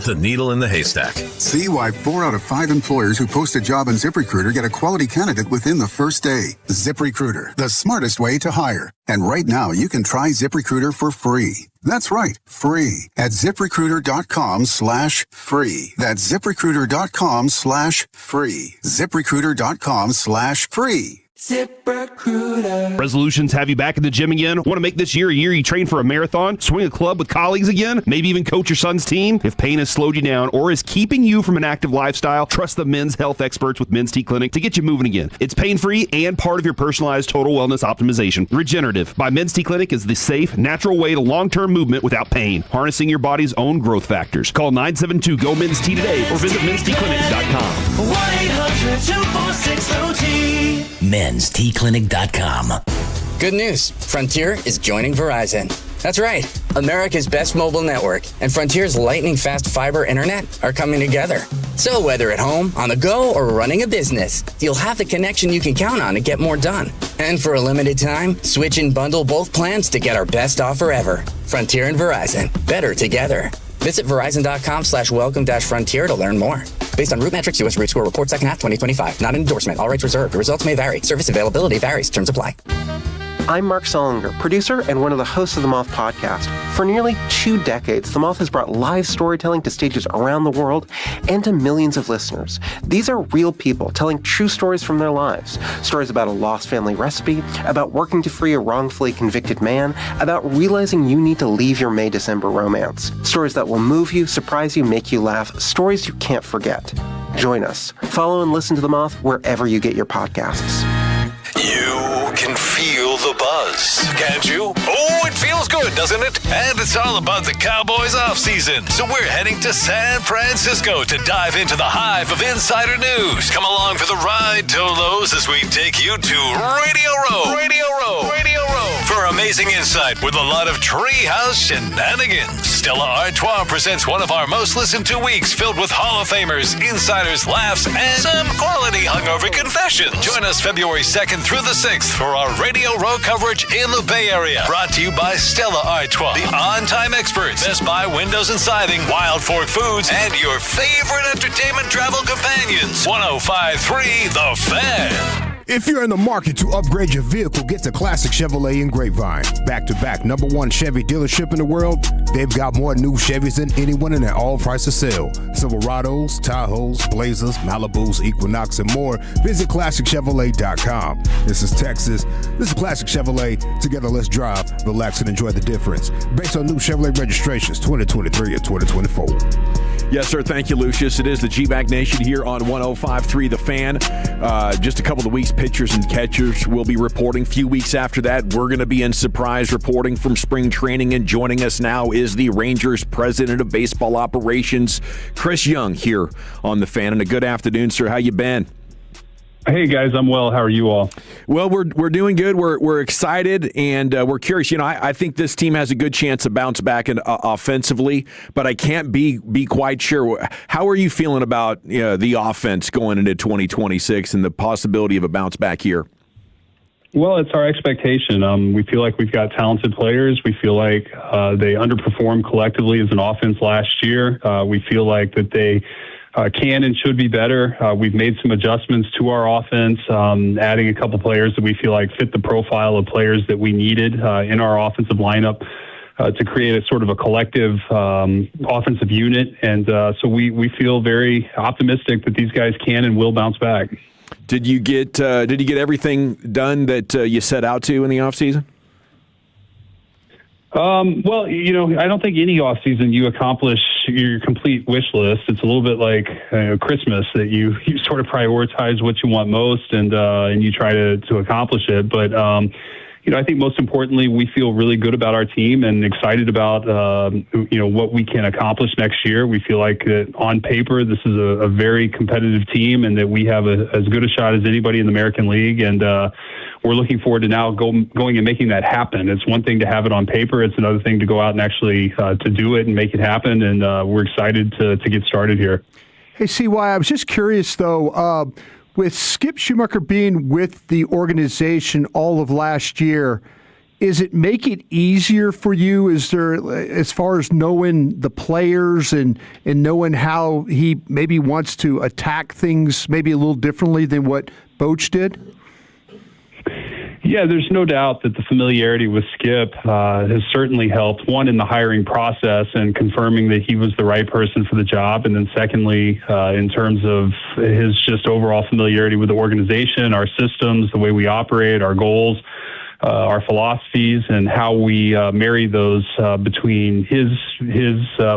The needle in the haystack.
See why 4 out of 5 employers who post a job on ZipRecruiter get a quality candidate within the first day. ZipRecruiter, the smartest way to hire. And right now, you can try ZipRecruiter for free. That's right, free at ZipRecruiter.com/free. That's ZipRecruiter.com/free. ZipRecruiter.com/free.
ZipRecruiter.
Resolutions have you back in the gym again? Want to make this year a year you train for a marathon? Swing a club with colleagues again? Maybe even coach your son's team? If pain has slowed you down or is keeping you from an active lifestyle, trust the men's health experts with Men's T Clinic to get you moving again. It's pain-free and part of your personalized total wellness optimization. Regenerative by Men's T Clinic is the safe, natural way to long-term movement without pain, harnessing your body's own growth factors. Call 972-GO-MEN'S-T today or visit mensteclinic.com.
1-800-246-OT.
mensteclinic.com. Good news. Frontier is joining Verizon.
That's right. America's best mobile network and Frontier's lightning-fast fiber internet are coming together. So whether at home, on the go, or running a business, you'll have the connection you can count on to get more done. And for a limited time, switch and bundle both plans to get our best offer ever. Frontier and Verizon. Better together. Visit Verizon.com/welcome-frontier to learn more. Based on Root Metrics U.S. Root Score Report second half 2025. Not an endorsement. All rights reserved. The results may vary. Service availability varies. Terms apply.
I'm Mark Solinger, producer and one of the hosts of the Moth podcast. For nearly 2 decades, the Moth has brought live storytelling to stages around the world and to millions of listeners. These are real people telling true stories from their lives. Stories about a lost family recipe, about working to free a wrongfully convicted man, about realizing you need to leave your May-December romance. Stories that will move you, surprise you, make you laugh. Stories you can't forget. Join us. Follow and listen to the Moth wherever you get your podcasts.
You can feel the buzz, can't you? Oh, it feels good, doesn't it? And it's all about the Cowboys offseason. So we're heading to San Francisco to dive into the hive of insider news. Come along for the ride, Tolos, as we take you to Radio Row. Radio Row. Radio Row. For amazing insight with a lot of treehouse shenanigans. Stella Artois presents one of our most listened to weeks filled with Hall of Famers, insiders, laughs, and some quality hungover confessions. Join us February 2nd through the 6th for our Radio Row coverage in the Bay Area. Brought to you by Stella Artois, the on-time experts, Best Buy Windows and Siding, Wild Fork Foods, and your favorite entertainment travel companions. 105.3 The Fan.
If you're in the market to upgrade your vehicle, get to Classic Chevrolet in Grapevine. Back-to-back #1 Chevy dealership in the world, they've got more new Chevys than anyone in an all-price sale. Silverados, Tahoes, Blazers, Malibus, Equinox, and more. Visit ClassicChevrolet.com. This is Texas. This is Classic Chevrolet. Together, let's drive, relax, and enjoy the difference. Based on new Chevrolet registrations, 2023 and 2024.
Yes, sir. Thank you, Lucius. It is the G-Bag Nation here on 105.3 The Fan. Just a couple of weeks, pitchers and catchers will be reporting. Few weeks after that, we're going to be in surprise reporting from spring training. And joining us now is the Rangers president of baseball operations, Chris Young, here on The Fan. And a good afternoon, sir. How you been?
Hey guys, I'm well. How are you all?
Well, we're doing good. We're excited, and we're curious. You know, I think this team has a good chance to bounce back offensively, but I can't be quite sure. How are you feeling about the offense going into 2026 and the possibility of a bounce back here?
Well, it's our expectation. We feel like we've got talented players. We feel like they underperformed collectively as an offense last year. We feel like that they can and should be better. We've made some adjustments to our offense, adding a couple players that we feel like fit the profile of players that we needed in our offensive lineup to create a sort of a collective offensive unit. And so we feel very optimistic that these guys can and will bounce back.
Did you get everything done that you set out to in the offseason?
Well, I don't think any offseason you accomplish your complete wish list. It's a little bit like Christmas, that you sort of prioritize what you want most and you try to accomplish it. But, I think most importantly, we feel really good about our team and excited about, what we can accomplish next year. We feel like on paper, this is a very competitive team and that we have as good a shot as anybody in the American League. And, we're looking forward to now going and making that happen. It's one thing to have it on paper. It's another thing to go out and actually to do it and make it happen. And we're excited to get started here.
Hey, CY, I was just curious, though, with Skip Schumacher being with the organization all of last year, is it make it easier for you? Is there, as far as knowing the players and knowing how he maybe wants to attack things maybe a little differently than what Boch did?
Yeah, there's no doubt that the familiarity with Skip has certainly helped, one, in the hiring process and confirming that he was the right person for the job. And then secondly, in terms of his just overall familiarity with the organization, our systems, the way we operate, our goals, our philosophies, and how we marry those between his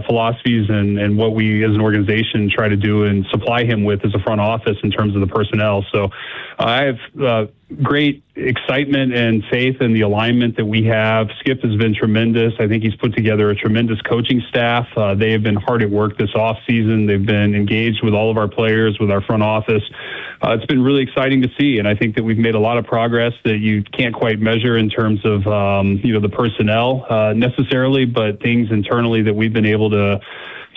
philosophies and what we as an organization try to do and supply him with as a front office in terms of the personnel. So I have great excitement and faith in the alignment that we have. Skip has been tremendous. I think he's put together a tremendous coaching staff. They have been hard at work this offseason. They've been engaged with all of our players, with our front office. It's been really exciting to see, and I think that we've made a lot of progress that you can't quite measure in terms of the personnel necessarily, but things internally that we've been able to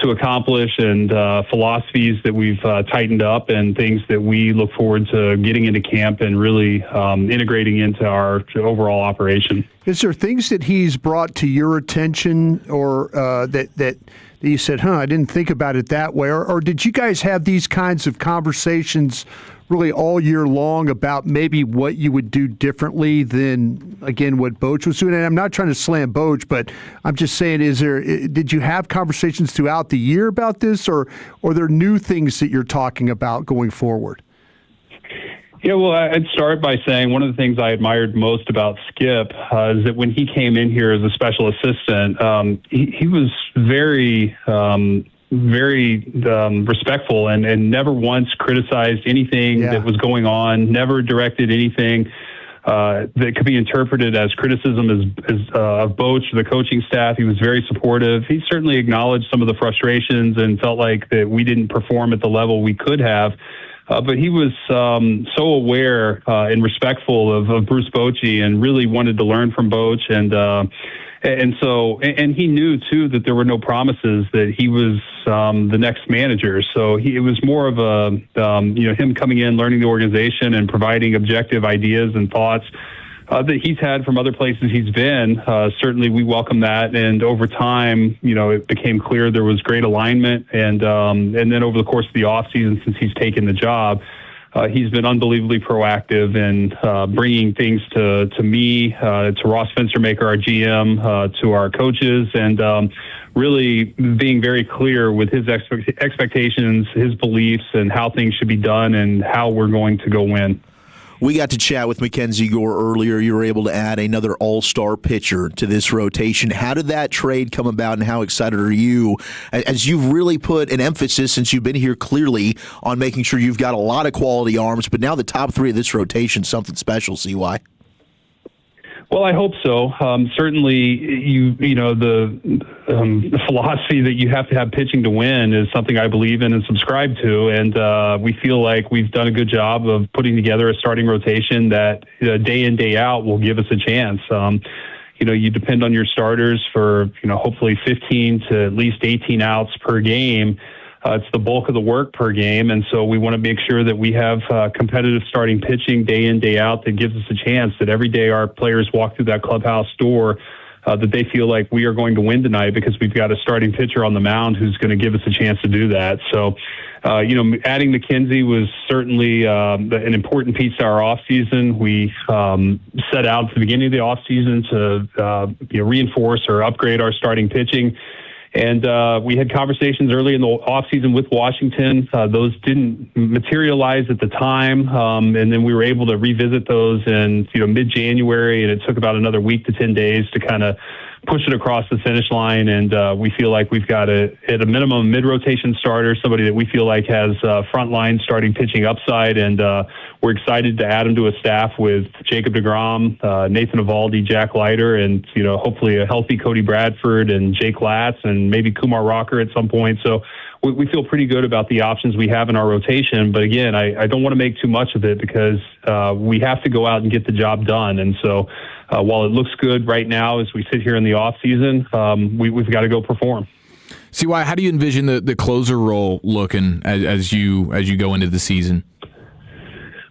accomplish, and philosophies that we've tightened up, and things that we look forward to getting into camp and really integrating into our overall operation.
Is there things that he's brought to your attention, or that you said, I didn't think about it that way? Or did you guys have these kinds of conversations really all year long about maybe what you would do differently than, again, what Boch was doing? And I'm not trying to slam Boch, but I'm just saying, did you have conversations throughout the year about this, or are there new things that you're talking about going forward?
Yeah, well, I'd start by saying one of the things I admired most about Skip is that when he came in here as a special assistant, he was very respectful and never once criticized anything that was going on, never directed anything that could be interpreted as criticism of Boch or the coaching staff. He was very supportive. He certainly acknowledged some of the frustrations and felt like that we didn't perform at the level we could have. But he was so aware and respectful of Bruce Bochy, and really wanted to learn from Boch. And he knew too that there were no promises that he was the next manager. So it was more of him coming in, learning the organization, and providing objective ideas and thoughts that he's had from other places he's been. Certainly we welcome that. And over time, it became clear there was great alignment. And then over the course of the offseason, since he's taken the job, he's been unbelievably proactive in bringing things to me, to Ross Fenstermaker, our GM, to our coaches, and really being very clear with his expectations, his beliefs, and how things should be done and how we're going to go win.
We got to chat with Mackenzie Gore earlier. You were able to add another all-star pitcher to this rotation. How did that trade come about, and how excited are you, as you've really put an emphasis, since you've been here clearly, on making sure you've got a lot of quality arms, but now the top three of this rotation, something special, CY?
Well, I hope so. Certainly, the philosophy that you have to have pitching to win is something I believe in and subscribe to, and we feel like we've done a good job of putting together a starting rotation that day in, day out will give us a chance. You depend on your starters for, hopefully 15 to at least 18 outs per game. It's the bulk of the work per game, and so we want to make sure that we have competitive starting pitching day in, day out that gives us a chance, that every day our players walk through that clubhouse door, that they feel like we are going to win tonight because we've got a starting pitcher on the mound who's going to give us a chance to do that. So, adding Mackenzie was certainly an important piece to our offseason. We set out at the beginning of the offseason to reinforce or upgrade our starting pitching. And we had conversations early in the offseason with Washington. Those didn't materialize at the time, and then we were able to revisit those in mid-January, and it took about another week to 10 days to kind of push it across the finish line. And we feel like we've got at a minimum mid-rotation starter, somebody that we feel like has frontline starting pitching upside, and we're excited to add him to a staff with Jacob deGrom, Nathan Eovaldi, Jack Leiter, and hopefully a healthy Cody Bradford and Jake Latz, and maybe Kumar Rocker at some point. So we feel pretty good about the options we have in our rotation. But again, I don't want to make too much of it because we have to go out and get the job done. And so while it looks good right now as we sit here in the off season, we've got to go perform.
CY, how do you envision the closer role looking as you go into the season?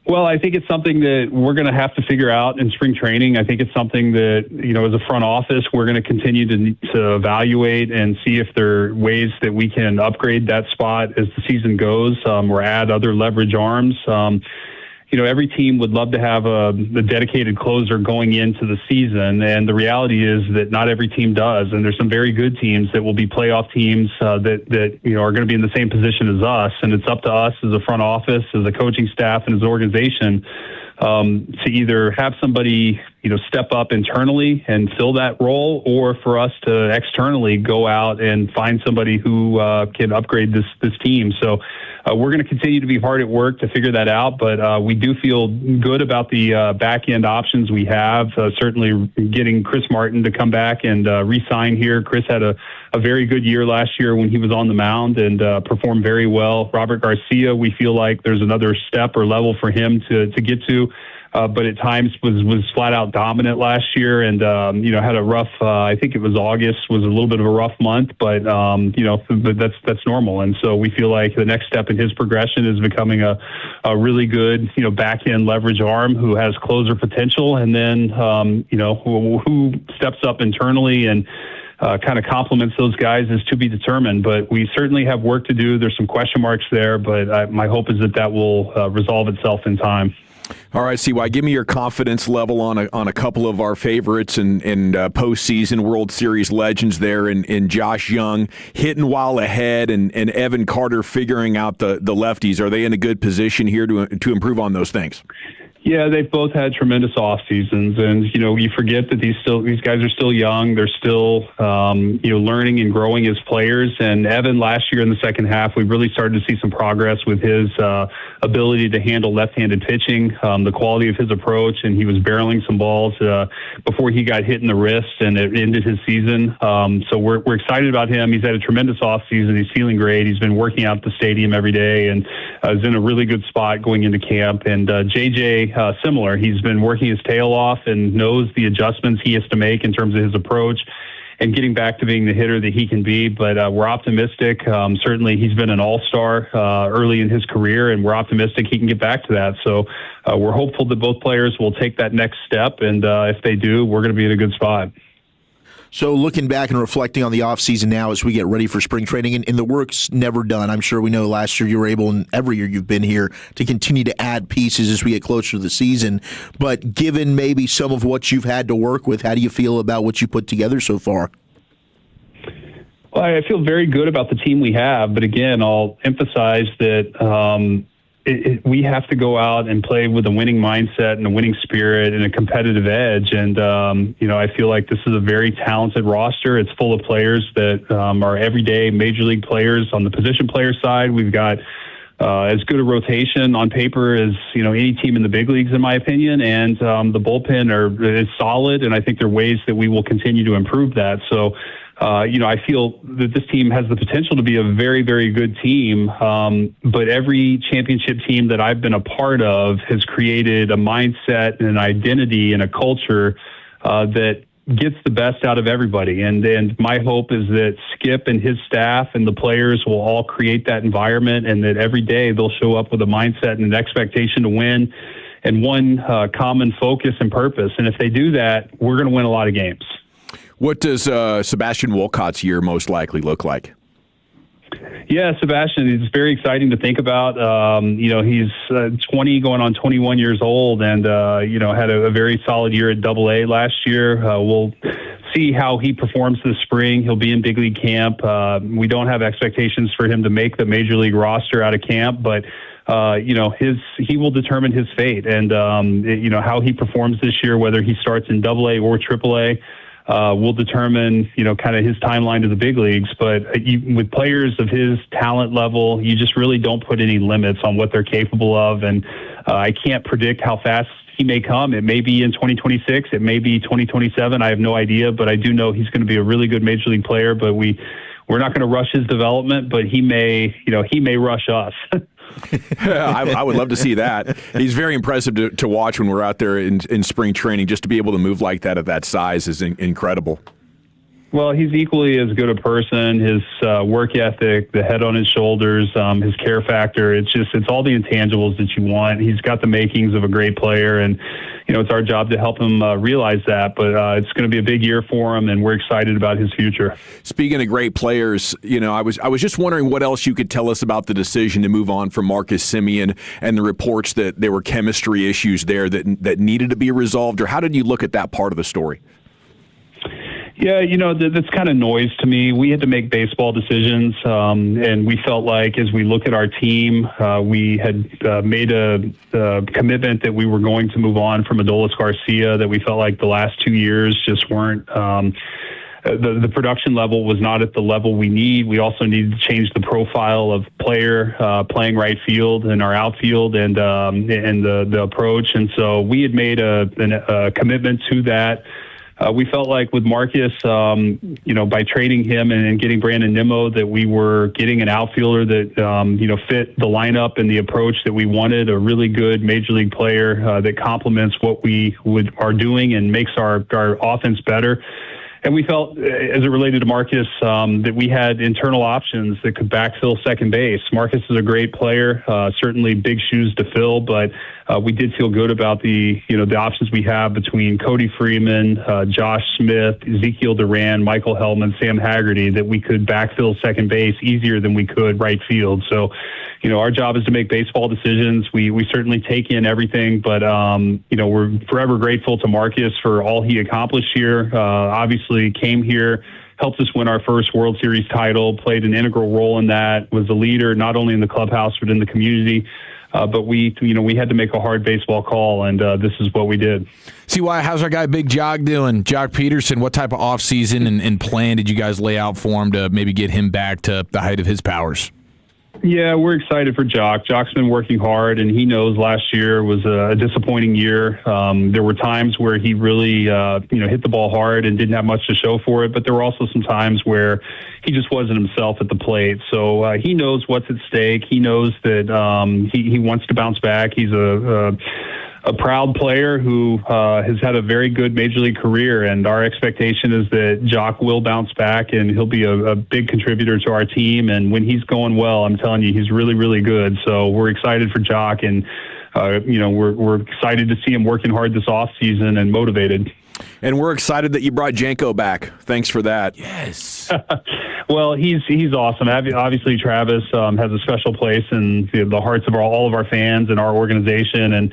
Well, I think it's something that we're going to have to figure out in spring training. I think it's something that, as a front office, we're going to continue to evaluate and see if there are ways that we can upgrade that spot as the season goes, or add other leverage arms. Every team would love to have a dedicated closer going into the season, and the reality is that not every team does. And there's some very good teams that will be playoff teams that are going to be in the same position as us. And it's up to us as a front office, as a coaching staff, and as an organization to either have somebody step up internally and fill that role, or for us to externally go out and find somebody who can upgrade this team. So we're going to continue to be hard at work to figure that out, but we do feel good about the back end options we have. Certainly getting Chris Martin to come back and re-sign here. Chris had a very good year last year when he was on the mound and performed very well. Robert Garcia, we feel like there's another step or level for him to get to. But at times was flat out dominant last year, and had a rough. I think it was August was a little bit of a rough month, but but that's normal. And so we feel like the next step in his progression is becoming a really good back end leverage arm who has closer potential, and then who steps up internally and kind of complements those guys is to be determined. But we certainly have work to do. There's some question marks there, but my hope is that will resolve itself in time.
All right, CY, give me your confidence level on a couple of our favorites and postseason World Series legends there in Josh Young hitting while ahead and Evan Carter figuring out the lefties. Are they in a good position here to improve on those things?
Yeah, they've both had tremendous off seasons, and you forget that these guys are still young. They're still learning and growing as players. And Evan, last year in the second half, we really started to see some progress with his ability to handle left-handed pitching, the quality of his approach, and he was barreling some balls before he got hit in the wrist, and it ended his season. So we're excited about him. He's had a tremendous off season. He's feeling great. He's been working out at the stadium every day, and is in a really good spot going into camp. And JJ. Similar. He's been working his tail off and knows the adjustments he has to make in terms of his approach and getting back to being the hitter that he can be. But we're optimistic. Certainly he's been an all-star early in his career, and we're optimistic he can get back to that. So we're hopeful that both players will take that next step, and if they do, we're going to be in a good spot.
So looking back and reflecting on the offseason now as we get ready for spring training, and the work's never done. I'm sure we know last year you were able, and every year you've been here, to continue to add pieces as we get closer to the season. But given maybe some of what you've had to work with, how do you feel about what you put together so far?
Well, I feel very good about the team we have. But again, I'll emphasize that we have to go out and play with a winning mindset and a winning spirit and a competitive edge. And, I feel like this is a very talented roster. It's full of players that are everyday major league players. On the position player side, we've got as good a rotation on paper as, any team in the big leagues, in my opinion. And the bullpen is solid, and I think there are ways that we will continue to improve that. So, I feel that this team has the potential to be a very, very good team. But every championship team that I've been a part of has created a mindset and an identity and a culture that gets the best out of everybody. And my hope is that Skip and his staff and the players will all create that environment, and that every day they'll show up with a mindset and an expectation to win and one common focus and purpose. And if they do that, we're going to win a lot of games.
What does Sebastian Wolcott's year most likely look like?
Yeah, Sebastian, it's very exciting to think about. He's 20 going on 21 years old, and, had a very solid year at AA last year. We'll see how he performs this spring. He'll be in big league camp. We don't have expectations for him to make the major league roster out of camp, but he will determine his fate, and how he performs this year, whether he starts in AA or AAA. Will determine, kind of his timeline to the big leagues. But with players of his talent level, you just really don't put any limits on what they're capable of. And I can't predict how fast he may come. It may be in 2026. It may be 2027. I have no idea. But I do know he's going to be a really good major league player. But we're not going to rush his development. But he may rush us.
I would love to see that. He's very impressive to watch when we're out there in spring training. Just to be able to move like that at that size is incredible.
Well, he's equally as good a person. His work ethic, the head on his shoulders, his care factor. It's all the intangibles that you want. He's got the makings of a great player, and it's our job to help him realize that. But it's going to be a big year for him, and we're excited about his future.
Speaking of great players, I was just wondering what else you could tell us about the decision to move on from Marcus Semien and the reports that there were chemistry issues there that needed to be resolved, or how did you look at that part of the story?
Yeah, that's kind of noise to me. We had to make baseball decisions, and we felt like as we look at our team, we had made a commitment that we were going to move on from Adolis Garcia, that we felt like the last 2 years just weren't the production level was not at the level we need. We also needed to change the profile of player playing right field and our outfield and the approach. And so we had made a commitment to that. We felt like with Marcus, by trading him and getting Brandon Nimmo, that we were getting an outfielder that, fit the lineup and the approach that we wanted, a really good major league player that complements what we are doing and makes our offense better. And we felt, as it related to Marcus, that we had internal options that could backfill second base. Marcus is a great player, certainly big shoes to fill, but we did feel good about the options we have between Cody Freeman, Josh Smith, Ezekiel Duran, Michael Hellman, Sam Haggerty, that we could backfill second base easier than we could right field. So, our job is to make baseball decisions. We certainly take in everything, but, we're forever grateful to Marcus for all he accomplished here. Obviously came here, helped us win our first World Series title, played an integral role in that, was a leader not only in the clubhouse but in the community. But we had to make a hard baseball call, and this is what we did.
CY, how's our guy Big Jock doing? Jock Peterson, what type of offseason and plan did you guys lay out for him to maybe get him back to the height of his powers?
Yeah, we're excited for Jock. Jock's been working hard, and he knows last year was a disappointing year. There were times where he really, hit the ball hard and didn't have much to show for it, but there were also some times where he just wasn't himself at the plate. So he knows what's at stake. He knows that he wants to bounce back. He's a proud player who has had a very good major league career, and our expectation is that Jock will bounce back and he'll be a big contributor to our team. And when he's going well, I'm telling you, he's really, really good. So we're excited for Jock, and we're excited to see him working hard this offseason and motivated.
And we're excited that you brought Janko back. Thanks for that.
Yes. Well, he's awesome. Obviously, Travis has a special place in the hearts of all of our fans and our organization. And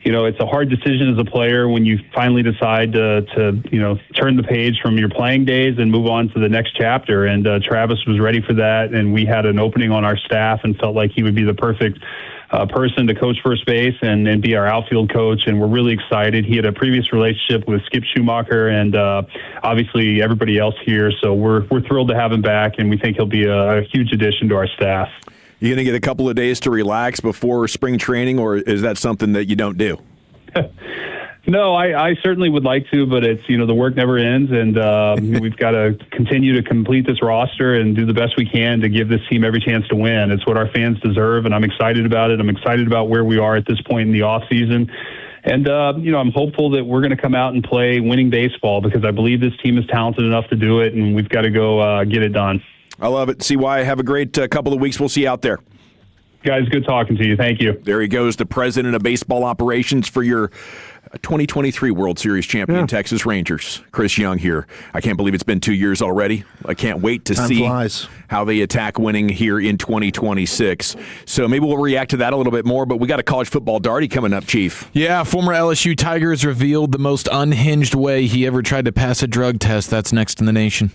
it's a hard decision as a player when you finally decide to turn the page from your playing days and move on to the next chapter. And Travis was ready for that, and we had an opening on our staff and felt like he would be the perfect person to coach first base and be our outfield coach. And we're really excited. He had a previous relationship with Skip Schumacher and obviously everybody else here. So we're thrilled to have him back, and we think he'll be a huge addition to our staff.
You going to get a couple of days to relax before spring training, or is that something that you don't do?
No, I certainly would like to, but it's, the work never ends, and we've got to continue to complete this roster and do the best we can to give this team every chance to win. It's what our fans deserve, and I'm excited about it. I'm excited about where we are at this point in the offseason. And, I'm hopeful that we're going to come out and play winning baseball, because I believe this team is talented enough to do it, and we've got to go get it done.
I love it. CY, have a great couple of weeks. We'll see you out there.
Guys, good talking to you. Thank you.
There he goes, the president of baseball operations for your 2023 World Series champion Texas Rangers, Chris Young here. I can't believe it's been 2 years already. I can't wait to see how they attack winning here in 2026. So maybe we'll react to that a little bit more, but we got a college football darty coming up, Chief.
Yeah, former LSU Tigers revealed the most unhinged way he ever tried to pass a drug test. That's next in the nation.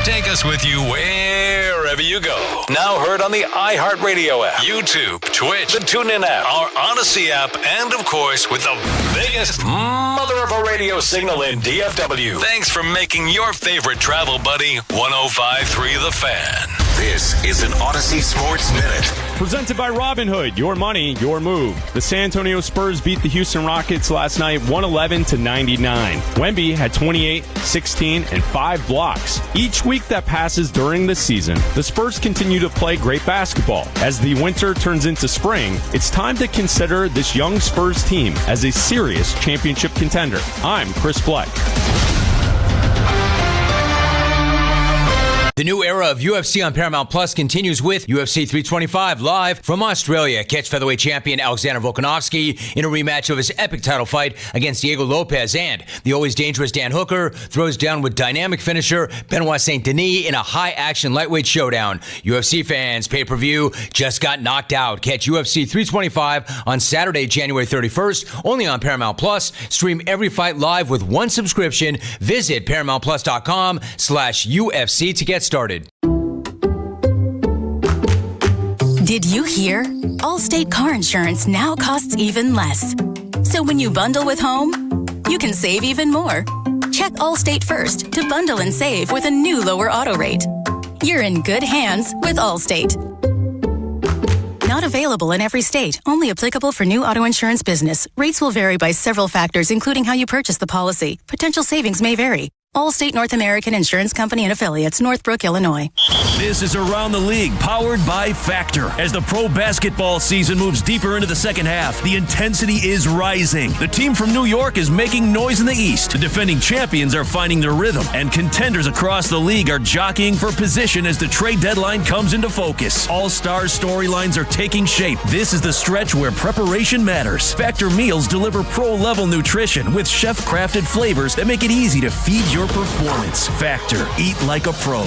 Take us with you wherever you go. Now heard on the iHeartRadio app, YouTube, Twitch, the TuneIn app, our Odyssey app, and of course with the biggest mother of a radio signal in DFW. Thanks for making your favorite travel buddy 105.3 The Fan. This is an Odyssey Sports Minute.
Presented by Robinhood, your money, your move. The San Antonio Spurs beat the Houston Rockets last night 111-99. Wemby had 28, 16, and 5 blocks. Each week that passes during the season, the Spurs continue to play great basketball. As the winter turns into spring, it's time to consider this young Spurs team as a serious championship contender. I'm Chris Fleck.
The new era of UFC on Paramount Plus continues with UFC 325 live from Australia. Catch featherweight champion Alexander Volkanovski in a rematch of his epic title fight against Diego Lopez, and the always dangerous Dan Hooker throws down with dynamic finisher Benoit Saint Denis in a high-action lightweight showdown. UFC fans, pay-per-view just got knocked out. Catch UFC 325 on Saturday, January 31st, only on Paramount Plus. Stream every fight live with one subscription. Visit ParamountPlus.com/UFC to get started.
Did you hear? Allstate car insurance now costs even less. So when you bundle with home, you can save even more. Check Allstate first to bundle and save with a new lower auto rate. You're in good hands with Allstate. Not available in every state. Only applicable for new auto insurance business. Rates will vary by several factors, including how you purchase the policy. Potential savings may vary. Allstate North American Insurance Company and Affiliates, Northbrook, Illinois.
This is Around the League, powered by Factor. As the pro basketball season moves deeper into the second half, the intensity is rising. The team from New York is making noise in the East. The defending champions are finding their rhythm, and contenders across the league are jockeying for position as the trade deadline comes into focus. All-star storylines are taking shape. This is the stretch where preparation matters. Factor meals deliver pro-level nutrition with chef-crafted flavors that make it easy to feed your performance. Factor. Eat like a pro.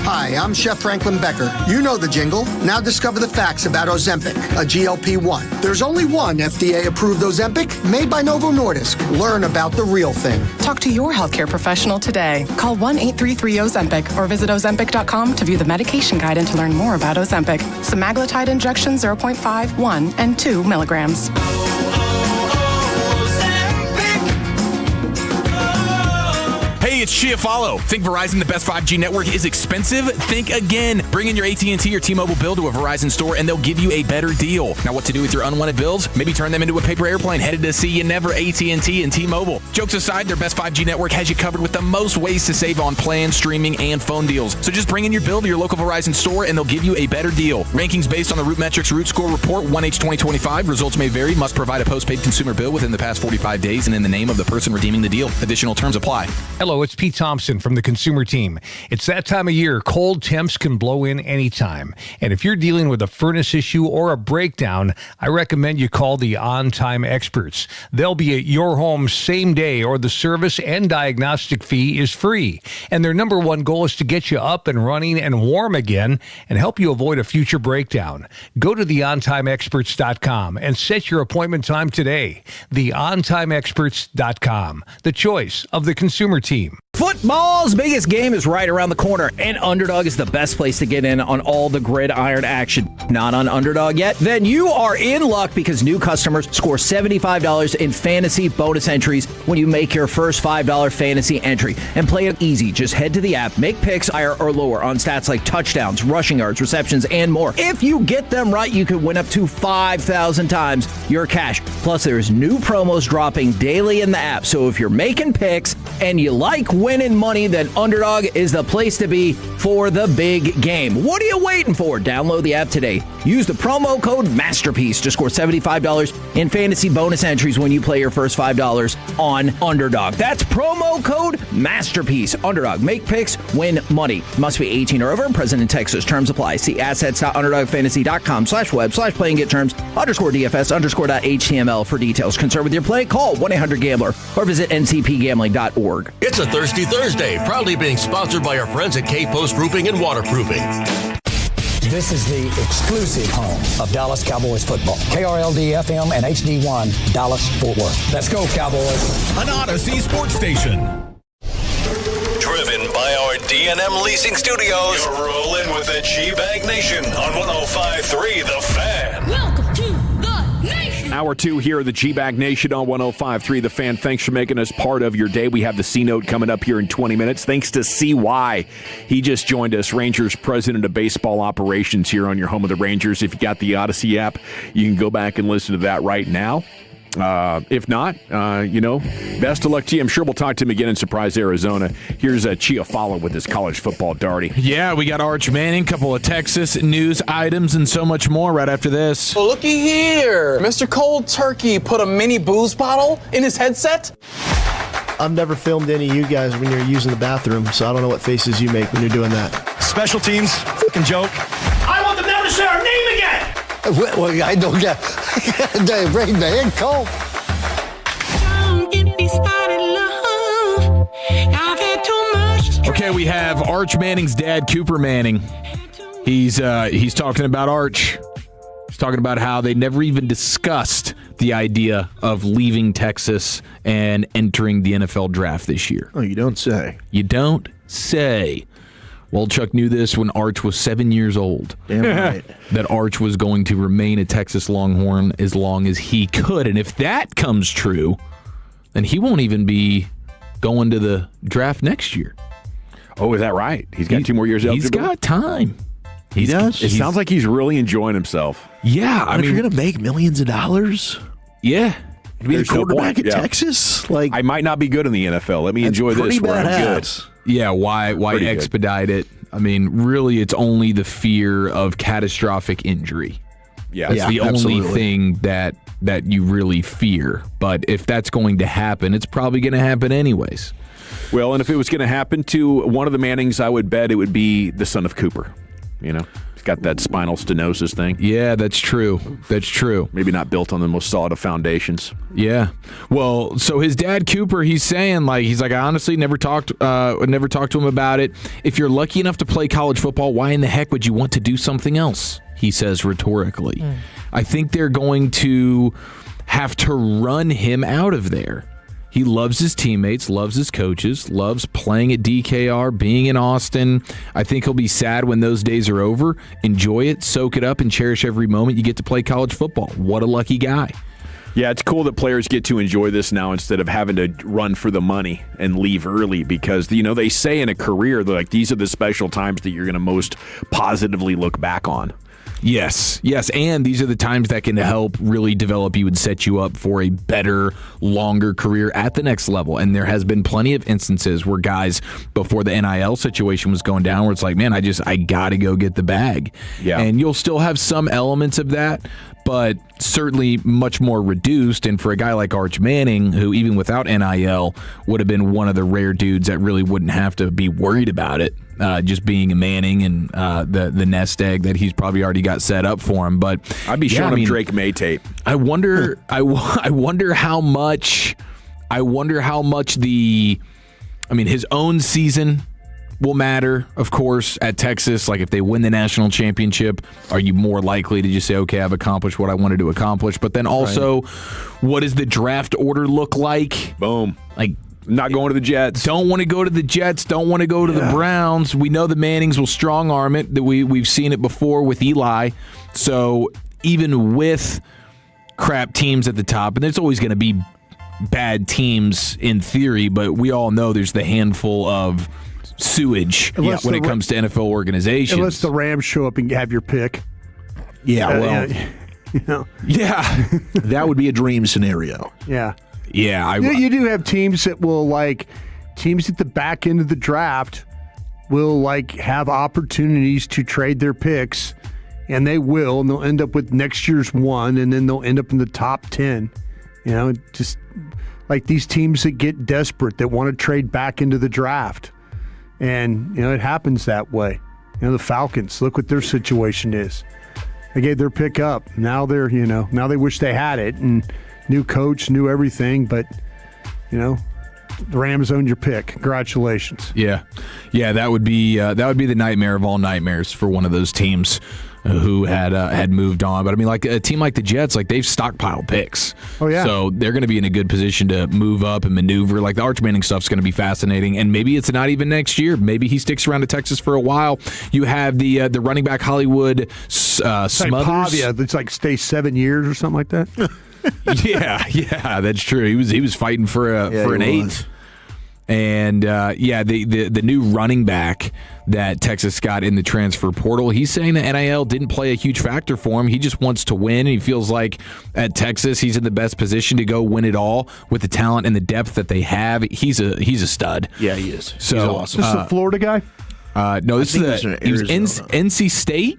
Hi, I'm Chef Franklin Becker. You know the jingle. Now discover the facts about Ozempic, a GLP-1. There's only one FDA-approved Ozempic made by Novo Nordisk. Learn about the real thing.
Talk to your healthcare professional today. Call 1-833-OZEMPIC or visit Ozempic.com to view the medication guide and to learn more about Ozempic. Semaglutide injection 0.5, 1, and 2 milligrams.
Hey, it's Chiafalo. Think Verizon, the best 5G network, is expensive? Think again. Bring in your AT&T or T-Mobile bill to a Verizon store and they'll give you a better deal. Now, what to do with your unwanted bills? Maybe turn them into a paper airplane headed to see you never. AT&T and T-Mobile. Jokes aside, their best 5G network has you covered with the most ways to save on plans, streaming, and phone deals. So just bring in your bill to your local Verizon store and they'll give you a better deal. Rankings based on the RootMetrics Root Score Report 1H 2025. Results may vary. Must provide a postpaid consumer bill within the past 45 days and in the name of the person redeeming the deal. Additional terms apply.
Hello, it's Pete Thompson from the Consumer Team. It's that time of year. Cold temps can blow in anytime. And if you're dealing with a furnace issue or a breakdown, I recommend you call the On-Time Experts. They'll be at your home same day, or the service and diagnostic fee is free. And their number one goal is to get you up and running and warm again and help you avoid a future breakdown. Go to theontimeexperts.com and set your appointment time today. Theontimeexperts.com, the choice of the Consumer Team.
Football's biggest game is right around the corner, and Underdog is the best place to get in on all the gridiron action. Not on Underdog yet? Then you are in luck, because new customers score $75 in fantasy bonus entries when you make your first $5 fantasy entry. And play it easy. Just head to the app, make picks higher or lower on stats like touchdowns, rushing yards, receptions, and more. If you get them right, you could win up to 5,000 times your cash. Plus, there's new promos dropping daily in the app. So if you're making picks and you like winning money, then Underdog is the place to be for the big game. What are you waiting for? Download the app today. Use the promo code MASTERPIECE to score $75 in fantasy bonus entries when you play your first $5 on Underdog. That's promo code MASTERPIECE. Underdog. Make picks, win money. Must be 18 or over and present in Texas. Terms apply. See assets.underdogfantasy.com/web/play and get terms _DFS_.html for details. Concerned with your play? Call 1-800-GAMBLER or visit ncpgambling.org.
It's a Thirsty Thursday, proudly being sponsored by our friends at K-Post Roofing and Waterproofing.
This is the exclusive home of Dallas Cowboys football. KRLD-FM and HD1, Dallas-Fort Worth. Let's go, Cowboys.
An Odyssey sports station. Driven by our D&M Leasing Studios. You're rolling with the G-Bag Nation on 105.3 The Fan.
Welcome to the Nation.
Hour 2 here at the G-Bag Nation on 105.3 The Fan. Thanks for making us part of your day. We have the C-Note coming up here in 20 minutes. Thanks to CY. He just joined us, Rangers President of Baseball Operations here on your home of the Rangers. If you got the Odyssey app, you can go back and listen to that right now. If not, best of luck to you. I'm sure we'll talk to him again in Surprise, Arizona. Here's Chiafalo with his college football darty.
Yeah, we got Arch Manning, couple of Texas news items, and so much more right after this.
Well, looky here. Mr. Cold Turkey put a mini booze bottle in his headset.
I've never filmed any of you guys when you're using the bathroom, so I don't know what faces you make when you're doing that.
Special teams, fucking joke.
I want them never to say our name again.
Well, I don't get. They bring the head cold.
Okay, we have Arch Manning's dad, Cooper Manning. He's talking about Arch. He's talking about how they never even discussed the idea of leaving Texas and entering the NFL draft this year.
Oh, you don't say.
You don't say. Well, Chuck knew this when Arch was 7 years old.
Damn right.
That Arch was going to remain a Texas Longhorn as long as he could. And if that comes true, then he won't even be going to the draft next year. Oh, is that right? He's got 2 more years eligible? He's got time.
He does?
It sounds like he's really enjoying himself. Yeah.
I mean, if you're going to make millions of dollars,
yeah.
to be the quarterback at Texas? Like,
I might not be good in the NFL. Let me enjoy this where I'm good. Yeah, why
Pretty
expedite it? I mean, really, it's only the fear of catastrophic injury. Yeah, it's the only thing that you really fear. But if that's going to happen, it's probably going to happen anyways. Well, and if it was going to happen to one of the Mannings, I would bet it would be the son of Cooper. You know, he's got that spinal stenosis thing. Yeah, that's true. That's true. Maybe not built on the most solid of foundations. Yeah. Well, so his dad, Cooper, he's saying, I honestly never talked to him about it. If you're lucky enough to play college football, why in the heck would you want to do something else? He says rhetorically. I think they're going to have to run him out of there. He loves his teammates, loves his coaches, loves playing at DKR, being in Austin. I think he'll be sad when those days are over. Enjoy it, soak it up, and cherish every moment you get to play college football. What a lucky guy. Yeah, it's cool that players get to enjoy this now instead of having to run for the money and leave early because, they say in a career, these are the special times that you're going to most positively look back on. Yes, and these are the times that can help really develop you and set you up for a better, longer career at the next level. And there has been plenty of instances where guys, before the NIL situation was going down, where it's like, man, I got to go get the bag. Yeah. And you'll still have some elements of that, but certainly much more reduced. And for a guy like Arch Manning, who even without NIL would have been one of the rare dudes that really wouldn't have to be worried about it, just being a Manning and the nest egg that he's probably already got set up for him. But I'd be showing him Drake May tape. I wonder how much his own season will matter, of course, at Texas. Like, if they win the national championship, are you more likely to just say, okay, I've accomplished what I wanted to accomplish? But then also, what does the draft order look like? Boom. Like, not going to the Jets. Don't want to go to the Jets. Don't want to go to the Browns. We know the Mannings will strong arm it. We've seen it before with Eli. So even with crap teams at the top, and there's always going to be bad teams in theory, but we all know there's the handful of sewage when it comes to NFL organizations.
Unless the Rams show up and have your pick.
Yeah, Yeah, that would be a dream scenario.
Yeah.
Yeah,
you do have teams that will teams at the back end of the draft will have opportunities to trade their picks, and they will, and they'll end up with next year's one, and then they'll end up in the top 10. Just like these teams that get desperate that want to trade back into the draft, and it happens that way. The Falcons, look what their situation is. They gave their pick up. Now they're now they wish they had it and. New coach, new everything, but the Rams owned your pick. Congratulations.
Yeah, that would be the nightmare of all nightmares for one of those teams who had moved on. But I mean, like a team like the Jets, they've stockpiled picks. Oh yeah. So they're going to be in a good position to move up and maneuver. Like the Arch Manning stuff's going to be fascinating, and maybe it's not even next year. Maybe he sticks around to Texas for a while. You have the running back Hollywood Smothers.
Pavia, it's stay 7 years or something like that.
Yeah, that's true. He was fighting for an eighth. And the new running back that Texas got in the transfer portal, he's saying that NIL didn't play a huge factor for him. He just wants to win. And he feels like at Texas he's in the best position to go win it all with the talent and the depth that they have. He's a stud.
Yeah, he is.
So,
he's awesome.
Is this the Florida guy?
No, this is he was NC State.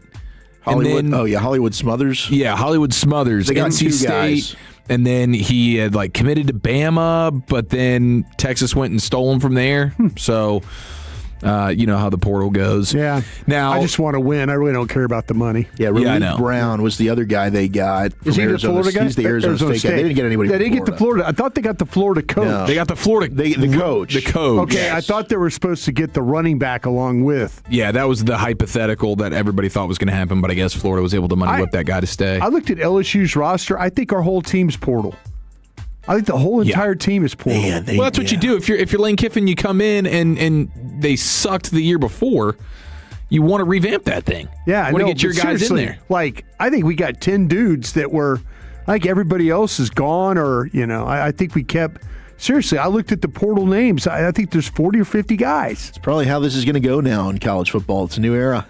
Hollywood. Hollywood Smothers.
Yeah, Hollywood Smothers.
They got
NC
two
State.
guys.
And then he had committed to Bama, but then Texas went and stole him from there. So, you know how the portal goes.
Yeah.
Now
I just want to win. I really don't care about the money.
Yeah, Raleigh Brown was the other guy they got.
Is he the Florida guy?
He's the Arizona State guy. They didn't get anybody.
They didn't get the Florida. I thought they got the Florida coach.
No.
They got the Florida
the coach.
The coach.
Okay,
yes.
I thought they were supposed to get the running back along with.
Yeah, that was the hypothetical that everybody thought was going to happen, but I guess Florida was able to money whip that guy to stay.
I looked at LSU's roster. I think our whole team's portal. I think the whole entire team is portal.
Well, that's what you do. If you're Lane Kiffin, you come in and they sucked the year before. You want to revamp that thing.
Yeah,
you want to get your guys in there.
I think we got 10 dudes that were everybody else is gone, or I think we kept. Seriously, I looked at the portal names. I think there's 40 or 50 guys.
It's probably how this is going to go now in college football. It's a new era.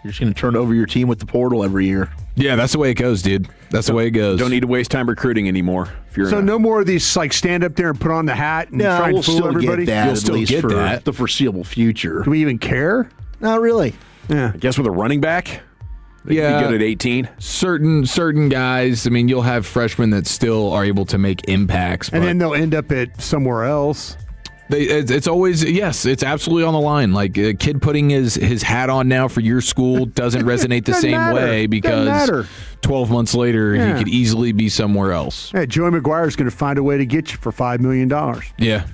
You're just going to turn over your team with the portal every year.
Yeah, that's the way it goes, dude. That's the way it goes.
Don't need to waste time recruiting anymore.
So no more of these stand up there and put on the hat and try and fool everybody?
You'll still get that. The foreseeable future.
Do we even care?
Not really.
Yeah.
I guess with a running back, they could be good at 18.
Certain guys, you'll have freshmen that still are able to make impacts.
And then they'll end up at somewhere else.
It's always, yes, it's absolutely on the line. Like a kid putting his hat on now for your school doesn't resonate the same way because 12 months later he could easily be somewhere else.
Hey, Joey McGuire's going to find a way to get you for $5 million.
Yeah.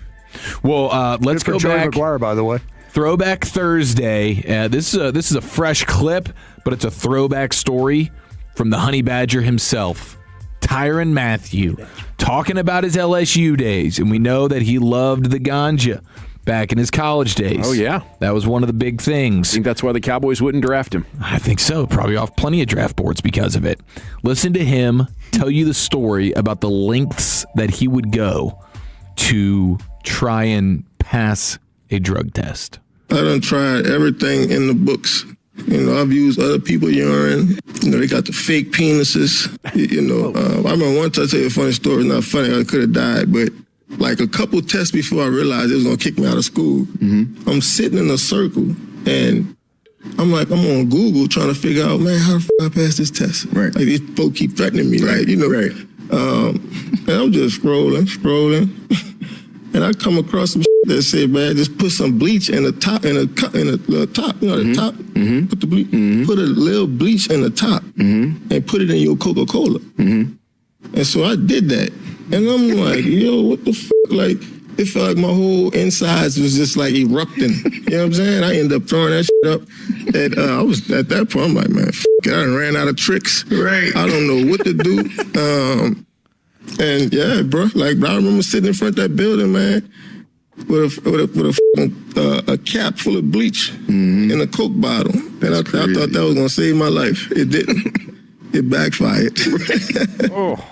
Well, let's go
Joey
back.
McGuire, by the way.
Throwback Thursday. This is a fresh clip, but it's a throwback story from the Honey Badger himself, Tyrann Mathieu, talking about his LSU days, and we know that he loved the ganja back in his college days.
Oh, yeah.
That was one of the big things.
I think that's why the Cowboys wouldn't draft him.
I think so. Probably off plenty of draft boards because of it. Listen to him tell you the story about the lengths that he would go to try and pass a drug test.
I done tried everything in the books. I've used other people's urine. They got the fake penises. I remember once, I'll tell you a funny story. It's not funny. I could have died, but a couple tests before I realized it was going to kick me out of school. Mm-hmm. I'm sitting in a circle, and I'm on Google trying to figure out, man, how the fuck I pass this test? Right. These folks keep threatening me, right. Right. And I'm just scrolling. And I come across some shit that said, man, just put some bleach in the top, the top, the top. Mm-hmm. Put the bleach, put a little bleach in the top, and put it in your Coca-Cola. Mm-hmm. And so I did that, and I'm like, yo, what the fuck? It felt like my whole insides was just erupting. You know what I'm saying? I ended up throwing that shit up, and I was at that point. I'm like, man, I done ran out of tricks. Right. I don't know what to do. And yeah, bro, I remember sitting in front of that building, man, with a cap full of bleach in a Coke bottle. And I thought that was going to save my life. It didn't. It backfired.
Oh,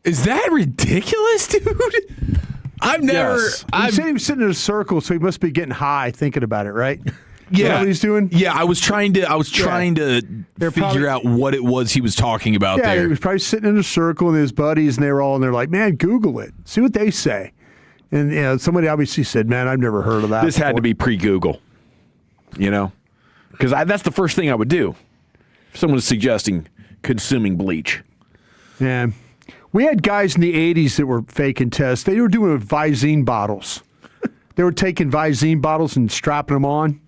is that ridiculous, dude? I've never.
Yes. You said he was sitting in a circle, so he must be getting high thinking about it, right?
Yeah,
is that what he's doing.
Yeah, I was trying to figure out what it was he was talking about there.
Yeah, he was probably sitting in a circle with his buddies, and they're like, "Man, Google it, see what they say." And somebody obviously said, "Man, I've never heard of that."
This had to be pre-Google, because that's the first thing I would do if someone was suggesting consuming bleach.
Yeah, we had guys in the '80s that were faking tests. They were doing it with Visine bottles. They were taking Visine bottles and strapping them on.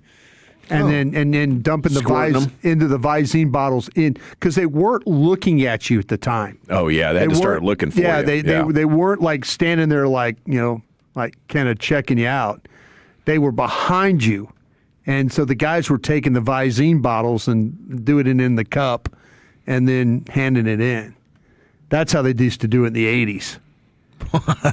And then dumping the into the Visine bottles because they weren't looking at you at the time.
Oh yeah, they had to start looking for you.
They weren't standing there kind of checking you out. They were behind you, and so the guys were taking the Visine bottles and doing it in the cup, and then handing it in. That's how they used to do it in the '80s.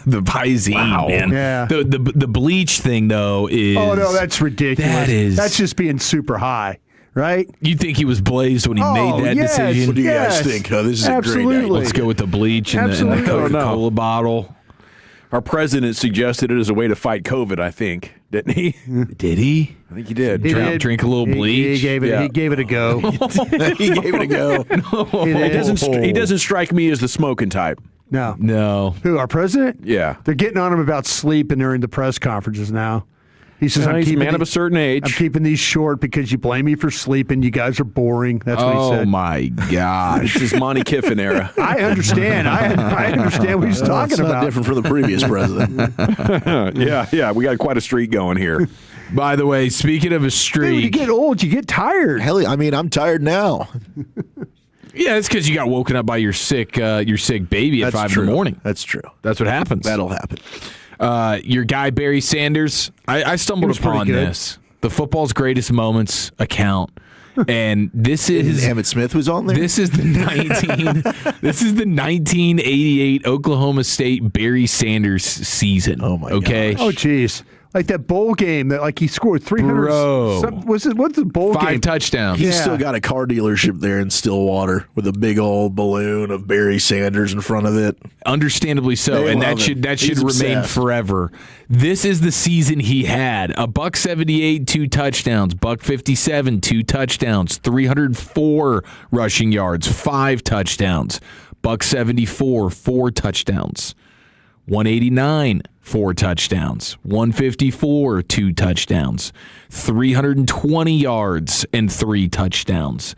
The Visine, man.
Yeah.
The bleach thing though is.
Oh no, that's ridiculous. That's just being super high, right?
You think he was blazed when he made that decision?
What do you guys think? This is a great idea.
Let's go with the bleach and the Coca-Cola bottle.
Our president suggested it as a way to fight COVID. I think, didn't he?
Did he?
I think he did.
Drink a little bleach.
He gave it a go.
He gave it a go.
He doesn't strike me as the smoking type.
No. Who, our president?
Yeah.
They're getting on him about sleep, and they're in the press conferences now. He says,
he's a man of a certain age.
I'm keeping these short because you blame me for sleeping. You guys are boring. That's what he said.
Oh, my gosh. This is Monty Kiffin era.
I understand. I understand what he's talking
it's not
about.
different from the previous president.
Yeah. We got quite a streak going here.
By the way, speaking of a streak.
Dude, when you get old, you get tired.
Hell, I mean, I'm tired now.
Yeah, it's because you got woken up by your sick baby at 5 in the morning.
That's true.
That's what happens.
That'll happen.
Your guy, Barry Sanders, I stumbled upon this. The Football's Greatest Moments account. And this is
Emmitt Smith was on there.
This is the 1988 Oklahoma State Barry Sanders season.
Oh my
okay.
gosh.
Oh, jeez. Like that bowl game that he scored 300.
Bro.
What's the bowl game?
5 touchdowns.
He's still got a car dealership there in Stillwater with a big old balloon of Barry Sanders in front of it.
Understandably so,
They
and
love
that
him.
should
He's
remain
obsessed.
forever. This is the season he had: $178, 2 touchdowns; $157, 2 touchdowns; 304 rushing yards, 5 touchdowns; $174, 4 touchdowns; 189, 4 touchdowns; 154, 2 touchdowns; 320 yards and 3 touchdowns;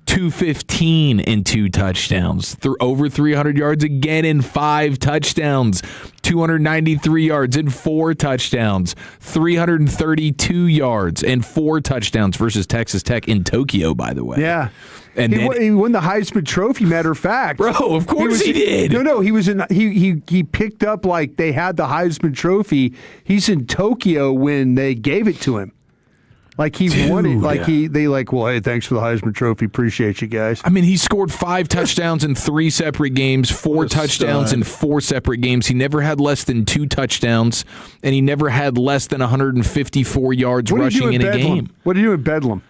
215 and 2 touchdowns; over 300 yards again and 5 touchdowns; 293 yards and 4 touchdowns; 332 yards and 4 touchdowns versus Texas Tech in Tokyo, by the way.
Yeah.
And
he won the Heisman Trophy, matter of fact.
Bro, of course he did.
No, he was in. He picked up they had the Heisman Trophy. He's in Tokyo when they gave it to him. He won it. Well, hey, thanks for the Heisman Trophy. Appreciate you guys.
I mean, he scored 5 touchdowns in 3 separate games, 4 touchdowns in 4 separate games. He never had less than 2 touchdowns, and he never had less than 154 yards rushing in a game.
What do you do in Bedlam?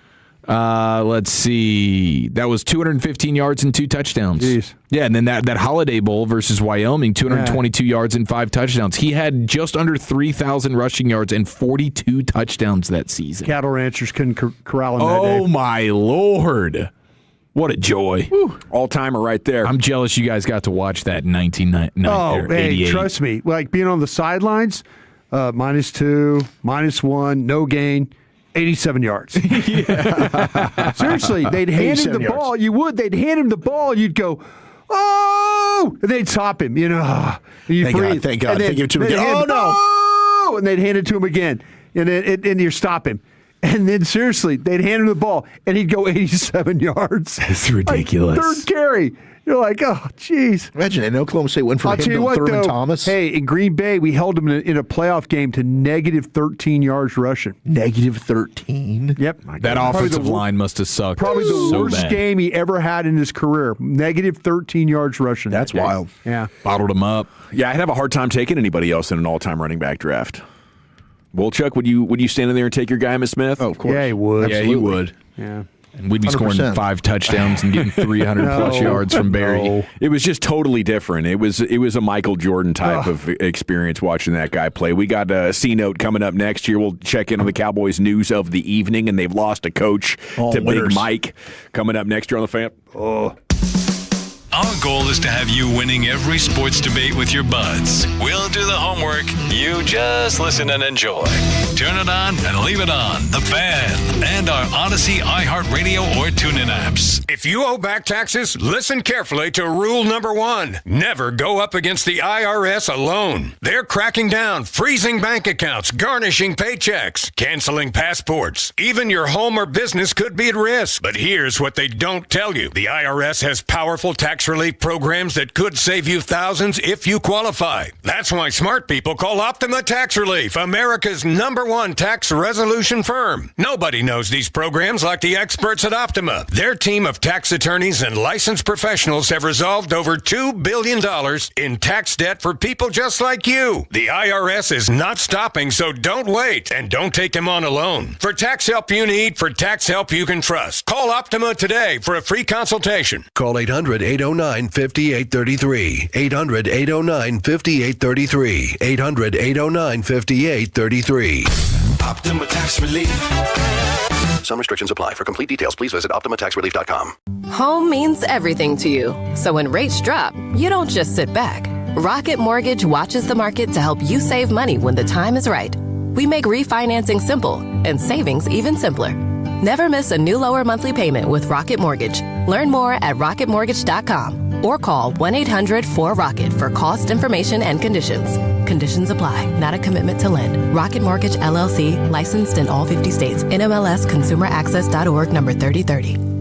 Let's see. That was 215 yards and 2 touchdowns.
Jeez.
Yeah, and then that Holiday Bowl versus Wyoming, 222 yards and 5 touchdowns. He had just under 3,000 rushing yards and 42 touchdowns that season.
Cattle ranchers couldn't corral him that day.
Oh, my Lord. What a joy.
All-timer right there.
I'm jealous you guys got to watch that in 1988.
Oh, hey, trust me. Being on the sidelines, -2, -1, no gain. 87 yards. Seriously, they'd hand him the ball. They'd hand him the ball. You'd go, oh! And they'd stop him, And you'd breathe.
Thank God.
And then, oh, and they'd hand it to him again. And you stop him. And then, seriously, they'd hand him the ball, and he'd go 87 yards.
That's ridiculous.
Third carry. You're like, oh, jeez.
Imagine, and Oklahoma State went from him to Thurman Thomas.
Hey, in Green Bay, we held him in a playoff game to negative 13 yards rushing.
Negative 13?
Yep.
That offensive line must have sucked.
Probably the worst
bad.
game he ever had in his career. Negative 13 yards rushing.
That's wild.
Yeah.
Bottled him up.
Yeah, I'd have a hard time taking anybody else in an all-time running back draft. Wolchuk, would you stand in there and take your guy, Miss Smith?
Oh, of course.
Yeah, he would.
Yeah, he would.
Yeah.
And we'd be
100%.
scoring 5 touchdowns and getting 300-plus yards from Barry.
No. It was just totally different. It was a Michael Jordan type of experience watching that guy play. We got a C-Note coming up next year. We'll check in on the Cowboys news of the evening, and they've lost a coach to
winners.
Big Mike coming up next year on the Fan.
Our goal is to have you winning every sports debate with your buds. We'll do the homework. You just listen and enjoy. Turn it on and leave it on. The Fan and our Odyssey, iHeartRadio, or TuneIn apps.
If you owe back taxes, listen carefully to rule number 1. Never go up against the IRS alone. They're cracking down, freezing bank accounts, garnishing paychecks, canceling passports. Even your home or business could be at risk. But here's what they don't tell you. The IRS has powerful tax relief programs that could save you thousands if you qualify. That's why smart people call Optima Tax Relief, America's #1 tax resolution firm. Nobody knows these programs like the experts at Optima. Their team of tax attorneys and licensed professionals have resolved over $2 billion in tax debt for people just like you. The IRS is not stopping, so don't wait and don't take them on alone. For tax help you need, for tax help you can trust, call Optima today for a free consultation.
Call 800-809-5833. 800-809-5833. 800-809-5833.
Optima Tax Relief. Some restrictions apply. For complete details, please visit OptimaTaxRelief.com.
Home means everything to you. So when rates drop, you don't just sit back. Rocket Mortgage watches the market to help you save money when the time is right. We make refinancing simple and savings even simpler. Never miss a new lower monthly payment with Rocket Mortgage. Learn more at rocketmortgage.com or call 1-800-4ROCKET for cost information and conditions. Conditions apply. Not a commitment to lend. Rocket Mortgage, LLC, licensed in all 50 states. NMLS ConsumerAccess.org number 3030.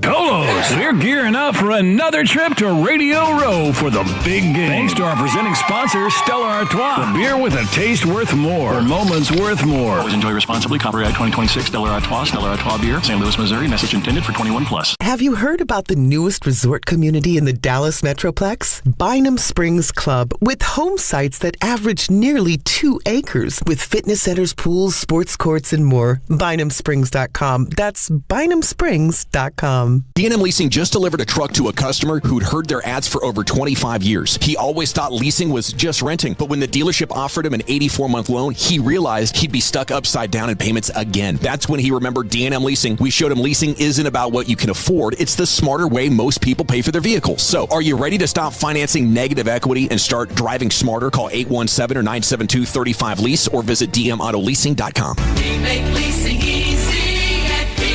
Colos, we're gearing up for another trip to Radio Row for the big game. Thanks to our presenting sponsor, Stella Artois, the beer with a taste worth more, for moments worth more.
Always enjoy responsibly. Copyright 2026 Stella Artois beer, St. Louis, Missouri. Message intended for 21 plus.
Have you heard about the newest resort community in the Dallas Metroplex? Bynum Springs Club, with home sites that average nearly 2 acres, with fitness centers, pools, sports courts, and more. BynumSprings.com. That's BynumSprings.com.
D&M Leasing just delivered a truck to a customer who'd heard their ads for over 25 years. He always thought leasing was just renting, but when the dealership offered him an 84-month loan, he realized he'd be stuck upside down in payments again. That's when he remembered D&M Leasing. We showed him leasing isn't about what you can afford. It's the smarter way most people pay for their vehicles. So, are you ready to stop financing negative equity and start driving smarter? Call 817 or 972-35-LEASE or visit dmautoleasing.com.
We make leasing easy at D&M.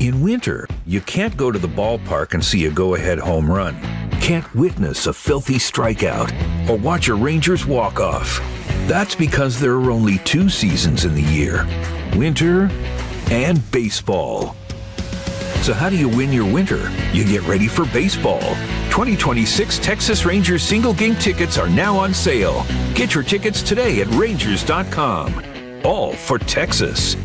In winter, you can't go to the ballpark and see a go-ahead home run, can't witness a filthy strikeout, or watch a Rangers walk-off. That's because there are only 2 seasons in the year, winter and baseball. So how do you win your winter? You get ready for baseball. 2026 Texas Rangers single-game tickets are now on sale. Get your tickets today at Rangers.com. All for Texas.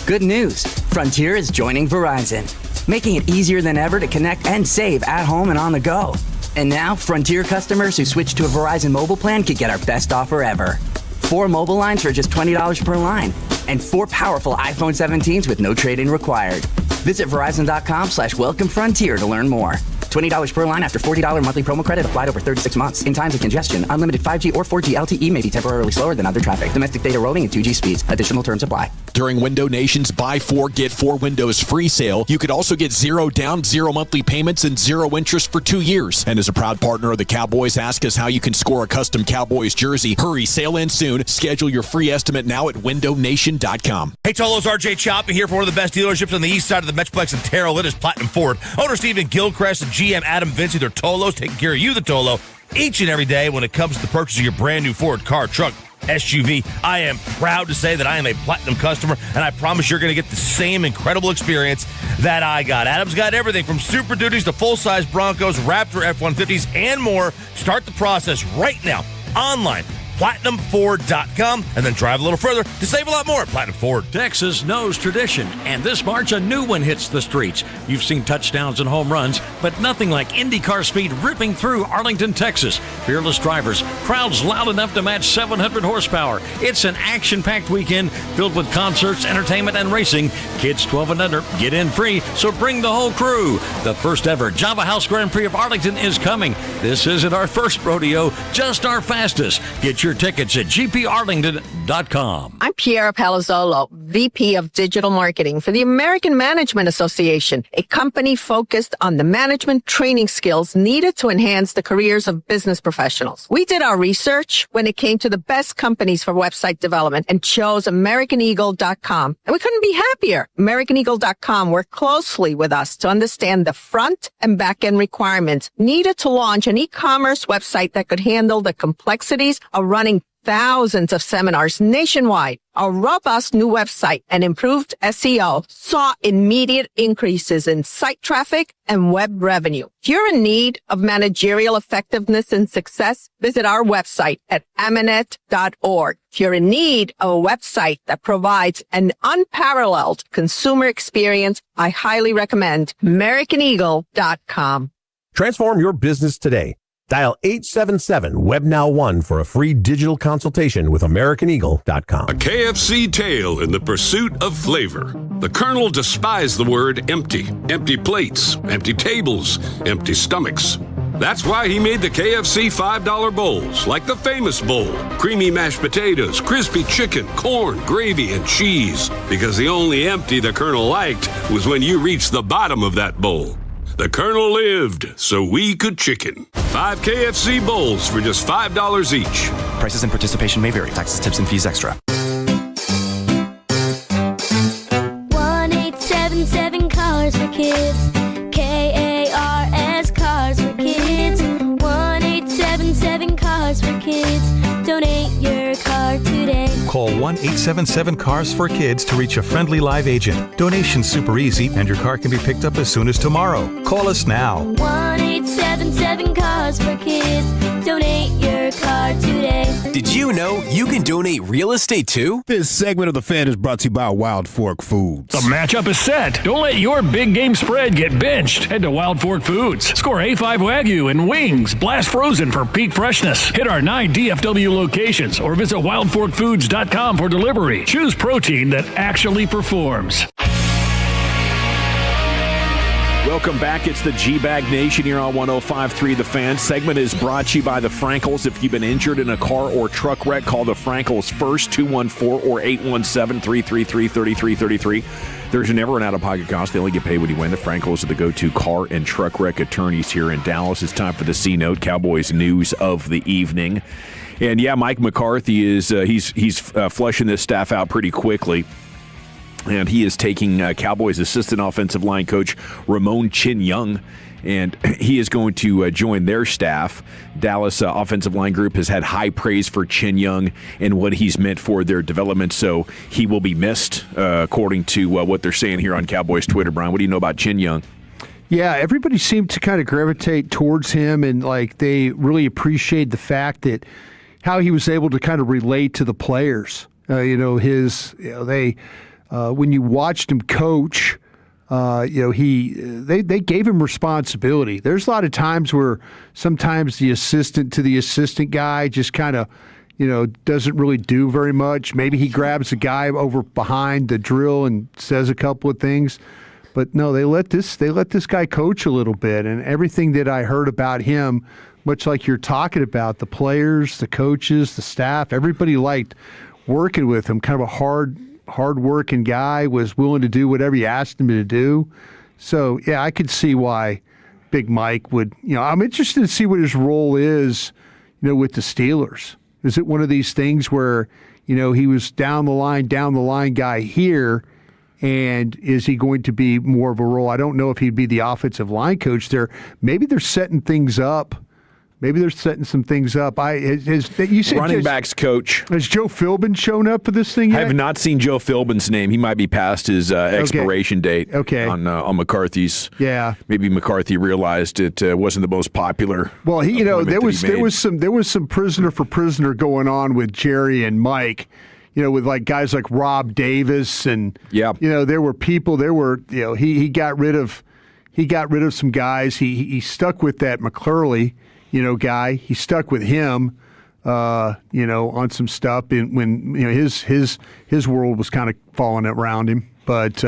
Good news. Frontier is joining Verizon, making it easier than ever to connect and save at home and on the go. And now, Frontier customers who switch to a Verizon mobile plan could get our best offer ever. 4 mobile lines for just $20 per line, and 4 powerful iPhone 17s with no trade-in required. Visit Verizon.com/WelcomeFrontier to learn more. $20 per line after $40 monthly promo credit applied over 36 months. In times of congestion, unlimited 5G or 4G LTE may be temporarily slower than other traffic. Domestic data roaming and 2G speeds. Additional terms apply.
During Window Nation's Buy 4, Get 4 Windows free sale, you could also get 0 down, 0 monthly payments, and 0 interest for 2 years. And as a proud partner of the Cowboys, ask us how you can score a custom Cowboys jersey. Hurry, sale ends soon. Schedule your free estimate now at windownation.com.
Hey, Tolos, RJ Choppy here for one of the best dealerships on the east side of the Metroplex in Terrell. It is Platinum Ford. Owner Stephen Gilchrist and GM Adam Vinci, they're Tolos, taking care of you, the Tolo, each and every day when it comes to the purchase of your brand new Ford car, truck, SUV. I am proud to say that I am a Platinum customer, and I promise you're going to get the same incredible experience that I got. Adam's got everything from Super Duties to full-size Broncos, Raptor F-150s, and more. Start the process right now, online, PlatinumFord.com, and then drive a little further to save a lot more at Platinum Ford.
Texas knows tradition, and this March a new one hits the streets. You've seen touchdowns and home runs, but nothing like IndyCar speed ripping through Arlington, Texas. Fearless drivers, crowds loud enough to match 700 horsepower. It's an action-packed weekend filled with concerts, entertainment, and racing. Kids 12 and under get in free, so bring the whole crew. The first ever Java House Grand Prix of Arlington is coming. This isn't our first rodeo, just our fastest. Get your tickets at gparlington.com.
I'm Piera Palazzolo, VP of Digital Marketing for the American Management Association, a company focused on the management training skills needed to enhance the careers of business professionals. We did our research when it came to the best companies for website development and chose AmericanEagle.com. And we couldn't be happier. AmericanEagle.com worked closely with us to understand the front and back end requirements needed to launch an e-commerce website that could handle the complexities of running thousands of seminars nationwide. Our robust new website and improved SEO saw immediate increases in site traffic and web revenue. If you're in need of managerial effectiveness and success, visit our website at amanet.org. If you're in need of a website that provides an unparalleled consumer experience, I highly recommend AmericanEagle.com.
Transform your business today. Dial 877-WebNow1 for a free digital consultation with AmericanEagle.com.
A KFC tale in the pursuit of flavor. The Colonel despised the word empty. Empty plates, empty tables, empty stomachs. That's why he made the KFC $5 bowls, like the famous bowl. Creamy mashed potatoes, crispy chicken, corn, gravy, and cheese. Because the only empty the Colonel liked was when you reached the bottom of that bowl. The Colonel lived so we could chicken. 5 KFC bowls for just $5 each.
Prices and participation may vary. Taxes, tips, and fees extra.
1-877 Cars for Kids. KARS Cars for Kids. 1-877 Cars for Kids. Donate your car today.
Call 1-877 Cars for Kids to reach a friendly live agent. Donation's super easy, and your car can be picked up as soon as tomorrow. Call us now.
1-877 Cars for Kids. Donate your car today.
Did you know you can donate real estate too?
This segment of The Fan is brought to you by Wild Fork Foods.
The matchup is set. Don't let your big game spread get benched. Head to Wild Fork Foods. Score A5 Wagyu and wings. Blast frozen for peak freshness. Hit our 9 DFW locations or visit wildforkfoods.com for delivery. Choose protein that actually performs.
Welcome back. It's the G-Bag Nation here on 105.3 The Fan. Segment is brought to you by the Frankels. If you've been injured in a car or truck wreck, call the Frankels first, 214 or 817-333-3333. There's never an out-of-pocket cost. They only get paid when you win. The Frankels are the go-to car and truck wreck attorneys here in Dallas. It's time for the C-Note, Cowboys news of the evening. And, yeah, Mike McCarthy is he's flushing this staff out pretty quickly. And he is taking Cowboys assistant offensive line coach Ramon Chin-Young, and he is going to join their staff. Dallas offensive line group has had high praise for Chin-Young and what he's meant for their development, so he will be missed, according to what they're saying here on Cowboys Twitter. Brian, what do you know about Chin-Young?
Yeah, everybody seemed to kind of gravitate towards him, and like they really appreciate the fact that how he was able to kind of relate to the players. When you watched him coach, they gave him responsibility. There's a lot of times where sometimes the assistant to the assistant guy just kind of, doesn't really do very much. Maybe he grabs a guy over behind the drill and says a couple of things. But no, they let this guy coach a little bit, and everything that I heard about him, much like you're talking about, the players, the coaches, the staff, everybody liked working with him. Kind of a hard-working guy, was willing to do whatever you asked him to do. So, yeah, I could see why Big Mike would, I'm interested to see what his role is, with the Steelers. Is it one of these things where, he was down the line guy here, and is he going to be more of a role? I don't know if he'd be the offensive line coach there. Maybe they're setting things up. Maybe they're setting some things up. You said
running backs coach.
Has Joe Philbin shown up for this thing yet?
I have not seen Joe Philbin's name. He might be past his expiration date.
Okay.
On McCarthy's.
Yeah.
Maybe McCarthy realized it wasn't the most popular.
Well, there was some prisoner for prisoner going on with Jerry and Mike. With like guys like Rob Davis and there were people. He got rid of some guys. He stuck with that McClurley. Guy. He stuck with him, on some stuff when his world was kind of falling around him. But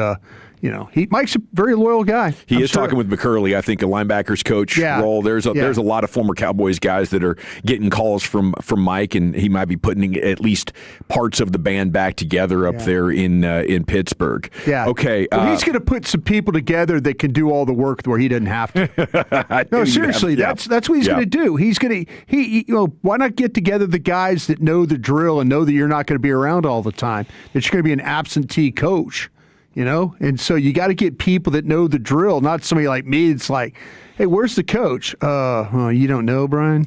Mike's a very loyal guy.
He is talking with McCurley, I think, a linebackers coach role. There's a lot of former Cowboys guys that are getting calls from Mike, and he might be putting at least parts of the band back together up there in Pittsburgh.
Yeah.
Okay.
Well, he's going to put some people together that can do all the work where he doesn't have to. No, seriously, that's what he's going to do. He's going to why not get together the guys that know the drill and know that you're not going to be around all the time, that you're going to be an absentee coach. And so you got to get people that know the drill, not somebody like me. It's like, hey, where's the coach? You don't know, Brian?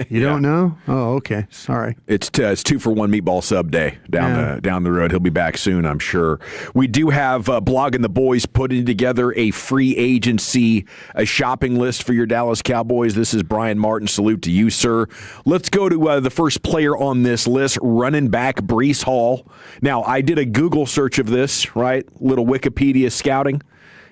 You don't know? Oh, okay. Sorry.
It's 2-for-1 meatball sub day down the road. He'll be back soon, I'm sure. We do have Blog and the Boys putting together a free agency, a shopping list for your Dallas Cowboys. This is Brian Martin. Salute to you, sir. Let's go to the first player on this list, running back Breece Hall. Now, I did a Google search of this, right? Little Wikipedia scouting.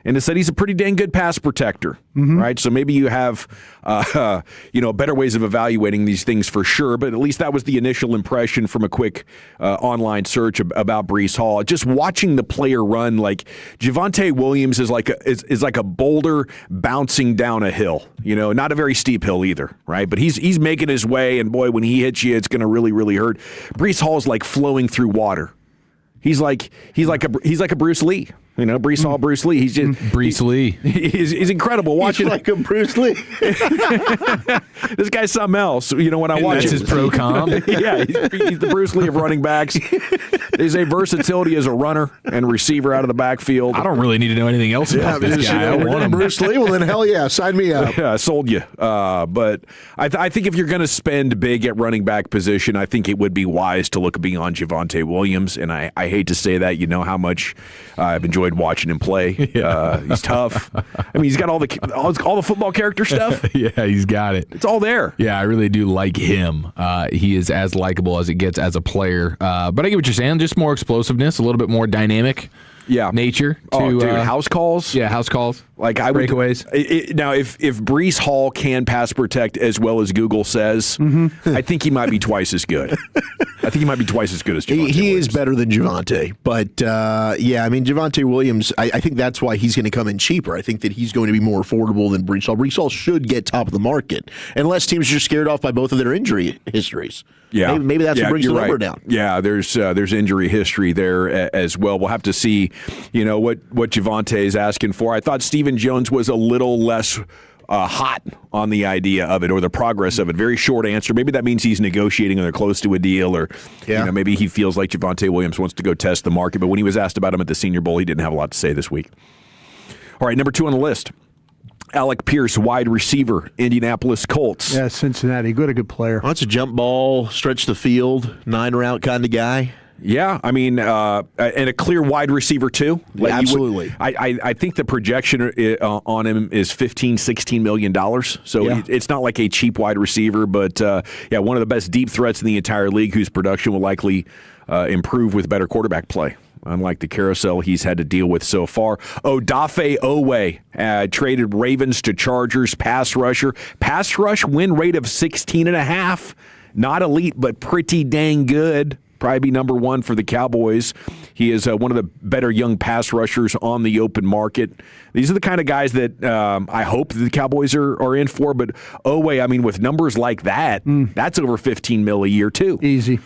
And it said he's a pretty dang good pass protector, right? So maybe you have, better ways of evaluating these things for sure. But at least that was the initial impression from a quick online search about Breece Hall. Just watching the player run, like Javonte Williams is like a boulder bouncing down a hill. Not a very steep hill either, right? But he's making his way, and boy, when he hits you, it's going to really, really hurt. Breece Hall's like flowing through water. He's like a Bruce Lee. You know, Breece Hall, Bruce Lee. He's just
Bruce Lee.
He's incredible. Watching
like a Bruce Lee.
This guy's something else. You know, when I watch
that's
him,
his pro com.
yeah, he's the Bruce Lee of running backs. There's a versatility as a runner and receiver out of the backfield.
I don't really need to know anything else about this guy. I want him.
Bruce Lee. Well, then hell yeah, sign me up.
Yeah, I sold you. But I think if you're going to spend big at running back position, I think it would be wise to look beyond Javonte Williams. And I hate to say that. You know how much I've enjoyed watching him play. He's tough. I mean, he's got all the football character stuff.
Yeah, he's got it.
It's all there.
Yeah, I really do like him. He is as likable as it gets as a player. But I get what you're saying. Just more explosiveness, a little bit more dynamic. Nature to
house calls.
Yeah, house calls.
Like I
breakaways.
Now, if Breece Hall can pass protect as well as Google says, I think he might be twice as good. I think he might be twice as good as Javonte.
He is better than Javonte, but yeah, I mean Javonte Williams. I think that's why he's going to come in cheaper. I think that he's going to be more affordable than Breece Hall. Breece Hall should get top of the market, unless teams are just scared off by both of their injury histories.
Yeah,
maybe that's what brings the number down.
Yeah, there's injury history there as well. We'll have to see, you know, what Javonte is asking for. I thought Stephen Jones was a little less hot on the idea of it or the progress of it. Very short answer. Maybe that means he's negotiating or they're close to a deal, or you know, maybe he feels like Javonte Williams wants to go test the market. But when he was asked about him at the Senior Bowl, he didn't have a lot to say this week. All right, number 2 on the list. Alec Pierce, wide receiver, Indianapolis Colts.
Yeah, Cincinnati. Good player.
That's a jump ball, stretch the field, 9-route kind of guy.
Yeah, I mean, and a clear wide receiver, too. Like
absolutely.
I think the projection on him is $15-16 million. So it's not like a cheap wide receiver, but yeah, one of the best deep threats in the entire league whose production will likely improve with better quarterback play. Unlike the carousel he's had to deal with so far. Odafe Owe traded Ravens to Chargers, pass rusher. Pass rush win rate of 16.5. Not elite, but pretty dang good. Probably be number 1 for the Cowboys. He is one of the better young pass rushers on the open market. These are the kind of guys that I hope the Cowboys are in for. But Owe, I mean, with numbers like that, that's over $15 million a year, too.
Easy.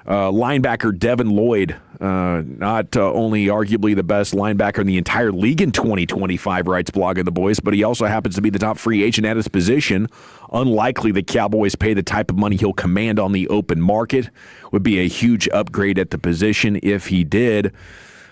Linebacker Devin Lloyd, not only arguably the best linebacker in the entire league in 2025, writes Blogging the Boys, but he also happens to be the top free agent at his position. Unlikely the Cowboys pay the type of money he'll command on the open market. Would be a huge upgrade at the position if he did.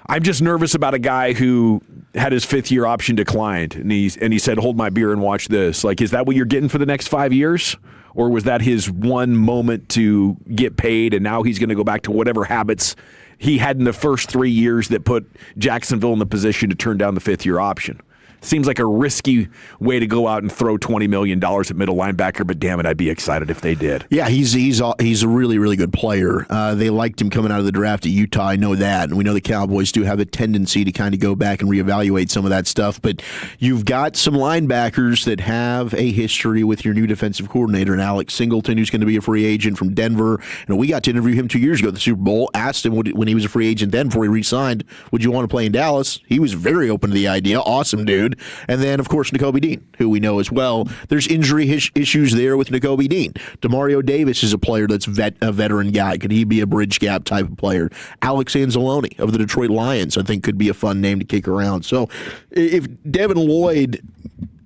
I'm just nervous about a guy who had his 5th-year option declined, and he said, "Hold my beer and watch this." Like, is that what you're getting for the next 5 years? Or was that his one moment to get paid, and now he's going to go back to whatever habits he had in the first 3 years that put Jacksonville in the position to turn down the 5th-year option? Seems like a risky way to go out and throw $20 million at middle linebacker, but damn it, I'd be excited if they did.
Yeah, he's a really, really good player. They liked him coming out of the draft at Utah. I know that, and we know the Cowboys do have a tendency to kind of go back and reevaluate some of that stuff, but you've got some linebackers that have a history with your new defensive coordinator, and Alex Singleton, who's going to be a free agent from Denver. And we got to interview him 2 years ago at the Super Bowl, asked him when he was a free agent then before he re-signed, would you want to play in Dallas? He was very open to the idea. Awesome dude. And then, of course, Nakobe Dean, who we know as well. There's injury issues there with Nakobe Dean. Demario Davis is a player that's a veteran guy. Could he be a bridge gap type of player? Alex Anzalone of the Detroit Lions, I think, could be a fun name to kick around. So if Devin Lloyd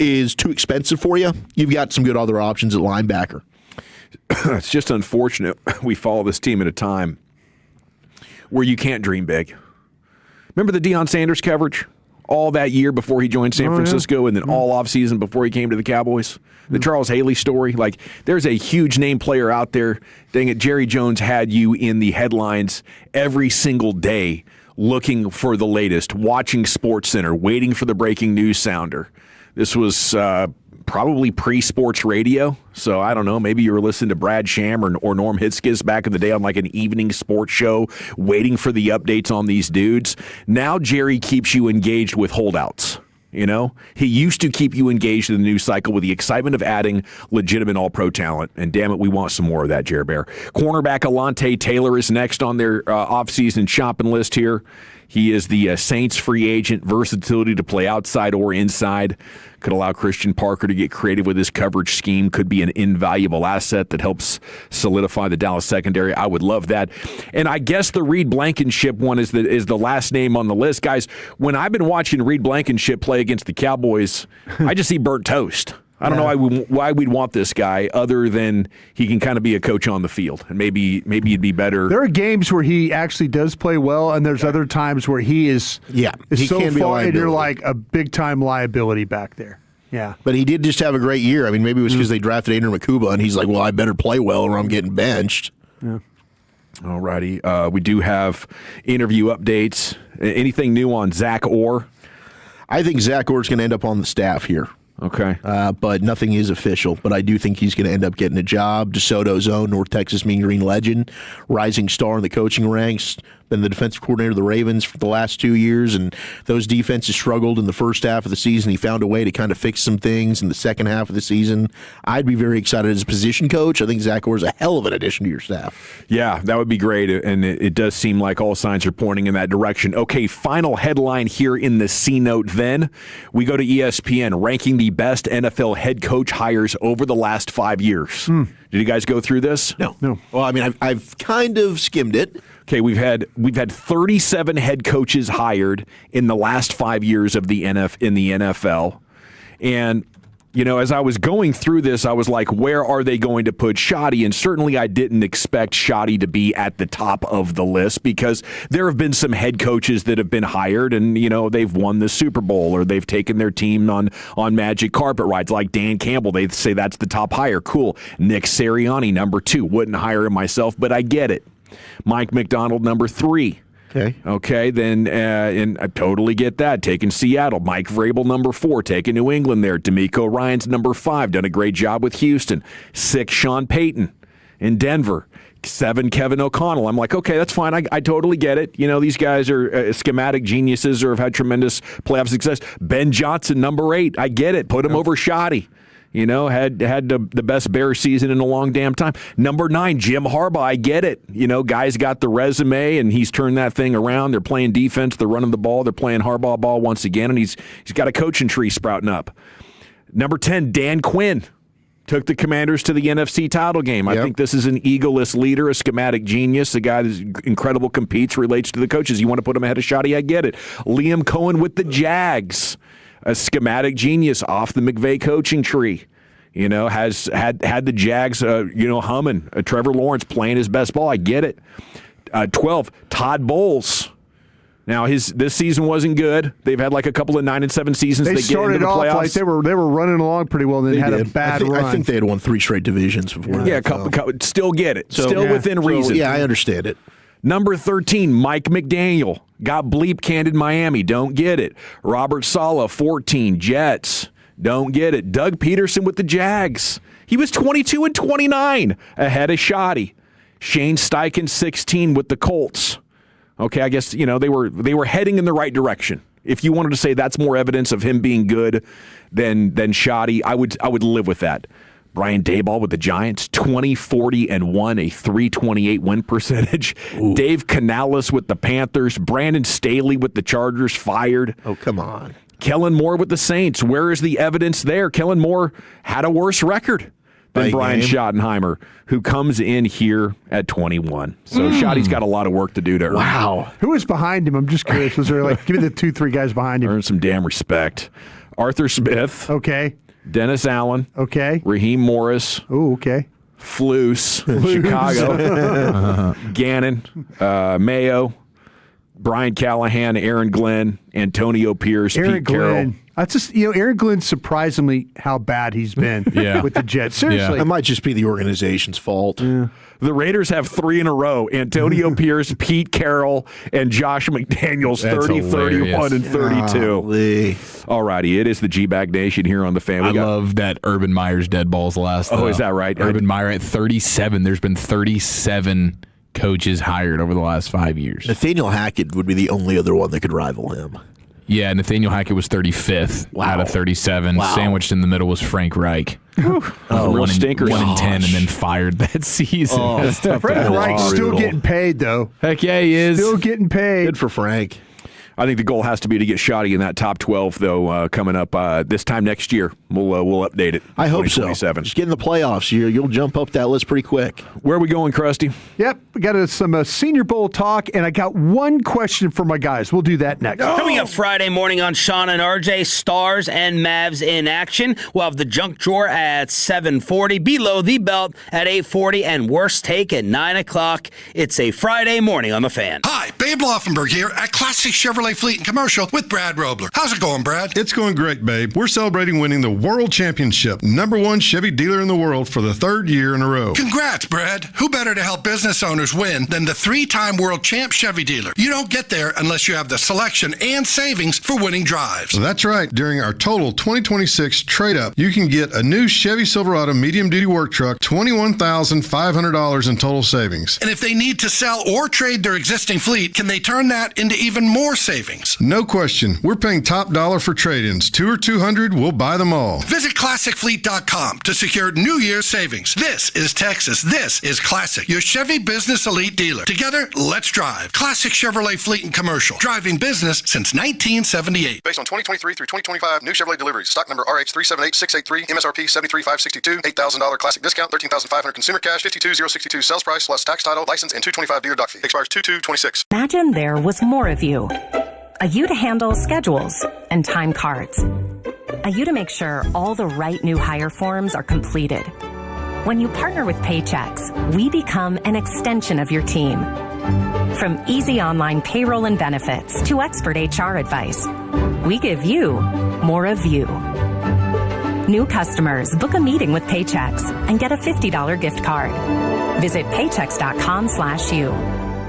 is too expensive for you, you've got some good other options at linebacker.
It's just unfortunate we follow this team at a time where you can't dream big. Remember the Deion Sanders coverage? All that year before he joined San Francisco, and then all offseason before he came to the Cowboys. The Charles Haley story. Like, there's a huge name player out there. Dang it, Jerry Jones had you in the headlines every single day looking for the latest, watching SportsCenter, waiting for the breaking news sounder. This was probably pre-sports radio, so I don't know, maybe you were listening to Brad Sham or Norm Hitzkiss back in the day on like an evening sports show, waiting for the updates on these dudes. Now Jerry keeps you engaged with holdouts. You know, he used to keep you engaged in the news cycle with the excitement of adding legitimate all-pro talent, and damn it, we want some more of that, Jer Bear. Cornerback Alante Taylor is next on their offseason shopping list here. He is the Saints free agent, versatility to play outside or inside. Could allow Christian Parker to get creative with his coverage scheme. Could be an invaluable asset that helps solidify the Dallas secondary. I would love that. And I guess the Reed Blankenship one is the last name on the list. Guys, when I've been watching Reed Blankenship play against the Cowboys, I just see burnt toast. I don't know why we'd want this guy other than he can kind of be a coach on the field, and maybe he'd be better.
There are games where he actually does play well, and there's other times where he is
he
so
can be a
far, and you're
liability.
like a big-time liability back there. Yeah.
But he did just have a great year. I mean, maybe it was because they drafted Andrew Makuba, and he's like, well, I better play well or I'm getting benched.
Yeah.
All righty. We do have interview updates. Anything new on Zach Orr?
I think Zach Orr's going to end up on the staff here.
Okay.
But nothing is official. But I do think he's going to end up getting a job. DeSoto's own North Texas Mean Green legend, rising star in the coaching ranks, been the defensive coordinator of the Ravens for the last 2 years, and those defenses struggled in the first half of the season. He found a way to kind of fix some things in the second half of the season. I'd be very excited as a position coach. I think Zach Orr's a hell of an addition to your staff.
Yeah, that would be great, and it does seem like all signs are pointing in that direction. Okay, final headline here in the C-note then. We go to ESPN, ranking the best NFL head coach hires over the last 5 years. Did you guys go through this?
No. Well, I mean, I've kind of skimmed it.
Okay, we've had 37 head coaches hired in the last 5 years of the NFL, and you know, as I was going through this, I was like, where are they going to put Shoddy? And certainly I didn't expect Shoddy to be at the top of the list because there have been some head coaches that have been hired and, you know, they've won the Super Bowl or they've taken their team on magic carpet rides like Dan Campbell. They say that's the top hire. Cool. Nick Sirianni, number 2. Wouldn't hire him myself, but I get it. Mike McDonald, number 3. Okay, then, and I totally get that. Taking Seattle. Mike Vrabel, number 4. Taking New England there. D'Amico Ryans, number 5. Done a great job with Houston. 6, Sean Payton in Denver. 7, Kevin O'Connell. I'm like, okay, that's fine. I totally get it. You know, these guys are schematic geniuses or have had tremendous playoff success. Ben Johnson, number 8. I get it. Put him over Shoddy. You know, had the best Bear season in a long damn time. Number 9, Jim Harbaugh. I get it. You know, guy's got the resume, and he's turned that thing around. They're playing defense. They're running the ball. They're playing Harbaugh ball once again, and he's got a coaching tree sprouting up. Number 10, Dan Quinn. Took the Commanders to the NFC title game. I think this is an egoless leader, a schematic genius, a guy that's incredible, competes, relates to the coaches. You want to put him ahead of Shoddy? I get it. Liam Cohen with the Jags. A schematic genius off the McVay coaching tree, you know, has had the Jags, humming. Trevor Lawrence playing his best ball. I get it. 12, Todd Bowles. Now this season wasn't good. They've had like a couple of 9-7 seasons.
They started off like they were running along pretty well. And they had a bad run.
I think they had won 3 straight divisions before.
Yeah, still get it. Still within reason.
Yeah, I understand it.
Number 13, Mike McDaniel. Got bleep canned in Miami. Don't get it. Robert Saleh, 14, Jets. Don't get it. Doug Peterson with the Jags. He was 22-29 ahead of Shoddy. Shane Steichen, 16 with the Colts. Okay, I guess, you know, they were heading in the right direction. If you wanted to say that's more evidence of him being good than Shoddy, I would live with that. Brian Daboll with the Giants, 20-40-1, a .328 win percentage. Ooh. Dave Canales with the Panthers. Brandon Staley with the Chargers, fired.
Oh, come on.
Kellen Moore with the Saints. Where is the evidence there? Kellen Moore had a worse record than Brian Schottenheimer, who comes in here at 21. So Shoddy's got a lot of work to do to earn.
Wow. Who was behind him? I'm just curious. Was there give me the 2-3 guys behind him?
Earn some damn respect. Arthur Smith.
Okay.
Dennis Allen.
Okay.
Raheem Morris.
Oh, okay.
Flus. Chicago. Gannon. Mayo. Brian Callahan. Aaron Glenn. Antonio Pierce. Pete Carroll.
That's just, Aaron Glenn's surprisingly how bad he's been with the Jets. Seriously.
That might just be the organization's fault.
Yeah.
The Raiders have 3 in a row. Antonio Pierce, Pete Carroll, and Josh McDaniels, 30, 31, and 32. All righty, it is the G-Bag Nation here on the Fan.
I love that Urban Meyer's dead balls last.
Oh, is that right?
Urban Meyer at 37. There's been 37 coaches hired over the last 5 years.
Nathaniel Hackett would be the only other one that could rival him.
Yeah, Nathaniel Hackett was 35th out of 37.
Wow.
Sandwiched in the middle was Frank Reich.
Real stinkers.
1 in 10 and then fired that season.
Frank Reich's still getting paid, though.
Heck yeah, he is.
Still getting paid.
Good for Frank.
I think the goal has to be to get Shoddy in that top 12, though, coming up this time next year. We'll update it.
I hope so. Just get in the playoffs. You'll jump up that list pretty quick.
Where are we going, Krusty?
Yep, we got some Senior Bowl talk, and I got one question for my guys. We'll do that next.
Coming up Friday morning on Sean and RJ, Stars and Mavs in action. We'll have the junk drawer at 7:40, Below the Belt at 8:40, and Worst Take at 9 o'clock. It's a Friday morning on The Fan.
Hi, Babe Laufenberg here at Classic Chevrolet Fleet and Commercial with Brad Robler. How's it going, Brad?
It's going great, babe. We're celebrating winning the World Championship, #1 Chevy dealer in the world for the 3rd year in a row.
Congrats, Brad. Who better to help business owners win than the 3-time world champ Chevy dealer? You don't get there unless you have the selection and savings for winning drives.
That's right. During our total 2026 trade-up, you can get a new Chevy Silverado medium-duty work truck, $21,500 in total savings.
And if they need to sell or trade their existing fleet, can they turn that into even more savings?
No question. We're paying top dollar for trade-ins. 2 or 200, we'll buy them all.
Visit ClassicFleet.com to secure New Year's savings. This is Texas. This is Classic, your Chevy Business Elite dealer. Together, let's drive. Classic Chevrolet Fleet and Commercial. Driving business since 1978.
Based on 2023 through 2025 new Chevrolet deliveries. Stock number RH378683. MSRP $73,562. $8,000 classic discount. $13,500 consumer cash. $52,062 sales price less tax title, license, and $225 dealer dock fee. Expires 2/2/26.
Imagine there was more of you. A you to handle schedules and time cards. A you to make sure all the right new hire forms are completed. When you partner with Paychex, we become an extension of your team. From easy online payroll and benefits to expert HR advice, we give you more of you. New customers book a meeting with Paychex and get a $50 gift card. Visit paychex.com/you.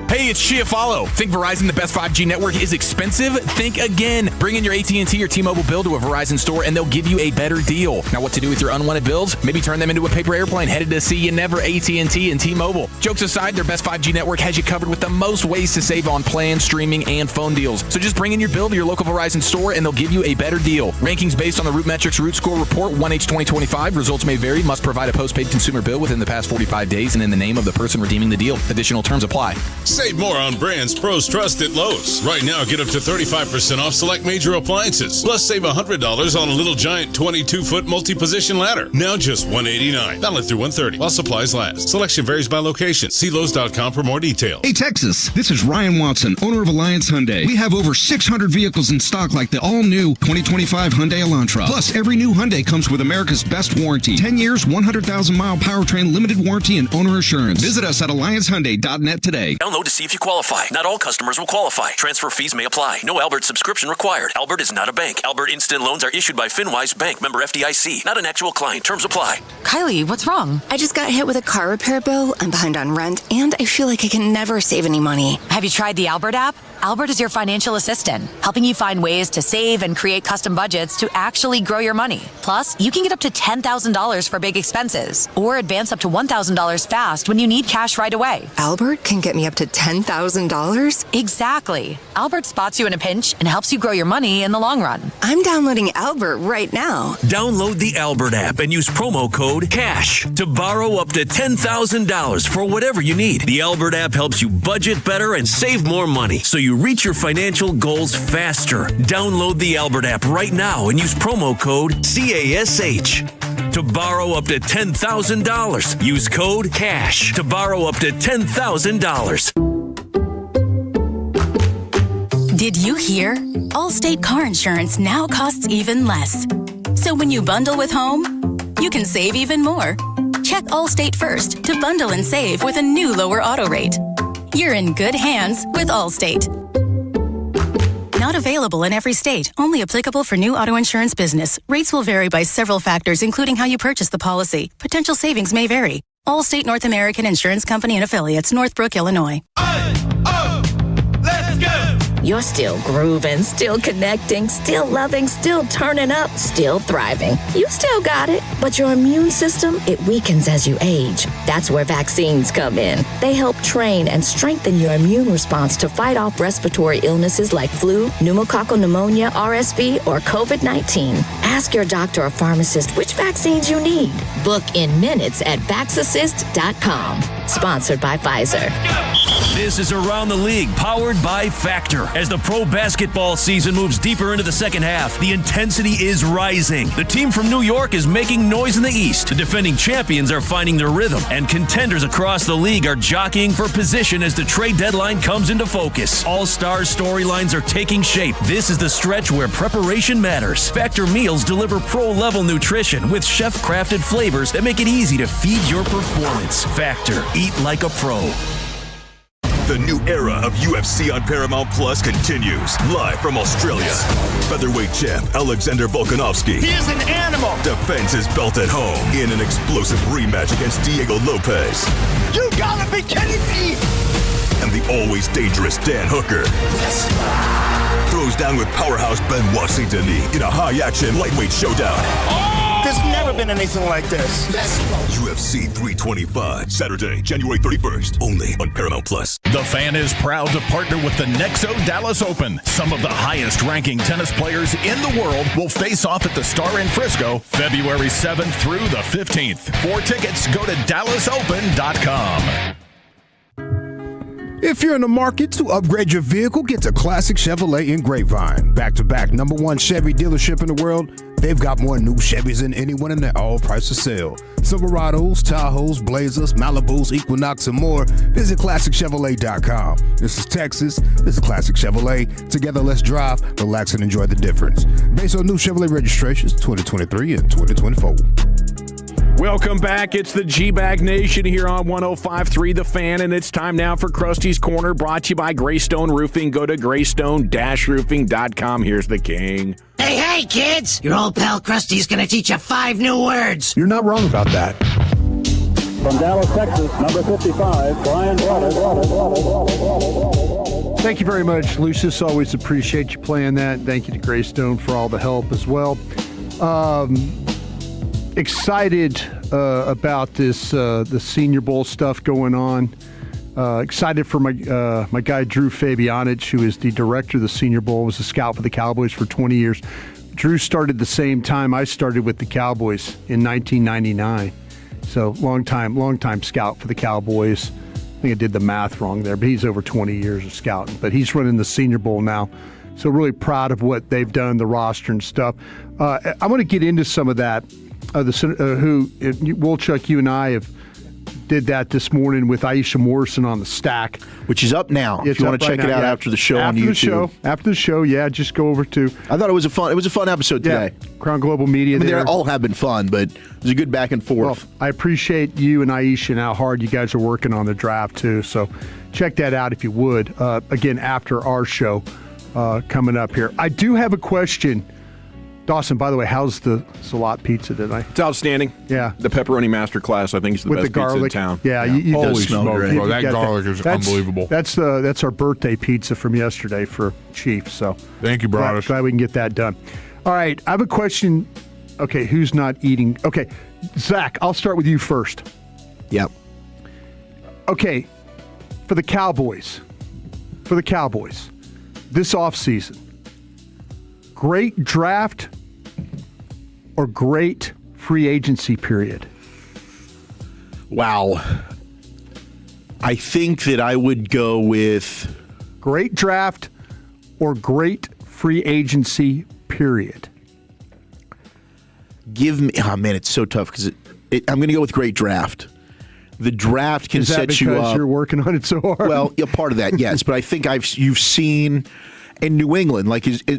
Hey, it's Chiafalo. Think Verizon, the best 5G network, is expensive? Think again. Bring in your AT&T or T-Mobile bill to a Verizon store, and they'll give you a better deal. Now, what to do with your unwanted bills? Maybe turn them into a paper airplane headed to see you never. AT&T and T-Mobile. Jokes aside, their best 5G network has you covered with the most ways to save on plans, streaming, and phone deals. So just bring in your bill to your local Verizon store, and they'll give you a better deal. Rankings based on the Root Metrics Root Score Report 1H 2025. Results may vary. Must provide a postpaid consumer bill within the past 45 days and in the name of the person redeeming the deal. Additional terms apply.
Save more on brands pros trust at Lowe's. Right now, get up to 35% off select major appliances. Plus, save $100 on a Little Giant 22-foot multi-position ladder. Now just $189. Valid through 1/30 while supplies last. Selection varies by location. See Lowe's.com for more details.
Hey, Texas. This is Ryan Watson, owner of Alliance Hyundai. We have over 600 vehicles in stock like the all-new 2025 Hyundai Elantra. Plus, every new Hyundai comes with America's best warranty. 10 years, 100,000-mile powertrain, limited warranty, and owner assurance. Visit us at AllianceHyundai.net today.
Download to see if you qualify. Not all customers will qualify. Transfer fees may apply. No Albert subscription required. Albert is not a bank. Albert Instant Loans are issued by FinWise Bank, member FDIC. Not an actual client. Terms apply.
Kylie, what's wrong? I just got hit with a car repair bill. I'm behind on rent, and I feel like I can never save any money.
Have you tried the Albert app? Albert is your financial assistant, helping you find ways to save and create custom budgets to actually grow your money. Plus, you can get up to $10,000 for big expenses, or advance up to $1,000 fast when you need cash right away.
Albert can get me up to $10,000?
Exactly. Albert spots you in a pinch and helps you grow your money in the long run.
I'm downloading Albert right now.
Download the Albert app and use promo code CASH to borrow up to $10,000 for whatever you need. The Albert app helps you budget better and save more money, so you reach your financial goals faster. Download the Albert app right now and use promo code CASH to borrow up to $10,000. Use code CASH to borrow up to $10,000.
Did you hear? Allstate car insurance now costs even less. So when you bundle with home, you can save even more. Check Allstate first to bundle and save with a new lower auto rate. You're in good hands with Allstate. Not available in every state. Only applicable for new auto insurance business. Rates will vary by several factors, including how you purchase the policy. Potential savings may vary. Allstate North American Insurance Company and Affiliates, Northbrook, Illinois.
Let's go! You're still grooving, still connecting, still loving, still turning up, still thriving. You still got it, but your immune system, it weakens as you age. That's where vaccines come in. They help train and strengthen your immune response to fight off respiratory illnesses like flu, pneumococcal pneumonia, RSV, or COVID-19. Ask your doctor or pharmacist which vaccines you need. Book in minutes at VaxAssist.com. Sponsored by Pfizer.
This is Around the League, powered by Factor. As the pro basketball season moves deeper into the second half, the intensity is rising. The team from New York is making noise in the East. The defending champions are finding their rhythm, and contenders across the league are jockeying for position as the trade deadline comes into focus. All-star storylines are taking shape. This is the stretch where preparation matters. Factor meals deliver pro-level nutrition with chef-crafted flavors that make it easy to feed your performance. Factor. Eat like a pro.
The new era of UFC on Paramount Plus continues. Live from Australia. Featherweight champ Alexander Volkanovski.
He is an animal.
Defends his belt at home in an explosive rematch against Diego Lopez.
You gotta be kidding me.
And the always dangerous Dan Hooker.
Yes.
Throws down with powerhouse Benoit Saint-Denis in a high-action lightweight showdown.
There's never been anything like this.
UFC 325, Saturday, January 31st, only on Paramount Plus.
The Fan is proud to partner with the Nexo Dallas Open. Some of the highest-ranking tennis players in the world will face off at the Star in Frisco, February 7th through the 15th. For tickets, go to dallasopen.com.
If you're in the market to upgrade your vehicle, get to Classic Chevrolet in Grapevine. Back-to-back #1 Chevy dealership in the world. They've got more new Chevys than anyone, and they're all priced to sell. Silverados, Tahoes, Blazers, Malibus, Equinox, and more. Visit ClassicChevrolet.com. This is Texas. This is Classic Chevrolet. Together, let's drive, relax, and enjoy the difference. Based on new Chevrolet registrations, 2023 and 2024.
Welcome back. It's the G-Bag Nation here on 105.3 The Fan, and it's time now for Krusty's Corner, brought to you by Greystone Roofing. Go to greystone-roofing.com. Here's the king.
Hey, kids! Your old pal Krusty's gonna teach you 5 new words.
You're not wrong about that.
From Dallas, Texas, number 55, Brian Brothers.
Thank you very much, Lucius. Always appreciate you playing that. Thank you to Greystone for all the help as well. Excited about this the Senior Bowl stuff going on. Excited for my guy Drew Fabianich, who is the director of the Senior Bowl, was a scout for the Cowboys for 20 years. Drew started the same time I started with the Cowboys in 1999. So long time scout for the Cowboys. I think I did the math wrong there, but he's over 20 years of scouting. But he's running the Senior Bowl now. So really proud of what they've done, the roster and stuff. I want to get into some of that. Wolchuk, you and I did that this morning with Aisha Morrison on the Stack,
which is up now. If you want to check it out after the show on YouTube.
After the show, yeah, just go over to.
I thought it was a fun episode today.
Crown Global Media.
They all have been fun, but it was a good back and forth.
Well, I appreciate you and Aisha and how hard you guys are working on the draft too. So check that out if you would. Again, after our show coming up here, I do have a question. Dawson, by the way, how's the Salat pizza tonight?
It's outstanding.
Yeah.
The pepperoni masterclass, I think, is the best pizza in town.
Yeah.
Holy smoke, bro. That garlic is unbelievable.
That's our birthday pizza from yesterday for Chief. So
thank you, brothers.
Glad we can get that done. All right. I have a question. Okay. Who's not eating? Okay. Zach, I'll start with you first.
Yep.
Okay. For the Cowboys, this offseason, great draft or great free agency period?
Wow. I think that I would go with
great draft or great free agency period.
Give me, man, it's so tough because I'm going to go with great draft. The draft can set you up.
Because you're working on it so hard?
Well, part of that, yes. But I think you've seen in New England,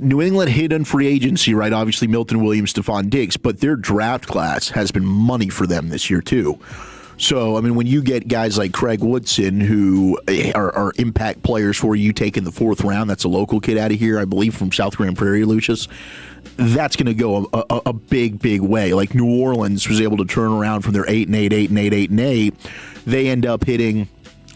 New England hit on free agency, right? Obviously, Milton Williams, Stephon Diggs, but their draft class has been money for them this year too. So, I mean, when you get guys like Craig Woodson, who are impact players for you, take in the 4th round, that's a local kid out of here, I believe, from South Grand Prairie, Lucius. That's going to go a big way. Like New Orleans was able to turn around from their 8-8. They end up hitting.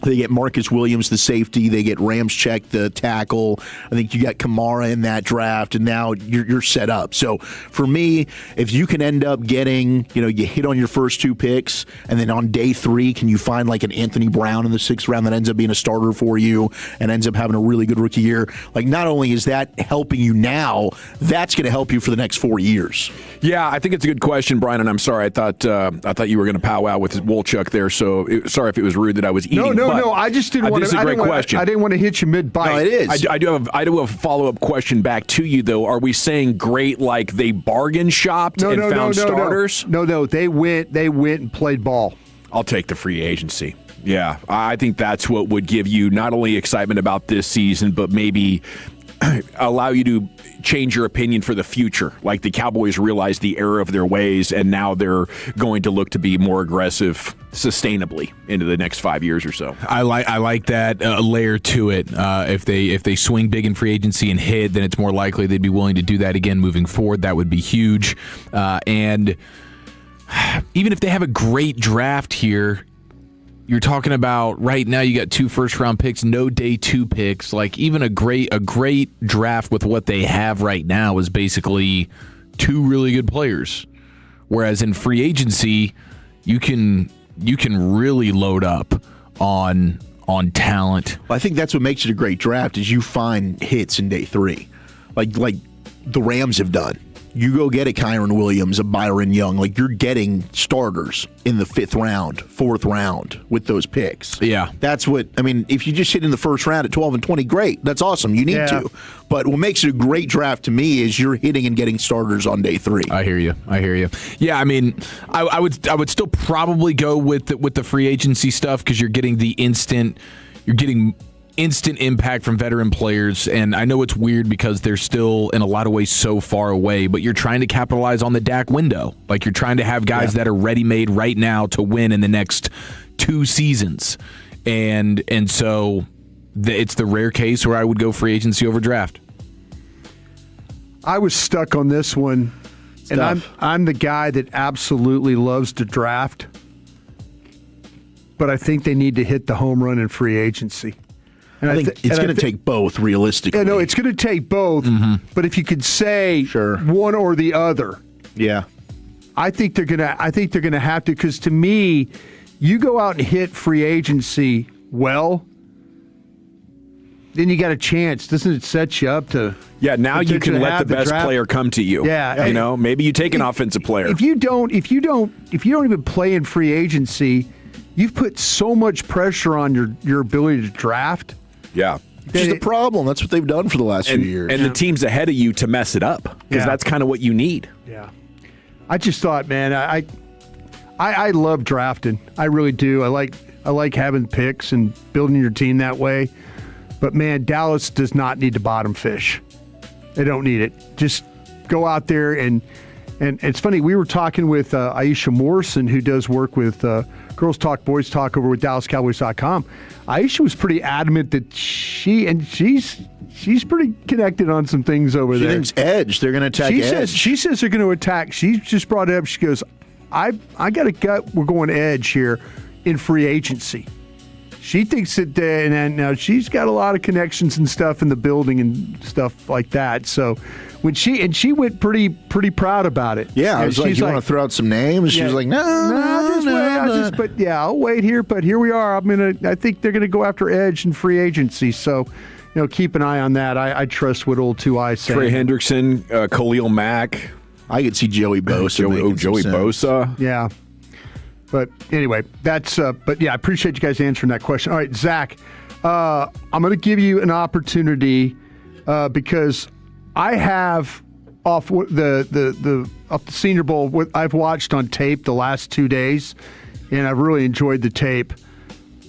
They get Marcus Williams, the safety. They get Ramczyk, the tackle. I think you got Kamara in that draft, and now you're set up. So for me, if you can end up getting, you hit on your first 2 picks, and then on day 3, can you find like an Anthony Brown in the 6th round that ends up being a starter for you and ends up having a really good rookie year? Like, not only is that helping you now, that's going to help you for the next 4 years.
Yeah, I think it's a good question, Brian, and I'm sorry. I thought you were going to powwow with Wolchuk there, so sorry if it was rude that I was eating.
No, No, I just didn't want to.
This is a great question.
I didn't want to hit you mid-bite.
No, it is.
I do have a follow-up question back to you, though. Are we saying great like they bargain shopped and found starters?
No. They went and played ball.
I'll take the free agency. Yeah, I think that's what would give you not only excitement about this season, but maybe allow you to change your opinion for the future. Like the Cowboys realized the error of their ways, and now they're going to look to be more aggressive sustainably into the next 5 years or so.
I like that layer to it. If they swing big in free agency and hit, then it's more likely they'd be willing to do that again moving forward. That would be huge. And even if they have a great draft here, you're talking about right now you got 2 first-round picks, no day 2 picks. Like even a great draft with what they have right now is basically 2 really good players. Whereas in free agency, you can really load up on talent.
Well, I think that's what makes it a great draft is you find hits in day 3. Like the Rams have done. You go get a Kyron Williams, a Byron Young. Like you're getting starters in the 5th round, 4th round with those picks.
Yeah.
That's what, I mean, if you just hit in the first round at 12 and 20, great. That's awesome. You need to. But what makes it a great draft to me is you're hitting and getting starters on day 3.
I hear you. Yeah, I mean, I would still probably go with the free agency stuff because you're getting instant impact from veteran players, and I know it's weird because they're still in a lot of ways so far away, but you're trying to capitalize on the Dak window. Like you're trying to have guys that are ready-made right now to win in the next 2 seasons. And so it's the rare case where I would go free agency over draft.
I was stuck on this one, and I'm the guy that absolutely loves to draft, but I think they need to hit the home run in free agency. And
I think it's going to take both, realistically.
Yeah, no, it's going to take both. Mm-hmm. But if you could say one or the other, I think they're going to have to. Because to me, you go out and hit free agency well, then you got a chance. Doesn't it set you up to?
Yeah, now you can let the best player come to you.
Yeah,
you know, maybe you take an offensive player.
If you don't even play in free agency, you've put so much pressure on your ability to draft.
Yeah.
Which is the problem. That's what they've done for the last few years.
And the team's ahead of you to mess it up because that's kind of what you need.
Yeah. I just thought, man, I love drafting. I really do. I like having picks and building your team that way. But, man, Dallas does not need to bottom fish. They don't need it. Just go out there and it's funny. We were talking with Aisha Morrison, who does work with Girls Talk, Boys Talk over with DallasCowboys.com. Aisha was pretty adamant that she's pretty connected on some things over there.
She thinks edge. They're going to attack edge.
She says they're going to attack. She just brought it up. She goes, I got a gut. We're going edge here in free agency. She thinks that, and now she's got a lot of connections and stuff in the building and stuff like that. So when she went pretty proud about it.
Yeah, I was like, you want to throw out some names? She was like, no.
But yeah, I'll wait here. But here we are. I think they're gonna go after edge and free agency. So, keep an eye on that. I trust what old 2 Eyes say.
Trey Hendrickson, Khalil Mack.
I could see Joey Bosa.
Joey Bosa.
Yeah. But anyway, that's. But yeah, I appreciate you guys answering that question. All right, Zach, I'm going to give you an opportunity because I have off the Senior Bowl. What I've watched on tape the last 2 days, and I've really enjoyed the tape.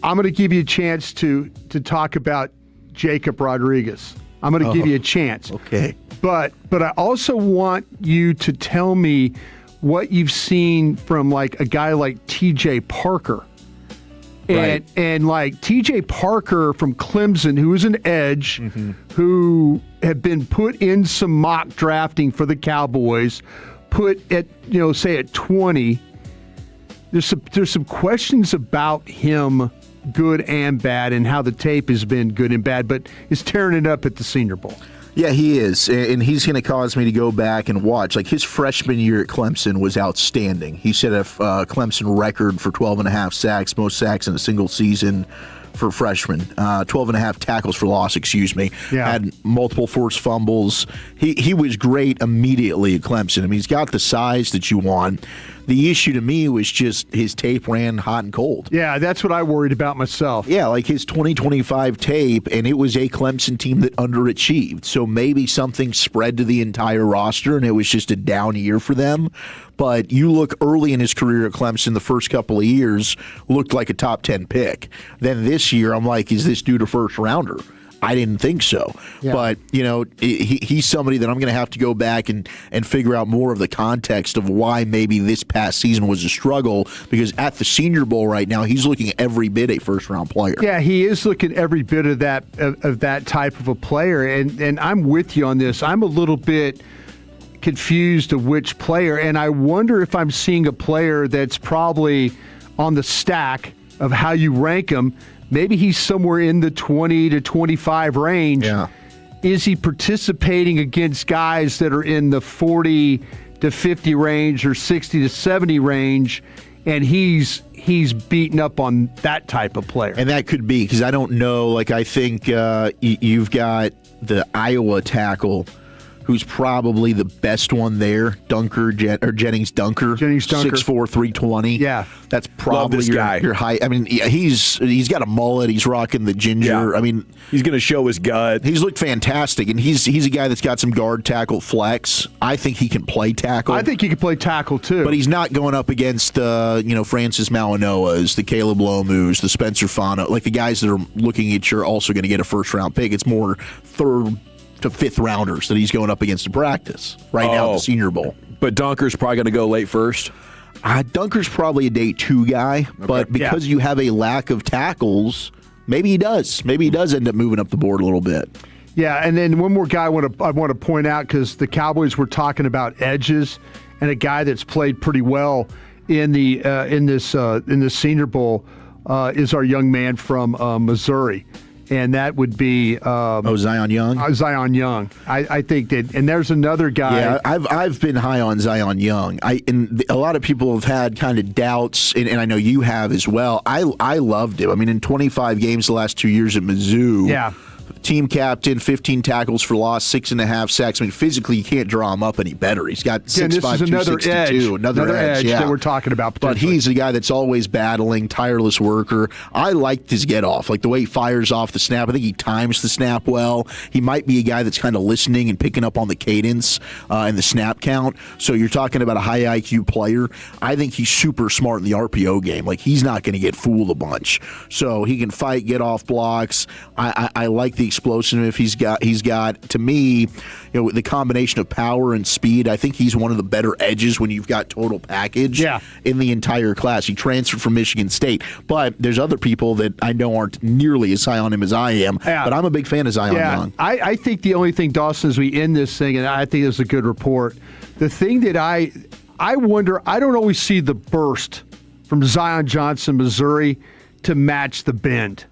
I'm going to give you a chance to talk about Jacob Rodriguez. I'm going to give you a chance.
Okay.
But I also want you to tell me what you've seen from like a guy like TJ Parker. And like TJ Parker from Clemson, who is an edge, who had been put in some mock drafting for the Cowboys, put at, say at 20. There's some questions about him, good and bad, and how the tape has been good and bad, but is tearing it up at the Senior Bowl.
Yeah, he is, and he's going to cause me to go back and watch. Like, his freshman year at Clemson was outstanding. He set a Clemson record for 12.5 sacks, most sacks in a single season for freshmen. 12.5 tackles for loss, Had multiple forced fumbles. He was great immediately at Clemson. I mean, he's got the size that you want. The issue to me was just his tape ran hot and cold.
Yeah, that's what I worried about myself.
Yeah, like his 2025 tape, and it was a Clemson team that underachieved. So maybe something spread to the entire roster, and it was just a down year for them. But you look early in his career at Clemson, the first couple of years, looked like a top 10 pick. Then this year, I'm like, is this dude a first rounder? I didn't think so. Yeah. But, he's somebody that I'm going to have to go back and figure out more of the context of why maybe this past season was a struggle, because at the Senior Bowl right now, he's looking every bit a first-round player.
Yeah, he is looking every bit of that type of a player, and I'm with you on this. I'm a little bit confused of which player, and I wonder if I'm seeing a player that's probably on the stack of how you rank him. Maybe he's somewhere in the 20 to 25 range.
Yeah.
Is he participating against guys that are in the 40 to 50 range or 60 to 70 range, and he's beaten up on that type of player?
And that could be, because I don't know. Like, I think you've got the Iowa tackle, who's probably the best one there, Jennings Dunker. 6'4", 320.
Yeah.
That's probably your high. I mean, he's got a mullet. He's rocking the ginger.
Yeah.
I mean,
he's going to show his gut.
He's looked fantastic, and he's a guy that's got some guard tackle flex. I think he can play tackle.
I think he can play tackle too.
But he's not going up against Francis Malinois, the Caleb Lomus, the Spencer Fano, like the guys that are looking at you're also going to get a first-round pick. It's more third to fifth rounders that he's going up against in practice now at the Senior Bowl.
But Dunker's probably going to go late first?
Dunker's probably a day 2 guy, but because you have a lack of tackles, maybe he does. Maybe he does end up moving up the board a little bit.
Yeah, and then one more guy I want to point out, because the Cowboys were talking about edges, and a guy that's played pretty well in this Senior Bowl is our young man from Missouri. And that would be
Zion Young.
Zion Young. I think that, and there's another guy.
Yeah, I've been high on Zion Young. And a lot of people have had kind of doubts, and I know you have as well. I loved him. I mean, in 25 games the last 2 years at Mizzou.
Yeah.
Team captain, 15 tackles for loss, 6.5 sacks. I mean, physically, you can't draw him up any better. He's got 6'5", 262. Another edge
that we're talking about.
But he's a guy that's always battling, tireless worker. I liked his get-off, like the way he fires off the snap. I think he times the snap well. He might be a guy that's kind of listening and picking up on the cadence and the snap count. So you're talking about a high IQ player. I think he's super smart in the RPO game. Like, he's not going to get fooled a bunch. So he can fight, get off blocks. I like the explosiveness he's got. To me, the combination of power and speed, I think he's one of the better edges when you've got total package in the entire class. He transferred from Michigan State, but there's other people that I know aren't nearly as high on him as I am, but I'm a big fan of Zion Young.
I think the only thing, Dawson, as we end this thing, and I think it's a good report, the thing that I wonder, I don't always see the burst from Zion Johnson, Missouri, to match the bend.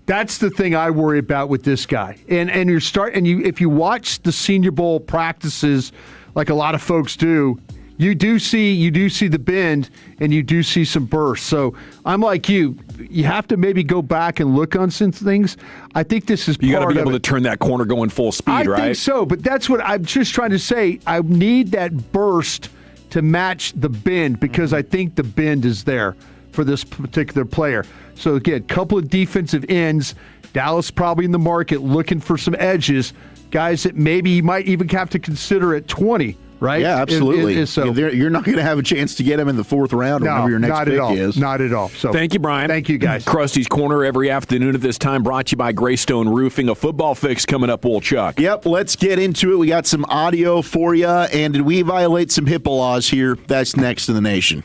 That's the thing I worry about with this guy. And if you watch the Senior Bowl practices, like a lot of folks do, you do see the bend and you do see some bursts. So I'm like you have to maybe go back and look on some things. I think this is part of it.
You got to be able to turn that corner going full speed, right?
I think so, but that's what I'm just trying to say. I need that burst to match the bend, because I think the bend is there for this particular player. So again, a couple of defensive ends. Dallas probably in the market looking for some edges, guys that maybe you might even have to consider at 20, right?
Yeah, absolutely. So you're not going to have a chance to get him in the 4th round or whatever your next pick is.
Not at all. So
thank you, Brian.
Thank you, guys.
Krusty's Corner every afternoon at this time, brought to you by Greystone Roofing. A football fix coming up, Chuck.
Yep, let's get into it. We got some audio for you, and did we violate some HIPAA laws here? That's next in the nation.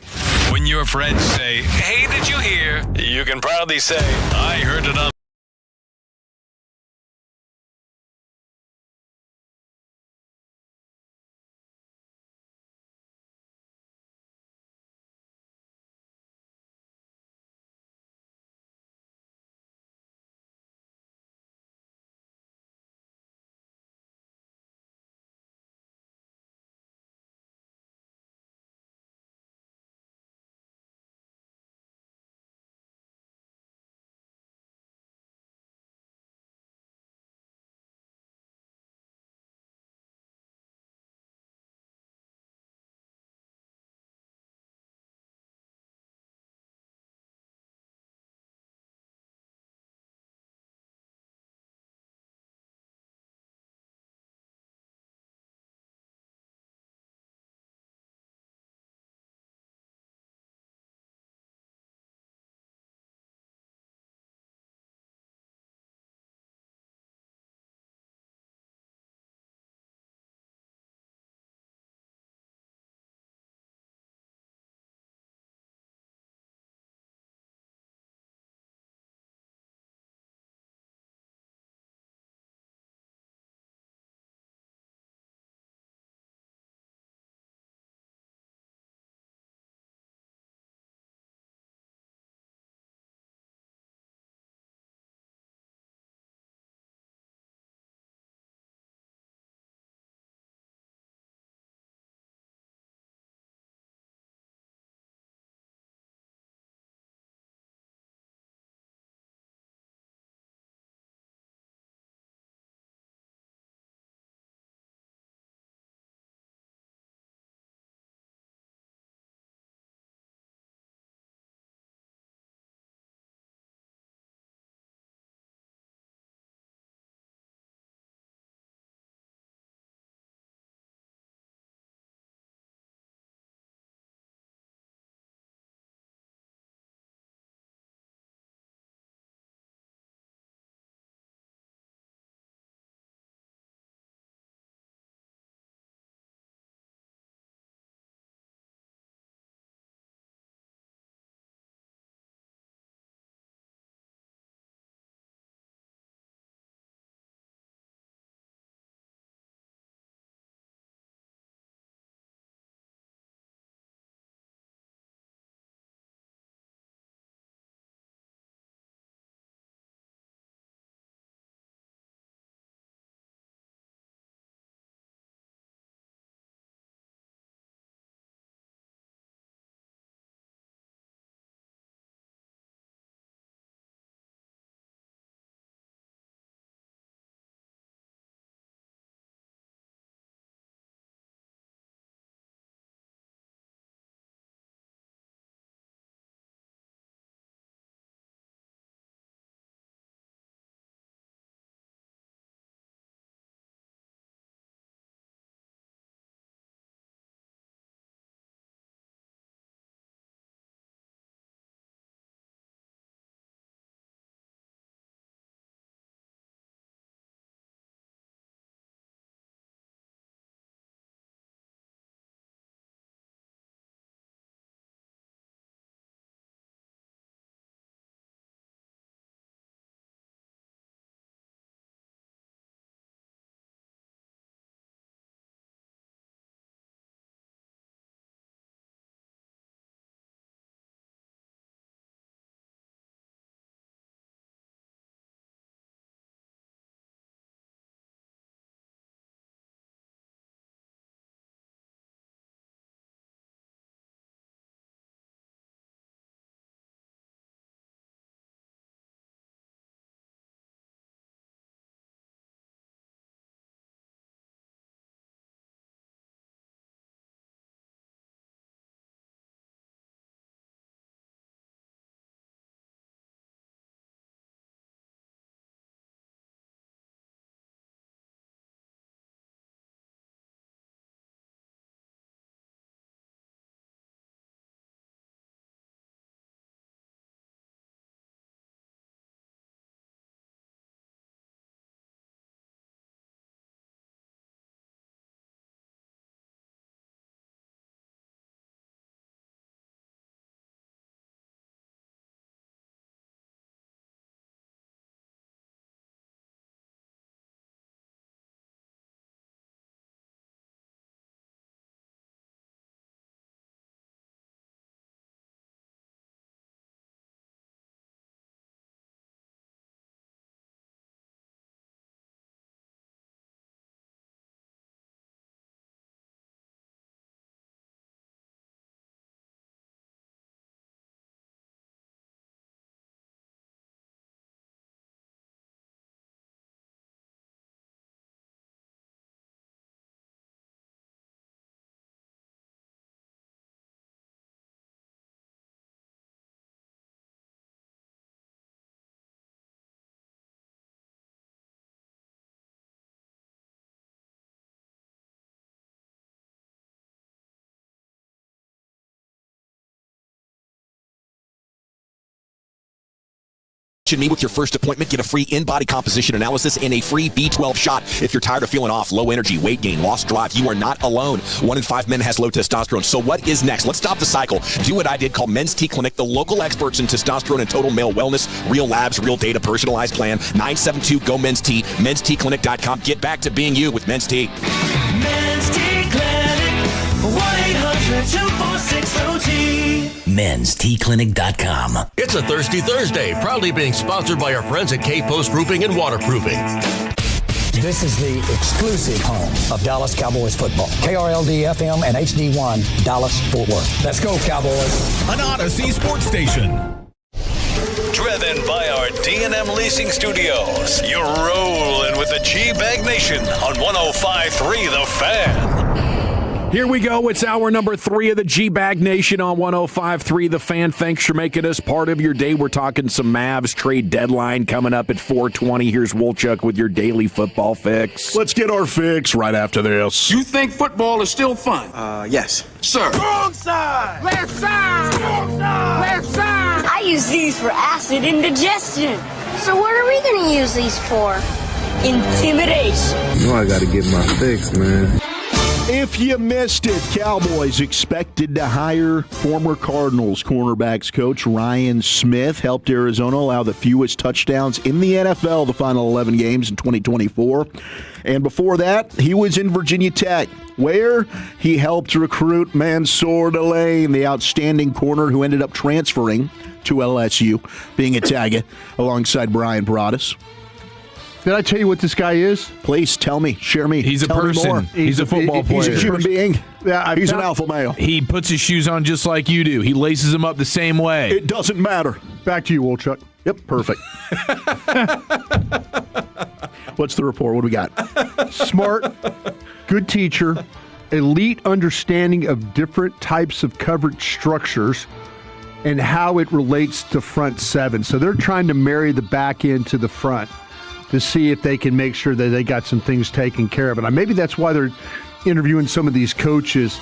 When your friends say, "Hey, did you hear?" you can proudly say, "I heard it on
Me with your first appointment, get a free in-body composition analysis and a free B12 shot. If you're tired of feeling off, low energy, weight gain, lost drive, you are not alone. 1 in 5 men has low testosterone. So what is next? Let's stop the cycle. Do what I did. Call Men's T Clinic, the local experts in testosterone and total male wellness. Real labs, real data, personalized plan. 972-GO Men's T. mensteclinic.com. Get back to being you with Men's T.
Men's T Clinic. 1-800-246-LOT.
mensteclinic.com.
It's a Thirsty Thursday, proudly being sponsored by our friends at K-Post Roofing and Waterproofing.
This is the exclusive home of Dallas Cowboys football. KRLD-FM and HD1, Dallas-Fort Worth. Let's go, Cowboys.
An Odyssey sports station.
Driven by our D&M Leasing Studios, you're rolling with the G-Bag Nation on 105.3 The Fan.
Here we go. It's hour number 3 of the G-Bag Nation on 105.3 The Fan. Thanks for making us part of your day. We're talking some Mavs trade deadline coming up at 4:20. Here's Wolchuk with your daily football fix.
Let's get our fix right after this.
You think football is still fun? Yes. Sir.
Wrong side! Left side! Wrong side! Left side!
I use these for acid indigestion. So what are we going to use these for? Intimidation.
You know I got to get my fix, man.
If you missed it, Cowboys expected to hire former Cardinals cornerbacks coach Ryan Smith. Helped Arizona allow the fewest touchdowns in the NFL the final 11 games in 2024. And before that, he was in Virginia Tech, where he helped recruit Mansour Delane, the outstanding corner who ended up transferring to LSU, being a Taga alongside Brian Broaddus.
Did I tell you what this guy is?
Please tell me. Share me.
He's a person. He's a football player.
He's a human being.
Yeah,
he's an alpha male.
He puts his shoes on just like you do. He laces them up the same way.
It doesn't matter.
Back to you, Wolchuk.
Yep, perfect. What's the report? What do we got?
Smart, good teacher, elite understanding of different types of coverage structures and how it relates to front seven. So they're trying to marry the back end to the front to see if they can make sure that they got some things taken care of. And maybe that's why they're interviewing some of these coaches,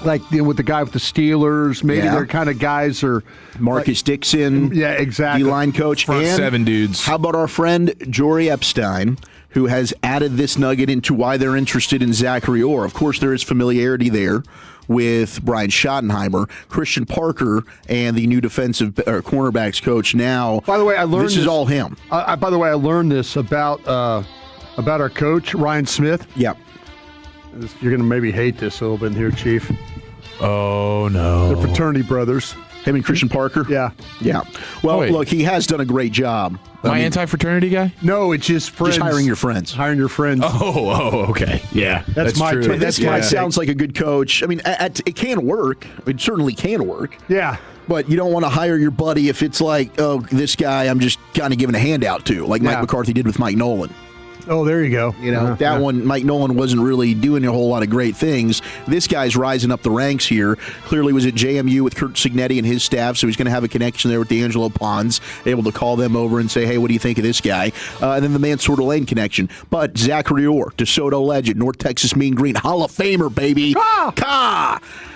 like with the guy with the Steelers. Maybe they're kind of guys are
Marcus Dixon.
Yeah, exactly.
D-line coach.
Front
and
seven dudes.
How about our friend Jory Epstein, who has added this nugget into why they're interested in Zachary Orr? Of course, there is familiarity there with Brian Schottenheimer, Christian Parker, and the new defensive cornerbacks coach now.
By the way, I learned
this is all him.
By the way, I learned this about our coach, Ryan Smith.
Yeah.
You're going to maybe hate this a little bit here, Chief.
Oh, no.
They're fraternity brothers.
Him and Christian Parker?
Yeah.
Yeah. Well, look, he has done a great job.
My anti-fraternity guy?
No, it's just friends.
Just hiring your friends.
Hiring your friends.
Oh, okay. Yeah, that's
my
true.
take.
This guy sounds like a good coach. I mean, it can work. It certainly can work.
Yeah.
But you don't want to hire your buddy if it's like, oh, this guy I'm just kind of giving a handout to, like Mike McCarthy did with Mike Nolan.
Oh, there you go.
You know, that one, Mike Nolan wasn't really doing a whole lot of great things. This guy's rising up the ranks here. Clearly was at JMU with Kurt Cignetti and his staff, so he's going to have a connection there with D'Angelo Pons, able to call them over and say, hey, what do you think of this guy? And then the Mansour Delane connection. But Zachary Orr, DeSoto legend, North Texas Mean Green, Hall of Famer, baby.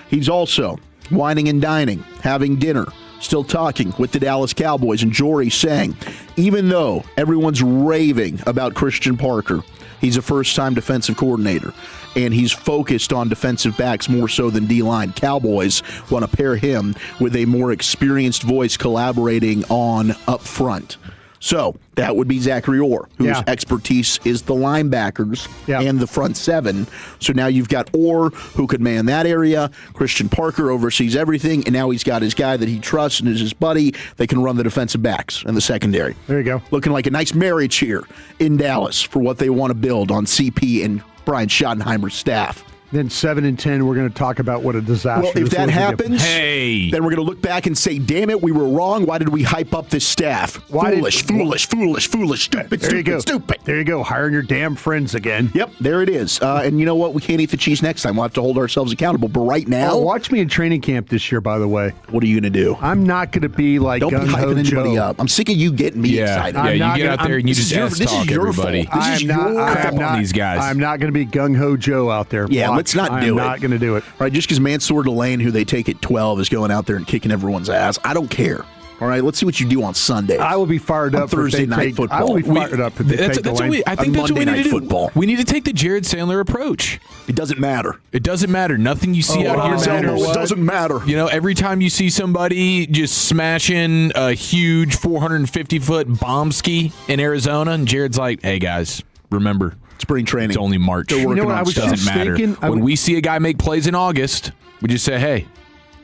He's also whining and dining, having dinner, still talking with the Dallas Cowboys, and Jory saying, even though everyone's raving about Christian Parker, he's a first-time defensive coordinator, and he's focused on defensive backs more so than D-line. Cowboys want to pair him with a more experienced voice collaborating on up front. So that would be Zachary Orr, whose expertise is the linebackers and the front seven. So now you've got Orr, who could man that area. Christian Parker oversees everything, and now he's got his guy that he trusts and is his buddy. They can run the defensive backs and the secondary.
There you go.
Looking like a nice marriage here in Dallas for what they want to build on CP and Brian Schottenheimer's staff.
Then 7 and 10, we're going to talk about what a disaster.
Well, if that happens,
then
we're going to look back and say, damn it, we were wrong. Why did we hype up this staff? Foolish, stupid.
There you go. Hiring your damn friends again.
Yep, there it is. And you know what? We can't eat the cheese next time. We'll have to hold ourselves accountable. But right now...
watch me in training camp this year, by the way.
What are you going to do?
I'm not going to be like
Don't be hyping anybody up. I'm sick of you getting me excited.
Yeah, you get out there and you just S-talk everybody.
This is your
crap on these guys.
I'm not going to be gung-ho Joe out there.
Yeah, let's not do it.
I'm not going to do it.
Right, just because Mansour Delane, who they take at 12, is going out there and kicking everyone's ass, I don't care. All right, let's see what you do on Sunday.
I will be fired up
Thursday night football.
I will be fired up if they take the Lane.
I think that's what we need to do.
Football.
We need to take the Jared Sandler approach.
It doesn't matter.
It doesn't matter. Nothing you see out here matters.
It doesn't matter.
You know, every time you see somebody just smashing a huge 450-foot bomb ski in Arizona, and Jared's like, "Hey guys, remember,
spring training.
It's only March.
They're working on stuff.
Doesn't matter. When we see a guy make plays in August, we just say, "Hey,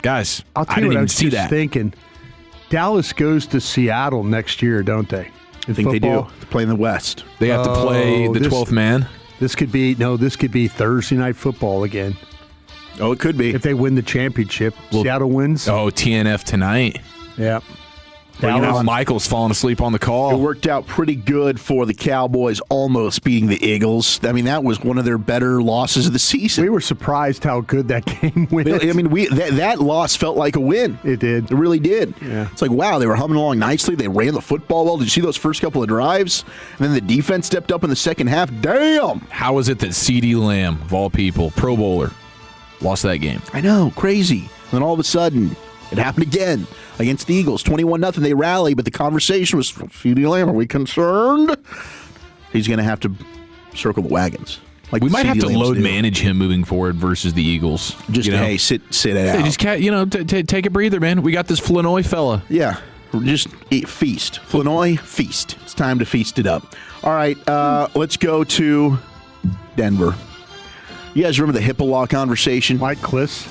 guys,
I'll tell
I
you
didn't
what I
even
was
see
just
that."
thinking. Dallas goes to Seattle next year, don't they?
I think they do. To play in the West.
They have to play the 12th man.
This could be Thursday night football again.
Oh, it could be.
If they win the championship. Seattle wins.
Oh, TNF tonight.
Yeah.
Well, you know, Michael's falling asleep on the call.
It worked out pretty good for the Cowboys almost beating the Eagles. I mean, that was one of their better losses of the season.
We were surprised how good that game went.
I mean, that loss felt like a win.
It did.
It really did.
Yeah.
It's like, wow, they were humming along nicely. They ran the football well. Did you see those first couple of drives? And then the defense stepped up in the second half. Damn!
How was it that CeeDee Lamb, of all people, Pro Bowler, lost that game?
I know, crazy. And then all of a sudden, it happened again. Against the Eagles, 21-0, they rally, but the conversation was, CeeDee Lamb, are we concerned? He's going to have to circle the wagons.
Like we might have to load manage him moving forward versus the Eagles.
Just, hey, sit it out.
Hey, just take a breather, man. We got this Flournoy fella.
Yeah, just eat, feast. Flournoy, feast. It's time to feast it up. All right, let's go to Denver. You guys remember the HIPAA law conversation?
Mike Kliss.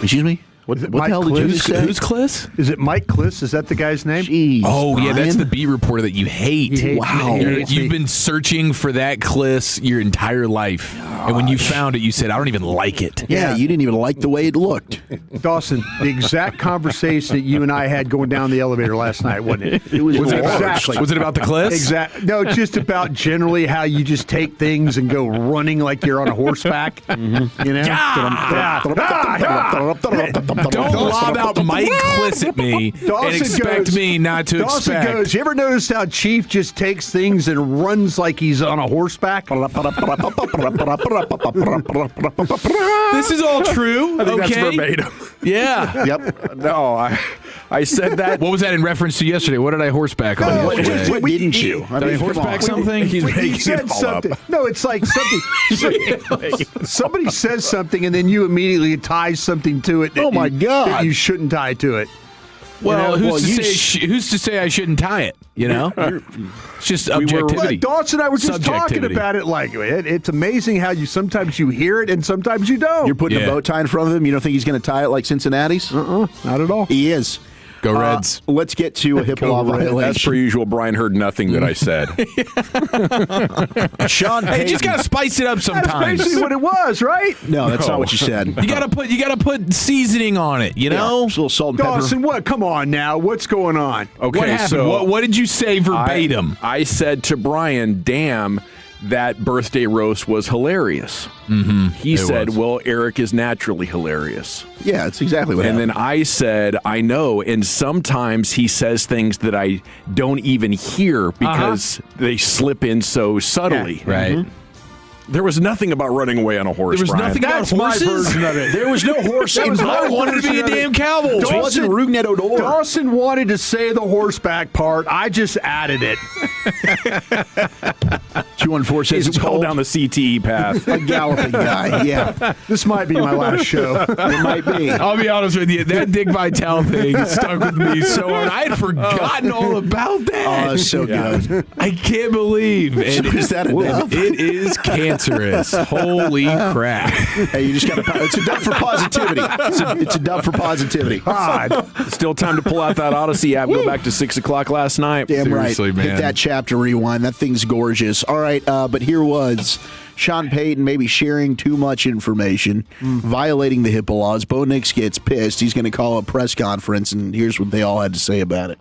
Excuse me? What the hell did you say?
Who's Kliss?
Is it Mike Kliss? Is that the guy's name?
Jeez,
oh,
Brian?
yeah, that's the beat reporter that you hate.
Wow.
You've been searching for that Kliss your entire life. Gosh. And when you found it, you said, I don't even like it.
Yeah, you didn't even like the way it looked.
Dawson, the exact conversation that you and I had going down the elevator last night, wasn't it?
It was
exactly.
Was it about the Kliss?
Exactly. No, just about generally how you just take things and go running like you're on a horseback. Mm-hmm. You know?
Don't lob out Mike Kliss at me and expect me not to
Dawson
expect.
Goes, you ever notice how Chief just takes things and runs like he's on a horseback?
This is all true.
I think
okay.
that's verbatim.
Yeah.
Yep.
No, I said that.
What was that in reference to yesterday? What did I horseback on yesterday?
What didn't you?
Did I horseback something?
He's making
He said
it all
something.
up.
No, it's like somebody says something and then you immediately tie something to it.
Oh my God!
That you shouldn't tie to it.
Well, who's to say I shouldn't tie it? You know, it's just objectivity.
Dawson and I were just talking about it. Like it's amazing how you sometimes you hear it and sometimes you don't.
You're putting a bow tie in front of him. You don't think he's going to tie it like Cincinnati's?
Not at all.
He is.
Go Reds.
Let's get to a HIPAA law violation.
As per usual, Brian heard nothing that I said.
Sean Payton.
Hey, just gotta spice it up sometimes.
That's basically what it was, right?
No, that's not what you said.
You gotta put seasoning on it. You know,
just a little salt and pepper.
Dawson, what? Come on now. What's going on?
Okay,
what happened?
so
What did you say verbatim?
I said to Brian, damn, that birthday roast was hilarious.
Mm-hmm.
He said, well, Eric is naturally hilarious.
Yeah, that's exactly what happened.
And then I said, I know, and sometimes he says things that I don't even hear because they slip in so subtly.
Yeah. Right.
Mm-hmm. There was nothing about running away on a horse,
There was
Brian.
nothing about horses?
There was no horse.
I wanted to be the damn Cowboys.
It wasn't Rugnet Odor.
Dawson wanted to say the horseback part. I just added it.
214 says it's
called down the CTE path.
A galloping guy, yeah.
This might be my last show.
It might be.
I'll be honest with you. That Dick Vitale thing stuck with me so hard. I had forgotten all about that.
Oh, so good.
I can't believe. And
is that enough?
It is cancerous. Holy crap.
Hey, you just got to. It's a dub for positivity. It's a dub for positivity.
God.
Still time to pull out that Odyssey app. Go back to 6 o'clock last night.
Damn
Seriously,
right.
man.
Hit that chapter rewind. That thing's gorgeous. All right, but here was Sean Payton maybe sharing too much information, violating the HIPAA laws. Bo Nix gets pissed. He's going to call a press conference, and here's what they all had to say about it.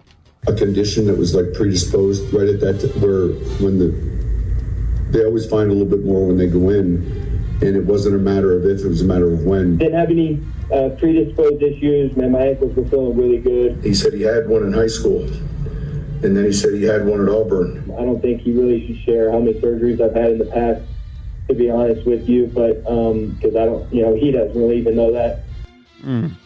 A condition that was like predisposed right at that where when they always find a little bit more when they go in, and it wasn't a matter of if, it was a matter of when.
Didn't have any predisposed issues. Man, my ankles were feeling really good.
He said he had one in high school, and then he said he had one at Auburn.
I don't think he really should share how many surgeries I've had in the past, to be honest with you, but because I don't, he doesn't really even know that.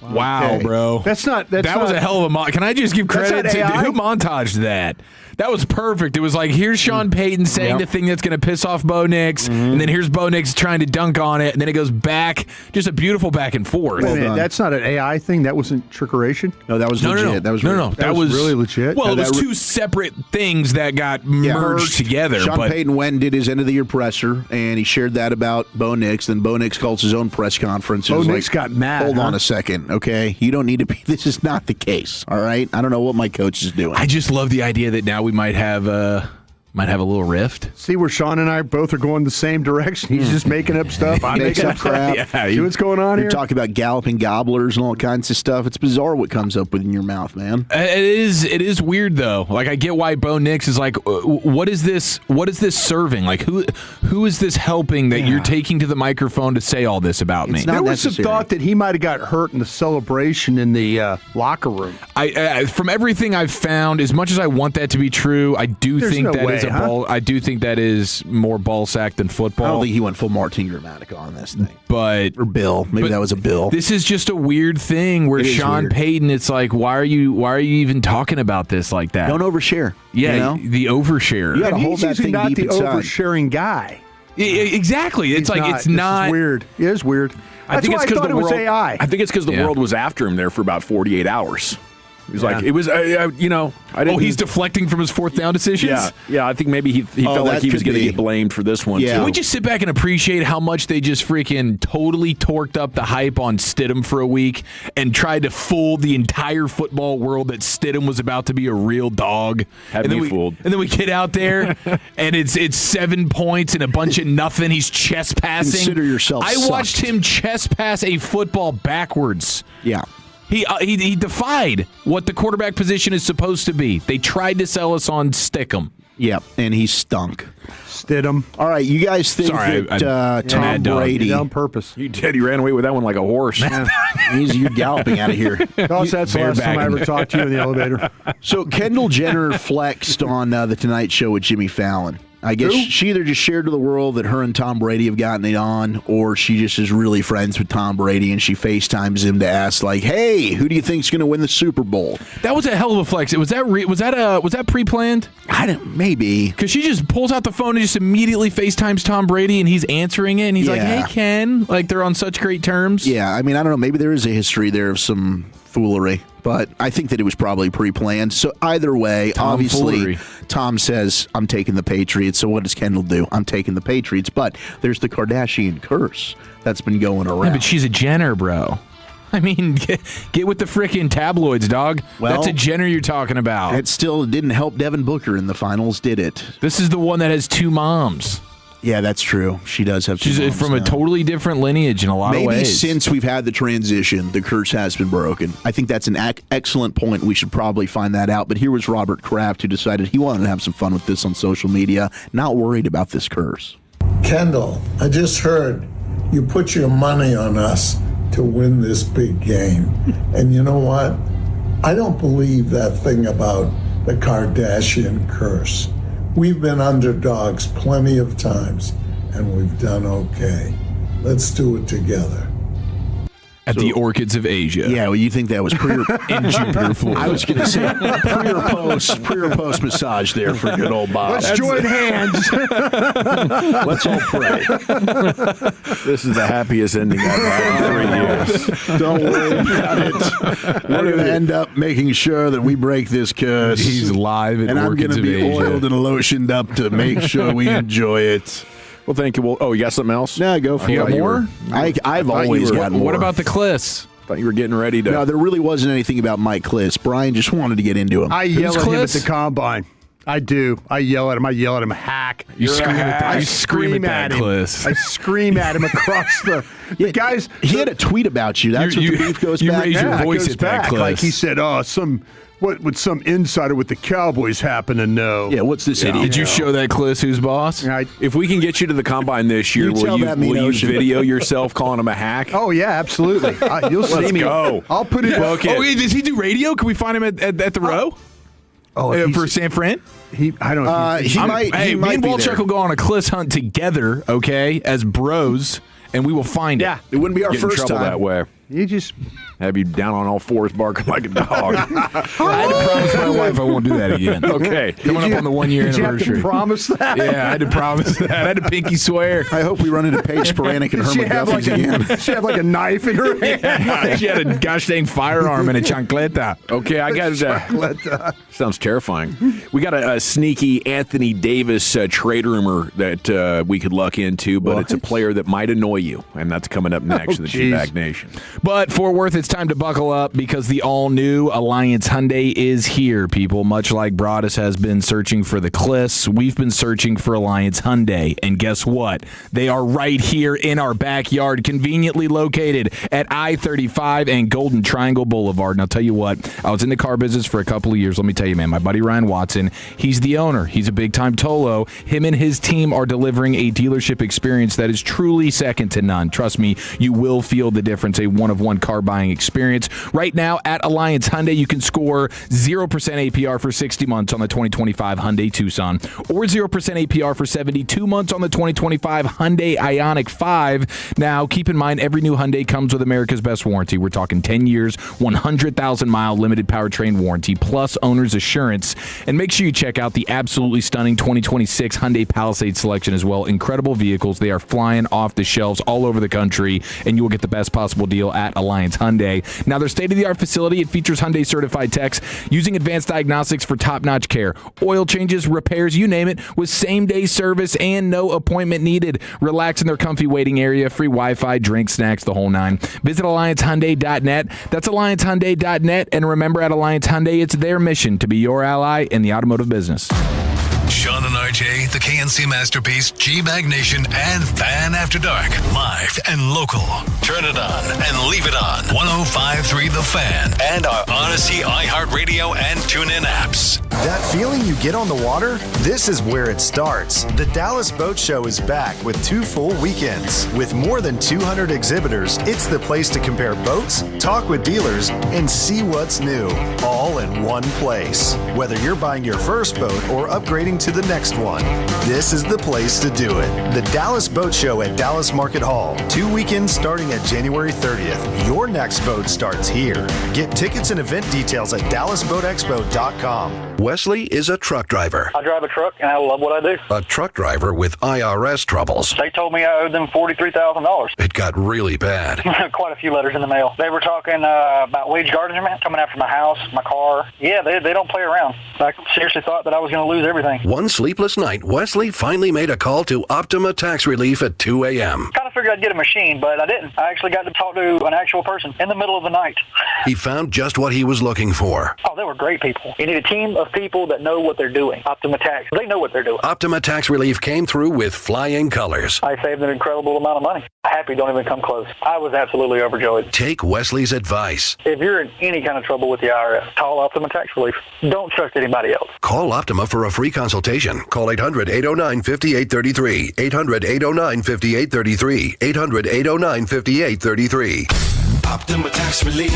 Wow, bro.
That
was a hell of a Can I just give credit to
AI?
who montaged that? That was perfect. It was like, here's Sean Payton saying the thing that's going to piss off Bo Nix, and then here's Bo Nix trying to dunk on it, and then it goes back. Just a beautiful back and forth.
Wait a minute, that's not an AI thing? That wasn't trickeration?
No, that was legit. That was
That was
really legit?
Well, it was two separate things that got merged together.
Sean
but
Payton went and did his end-of-the-year presser, and he shared that about Bo Nix. Then Bo Nix calls his own press conference.
Bo Nix got mad.
Hold on a second, okay? You don't need to be. This is not the case, all right? I don't know what my coach is doing.
I just love the idea that now we might have a little rift.
See where Sean and I both are going the same direction. He's just making up stuff. I'm
Makes
making
up crap.
Yeah, see what's going on
You're
here?
talking about galloping gobblers and all kinds of stuff. It's bizarre what comes up within your mouth, man.
It is weird though. Like I get why Bo Nix is like, what is this? What is this serving? Like who is this helping that you're taking to the microphone to say all this about me?
There was some thought that he might have got hurt in the celebration in the locker room.
I from everything I've found, as much as I want that to be true, I do think that is a ball. I do think that is more ball sack than football.
I don't think he went full Martin Gramatica on this thing.
But
or Bill, maybe that was a Bill.
This is just a weird thing where Sean Payton. It's like, why are you even talking about this like that?
Don't overshare.
Yeah, the overshare.
You got to hold that thing
not
deep
the
inside.
oversharing guy.
Exactly. It's
This is weird. It is weird.
I think it's
because
the world.
AI.
I think it's because the world was after him there for about 48 hours. He was like, it was, I didn't.
he's deflecting from his fourth down decisions?
Yeah, I think maybe he felt like he was going to get blamed for this one.
Can we just sit back and appreciate how much they just freaking totally torqued up the hype on Stidham for a week and tried to fool the entire football world that Stidham was about to be a real dog?
Had me fooled.
And then we get out there and it's 7 points and a bunch of nothing. He's chest passing.
Consider yourself
I watched him chest pass a football backwards.
Yeah.
He defied what the quarterback position is supposed to be. They tried to sell us on Stickum.
Yep, and he stunk.
Stidham.
All right, you guys think that Tom Brady
on purpose?
He did. He ran away with that one like a horse.
You're galloping out of here.
That's the last time I ever talked to you in the elevator.
So Kendall Jenner flexed on the Tonight Show with Jimmy Fallon. I guess she either just shared to the world that her and Tom Brady have gotten it on, or she just is really friends with Tom Brady and she FaceTimes him to ask, like, "Hey, who do you think's going to win the Super Bowl?"
That was a hell of a flex. Was that pre-planned?
Maybe
because she just pulls out the phone and just immediately FaceTimes Tom Brady and he's answering it and he's like, "Hey, Ken," like they're on such great terms.
Yeah, I mean, I don't know. Maybe there is a history there of some foolery, but I think that it was probably pre-planned. So either way, obviously, Tom says, "I'm taking the Patriots." So what does Kendall do? "I'm taking the Patriots." But there's the Kardashian curse that's been going around.
Yeah, but she's a Jenner, bro. I mean, get with the frickin' tabloids, dog.
Well,
that's a Jenner you're talking about.
It still didn't help Devin Booker in the finals, did it?
This is the one that has two moms.
Yeah, that's true. She does have two
She's
moms
from
now.
a totally different lineage in a lot of ways.
Maybe since we've had the transition, the curse has been broken. I think that's an excellent point. We should probably find that out. But here was Robert Kraft, who decided he wanted to have some fun with this on social media, not worried about this curse.
Kendall, I just heard you put your money on us to win this big game. And you know what? I don't believe that thing about the Kardashian curse. We've been underdogs plenty of times, and we've done okay. Let's do it together.
At the Orchids of Asia.
Yeah, well, you think that was pre or
in Jupiter, Florida.
I was going to say pre or post massage there for good old Bob.
Let's join hands.
Let's all pray.
This is the happiest ending I've had in 3 years.
Don't worry about it. We're going to end up making sure that we break this curse.
He's live at
and I'm
Orchids
going to
of
be
Asia.
oiled and lotioned up to make sure we enjoy it.
Well, thank you. Well, you got something else?
No, go for it.
You got more?
I've always got more.
What about the Kliss?
Thought you were getting ready to.
No, there really wasn't anything about Mike Kliss. Brian just wanted to get into him.
I yell at him at the combine. I do. I yell at him, hack.
You scream at that.
I
You scream at that,
him.
Kliss.
I scream at him across the guys.
He had a tweet about you. That's what the beef goes
you
back.
raise your
Yeah, it
voice
goes
at that,
back.
Kliss.
Like he said, what would some insider with the Cowboys happen to know?
Yeah, what's this idiot?
Did you show that Kliss who's boss?
If we can get you to the combine this year, will you video yourself calling him a hack?
Oh, yeah, absolutely. You'll see
Let's
me.
go.
I'll put it.
Oh, wait, does he do radio? Can we find him at the row?
Oh,
for San Fran?
I don't know.
He might.
Hey,
he
me
might
and
be
Walchuk
there.
will go on a Kliss hunt together, okay, as bros, and we will find it.
It wouldn't be our
Get in
first
trouble
time.
that way.
You just
have you down on all fours barking like a dog.
I had to promise my wife I won't do that again.
Okay.
Coming up on the 1 year anniversary.
Did you have to promise that?
Yeah, I had to promise that. I had to pinky swear.
I hope we run into Paige Sporanic and Herman Duffy's again.
She had like a knife in her hand.
Yeah, she had a gosh dang firearm and a chancleta.
Okay, I got sounds terrifying. We got a sneaky Anthony Davis trade rumor that we could luck into, but it's a player that might annoy you, and that's coming up next in the G-Bag Nation.
But Fort Worth, it's time to buckle up because the all-new Alliance Hyundai is here, people. Much like Broadus has been searching for the Cliffs, we've been searching for Alliance Hyundai. And guess what? They are right here in our backyard, conveniently located at I-35 and Golden Triangle Boulevard. And I'll tell you what, I was in the car business for a couple of years. Let me tell you, man, my buddy Ryan Watson, he's the owner. He's a big-time Tolo. Him and his team are delivering a dealership experience that is truly second to none. Trust me, you will feel the difference. A one-of-one car buying experience. Right now at Alliance Hyundai, you can score 0% APR for 60 months on the 2025 Hyundai Tucson or 0% APR for 72 months on the 2025 Hyundai Ioniq 5. Now, keep in mind, every new Hyundai comes with America's best warranty. We're talking 10 years, 100,000-mile limited powertrain warranty, plus owner's assurance. And make sure you check out the absolutely stunning 2026 Hyundai Palisade selection as well. Incredible vehicles. They are flying off the shelves all over the country, and you will get the best possible deal at Alliance Hyundai. Now, their state-of-the-art facility, it features Hyundai certified techs using advanced diagnostics for top-notch care. Oil changes, repairs, you name it, with same-day service and no appointment needed. Relax in their comfy waiting area, free Wi-Fi, drinks, snacks, the whole nine. Visit AllianceHyundai.net. That's AllianceHyundai.net. And remember, at Alliance Hyundai, it's their mission to be your ally in the automotive business.
Sean and RJ, the KNC Masterpiece, G-Bag Nation, and Fan After Dark. Live and local. Turn it on and leave it on. 105.3 The Fan and our Odyssey, iHeartRadio, and TuneIn apps.
That feeling you get on the water? This is where it starts. The Dallas Boat Show is back with 2 full weekends. With more than 200 exhibitors, it's the place to compare boats, talk with dealers, and see what's new. All in one place. Whether you're buying your first boat or upgrading to the next one, this is the place to do it. The Dallas Boat Show at Dallas Market Hall. 2 weekends starting at January 30th. Your next boat starts here. Get tickets and event details at DallasBoatExpo.com.
Wesley is a truck driver.
I drive a truck and I love what I do.
A truck driver with IRS troubles.
They told me I owed them $43,000.
It got really bad.
Quite a few letters in the mail. They were talking about wage garnishment coming after my house, my car. Yeah, they don't play around. I seriously thought that I was going to lose everything.
One sleepless night, Wesley finally made a call to Optima Tax Relief at 2 a.m.
Kind of figured I'd get a machine, but I didn't. I actually got to talk to an actual person in the middle of the night.
He found just what he was looking for.
Oh, they were great people. You need a team of people that know what they're doing. Optima Tax, they know what they're doing.
Optima Tax Relief came through with flying colors.
I saved an incredible amount of money. Happy don't even come close. I was absolutely overjoyed.
Take Wesley's advice.
If you're in any kind of trouble with the IRS, call Optima Tax Relief. Don't trust anybody else.
Call Optima for a free consultation. Call 800-809-5833. 800-809-5833. 800-809-5833.
Optima Tax Relief.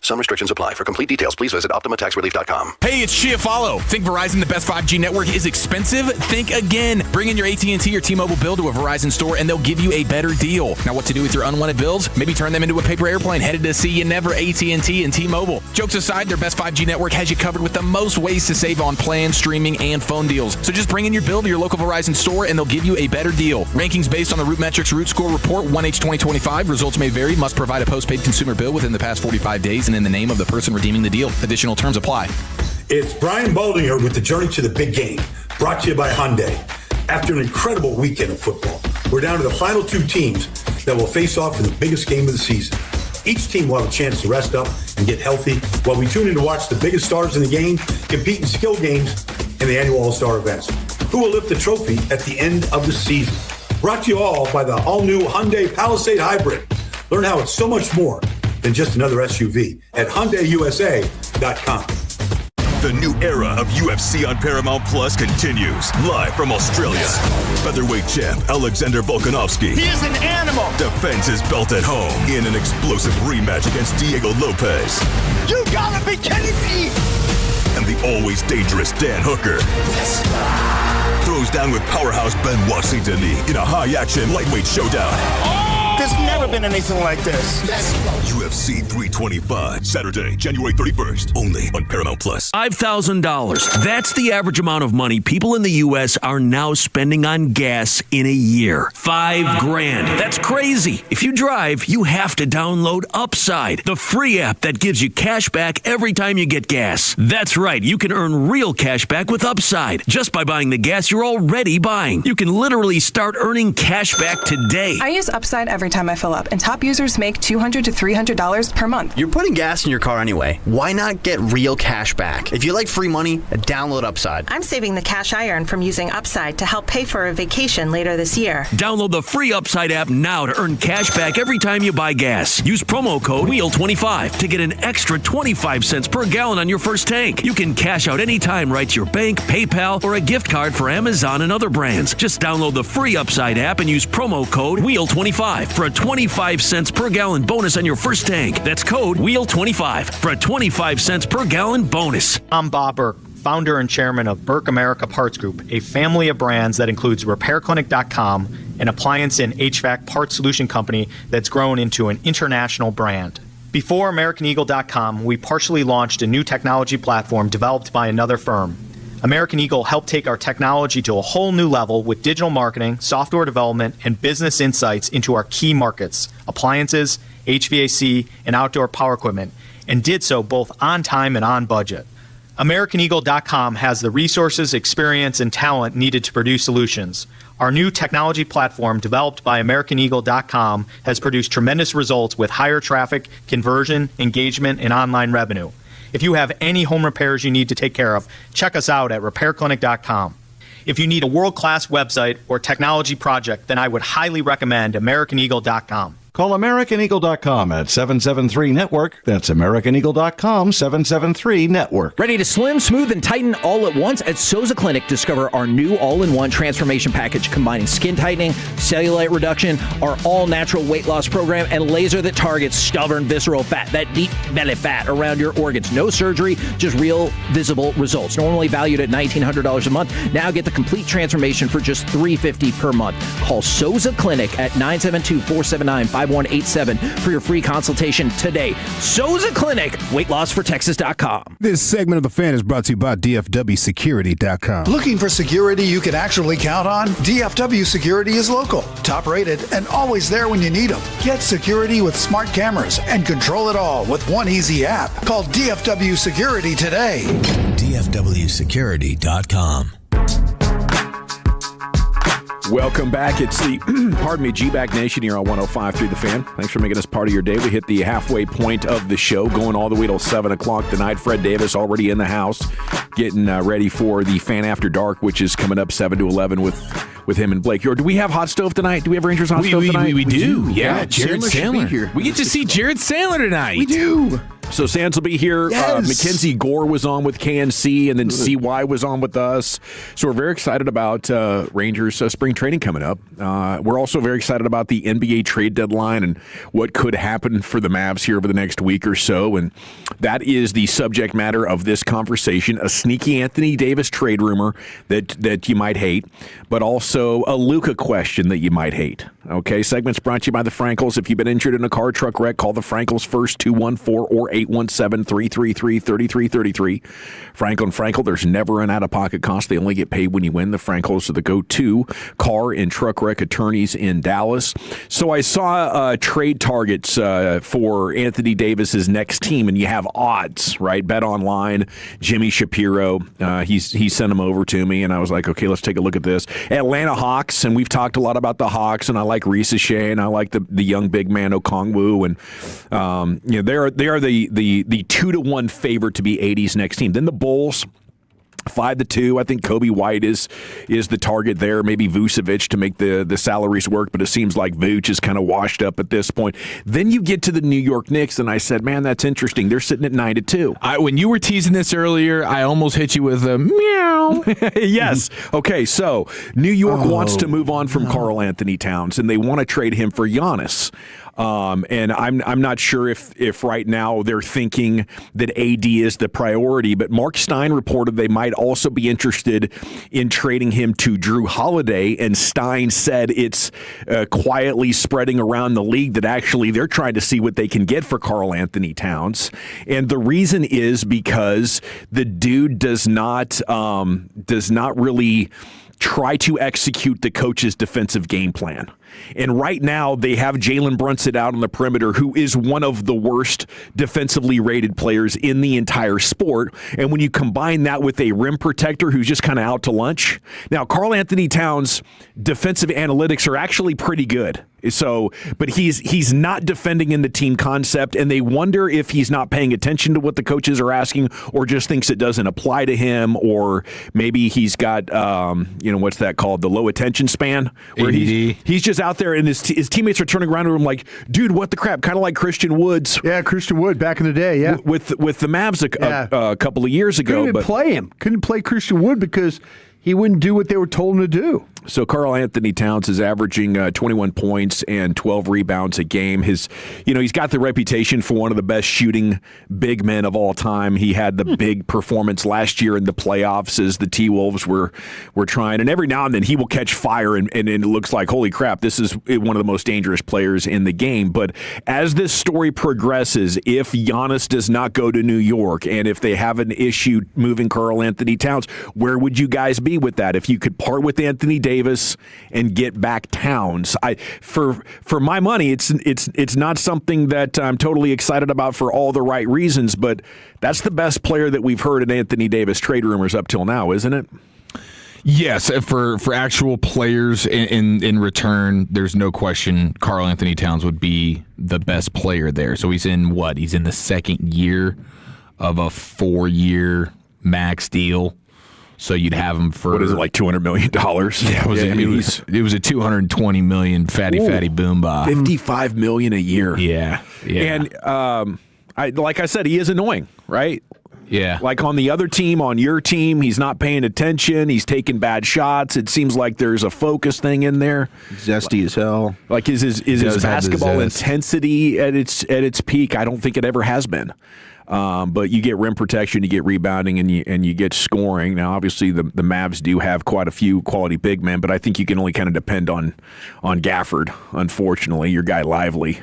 Some restrictions apply. For complete details, please visit OptimaTaxRelief.com.
Hey, it's Chiafalo. Think Verizon, the best 5G network, is expensive? Think again. Bring in your AT&T or T-Mobile bill to a Verizon store, and they'll give you a better deal. Now, what to do with your unwanted bills? Maybe turn them into a paper airplane headed to see you never. AT&T and T-Mobile. Jokes aside, their best 5G network has you covered with the most ways to save on plans, streaming, and phone deals. So just bring in your bill to your local Verizon store, and they'll give you a better deal. Rankings based on the Root Metrics Root Score Report 1H 2025. Results may vary. Must provide a postpaid consumer bill within the past 45 days and in the name of the person redeeming the deal. Additional terms apply.
It's Brian Baldinger with the Journey to the Big Game, brought to you by Hyundai. After an incredible weekend of football, we're down to the final 2 teams that will face off for the biggest game of the season. Each team will have a chance to rest up and get healthy while we tune in to watch the biggest stars in the game compete in skill games and the annual All-Star events. Who will lift the trophy at the end of the season? Brought to you all by the all-new Hyundai Palisade Hybrid. Learn how it's so much more than just another SUV at HyundaiUSA.com.
The new era of UFC on Paramount Plus continues. Live from Australia. Featherweight champ Alexander Volkanovski.
He is an animal.
Defends his belt at home in an explosive rematch against Diego Lopez.
You gotta be kidding me.
And the always dangerous Dan Hooker.
Yes.
Throws down with powerhouse Benoit Saint-Denis in a high-action lightweight showdown.
Oh! There's never been anything like this.
UFC 325, Saturday, January 31st, only on Paramount Plus.
$5,000. That's the average amount of money people in the U.S. are now spending on gas in a year. $5,000. That's crazy. If you drive, you have to download Upside, the free app that gives you cash back every time you get gas. That's right. You can earn real cash back with Upside just by buying the gas you're already buying. You can literally start earning cash back today.
I use Upside every time I fill up, and top users make $200 to $300 per month.
You're putting gas in your car anyway. Why not get real cash back? If you like free money, download Upside.
I'm saving the cash I earn from using Upside to help pay for a vacation later this year.
Download the free Upside app now to earn cash back every time you buy gas. Use promo code WHEEL25 to get an extra 25 cents per gallon on your first tank. You can cash out anytime right to your bank, PayPal, or a gift card for Amazon and other brands. Just download the free Upside app and use promo code WHEEL25 for a 25 cents per gallon bonus on your first tank. That's code WHEEL25 for a 25 cents per gallon bonus.
I'm Bob Burke, founder and chairman of Burke America Parts Group, a family of brands that includes RepairClinic.com, an appliance and HVAC parts solution company that's grown into an international brand. Before AmericanEagle.com, we partially launched a new technology platform developed by another firm. American Eagle helped take our technology to a whole new level with digital marketing, software development, and business insights into our key markets, appliances, HVAC, and outdoor power equipment, and did so both on time and on budget. AmericanEagle.com has the resources, experience, and talent needed to produce solutions. Our new technology platform, developed by AmericanEagle.com, has produced tremendous results with higher traffic, conversion, engagement, and online revenue. If you have any home repairs you need to take care of, check us out at RepairClinic.com. If you need a world-class website or technology project, then I would highly recommend AmericanEagle.com.
Call AmericanEagle.com at 773-NETWORK. That's AmericanEagle.com, 773-NETWORK.
Ready to slim, smooth, and tighten all at once? At Souza Clinic, discover our new all-in-one transformation package combining skin tightening, cellulite reduction, our all-natural weight loss program, and laser that targets stubborn visceral fat, that deep belly fat around your organs. No surgery, just real visible results. Normally valued at $1,900 a month. Now get the complete transformation for just $350 per month. Call Souza Clinic at 972-479-5187 for your free consultation today. Souza Clinic, weightlossfortexas.com.
This segment of The Fan is brought to you by DFWsecurity.com.
Looking for security you can actually count on? DFW Security is local, top rated, and always there when you need them. Get security with smart cameras and control it all with one easy app. Call DFW Security today.
DFWsecurity.com.
Welcome back. It's the, G-Back Nation here on 105.3 The Fan. Thanks for making us part of your day. We hit the halfway point of the show, going all the way till 7 o'clock tonight. Fred Davis already in the house, getting ready for the Fan After Dark, which is coming up 7 to 11 with him and Blake. Do we have Hot Stove tonight? Do we have Rangers Hot Stove tonight?
We do. Yeah,
Jared Sandler.
We get to see Jared Sandler tonight.
We do. So Sands will be here.
Yes.
Mackenzie Gore was on with KNC, and then CY was on with us. So we're very excited about Rangers spring training coming up. We're also very excited about the NBA trade deadline and what could happen for the Mavs here over the next week or so. And that is the subject matter of this conversation, a sneaky Anthony Davis trade rumor that you might hate, but also a Luka question that you might hate. Okay, segment's brought to you by the Frankels. If you've been injured in a car truck wreck, call the Frankels first, 214 or 817-333-3333. Frankel & Frankel, there's never an out-of-pocket cost. They only get paid when you win. The Frankels are the go-to car and truck wreck attorneys in Dallas. So I saw trade targets for Anthony Davis's next team, and you have odds, right? Bet Online, Jimmy Shapiro, he sent them over to me, and I was like, okay, let's take a look at this. Atlanta Hawks, and we've talked a lot about the Hawks, and I like Risa Shea, and I like the young big man Okongwu, and they are the 2-1 favorite to be 80's next team. Then the Bulls, 5-2. I think Kobe White is the target there. Maybe Vucevic to make the salaries work, but it seems like Vuce is kind of washed up at this point. Then you get to the New York Knicks, and I said, man, that's interesting. They're sitting at 9-2.
When you were teasing this earlier, I almost hit you with a meow.
Yes. Okay, so New York wants to move on from Karl Anthony Towns, and they want to trade him for Giannis. And I'm not sure if right now they're thinking that AD is the priority, but Mark Stein reported they might also be interested in trading him to Drew Holiday, and Stein said it's quietly spreading around the league that actually they're trying to see what they can get for Karl-Anthony Towns. And the reason is because the dude does not really try to execute the coach's defensive game plan. And right now, they have Jalen Brunson out on the perimeter, who is one of the worst defensively rated players in the entire sport. And when you combine that with a rim protector who's just kind of out to lunch. Now, Karl-Anthony Towns' defensive analytics are actually pretty good. So, but he's not defending in the team concept, and they wonder if he's not paying attention to what the coaches are asking, or just thinks it doesn't apply to him, or maybe he's got, what's that called? The low attention span, where he's just out there, and his teammates are turning around to him like, dude, what the crap? Kind of like Christian Woods.
Yeah, Christian Wood back in the day, yeah.
With the Mavs a couple of years ago.
Couldn't play Christian Wood because he wouldn't do what they were told him to do.
So Karl-Anthony Towns is averaging 21 points and 12 rebounds a game. He's got the reputation for one of the best shooting big men of all time. He had the big performance last year in the playoffs as the T-Wolves were trying. And every now and then he will catch fire and it looks like, holy crap, this is one of the most dangerous players in the game. But as this story progresses, if Giannis does not go to New York and if they have an issue moving Karl-Anthony Towns, where would you guys be with that? If you could part with Anthony Davis and get back Towns, for my money, it's not something that I'm totally excited about for all the right reasons, but that's the best player that we've heard in Anthony Davis trade rumors up till now, isn't it?
Yes, for actual players in return, there's no question Karl-Anthony Towns would be the best player there. So he's in the second year of a 4-year max deal. So you'd have him for,
what is it, like $200 million?
Yeah, it was a $220 million fatty boom bah.
$55 million a year.
Yeah.
And like I said, he is annoying, right?
Yeah.
Like on the other team, on your team, he's not paying attention. He's taking bad shots. It seems like there's a focus thing in there.
Zesty as hell.
Like is his basketball intensity at its peak? I don't think it ever has been. But you get rim protection, you get rebounding, and you get scoring. Now, obviously, the Mavs do have quite a few quality big men, but I think you can only kind of depend on Gafford. Unfortunately, your guy Lively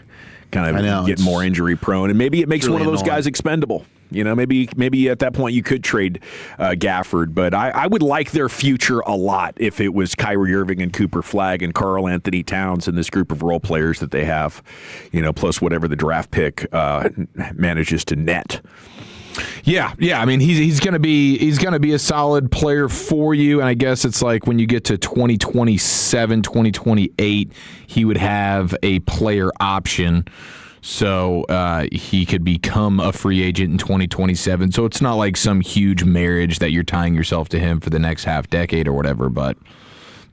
kind of getting more injury prone, and maybe it makes one of those guys expendable. Maybe at that point you could trade Gafford, but I would like their future a lot if it was Kyrie Irving and Cooper Flagg and Karl-Anthony Towns and this group of role players that they have, plus whatever the draft pick manages to net.
Yeah. I mean, he's gonna be a solid player for you, and I guess it's like when you get to 2027, 2028, he would have a player option. So he could become a free agent in 2027. So it's not like some huge marriage that you're tying yourself to him for the next half decade or whatever. But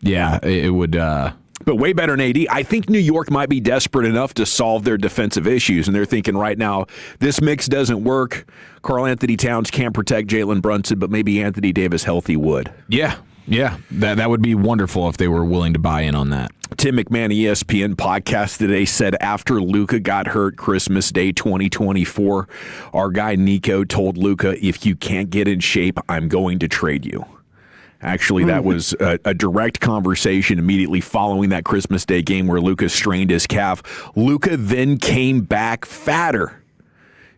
yeah, it would.
But way better than AD. I think New York might be desperate enough to solve their defensive issues, and they're thinking right now, this mix doesn't work. Karl-Anthony Towns can't protect Jalen Brunson, but maybe Anthony Davis healthy would.
Yeah. That would be wonderful if they were willing to buy in on that.
Tim McMahon, ESPN podcast today, said after Luka got hurt Christmas Day 2024, our guy Nico told Luka, if you can't get in shape, I'm going to trade you. Actually, that was a direct conversation immediately following that Christmas Day game where Luka strained his calf. Luka then came back fatter.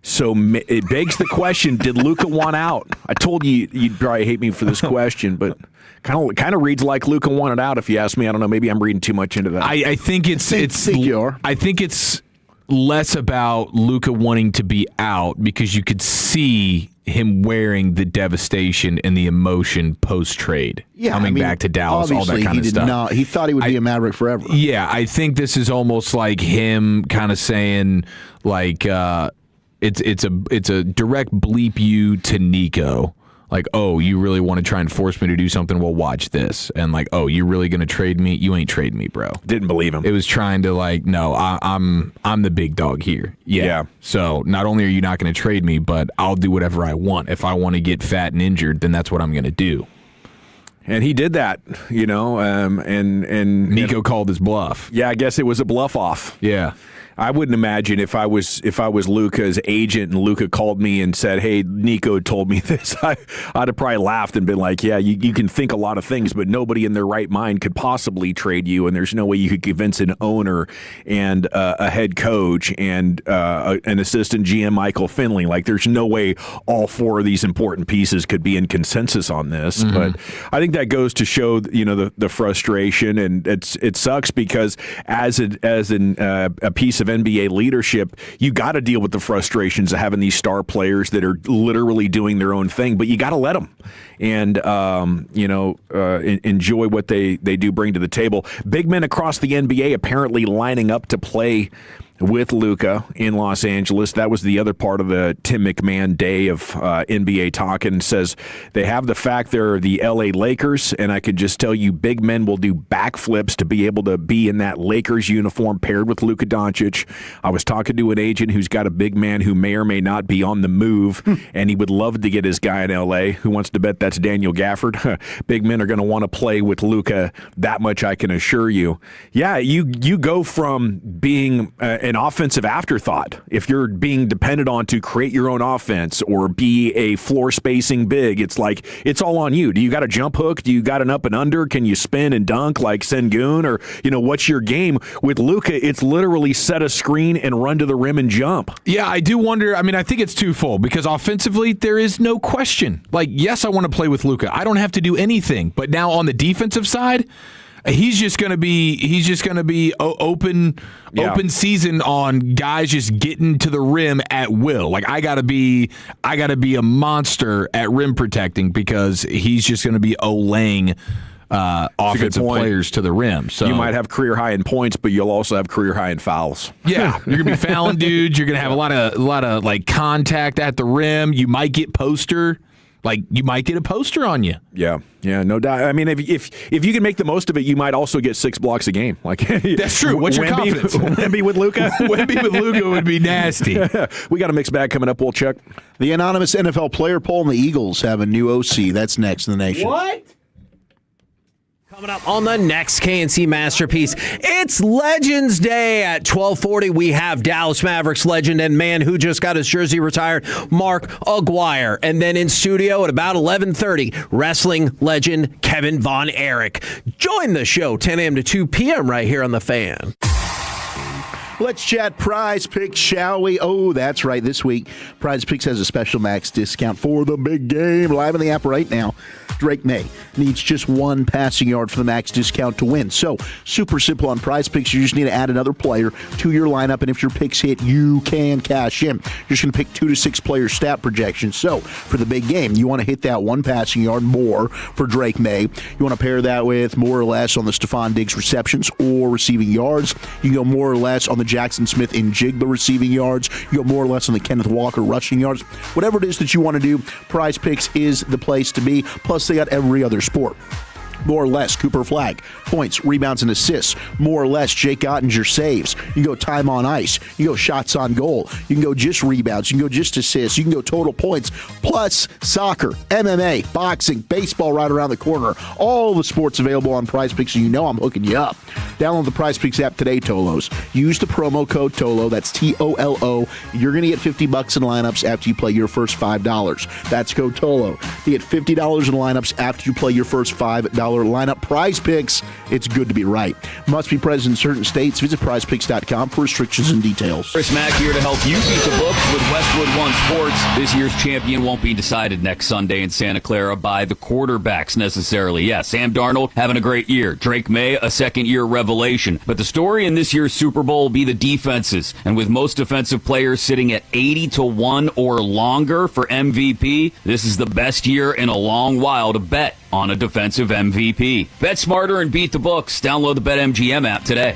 So it begs the question, did Luka want out? I told you you'd probably hate me for this question, but kind of reads like Luka wanted out if you ask me. I don't know, maybe I'm reading too much into that.
I think it's less about Luka wanting to be out because you could see him wearing the devastation and the emotion post-trade, coming back to Dallas, all that kind of stuff.
He thought he would be a Maverick forever.
Yeah, I think this is almost like him kind of saying, like, it's a direct bleep you to Nico. Like, oh, you really want to try and force me to do something? Well, watch this. And like, oh, you're really going to trade me? You ain't trading me, bro.
Didn't believe him.
It was trying to like, no, I'm the big dog here. Yeah. So not only are you not going to trade me, but I'll do whatever I want. If I want to get fat and injured, then that's what I'm going to do.
And he did that, and
Nico called his bluff.
Yeah, I guess it was a bluff off.
Yeah.
I wouldn't imagine if I was Luka's agent and Luka called me and said, "Hey, Nico told me this," I'd have probably laughed and been like, "Yeah, you can think a lot of things, but nobody in their right mind could possibly trade you, and there's no way you could convince an owner and a head coach and an assistant GM, Michael Finley. Like, there's no way all four of these important pieces could be in consensus on this." But I think that goes to show, the frustration, and it sucks because as a piece of NBA leadership, you got to deal with the frustrations of having these star players that are literally doing their own thing, but you got to let them and enjoy what they do bring to the table. Big men across the NBA apparently lining up to play with Luka in Los Angeles. That was the other part of the Tim McMahon day of NBA talk, and says they have the fact they're the LA Lakers, and I could just tell you big men will do backflips to be able to be in that Lakers uniform paired with Luka Doncic. I was talking to an agent who's got a big man who may or may not be on the move, and he would love to get his guy in LA. Who wants to bet that's Daniel Gafford? Big men are going to want to play with Luka, that much I can assure you. Yeah, you go from being an offensive afterthought, if you're being dependent on to create your own offense or be a floor spacing big, it's like it's all on you. Do you got a jump hook? Do you got an up and under? Can you spin and dunk like Sengun? Or what's your game? With Luka, it's literally set a screen and run to the rim and jump.
Yeah, I do wonder. I mean, I think it's twofold, because offensively there is no question. Like, yes, I want to play with Luka. I don't have to do anything. But now on the defensive side, he's just going to be open season on guys just getting to the rim at will. Like, I got to be a monster at rim protecting, because he's just going to be olaying offensive players to the rim. So
you might have career high in points, but you'll also have career high in fouls.
Yeah, you're gonna be fouling dudes. You're gonna have a lot of like contact at the rim. You might get poster. Like, you might get a poster on you.
Yeah, no doubt. I mean, if you can make the most of it, you might also get 6 blocks a game. Like,
that's true. What's your confidence?
Wemby with Luka?
Wemby with Luka would be nasty.
We got a mixed bag coming up. We'll check.
The anonymous NFL player poll, and the Eagles have a new OC. That's next in the nation.
What? Coming up on the next KNC Masterpiece, it's Legends Day at 12:40. We have Dallas Mavericks legend and man who just got his jersey retired, Mark Aguirre. And then in studio at about 11:30, wrestling legend Kevin Von Erich. Join the show 10 a.m. to 2 p.m. right here on The Fan.
Let's chat Prize Picks, shall we? Oh, that's right. This week, Prize Picks has a special max discount for the big game. Live in the app right now. Drake May needs just one passing yard for the max discount to win. So, super simple on Prize Picks. You just need to add another player to your lineup, and if your picks hit, you can cash in. You're just going to pick 2 to 6 player stat projections. So, for the big game, you want to hit that one passing yard more for Drake May. You want to pair that with more or less on the Stephon Diggs receptions or receiving yards. You can go more or less on the Jackson Smith and Jigba receiving yards. You go more or less on the Kenneth Walker rushing yards. Whatever it is that you want to do, Prize Picks is the place to be. Plus, they got every other sport. More or less, Cooper Flagg, points, rebounds, and assists. More or less, Jake Ottinger saves. You can go time on ice. You can go shots on goal. You can go just rebounds. You can go just assists. You can go total points. Plus, soccer, MMA, boxing, baseball right around the corner. All the sports available on Prize Picks, so you know I'm hooking you up. Download the Prize Picks app today, Tolos. Use the promo code TOLO. That's TOLO. You're going to get $50 in lineups after you play your first $5. That's code TOLO. You get $50 in lineups after you play your first $5 lineup. Prize Picks, it's good to be right. Must be present in certain states. Visit prizepicks.com for restrictions and details.
Chris Mack here to help you beat the books with Westwood One Sports. This year's champion won't be decided next Sunday in Santa Clara by the quarterbacks necessarily. Yeah, Sam Darnold having a great year. Drake May, a second-year revelation. But the story in this year's Super Bowl will be the defenses. And with most defensive players sitting at 80-1 or longer for MVP, this is the best year in a long while to bet on a defensive MVP. Bet smarter and beat the books. Download the BetMGM app today.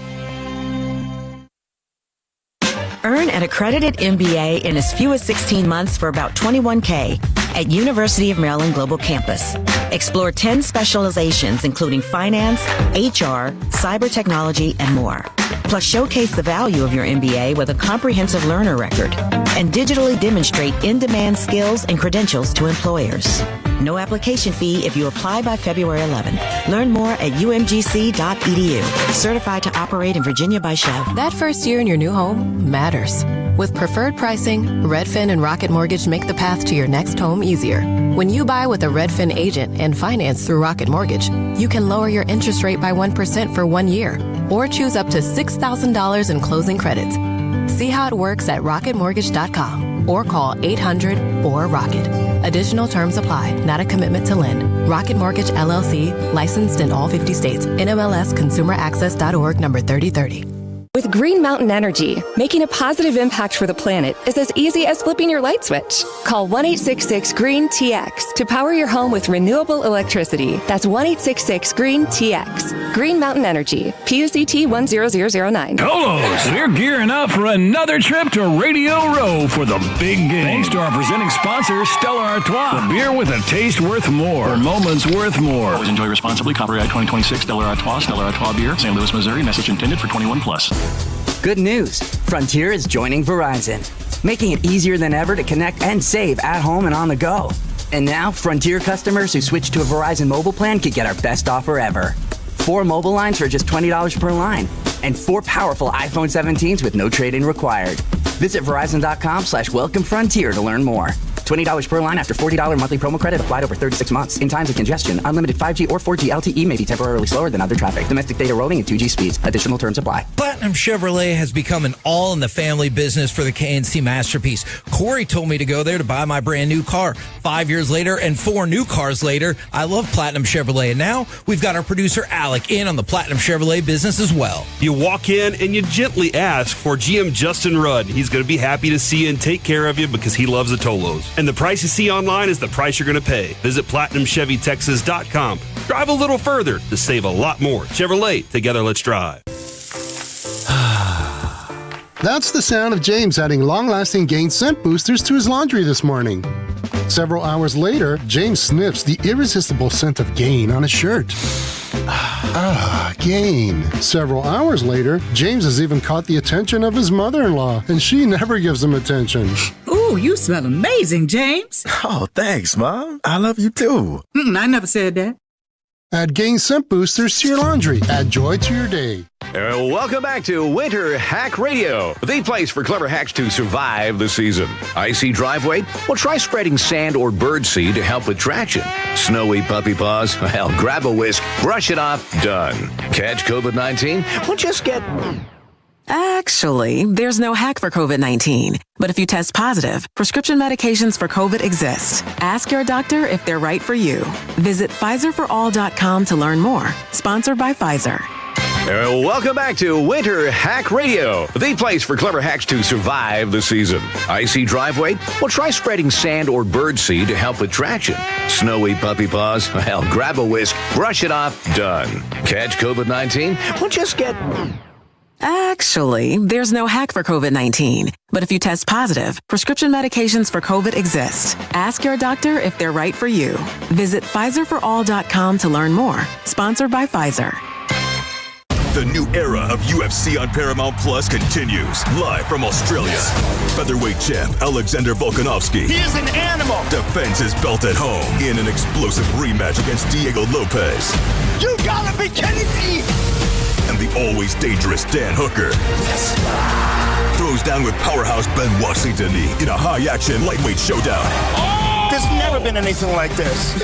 Earn an accredited MBA in as few as 16 months for about $21K at University of Maryland Global Campus. Explore 10 specializations, including finance, HR, cyber technology, and more. Plus, showcase the value of your MBA with a comprehensive learner record and digitally demonstrate in-demand skills and credentials to employers. No application fee if you apply by February 11th. Learn more at umgc.edu. Certified to operate in Virginia by Chev.
That first year in your new home matters. With preferred pricing, Redfin and Rocket Mortgage make the path to your next home easier. When you buy with a Redfin agent and finance through Rocket Mortgage, you can lower your interest rate by 1% for 1 year or choose up to $6,000 in closing credits. See how it works at rocketmortgage.com or call 800-4ROCKET. Additional terms apply, not a commitment to lend. Rocket Mortgage, LLC, licensed in all 50 states. NMLS ConsumerAccess.org, number 3030.
With Green Mountain Energy, making a positive impact for the planet is as easy as flipping your light switch. Call 1-866-GREEN-TX to power your home with renewable electricity. That's 1-866-GREEN-TX. Green Mountain Energy, PUCT 10009.
Colos, we're gearing up for another trip to Radio Row for the big game. Thanks to our presenting sponsor, Stella Artois, the beer with a taste worth more, for moments worth more.
Always enjoy responsibly. Copyright 2026, Stella Artois beer, St. Louis, Missouri. Message intended for 21 plus.
Good news. Frontier is joining Verizon, making it easier than ever to connect and save at home and on the go. And now, Frontier customers who switch to a Verizon mobile plan could get our best offer ever. 4 mobile lines for just $20 per line, and 4 powerful iPhone 17s with no trade-in required. Visit Verizon.com/WelcomeFrontier to learn more. $20 per line after $40 monthly promo credit applied over 36 months. In times of congestion, unlimited 5G or 4G LTE may be temporarily slower than other traffic. Domestic data roaming and 2G speeds. Additional terms apply.
Platinum Chevrolet has become an all-in-the-family business for the KNC Masterpiece. Corey told me to go there to buy my brand new car. 5 years later and 4 new cars later, I love Platinum Chevrolet. And now we've got our producer Alec in on the Platinum Chevrolet business as well.
You walk in and you gently ask for GM Justin Rudd. He's going to be happy to see you and take care of you because he loves the Tolos. And the price you see online is the price you're going to pay. Visit PlatinumChevyTexas.com. Drive a little further to save a lot more. Chevrolet, together let's drive.
That's the sound of James adding long-lasting Gain scent boosters to his laundry this morning. Several hours later, James sniffs the irresistible scent of Gain on his shirt. Gain. Several hours later, James has even caught the attention of his mother-in-law, and she never gives him attention.
Ooh, you smell amazing, James.
Oh, thanks, Mom. I love you too.
I never said that.
Add Gain scent boosters to your laundry. Add joy to your day.
Welcome back to Winter Hack Radio, the place for clever hacks to survive the season. Icy driveway? Well, try spreading sand or birdseed to help with traction. Snowy puppy paws? Well, grab a whisk, brush it off, done. Catch COVID-19? Well, just get...
Actually, there's no hack for COVID-19. But if you test positive, prescription medications for COVID exist. Ask your doctor if they're right for you. Visit PfizerForAll.com to learn more. Sponsored by Pfizer.
Welcome back to Winter Hack Radio, the place for clever hacks to survive the season. Icy driveway? Well, try spreading sand or birdseed to help with traction. Snowy puppy paws? Well, grab a whisk, brush it off, done. Catch COVID-19? Well, just get...
Actually, there's no hack for COVID-19. But if you test positive, prescription medications for COVID exist. Ask your doctor if they're right for you. Visit PfizerForAll.com to learn more. Sponsored by Pfizer.
The new era of UFC on Paramount Plus continues. Live from Australia. Featherweight champ Alexander Volkanovski.
He is an animal.
Defends his belt at home in an explosive rematch against Diego Lopez.
You gotta be kidding me.
And the always dangerous Dan Hooker.
Yes.
Throws down with powerhouse Benoit Saint-Denis in a high-action lightweight showdown.
There's never been anything like this.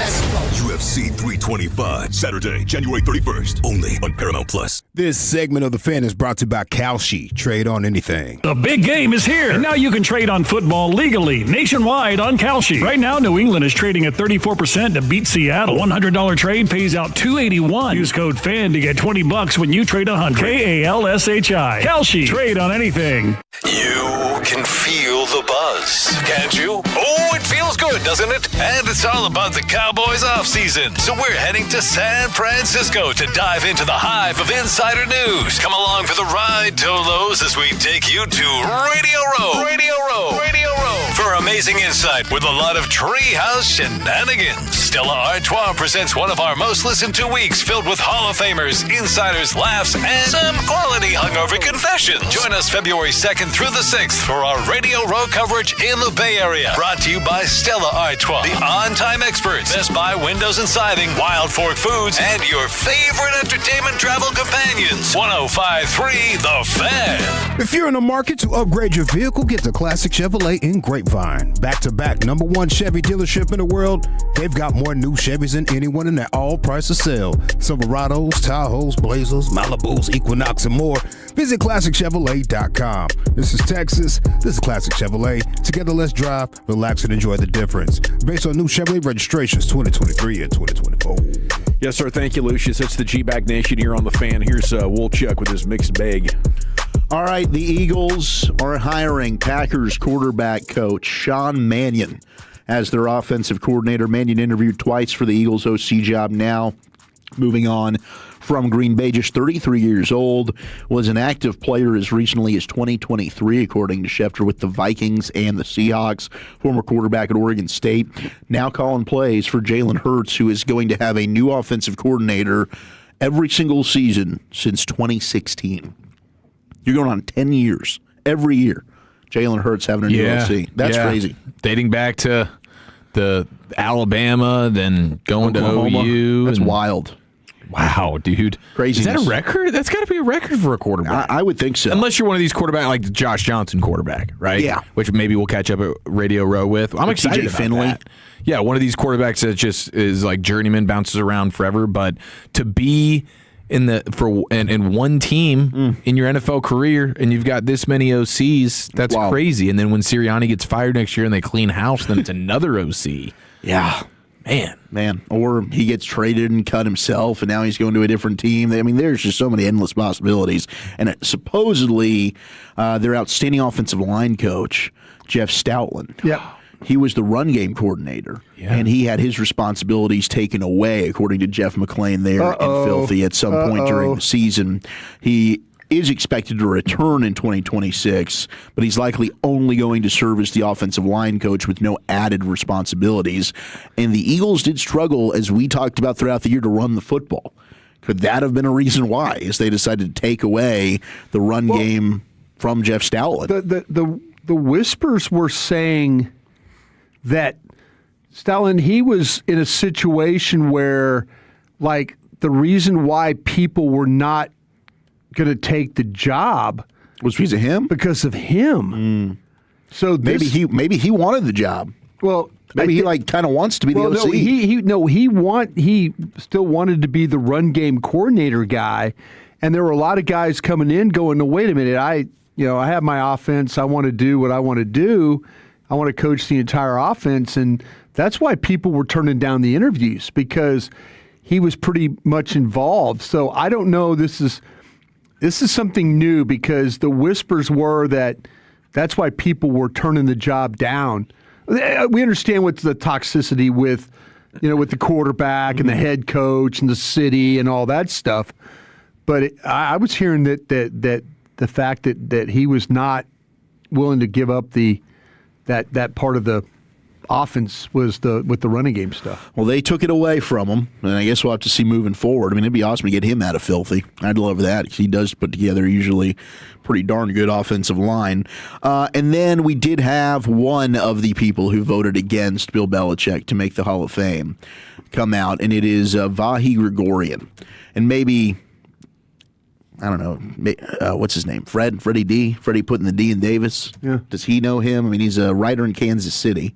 UFC 325, Saturday, January 31st, only on Paramount Plus.
This segment of The Fan is brought to you by Kalshi. Trade on anything.
The big game is here, and now you can trade on football legally, nationwide on Kalshi. Right now, New England is trading at 34% to beat Seattle. $100 trade pays out $281. Use code FAN to get $20 when you trade 100. Kalshi. Kalshi. Trade on anything.
You can feel the buzz, can't you? Oh, it feels good, doesn't it? And it's all about the Cowboys offseason. So we're heading to San Francisco to dive into the hive of insider news. Come along for the ride, Tolos, as we take you to Radio Row. Radio Row. Radio Row. For a amazing insight with a lot of treehouse shenanigans. Stella Artois presents one of our most listened to weeks filled with Hall of Famers, insiders, laughs, and some quality hungover confessions. Join us February 2nd through the 6th for our Radio Row coverage in the Bay Area. Brought to you by Stella Artois, the on-time experts, Best Buy Windows and Siding, Wild Fork Foods, and your favorite entertainment travel companions. 105.3 The Fan.
If you're in the market to upgrade your vehicle, get the Classic Chevrolet in Grapevine. Back-to-back #1 Chevy dealership in the world. They've got more new Chevys than anyone in that all-price of sale. Silverados, Tahoes, Blazers, Malibus, Equinox, and more. Visit ClassicChevrolet.com. This is Texas. This is Classic Chevrolet. Together, let's drive, relax, and enjoy the difference. Based on new Chevrolet registrations 2023 and 2024.
Yes, sir. Thank you, Lucius. It's the G-Bag Nation here on The Fan. Here's Wolchuk with his mixed bag.
All right, the Eagles are hiring Packers quarterback coach Sean Mannion as their offensive coordinator. Mannion interviewed twice for the Eagles OC job, now moving on from Green Bay, just 33 years old, was an active player as recently as 2023, according to Schefter, with the Vikings and the Seahawks, former quarterback at Oregon State, now calling plays for Jalen Hurts, who is going to have a new offensive coordinator every single season since 2016. You're going on 10 years, every year. Jalen Hurts having a new OC. That's crazy.
Dating back to the Alabama, then going
Oklahoma.
to OU.
That's wild.
Wow, dude.
Crazy.
Is that a record? That's got to be a record for a quarterback.
I would think so.
Unless you're one of these quarterbacks like the Josh Johnson quarterback, right?
Yeah.
Which maybe we'll catch up at Radio Row with. I'm excited about
Finley.
that. Yeah, one of these quarterbacks that just is like journeyman, bounces around forever. But to be in one team in your NFL career, and you've got this many OCs, that's crazy. And then when Sirianni gets fired next year and they clean house, then it's another OC.
Yeah.
Man.
Or he gets traded and cut himself, and now he's going to a different team. I mean, there's just so many endless possibilities. And supposedly, their outstanding offensive line coach, Jeff Stoutland.
Yep.
He was the run game coordinator, and he had his responsibilities taken away, according to Jeff McClain there in Filthy at some point during the season. He is expected to return in 2026, but he's likely only going to serve as the offensive line coach with no added responsibilities. And the Eagles did struggle, as we talked about throughout the year, to run the football. Could that have been a reason why, as they decided to take away the run game from Jeff Stoutland?
The whispers were saying that Stoutland, he was in a situation where, like, the reason why people were not going to take the job
was because of him.
So
maybe he wanted the job.
Well,
maybe he kind of wants to be the OC.
He still wanted to be the run game coordinator guy, and there were a lot of guys coming in going, "No, wait a minute, I have my offense. I want to do what I want to do. I want to coach the entire offense," and that's why people were turning down the interviews, because he was pretty much involved. So I don't know. This is something new, because the whispers were that's why people were turning the job down. We understand what's the toxicity with the quarterback and the head coach and the city and all that stuff. But I was hearing that the fact that he was not willing to give up that part of the offense was with the running game stuff.
Well, they took it away from him, and I guess we'll have to see moving forward. I mean, it'd be awesome to get him out of Filthy. I'd love that, because he does put together usually pretty darn good offensive line. And then we did have one of the people who voted against Bill Belichick to make the Hall of Fame come out, and it is Vahi Gregorian. And maybe, I don't know, what's his name? Freddie D? Freddie putting the D in Davis?
Yeah.
Does he know him? I mean, he's a writer in Kansas City.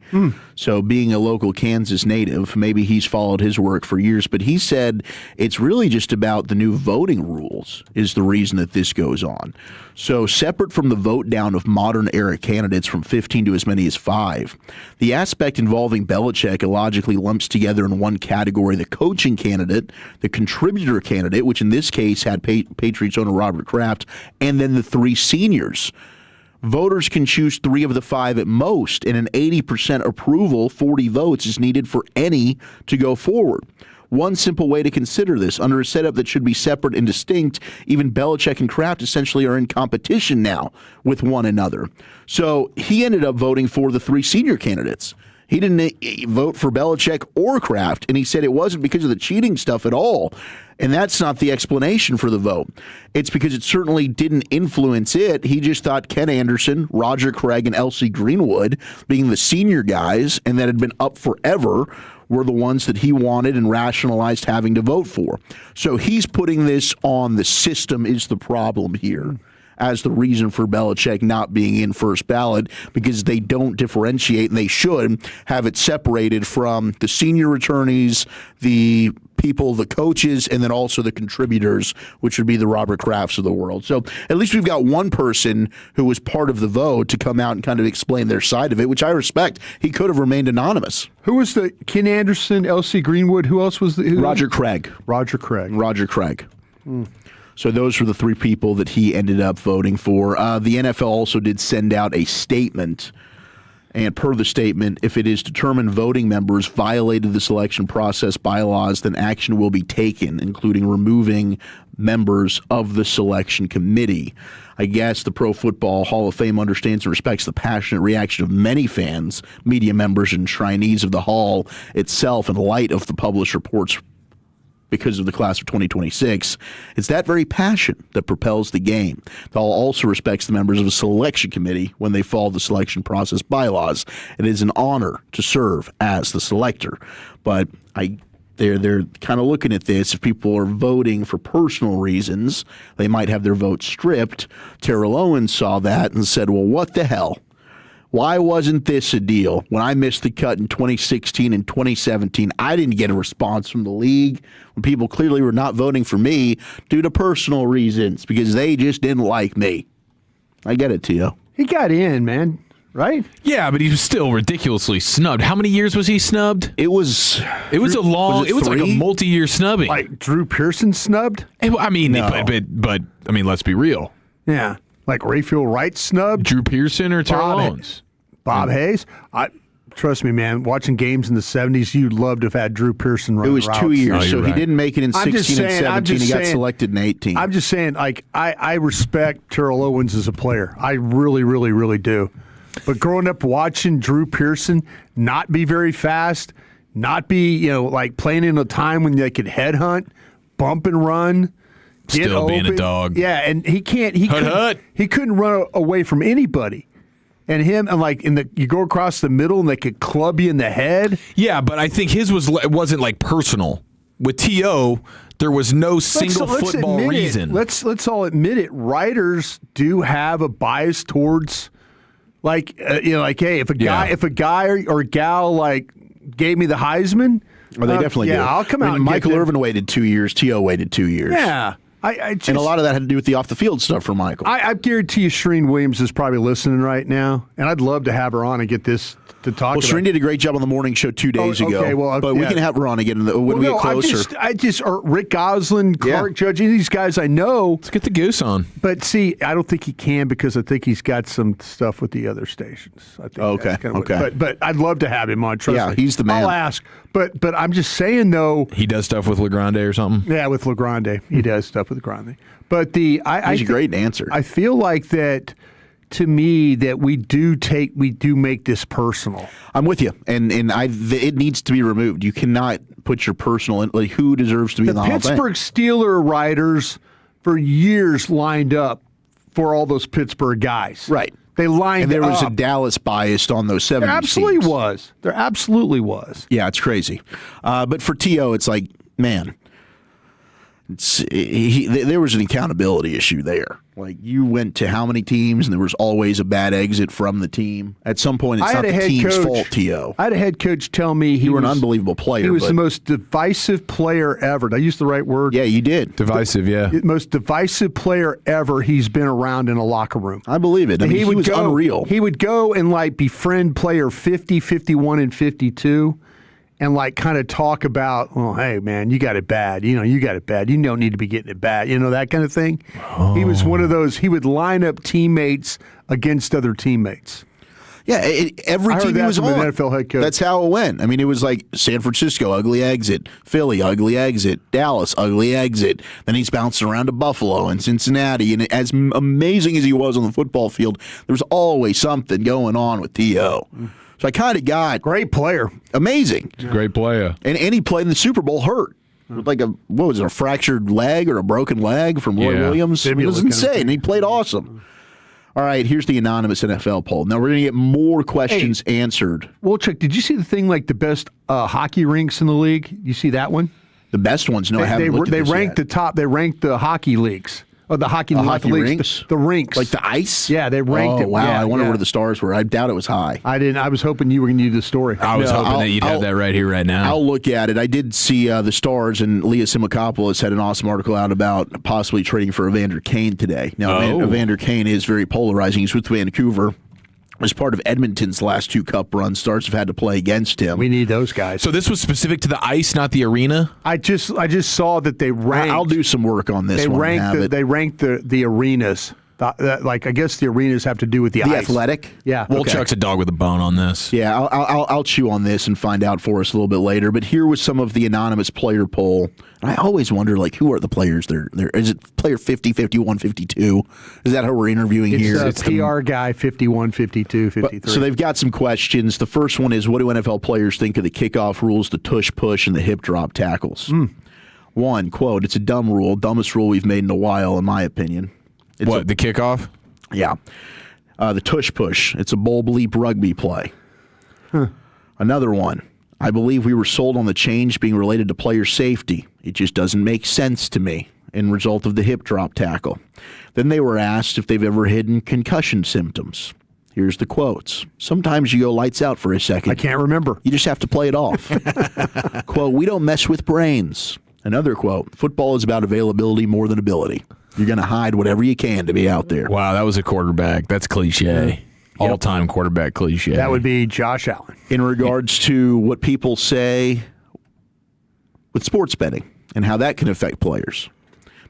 So being a local Kansas native, maybe he's followed his work for years. But he said it's really just about the new voting rules is the reason that this goes on. So separate from the vote down of modern era candidates from 15 to as many as 5, the aspect involving Belichick illogically lumps together in one category the coaching candidate, the contributor candidate, which in this case had Patriots owner Robert Kraft, and then the 3 seniors. Voters can choose 3 of the 5 at most, and an 80% approval, 40 votes, is needed for any to go forward. One simple way to consider this, under a setup that should be separate and distinct, even Belichick and Kraft essentially are in competition now with one another. So he ended up voting for the 3 senior candidates. He didn't vote for Belichick or Kraft, and he said it wasn't because of the cheating stuff at all. And that's not the explanation for the vote. It's because it certainly didn't influence it. He just thought Ken Anderson, Roger Craig, and L.C. Greenwood, being the senior guys and that had been up forever, were the ones that he wanted and rationalized having to vote for. So he's putting this on the system is the problem here as the reason for Belichick not being in first ballot, because they don't differentiate, and they should have it separated from the senior attorneys, the people, the coaches, and then also the contributors, which would be the Robert Krafts of the world. So at least we've got one person who was part of the vote to come out and kind of explain their side of it, which I respect. He could have remained anonymous.
Who was the Ken Anderson, L.C. Greenwood? Who else was the
Roger Craig.
Roger Craig.
Roger Craig. So those were the 3 people that he ended up voting for. The NFL also did send out a statement, and per the statement, if it is determined voting members violated the selection process bylaws, then action will be taken, including removing members of the selection committee. I guess the Pro Football Hall of Fame understands and respects the passionate reaction of many fans, media members, and trainees of the Hall itself in light of the published reports because of the class of 2026. It's that very passion that propels the game. The Hall also respects the members of a selection committee when they follow the selection process bylaws. It is an honor to serve as the selector. But they're kind of looking at this. If people are voting for personal reasons, they might have their vote stripped. Terrell Owens saw that and said, well, what the hell? Why wasn't this a deal? When I missed the cut in 2016 and 2017, I didn't get a response from the league when people clearly were not voting for me due to personal reasons because they just didn't like me. I get it, Tio.
He got in, man, right?
Yeah, but he was still ridiculously snubbed. How many years was he snubbed?
It was
a long. It was like a multi-year snubbing.
Like Drew Pearson snubbed?
I mean,
No.
but I mean, let's be real.
Yeah. Like Rayfield Wright snubbed?
Drew Pearson or Terrell Owens?
Bob Hayes? Trust me, man, watching games in the 70s, you'd love to have had Drew Pearson run.
It was 2 years,
Oh,
so
right.
he didn't make it in 16 and 17. He got selected in 18.
I'm just saying, like, I respect Terrell Owens as a player. I really, really, really do. But growing up watching Drew Pearson not be very fast, not be, like playing in a time when they could headhunt, bump and run, get
Still being
open.
a dog.
Yeah, and he couldn't run away from anybody. And you go across the middle and they could club you in the head.
Yeah, but I think his wasn't like personal. With T.O., there was no single football reason.
Let's all admit it. Writers do have a bias towards, hey, if a guy or gal like gave me the Heisman,
they definitely do.
I'll come out. And
Michael Irvin waited 2 years. T.O. waited 2 years.
Yeah.
And a lot of that had to do with the off-the-field stuff for Michael.
I guarantee you Shereen Williams is probably listening right now, and I'd love to have her on and get this to talk about.
Shereen did a great job on the morning show 2 days ago. But we can have her on again when we get closer.
Or Rick Goslin, Clark Judge, any of these guys I know.
Let's get the goose on.
But see, I don't think he can because I think he's got some stuff with the other stations. I think
okay.
But I'd love to have him on. Trust me.
He's the man.
I'll ask. But I'm just saying, though.
He does stuff with LeGrande or something?
Yeah, with LeGrande. He does stuff with LeGrande. But he's
a great answer.
I feel like that, to me, that we do make this personal.
I'm with you, and it needs to be removed. You cannot put your personal in. Like, who deserves to be in the Hall of Fame?
Pittsburgh Steelers writers for years lined up for all those Pittsburgh guys.
Right.
They lined up.
And there was a Dallas bias on those 70s
There absolutely
teams.
was. There absolutely was.
Yeah, it's crazy. But for T.O., it's like, man, there was an accountability issue there. Like, you went to how many teams, and there was always a bad exit from the team. At some point, it's not the team's fault, T.O.
I had a head coach tell me
you were an unbelievable player.
He was the most divisive player ever. Did I use the right word?
Yeah, you did.
Divisive, yeah.
The most divisive player ever he's been around in a locker room.
I believe it. I mean, he was unreal.
He would go and, befriend player 50, 51, and 52. And kind of talk about, hey, man, you got it bad. You got it bad. You don't need to be getting it bad. That kind of thing. Oh. He was one of those. He would line up teammates against other teammates.
Yeah, every
I heard
team he
that
was
from
on.
an NFL head coach.
That's how it went. I mean, it was like San Francisco, ugly exit. Philly, ugly exit. Dallas, ugly exit. Then he's bouncing around to Buffalo and Cincinnati. And as amazing as he was on the football field, there was always something going on with T.O. So I kind of got...
Great player.
Amazing.
Great player.
And he played in the Super Bowl hurt. With like a fractured leg or a broken leg from Roy Williams? It was insane. He played awesome. All right, here's the anonymous NFL poll. Now, we're going to get more questions answered.
Wolchuk, did you see the thing like the best hockey rinks in the league? You see that one?
The best ones? No, I haven't looked at this
ranked
yet.
the top. They ranked the hockey leagues. Or the hockey leagues.
Rinks?
The rinks.
Like the ice?
Yeah, they ranked it.
Wow,
Yeah,
I wonder
yeah.
where the stars were. I doubt it was high.
I didn't. I was hoping you were going to do the story.
I was hoping that you'd have that right here, right now.
I'll look at it. I did see the Stars, and Leah Simakopoulos had an awesome article out about possibly trading for Evander Kane today. Now, Evander Kane is very polarizing. He's with Vancouver. As part of Edmonton's last 2 cup runs, Stars have had to play against him.
We need those guys.
So this was specific to the ice, not the arena?
I just saw that they ranked.
I'll do some work on this.
They
one
ranked the arenas. Like I guess the arenas have to do with the ice.
athletic.
Yeah.
Wolchuk's a dog with a bone on this.
Yeah, I'll chew on this and find out for us a little bit later. But here was some of the anonymous player poll. And I always wonder, like, who are the players? There is it player 50, 51, 52? Is that how we're interviewing here?
It's PR guy 51, 52, 53.
So they've got some questions. The first one is, what do NFL players think of the kickoff rules, the tush push, and the hip drop tackles? One, quote, it's a dumb rule, dumbest rule we've made in a while, in my opinion.
It's the kickoff?
Yeah. The tush push. It's a bull bleep rugby play. Another one. I believe we were sold on the change being related to player safety. It just doesn't make sense to me in result of the hip drop tackle. Then they were asked if they've ever hidden concussion symptoms. Here's the quotes. Sometimes you go lights out for a second.
I can't remember.
You just have to play it off. Quote, we don't mess with brains. Another quote, football is about availability more than ability. You're going to hide whatever you can to be out there.
Wow, that was a quarterback. That's cliche. All-time quarterback cliche.
That would be Josh Allen.
In regards to what people say with sports betting and how that can affect players.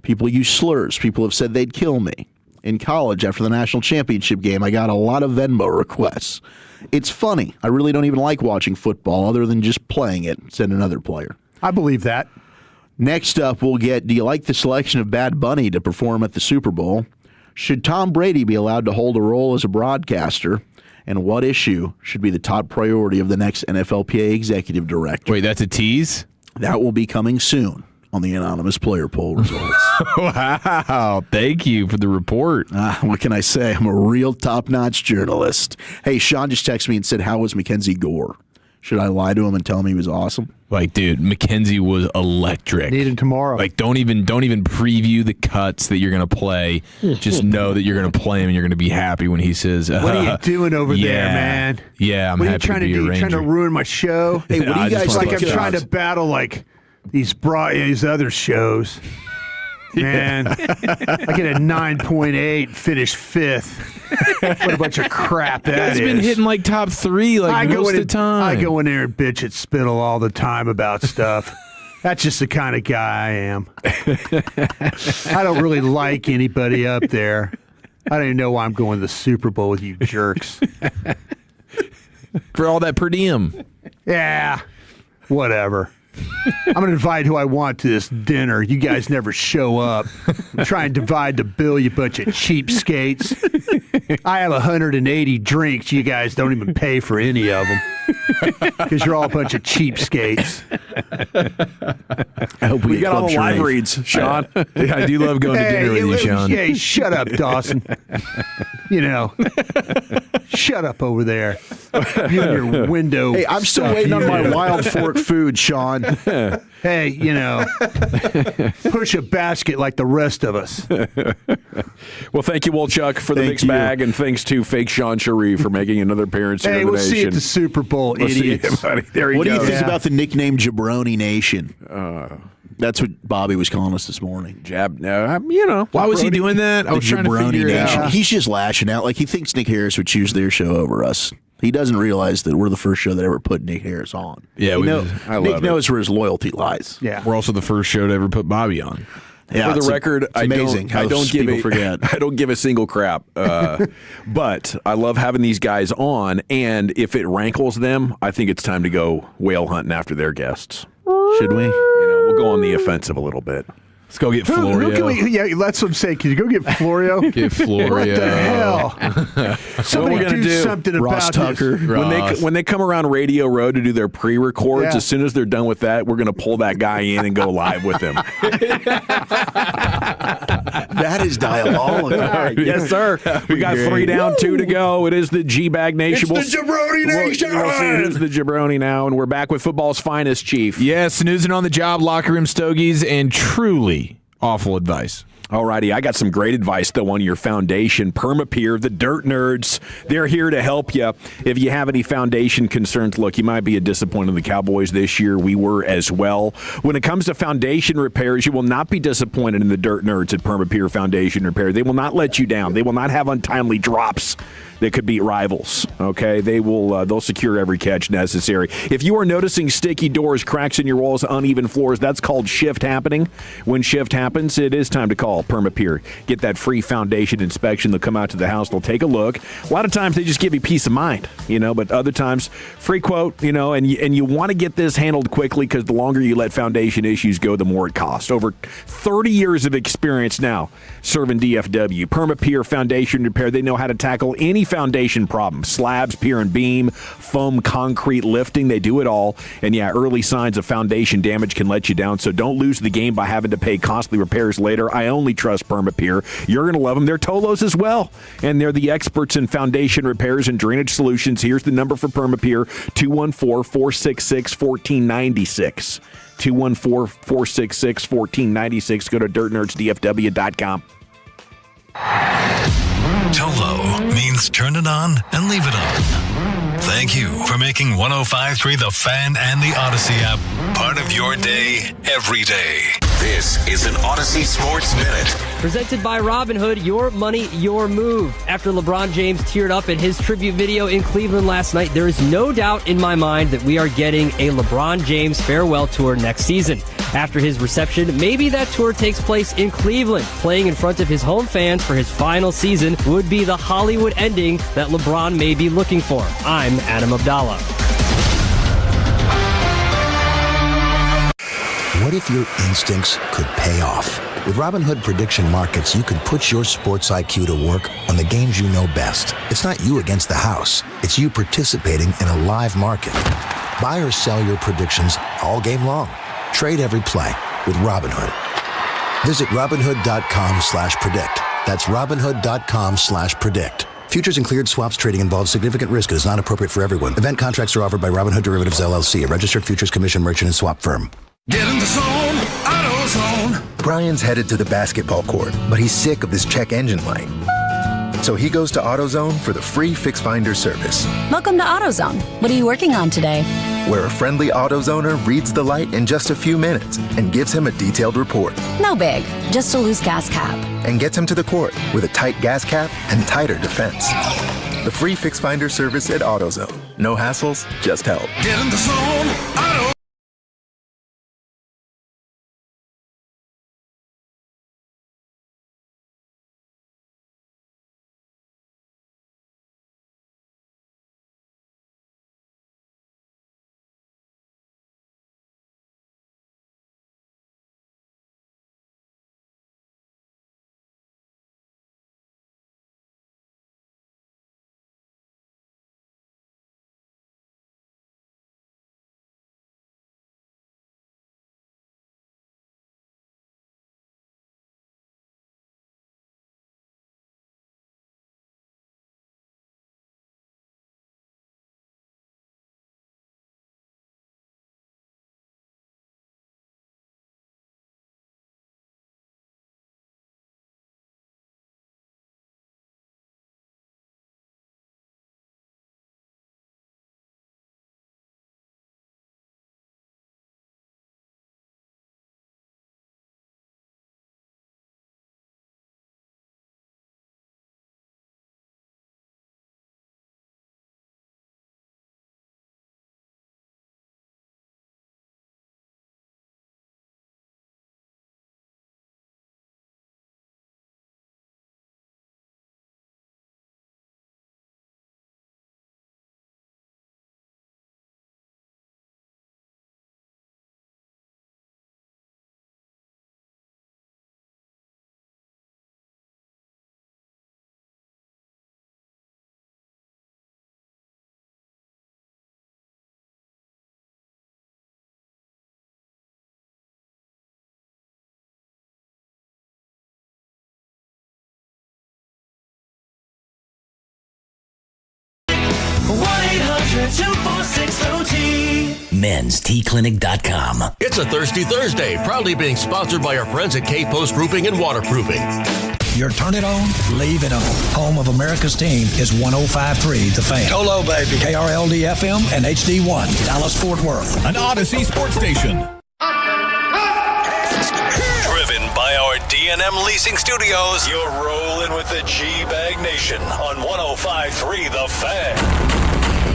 People use slurs. People have said they'd kill me. In college, after the national championship game, I got a lot of Venmo requests. It's funny. I really don't even like watching football other than just playing it, said another player.
I believe that.
Next up, we'll get, do you like the selection of Bad Bunny to perform at the Super Bowl? Should Tom Brady be allowed to hold a role as a broadcaster? And what issue should be the top priority of the next NFLPA executive director?
Wait, that's a tease?
That will be coming soon on the anonymous player poll results.
Wow, thank you for the report.
What can I say? I'm a real top-notch journalist. Hey, Sean just texted me and said, how was Mackenzie Gore? Should I lie to him and tell him he was awesome?
Like, dude, Mackenzie was electric.
Need him tomorrow.
Like, don't even preview the cuts that you're going to play. Just know that you're going to play him and you're going to be happy when he says,
what are you doing over there, man?
Yeah, I'm
what
happy
are you trying
to be
to do?
a
You
Ranger.
trying to ruin my show?
Hey, what do you guys
like?
think?
I'm trying to battle like these other shows. Man, I get a 9.8, finish 5th. What a bunch of crap that is.
He's been hitting like top 3 most of the time.
I go in there and bitch at Spittle all the time about stuff. That's just the kind of guy I am. I don't really like anybody up there. I don't even know why I'm going to the Super Bowl with you jerks.
For all that per diem.
Yeah, whatever. I'm going to invite who I want to this dinner. You guys never show up. Try and divide the bill, you bunch of cheapskates. I have 180 drinks. You guys don't even pay for any of them because you're all a bunch of cheapskates.
I hope
we got all the live reads, Sean.
I do love going to dinner with you, Sean.
Hey, shut up, Dawson. Shut up over there. You and your window.
Hey, I'm still waiting on my Wild Fork food, Sean.
Hey, push a basket like the rest of us.
Well, thank you, Wolchuk, for the mixed bag, and thanks to fake Sean Cherie for making another appearance here
Hey,
in the
we'll
nation.
see you at the Super Bowl,
We'll see
idiots.
you, buddy. There you
What
go.
do you think about the nickname Jabroni Nation? That's what Bobby was calling us this morning.
Why was he doing that? I was trying to figure it out.
He's just lashing out. Like, he thinks Nick Harris would choose their show over us. He doesn't realize that we're the first show that ever put Nick Harris on.
Yeah,
Nick knows where his loyalty lies.
Yeah.
We're also the first show to ever put Bobby on.
Yeah,
For the record, I
amazing how
don't give
people
a
forget.
I don't give a single crap. But I love having these guys on, and if it rankles them, I think it's time to go whale hunting after their guests.
Should we?
We'll go on the offensive a little bit.
Let's go get
Who
Florio.
can we, yeah, that's what I'm saying. Can you go get Florio?
Get Florio.
What the hell? Somebody
we're gonna
do
do,
something
Ross
about
Tucker.
this.
When they come around Radio Row to do their pre-records,
Yeah.
as soon as they're done with that, we're going to pull that guy in and go live with him.
That is diabolical.
Yes, sir. We got 3 down, 2 to go. It is the G-Bag Nation.
It's the Jabroni Nation!
We'll see it is the Jabroni now, and we're back with football's finest, Chief.
Yeah, snoozing on the job, locker room stogies, and truly awful advice.
Alrighty, I got some great advice, though, on your foundation. Permapeer, the Dirt Nerds, they're here to help you. If you have any foundation concerns, look, you might be disappointed in the Cowboys this year. We were as well. When it comes to foundation repairs, you will not be disappointed in the Dirt Nerds at Permapeer Foundation Repair. They will not let you down. They will not have untimely drops that could beat rivals. Okay, they'll secure every catch necessary. If you are noticing sticky doors, cracks in your walls, uneven floors, that's called shift happening. When shift happens, it is time to call Permapeer. Get that free foundation inspection. They'll come out to the house. They'll take a look. A lot of times they just give you peace of mind, but other times free quote, and you want to get this handled quickly because the longer you let foundation issues go, the more it costs. Over 30 years of experience now serving DFW. Permapeer Foundation Repair. They know how to tackle any foundation problem. Slabs, pier and beam, foam, concrete, lifting. They do it all. And yeah, early signs of foundation damage can let you down. So don't lose the game by having to pay costly repairs later. I only trust Permapeer. You're going to love them. They're Tolos as well. And they're the experts in foundation repairs and drainage solutions. Here's the number for Permapeer, 214-466-1496. 214-466-1496. Go to dirtnerdsdfw.com.
Tolo means turn it on and leave it on. Thank you for making 105.3 The Fan and the Odyssey app part of your day every day. This is an Odyssey Sports Minute.
Presented by Robinhood, your money, your move. After LeBron James teared up in his tribute video in Cleveland last night, there is no doubt in my mind that we are getting a LeBron James farewell tour next season. After his reception, maybe that tour takes place in Cleveland. Playing in front of his home fans for his final season would be the Hollywood ending that LeBron may be looking for. I'm Adam Abdallah.
What if your instincts could pay off? With Robinhood Prediction Markets, you could put your sports IQ to work on the games you know best. It's not you against the house. It's you participating in a live market. Buy or sell your predictions all game long. Trade every play with Robinhood. Visit Robinhood.com/predict. That's Robinhood.com/predict. Futures and cleared swaps trading involves significant risk and is not appropriate for everyone. Event contracts are offered by Robinhood Derivatives LLC, a registered futures commission merchant and swap firm.
Get in the zone, AutoZone.
Brian's headed to the basketball court, but he's sick of this check engine light. So he goes to AutoZone for the free Fix Finder service,
Welcome to AutoZone. What are you working on today?
where a friendly AutoZoner reads the light in just a few minutes and gives him a detailed report.
No big, just a loose gas cap.
And gets him to the court with a tight gas cap and tighter defense. The free Fix Finder service at AutoZone. No hassles, just help.
Get in the zone, Auto.
246OT.
mensteaclinic.com.
It's a Thirsty Thursday, proudly being sponsored by our friends at K-Post Roofing and Waterproofing.
Your turn it on, leave it on. Home of America's team is 105.3 The Fan.
Tolo, baby.
KRLD-FM and HD1, Dallas-Fort Worth.
An Odyssey sports station.
Driven by our D&M Leasing Studios, you're rolling with the G-Bag Nation on 105.3 The Fan.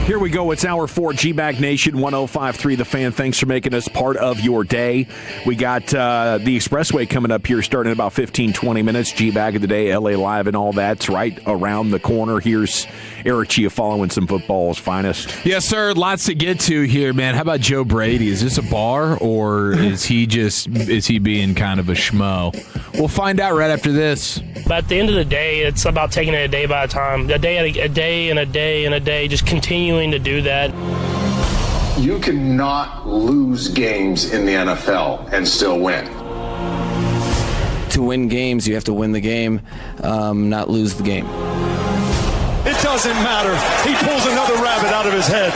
Here we go. It's hour 4, G-Bag Nation, 105.3 The Fan. Thanks for making us part of your day. We got the Expressway coming up here starting in about 15, 20 minutes. G-Bag of the Day, LA Live and all that's right around the corner. Here's Eric Chia following some football's finest.
Yes, sir. Lots to get to here, man. How about Joe Brady? Is this a bar or is he being kind of a schmo? We'll find out right after this.
But at the end of the day, it's about taking it a day by a time, a day and a day, just continuing to do that.
You cannot lose games in the NFL and still win.
To win games, you have to win the game, not lose the game.
It doesn't matter. He pulls another rabbit out of his head.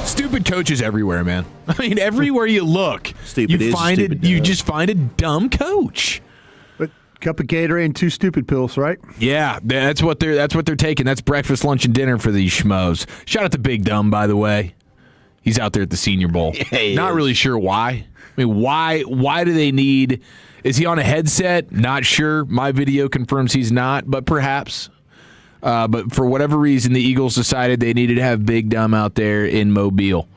Stupid coaches everywhere, man. I mean, everywhere you look, you just find a dumb coach.
But cup of Gatorade and 2 stupid pills, right?
Yeah, that's what they're taking. That's breakfast, lunch, and dinner for these schmoes. Shout out to Big Dumb, by the way. He's out there at the Senior Bowl.
Yeah,
Not really sure why. I mean, why do they need? Is he on a headset? Not sure. My video confirms he's not, but perhaps. But for whatever reason, the Eagles decided they needed to have Big Dumb out there in Mobile,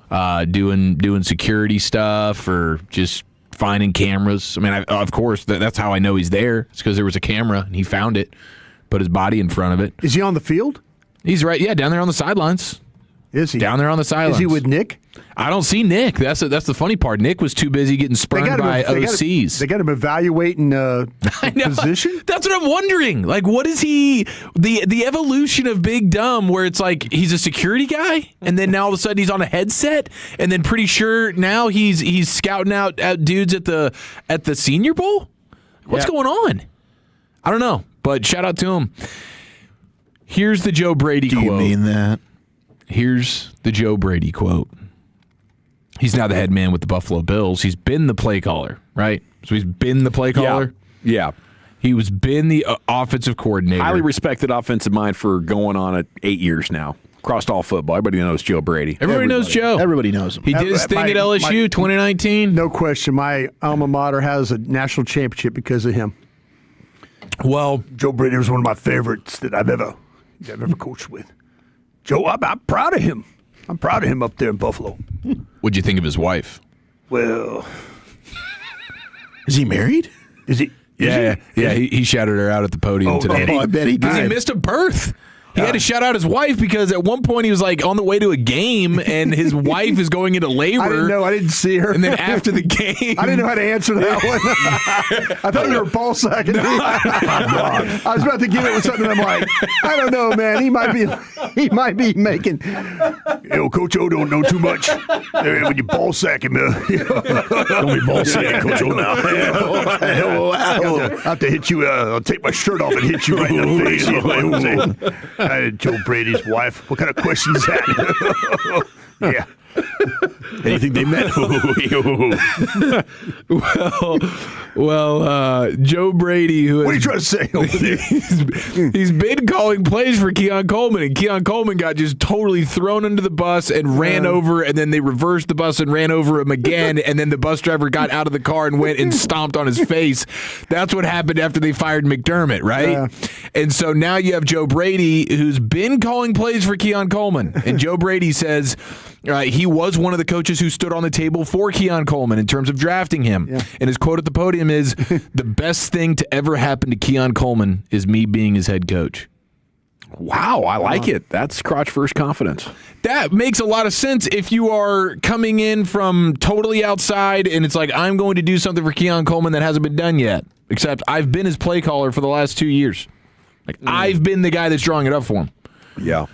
doing security stuff or just finding cameras. I mean, of course, that's how I know he's there. It's because there was a camera and he found it, put his body in front of it.
Is he on the field?
He's right, down there on the sidelines.
Is he?
Down there on the sidelines.
Is he with Nick?
I don't see Nick. That's the funny part. Nick was too busy getting spurned by OCs.
They got him evaluating position?
That's what I'm wondering. Like, what is he? The evolution of Big Dumb, where it's like he's a security guy, and then now all of a sudden he's on a headset, and then pretty sure now he's scouting out dudes at the Senior Bowl. What's going on? I don't know, but shout out to him. Here's the Joe Brady quote.
Do you mean that?
Here's the Joe Brady quote. He's now the head man with the Buffalo Bills. He's been the play caller, right? So he's been the play caller?
Yeah.
He was been the offensive coordinator.
Highly respected offensive mind for going on at 8 years now. Across all football. Everybody knows Joe Brady.
Everybody knows Joe.
Everybody knows him.
He did his thing at LSU 2019.
No question. My alma mater has a national championship because of him.
Well,
Joe Brady was one of my favorites that I've ever coached with. Joe, I'm proud of him. I'm proud of him up there in Buffalo.
What'd you think of his wife?
Well,
is he married?
Is he?
Yeah. He shouted her out at the podium today.
I bet he did.
Because he missed a birth. He had to shout out his wife because at one point he was like on the way to a game and his wife is going into labor.
I didn't know. I didn't see her.
And then after the game,
I didn't know how to answer that one. I thought you were ball sacking me. I was about to give it with something. I'm like, I don't know, man. He might be making. Coach O don't know too much. When you ball sack him, don't be ball sacking Coach O now. I have to hit you. I'll take my shirt off and hit you right in the face. Joe Brady's wife. What kind of question is that? Yeah.
Anything they meant?
well, Joe Brady, who
what are you trying to say over there?
He's been calling plays for Keon Coleman, and Keon Coleman got just totally thrown under the bus and ran over, and then they reversed the bus and ran over him again, and then the bus driver got out of the car and went and stomped on his face. That's what happened after they fired McDermott, right? Yeah. And so now you have Joe Brady, who's been calling plays for Keon Coleman, and Joe Brady says he was one of the coaches who stood on the table for Keon Coleman in terms of drafting him. Yeah. And his quote at the podium is, "The best thing to ever happen to Keon Coleman is me being his head coach."
Wow, I like it. That's crotch first confidence.
That makes a lot of sense if you are coming in from totally outside and it's like, I'm going to do something for Keon Coleman that hasn't been done yet. Except I've been his play caller for the last 2 years. I've been the guy that's drawing it up for him.
Yeah.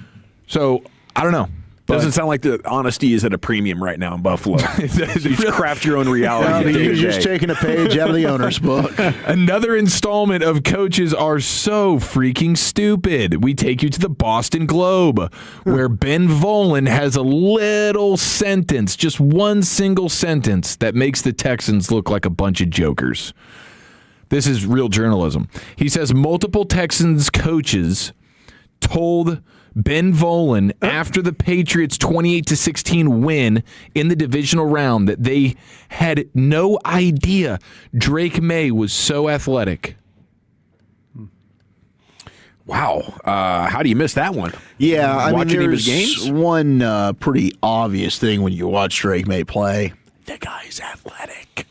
So, I don't know.
Doesn't sound like the honesty is at a premium right now in Buffalo. You just craft your own reality.
You're just taking a page out of the owner's book.
Another installment of Coaches Are So Freaking Stupid. We take you to the Boston Globe, where Ben Volen has a little sentence, just one single sentence, that makes the Texans look like a bunch of jokers. This is real journalism. He says multiple Texans coaches told Ben Volen after the Patriots' 28-16 win in the divisional round that they had no idea Drake May was so athletic.
Wow. How do you miss that one?
Yeah, I mean,
Watching
there's
his games?
one pretty obvious thing when you watch Drake May play. The guy's athletic.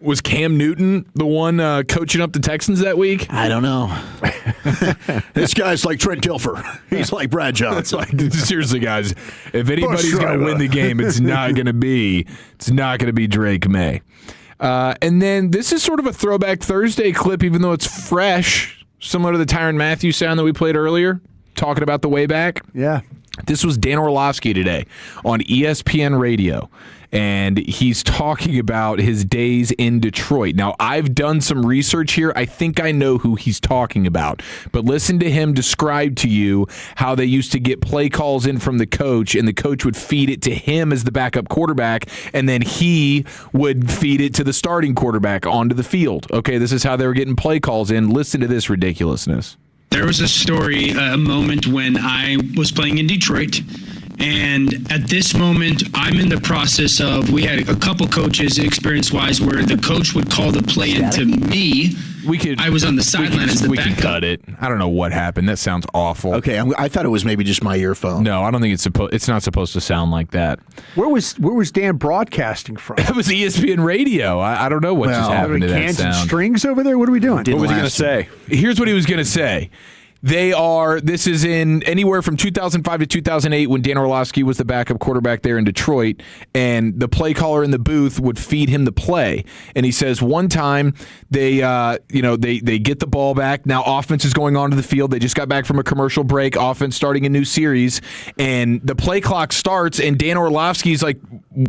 Was Cam Newton the one coaching up the Texans that week?
I don't know. This guy's like Trent Dilfer. He's like Brad Johnson.
Seriously, guys, if anybody's going to win the game, it's not going to be Drake May. And then this is sort of a throwback Thursday clip, even though it's fresh, similar to the Tyrann Mathieu sound that we played earlier, talking about the way back.
Yeah.
This was Dan Orlovsky today on ESPN Radio. And he's talking about his days in Detroit. Now, I've done some research here. I think I know who he's talking about. But listen to him describe to you how they used to get play calls in from the coach, and the coach would feed it to him as the backup quarterback, and then he would feed it to the starting quarterback onto the field. Okay, this is how they were getting play calls in. Listen to this ridiculousness.
There was a story, a moment when I was playing in Detroit. And at this moment, I'm in the process of, we had a couple coaches experience-wise where the coach would call the play into me. I was on the sideline as the backup.
We can cut it. I don't know what happened. That sounds awful.
Okay, I thought it was maybe just my earphone.
No, I don't think it's not supposed to sound like that.
Where was Dan broadcasting from?
It was ESPN Radio. I don't know what just happened to that
cans
sound.
and strings over there? What are we doing?
What was he going to say?
Here's what he was going to say. This is in anywhere from 2005 to 2008 when Dan Orlovsky was the backup quarterback there in Detroit, and the play caller in the booth would feed him the play. And he says one time they get the ball back. Now offense is going onto the field. They just got back from a commercial break. Offense starting a new series, and the play clock starts, and Dan Orlovsky's like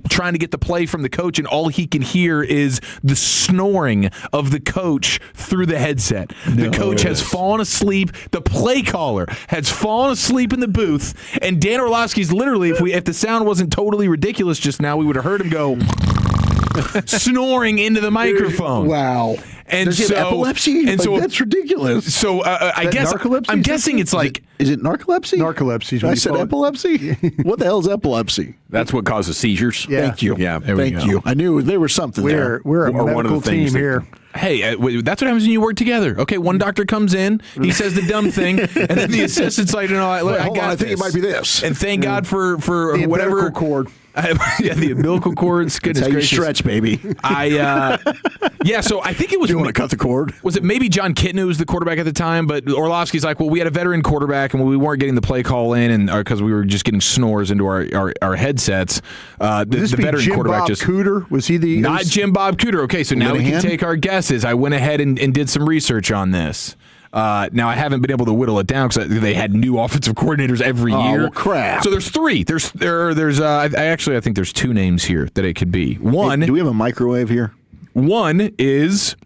trying to get the play from the coach, and all he can hear is the snoring of the coach through the headset. The coach has fallen asleep. The play caller has fallen asleep in the booth, and Dan Orlovsky's literally, if the sound wasn't totally ridiculous just now, we would have heard him go snoring into the microphone.
Wow.
And
Does he have epilepsy?
And so
that's ridiculous.
So I guess
narcolepsy?
I'm guessing it's like.
Is it narcolepsy?
Narcolepsy.
I said epilepsy? What the hell is epilepsy?
That's what causes seizures.
Yeah.
Thank you.
Yeah,
Thank you. I knew there was something there.
We're a
Or one of the
medical
things
team
that-
here.
Hey, that's what happens when you work together. Okay, one doctor comes in, he says the dumb thing, and then the assistant's like, I got
I think
this.
it might be this.
And thank God for
The
whatever
umbilical cord.
yeah, the umbilical cords. Goodness
That's how you
gracious.
stretch, baby.
So I think it was.
Do you want to cut the cord?
Was it maybe John Kitten who was the quarterback at the time? But Orlovsky's like, well, we had a veteran quarterback, and we weren't getting the play call in, and because we were just getting snores into our headsets. The veteran
Jim
quarterback
Bob
just
Cooter? Was he the?
not Jim Bob Cooter. Okay, so now we can take our guesses. I went ahead and did some research on this. Now I haven't been able to whittle it down because they had new offensive coordinators every year.
Well, crap.
So there's three. I think there's two names here that it could be. One.
Hey, do we have a microwave here?
One is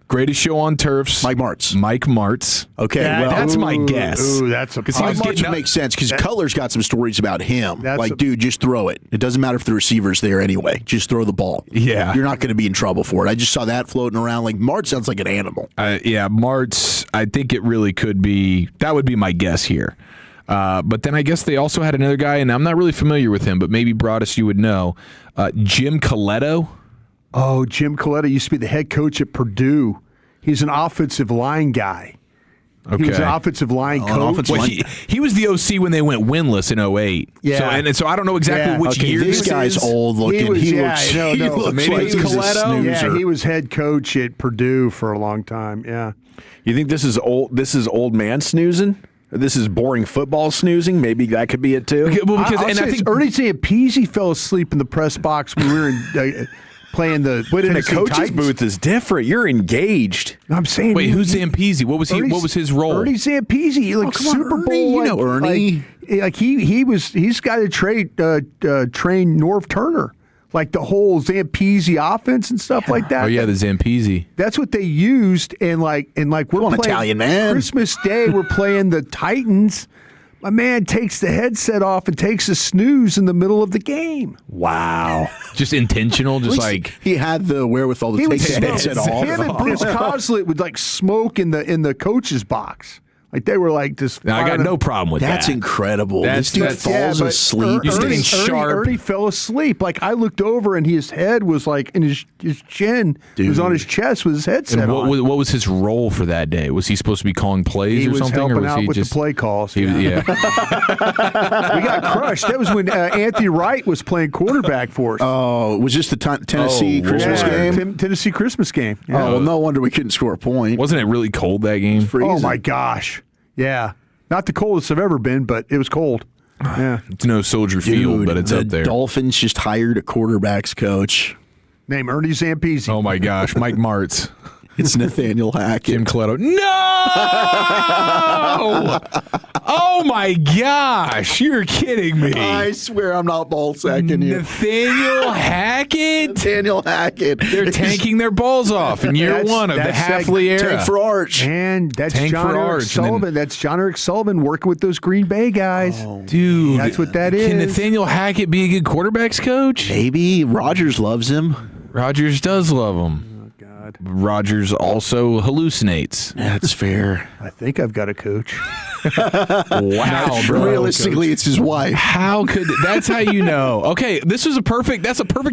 greatest show on turfs.
Mike Martz.
Mike Martz.
Okay,
that's my guess.
Ooh, that's a.
Mike Martz would make sense because Cutler's got some stories about him. Dude, just throw it. It doesn't matter if the receiver's there anyway. Just throw the ball.
Yeah.
You're not going to be in trouble for it. I just saw that floating around. Like, Martz sounds like an animal.
Martz, I think it really could be. That would be my guess here. But then I guess they also had another guy, and I'm not really familiar with him, but maybe Broadus you would know. Jim Coletto.
Oh, Jim Coletto used to be the head coach at Purdue. He's an offensive line guy.
Okay.
He was an offensive line coach.
He was the OC when they went winless in 2008.
Yeah.
So I don't know exactly which year
this guy's
is.
old looking.
He
looks
maybe
like
it's
Coletto.
Yeah, he was head coach at Purdue for a long time. Yeah.
You think this is old? This is old man snoozing? This is boring football snoozing? Maybe that could be it too.
Okay, well, because
I think Ernie Zampese fell asleep in the press box when we were in. Playing the
but in a
Tennessee
coach's
Titans.
booth is different. You're engaged.
I'm saying.
Wait, who's Zampese? What was his role?
Ernie Zampese, like Super Bowl.
You know Ernie.
He's got to train Norv Turner. Like the whole Zampese offense and stuff like that.
Oh yeah, the Zampese.
That's what they used, and we're playing
Italian man.
Christmas Day. We're playing the Titans. My man takes the headset off and takes a snooze in the middle of the game.
Wow, just intentional, just like
he had the wherewithal to take the headset off.
Him and Bruce Coslett would like smoke in the coach's box. Like they were like this.
Now, I got no problem with
That's
that.
incredible. This dude falls asleep.
Ernie fell asleep. Like I looked over and his head was like in his chin was on his chest with his headset
and
on.
What was his role for that day? Was he supposed to be calling plays or something?
Helping
or was
out
he
with
just
the play calls.
Yeah.
We got crushed. That was when Anthony Wright was playing quarterback for us.
Oh, was this the Tennessee Christmas game?
Tennessee Christmas game.
Yeah. Oh, well, no wonder we couldn't score a point.
Wasn't it really cold that game?
Oh my gosh. Yeah. Not the coldest I've ever been, but it was cold. Yeah.
It's no Soldier Field, but it's up there.
The Dolphins just hired a quarterbacks coach.
Named Ernie Zampese.
Oh, my gosh. Mike Martz.
It's Nathaniel Hackett.
Jim Coletto. No! Oh, my gosh. You're kidding me.
I swear I'm not ball sacking you.
Nathaniel Hackett?
Nathaniel Hackett.
They're tanking their balls off in year one of the Halfley era.
Tank for Arch.
And that's
Tank
John
for
Eric
Arch,
Sullivan. That's John Eric Sullivan working with those Green Bay guys.
Oh,
dude.
That's what that is.
Can Nathaniel Hackett be a good quarterbacks coach?
Maybe. Rodgers loves him.
Rodgers does love him. Rodgers also hallucinates.
That's fair.
I think I've got a coach.
Wow, bro.
Realistically, it's his wife.
How could that's how you know? Okay, that's a perfect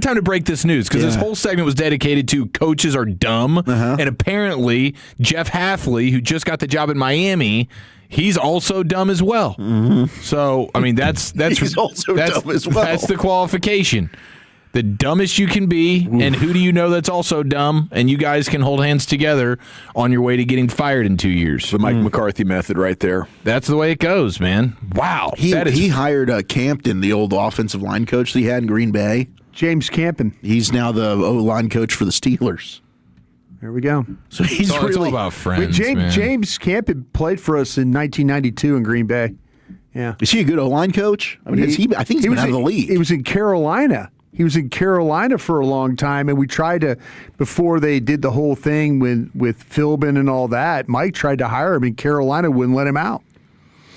time to break this news because this whole segment was dedicated to coaches are dumb, and apparently Jeff Halfley, who just got the job in Miami, he's also dumb as well. So I mean that's
he's also dumb as well.
That's the qualification. The dumbest you can be, and who do you know that's also dumb? And you guys can hold hands together on your way to getting fired in 2 years.
The Mike McCarthy method right there.
That's the way it goes, man. Wow.
He hired Campton, the old offensive line coach that he had in Green Bay.
James Campen.
He's now the O-line coach for the Steelers.
There we go.
So he's
it's all about friends,
James Campen played for us in 1992 in Green Bay. Yeah.
Is he a good O-line coach? I mean, I think he's been out of the league.
He was in Carolina. He was in Carolina for a long time, and we tried to, before they did the whole thing with Philbin and all that, Mike tried to hire him, and Carolina wouldn't let him out.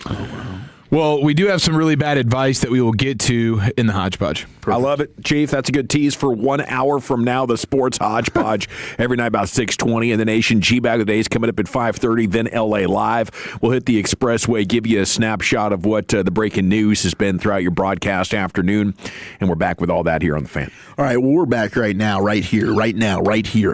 Oh, wow.
Well, we do have some really bad advice that we will get to in the Hodgepodge.
Perfect. I love it, Chief. That's a good tease for 1 hour from now, the Sports Hodgepodge, every night about 6:20 in the nation. G-Bag of the Day is coming up at 5:30, then L.A. Live. We'll hit the Expressway, give you a snapshot of what the breaking news has been throughout your broadcast afternoon, and we're back with all that here on The Fan.
All right, well, we're back right now, right here,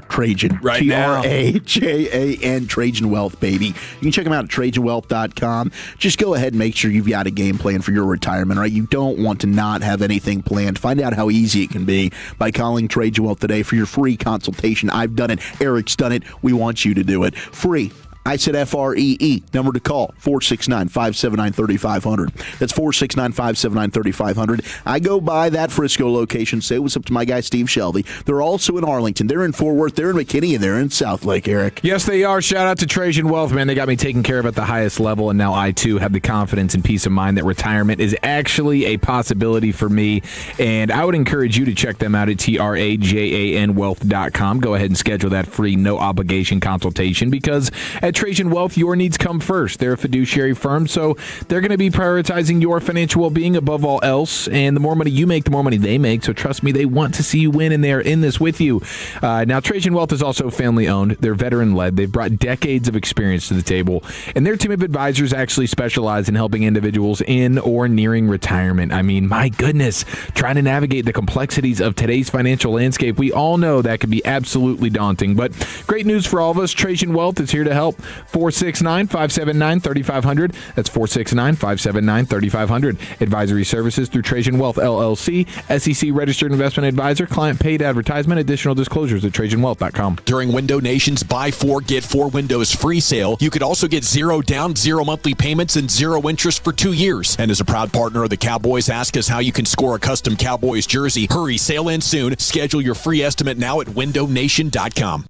Trajan.
Right now.
Trajan, Trajan Wealth, baby. You can check them out at TrajanWealth.com. Just go ahead and make sure you've got a game plan for your retirement, right? You don't want to not have anything planned. Find out how easy it can be by calling Trajan Wealth today for your free consultation. I've done it. Eric's done it. We want you to do it. Free. I said FREE. Number to call, 469-579-3500. That's 469-579-3500. I go by that Frisco location. Say what's up to my guy, Steve Shelby. They're also in Arlington. They're in Fort Worth. They're in McKinney. And they're in South Lake, Eric.
Yes, they are. Shout out to Trajan Wealth, man. They got me taken care of at the highest level, and now I, too, have the confidence and peace of mind that retirement is actually a possibility for me. And I would encourage you to check them out at TRAJANwealth.com. Go ahead and schedule that free, no-obligation consultation because at Trajan Wealth, your needs come first. They're a fiduciary firm, so they're going to be prioritizing your financial well-being above all else. And the more money you make, the more money they make. So trust me, they want to see you win, and they are in this with you. Now, Trajan Wealth is also family-owned. They're veteran-led. They've brought decades of experience to the table, and their team of advisors actually specialize in helping individuals in or nearing retirement. I mean, my goodness, trying to navigate the complexities of today's financial landscape, we all know that can be absolutely daunting. But great news for all of us. Trajan Wealth is here to help. 469-579-3500. That's 469-579-3500. Advisory services through Trajan Wealth, LLC, SEC Registered Investment Advisor, client paid advertisement. Additional disclosures at TrajanWealth.com.
During Window Nation's Buy 4, Get 4 Windows free sale, you could also get 0 down, 0 monthly payments, and 0 interest for 2 years. And as a proud partner of the Cowboys, ask us how you can score a custom Cowboys jersey. Hurry, sale ends soon. Schedule your free estimate now at windownation.com.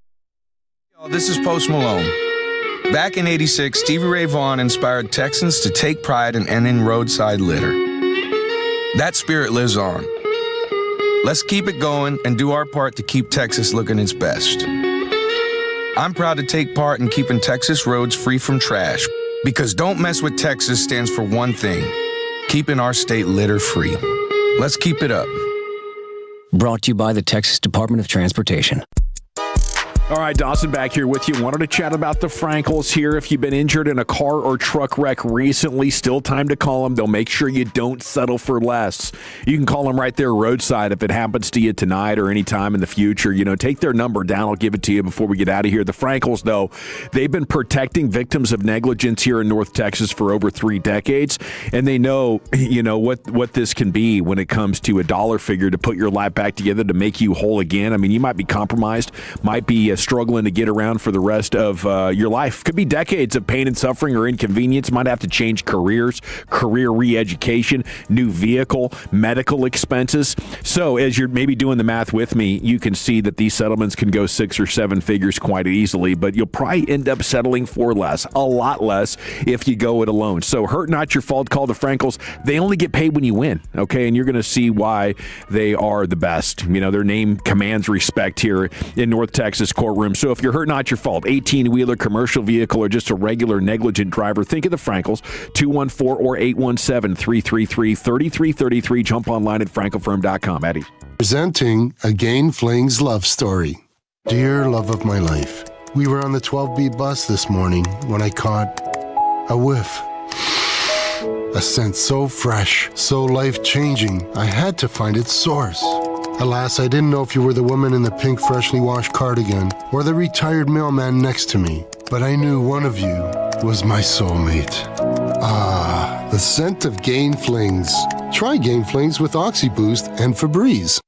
This is Post Malone.
Back in '86, Stevie Ray Vaughan inspired Texans to take pride in ending roadside litter. That spirit lives on. Let's keep it going and do our part to keep Texas looking its best. I'm proud to take part in keeping Texas roads free from trash, because Don't Mess with Texas stands for one thing: keeping our state litter-free. Let's keep it up.
Brought to you by the Texas Department of Transportation.
All right, Dawson back here with you. Wanted to chat about the Frankels here. If you've been injured in a car or truck wreck recently, still time to call them. They'll make sure you don't settle for less. You can call them right there roadside if it happens to you tonight or any time in the future. You know, take their number down. I'll give it to you before we get out of here. The Frankels, though, they've been protecting victims of negligence here in North Texas for over 3 decades, and they know, you know, what this can be when it comes to a dollar figure to put your life back together to make you whole again. I mean, you might be compromised, might be struggling to get around for the rest of your life. Could be decades of pain and suffering or inconvenience. Might have to change careers, career re-education, new vehicle, medical expenses. So as you're maybe doing the math with me, you can see that these settlements can go 6 or 7 figures quite easily, but you'll probably end up settling for less, a lot less, if you go it alone. So hurt not your fault. Call the Frankels. They only get paid when you win, okay? And you're going to see why they are the best. You know, their name commands respect here in North Texas courtroom. So if you're hurt, not your fault, 18-wheeler, commercial vehicle, or just a regular negligent driver, think of the Frankels, 214 or 817-333-3333. Jump online at frankelfirm.com. Eddie.
Presenting a Gain Flings love story. Dear love of my life, we were on the 12B bus this morning when I caught a whiff. A scent so fresh, so life-changing, I had to find its source. Alas, I didn't know if you were the woman in the pink freshly washed cardigan or the retired mailman next to me, but I knew one of you was my soulmate. Ah, the scent of Gain Flings. Try Gain Flings with OxyBoost and Febreze.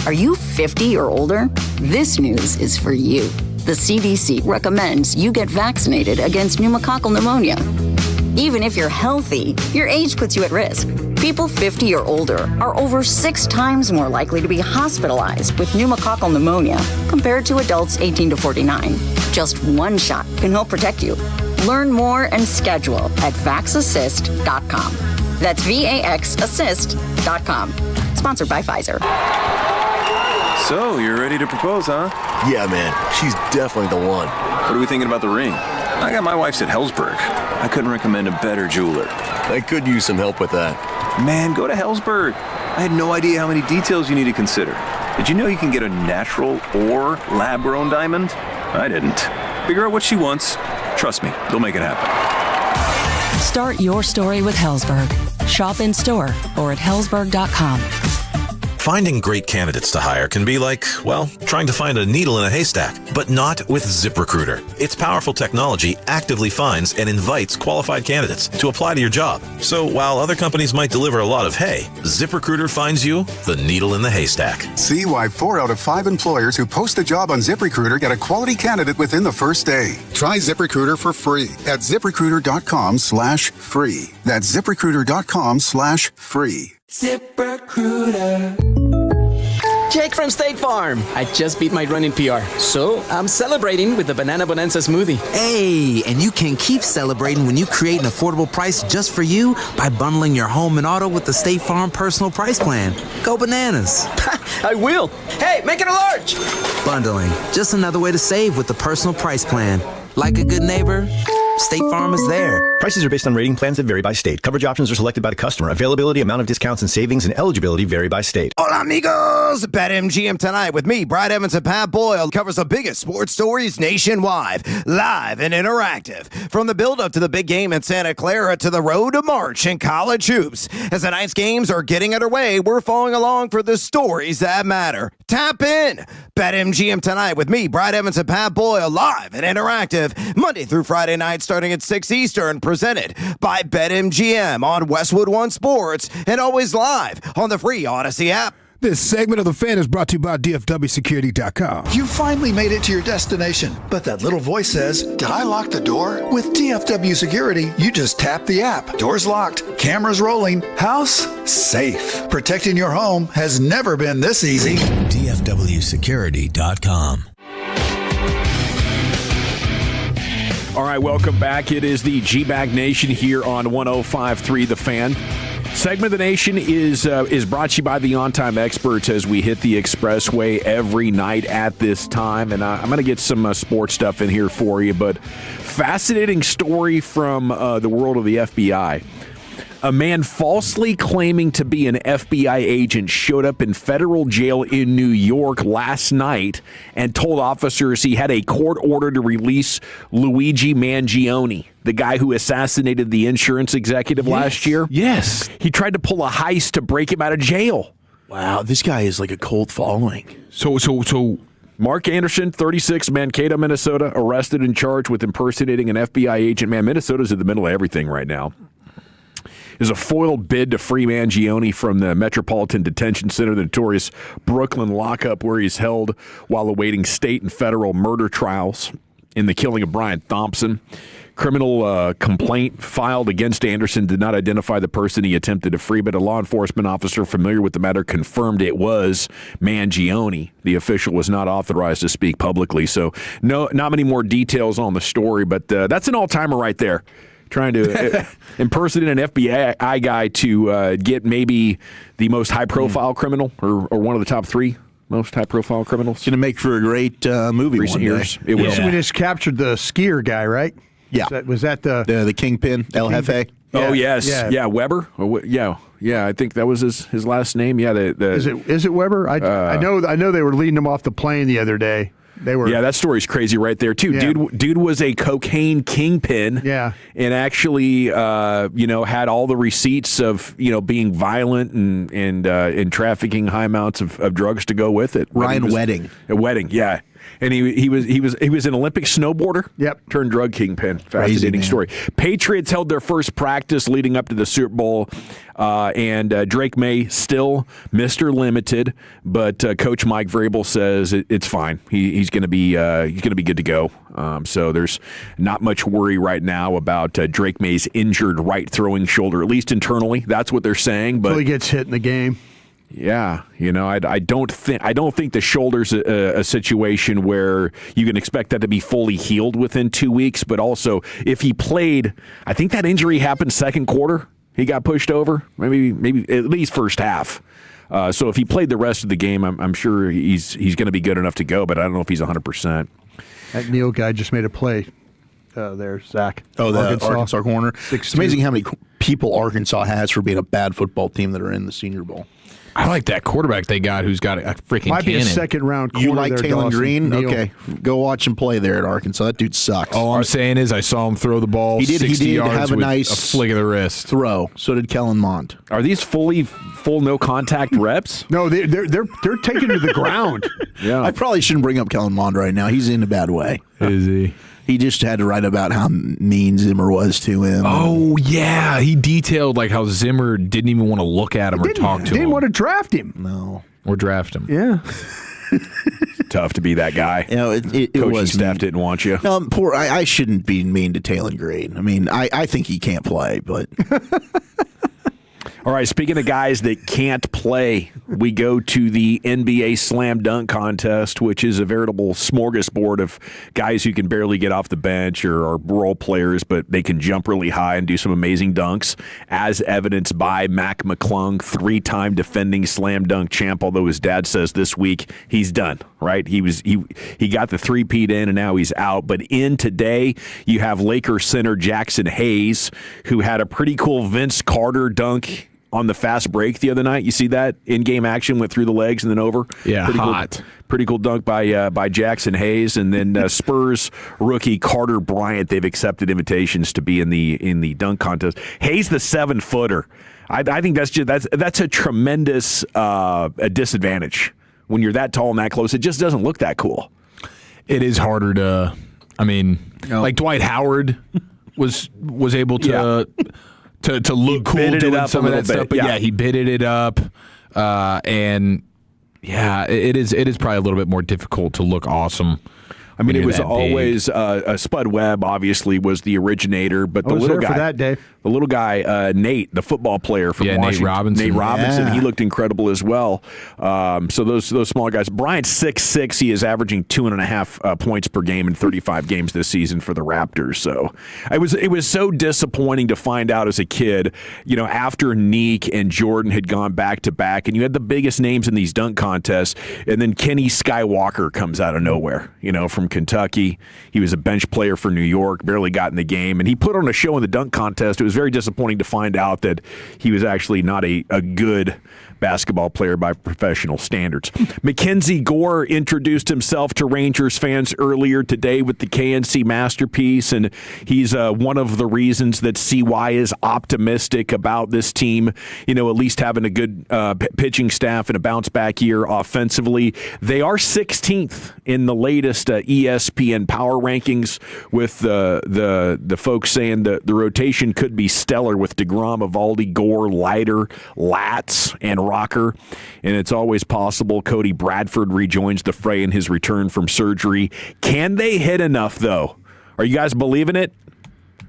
Are you 50 or older? This news is for you. The CDC recommends you get vaccinated against pneumococcal pneumonia. Even if you're healthy, your age puts you at risk. People 50 or older are over 6 times more likely to be hospitalized with pneumococcal pneumonia compared to adults 18 to 49. Just one shot can help protect you. Learn more and schedule at vaxassist.com. That's VAXassist.com. Sponsored by Pfizer.
So, you're ready to propose, huh?
Yeah, man. She's definitely the one.
What are we thinking about the ring? I got my wife's at Hellsberg. I couldn't recommend a better jeweler.
I could use some help with that.
Man, go to Hellsberg. I had no idea how many details you need to consider. Did you know you can get a natural or lab-grown diamond? I didn't. Figure out what she wants. Trust me, they'll make it happen.
Start your story with Hellsberg. Shop in store or at hellsberg.com.
Finding great candidates to hire can be like, well, trying to find a needle in a haystack, but not with ZipRecruiter. Its powerful technology actively finds and invites qualified candidates to apply to your job. So while other companies might deliver a lot of hay, ZipRecruiter finds you the needle in the haystack.
See why 4 out of 5 employers who post a job on ZipRecruiter get a quality candidate within the first day. Try ZipRecruiter for free at ZipRecruiter.com/free. That's ZipRecruiter.com/free.
ZipRecruiter. Jake from State Farm. I just beat my run in PR, so I'm celebrating with the Banana Bonanza smoothie.
Hey, and you can keep celebrating when you create an affordable price just for you by bundling your home and auto with the State Farm Personal Price Plan. Go bananas.
I will. Hey, make it a large.
Bundling, just another way to save with the Personal Price Plan. Like a good neighbor, State Farm is there.
Prices are based on rating plans that vary by state. Coverage options are selected by the customer. Availability, amount of discounts and savings, and eligibility vary by state.
Hola, amigos! BetMGM tonight with me, Brad Evans and Pat Boyle, covers the biggest sports stories nationwide, live and interactive. From the build-up to the big game in Santa Clara to the road to March in college hoops. As the night's games are getting underway, we're following along for the stories that matter. Tap in! BetMGM tonight with me, Brad Evans and Pat Boyle, live and interactive, Monday through Friday night starting at 6 Eastern, presented by BetMGM on Westwood One Sports, and always live on the free Odyssey app.
This segment of The Fan is brought to you by DFWsecurity.com.
You finally made it to your destination, but that little voice says, did I lock the door? With DFW Security, you just tap the app. Door's locked, cameras rolling, house safe. Protecting your home has never been this easy.
DFWsecurity.com.
All right, welcome back. It is the G-Bag Nation here on 105.3 The Fan. Segment of the Nation is brought to you by the On-Time Experts as we hit the expressway every night at this time. And I'm going to get some sports stuff in here for you, but fascinating story from the world of the FBI. A man falsely claiming to be an FBI agent showed up in federal jail in New York last night and told officers he had a court order to release Luigi Mangione, the guy who assassinated the insurance executive last year.
Yes.
He tried to pull a heist to break him out of jail.
Wow, this guy is like a cult following.
So
Mark Anderson, 36, Mankato, Minnesota, arrested and charged with impersonating an FBI agent. Man, Minnesota's in the middle of everything right now. Is a foiled bid to free Mangione from the Metropolitan Detention Center, the notorious Brooklyn lockup where he's held while awaiting state and federal murder trials in the killing of Brian Thompson. Criminal complaint filed against Anderson did not identify the person he attempted to free, but a law enforcement officer familiar with the matter confirmed it was Mangione. The official was not authorized to speak publicly, so not many more details on the story, but that's an all-timer right there. Trying to impersonate an FBI guy to get maybe the most high-profile criminal or one of the top 3 most high-profile criminals.
It's going to make for a great movie
recent
one
years.
Day.
It was.
We just captured the skier guy, right?
Yeah.
Was that the
Kingpin, El Jefe?
Oh, yes. Yeah, Weber? Yeah, I think that was his last name. Yeah.
Is it Weber? I know they were leading him off the plane the other day. They were.
Yeah, that story's crazy right there too.
Yeah.
Dude was a cocaine kingpin.
Yeah,
and actually, had all the receipts of being violent and trafficking high amounts of drugs to go with it.
Ryan Wedding.
A Wedding, yeah. And he was an Olympic snowboarder.
Yep.
Turned drug kingpin. Fascinating story. Patriots held their first practice leading up to the Super Bowl, and Drake May still Mr. Limited, but Coach Mike Vrabel says it's fine. He's going to be good to go. So there's not much worry right now about Drake May's injured right throwing shoulder, at least internally. That's what they're saying. But
until he gets hit in the game.
Yeah, I don't think the shoulder's a situation where you can expect that to be fully healed within 2 weeks. But also, if he played, I think that injury happened second quarter. He got pushed over, maybe at least first half. So if he played the rest of the game, I'm sure he's going to be good enough to go. But I don't know if he's 100%.
That Neal guy just made a play there, Zach.
Oh, the Arkansas corner.
6'2".
It's amazing how many people Arkansas has for being a bad football team that are in the Senior Bowl.
I like that quarterback they got who's got a freaking
Might
cannon.
be a second-round corner.
You like
there,
Taylon
Dawson.
Green?
Neal.
Okay. Go watch him play there at Arkansas. That dude sucks.
All I'm saying is I saw him throw the ball
He did
60 yards
have a
with
nice
a flick of the wrist.
throw. So did Kellen Mond.
Are these full no contact reps?
No, they're taking to the ground.
Yeah.
I probably shouldn't bring up Kellen Mond right now. He's in a bad way.
Is he?
He just had to write about how mean Zimmer was to him.
Oh, yeah. He detailed like how Zimmer didn't even want to look at him or talk to him.
Didn't want to draft him.
No.
Or draft him.
Yeah.
Tough to be that guy.
It
Coaching
was
staff
mean.
didn't want you.
Poor. I shouldn't be mean to Taylon Green. I mean, I think he can't play, but
All right, speaking of guys that can't play, we go to the NBA Slam Dunk Contest, which is a veritable smorgasbord of guys who can barely get off the bench or are role players, but they can jump really high and do some amazing dunks, as evidenced by Mac McClung, 3-time defending Slam Dunk champ, although his dad says this week he's done, right? He got the three-peat in, and now he's out. But in today, you have Lakers center Jackson Hayes, who had a pretty cool Vince Carter dunk on the fast break the other night. You see that? In-game action, went through the legs and then over.
Yeah,
pretty
hot.
Pretty cool dunk by Jackson Hayes. And then Spurs rookie Carter Bryant, they've accepted invitations to be in the dunk contest. Hayes, the 7-footer. I think that's a tremendous a disadvantage. When you're that tall and that close, it just doesn't look that cool.
It is harder to, like Dwight Howard was able to to look cool doing some of that stuff, but yeah, he bitted it up, and yeah, it is probably a little bit more difficult to look awesome
I mean, it was always Spud Webb. Obviously, was the originator, but the little guy
for that, Dave.
The little guy, Nate, the football player from Washington,
Nate Robinson,
he looked incredible as well. So those smaller guys. Bryant's 6'6". He is averaging 2.5 points per game in 35 games this season for the Raptors. So it was so disappointing to find out as a kid, after Neek and Jordan had gone back to back, and you had the biggest names in these dunk contests, and then Kenny Skywalker comes out of nowhere, from Kentucky. He was a bench player for New York, barely got in the game, and he put on a show in the dunk contest. It was very disappointing to find out that he was actually not a good basketball player by professional standards. Mackenzie Gore introduced himself to Rangers fans earlier today with the KNC masterpiece, and he's one of the reasons that CY is optimistic about this team, at least having a good pitching staff and a bounce-back year offensively. They are 16th in the latest ESPN power rankings, with the folks saying the rotation could be stellar with DeGrom, Eovaldi, Gore, Leiter, Latz, and Rocker, and it's always possible Cody Bradford rejoins the fray in his return from surgery. Can they hit enough, though? Are you guys believing it?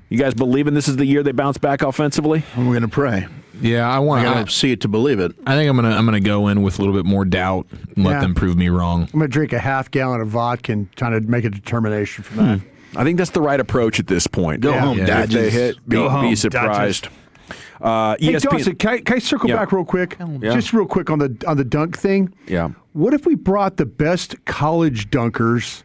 You guys believing this is the year they bounce back offensively?
We're going to pray.
Yeah, I
got to see it to believe it.
I think I'm gonna go in with a little bit more doubt and let them prove me wrong.
I'm going to drink a half gallon of vodka and try to make a determination from that.
I think that's the right approach at this point.
Go home, Dodgers.
If they hit, be surprised.
Hey, Dawson, can I circle back real quick?
Yeah.
Just real quick on the dunk thing.
Yeah.
What if we brought the best college dunkers,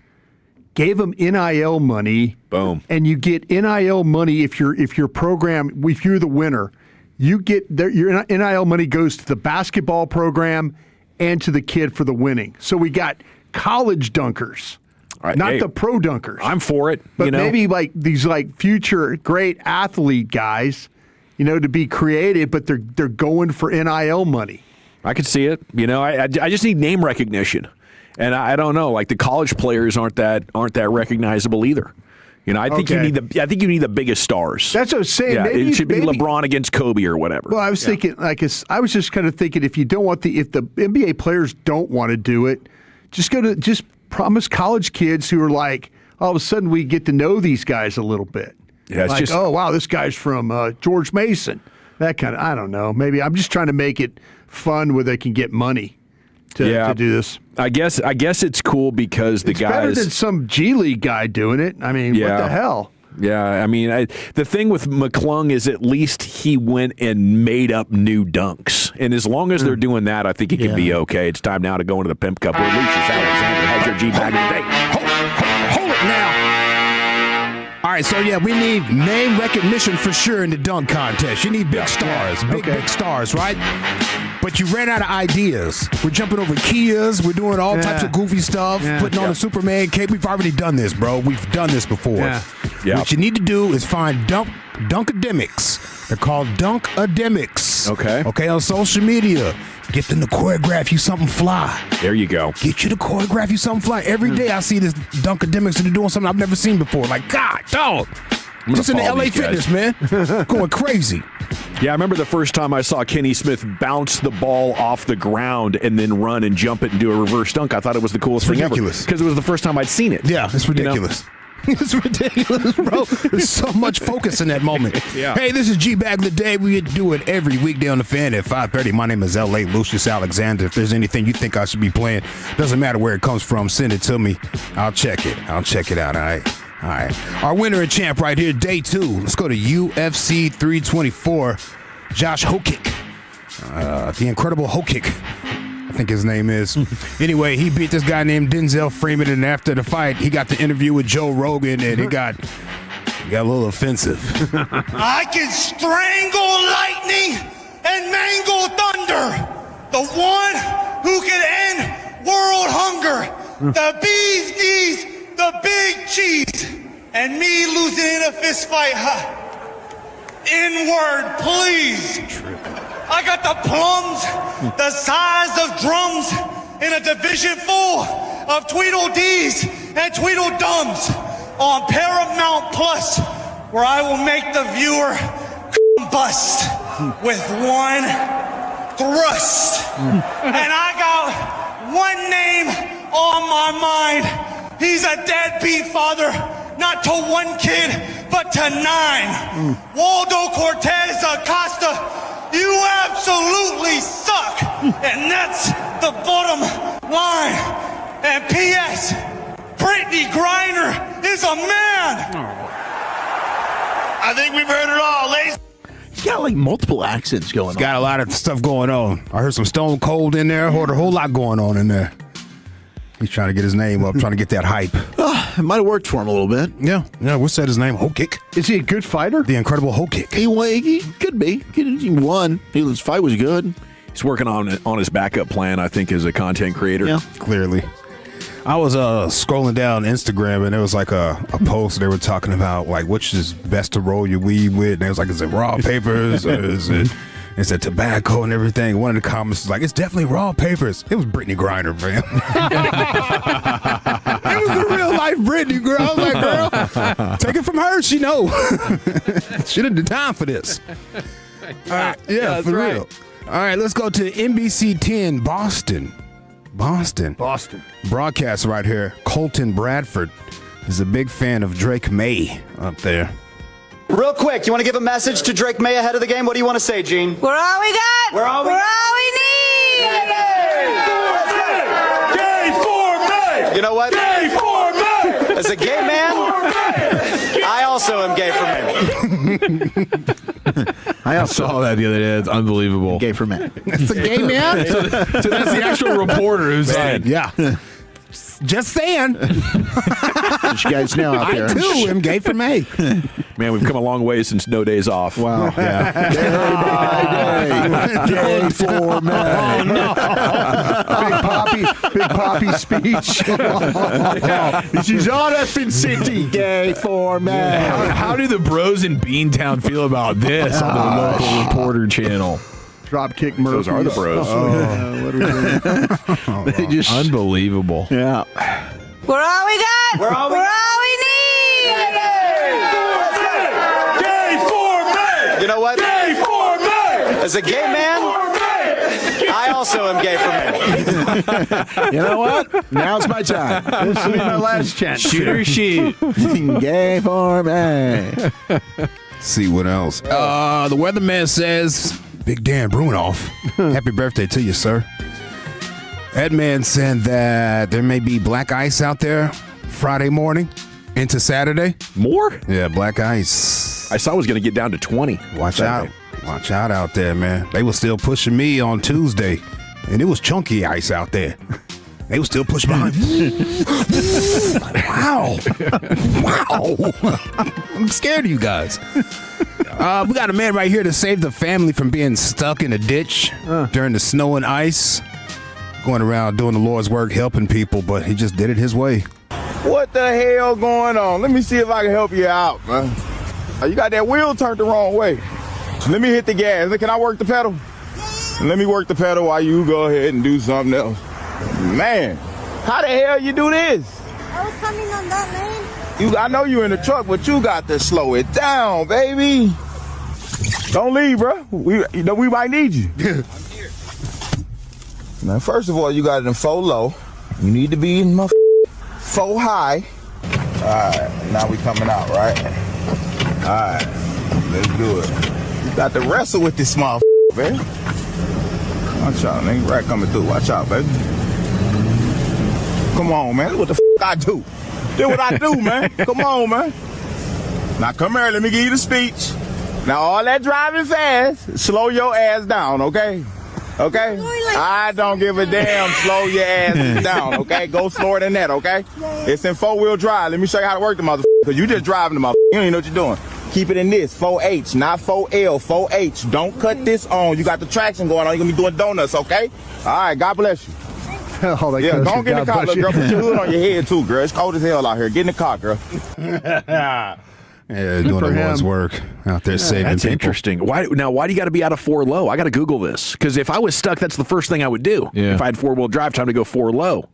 gave them NIL money,
boom,
and you get NIL money if you're the winner, you get your NIL money goes to the basketball program and to the kid for the winning. So we got college dunkers.
Right,
not the pro dunkers.
I'm for it.
But maybe like these future great athlete guys, to be creative, but they're going for NIL money.
I could see it. I just need name recognition, and I don't know. Like the college players aren't that recognizable either. I think you need the biggest stars.
That's what I was saying.
Yeah, it should be LeBron against Kobe or whatever.
Well, I was thinking I was just kind of thinking if the NBA players don't want to do it, just promise college kids who are like all of a sudden we get to know these guys a little bit.
Yeah, it's
oh wow, this guy's from George Mason. That kind of, I don't know. Maybe I'm just trying to make it fun where they can get money to do this.
I guess it's cool because the guys
better than some G League guy doing it. I mean, what the hell?
Yeah, I mean, the thing with McClung is at least he went and made up new dunks. And as long as they're doing that, I think it can be okay. It's time now to go into the Pimp Cup where Lucius Alexander has your G-Bag of the day.
Hold it now. All right, so we need name recognition for sure in the dunk contest. You need big stars, big stars, right? But you ran out of ideas. We're jumping over Kias. We're doing all types of goofy stuff, putting on a Superman cape. We've already done this, bro. We've done this before.
Yeah.
What you need to do is find dunkademics. They're called dunkademics. Okay, on social media. Get them to choreograph you something fly.
There you go.
Get you to choreograph you something fly. Every day I see this dunkademics and they're doing something I've never seen before. Like, God, dog. Just in the LA Fitness, man. Going crazy.
Yeah, I remember the first time I saw Kenny Smith bounce the ball off the ground and then run and jump it and do a reverse dunk. I thought it was the coolest thing ever. Because it was the first time I'd seen it.
Yeah, it's ridiculous. It's ridiculous, bro. There's so much focus in that moment.
Yeah.
Hey, this is G-Bag the Day. We do it every weekday on The Fan at 5:30. My name is L.A. Lucius Alexander. If there's anything you think I should be playing, doesn't matter where it comes from, send it to me. I'll check it out, all right. Our winner and champ right here, day 2. Let's go to UFC 324. Josh Hokic. The incredible Hokic. I think his name is. Anyway, he beat this guy named Denzel Freeman, and after the fight, he got the interview with Joe Rogan, and it got a little offensive.
I can strangle lightning and mangle thunder. The one who can end world hunger. The bee's knees, the big cheese, and me losing in a fist fight. N-word, please. I got the plums, the size of drums, in a division full of Tweedledees and Tweedledums on Paramount Plus, where I will make the viewer bust with one thrust. And I got one name on my mind He's a deadbeat father, not to one kid, but to 9. Waldo Cortez Acosta, you absolutely suck. And that's the bottom line. And P.S., Brittany Griner is a man. I think we've heard it all, ladies.
He's got like multiple accents going on.
Got a lot of stuff going on. I heard some Stone Cold in there. Heard a whole lot going on in there. He's trying to get his name up, trying to get that hype.
It might have worked for him a little bit.
Yeah, we'll say his name. Hokick.
Is he a good fighter?
The Incredible Hokick.
He could be. He won. His fight was good.
He's working on his backup plan, I think, as a content creator.
Yeah,
clearly. I was scrolling down Instagram, and there was like a post they were talking about, like, which is best to roll your weed with. And it was like, is it raw papers or is it tobacco and everything? One of the comments was like, it's definitely raw papers. It was Brittany Griner, man. It was a real life Brittany girl. I was like, girl, take it from her. She know. She didn't have time for this. All right, yeah, for real. All right, let's go to NBC 10, Boston. Broadcast right here. Colton Bradford is a big fan of Drake May up there.
Real quick, you want to give a message to Drake May ahead of the game? What do you want to say, Gene?
We're all we got.
We're all we
need.
Gay for May. You know what? Gay for May. As a gay man, I also am gay for men.
I saw that the other day. It's unbelievable.
Gay for men.
That's a gay man?
So that's the actual reporter who said,
yeah. Just saying.
But you guys know out there.
I, too, am gay for May.
Man, we've come a long way since No Days Off.
Wow. Yeah. Gay for May.
Oh, no.
Big Poppy speech.
She's on effing city. Gay for May.
How do the bros in Beantown feel about this on the local reporter channel?
Dropkick Murphys.
Those are the bros.
What are we doing?
They just,
unbelievable.
Yeah.
We're all we got.
We're all we
need.
Gay for May. You know what? Gay for May. As a gay man, I also am gay for men.
You know what? Now's my time.
This will be my last chance.
Shoot or shoot.
Gay for May.
See what else. The weatherman says, Big Dan Brunoff, happy birthday to you, sir. That man said that there may be black ice out there Friday morning into Saturday.
More?
Yeah, black ice.
I saw it was going to get down to 20.
Watch out. Watch out out there, man. They were still pushing me on Tuesday, and it was chunky ice out there. They were still pushing behind me. Wow. I'm scared of you guys. We got a man right here to save the family from being stuck in a ditch during the snow and ice. Going around doing the Lord's work, helping people, but he just did it his way.
What the hell going on? Let me see if I can help you out, man. You got that wheel turned the wrong way. Let me hit the gas. Can I work the pedal? Let me work the pedal while you go ahead and do something else. Man, how the hell you do this?
I was coming on that lane.
I know you in the truck, but you got to slow it down, baby. Don't leave, bro. We might need you. Now, first of all, you got it in 4 low. You need to be in my 4 high. All right, now we coming out, right? All right, let's do it. You got to wrestle with this small baby. Watch out, nigga. Right coming through. Watch out, baby. Come on, man. What the I do? Do what I do, man. Come on, man. Now come here. Let me give you the speech. Now all that driving fast, slow your ass down, okay? Okay? I don't give a damn. Slow your ass down, okay? Go slower than that, okay? It's in 4-wheel drive. Let me show you how to work the motherfucker. Because you just driving the motherfucker. You don't even know what you're doing. Keep it in this, 4H, not 4L, 4H. Don't cut this on. You got the traction going on. You're going to be doing donuts, okay? All right, God bless you.
Oh,
yeah, don't get in the car, little girl. Put your hood on your head, too, girl. It's cold as hell out here. Get in the car, girl.
Yeah, doing the Lord's work out there saving
That's
people.
interesting. Why do you got to be out of 4 low? I got to Google this because if I was stuck, that's the first thing I would do.
Yeah.
If I had 4-wheel drive, time to go 4 low.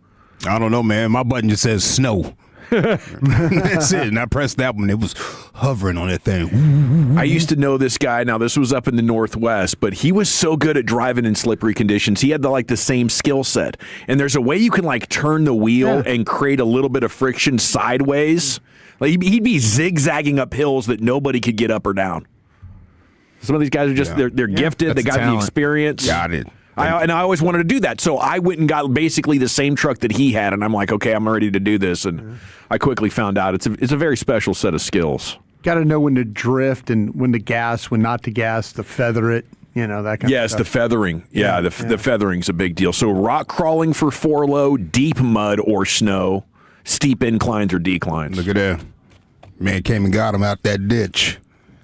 I don't know, man. My button just says snow. That's it. And I pressed that one. It was hovering on that thing.
I used to know this guy. Now, this was up in the Northwest, but he was so good at driving in slippery conditions. He had the same skill set. And there's a way you can turn the wheel and create a little bit of friction sideways. Like he'd be zigzagging up hills that nobody could get up or down. Some of these guys are just they're gifted. They got the experience.
Got it.
And I always wanted to do that. So I went and got basically the same truck that he had, and I'm like, okay, I'm ready to do this. And I quickly found out it's a very special set of skills.
Got to know when to drift and when to gas, when not to gas, to feather it, that kind of stuff.
Yes, the feathering. Yeah, the feathering's a big deal. So rock crawling for 4 low, deep mud or snow, steep inclines or declines.
Look at that. Man came and got him out that ditch.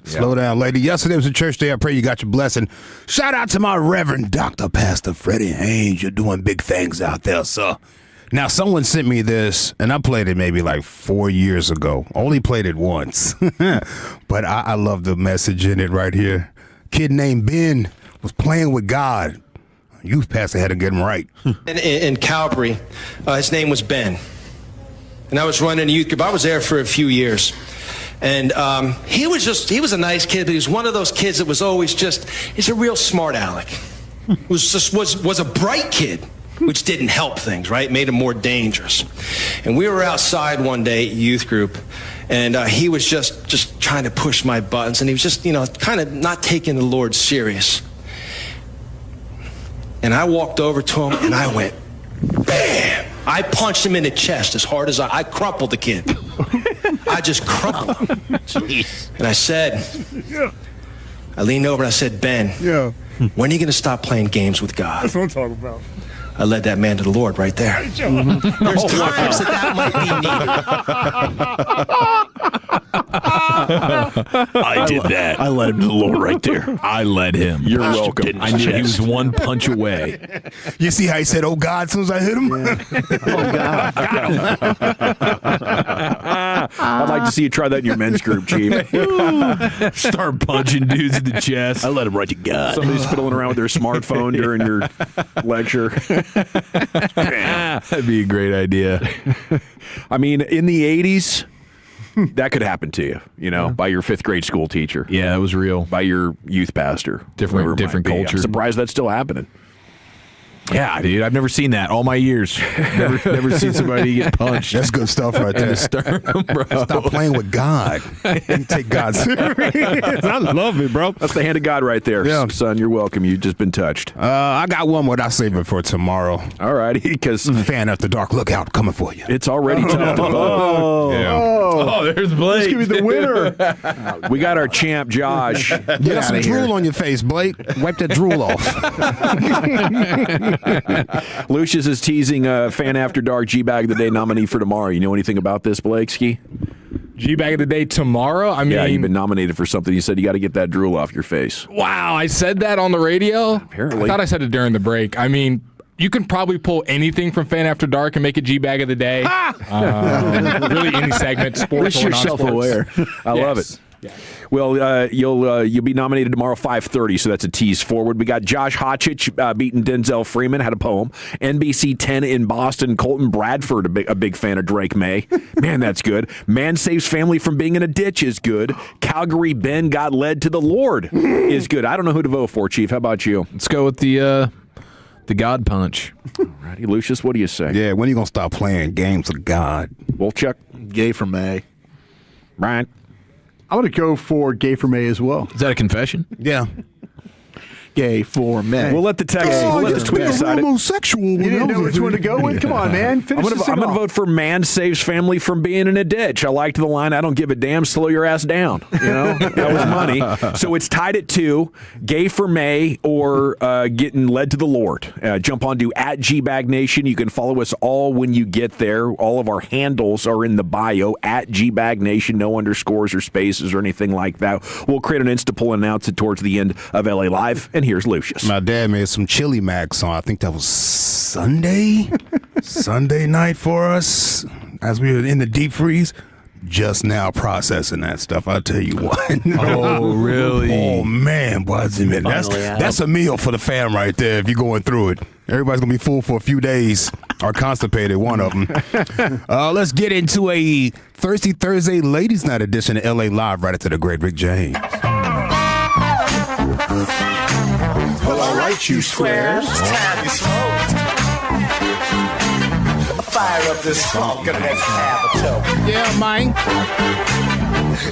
Slow down, lady. Yesterday was a church day. I pray you got your blessing. Shout out to my Reverend Dr. Pastor Freddie Haynes. You're doing big things out there, sir. Now, someone sent me this, and I played it maybe 4 years ago. Only played it once. But I love the message in it right here. Kid named Ben was playing with God. Youth pastor had to get him right.
In Calvary, his name was Ben. And I was running a youth group. I was there for a few years. And he was a nice kid, but he was one of those kids that was always he's a real smart aleck. Was a bright kid, which didn't help things, right? Made him more dangerous. And we were outside one day at youth group, and he was just trying to push my buttons, and he was just, kind of not taking the Lord serious. And I walked over to him, and I went, bam! I punched him in the chest as hard as I crumpled the kid. I just crumpled him. Jeez. And I said, I leaned over and I said, Ben, when are you going to stop playing games with God?
That's what I'm talking about.
I led that man to the Lord right there.
Mm-hmm.
There's times that might be needed.
I did that. I led him to the Lord right there. I led him. You're welcome. I knew he was one punch away.
You see how he said, oh, God, as soon as I hit him?
Oh, God. I'd like to see you try that in your men's group, Chief.
Start punching dudes in the chest.
I let him right to God. Somebody's fiddling around with their smartphone during your lecture.
That'd be a great idea.
I mean, in the 80s, that could happen to you, by your 5th grade school teacher.
Yeah, that was real.
By your youth pastor.
Different culture.
I'm surprised that's still happening.
Yeah, dude, I've never seen that all my years. Never seen somebody get punched.
That's good stuff right there.
In the sternum, bro.
Stop playing with God. You take God serious. I love it, bro.
That's the hand of God right there. Yeah. Son, you're welcome. You've just been touched.
I got one more. I'll save it for tomorrow.
All righty, because
Fan After Dark, look out, coming for you.
It's already tough to vote.
Oh, there's Blake.
This could be the winner.
We got our champ, Josh.
Get some drool on your face, Blake. Wipe that drool off.
Lucius is teasing Fan After Dark G-Bag of the Day nominee for tomorrow. You know anything about this, Blake Ski?
G-Bag of the Day tomorrow? I mean,
yeah, you've been nominated for something. You said you got to get that drool off your face.
Wow, I said that on the radio?
Apparently.
I thought I said it during the break. I mean, you can probably pull anything from Fan After Dark and make it G-Bag of the Day. Really any segment, sports or non-sports.
Self-aware. I love it. Yeah. Well, you'll be nominated tomorrow 5:30, so that's a tease forward. We got Josh Hotchich beating Denzel Freeman, had a poem. NBC 10 in Boston, Colton Bradford, a big fan of Drake May. Man, that's good. Man saves family from being in a ditch is good. Calgary Ben got led to the Lord is good. I don't know who to vote for, Chief. How about you?
Let's go with the God punch.
Alrighty, Lucius, what do you say?
Yeah, when are you going to stop playing games with God?
Wolchuk?
Gay for May.
Brian?
I'm going to go for Gay for May as well.
Is that a confession?
Yeah.
Gay for men.
We'll let the text. We'll let the tweet decide it.
Homosexual.
You didn't know which one to go with? Come on, man. Finish
I'm going to vote for man saves family from being in a ditch. I liked the line, I don't give a damn, slow your ass down. That was money. So it's tied at 2. Gay for May or getting led to the Lord. Jump onto @GBagNation. You can follow us all when you get there. All of our handles are in the bio @GBagNation. No underscores or spaces or anything like that. We'll create an Insta poll and announce it towards the end of LA Live. And here's Lucius.
My dad made some chili macs on, I think that was Sunday night for us as we were in the deep freeze. just now processing that stuff. I'll tell you what.
Oh, really?
Oh, man, boy, that's a meal for the fam right there if you're going through it. Everybody's going to be full for a few days or constipated, one of them. Let's get into a Thirsty Thursday Ladies Night edition of LA Live right after the great Rick James.
Well, all right, you squares. It's time you smoke. Fire up this funk and let's have a toke.
Yeah, Mike.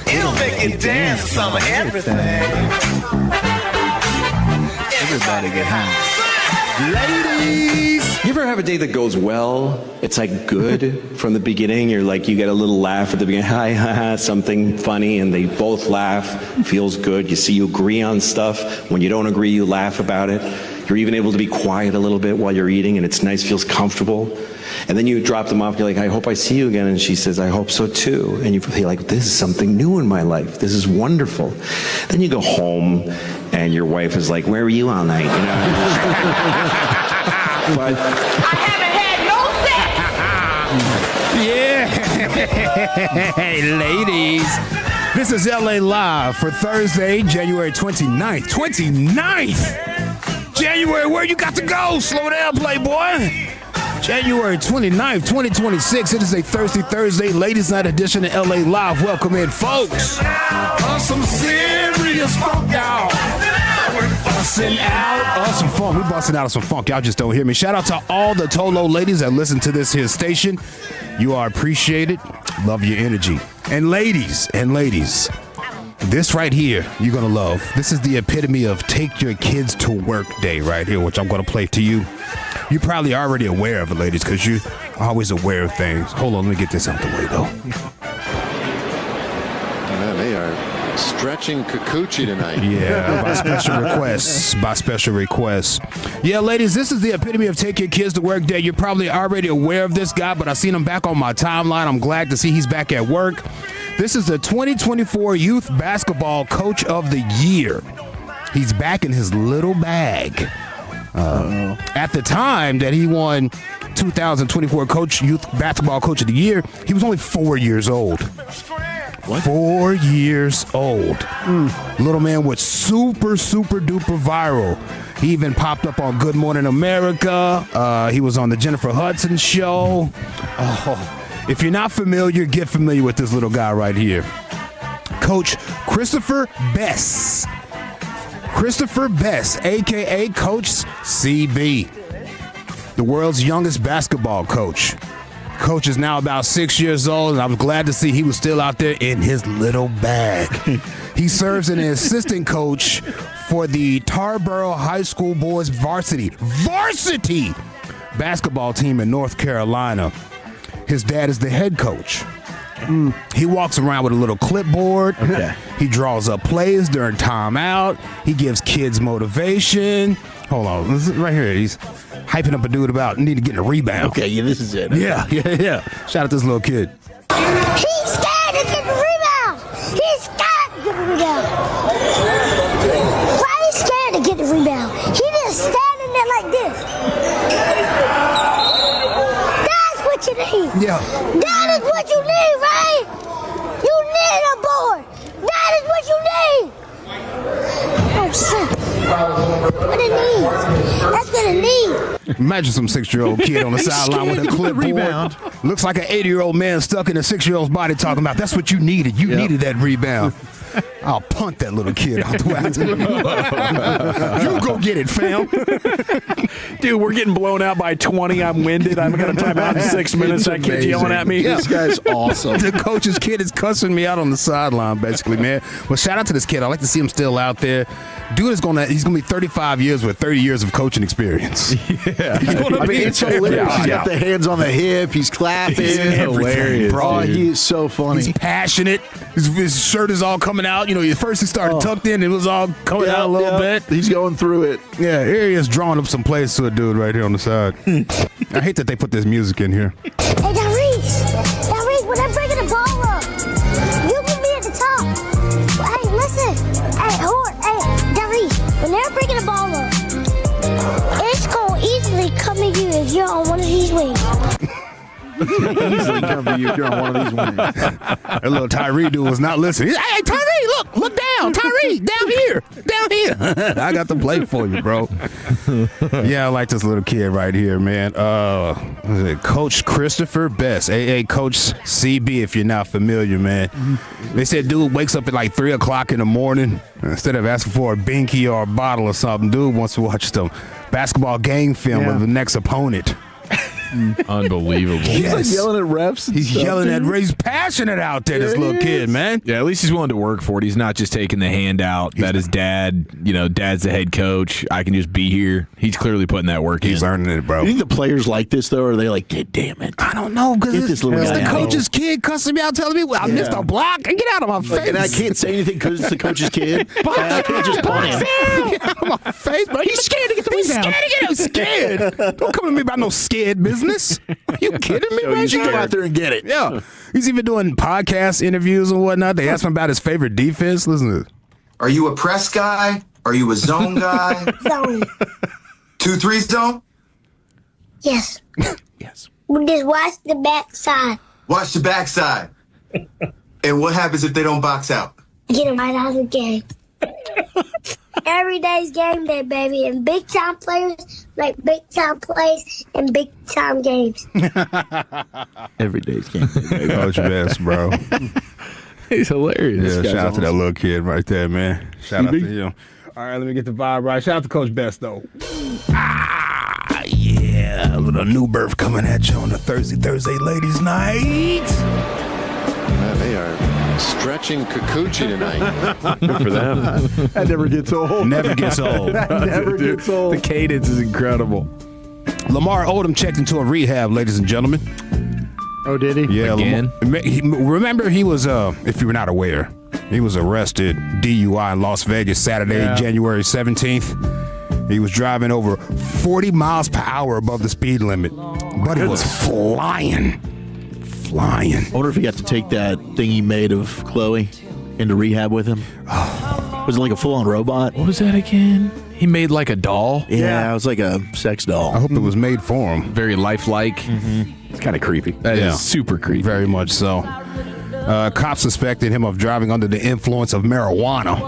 It'll make you dance to some of everything.
Everybody get high.
Ladies!
You ever have a day that goes well? It's like good from the beginning. You're like, you get a little laugh at the beginning. Hi, ha, ha, something funny, and they both laugh. Feels good. You see, you agree on stuff. When you don't agree, you laugh about it. You're even able to be quiet a little bit while you're eating, and it's nice, feels comfortable. And then you drop them off, you're like, I hope I see you again. And she says, I hope so too. And you feel like, this is something new in my life. This is wonderful. Then you go home, and your wife is like, where were you all night? You know? But
I haven't had no sex!
Yeah. Hey, ladies. This is LA Live for Thursday, January 29th. 29th! January, where you got to go? Slow down, Playboy. January 29th, 2026. It is a Thirsty Thursday Ladies Night edition of LA Live. Welcome in, folks. Some serious funk, y'all. We're busting out some funk. We're busting out some funk. Y'all just don't hear me. Shout out to all the Tolo ladies that listen to this here station. You are appreciated. Love your energy. And ladies, this right here, you're going to love. This is the epitome of take your kids to work day right here, which I'm going to play to you. You're probably already aware of it, ladies, because you're always aware of things. Hold on, let me get this out the way, though.
Man, they are stretching Kikuchi tonight.
Yeah, by special requests. Yeah, ladies, this is the epitome of take your kids to work day. You're probably already aware of this guy, but I seen him back on my timeline. I'm glad to see he's back at work. This is the 2024 Youth Basketball Coach of the Year. He's back in his little bag. At the time that he won 2024 Youth Basketball Coach of the Year, he was only 4 years old. What? 4 years old. Little man was super duper viral. He even popped up on Good Morning America. He was on the Jennifer Hudson show. If you're not familiar, get familiar with this little guy right here. Coach Christopher Bess. Christopher Bess, a.k.a. Coach CB, the world's youngest basketball coach. Coach is now about 6 years old, and I was glad to see he was still out there in his little bag. He serves as an assistant coach for the Tarboro High School boys varsity basketball team in North Carolina. His dad is the head coach. He walks around with a little clipboard. Okay. He draws up plays during timeout. He gives kids motivation. Hold on. This is right here. He's hyping up a dude about need to get a rebound.
Okay, yeah, this is it.
Yeah. Shout out to this little kid.
He's scared to get the rebound. He's scared to get the rebound. Why is he scared to get the rebound? He just standing there like this. That's what you need.
Yeah.
That is what you need, right? You need a board. That is what you need. Oh, shit. What it needs. That's what it needs.
Imagine some 6-year-old kid on the sideline with a clipboard. Looks like an 80-year-old man stuck in a 6-year-old's body talking about that's what you needed. You needed that rebound. I'll punt that little kid out the way. You go get it, fam.
Dude, we're getting blown out by 20. I'm winded. I'm going to time out in 6 minutes. That kid's yelling at me.
This guy's awesome.
The coach's kid is cussing me out on the sideline, basically, man. Well, shout out to this kid. I like to see him still out there. Dude is he's gonna be 35 years with 30 years of coaching experience. Yeah.
I mean, it's hilarious. He's got the hands on the hip. He's clapping.
He's hilarious.
Bro, he is so funny.
He's passionate. His shirt is all coming out. You know, at first he started tucked in. It was all coming out a little bit.
He's going through it.
Yeah, here he is drawing up some plays to a dude right here on the side. I hate that they put this music in here.
Hey, Darius, when they're bringing the ball up, you can be at the top. Hey, listen. Hey, Darius, when they're bringing the ball up, it's going to easily come at you if you're on one of these wings.
Easily come for you if you're on one of these wings.
That little Tyree dude was not listening. Hey, Tyree, look down. Tyree, down here. I got the plate for you, bro. Yeah, I like this little kid right here, man. Coach Christopher Best, AA Coach CB, if you're not familiar, man. They said dude wakes up at like 3 o'clock in the morning. Instead of asking for a binky or a bottle or something, dude wants to watch the basketball game film of the next opponent.
Unbelievable.
He's like yelling at refs.
He's yelling at refs. He's passionate out there, this little kid, man.
Yeah, at least he's willing to work for it. He's not just taking the handout that his dad, dad's the head coach. I can just be here. He's clearly putting that work in.
He's earning it, bro.
You think the players like this, though, or are they like, damn it?
I don't know, because it's the coach's kid cussing me out, telling me, I missed a block. Get out of my face.
And I can't say anything because it's the coach's kid. I can't just punt him.
Get out of my face, bro. You scared to get the rebound. Scared. Don't come to me about no scared business. You kidding me?
You should go out there and get it.
Yeah. He's even doing podcast interviews and whatnot. They asked him about his favorite defense. Listen to this.
Are you a press guy? Are you a zone guy?
Zone.
2-3 zone?
Yes.
Yes.
We just watch the backside.
Watch the backside. And what happens if they don't box out?
Get them right out of the game. Every day's game day, baby. And big time players make big time plays in big time games.
Every day's game day, baby.
Coach Best, bro.
He's hilarious.
Yeah, shout out to that little kid right there, man. Shout out to him. All right, let me get the vibe right. Shout out to Coach Best, though. Yeah. A little new birth coming at you on the Thursday ladies' night.
Man, they are stretching Kikuchi tonight.
Good for them.
That never gets old.
Never gets old.
That never gets old.
The cadence is incredible.
Lamar Odom checked into a rehab, ladies and gentlemen.
Oh, did he?
Yeah.
Again?
Remember, he was, if you were not aware, he was arrested DUI in Las Vegas Saturday, January 17th. He was driving over 40 miles per hour above the speed limit. But he was flying.
I wonder if he got to take that thing he made of Chloe into rehab with him. Was it like a full-on robot?
What was that again? He made like a doll?
Yeah, it was like a sex doll.
I hope it was made for him.
Very lifelike.
It's kind of creepy.
That is super creepy.
Very much so. Cops suspected him of driving under the influence of marijuana.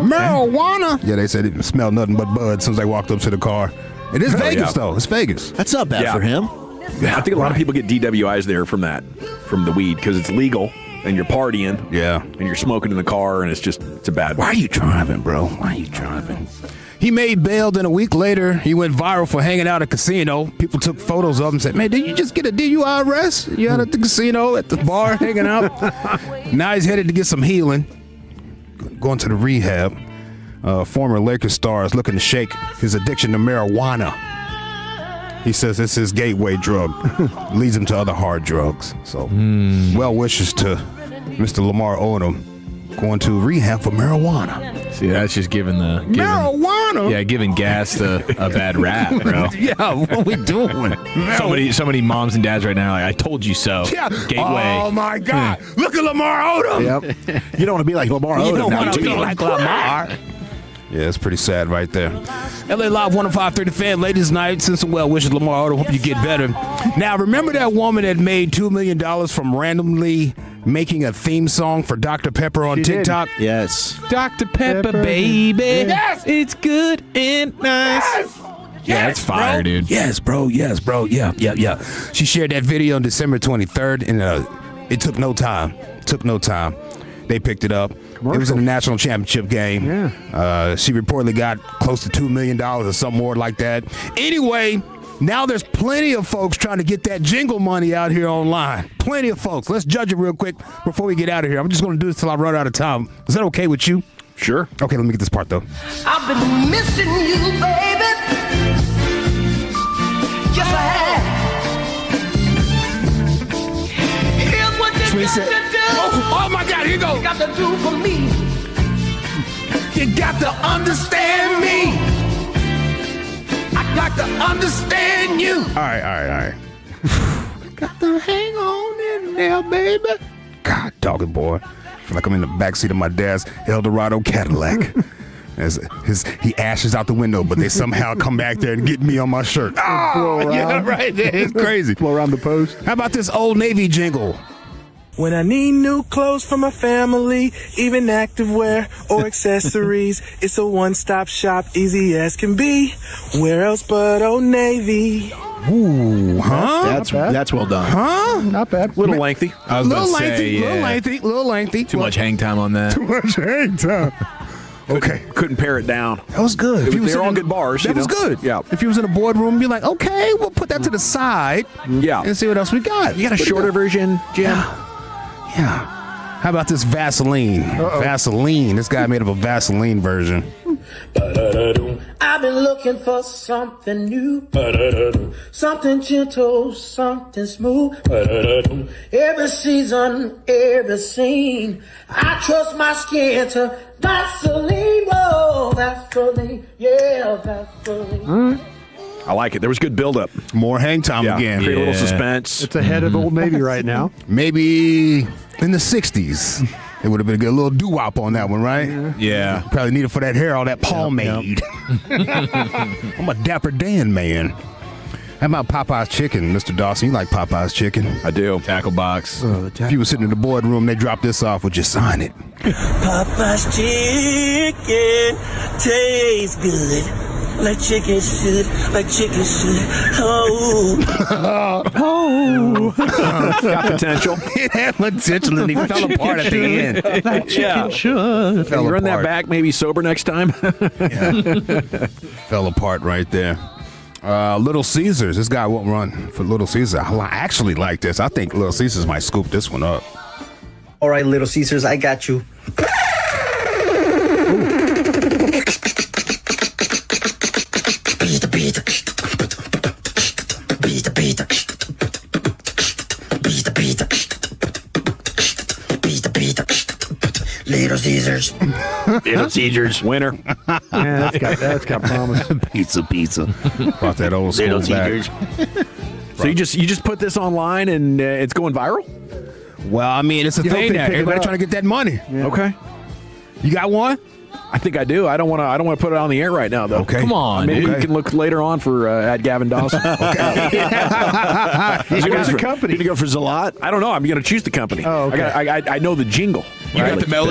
Marijuana? Yeah, they said it smelled nothing but bud as soon as they walked up to the car. It is Vegas, though. It's Vegas.
That's not bad for him.
Yeah, I think a lot of people get DWIs there from the weed, because it's legal and you're partying.
Yeah.
And you're smoking in the car, and it's a bad
Why are you driving, bro? Why are you driving? He made bail, then a week later, he went viral for hanging out at a casino. People took photos of him and said, man, did you just get a DUI arrest? You out at the casino, at the bar, hanging out? Now he's headed to get some healing, going to the rehab. Former Lakers star is looking to shake his addiction to marijuana. He says it's his gateway drug. Leads him to other hard drugs. So, well wishes to Mr. Lamar Odom going to rehab for marijuana.
See, that's just giving
marijuana.
Yeah, giving gas to a bad rap, bro.
Yeah, what are we doing?
So many moms and dads right now are like, I told you so.
Yeah.
Gateway.
Oh my God! Look at Lamar Odom.
Yep. You don't want to be like Lamar Odom.
You don't want to
do
be
you?
like Lamar. Yeah, it's pretty sad right there. LA Live 105.3 The Fan, ladies' night. Send some well wishes, Lamar Odom. Hope you get better. Now, remember that woman that made $2 million from randomly making a theme song for Dr. Pepper on TikTok?
Yes.
Dr. Pepper, baby. Yes. It's good and nice.
Yes.
Yeah, it's fire, dude.
Yes, bro. Yes, bro. Yeah. She shared that video on December 23rd, and it took no time. They picked it up. It was in the national championship game. Yeah. She reportedly got close to $2 million or something more like that. Anyway, now there's plenty of folks trying to get that jingle money out here online. Plenty of folks. Let's judge it real quick before we get out of here. I'm just going to do this till I run out of time. Is that okay with you?
Sure.
Okay, let me get this part, though.
I've been missing you, baby. Yes, I have. Here's what you got to do.
Oh my God, here you go.
You got to do for me.
You got to understand me. I got to understand you. All right. Got to hang on in there, baby. God, doggy boy. I feel like I'm in the backseat of my dad's Eldorado Cadillac. As he ashes out the window, but they somehow come back there and get me on my shirt. Oh, yeah, right there. It's crazy.
Blow around the post.
How about this Old Navy jingle?
When I need new clothes for my family, even activewear or accessories, it's a one-stop shop, easy as can be. Where else but Old Navy?
Ooh, huh?
That's well done.
Huh?
Not bad.
Little lengthy.
I was about to say,
little lengthy.
Too much hang time on that.
Too much hang time. Okay.
Couldn't pare it down.
That was good.
They're all good bars.
That was good.
Yeah.
If you was in a boardroom, you're like, okay, we'll put that to the side.
Yeah.
And see what else we got.
You got a shorter version, Jim?
Yeah. How about this Vaseline? Vaseline. This guy made up a Vaseline version.
I've been looking for something new, something gentle, something smooth. Every season, every scene, I trust my skin to Vaseline. Whoa, Vaseline, yeah, Vaseline.
I like it. There was good buildup.
More hang time again.
Create a little suspense.
It's ahead of Old Navy right now.
Maybe in the 60s. It would have been a good little doo-wop on that one, right?
Yeah.
Probably needed for that hair, all that pomade. I'm a Dapper Dan man. How about Popeye's chicken, Mr. Dawson? You like Popeye's chicken?
I do.
Tackle box.
If you were sitting in the boardroom, they dropped this off, would you sign it?
Popeye's chicken tastes good. Like chicken should,
Oh. Got potential.
It had potential and he fell apart at the end.
Like chicken should.
Fell
Run that
apart.
back, maybe sober next time.
Fell apart right there. Little Caesars. This guy won't run for Little Caesars. I actually like this. I think Little Caesars might scoop this one up.
All right, Little Caesars, I got you. Little Caesars.
Little Caesars. Winner.
Yeah, that's got promise.
Pizza. Brought that old school back.
So you just put this online and it's going viral?
Well, I mean, it's a thing now. Everybody trying to get that money.
Yeah.
Okay.
You got one?
I think I do. I don't want to put it on the air right now, though.
Okay.
Come on,
Maybe
dude.
you can look later on for at Gavin Dawson.
He's got the company.
You go for Zalat?
I don't know. I'm going to choose the company.
Oh, okay.
I know the jingle.
You got the melody.